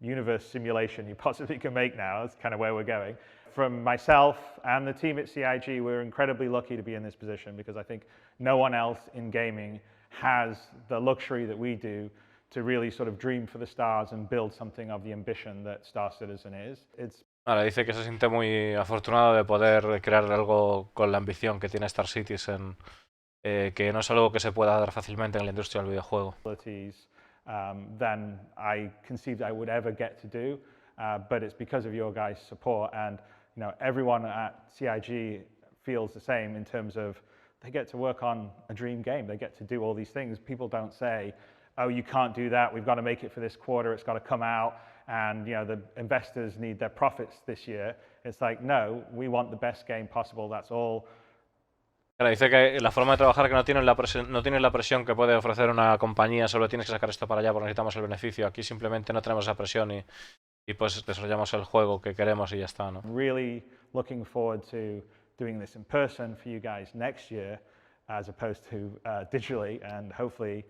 universe simulation you possibly can make now. That's kind of where we're going. From myself and the team at CIG, we're incredibly lucky to be in this position, because I think no one else in gaming has the luxury that we do to really sort of dream for the stars and build something of the ambition that Star Citizen is. Ahora dice que se siente muy afortunado de poder crear algo con la ambición que tiene Star Citizen, que no es algo que se pueda dar fácilmente en la industria del videojuego. Than I conceived I would ever get to do, but it's because of your guys' support, and you know, everyone at CIG feels the same in terms of they get to work on a dream game. They get to do all these things. People don't say, oh, you can't do that, we've got to make it for this quarter, it's got to come out, and you know, the investors need their profits this year. It's like, no, we want the best game possible, that's all. Claro, dice que la forma de trabajar, que no tienes la presión que puede ofrecer una compañía, solo tienes que sacar esto para allá porque necesitamos el beneficio. Aquí simplemente no tenemos esa presión y pues desarrollamos el juego que queremos y ya está, ¿no? Really looking forward to doing this in person for you guys next year, as opposed to digitally, and hopefully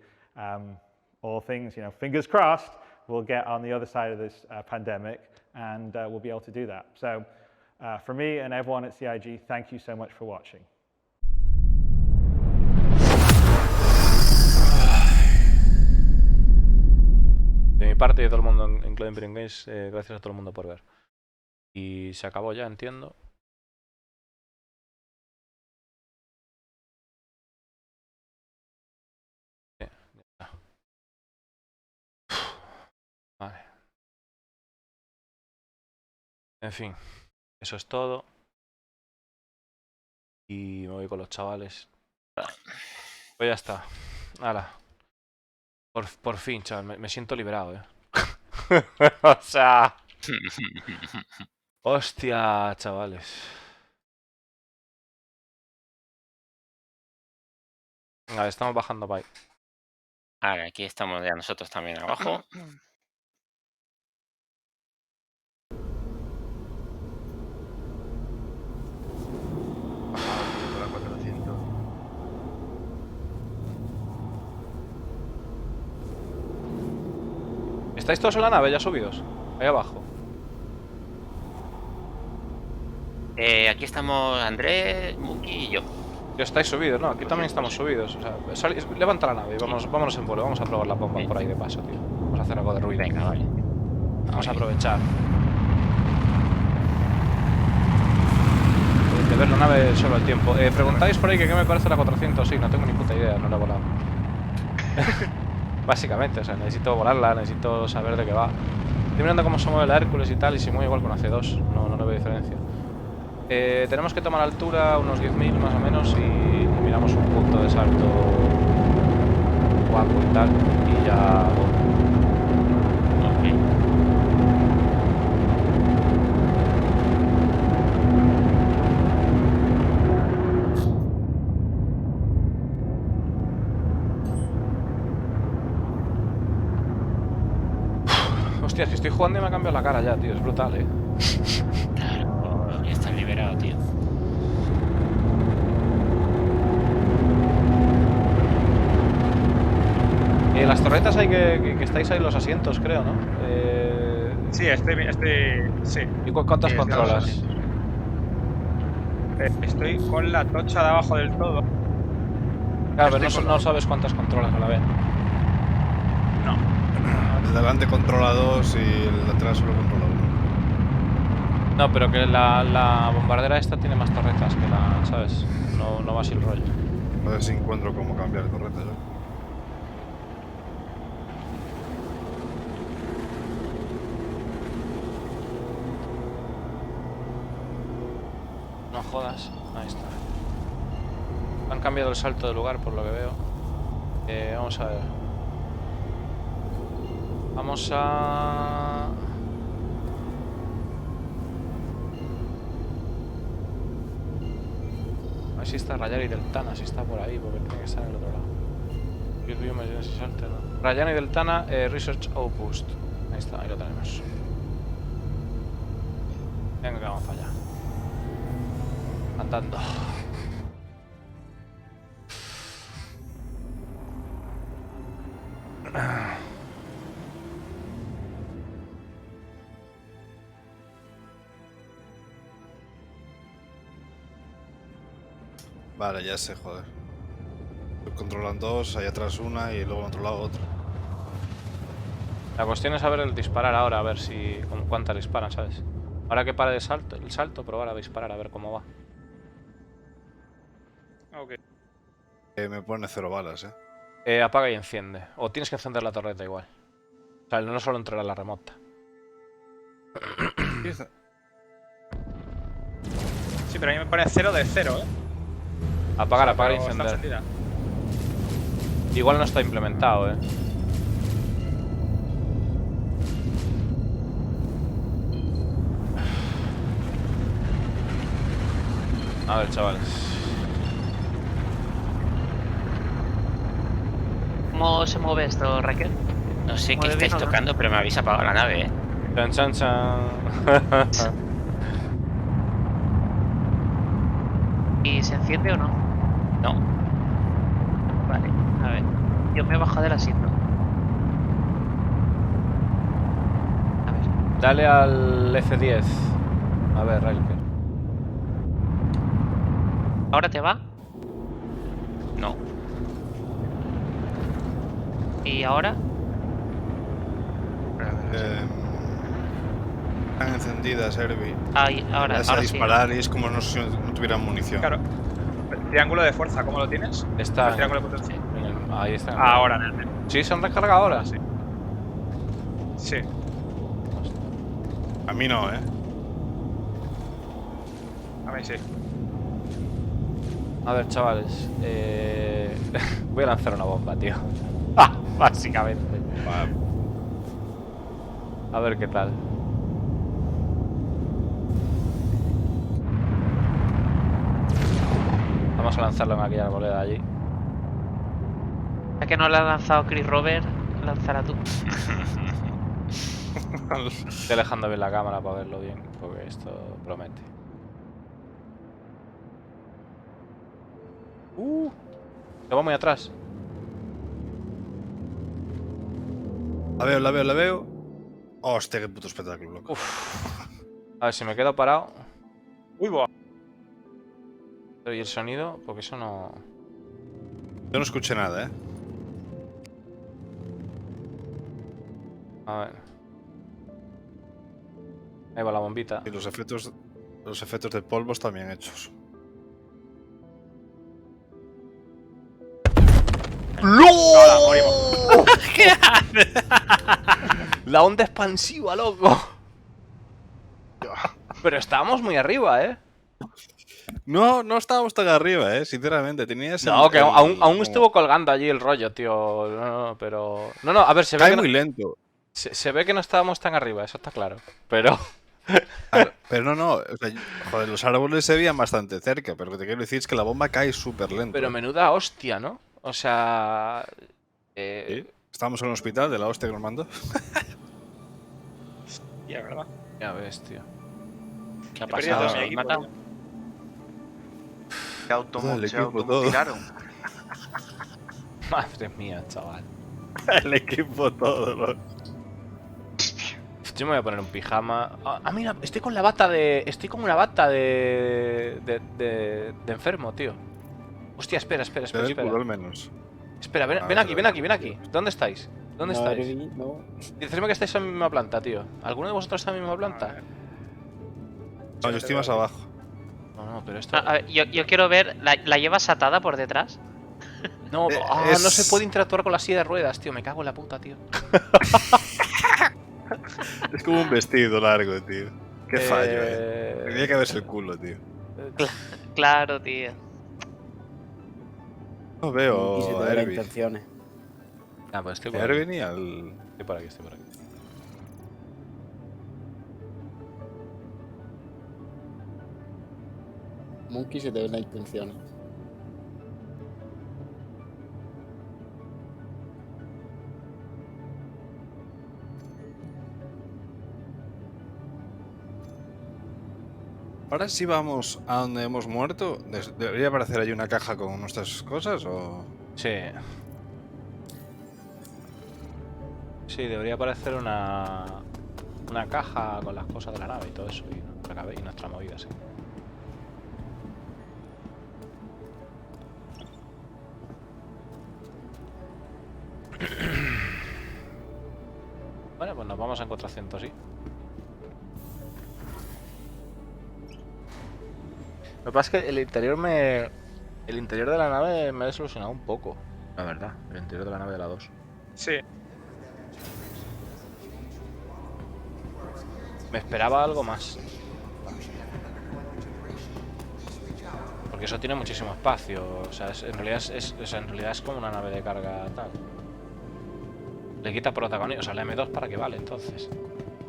all things, you know, fingers crossed, we'll get on the other side of this pandemic and we'll be able to do that. So for me and everyone at CIG, thank you so much for watching. De mi parte y de todo el mundo en Cloud Imperium Games, gracias a todo el mundo por ver. Y se acabó ya, entiendo. Sí, ya está. Vale. En fin, eso es todo. Y me voy con los chavales. Pues ya está. Hala. Por fin, chaval, me siento liberado, o sea... Hostia, chavales. Venga, estamos bajando para ahí. Vale, aquí estamos ya nosotros también abajo. ¿Estáis todos en la nave ya subidos? Ahí abajo. Aquí estamos Andrés, Muki y yo. Ya estáis subidos, ¿no? Aquí también estamos subidos. O sea, levanta la nave y vámonos en vuelo. Vamos a probar la bomba por ahí de paso, tío. Vamos a hacer algo de ruido. Venga, vale. Vamos a aprovechar de ver la nave solo el tiempo. Preguntáis por ahí que qué me parece la 400. Sí, no tengo ni puta idea, no la he volado. Básicamente, o sea, necesito volarla, necesito saber de qué va. Estoy mirando cómo se mueve la Hércules y tal, y se mueve igual con la C2, no le veo diferencia. Tenemos que tomar altura unos 10.000 más o menos y miramos un punto de salto guapo y tal, y ya... Hostia, si estoy jugando y me ha cambiado la cara ya, tío, es brutal, Claro, ya estás liberado, tío. Las torretas hay que estáis ahí los asientos, creo, ¿no? Sí, sí. ¿Y cuántas controlas? Estoy con la tocha de abajo del todo. Claro, pero no sabes cuántas controlas a la vez. No. El delante controla 2 y el de atrás solo controla 1. No, pero que la bombardera esta tiene más torretas que la, ¿sabes? No va así el rollo. A ver si encuentro cómo cambiar de torreta yo. No jodas. Ahí está. Han cambiado el salto de lugar por lo que veo. Vamos a ver. Vamos a... A ver si está Rayani y Deltana, si está por ahí, porque tiene que estar en el otro lado. Rayani y Deltana, Research Outpost. Ahí está, ahí lo tenemos. Venga, que vamos para allá. Andando. Vale, ya sé, joder. Controlan dos, ahí atrás una y luego en otro lado otra. La cuestión es saber el disparar ahora, a ver si con cuántas disparan, ¿sabes? Ahora que pare de el salto, probar a disparar, a ver cómo va. Ok. Me pone 0 balas, Apaga y enciende. O tienes que encender la torreta igual. O sea, no solo entrar a la remota. Sí, pero a mí me pone 0 de 0, ¿eh? Apagar, O sea, apagar y pero está encender. encendida. Igual no está implementado, A ver, chavales. ¿Cómo se mueve esto, Raquel? No sé qué ¿Mueve estáis bien o no? tocando, pero me habéis apagado la nave, ¿eh? Chan, chan, chan. ¿Y se enciende o no? No. Vale, a ver. Yo me he bajado del asiento. Dale al F10. A ver, Raquel. ¿Ahora te va? No. ¿Y ahora? Están encendidas, Herbie. Ahí, ahora, Le das ahora a sí. disparar y es como si no tuvieran munición. Claro. Triángulo de fuerza, ¿cómo lo tienes? Está El triángulo de potencia. Ahí está. Ahora, en el menú. ¿Sí se han recargado ahora? Sí. Sí. A mí no, A mí sí. A ver, chavales. Voy a lanzar una bomba, tío. Básicamente. A ver qué tal. Vamos a lanzarlo en aquella arboleda allí. Ya que no le ha lanzado Chris Robert, lánzala tú. Estoy alejando bien la cámara para verlo bien, porque esto promete. Se va muy atrás. La veo. Hostia, qué puto espectáculo, loco. A ver si me quedo parado. Uy, boa. ¿Y el sonido? Porque eso no... Yo no escuché nada, A ver. Ahí va la bombita. Y los efectos de polvo están bien hechos. ¡No! ¿Qué haces? La onda expansiva, loco. Pero estábamos muy arriba, No estábamos tan arriba, sinceramente. Tenías No, que aún estuvo colgando allí el rollo, tío. No, pero... No, a ver, se ve Cae que muy lento. Se ve que no estábamos tan arriba, eso está claro. Pero... Claro, pero no. O sea, joder, los árboles se veían bastante cerca, pero lo que te quiero decir es que la bomba cae súper lento. Pero menuda hostia, ¿no? O sea... ¿Sí? Estábamos en el hospital de la hostia que nos mandó. Ya, ¿verdad? Ya ves, tío. ¿Qué ha He perdido pasado? todo mi ¿Se equipo, matado? tío. Se automutilaron. Madre mía, chaval. El equipo todo, loco. Yo me voy a poner un pijama. Mira, estoy con la bata de... Estoy con una bata de enfermo, tío. Hostia, espera. Te ve el culo al menos. Espera, ven aquí. ¿Dónde estáis? ¿Dónde estáis? No. Decidme que estáis en la misma planta, tío. ¿Alguno de vosotros está en la misma planta? No, yo estoy más abajo. No, pero esto... A ver, yo quiero ver. ¿La llevas atada por detrás? No, no se puede interactuar con la silla de ruedas, tío. Me cago en la puta, tío. Es como un vestido largo, tío. Qué fallo, Tendría que verse el culo, tío. Claro, tío. No veo Quise a tener Herbie. intenciones. Pues estoy por Herbie aquí. ni al... Estoy por aquí. Monkey se te ven las intenciones. Ahora sí vamos a donde hemos muerto. ¿Debería aparecer ahí una caja con nuestras cosas o...? Sí. Sí, debería aparecer una caja con las cosas de la nave y todo eso. Y nuestra movida, sí. Bueno, pues nos vamos a encontrar cientos, sí. Lo que pasa es que el interior de la nave me ha desilusionado un poco, la verdad. El interior de la nave de la 2. Sí. Me esperaba algo más. Porque eso tiene muchísimo espacio. O sea, en realidad es como una nave de carga tal. Le quita protagonismo. O sea, la M2 ¿para qué vale entonces?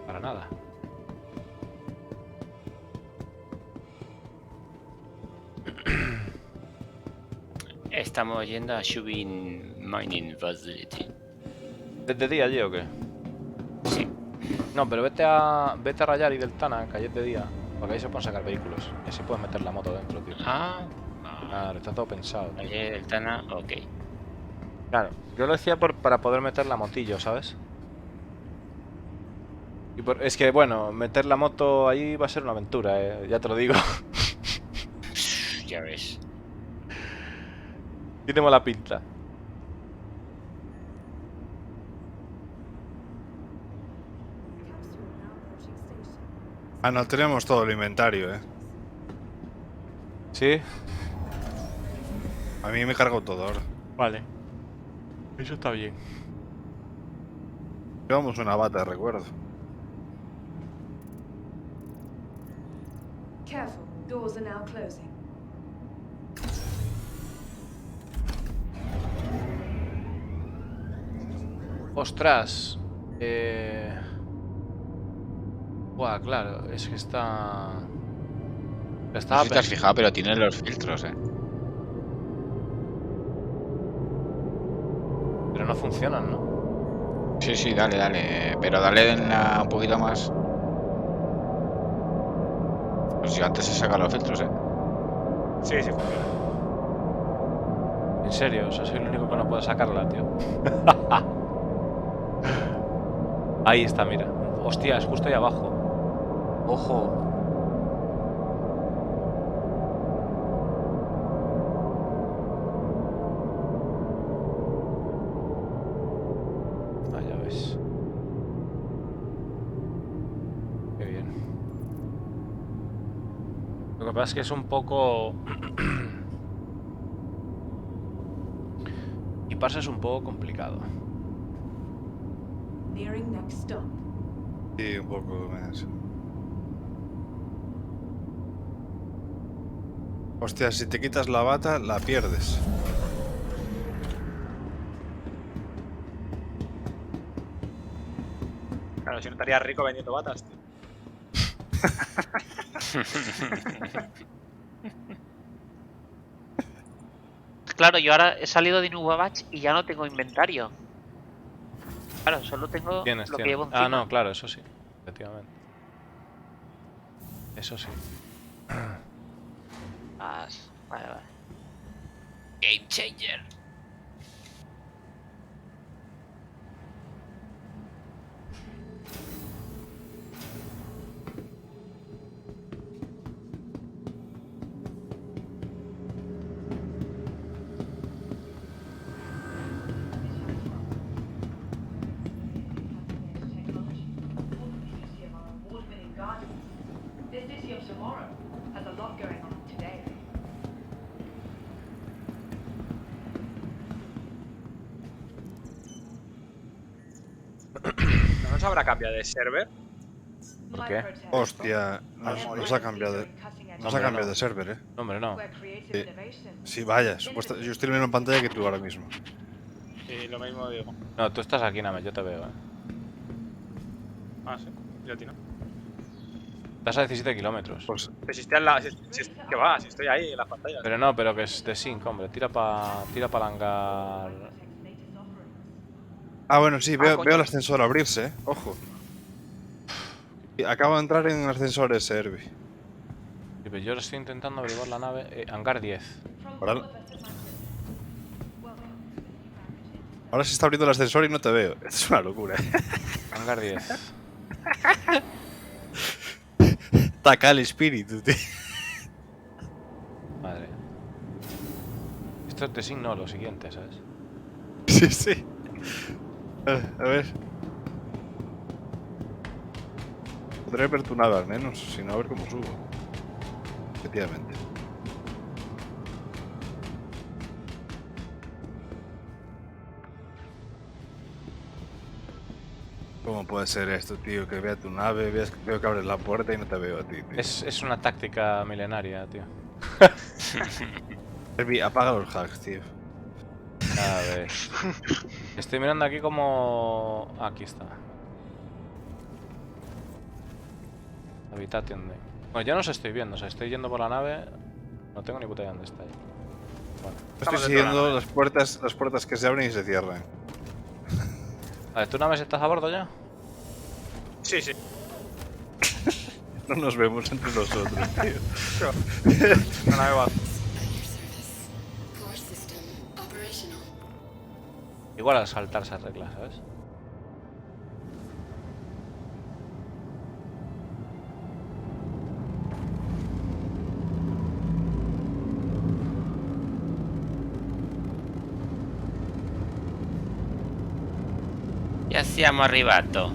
Para nada. Estamos yendo a Shubin Mining Facility. ¿Desde día allí o qué? Sí. No, pero vete a Rayar y Deltana, que ayer de día. Porque ahí se pueden sacar vehículos. Y así puedes meter la moto dentro, tío. Claro, está todo pensado, tío. Ayer Deltana, ok. Claro, yo lo decía para poder meter la motillo, ¿sabes? Es que, bueno, meter la moto ahí va a ser una aventura, ya te lo digo. Ya ves. Tiene mala pinta. Ah, no tenemos todo el inventario, ¿Sí? A mí me cargo todo ahora. Vale. Eso está bien. Llevamos una bata, recuerdo. Careful, doors are now closing. Ostras. Buah, claro, es que está... No sé si te has fijado, pero tiene los filtros, Pero no funcionan, ¿no? Sí, sí, dale. Pero dale un poquito más. Pues yo antes he sacado los filtros, Sí, sí funciona. En serio, o sea, soy el único que no puede sacarla, tío. Ahí está, mira. Hostia, es justo ahí abajo. Ojo. Ah, ya ves. Qué bien. Lo que pasa es que es un poco... Y pasa es un poco complicado. Nearing next stop. Sí, un poco más. Hostia, si te quitas la bata, la pierdes. Claro, si no estaría rico vendiendo batas, tío. Claro, yo ahora he salido de Nubabach y ya no tengo inventario. Claro, solo tengo Tienes. que llevo encima. Ah, no, claro, eso sí. Efectivamente. Eso sí. Vale. Game changer. This city of tomorrow has a lot going on today. ¿No se habrá cambiado de server? ¿Por qué? Hostia, nos ha cambiado de server, No, hombre, no. Sí, vaya, yo estoy viendo en pantalla que tú ahora mismo. Sí, lo mismo digo. No, tú estás aquí, Name, yo te veo, Ah, sí. Yo a ti no. Estás a 17 kilómetros. Pues, Si estoy al lado, ¿qué va? Si estoy ahí en las pantallas. Pero no, pero que es de sync, hombre. Tira para el hangar. ah, bueno, sí, veo el ascensor abrirse, ojo. Y acabo de entrar en el ascensor ese, Herbie. Sí, pero yo estoy intentando averiguar la nave. Hangar 10. Ahora- Ahora se está abriendo el ascensor y no te veo. Esto es una locura. Hangar 10. Taca el espíritu, tío. Madre. Esto es de signo lo siguiente, ¿sabes? Sí, sí. A ver. Podré ver tu nave al menos, si no a ver cómo subo. Efectivamente. ¿Cómo puede ser esto, tío? Que vea tu nave, veo que abres la puerta y no te veo a ti, tío. Es una táctica milenaria, tío. Herbie, apaga los hacks, tío. A ver. Estoy mirando aquí como... Aquí está. Habitation. Bueno, yo no os estoy viendo, o sea, estoy yendo por la nave. No tengo ni puta idea dónde está ahí. Bueno. Estoy siguiendo las puertas que se abren y se cierran. A ver, ¿tú nave estás a bordo ya? Sí, sí. No nos vemos entre nosotros, tío. La nave va. Igual al saltar esas reglas, ¿sabes? Ya siamo arrivato.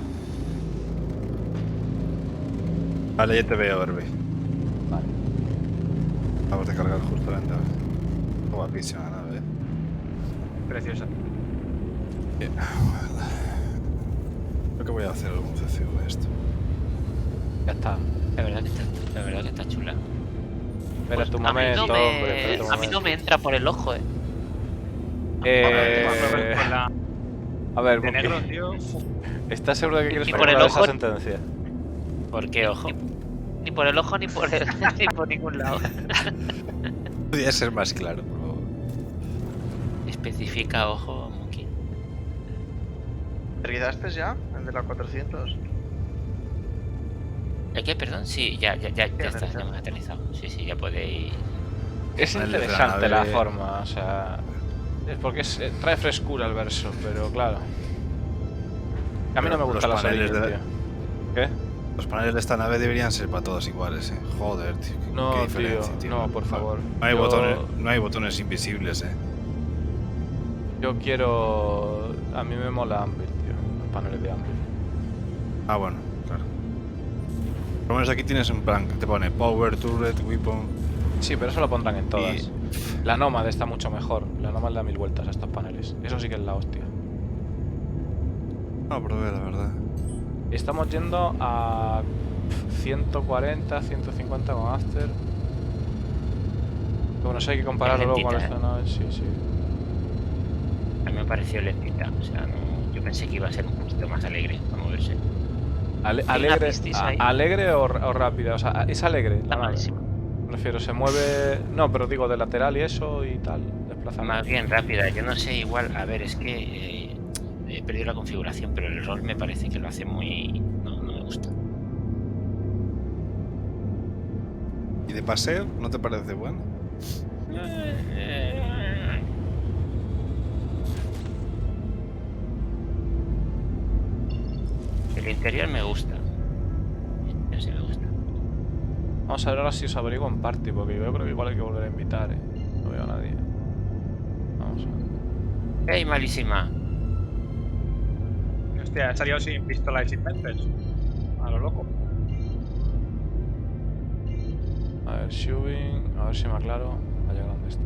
Vale, ya te veo, Herbie. Vale. Vamos a cargar justo la nave. Guapísima la nave, Preciosa. Creo que voy a hacer algún CCU de esto. Ya está. La verdad que está chula. Espera tu A mí momento, no hombre. me, a mí no me entra por el ojo, A ver, De negro, Buki, tío. ¿estás seguro de que quieres Ni por el formular esa ojo. sentencia? ¿Por qué ojo? Ni por el ojo ni por ni por ningún lado. Podría ser más claro, por favor. Especifica ojo, Monkey. ¿Terminaste ya? ¿El de la 400? ¿El qué? Perdón, sí, ya está, ya hemos aterrizado. Sí, ya podéis. Es Vale, interesante la la nave- forma, o sea... Es porque trae frescura el verso, pero claro. A mí no me gustan los las paneles orillas, de- tío. ¿Qué? Los paneles de esta nave deberían ser para todos iguales, Joder, tío. No, qué diferencia, tío. no, por favor. No hay, Yo- no hay botones invisibles, Yo quiero... A mí me mola Anvil, tío. Los paneles de Anvil. Ah, bueno, claro. Por lo menos aquí tienes un plan que te pone Power, Turret, Weapon. Sí, pero eso lo pondrán en todas. La Nomad está mucho mejor. La Nomad le da 1000 vueltas a estos paneles. Eso sí que es la hostia. No, probé, la verdad. Estamos yendo a 140, 150 con After. Bueno, eso hay que compararlo luego con lentita, esta nave. Sí, sí. A mí me pareció lentita. O sea, no, yo pensé que iba a ser un poquito más alegre a moverse. Alegre, pistis ahí. alegre o rápida. O sea, es alegre. Está la nave. malísima. Prefiero, se mueve... No, pero digo de lateral y eso y tal. Desplazamiento. Más bien rápida. Yo no sé, igual. A ver, es que he perdido la configuración, pero el rol me parece que lo hace muy. No me gusta. ¿Y de paseo? ¿No te parece bueno? El interior me gusta. Sí me gusta. Vamos a ver ahora si os averiguo en party, porque yo creo que igual hay que volver a invitar, No veo a nadie. Vamos a ver. ¡Ey, malísima! Hostia, he salido sin pistola y sin mentes. A lo loco. A ver, shooting, a ver si me aclaro. A llegar donde está.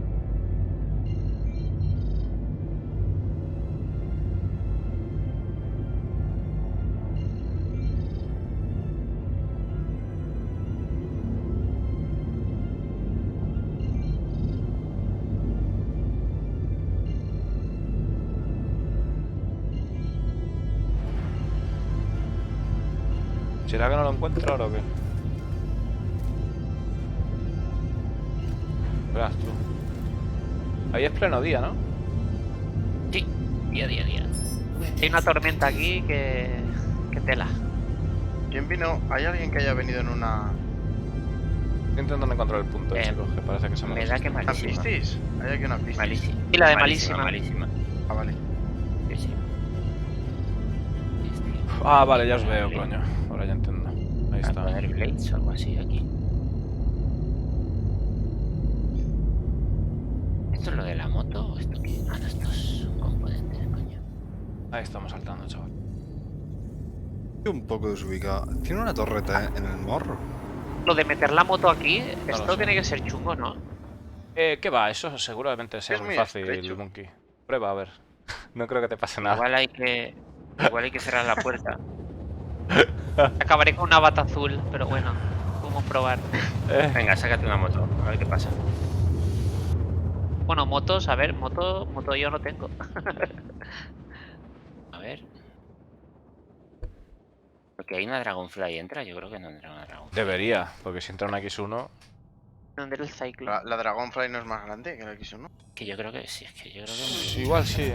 ¿Será que no lo encuentro ahora o qué? Verás tú. Ahí es pleno día, ¿no? Sí, día. Hay una tormenta aquí que tela. ¿Quién vino? ¿Hay alguien que haya venido en una... Estoy intentando encontrar el punto, chicos, que parece que se me da que ¿Una malísima. pistis? ¿Hay aquí una pistis? Malísima. Y la de malísima. Ah, vale. Ah, vale, ya os veo, coño. Ahora ya entiendo. Ahí está. Poner blades o algo así aquí. ¿Esto es lo de la moto o esto qué? Ah, no, estos componentes, coño. Ahí estamos saltando, chaval. Estoy un poco desubicado. Tiene una torreta en el morro. Lo de meter la moto aquí, lo esto sé. tiene que ser chungo, ¿no? ¿Qué va? Eso seguramente sea Es muy muy fácil, estrecho. Monkey. Prueba, a ver. No creo que te pase nada. Igual hay que cerrar la puerta. Acabaré con una bata azul, pero bueno, podemos probar. Venga, sácate una moto, a ver qué pasa. Bueno, motos, a ver, moto yo no tengo. A ver. Porque hay una Dragonfly, ¿entra? Yo creo que no entra una Dragonfly. Debería, porque si entra una X1... ¿Dónde era el Cyclone? La Dragonfly no es más grande que la X1. Que yo creo que sí, es que yo creo que... Igual sí,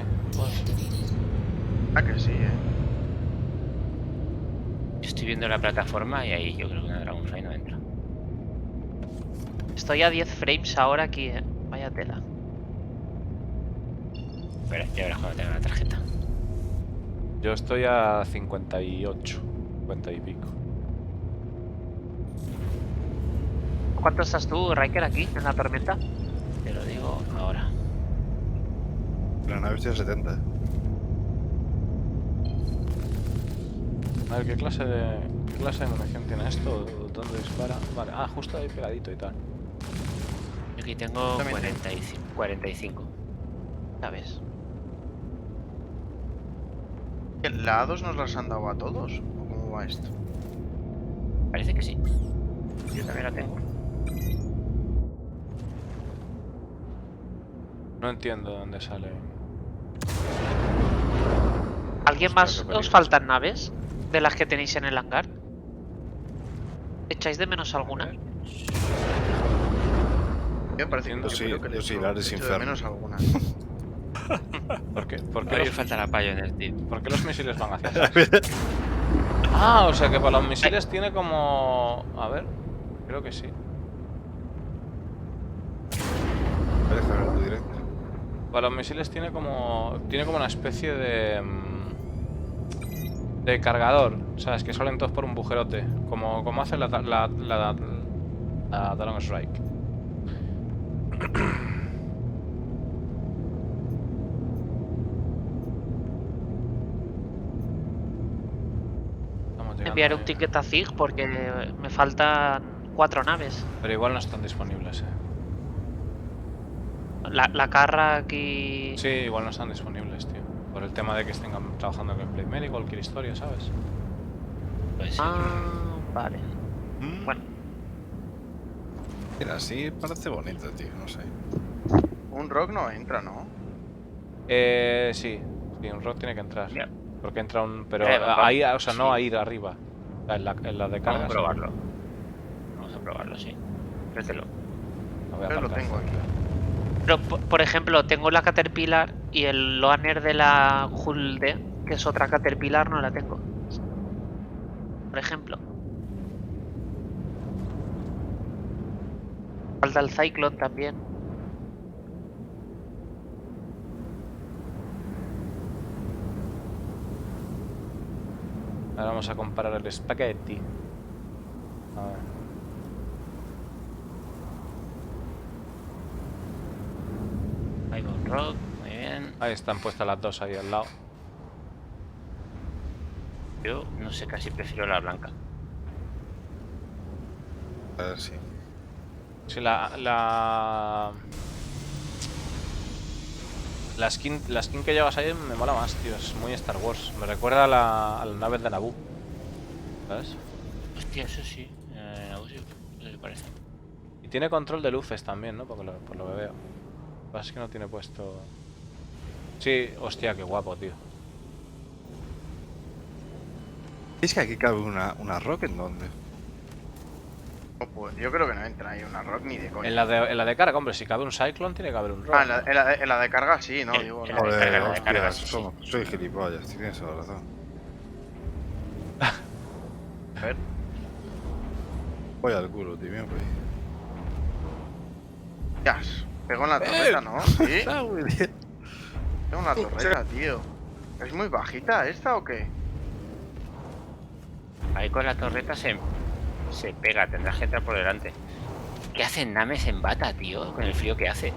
Ah, que sí, Yo estoy viendo la plataforma y ahí yo creo que una Dragonfly no entra. Estoy a 10 frames ahora aquí, Vaya tela. Espera, ya verás cuando tenga la tarjeta. Yo estoy a 58, 50 y pico. ¿Cuánto estás tú, Riker, aquí, en la tormenta? Te lo digo ahora. La nave estoy a 70. A ver, ¿qué clase de munición tiene esto? ¿Dónde dispara? Vale, justo ahí pegadito y tal. Yo aquí tengo 45. ¿Sabes? ¿La A2 nos las han dado a todos? ¿O cómo va esto? Parece que sí. Yo también la tengo. No entiendo dónde sale. ¿Alguien más os faltan naves de las que tenéis en el hangar? ¿Echáis de menos alguna? Me parece que Yo sí, la echo de menos alguna. ¿Por qué? ¿Por A qué mí me los, falta la Pioneer, tío. ¿por qué los misiles van hacia atrás? O sea que para los misiles tiene como... A ver, creo que sí. Para los misiles tiene como una especie de cargador, ¿sabes? Que salen todos por un bujerote, como hace la Talon Strike. Enviaré un ticket a Zig porque me faltan 4 naves. Pero igual no están disponibles, La carra aquí... Sí, igual no están disponibles, tío. Por el tema de que estén trabajando con Play Medic o cualquier historia, ¿sabes? Pues sí. Vale. Bueno. Mira, sí parece bonito, tío, no sé. Un rock no entra, ¿no? Sí, un rock tiene que entrar. Porque entra un... Pero ahí, o sea, no a ir arriba. En la de carga. Vamos a probarlo. Vamos a probarlo, sí. Préstelo. Lo tengo aquí. Pero, por ejemplo, tengo la Caterpillar y el loaner de la Hulde, que es otra Caterpillar, no la tengo. Por ejemplo. Falta el Cyclone también. Ahora vamos a comparar el spaghetti. A ver. Ahí va un rock, muy bien. Ahí están puestas las dos ahí al lado. Yo no sé, casi prefiero la blanca. A ver, sí. Sí, la skin que llevas ahí me mola más, tío. Es muy Star Wars. Me recuerda a las naves de Naboo. ¿Sabes? Hostia, eso sí. Naboo sí, eso sí parece. Y tiene control de luces también, ¿no? Por lo que veo. Lo que pasa es que no tiene puesto... Sí, hostia, qué guapo, tío. ¿Es que aquí cabe una rock en dónde? No, pues, yo creo que no entra ahí una rock ni de coña. En la de carga, hombre, si cabe un Cyclone tiene que haber un rock. En la de carga sí, ¿no? Digo, no. Joder, hostia, soy gilipollas, tienes toda la razón. A ver. Voy al culo, tío, mira por ahí. Yas, pegó en la torreta, ¿no? Sí. Está muy bien. Pegó en la torreta, tío. ¿Es muy bajita esta o qué? Ahí con la torreta se pega, tendrás que entrar por delante. ¿Qué hacen Names en bata, tío? Con el frío que hace.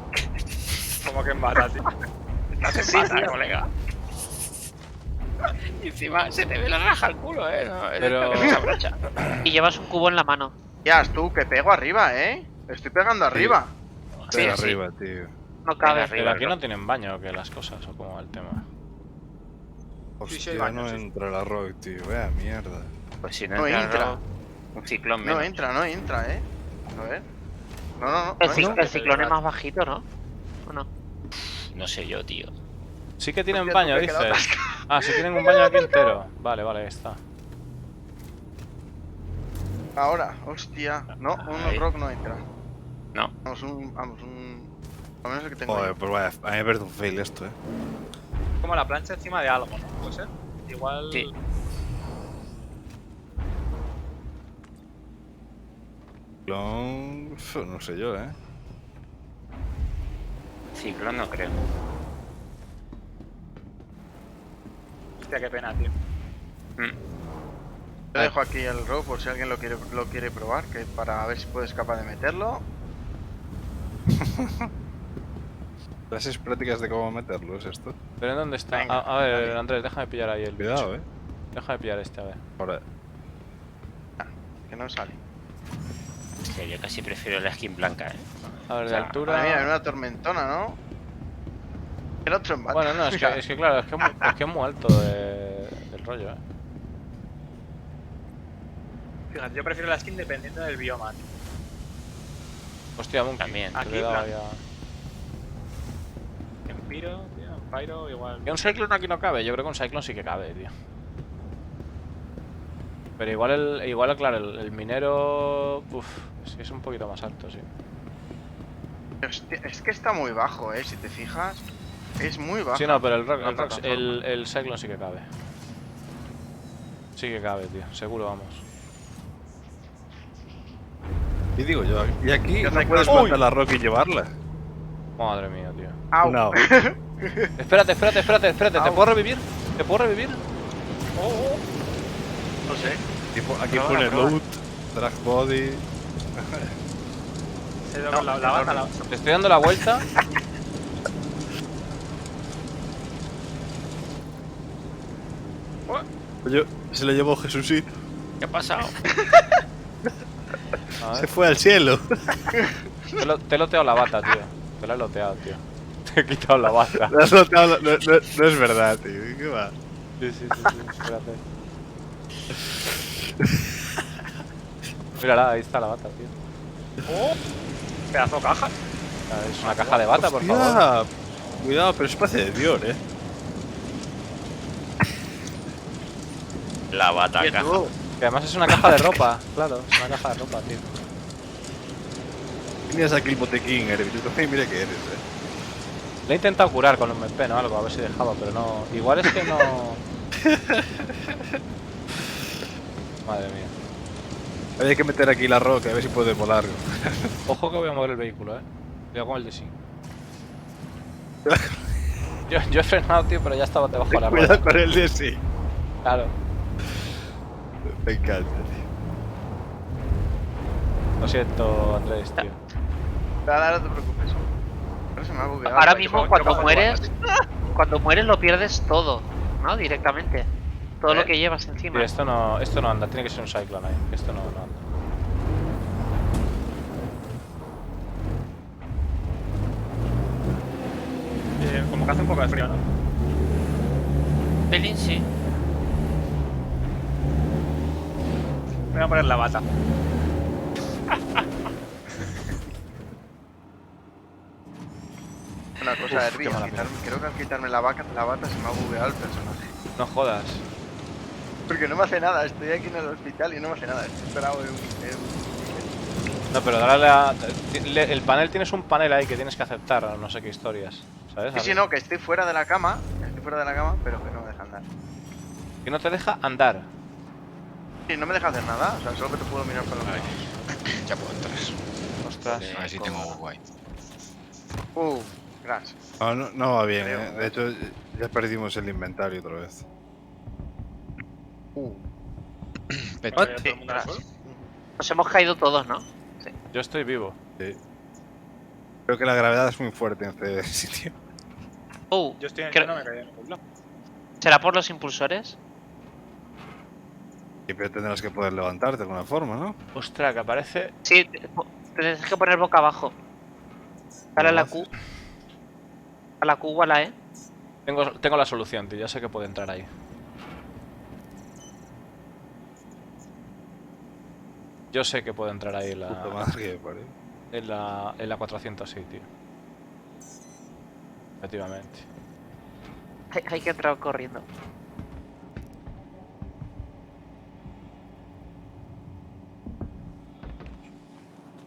Como que en bata, tío. Estás en Sí, bata, tío. colega. Y encima se te ve la raja al culo, no, Pero- con esa brocha. Y llevas un cubo en la mano. Ya, tú, que pego arriba, ¿eh? Estoy pegando arriba. Sí, Venga, sí. arriba, tío. No cabe. arriba, Pero aquí bro. no tienen baño, que las cosas, o como el tema. Sí, sí, hay Hostia, baño, no sí. entra la rock, tío. Vaya mierda. Pues si no, No entra, entra. Rob, un ciclón No menos. entra, no entra, ¿eh? A ver. No, El, no cic- entra. el ciclón es más bajito, ¿no? ¿O no? No sé yo, tío. Sí que tienen Hostia, tú, baño, me he quedado dices. atascado. Ah, sí tienen un baño aquí entero. Vale, vale, ahí está. Ahora, hostia. No, Ahí. un rock no entra. No. Vamos, un... A menos el que tengo Joder, yo. pues vaya, a mí me parece un fail esto, Como la plancha encima de algo, ¿no? ¿Puede ser? Igual... Sí. No sé yo, Ciclón no creo. Hostia, qué pena, tío. Yo dejo aquí el rock por si alguien lo quiere probar, que para ver si puedes capaz de meterlo. Clases prácticas de cómo meterlo, ¿es esto? ¿Pero en dónde está? Venga, A ver, dale. Andrés, déjame pillar ahí el Cuidado, bicho. Déjame pillar este, a ver. Ahora, Que no sale. Hostia, yo casi prefiero la skin blanca, A ver, O de sea, altura... Madre mía, una tormentona, ¿no? El otro en bata. Bueno, no, es que claro, es que es muy alto del rollo, Fíjate, yo prefiero la skin dependiendo del bioma, tío. Hostia, Monkey. También. Te Aquí, le he dado plan. ya. En Piro, tío, en Pyro, igual. Que un Cyclone aquí no cabe, yo creo que un Cyclone sí que cabe, tío. Pero igual claro, el minero... Uf, es que es un poquito más alto, sí. Hostia, es que está muy bajo, si te fijas. Es muy bajo. Sí, no, pero el la Rock, plataforma. el Cyclone sí que cabe. Sí que cabe, tío, seguro, vamos. y digo yo, y aquí Yo no sé puedes que- plantar la rock y llevarla. Madre mía, tío. Au. No. Espérate, ¿te Au. puedo revivir? ¿Te puedo revivir? No sé. Aquí Prueba, pone prueba. loot, drag body. Se ha ido con la bata, la... Te estoy dando la vuelta. Oye, se lo llevó Jesucito. ¿Qué ha pasado? A ver. Se fue al cielo. Te he loteado la bata, tío. Te la he loteado, tío. Te he quitado la bata. Lo has notado, no es verdad, tío. ¿Qué va? Sí, espérate. Mírala, ahí está la bata, tío. Pedazo de caja. Es una caja de bata, por favor. Hostia, cuidado, pero es place de Dior, La bata Oye, caja. tú, Que además es una caja de ropa, claro, es una caja de ropa, tío. Tienes aquí el botequín, Erevi. Mira que eres, Le he intentado curar con un MP, ¿no? Algo, a ver si dejaba, pero no. Igual es que no. Madre mía. Hay que meter aquí la roca, a ver si puede volar. Ojo que voy a mover el vehículo, Cuidado con el de sí. Yo he frenado, tío, pero ya estaba debajo de la rueda. Cuidado con el de sí. Claro. Me encanta, tío. Lo siento, Andrés, tío. nada, no te preocupes. Pero se me ha bugueado. Ahora Yo mismo cojo- cuando yo cojo mueres, tu bata, cuando mueres lo pierdes todo, ¿no? Directamente. Todo lo ¿Eh? que llevas encima. Tío, esto no anda, tiene que ser un Cyclone ahí. Esto no anda. Como que hace un poco de frío, ¿no? Pelín, sí. Voy a poner la bata. Una cosa, Herbie, qué mala creo que al quitarme la bata se me ha bugueado el personaje. No jodas. Porque no me hace nada, estoy aquí en el hospital y no me hace nada. Estoy esperado en un... No, pero dale el panel, tienes un panel ahí que tienes que aceptar, no sé qué historias. ¿Sabes? Sí, no, que estoy fuera de la cama, pero que no me deja andar. Que no te deja andar. Sí, no me deja hacer nada, o sea, solo que te puedo mirar con los ojos. Ya puedo entrar. Ostras. A ver si tengo guay. Gracias. No va bien, De hecho, ya perdimos el inventario otra vez. Peto. ¿Todo el mundo al suelo? Nos hemos caído todos, ¿no? Sí. Yo estoy vivo. Sí. Creo que la gravedad es muy fuerte en este sitio. Yo no me caí en ningún lado. ¿Será por los impulsores? Siempre tendrás que poder levantarte de alguna forma, ¿no? Ostras, que aparece. Sí, tienes que poner boca abajo. Dale a la Q. A la Q o a la E. Tengo la solución, tío. Ya sé que puede entrar ahí. Yo sé que puede entrar ahí en la. Puta madre que parió. En la 400, sí, tío. Efectivamente. Hay que entrar corriendo.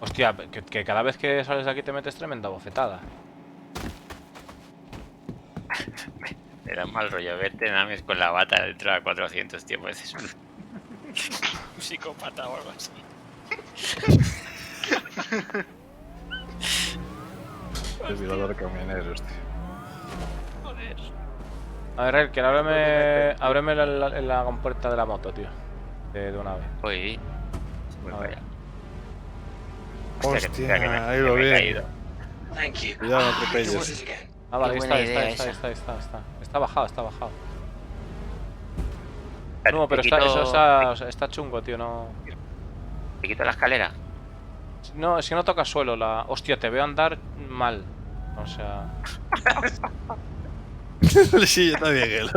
Hostia, que cada vez que sales de aquí te metes tremenda bofetada. Me da mal rollo verte nada más con la bata dentro de 400, tío. Pues es un psicópata o algo así. Desviador camioneros, tío. Joder. A ver, Rael, que ábreme la compuerta de la moto, tío. De una vez. Uy. Muy A para ver. allá. Hostia, que ha ido me he bien. caído. Cuidado, no atropelles. Ah, vale, Qué está, buena está, idea está, esa. está. Está bajado, está bajado. Vale, No, pero te está chungo, tío, no. ¿Te quito la escalera? No, es que no toca suelo la. Hostia, te veo andar mal. O sea. Sí, yo también, Gelo.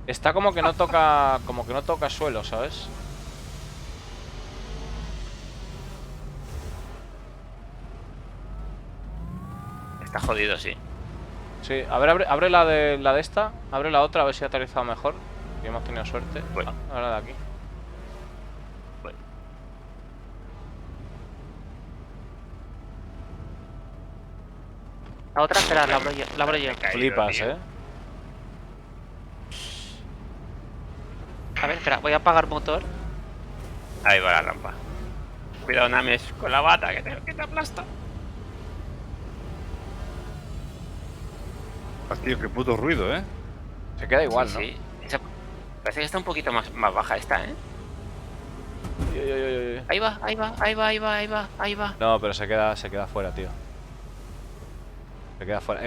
Está como que no toca. Como que no toca suelo, ¿sabes? Está jodido, sí. Sí, a ver, abre la de esta. Abre la otra, a ver si ha aterrizado mejor. Y hemos tenido suerte. Bueno. Ahora de aquí. Bueno. La otra, espera, la abro yo. La abro yo. Flipas, tío. A ver, espera, voy a apagar motor. Ahí va la rampa. Cuidado, Names, con la bata que te aplasta. Tío, qué puto ruido, ¿eh? Se queda igual, ¿no? Sí. Parece que está un poquito más baja esta, ¿eh? Ahí va. No, pero se queda fuera, tío. Se queda fuera.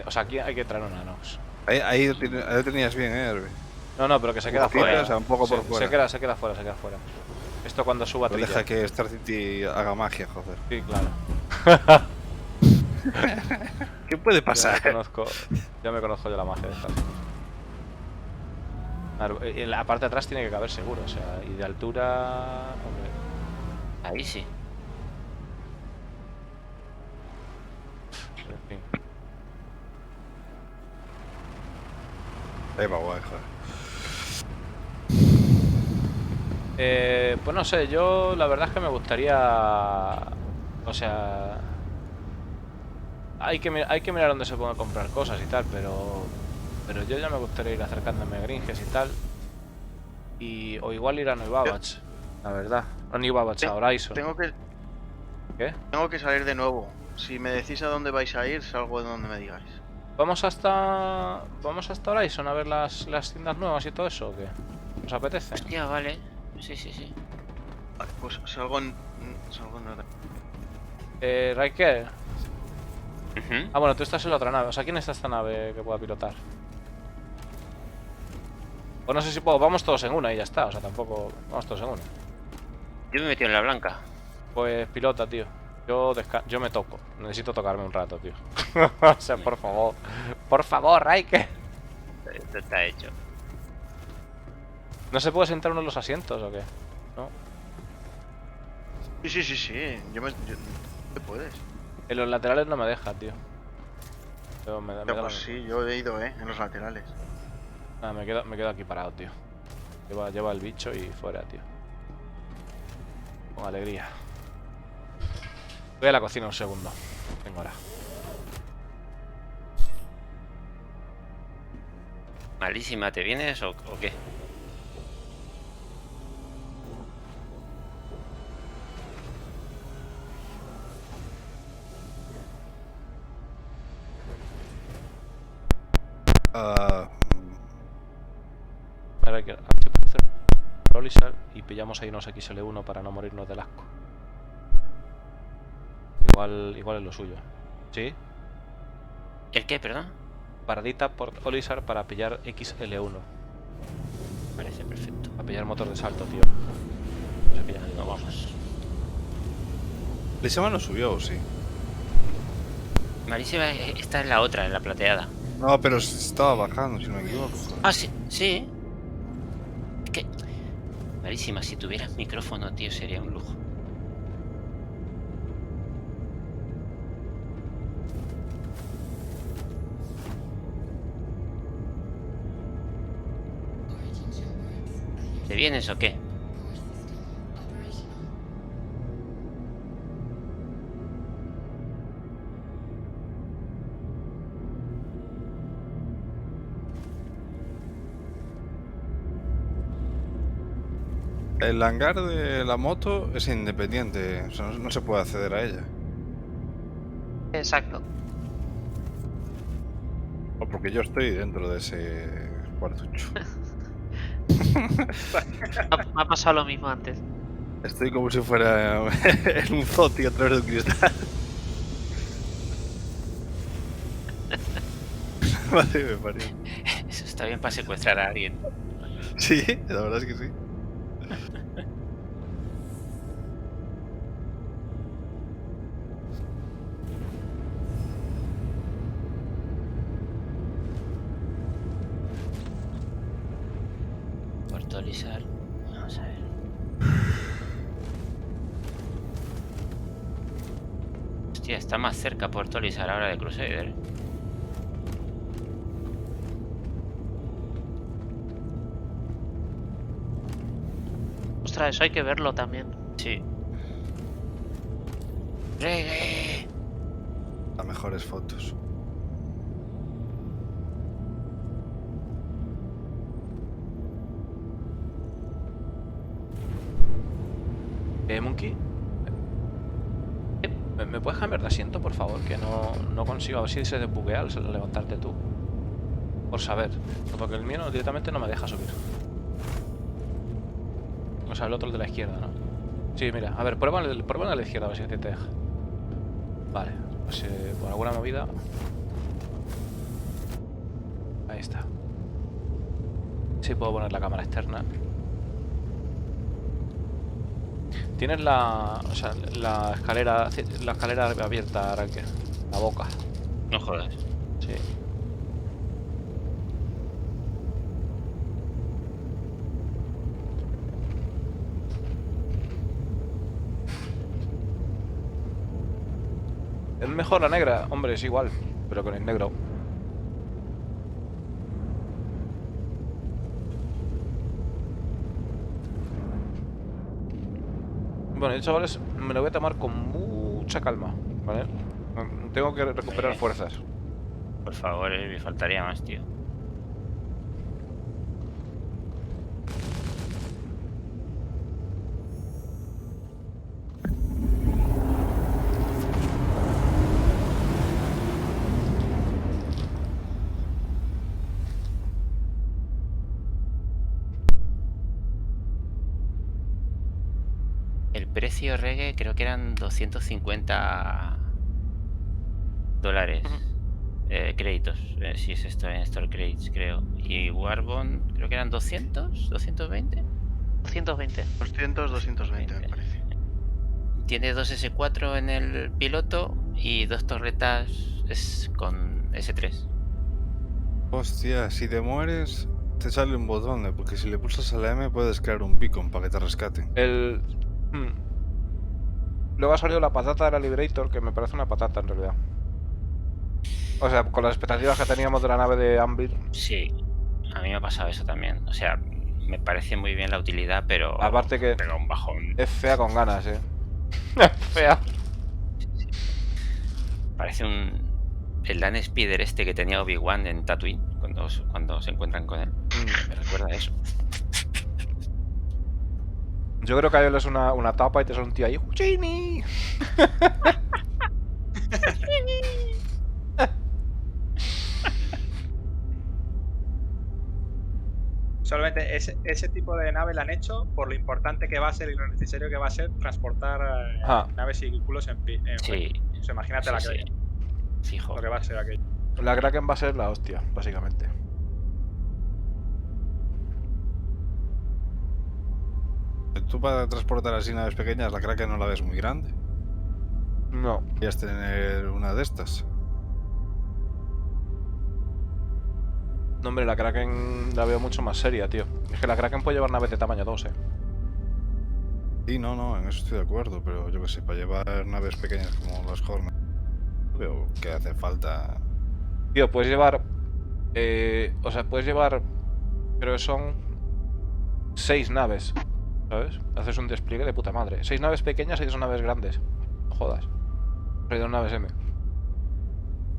O sea, aquí hay que traer una Nox. Ahí lo tenías bien, Herbie. No, pero que se queda Un poquito, fuera. o sea, un poco por fuera. Se queda fuera. Esto cuando suba Pues trilla. deja que Star City haga magia, joder. Sí, claro. ¿Qué puede pasar? Ya me conozco yo la magia de esta. En la parte de atrás tiene que caber seguro, o sea, y de altura. Hombre. Ahí sí. En fin. Ahí va guay, joder. Pues no sé, yo la verdad es que me gustaría. O sea. Hay que mirar dónde se pueden comprar cosas y tal, pero yo ya me gustaría ir acercándome a Gringes y tal. O igual ir a New Babbage, la verdad. No New Babbage, a Horizon. ¿Qué? Tengo que salir de nuevo. Si me decís a dónde vais a ir, salgo de donde me digáis. ¿Vamos hasta Horizon a ver las tiendas nuevas y todo eso o qué? ¿Os apetece? Hostia, vale. Sí. Vale, pues salgo en Riker. Ah, bueno, tú estás en la otra nave. O sea, ¿quién está esta nave que pueda pilotar? Pues no sé si puedo. Vamos todos en una y ya está. O sea, tampoco. Vamos todos en una. Yo me he metido en la blanca. Pues pilota, tío. Yo me toco. Necesito tocarme un rato, tío. O sea, por favor. Por favor, Riker. Esto está hecho. ¿No se puede sentar uno en los asientos o qué? ¿No? Sí. ¿Qué puedes? En los laterales no me deja, tío. Pero Pues sí, yo he ido, en los laterales. Ah, me quedo aquí parado, tío. Lleva el bicho y fuera, tío. Con alegría. Voy a la cocina un segundo. Vengo ahora. Malísima, ¿te vienes o qué? Ahora hay que hacer Olisar y pillamos ahí unos XL1 para no morirnos del asco. Igual es lo suyo. ¿Sí? ¿El qué, perdón? Paradita por Olisar para pillar XL1. Parece perfecto. Para pillar motor de salto, tío. No se pillan No vamos. Lisema no subió, ¿o sí? Marísima está en la otra, en la plateada. No, pero estaba bajando, si no me equivoco. Ah, sí, sí. Es que... Marísima, si tuvieras micrófono, tío, sería un lujo. ¿Te vienes o qué? El hangar de la moto es independiente, o sea, no se puede acceder a ella. Exacto. O porque yo estoy dentro de ese cuartucho. Me ha pasado lo mismo antes. Estoy como si fuera en un zoti a través de un cristal. Madre me parió. Eso está bien para secuestrar a alguien. Sí, la verdad es que sí. Puerto Lizar. Vamos a ver. Hostia, está más cerca Puerto Lizar ahora de Crusader. Ostras, eso hay que verlo también. Sí. ¡Reggae! Las mejores fotos. Monkey. ¿Me puedes cambiar de asiento, por favor? Que no consigo. A ver si se desbuguea al levantarte tú. Por saber. Porque el mío directamente no me deja subir. O sea, el otro, el de la izquierda, ¿no? Sí, mira. A ver, prueba a la izquierda a ver si te deja. Vale. Pues por alguna movida... Ahí está. Sí puedo poner la cámara externa. Tienes la escalera abierta, Arranque. La boca. No jodas. Sí. Es mejor la negra, hombre, es igual, pero con el negro. Bueno, y chavales, me lo voy a tomar con mucha calma, ¿vale? Tengo que recuperar fuerzas. Por favor, me faltaría más, tío. El precio reggae creo que eran 250 dólares. Créditos, si es esto en Store Credits, creo. Y Warbond creo que eran 200, 220. 220. 200, 220 me parece. Tiene 2 S4 en el piloto y 2 torretas con S3. Hostia, si te mueres, te sale un botón, porque si le pulsas a la M puedes crear un beacon para que te rescate. Luego ha salido la patata de la Liberator, que me parece una patata en realidad. O sea, con las expectativas que teníamos de la nave de Anvil. Sí, a mí me ha pasado eso también. O sea, me parece muy bien la utilidad, pero... Aparte que pega un bajón. Es fea con ganas, Es fea. Parece el Dan Speeder este que tenía Obi-Wan en Tatooine, cuando se encuentran con él. Me recuerda a eso. Yo creo que a él es una tapa y te sale un tío ahí. ¡Chini! Solamente ese tipo de nave la han hecho por lo importante que va a ser y lo necesario que va a ser transportar naves y vehículos en Sí. O sea, imagínate la Kraken. Fijo. Lo que va a ser aquello. La Kraken va a ser la hostia, básicamente. Tú para transportar así naves pequeñas, la Kraken no la ves muy grande. No. Quieres tener una de estas. No, hombre, la Kraken la veo mucho más seria, tío. Es que la Kraken puede llevar naves de tamaño 2, Sí, no, en eso estoy de acuerdo, pero yo que sé, para llevar naves pequeñas como las Hornet, veo que hace falta. Tío, puedes llevar... o sea, puedes llevar... Creo que son 6 naves, ¿sabes? Haces un despliegue de puta madre. 6 naves pequeñas y 2 naves grandes. No jodas. Hay 2 naves M.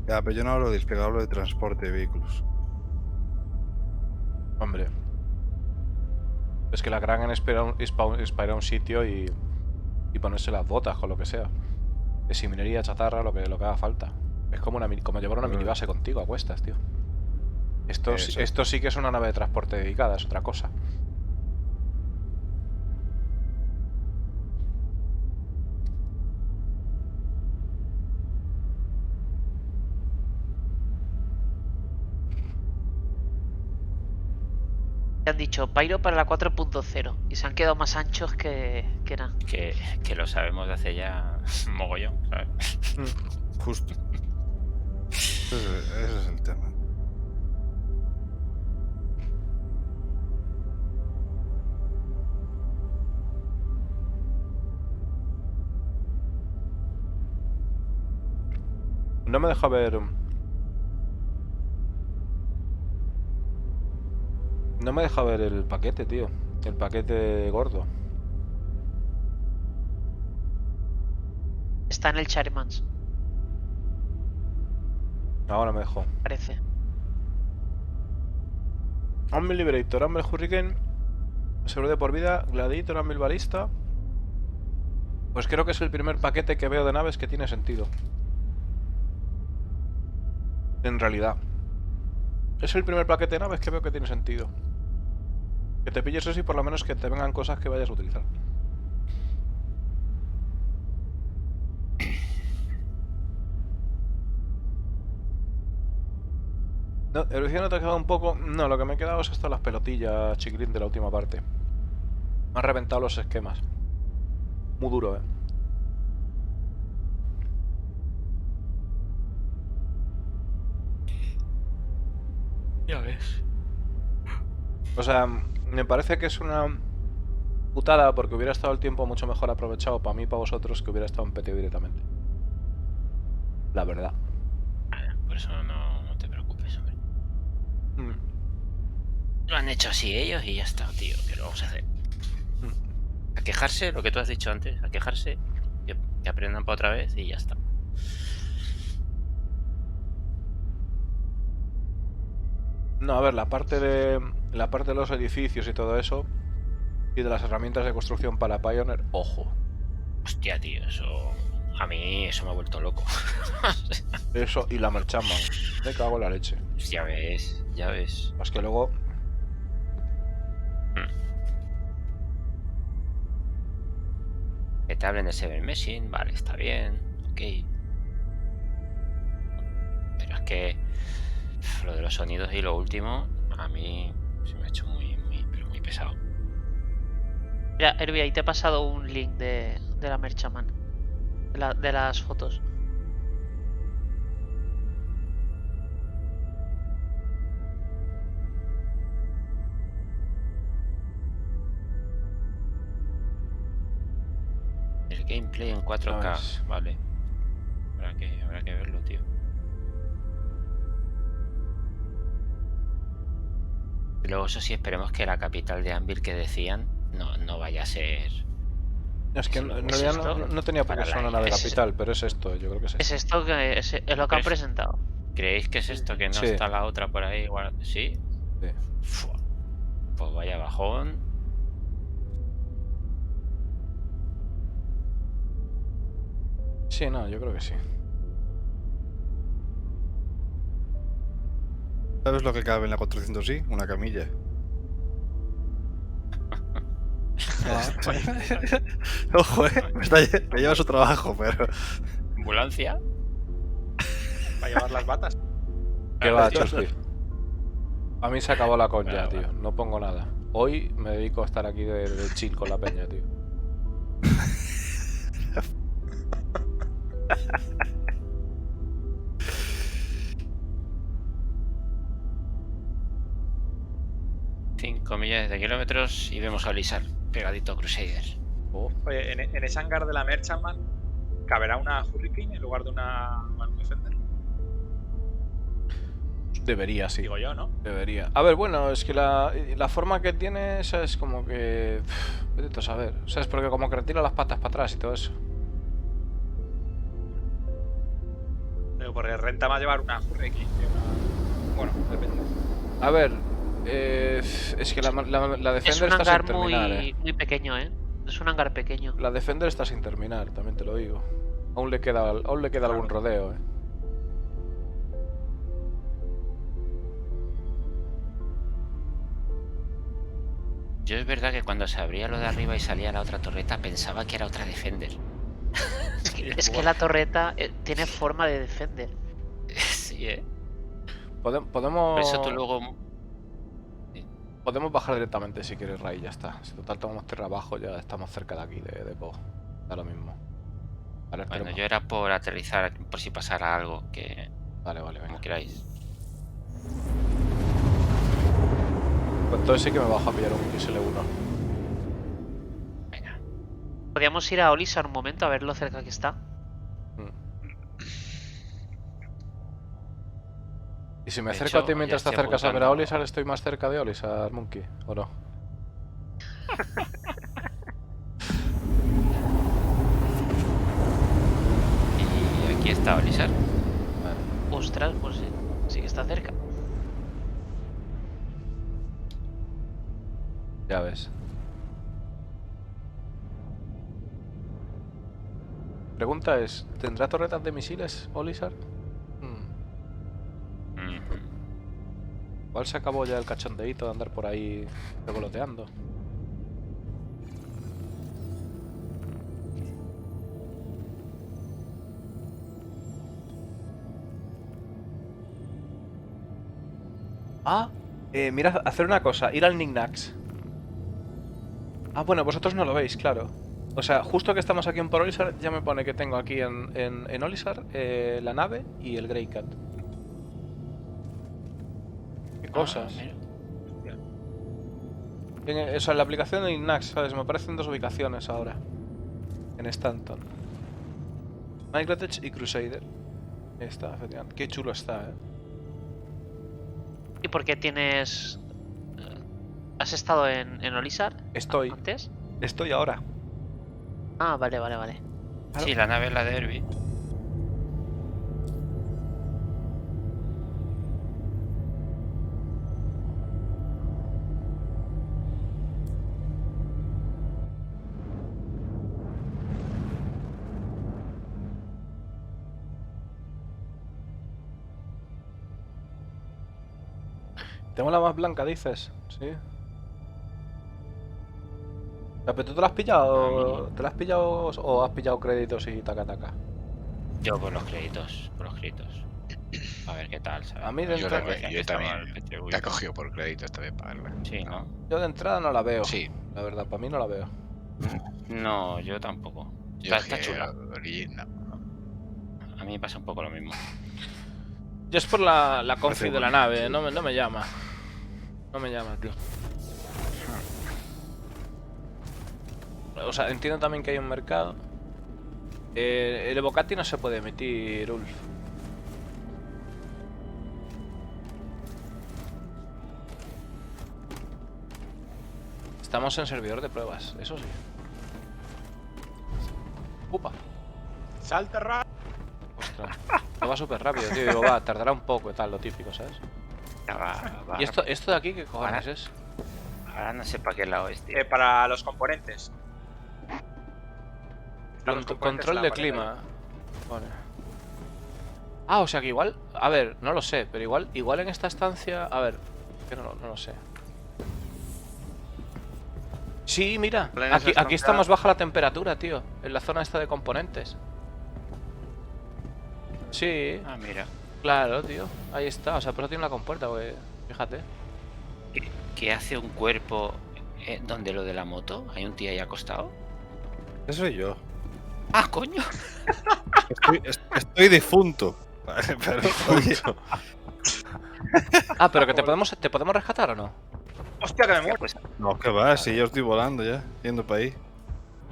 Ya, pero yo no hablo de despliegue, hablo de transporte de vehículos. Hombre. Es que la Kraken espera un sitio y ponerse las botas con lo que sea. De si minería, chatarra, lo que haga falta. Es como como llevar una minibase contigo a cuestas, tío. Esto sí que es una nave de transporte dedicada, es otra cosa. Han dicho Pyro para la 4.0 y se han quedado más anchos que nada. Que lo sabemos de hace ya mogollón, ¿sabes? Justo. Ese es el tema. No me deja ver... No me deja ver el paquete, tío. El paquete gordo. Está en el Charmans. Ahora me dejó. Parece. Ambil Liberator, Ambil Hurricane, seguro de por vida, Gladiator, Ambil Balista. Pues creo que es el primer paquete que veo de naves que tiene sentido. En realidad. Es el primer paquete de naves que veo que tiene sentido. Que te pilles eso y por lo menos que te vengan cosas que vayas a utilizar. No, evolución te ha quedado un poco... No, lo que me he quedado es esto las pelotillas chiquilín de la última parte. Me han reventado los esquemas. Muy duro, Ya ves. O sea, me parece que es una putada porque hubiera estado el tiempo mucho mejor aprovechado para mí y para vosotros que hubiera estado en PTO directamente. La verdad. Por eso no te preocupes, hombre. Lo han hecho así ellos y ya está, tío. ¿Qué lo vamos a hacer? A quejarse, lo que tú has dicho antes, a quejarse, que aprendan para otra vez y ya está. No, a ver, la parte de los edificios y todo eso y de las herramientas de construcción para Pioneer, ojo. Hostia, tío, eso... A mí eso me ha vuelto loco. Eso y la Merchantman. Me cago en la leche. Ya ves, ya ves. Es que luego... Que te hablen de Seven Machine, vale, está bien, ok. Pero es que lo de los sonidos y lo último, a mí se me ha hecho muy pesado. Mira, Herbie, ahí te he pasado un link de la Merchaman. De las fotos. El gameplay en 4K, vale. Habrá que verlo, tío. Y luego eso sí, esperemos que la capital de Anvil que decían no vaya a ser... Es que en realidad no tenía por qué ser una nave capital, pero es esto, yo creo que es esto. Es esto que es lo que han presentado. ¿Creéis que es esto? Que no Sí. está la otra por ahí igual. ¿Sí? Sí. Fua. Pues vaya bajón. Sí, no, yo creo que sí. ¿Sabes lo que cabe en la 400i? Una camilla. Ojo, me lleva su trabajo, pero... ¿Ambulancia? Para llevar las batas. ¿Qué va, Chusky? A mí se acabó la con ya, tío. No pongo nada. Hoy me dedico a estar aquí de chill con la peña, tío. $5 millones de kilómetros y vemos a Lizard pegadito a Crusader. Oye, en ese hangar de la Merchantman, ¿caberá una Hurricane en lugar de una Defender? Debería, sí. Digo yo, ¿no? Debería. A ver, bueno, es que la forma que tiene esa es como que... Vete a saber. O sea, es porque como que retira las patas para atrás y todo eso. Digo, porque renta más llevar una Hurricane que una... Bueno, depende. A ver, es que la Defender Es un está sin hangar terminar, muy pequeño, ¿eh? Es un hangar pequeño. La Defender está sin terminar, también te lo digo. Aún le queda algún rodeo, Yo es verdad que cuando se abría lo de arriba y salía la otra torreta pensaba que era otra Defender. Es que la torreta tiene forma de Defender. Sí, Podemos... Por eso tú luego... Podemos bajar directamente si quieres, Ray, ya está. Si total tomamos tierra abajo, ya estamos cerca de aquí, de Po. Da lo mismo. Vale, Bueno, yo era por aterrizar, por si pasara algo, que... Vale, venga. Como queráis. Pues entonces sí que me bajo a pillar un XL1. Podríamos ir a Olisar un momento a ver lo cerca que está. Y si me acerco a ti mientras te acercas a ver a Olisar, ¿estoy más cerca de Olisar, Monkey? ¿O no? Y aquí está Olisar. Ostras, pues sí que está cerca. Ya ves. Pregunta es, ¿tendrá torretas de misiles, Olisar? Igual se acabó ya el cachondeíto de andar por ahí revoloteando. Mira, hacer una cosa, ir al Knickknacks. Ah, bueno, vosotros no lo veis, claro. O sea, justo que estamos aquí en por Olisar, ya me pone que tengo aquí en Olisar la nave y el Greycat. Qué cosas. O sea, en la aplicación de Knickknacks, ¿sabes? Me aparecen dos ubicaciones ahora. En Stanton. Microtech y Crusader. Ahí está, efectivamente. Qué chulo está, ¿Y por qué tienes...? ¿Has estado en Olisar? Estoy. ¿Antes? Estoy ahora. Ah, vale. Claro. Sí, la nave es la de Herbie. Tengo la más blanca, dices. Sí. ¿Pero tú te la has pillado? ¿Te la has pillado o has pillado créditos y taca? Yo por los créditos, A ver qué tal, ¿sabes? A mí de Yo entrada... también la he cogido por crédito esta vez para verla. Sí, ¿no? Yo de entrada no la veo. Sí. La verdad, para mí no la veo. No, yo tampoco. Está chula. A mí me pasa un poco lo mismo. Yo es por la config de la nave, no me llama. No me llama, tío. O sea, entiendo también que hay un mercado. El Evocati no se puede emitir, Ulf. Estamos en servidor de pruebas, eso sí. ¡Upa! ¡Salta rápido! Ostras, no va súper rápido, tío. Digo, tardará un poco y tal, lo típico, ¿sabes? Ya va. ¿Y esto de aquí qué cojones es? Ahora no sé para qué lado es, tío. Para los componentes. Control de clima. Vale. Ah, o sea que igual... A ver, no lo sé, pero igual en esta estancia... A ver, que no lo sé. Sí, mira. Planes Aquí está estropeados. más baja la temperatura, tío. En la zona esta de componentes. Sí. Ah, mira. Claro, tío. Ahí está. O sea, pero tiene una compuerta, güey. Fíjate. ¿Qué hace un cuerpo donde lo de la moto? ¿Hay un tío ahí acostado? Eso soy yo. ¡Ah, coño! Estoy difunto. Vale, pero oye, Ah, pero que te podemos rescatar o no. Hostia, que me muero. no, que va, si yo estoy volando ya, yendo para ahí.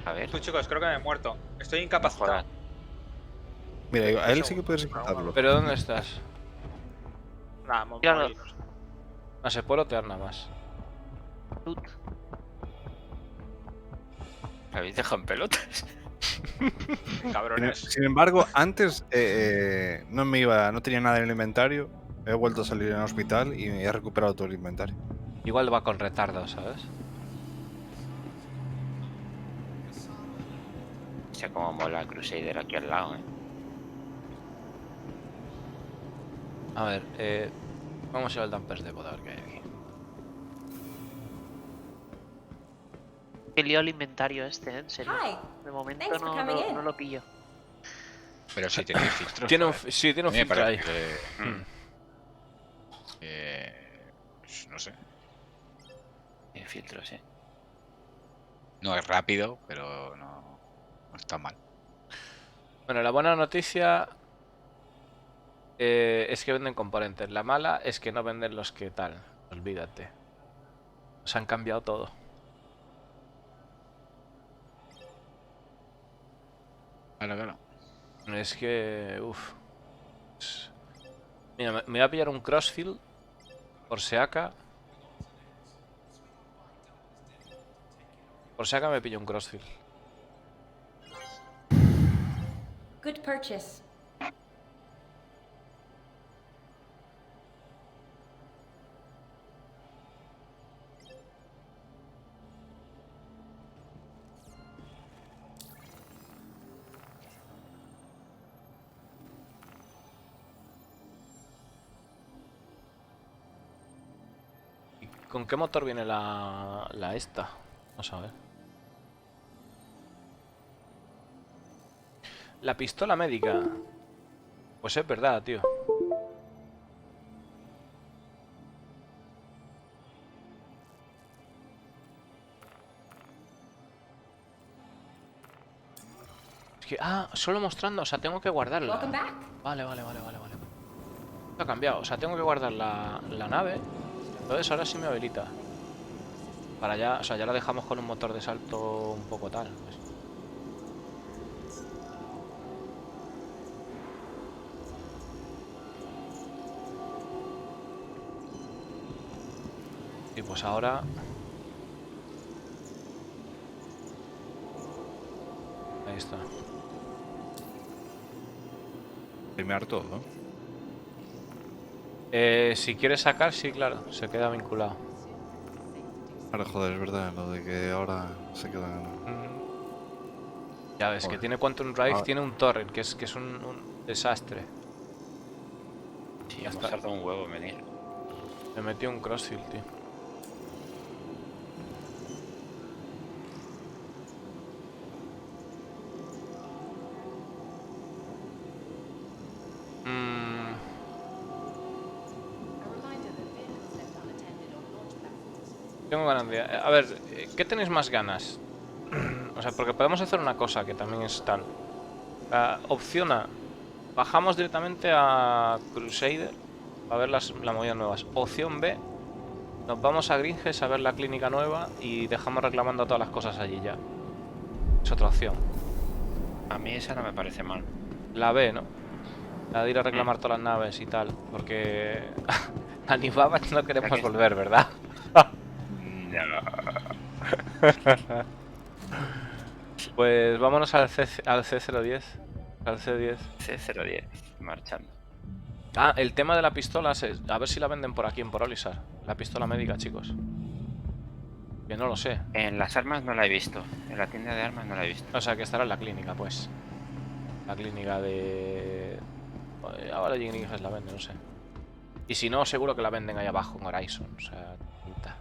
A ver. Tú, chicos, creo que me he muerto. Estoy incapacitado. Mira, a él sí que puedes rescatarlo. ¿Pero dónde estás? Nada, Claro. Ah, se puede lotear nada más. ¿Me habéis dejado en pelotas? Cabrones. Sin embargo, antes no tenía nada en el inventario. He vuelto a salir en el hospital y he recuperado todo el inventario. Igual va con retardo, ¿sabes? O sea, como mola Crusader aquí al lado, ¿eh? A ver, vamos a ir al Dampers Depot a ver qué hay aquí. Qué lío el inventario este, en serio. De momento Thanks for coming in. no lo pillo. Pero sí tiene filtros. Tiene un, joder. sí, tiene un A mí me filtro ahí. parece pues, no sé. Tiene filtros, ¿eh? No es rápido, pero no está mal. Bueno, la buena noticia es que venden componentes. La mala es que no venden los que tal. Olvídate. Se han cambiado todo. Claro. Es que... Uff. Mira, me voy a pillar un crossfield. Por si acá. Por si acá me pillo un crossfield. Good purchase. ¿Con qué motor viene la esta? Vamos a ver. La pistola médica. Pues es verdad, tío. Es que, solo mostrando, o sea, tengo que guardarla. Welcome back. Vale. Ha cambiado, o sea, tengo que guardar la nave. Entonces ahora sí me habilita. Para ya, o sea, ya la dejamos con un motor de salto un poco tal. Pues. Y pues ahora... Ahí está. Primear todo, ¿no? Si quieres sacar, sí, claro, se queda vinculado. Ahora, joder, es verdad, lo de que ahora se quedan... Ya ves, Joder. que tiene Quantum Drive, Ah. tiene un torrent, que es un desastre. Sí, Ya hemos está. tardado un huevo en venir. Me metió un crossfield, tío. Tengo ganas de... A ver, ¿qué tenéis más ganas? O sea, porque podemos hacer una cosa que también es tal. Opción A. Bajamos directamente a Crusader a ver las movidas nuevas. Opción B. Nos vamos a Gringes a ver la clínica nueva y dejamos reclamando todas las cosas allí ya. Es otra opción. A mí esa no me parece mal. La B, ¿no? La de ir a reclamar todas las naves y tal. Porque... a Nibaba no queremos volver, ¿verdad? Pues vámonos al C010. Al C10. C010, marchando. El tema de la pistola, a ver si la venden por aquí en Porolisar. La pistola médica, chicos. Que no lo sé. En las armas no la he visto. En la tienda de armas no la he visto. O sea, que estará en la clínica, pues. La clínica de... Ahora Gringes la vende, no sé. Y si no, seguro que la venden ahí abajo en Horizon. O sea, pinta.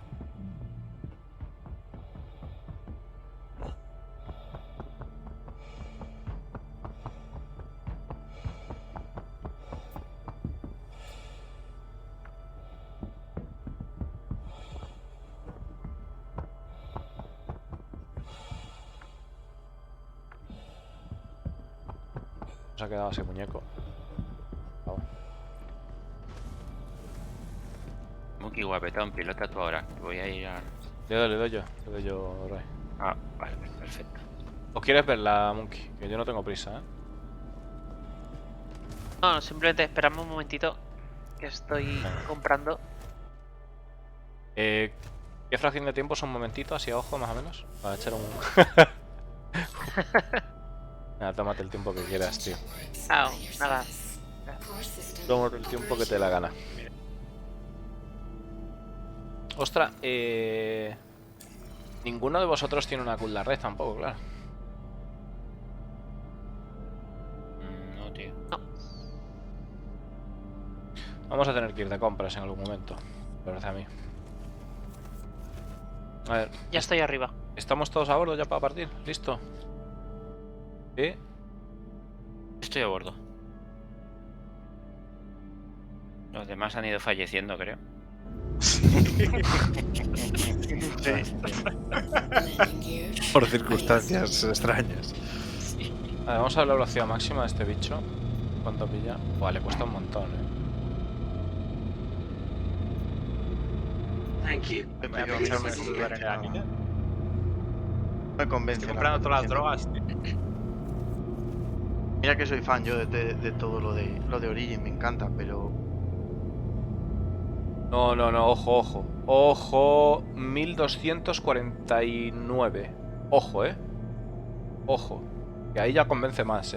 Se ha quedado ese muñeco. Monkey guapetón, pilota tú ahora. Voy a ir a... Le doy yo, Ray. Ah, vale, perfecto. ¿O quieres verla, Monkey? Que yo no tengo prisa, ¿eh? No, simplemente esperamos un momentito que estoy comprando. ¿Qué fracción de tiempo es un momentito, así a ojo, más o menos? Para echar un... Nada, tómate el tiempo que quieras, tío. Ah, nada. Tómate el tiempo que te dé la gana. Ostras, ninguno de vosotros tiene una cooldown red tampoco, claro. No, tío. No. Vamos a tener que ir de compras en algún momento, me parece a mí. A ver. Ya estoy arriba. ¿Estamos todos a bordo ya para partir? ¿Listo? ¿Sí? Estoy a bordo. Los demás han ido falleciendo, creo. Por circunstancias extrañas. A ver, vamos a ver la velocidad máxima de este bicho. ¿Cuánto pilla? Buah, le cuesta un montón, Me voy a echar una cooldown en el anillo. Me convence. Estoy comprando todas las drogas, tío. Mira que soy fan yo de todo lo de Origin, me encanta, pero... No, ojo. Ojo, 1249. Ojo, Ojo. Que ahí ya convence más,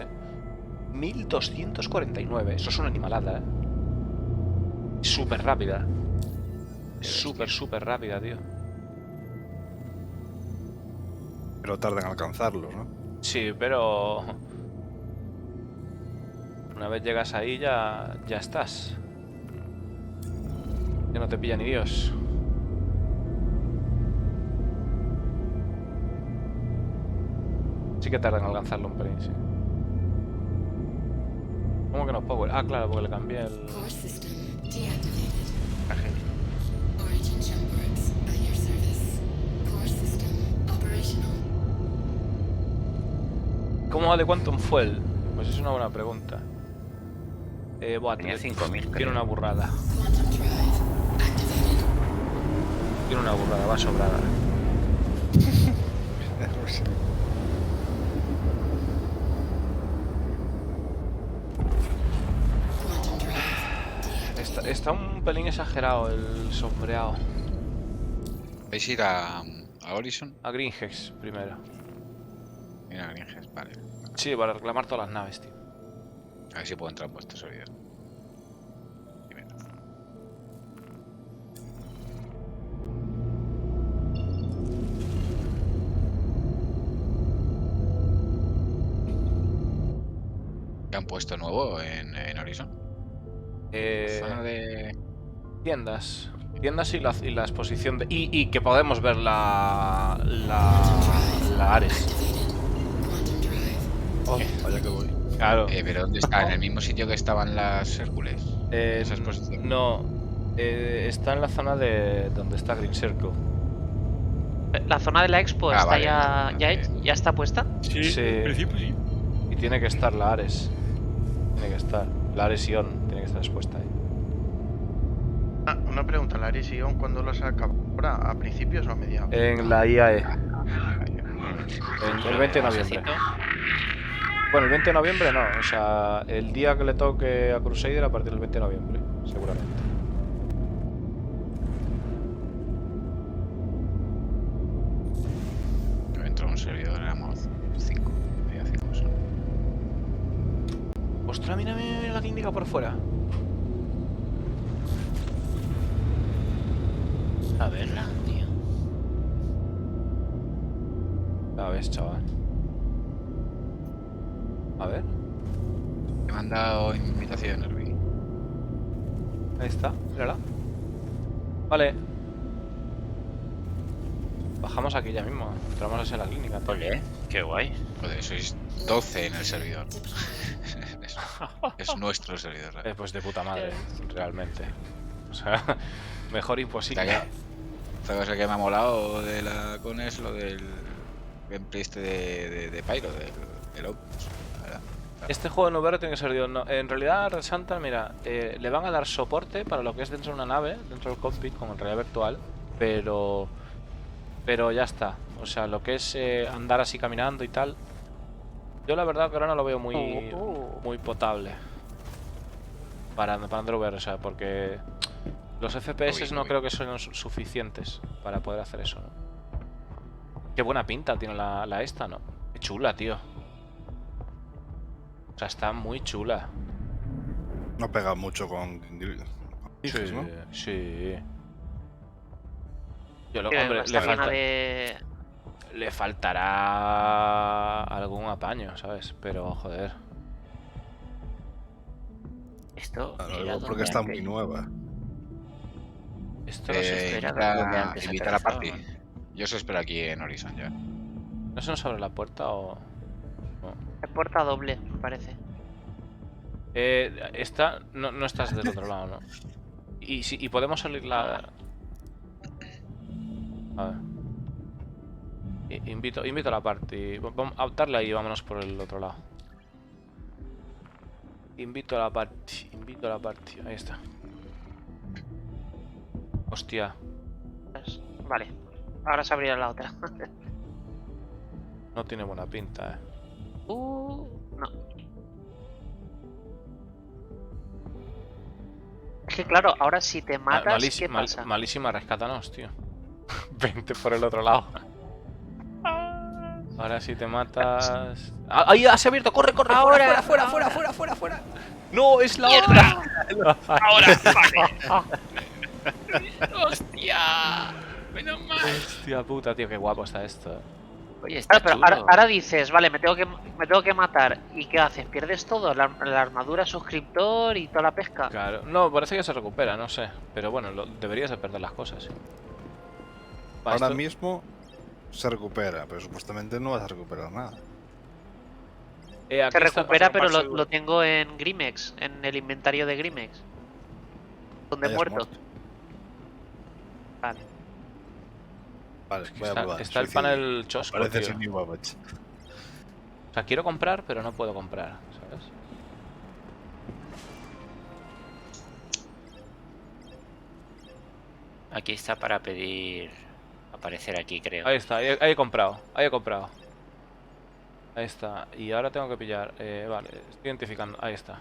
1249. Eso es una animalada, Súper rápida. Súper rápida, tío. Pero tardan en alcanzarlo, ¿no? Sí, pero... Una vez llegas ahí ya estás. Ya no te pilla ni Dios. Sí que tardan en alcanzarlo un pelín, sí. ¿Cómo que no power? Ah, claro, porque le cambié el... ¿Cómo va de Quantum Fuel? Pues es una buena pregunta. Buah, Tenía 5000. Tiene una burrada. Tiene una burrada, va sobrada. Está un pelín exagerado el sombreado. ¿Vais a ir a Horizon? A Greenhex primero. Mira, Greenhex, vale. Sí, para reclamar todas las naves, tío. A ver si puedo entrar en vuestro servidor. ¿Qué han puesto nuevo en Horizon? Zona de... Tiendas y la exposición de... Y que podemos ver la Ares. Oh, vaya que voy. Claro. ¿Pero dónde está? ¿En el mismo sitio que estaban las Hércules? Esa exposición. No. Está en la zona de donde está Green Circle. ¿La zona de la expo está vale, ya está puesta? Sí, en principio sí. Y tiene que estar la Ares. Tiene que estar. La Ares Ion tiene que estar expuesta ahí. Una pregunta, ¿la Ares Ion cuándo lo saca? ¿Ahora? ¿A principios o a mediados? En la IAE. El 20 de noviembre. Bueno, el 20 de noviembre no. O sea, el día que le toque a Crusader a partir del 20 de noviembre, seguramente. Yo entro a un servidor, éramos 5. Media 5 solo. Ostras, mira la que indica por fuera. A verla, tío. La ves, chaval. A ver. Me han dado invitación, Herbie. Ahí está, mírala. Vale. Bajamos aquí ya mismo. Entramos así en la clínica. Ole, qué guay. Joder, sois 12 en el servidor. Es nuestro servidor. Pues de puta madre, realmente. O sea, mejor imposible. Esta cosa que me ha molado de la Cones, lo del gameplay este de Pyro, del Opus, la verdad. Este juego en VR tiene que ser Dios. No, en realidad, Red Santa, mira, le van a dar soporte para lo que es dentro de una nave, dentro del cockpit, como en realidad virtual, pero ya está. O sea, lo que es andar así caminando y tal, yo la verdad que ahora no lo veo muy potable para andar VR, o sea, porque los FPS no creo que son suficientes para poder hacer eso, ¿no? Qué buena pinta tiene la esta, ¿no? Qué chula, tío. O sea, está muy chula. No pega mucho con Greenhexes, ¿no? Sí. Yo Que hombre, está llena de... le faltará algún apaño, ¿sabes? Pero, joder. Esto era porque está muy nueva. Esto no se invita a la party. Yo os espero aquí en Horizon ya. ¿No se nos abre la puerta o...? No. Es puerta doble, me parece. No estás del otro lado, ¿no? Y podemos salir la... A ver. Invito a la party. Vamos a darle ahí y vámonos por el otro lado. Invito a la party. Ahí está. Hostia. Vale. Ahora se abrirá la otra. No tiene buena pinta, No. Es que claro, ahora si te matas, ¿qué pasa? Malísima, rescátanos, tío. Vente por el otro lado. Ahora si te matas... ¡Ahí se ha abierto! ¡Corre! Ahora, ¡Fuera! ¡No! ¡Es la otra! ¡Ahora! ¡Hostia! ¡Menos mal! Hostia puta, tío, qué guapo está esto. Oye, está pero ahora dices, vale, me tengo que matar. ¿Y qué haces? ¿Pierdes todo? La armadura, suscriptor y toda la pesca. Claro. No, parece que se recupera, no sé. Pero bueno, deberías de perder las cosas. Ahora mismo se recupera, pero supuestamente no vas a recuperar nada. Se recupera, pero lo tengo en Grimex, en el inventario de Grimex. Donde he muerto. Vale. Vale, es que está el panel chosco, Parece tío. sin mi Babbage. O sea, quiero comprar, pero no puedo comprar, ¿sabes? Aquí está para pedir... Aparecer aquí, creo. Ahí está, ahí he comprado. Ahí está. Y ahora tengo que pillar. Vale, estoy identificando. Ahí está.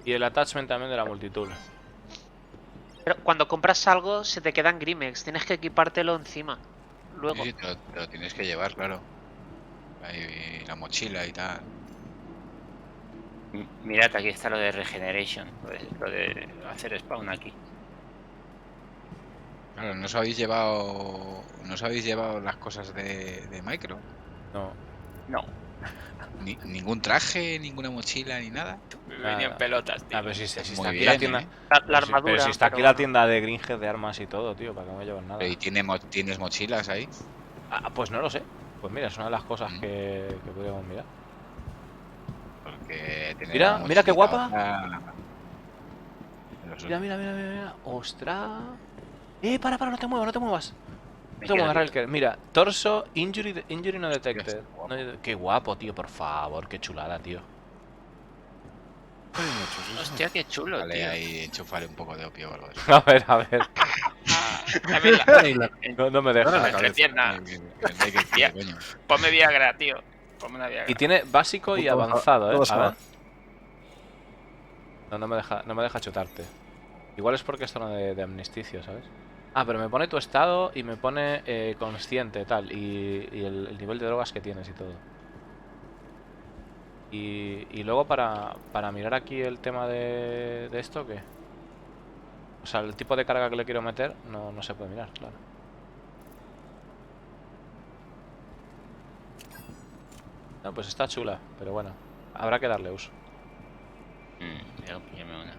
Y el attachment también de la multitool. Pero cuando compras algo se te queda en Grimex, tienes que equipártelo encima. Luego. Sí, te lo tienes que llevar, claro. Ahí, la mochila y tal. Mirad, aquí está lo de Regeneration, lo de hacer spawn aquí. Claro, ¿no os habéis llevado las cosas de Micro? No. Ningún traje, ninguna mochila, ni nada. Me venía en pelotas, tío. Pero si está Muy aquí bien, la tienda. La armadura. Pero si está aquí la tienda de Greenhead de armas y todo, tío, para que no me lleven nada. ¿Y tienes mochilas ahí? Pues no lo sé. Pues mira, es una de las cosas que podríamos mirar. Porque Mira qué guapa. Mira. Ostras. Para, no te muevas. No te muevas, Relker. Mira, torso, injury no detected. Qué guapo, tío, por favor, qué chulada, tío. Hostia, qué chulo, Vale, tío. ahí enchufarle un poco de opio o algo de eso. A ver. No me deja. Ponme Viagra, tío. Ponme una Viagra. Y tiene básico y avanzado, A ver. No me deja chutarte. Igual es porque esto no de amnisticio, ¿sabes? Pero me pone tu estado y me pone consciente, tal. Y el nivel de drogas que tienes y todo. Y luego para mirar aquí el tema de esto, ¿qué? O sea, el tipo de carga que le quiero meter no se puede mirar, claro. No, pues está chula, pero bueno, habrá que darle uso. Píllame una.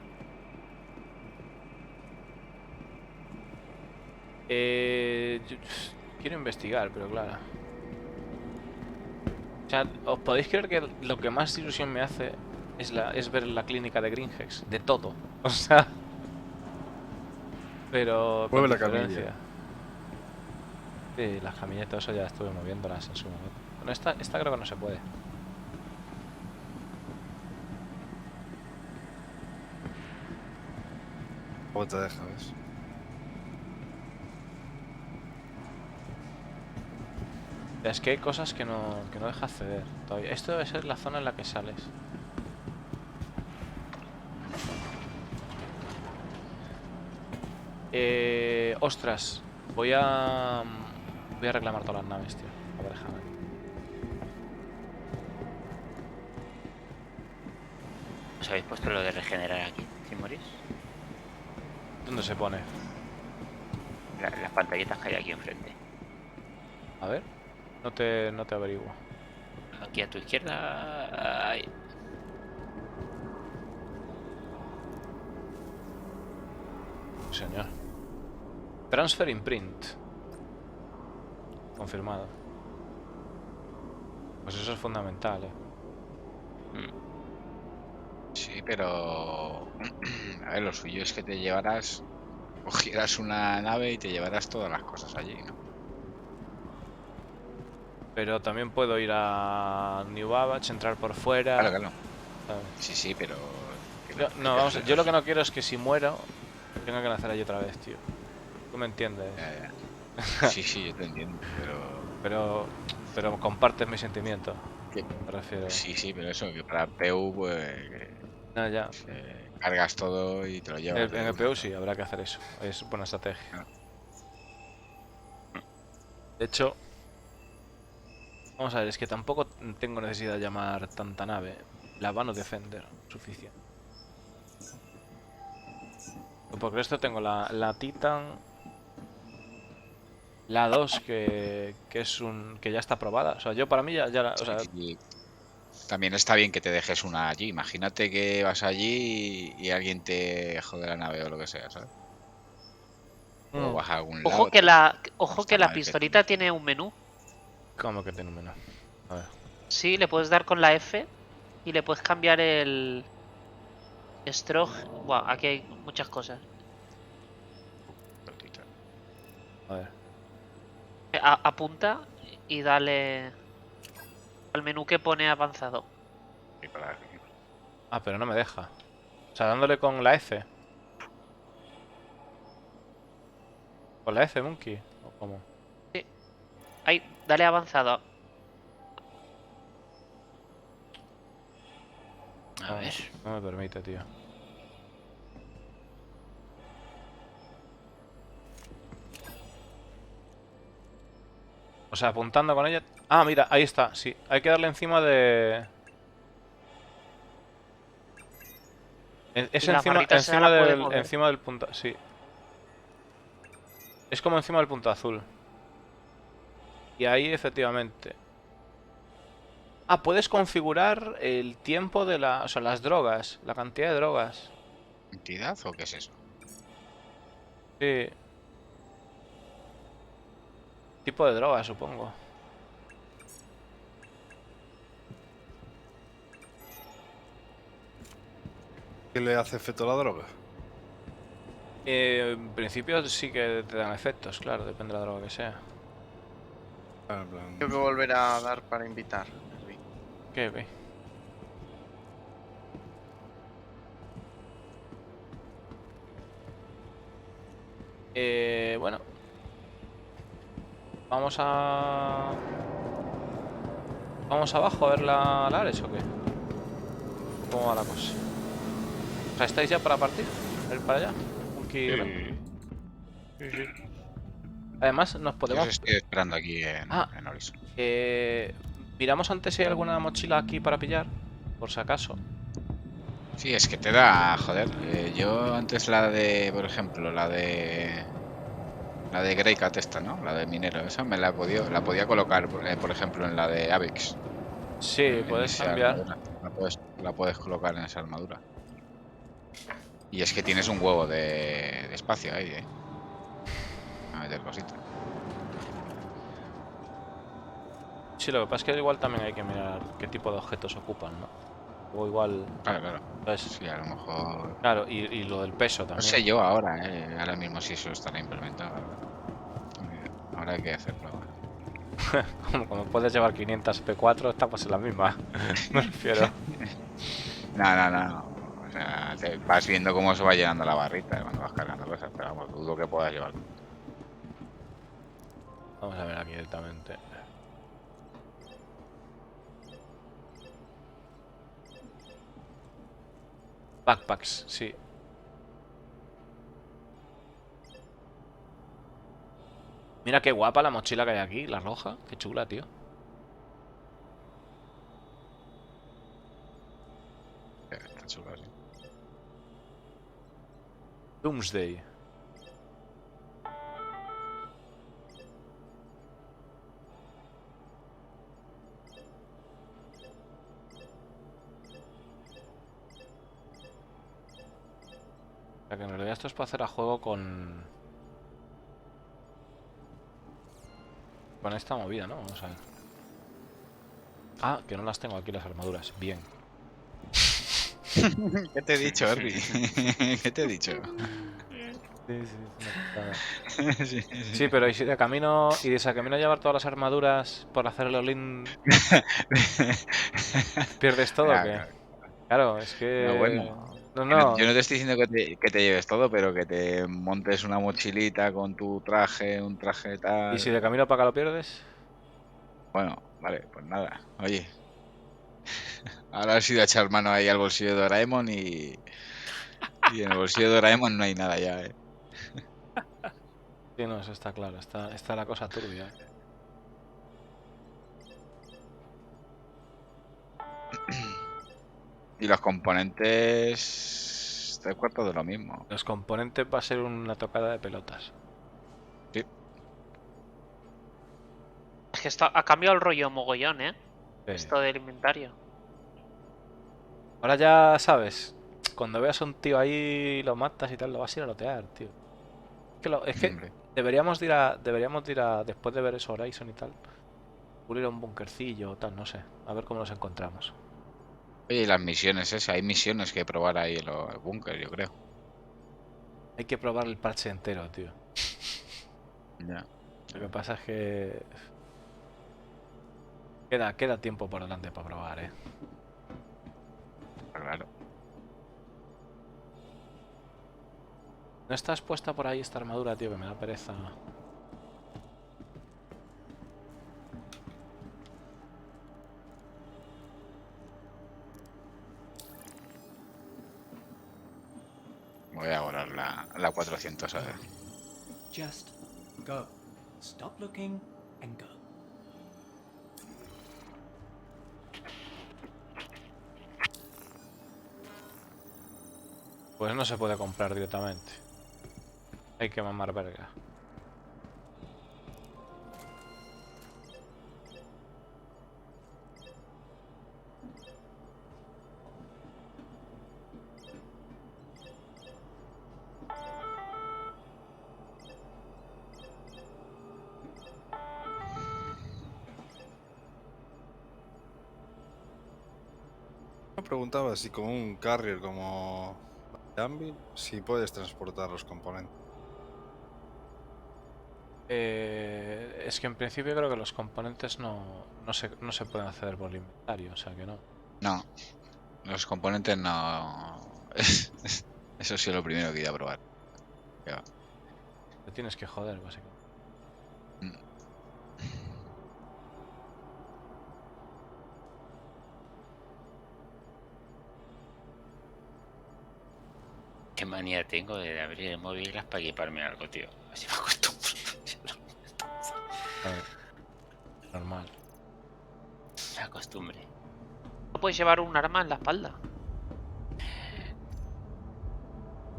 Yo quiero investigar, pero claro. O sea, ¿os podéis creer que lo que más ilusión me hace es ver la clínica de Greenhex? De todo. O sea... Pero con Mueve la diferencia. camilla. Sí, las camilletas, eso ya estuve moviéndolas en su momento. Bueno, esta creo que no se puede. ¿Cómo te deja, ves? Es que hay cosas que no deja acceder todavía. Esto debe ser la zona en la que sales. Ostras, voy a reclamar todas las naves, tío. A ver, déjame. ¿Os habéis puesto lo de regenerar aquí, sin morir? ¿Dónde se pone? Las pantallitas que hay aquí enfrente. A ver, no te averiguo. Aquí a tu izquierda. Ahí. Señor. Transfer imprint. Confirmado. Pues eso es fundamental, Sí, pero... A ver, lo suyo es que te llevaras... Cogieras una nave y te llevaras todas las cosas allí, ¿no? Pero también puedo ir a New Babbage, entrar por fuera. Claro, claro. ¿Sabes? Sí, sí, pero... No, vamos, yo lo que no quiero es que si muero tenga que nacer allí otra vez, tío. ¿Tú me entiendes? Sí, sí, yo te entiendo, pero compartes mi sentimiento. Me refiero. Sí, sí, pero eso, que para PU, pues... No, ya. Cargas todo y te lo llevas. En el PU sí, habrá que hacer eso. Es buena estrategia. De hecho, vamos a ver, es que tampoco tengo necesidad de llamar tanta nave. La van a defender, suficiente. Porque esto tengo la Titan, la 2 que ya está aprobada. O sea, yo para mí ya o sea, también está bien que te dejes una allí. Imagínate que vas allí y alguien te jode la nave o lo que sea, ¿sabes? O vas a algún lado. Ojo que la pistolita tiene un menú. ¿Cómo que tiene un menú? A ver. Sí, le puedes dar con la F y le puedes cambiar el stroke. Buah, aquí hay muchas cosas. A ver. Apunta y dale al menú que pone avanzado. Ah, pero no me deja. O sea, dándole con la F. ¿Con la F, Monkey? ¿O cómo? Sí. Ahí, dale avanzado. A ver. No me permite, tío. O sea, apuntando con ella... Ah, mira, ahí está, sí. Hay que darle encima de... Es encima del punto... Sí. Es como encima del punto azul. Y ahí, efectivamente... Ah, puedes configurar el tiempo de o sea, las drogas. La cantidad de drogas. ¿Entidad o qué es eso? Sí. Tipo de droga, supongo. ¿Qué le hace efecto a la droga? En principio sí que te dan efectos, claro, depende de la droga que sea. Tengo que volver a dar para invitar. Ok. Bueno. Vamos abajo a ver la Ares o qué. ¿Cómo va la cosa? O sea, ¿estáis ya para partir? ¿Ir para allá? Sí. Además, nos podemos... Yo os estoy esperando aquí en Horizon. Miramos antes si hay alguna mochila aquí para pillar, por si acaso. Sí, es que te da, joder. Yo antes por ejemplo, la de Greycat esta, ¿no? La de minero, esa me la podía colocar, por ejemplo, en la de Avex. Sí, puedes cambiar. La puedes colocar en esa armadura. Y es que tienes un huevo de espacio ahí, a meter cositas. Sí, lo que pasa es que igual también hay que mirar qué tipo de objetos ocupan, ¿no? O igual... Claro. Pues, Sí, a lo mejor... claro, y lo del peso No también. sé yo ahora, ahora mismo si eso estará implementado. Ahora hay que hacer pruebas. Como puedes llevar 500 P4, estamos en la misma. Me refiero. No. O sea, vas viendo cómo se va llenando la barrita cuando vas cargando cosas, pero vamos, dudo que puedas llevar. Vamos a ver aquí directamente. Backpacks, sí. Mira qué guapa la mochila que hay aquí, la roja. Qué chula, tío. Está chula, sí. Doomsday. O sea que en realidad esto es para hacer a juego con esta movida, ¿no? Vamos a ver. Ah, que no las tengo aquí las armaduras. Bien. ¿Qué te he dicho, Herbie? ¿Qué te he dicho? Sí, pero ¿y si de camino llevar todas las armaduras por hacer el all-in? ¿Pierdes todo o qué? Claro, es que... No, bueno. No. Yo no te estoy diciendo que te lleves todo, pero que te montes una mochilita con tu traje, un traje tal. ¿Y si de camino para acá lo pierdes? Bueno, vale, pues nada. Oye. Ahora has ido a echar mano ahí al bolsillo de Doraemon y en el bolsillo de Doraemon no hay nada ya, Sí, no, eso está claro. Está la cosa turbia. Y los componentes... 3/4 de lo mismo. Los componentes va a ser una tocada de pelotas. Sí. Es que ha cambiado el rollo mogollón, ¿eh? Sí. Esto del inventario. Ahora ya sabes, cuando veas a un tío ahí lo matas y tal, lo vas a ir a lotear, tío. Es que deberíamos de ir a, después de ver eso Horizon y tal, pulir a un bunkercillo o tal, no sé. A ver cómo nos encontramos. Oye, y las misiones esas, hay misiones que probar ahí en los búnker, yo creo. Hay que probar el parche entero, tío. Ya. Lo que pasa es que... Queda tiempo por delante para probar, Claro. ¿No estás puesta por ahí esta armadura, tío? Que me da pereza. Voy a borrar la 400, a ver. Just go. Stop looking and go. Pues no se puede comprar directamente. Hay que mamar verga. Me preguntaba si con un carrier como Anvil, si puedes transportar los componentes. Es que en principio creo que los componentes no se pueden acceder por el inventario, o sea que no. No, los componentes no. Eso sí es lo primero que iba a probar. Ya. Te tienes que joder, básicamente. Qué manía tengo de abrir el móvil para equiparme algo, tío. Así me acostumbro. A ver. Normal. La costumbre. No puedes llevar un arma en la espalda.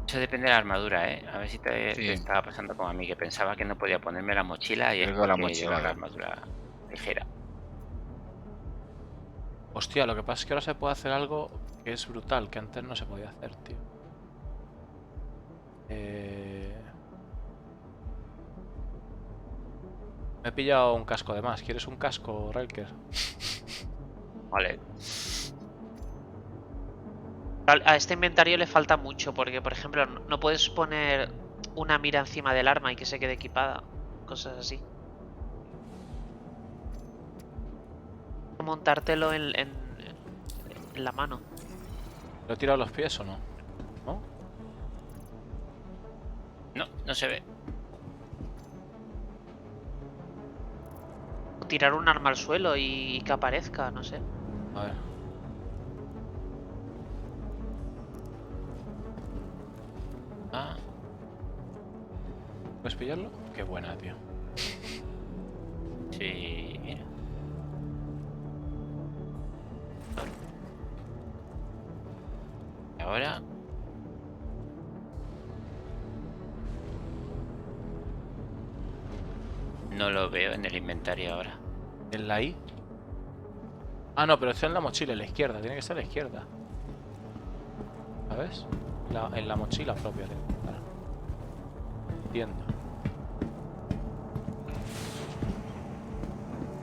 Eso depende de la armadura, ¿eh? A ver si te estaba pasando como a mí, que pensaba que no podía ponerme la mochila y es Creo que la porque llevo mochila, la armadura ligera. Hostia, lo que pasa es que ahora se puede hacer algo que es brutal, que antes no se podía hacer, tío. Me he pillado un casco de más. ¿Quieres un casco, Riker? Vale. A este inventario le falta mucho, porque, por ejemplo, no puedes poner una mira encima del arma y que se quede equipada. Cosas así. Montártelo en la mano. ¿Lo he tirado a los pies o no? ¿No? No, no se ve. O tirar un arma al suelo y que aparezca, no sé. A ver. Ah. ¿Puedes pillarlo? Qué buena, tío. Sí, mira. Ahora. No lo veo en el inventario ahora. ¿En la I? Ah, no, pero está en la mochila, en la izquierda. Tiene que estar a la izquierda. ¿Sabes? En la mochila propia. Entiendo.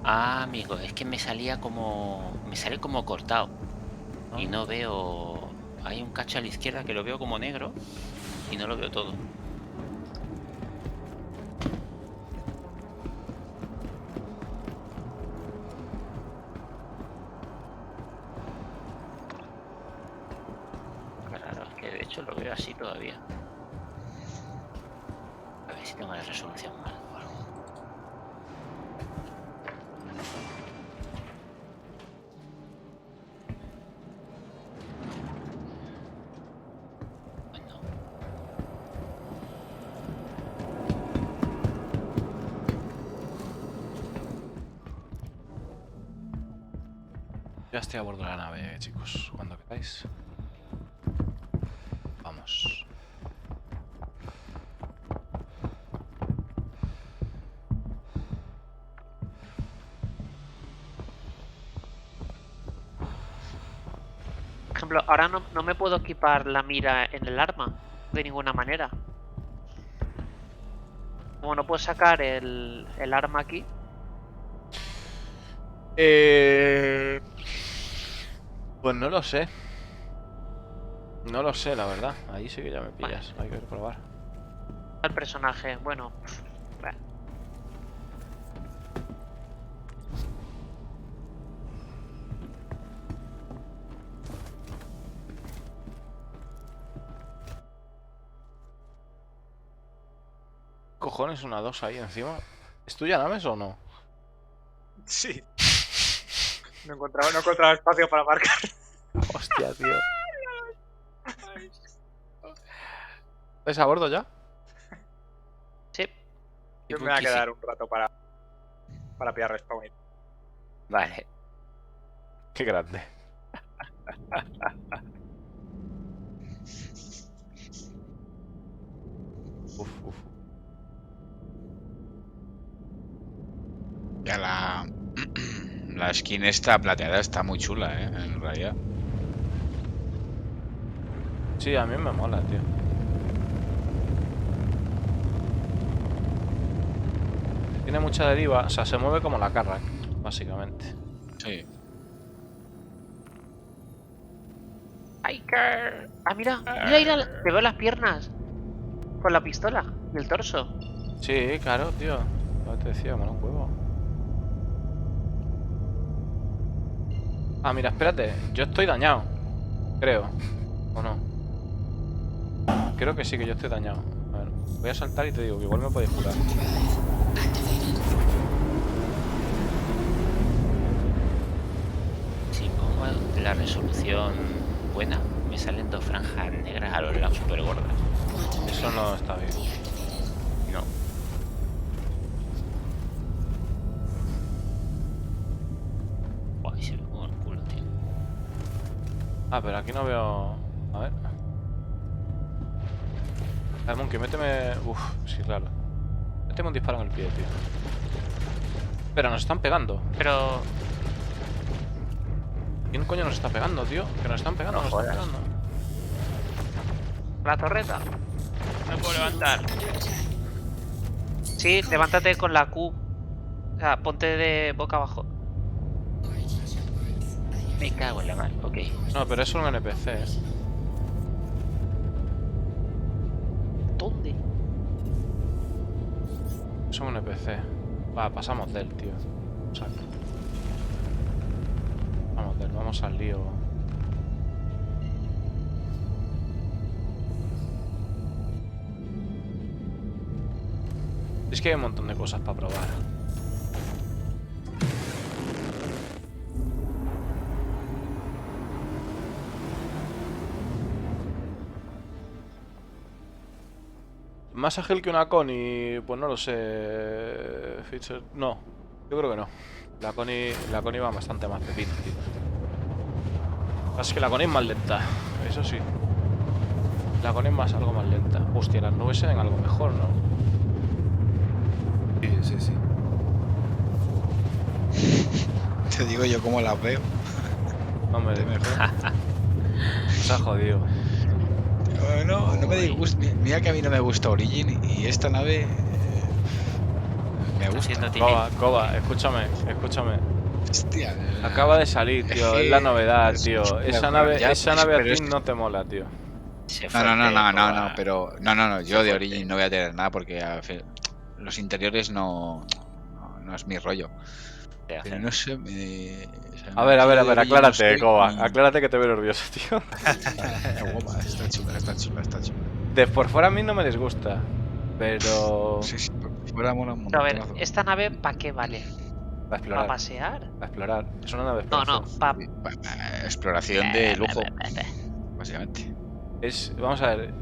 Ah, amigo, es que me salía como... Me sale como cortado. Y no veo... Hay un cacho a la izquierda que lo veo como negro. Y no lo veo todo. Claro, es que de hecho lo veo así todavía. A ver si tengo la resolución mal o algo. Ya estoy a bordo de la nave, chicos. Cuando queráis. Vamos. Por ejemplo, ahora no me puedo equipar la mira en el arma. De ninguna manera. Como no puedo sacar el arma aquí. Pues no lo sé. No lo sé, la verdad. Ahí sí que ya me pillas. Hay que probar. El personaje, bueno. ¿Cojones una 2 ahí encima? ¿Es tuya, Names, o no? Sí. No encontraba espacio para marcar. Hostia, tío. ¿Es a bordo ya? Sí. Yo me voy a quedar un rato para pillar respawn. Vale. Qué grande. Uf. Ya la skin esta plateada está muy chula, en realidad. Sí, a mí me mola, tío. Tiene mucha deriva, o sea, se mueve como la Carrack, básicamente. Sí. ¡Hiker! Ah, mira, mira, te veo las piernas. Con la pistola y el torso. Sí, claro, tío. No te decía, mola un huevo. Ah, mira, espérate. Yo estoy dañado. Creo. ¿O no? Creo que sí, que yo estoy dañado. A ver, voy a saltar y te digo que igual me podéis curar. Si pongo la resolución buena, me salen dos franjas negras a los lados súper gordas. Eso no está bien. No. Buah, se ve como el culo, tío. Ah, pero aquí no veo... A ver. A ver, Monkey, méteme... Uf, sí, claro. Méteme un disparo en el pie, tío. Pero nos están pegando. Pero... ¿Quién coño nos está pegando, tío? Que nos están pegando, nos están pegando. La torreta. No puedo levantar. Sí, levántate con la Q. O sea, ponte de boca abajo. Me cago en la mar, ok. No, pero es un NPC, es un NPC. Va, pasamos de él, tío. Saco. Vamos de él, vamos al lío. Es que hay un montón de cosas para probar. Más ágil que una Connie, pues no lo sé. Feature, no, yo creo que no. La Connie va bastante más pepino, tío. Es que la Connie es más lenta, eso sí. La Connie es algo más lenta. Hostia, las nubes se ven algo mejor, ¿no? Sí. Te digo yo cómo las veo. Hombre, se ha jodido. No me disgusta. Mira que a mí no me gusta Origin y esta nave me gusta. Coba, escúchame. Hostia, Acaba de salir, tío. Es la novedad, tío. Esa nave a ti no te mola, tío. No, pero no, yo de Origin no voy a tener nada porque los interiores no es mi rollo. Pero no sé, a ver, aclárate, Coba. Aclárate que te veo nervioso, tío. Está chula. De por fuera a mí no me disgusta, pero... Sí, por fuera mola un Pero a ver, montonazo. ¿esta nave para qué vale? Para explorar. ¿Para pasear? Para explorar. Es una nave de exploración. No, para... Exploración de lujo, básicamente. Vamos a ver.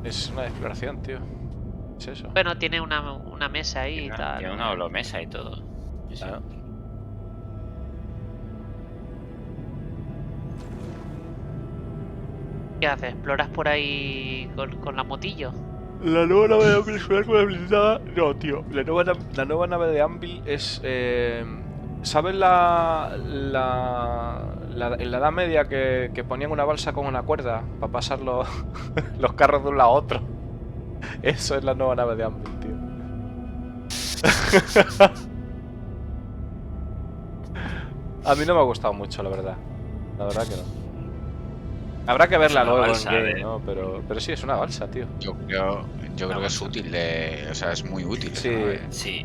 Es una exploración, tío. Es eso. Bueno, tiene una mesa ahí y tal. Tiene una holomesa y todo. Claro. ¿Qué haces? ¿Exploras por ahí con la motillo? La nueva nave de Anvil explorar con la blindada. No, tío. La nueva nave de Anvil es. ¿Sabes en la Edad Media que ponían una balsa con una cuerda para pasar los carros de un lado a otro? Eso es la nueva nave de Anvil, tío. A mí no me ha gustado mucho, la verdad. La verdad que no. Habrá que verla luego en game, ¿no? Pero sí, es una balsa, tío. Yo creo que es útil, o sea, es muy útil. Sí,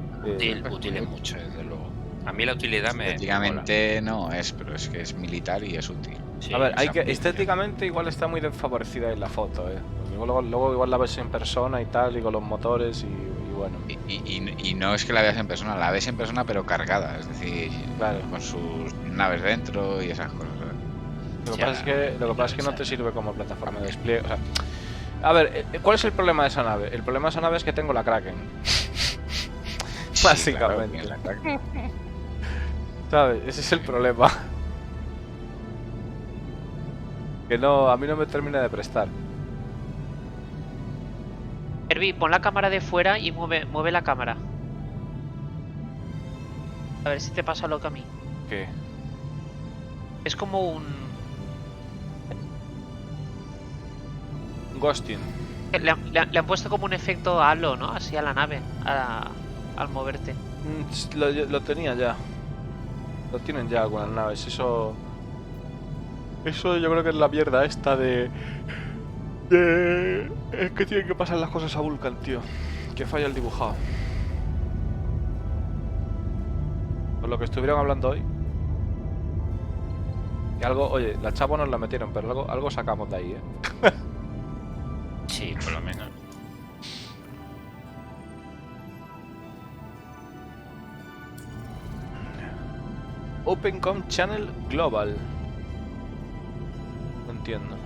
útil es mucho, desde luego. A mí la utilidad me estéticamente no es, pero es que es militar y es útil. Sí, a ver, estéticamente igual está muy desfavorecida en la foto, luego igual la ves en persona y tal, y con los motores y bueno. Y no es que la veas en persona, la ves en persona pero cargada, es decir, con sus naves dentro y esas cosas. Lo que pasa es que no te sirve como plataforma de despliegue. O sea, a ver, ¿cuál es el problema de esa nave? El problema de esa nave es que tengo la Kraken. Básicamente. Claro, la Kraken. ¿Sabes? Ese es el problema. Que no, a mí no me termina de prestar. Herbie, pon la cámara de fuera y mueve la cámara. A ver si te pasa lo que a mí. ¿Qué? Es como un ghosting. Le han puesto como un efecto halo, ¿no? Así a la nave, al moverte. Lo tenía ya. Lo tienen ya algunas naves. Eso yo creo que es la mierda esta de... Es que tienen que pasar las cosas a Vulcan, tío. Que falla el dibujado. Por lo que estuvieron hablando hoy. Y algo, oye, la chapa nos la metieron, pero algo sacamos de ahí, Sí, por lo menos. OpenCom Channel Global. No entiendo.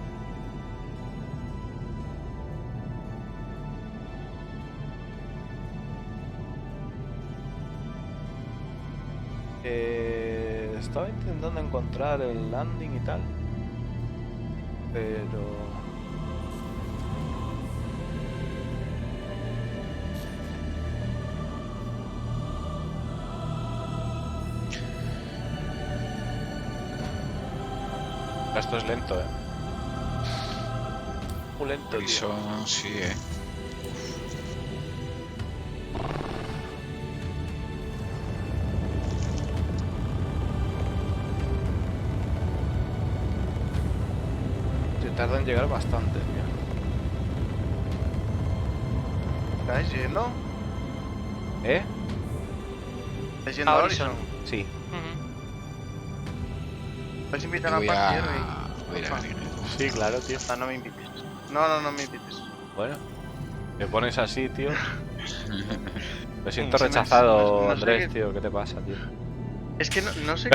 Estaba intentando encontrar el landing y tal, pero... Esto es lento, Muy lento, Eso sí, Tarda en llegar bastante, tío. ¿Estáis yendo? ¿Eh? ¿Estáis yendo a Horizon? Sí. ¿Vais a invitar a Voy Parker? voy a ir a Gringes. Sí, claro, tío. No me invites. No me invites. Bueno. Te pones así, tío. Me siento Sí, rechazado, no sé Andrés, qué- tío. ¿Qué te pasa, tío? Es que no sé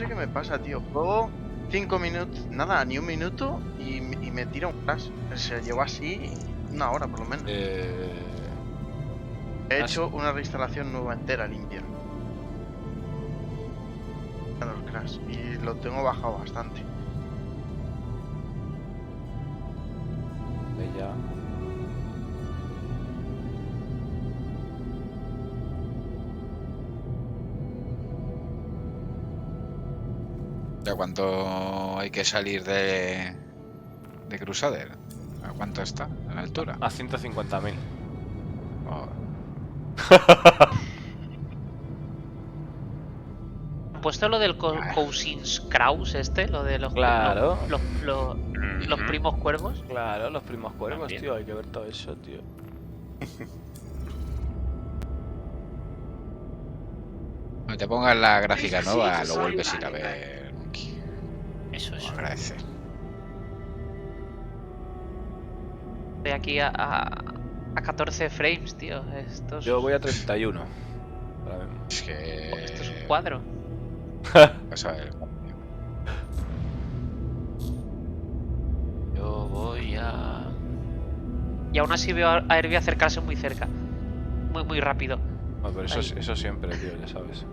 qué me pasa, tío. Juego 5 minutos, nada, ni un minuto y me tira un crash. Se llevó así 1 hora por lo menos. He hecho una reinstalación nueva entera, limpia. A los crash y lo tengo bajado bastante. Ya. ¿Ya cuánto hay que salir de Crusader? ¿A cuánto está? ¿A la altura? A 150.000. ¿Han puesto lo del Cousins Kraus lo de los, Claro. los primos cuervos? Claro, los primos cuervos, tío. Hay que ver todo eso, tío. Cuando te pongas la gráfica nueva, lo vuelves a ir a ver, Monkey. Eso es. Agradece. Estoy aquí a 14 frames, tío. Yo voy a 31. Es que... Esto es un cuadro. Vas a ver. Yo voy a... Y aún así veo a Herbie acercarse muy cerca. Muy rápido. Bueno, pero eso siempre, tío, ya sabes.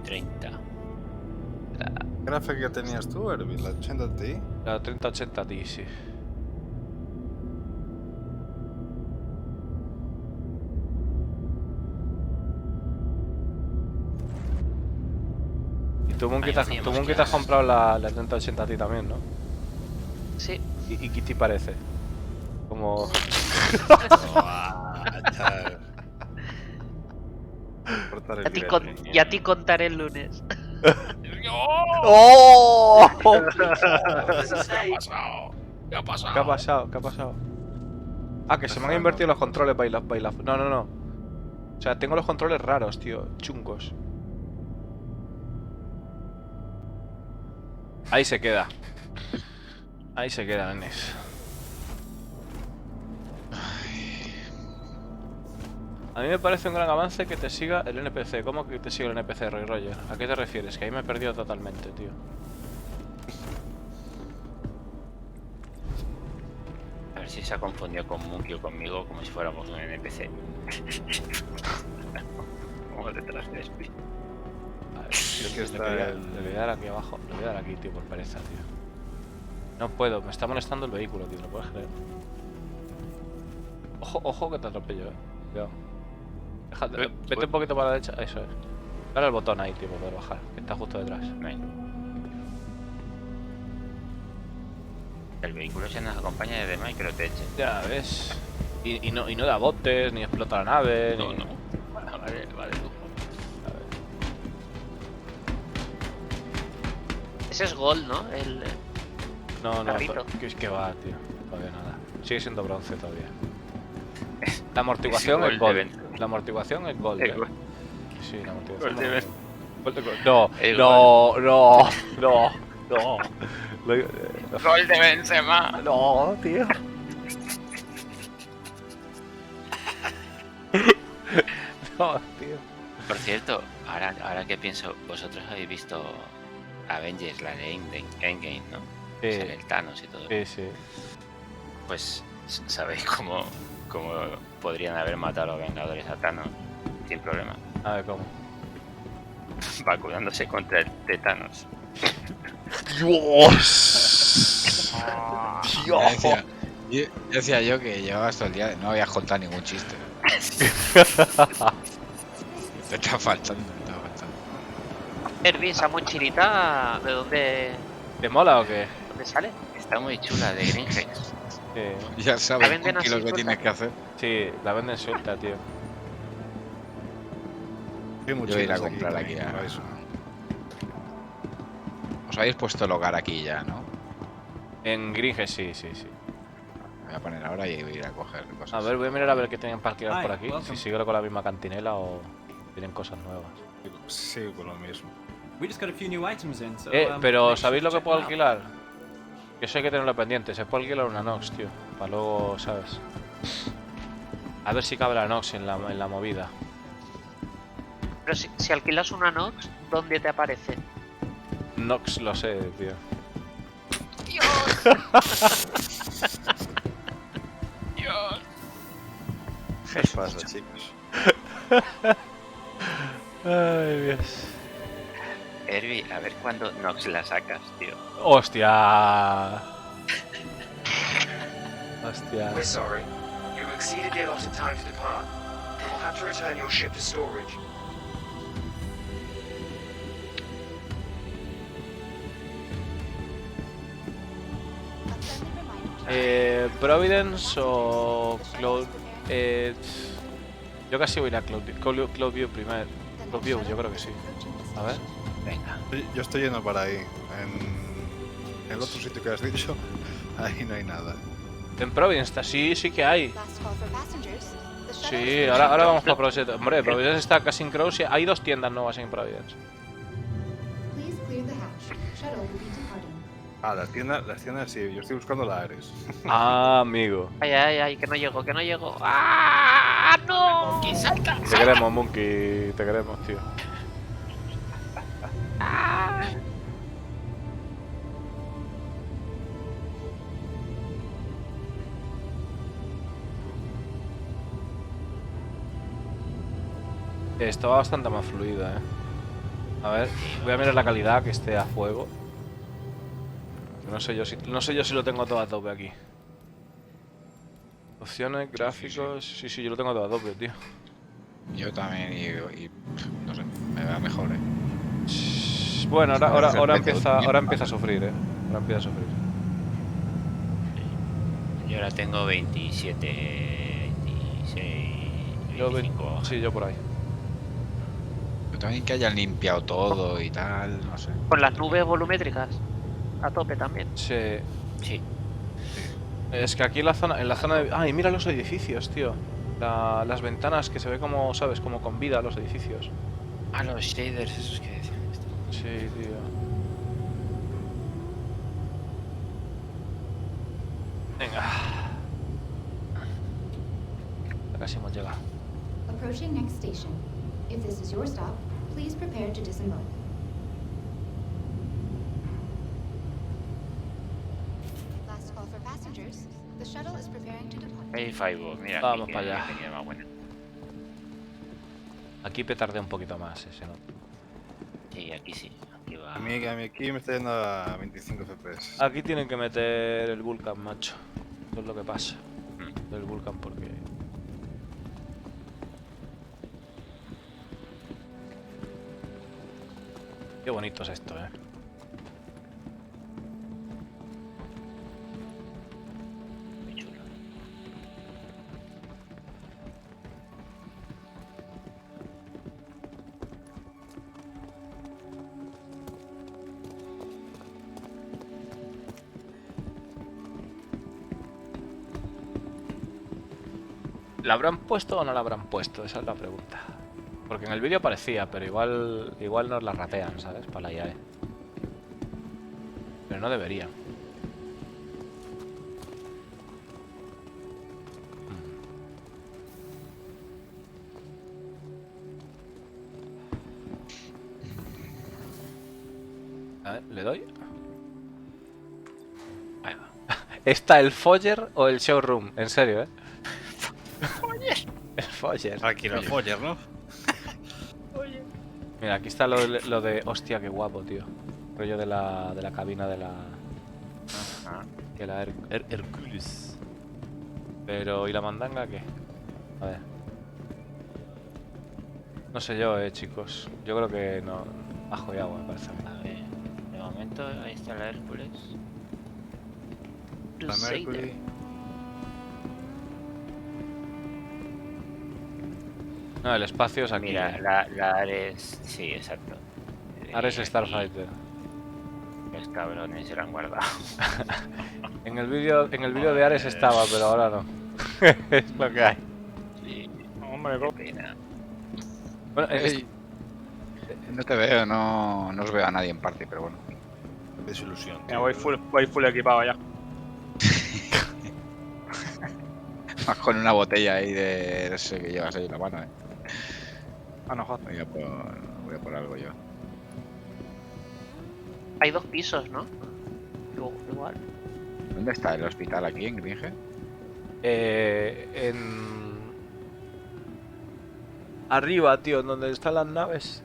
30. ¿Qué gráfica tenías tú, Herbie? ¿La 80 Ti? La 3080 Ti, sí. Y tú, Monkey, te has comprado la 3080 Ti también, ¿no? Sí. ¿Y qué te parece? Como... Ya te contaré el lunes. ¡Oh! ¿Qué ha pasado? ¿Qué ha pasado? ¿Qué ha pasado? Ah, que se me han invertido los controles baila. No. O sea, tengo los controles raros, tío. Chungos. Ahí se queda. Ahí se queda, nenes. A mí me parece un gran avance que te siga el NPC. ¿Cómo que te siga el NPC, Roy Roger? ¿A qué te refieres? Que ahí me he perdido totalmente, tío. A ver si se ha confundido con Monkey o conmigo como si fuéramos un NPC. Como detrás de Speed. A ver, le voy a dar aquí abajo. Le voy a dar aquí, tío, por pereza, tío. No puedo, me está molestando el vehículo, tío, ¿lo puedes creer? Ojo que te atropello, Cuidado. Vete un poquito para la derecha, eso es. Dale el botón ahí, tío, para poder bajar, que está justo detrás. El vehículo se nos acompaña desde Microtech. Ya ves. Y no da botes, ni explota la nave, No, ni... no. Vale. Ese es Gold, ¿no? El No, carrito. que va, tío. Todavía nada. Sigue siendo bronce todavía. La amortiguación es Gold. La amortiguación es Gold. Sí, la amortiguación es Gold. No. Gol de Benzema. No, tío. No, tío. Por cierto, ahora que pienso, vosotros habéis visto Avengers, la de Endgame, ¿no? Sí. En el Thanos y todo. Sí. Pues, ¿sabéis cómo podrían haber matado a los Vengadores a Thanos? Sin problema. A ver, ¿cómo? Vacunándose contra el tétanos. ¡Dios! Decía yo que llevabas todo el día, no habías contado ningún chiste. Te está faltando. Herbie, esa mochilita, ¿de dónde? ¿Te mola o qué? ¿Dónde sale? Está muy chula, de Gringes. Ya sabes venden lo así que suelta. tienes que hacer. Sí, la venden suelta, tío. Yo voy a ir a comprar aquí a... Os habéis puesto el hogar aquí ya, ¿no? En Gringes sí. Me voy a poner ahora y voy a ir a coger cosas. A ver, voy a mirar a ver qué tienen para alquilar por Hi, aquí. welcome. Si sigue con la misma cantinela o tienen cosas nuevas. Sí, con lo mismo. We just got a few new items in, so Pero make sure ¿sabéis to lo que check puedo them out. alquilar? Que eso hay que tenerlo pendiente. Se puede alquilar una Nox, tío. Para luego, ¿sabes? A ver si cabe la Nox en la movida. Pero si alquilas una Nox, ¿dónde te aparece? Nox lo sé, tío. ¡Dios! Dios. ¿Qué pasa, chicos? Ay, Dios. Herbie, a ver cuándo Nox la sacas, tío. ¡Hostia! Hostia. We're sorry. You exceeded the allotted time to depart. You'll have to return your ship to storage. Providence o Cloud. Yo casi voy a ir a Cloud View primero. Cloud View, yo creo que sí. A ver. Venga. Yo estoy yendo para ahí. En el otro sitio que has dicho, ahí no hay nada. En Providence, sí que hay. Sí, ahora vamos para Providence. Hombre, Providence está casi en Crows. Hay 2 tiendas nuevas en Providence. Ah, las tiendas sí, yo estoy buscando la Ares. Ah, amigo. Ay, que no llego, que no llego. ¡Ah, no! ¡Monkey, salta! Te queremos, Monkey. Te queremos, tío. Esto va bastante más fluido, A ver, voy a mirar la calidad, que esté a fuego. No sé yo si lo tengo todo a tope aquí. Opciones, gráficos... Sí, yo lo tengo todo a tope, tío. Yo también y no sé, me va mejor, Bueno, ahora empieza a sufrir, Ahora empieza a sufrir. Yo ahora tengo 27, 26, 25. Sí, yo por ahí. Pero también que hayan limpiado todo y tal, no sé. Con las nubes volumétricas. A tope también. Sí. Sí. Es que aquí en la zona de... ¡Ay, mira los edificios, tío! Las ventanas que se ve como, ¿sabes? Como con vida los edificios. Ah, los shaders, esos que decían esto. Sí, tío. Venga. Ya casi hemos llegado. Approaching next station. If this is your stop, please prepare to disembark. Last call for passengers. The shuttle is preparing to depart. Hey, Five, mira. Vamos aquí, para allá. tenía más buena. Aquí petardea un poquito más ese, ¿no? Sí, aquí sí. Aquí va. A mí aquí me está yendo a 25 FPS. Aquí tienen que meter el Vulcan, macho. Eso es lo que pasa. El Vulcan porque... Qué bonito es esto, Muy chulo. ¿La habrán puesto o no la habrán puesto? Esa es la pregunta. Porque en el vídeo aparecía, pero igual nos la ratean, ¿sabes? Para la IAE. Pero no deberían. A ver, ¿le doy? Ahí va. ¿Está el Foyer o el Showroom? En serio, El Foyer. Aquí el Foyer, ¿no? Mira, aquí está lo de... Hostia, qué guapo, tío. Rollo de la cabina de la... De la Hercules. Pero, ¿y la mandanga qué? A ver. No sé yo, chicos. Yo creo que no... Bajo y agua, me parece a mí. A ver, de momento ahí está la Hércules. La Mercury. No, el espacio es aquí. Mira, la Ares... Sí, exacto. Ares Starfighter. Los cabrones se lo han guardado. En el vídeo de Ares estaba, pero ahora no. Es lo que hay. Sí, Hombre, qué pena. Bueno, No te veo, no os veo a nadie en parte, pero bueno. Desilusión. ya voy full equipado ya. Vas con una botella ahí de... no sé qué llevas ahí en la mano, Ah, no, joder. Voy a por algo yo. Hay 2 pisos, ¿no? Igual. ¿Dónde está el hospital aquí, en Gringe? Arriba, tío, donde están las naves.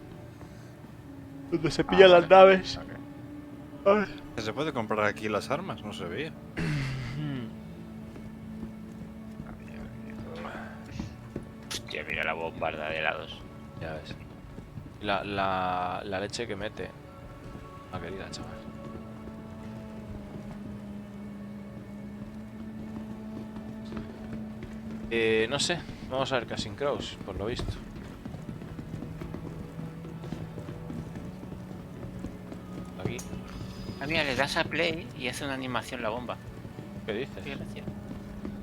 Donde se pillan las naves. ¿Se puede comprar aquí las armas? No se veía. Hostia, mira la bombarda de helados. Ya ves. La leche que mete. Ah, querida, chaval. No sé. Vamos a ver Casting Crows, por lo visto. Aquí. Ah, mira, le das a play y hace una animación la bomba. ¿Qué dices? Qué gracia.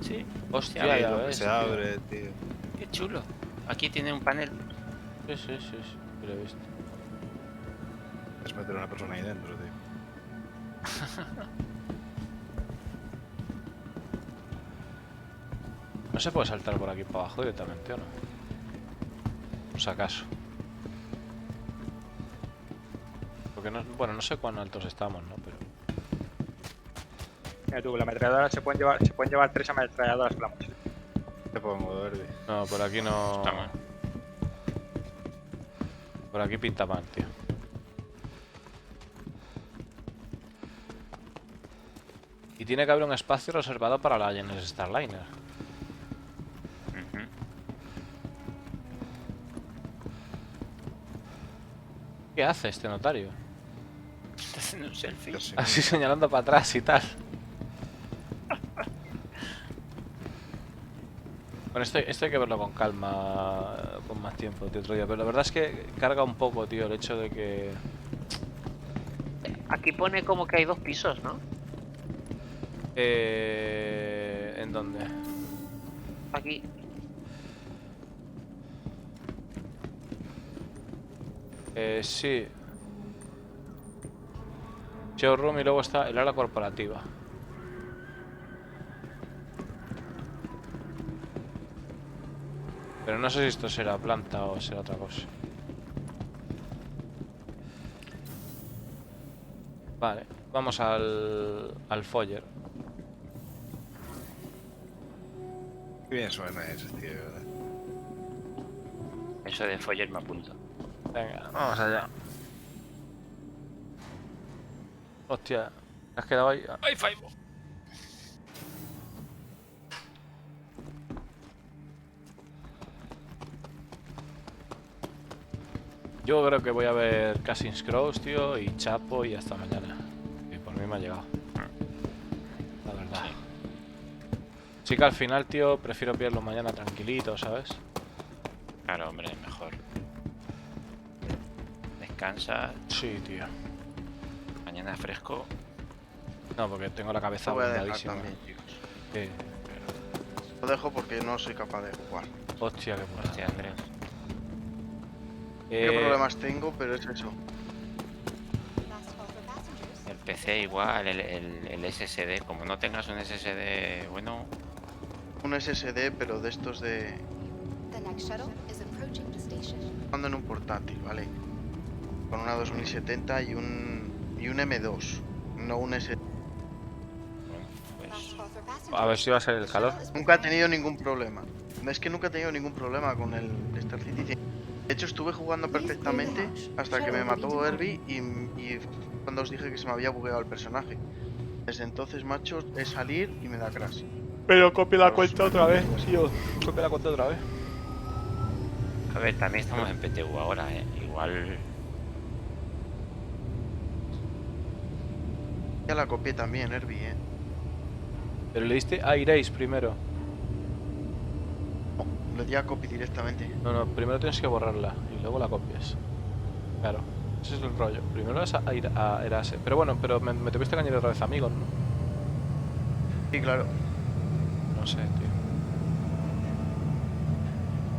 Sí. Hostia, Hostia, ya lo que ves, se tío. abre, tío. Qué chulo. Aquí tiene un panel. Sí, lo he visto. Es meter a una persona ahí dentro, tío. No se puede saltar por aquí para abajo directamente, ¿o no? Por si acaso. Porque no, bueno, no sé cuán altos estamos, ¿no? Pero... Mira tú, la ametralladora se pueden llevar 3 ametralladoras con la mochila. Te puedo mover, tío. No, por aquí no... Está mal. Por aquí pinta mal, tío. Y tiene que haber un espacio reservado para la Genesis Starliner. ¿Qué hace este notario? Está haciendo un selfie. Así señalando para atrás y tal. Bueno, esto hay que verlo con calma, con más tiempo, tío, otro día. Pero la verdad es que carga un poco, tío, el hecho de que... Aquí pone como que hay 2 pisos, ¿no? ¿En dónde? Aquí. Sí. Showroom y luego está el área corporativa. Pero no sé si esto será planta o será otra cosa. Vale, vamos al foyer. Qué bien suena ese, tío. Eso de foller me apunto. Venga, vamos allá. Hostia, ¿te has quedado ahí? ¡Ay, Faibo! Yo creo que voy a ver Casting Crows, tío, y Chapo y hasta mañana. Y por mí me ha llegado. La verdad. Sí que al final, tío, prefiero pillarlo mañana tranquilito, ¿sabes? Claro, hombre, mejor. Descansa. Sí, tío. Mañana fresco. No, porque tengo la cabeza Lo voy a dejar bombadísima. también, chicos. Sí. Lo dejo porque no soy capaz de jugar. Hostia, qué puta. Hostia, Andrés. ¿Qué problemas tengo? Pero es eso. El PC igual, el SSD. Como no tengas un SSD bueno... Un SSD, pero de estos de... Ando en un portátil, ¿vale? Con una 2070 y un M2. No un SSD. A ver si va a ser el calor. Nunca he tenido ningún problema. Es que nunca he tenido ningún problema con el Star Citizen. De hecho, estuve jugando perfectamente hasta que me mató Herbie y cuando os dije que se me había bugueado el personaje. Desde entonces, macho, es salir y me da crash. Pero copia la cuenta otra vez, tío. Copia la cuenta otra vez. A ver, también estamos en PTU ahora, Igual... Ya la copié también, Herbie, Pero le diste a Erase primero. Le di a copy directamente. No, primero tienes que borrarla y luego la copias. Claro. Ese es el rollo. Primero es a ir a Erase. Pero bueno, pero me tuviste que añadir otra vez amigos, ¿no? Sí, claro. No sé, tío.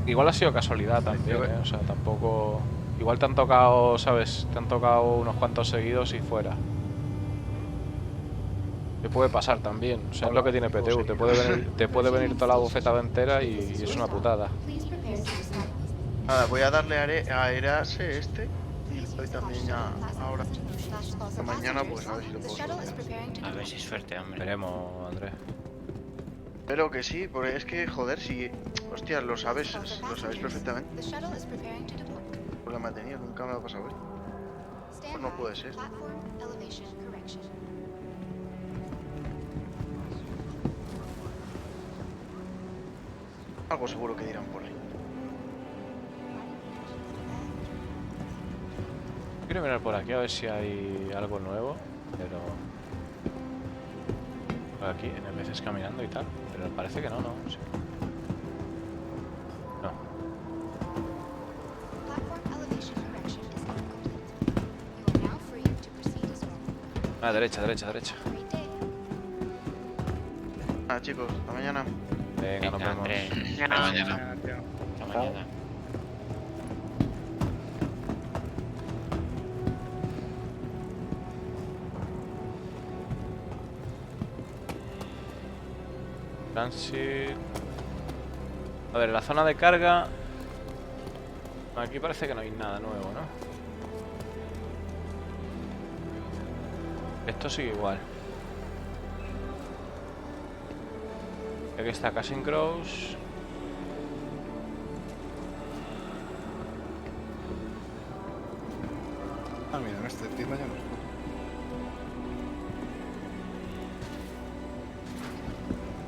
Igual ha sido casualidad también, ¿eh? O sea, tampoco... Igual te han tocado, ¿sabes? Te han tocado unos cuantos seguidos y fuera. Te puede pasar también. O sea, es lo que tiene PTU. Te puede venir toda la bufetada entera y es una putada. Nada, voy a darle a Erase este. Y le doy también ahora. Esta mañana, pues a ver si lo puedo solucionar. A ver si es suerte, hombre. Veremos, Andrés. Pero que sí, porque es que, joder, si... Hostia, lo sabes perfectamente. ¿Qué problema he tenido? Nunca me ha pasado esto. Pues no puede ser. Algo seguro que dirán por ahí. Quiero mirar por aquí a ver si hay algo nuevo, pero... Por aquí, NPCs caminando y tal, pero parece que no, ¿no? Sí. No. Ah, derecha. Ah, chicos, hasta mañana. Venga, nos vemos. Andrés. Hasta mañana. Hasta mañana. Transit. A ver, en la zona de carga... Aquí parece que no hay nada nuevo, ¿no? Esto sigue igual. Aquí está Casting Crows. Ah, mira, en este tienda ya no.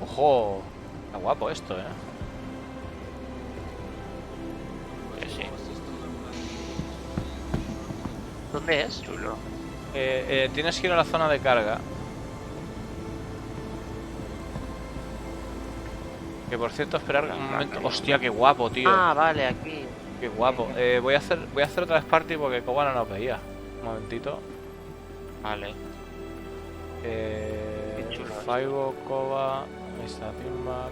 ¡Ojo! Está guapo esto, ¿eh? Pues sí. ¿Dónde es, chulo? Tienes que ir a la zona de carga. Que por cierto, esperar un momento. Hostia, qué guapo, tío. Ah, vale, aquí. Qué guapo. Voy a hacer otra vez party porque Koba no nos veía. Un momentito. Vale. Faibo, Koba. Ahí está, Pimba.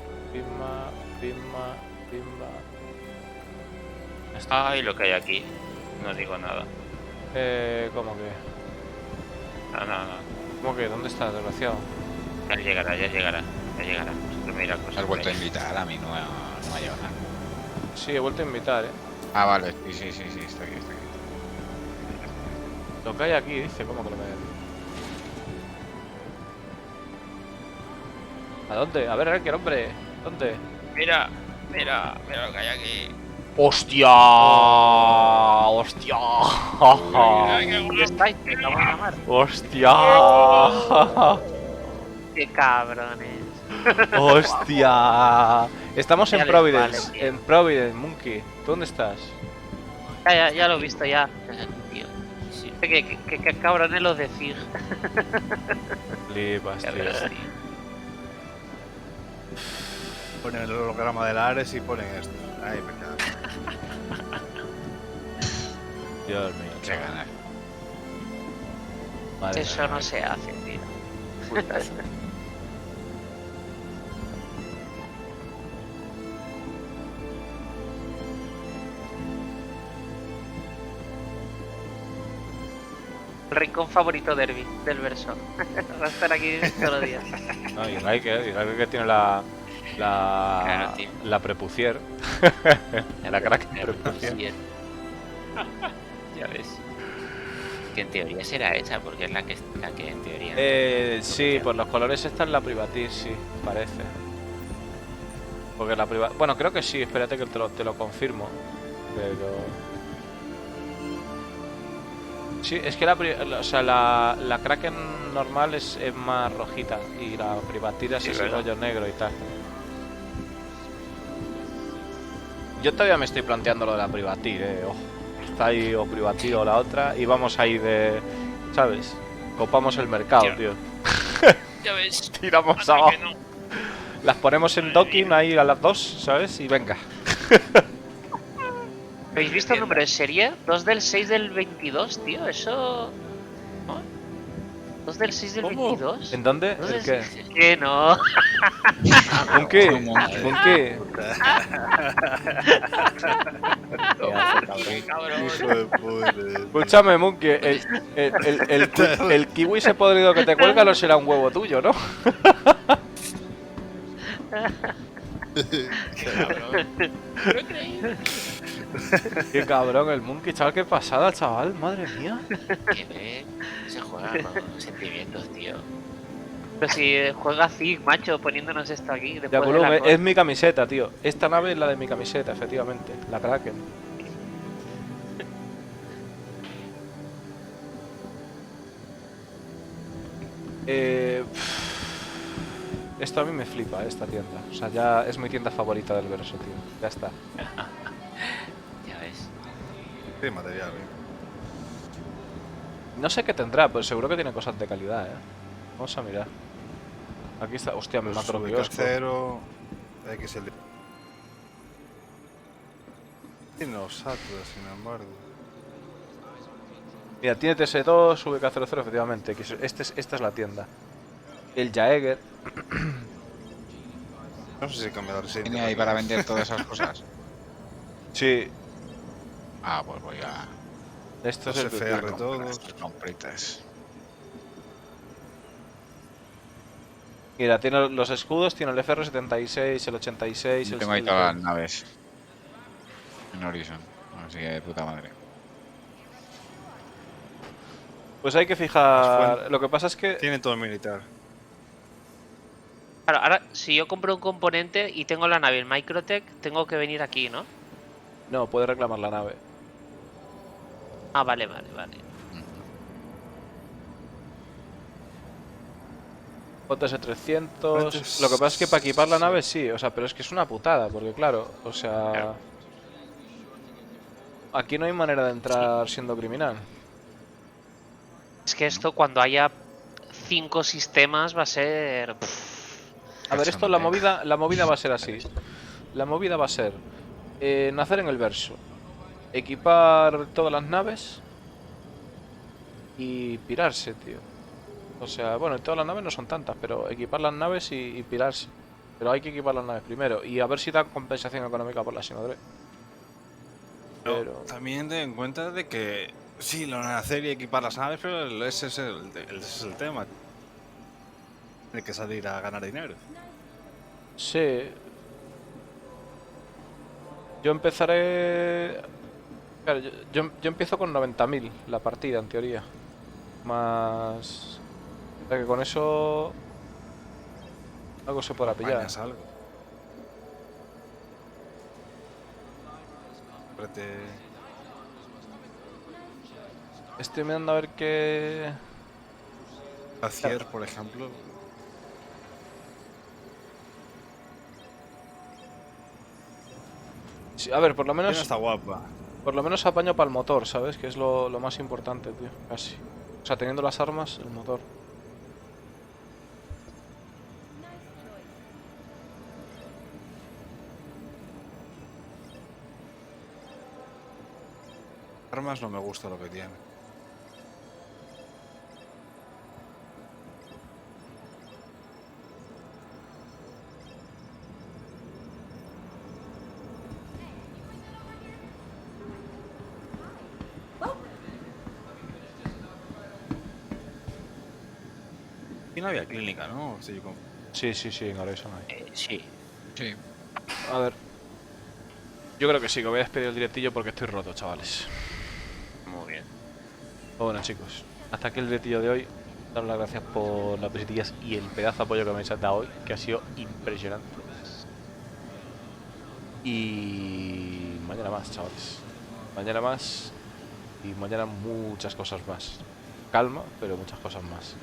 Ay, lo que hay aquí. No digo nada. ¿Cómo que? No. ¿Cómo que? ¿Dónde está, desgraciado? Ya llegará. Siempre me dirá cosas. Has vuelto a invitar, a mí no ha llegado nada. Sí, he vuelto a invitar, Ah, vale, sí, está aquí. Lo que hay aquí, dice, ¿cómo que lo que hay aquí? ¿A dónde? A ver, Erker, hombre. ¿Dónde? Mira lo que hay aquí. ¡Hostia! ¡Hostia! ¿Dónde estáis? Me cago en la mar. ¡Hostia! ¡Qué cabrones! ¡Hostia! Estamos en Ya les Providence. vale, tío. En Providence, Monkey. ¿Tú dónde estás? Ya lo he visto ya. Tío. Sí. Que cabrones los de Zig. Flipas, Ya tío. verás, tío. Ponen el holograma del Ares y ponen esto. Ay, pecado. Dios mío. Qué ganas. Madre Eso mía. no se hace, tío. El rincón favorito del verso. Va a estar aquí todos los días. No, y Riker que tiene la Claro, tío. la prepucier. La crack prepucier. Ya ves. Que en teoría será esa, porque es la que en teoría. Sí, por los colores está en la privatir, sí, parece. Porque la privatir... Bueno, creo que sí, espérate que te lo confirmo. Pero... Sí, es que la Kraken normal es más rojita y la privatir es Sí, ese ¿verdad? rollo negro y tal. Yo todavía me estoy planteando lo de la privatir, ojo. Está ahí o privatir o la otra y vamos ahí de... ¿Sabes? Copamos el mercado, tío. Ya ves. Tiramos Anda abajo. que no. Las ponemos en docking ahí a las 2, ¿sabes? Y venga. ¿Habéis visto el número de serie? 2 del 6 del 22, tío. Eso... ¿no? 2 del 6 del 22. ¿En dónde? ¿2 ¿El del qué? 6? ¿Qué no? ¿Un qué? ¿Un qué? Escúchame, Monkey, el kiwi ese podrido que te cuelga no será un huevo tuyo, ¿no? Qué cabrón. Lo he creído. Qué cabrón el Monkey, chaval, qué pasada, chaval, madre mía. Que ve, se juega con sentimientos, tío. Pero si juega Zig, macho, poniéndonos esto aquí Ya, después de Colum, la es mi camiseta, tío. Esta nave es la de mi camiseta, efectivamente. La Kraken. Esto a mí me flipa, esta tienda. O sea, ya es mi tienda favorita del verso, tío. Ya está. Ya ves. Sí, material, No sé qué tendrá, pero seguro que tiene cosas de calidad, ¿eh? Vamos a mirar. Aquí está, hostia, mi macro kiosco. Cero, XL. Tiene los Atlas, sin embargo. Mira, tiene TS2, VK00, efectivamente. Esta es la tienda. El Jaeger. No sé si cambia la residencia. ¿Tiene ahí para vender todas esas cosas? Sí. Ah, pues voy a... Esto es Los el FR todos. Compritas. Mira, tiene los escudos, tiene el FR76, el 86, Yo el tengo ahí todas las naves. En Horizon. Así que de puta madre. Pues hay que fijar... Lo que pasa es que... Tiene todo militar. Claro, ahora, si yo compro un componente y tengo la nave en Microtech, tengo que venir aquí, ¿no? No, puede reclamar la nave. Ah, vale. JS300... Lo que pasa es que para equipar la nave sí, o sea, pero es que es una putada, porque claro, o sea... Aquí no hay manera de entrar siendo criminal. Es que esto cuando haya 5 sistemas va a ser... A ver, esto la movida va a ser así. La movida va a ser nacer en el verso, equipar todas las naves y pirarse, tío. O sea, bueno, todas las naves no son tantas, pero equipar las naves y pirarse. Pero hay que equipar las naves primero y a ver si da compensación económica por la Sinodre. Pero también ten en cuenta de que sí, lo van a hacer y equipar las naves, pero ese es el tema. Hay que salir a ganar dinero. Sí. Yo empezaré... Claro, yo empiezo con 90.000 la partida, en teoría. Más... O sea que con eso... Algo se podrá pillar. Algo. Estoy mirando a ver qué... Glacier, por ejemplo. Sí, a ver, por lo menos... Está guapa. Por lo menos apaño para el motor, ¿sabes? Que es lo más importante, tío. Casi. O sea, teniendo las armas, el motor. Armas no me gusta lo que tiene. Aquí no había clínica, ¿no? Sí, en Horizon hay. Sí. A ver. Yo creo que sí, que voy a despedir el directillo porque estoy roto, chavales. Muy bien. Bueno, chicos, hasta aquí el directillo de hoy. Daros las gracias por las visitillas y el pedazo de apoyo que me habéis dado hoy, que ha sido impresionante. Y mañana más, chavales. Mañana más y mañana muchas cosas más. Calma, pero muchas cosas más.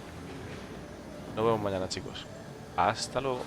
Nos vemos mañana, chicos. Hasta luego.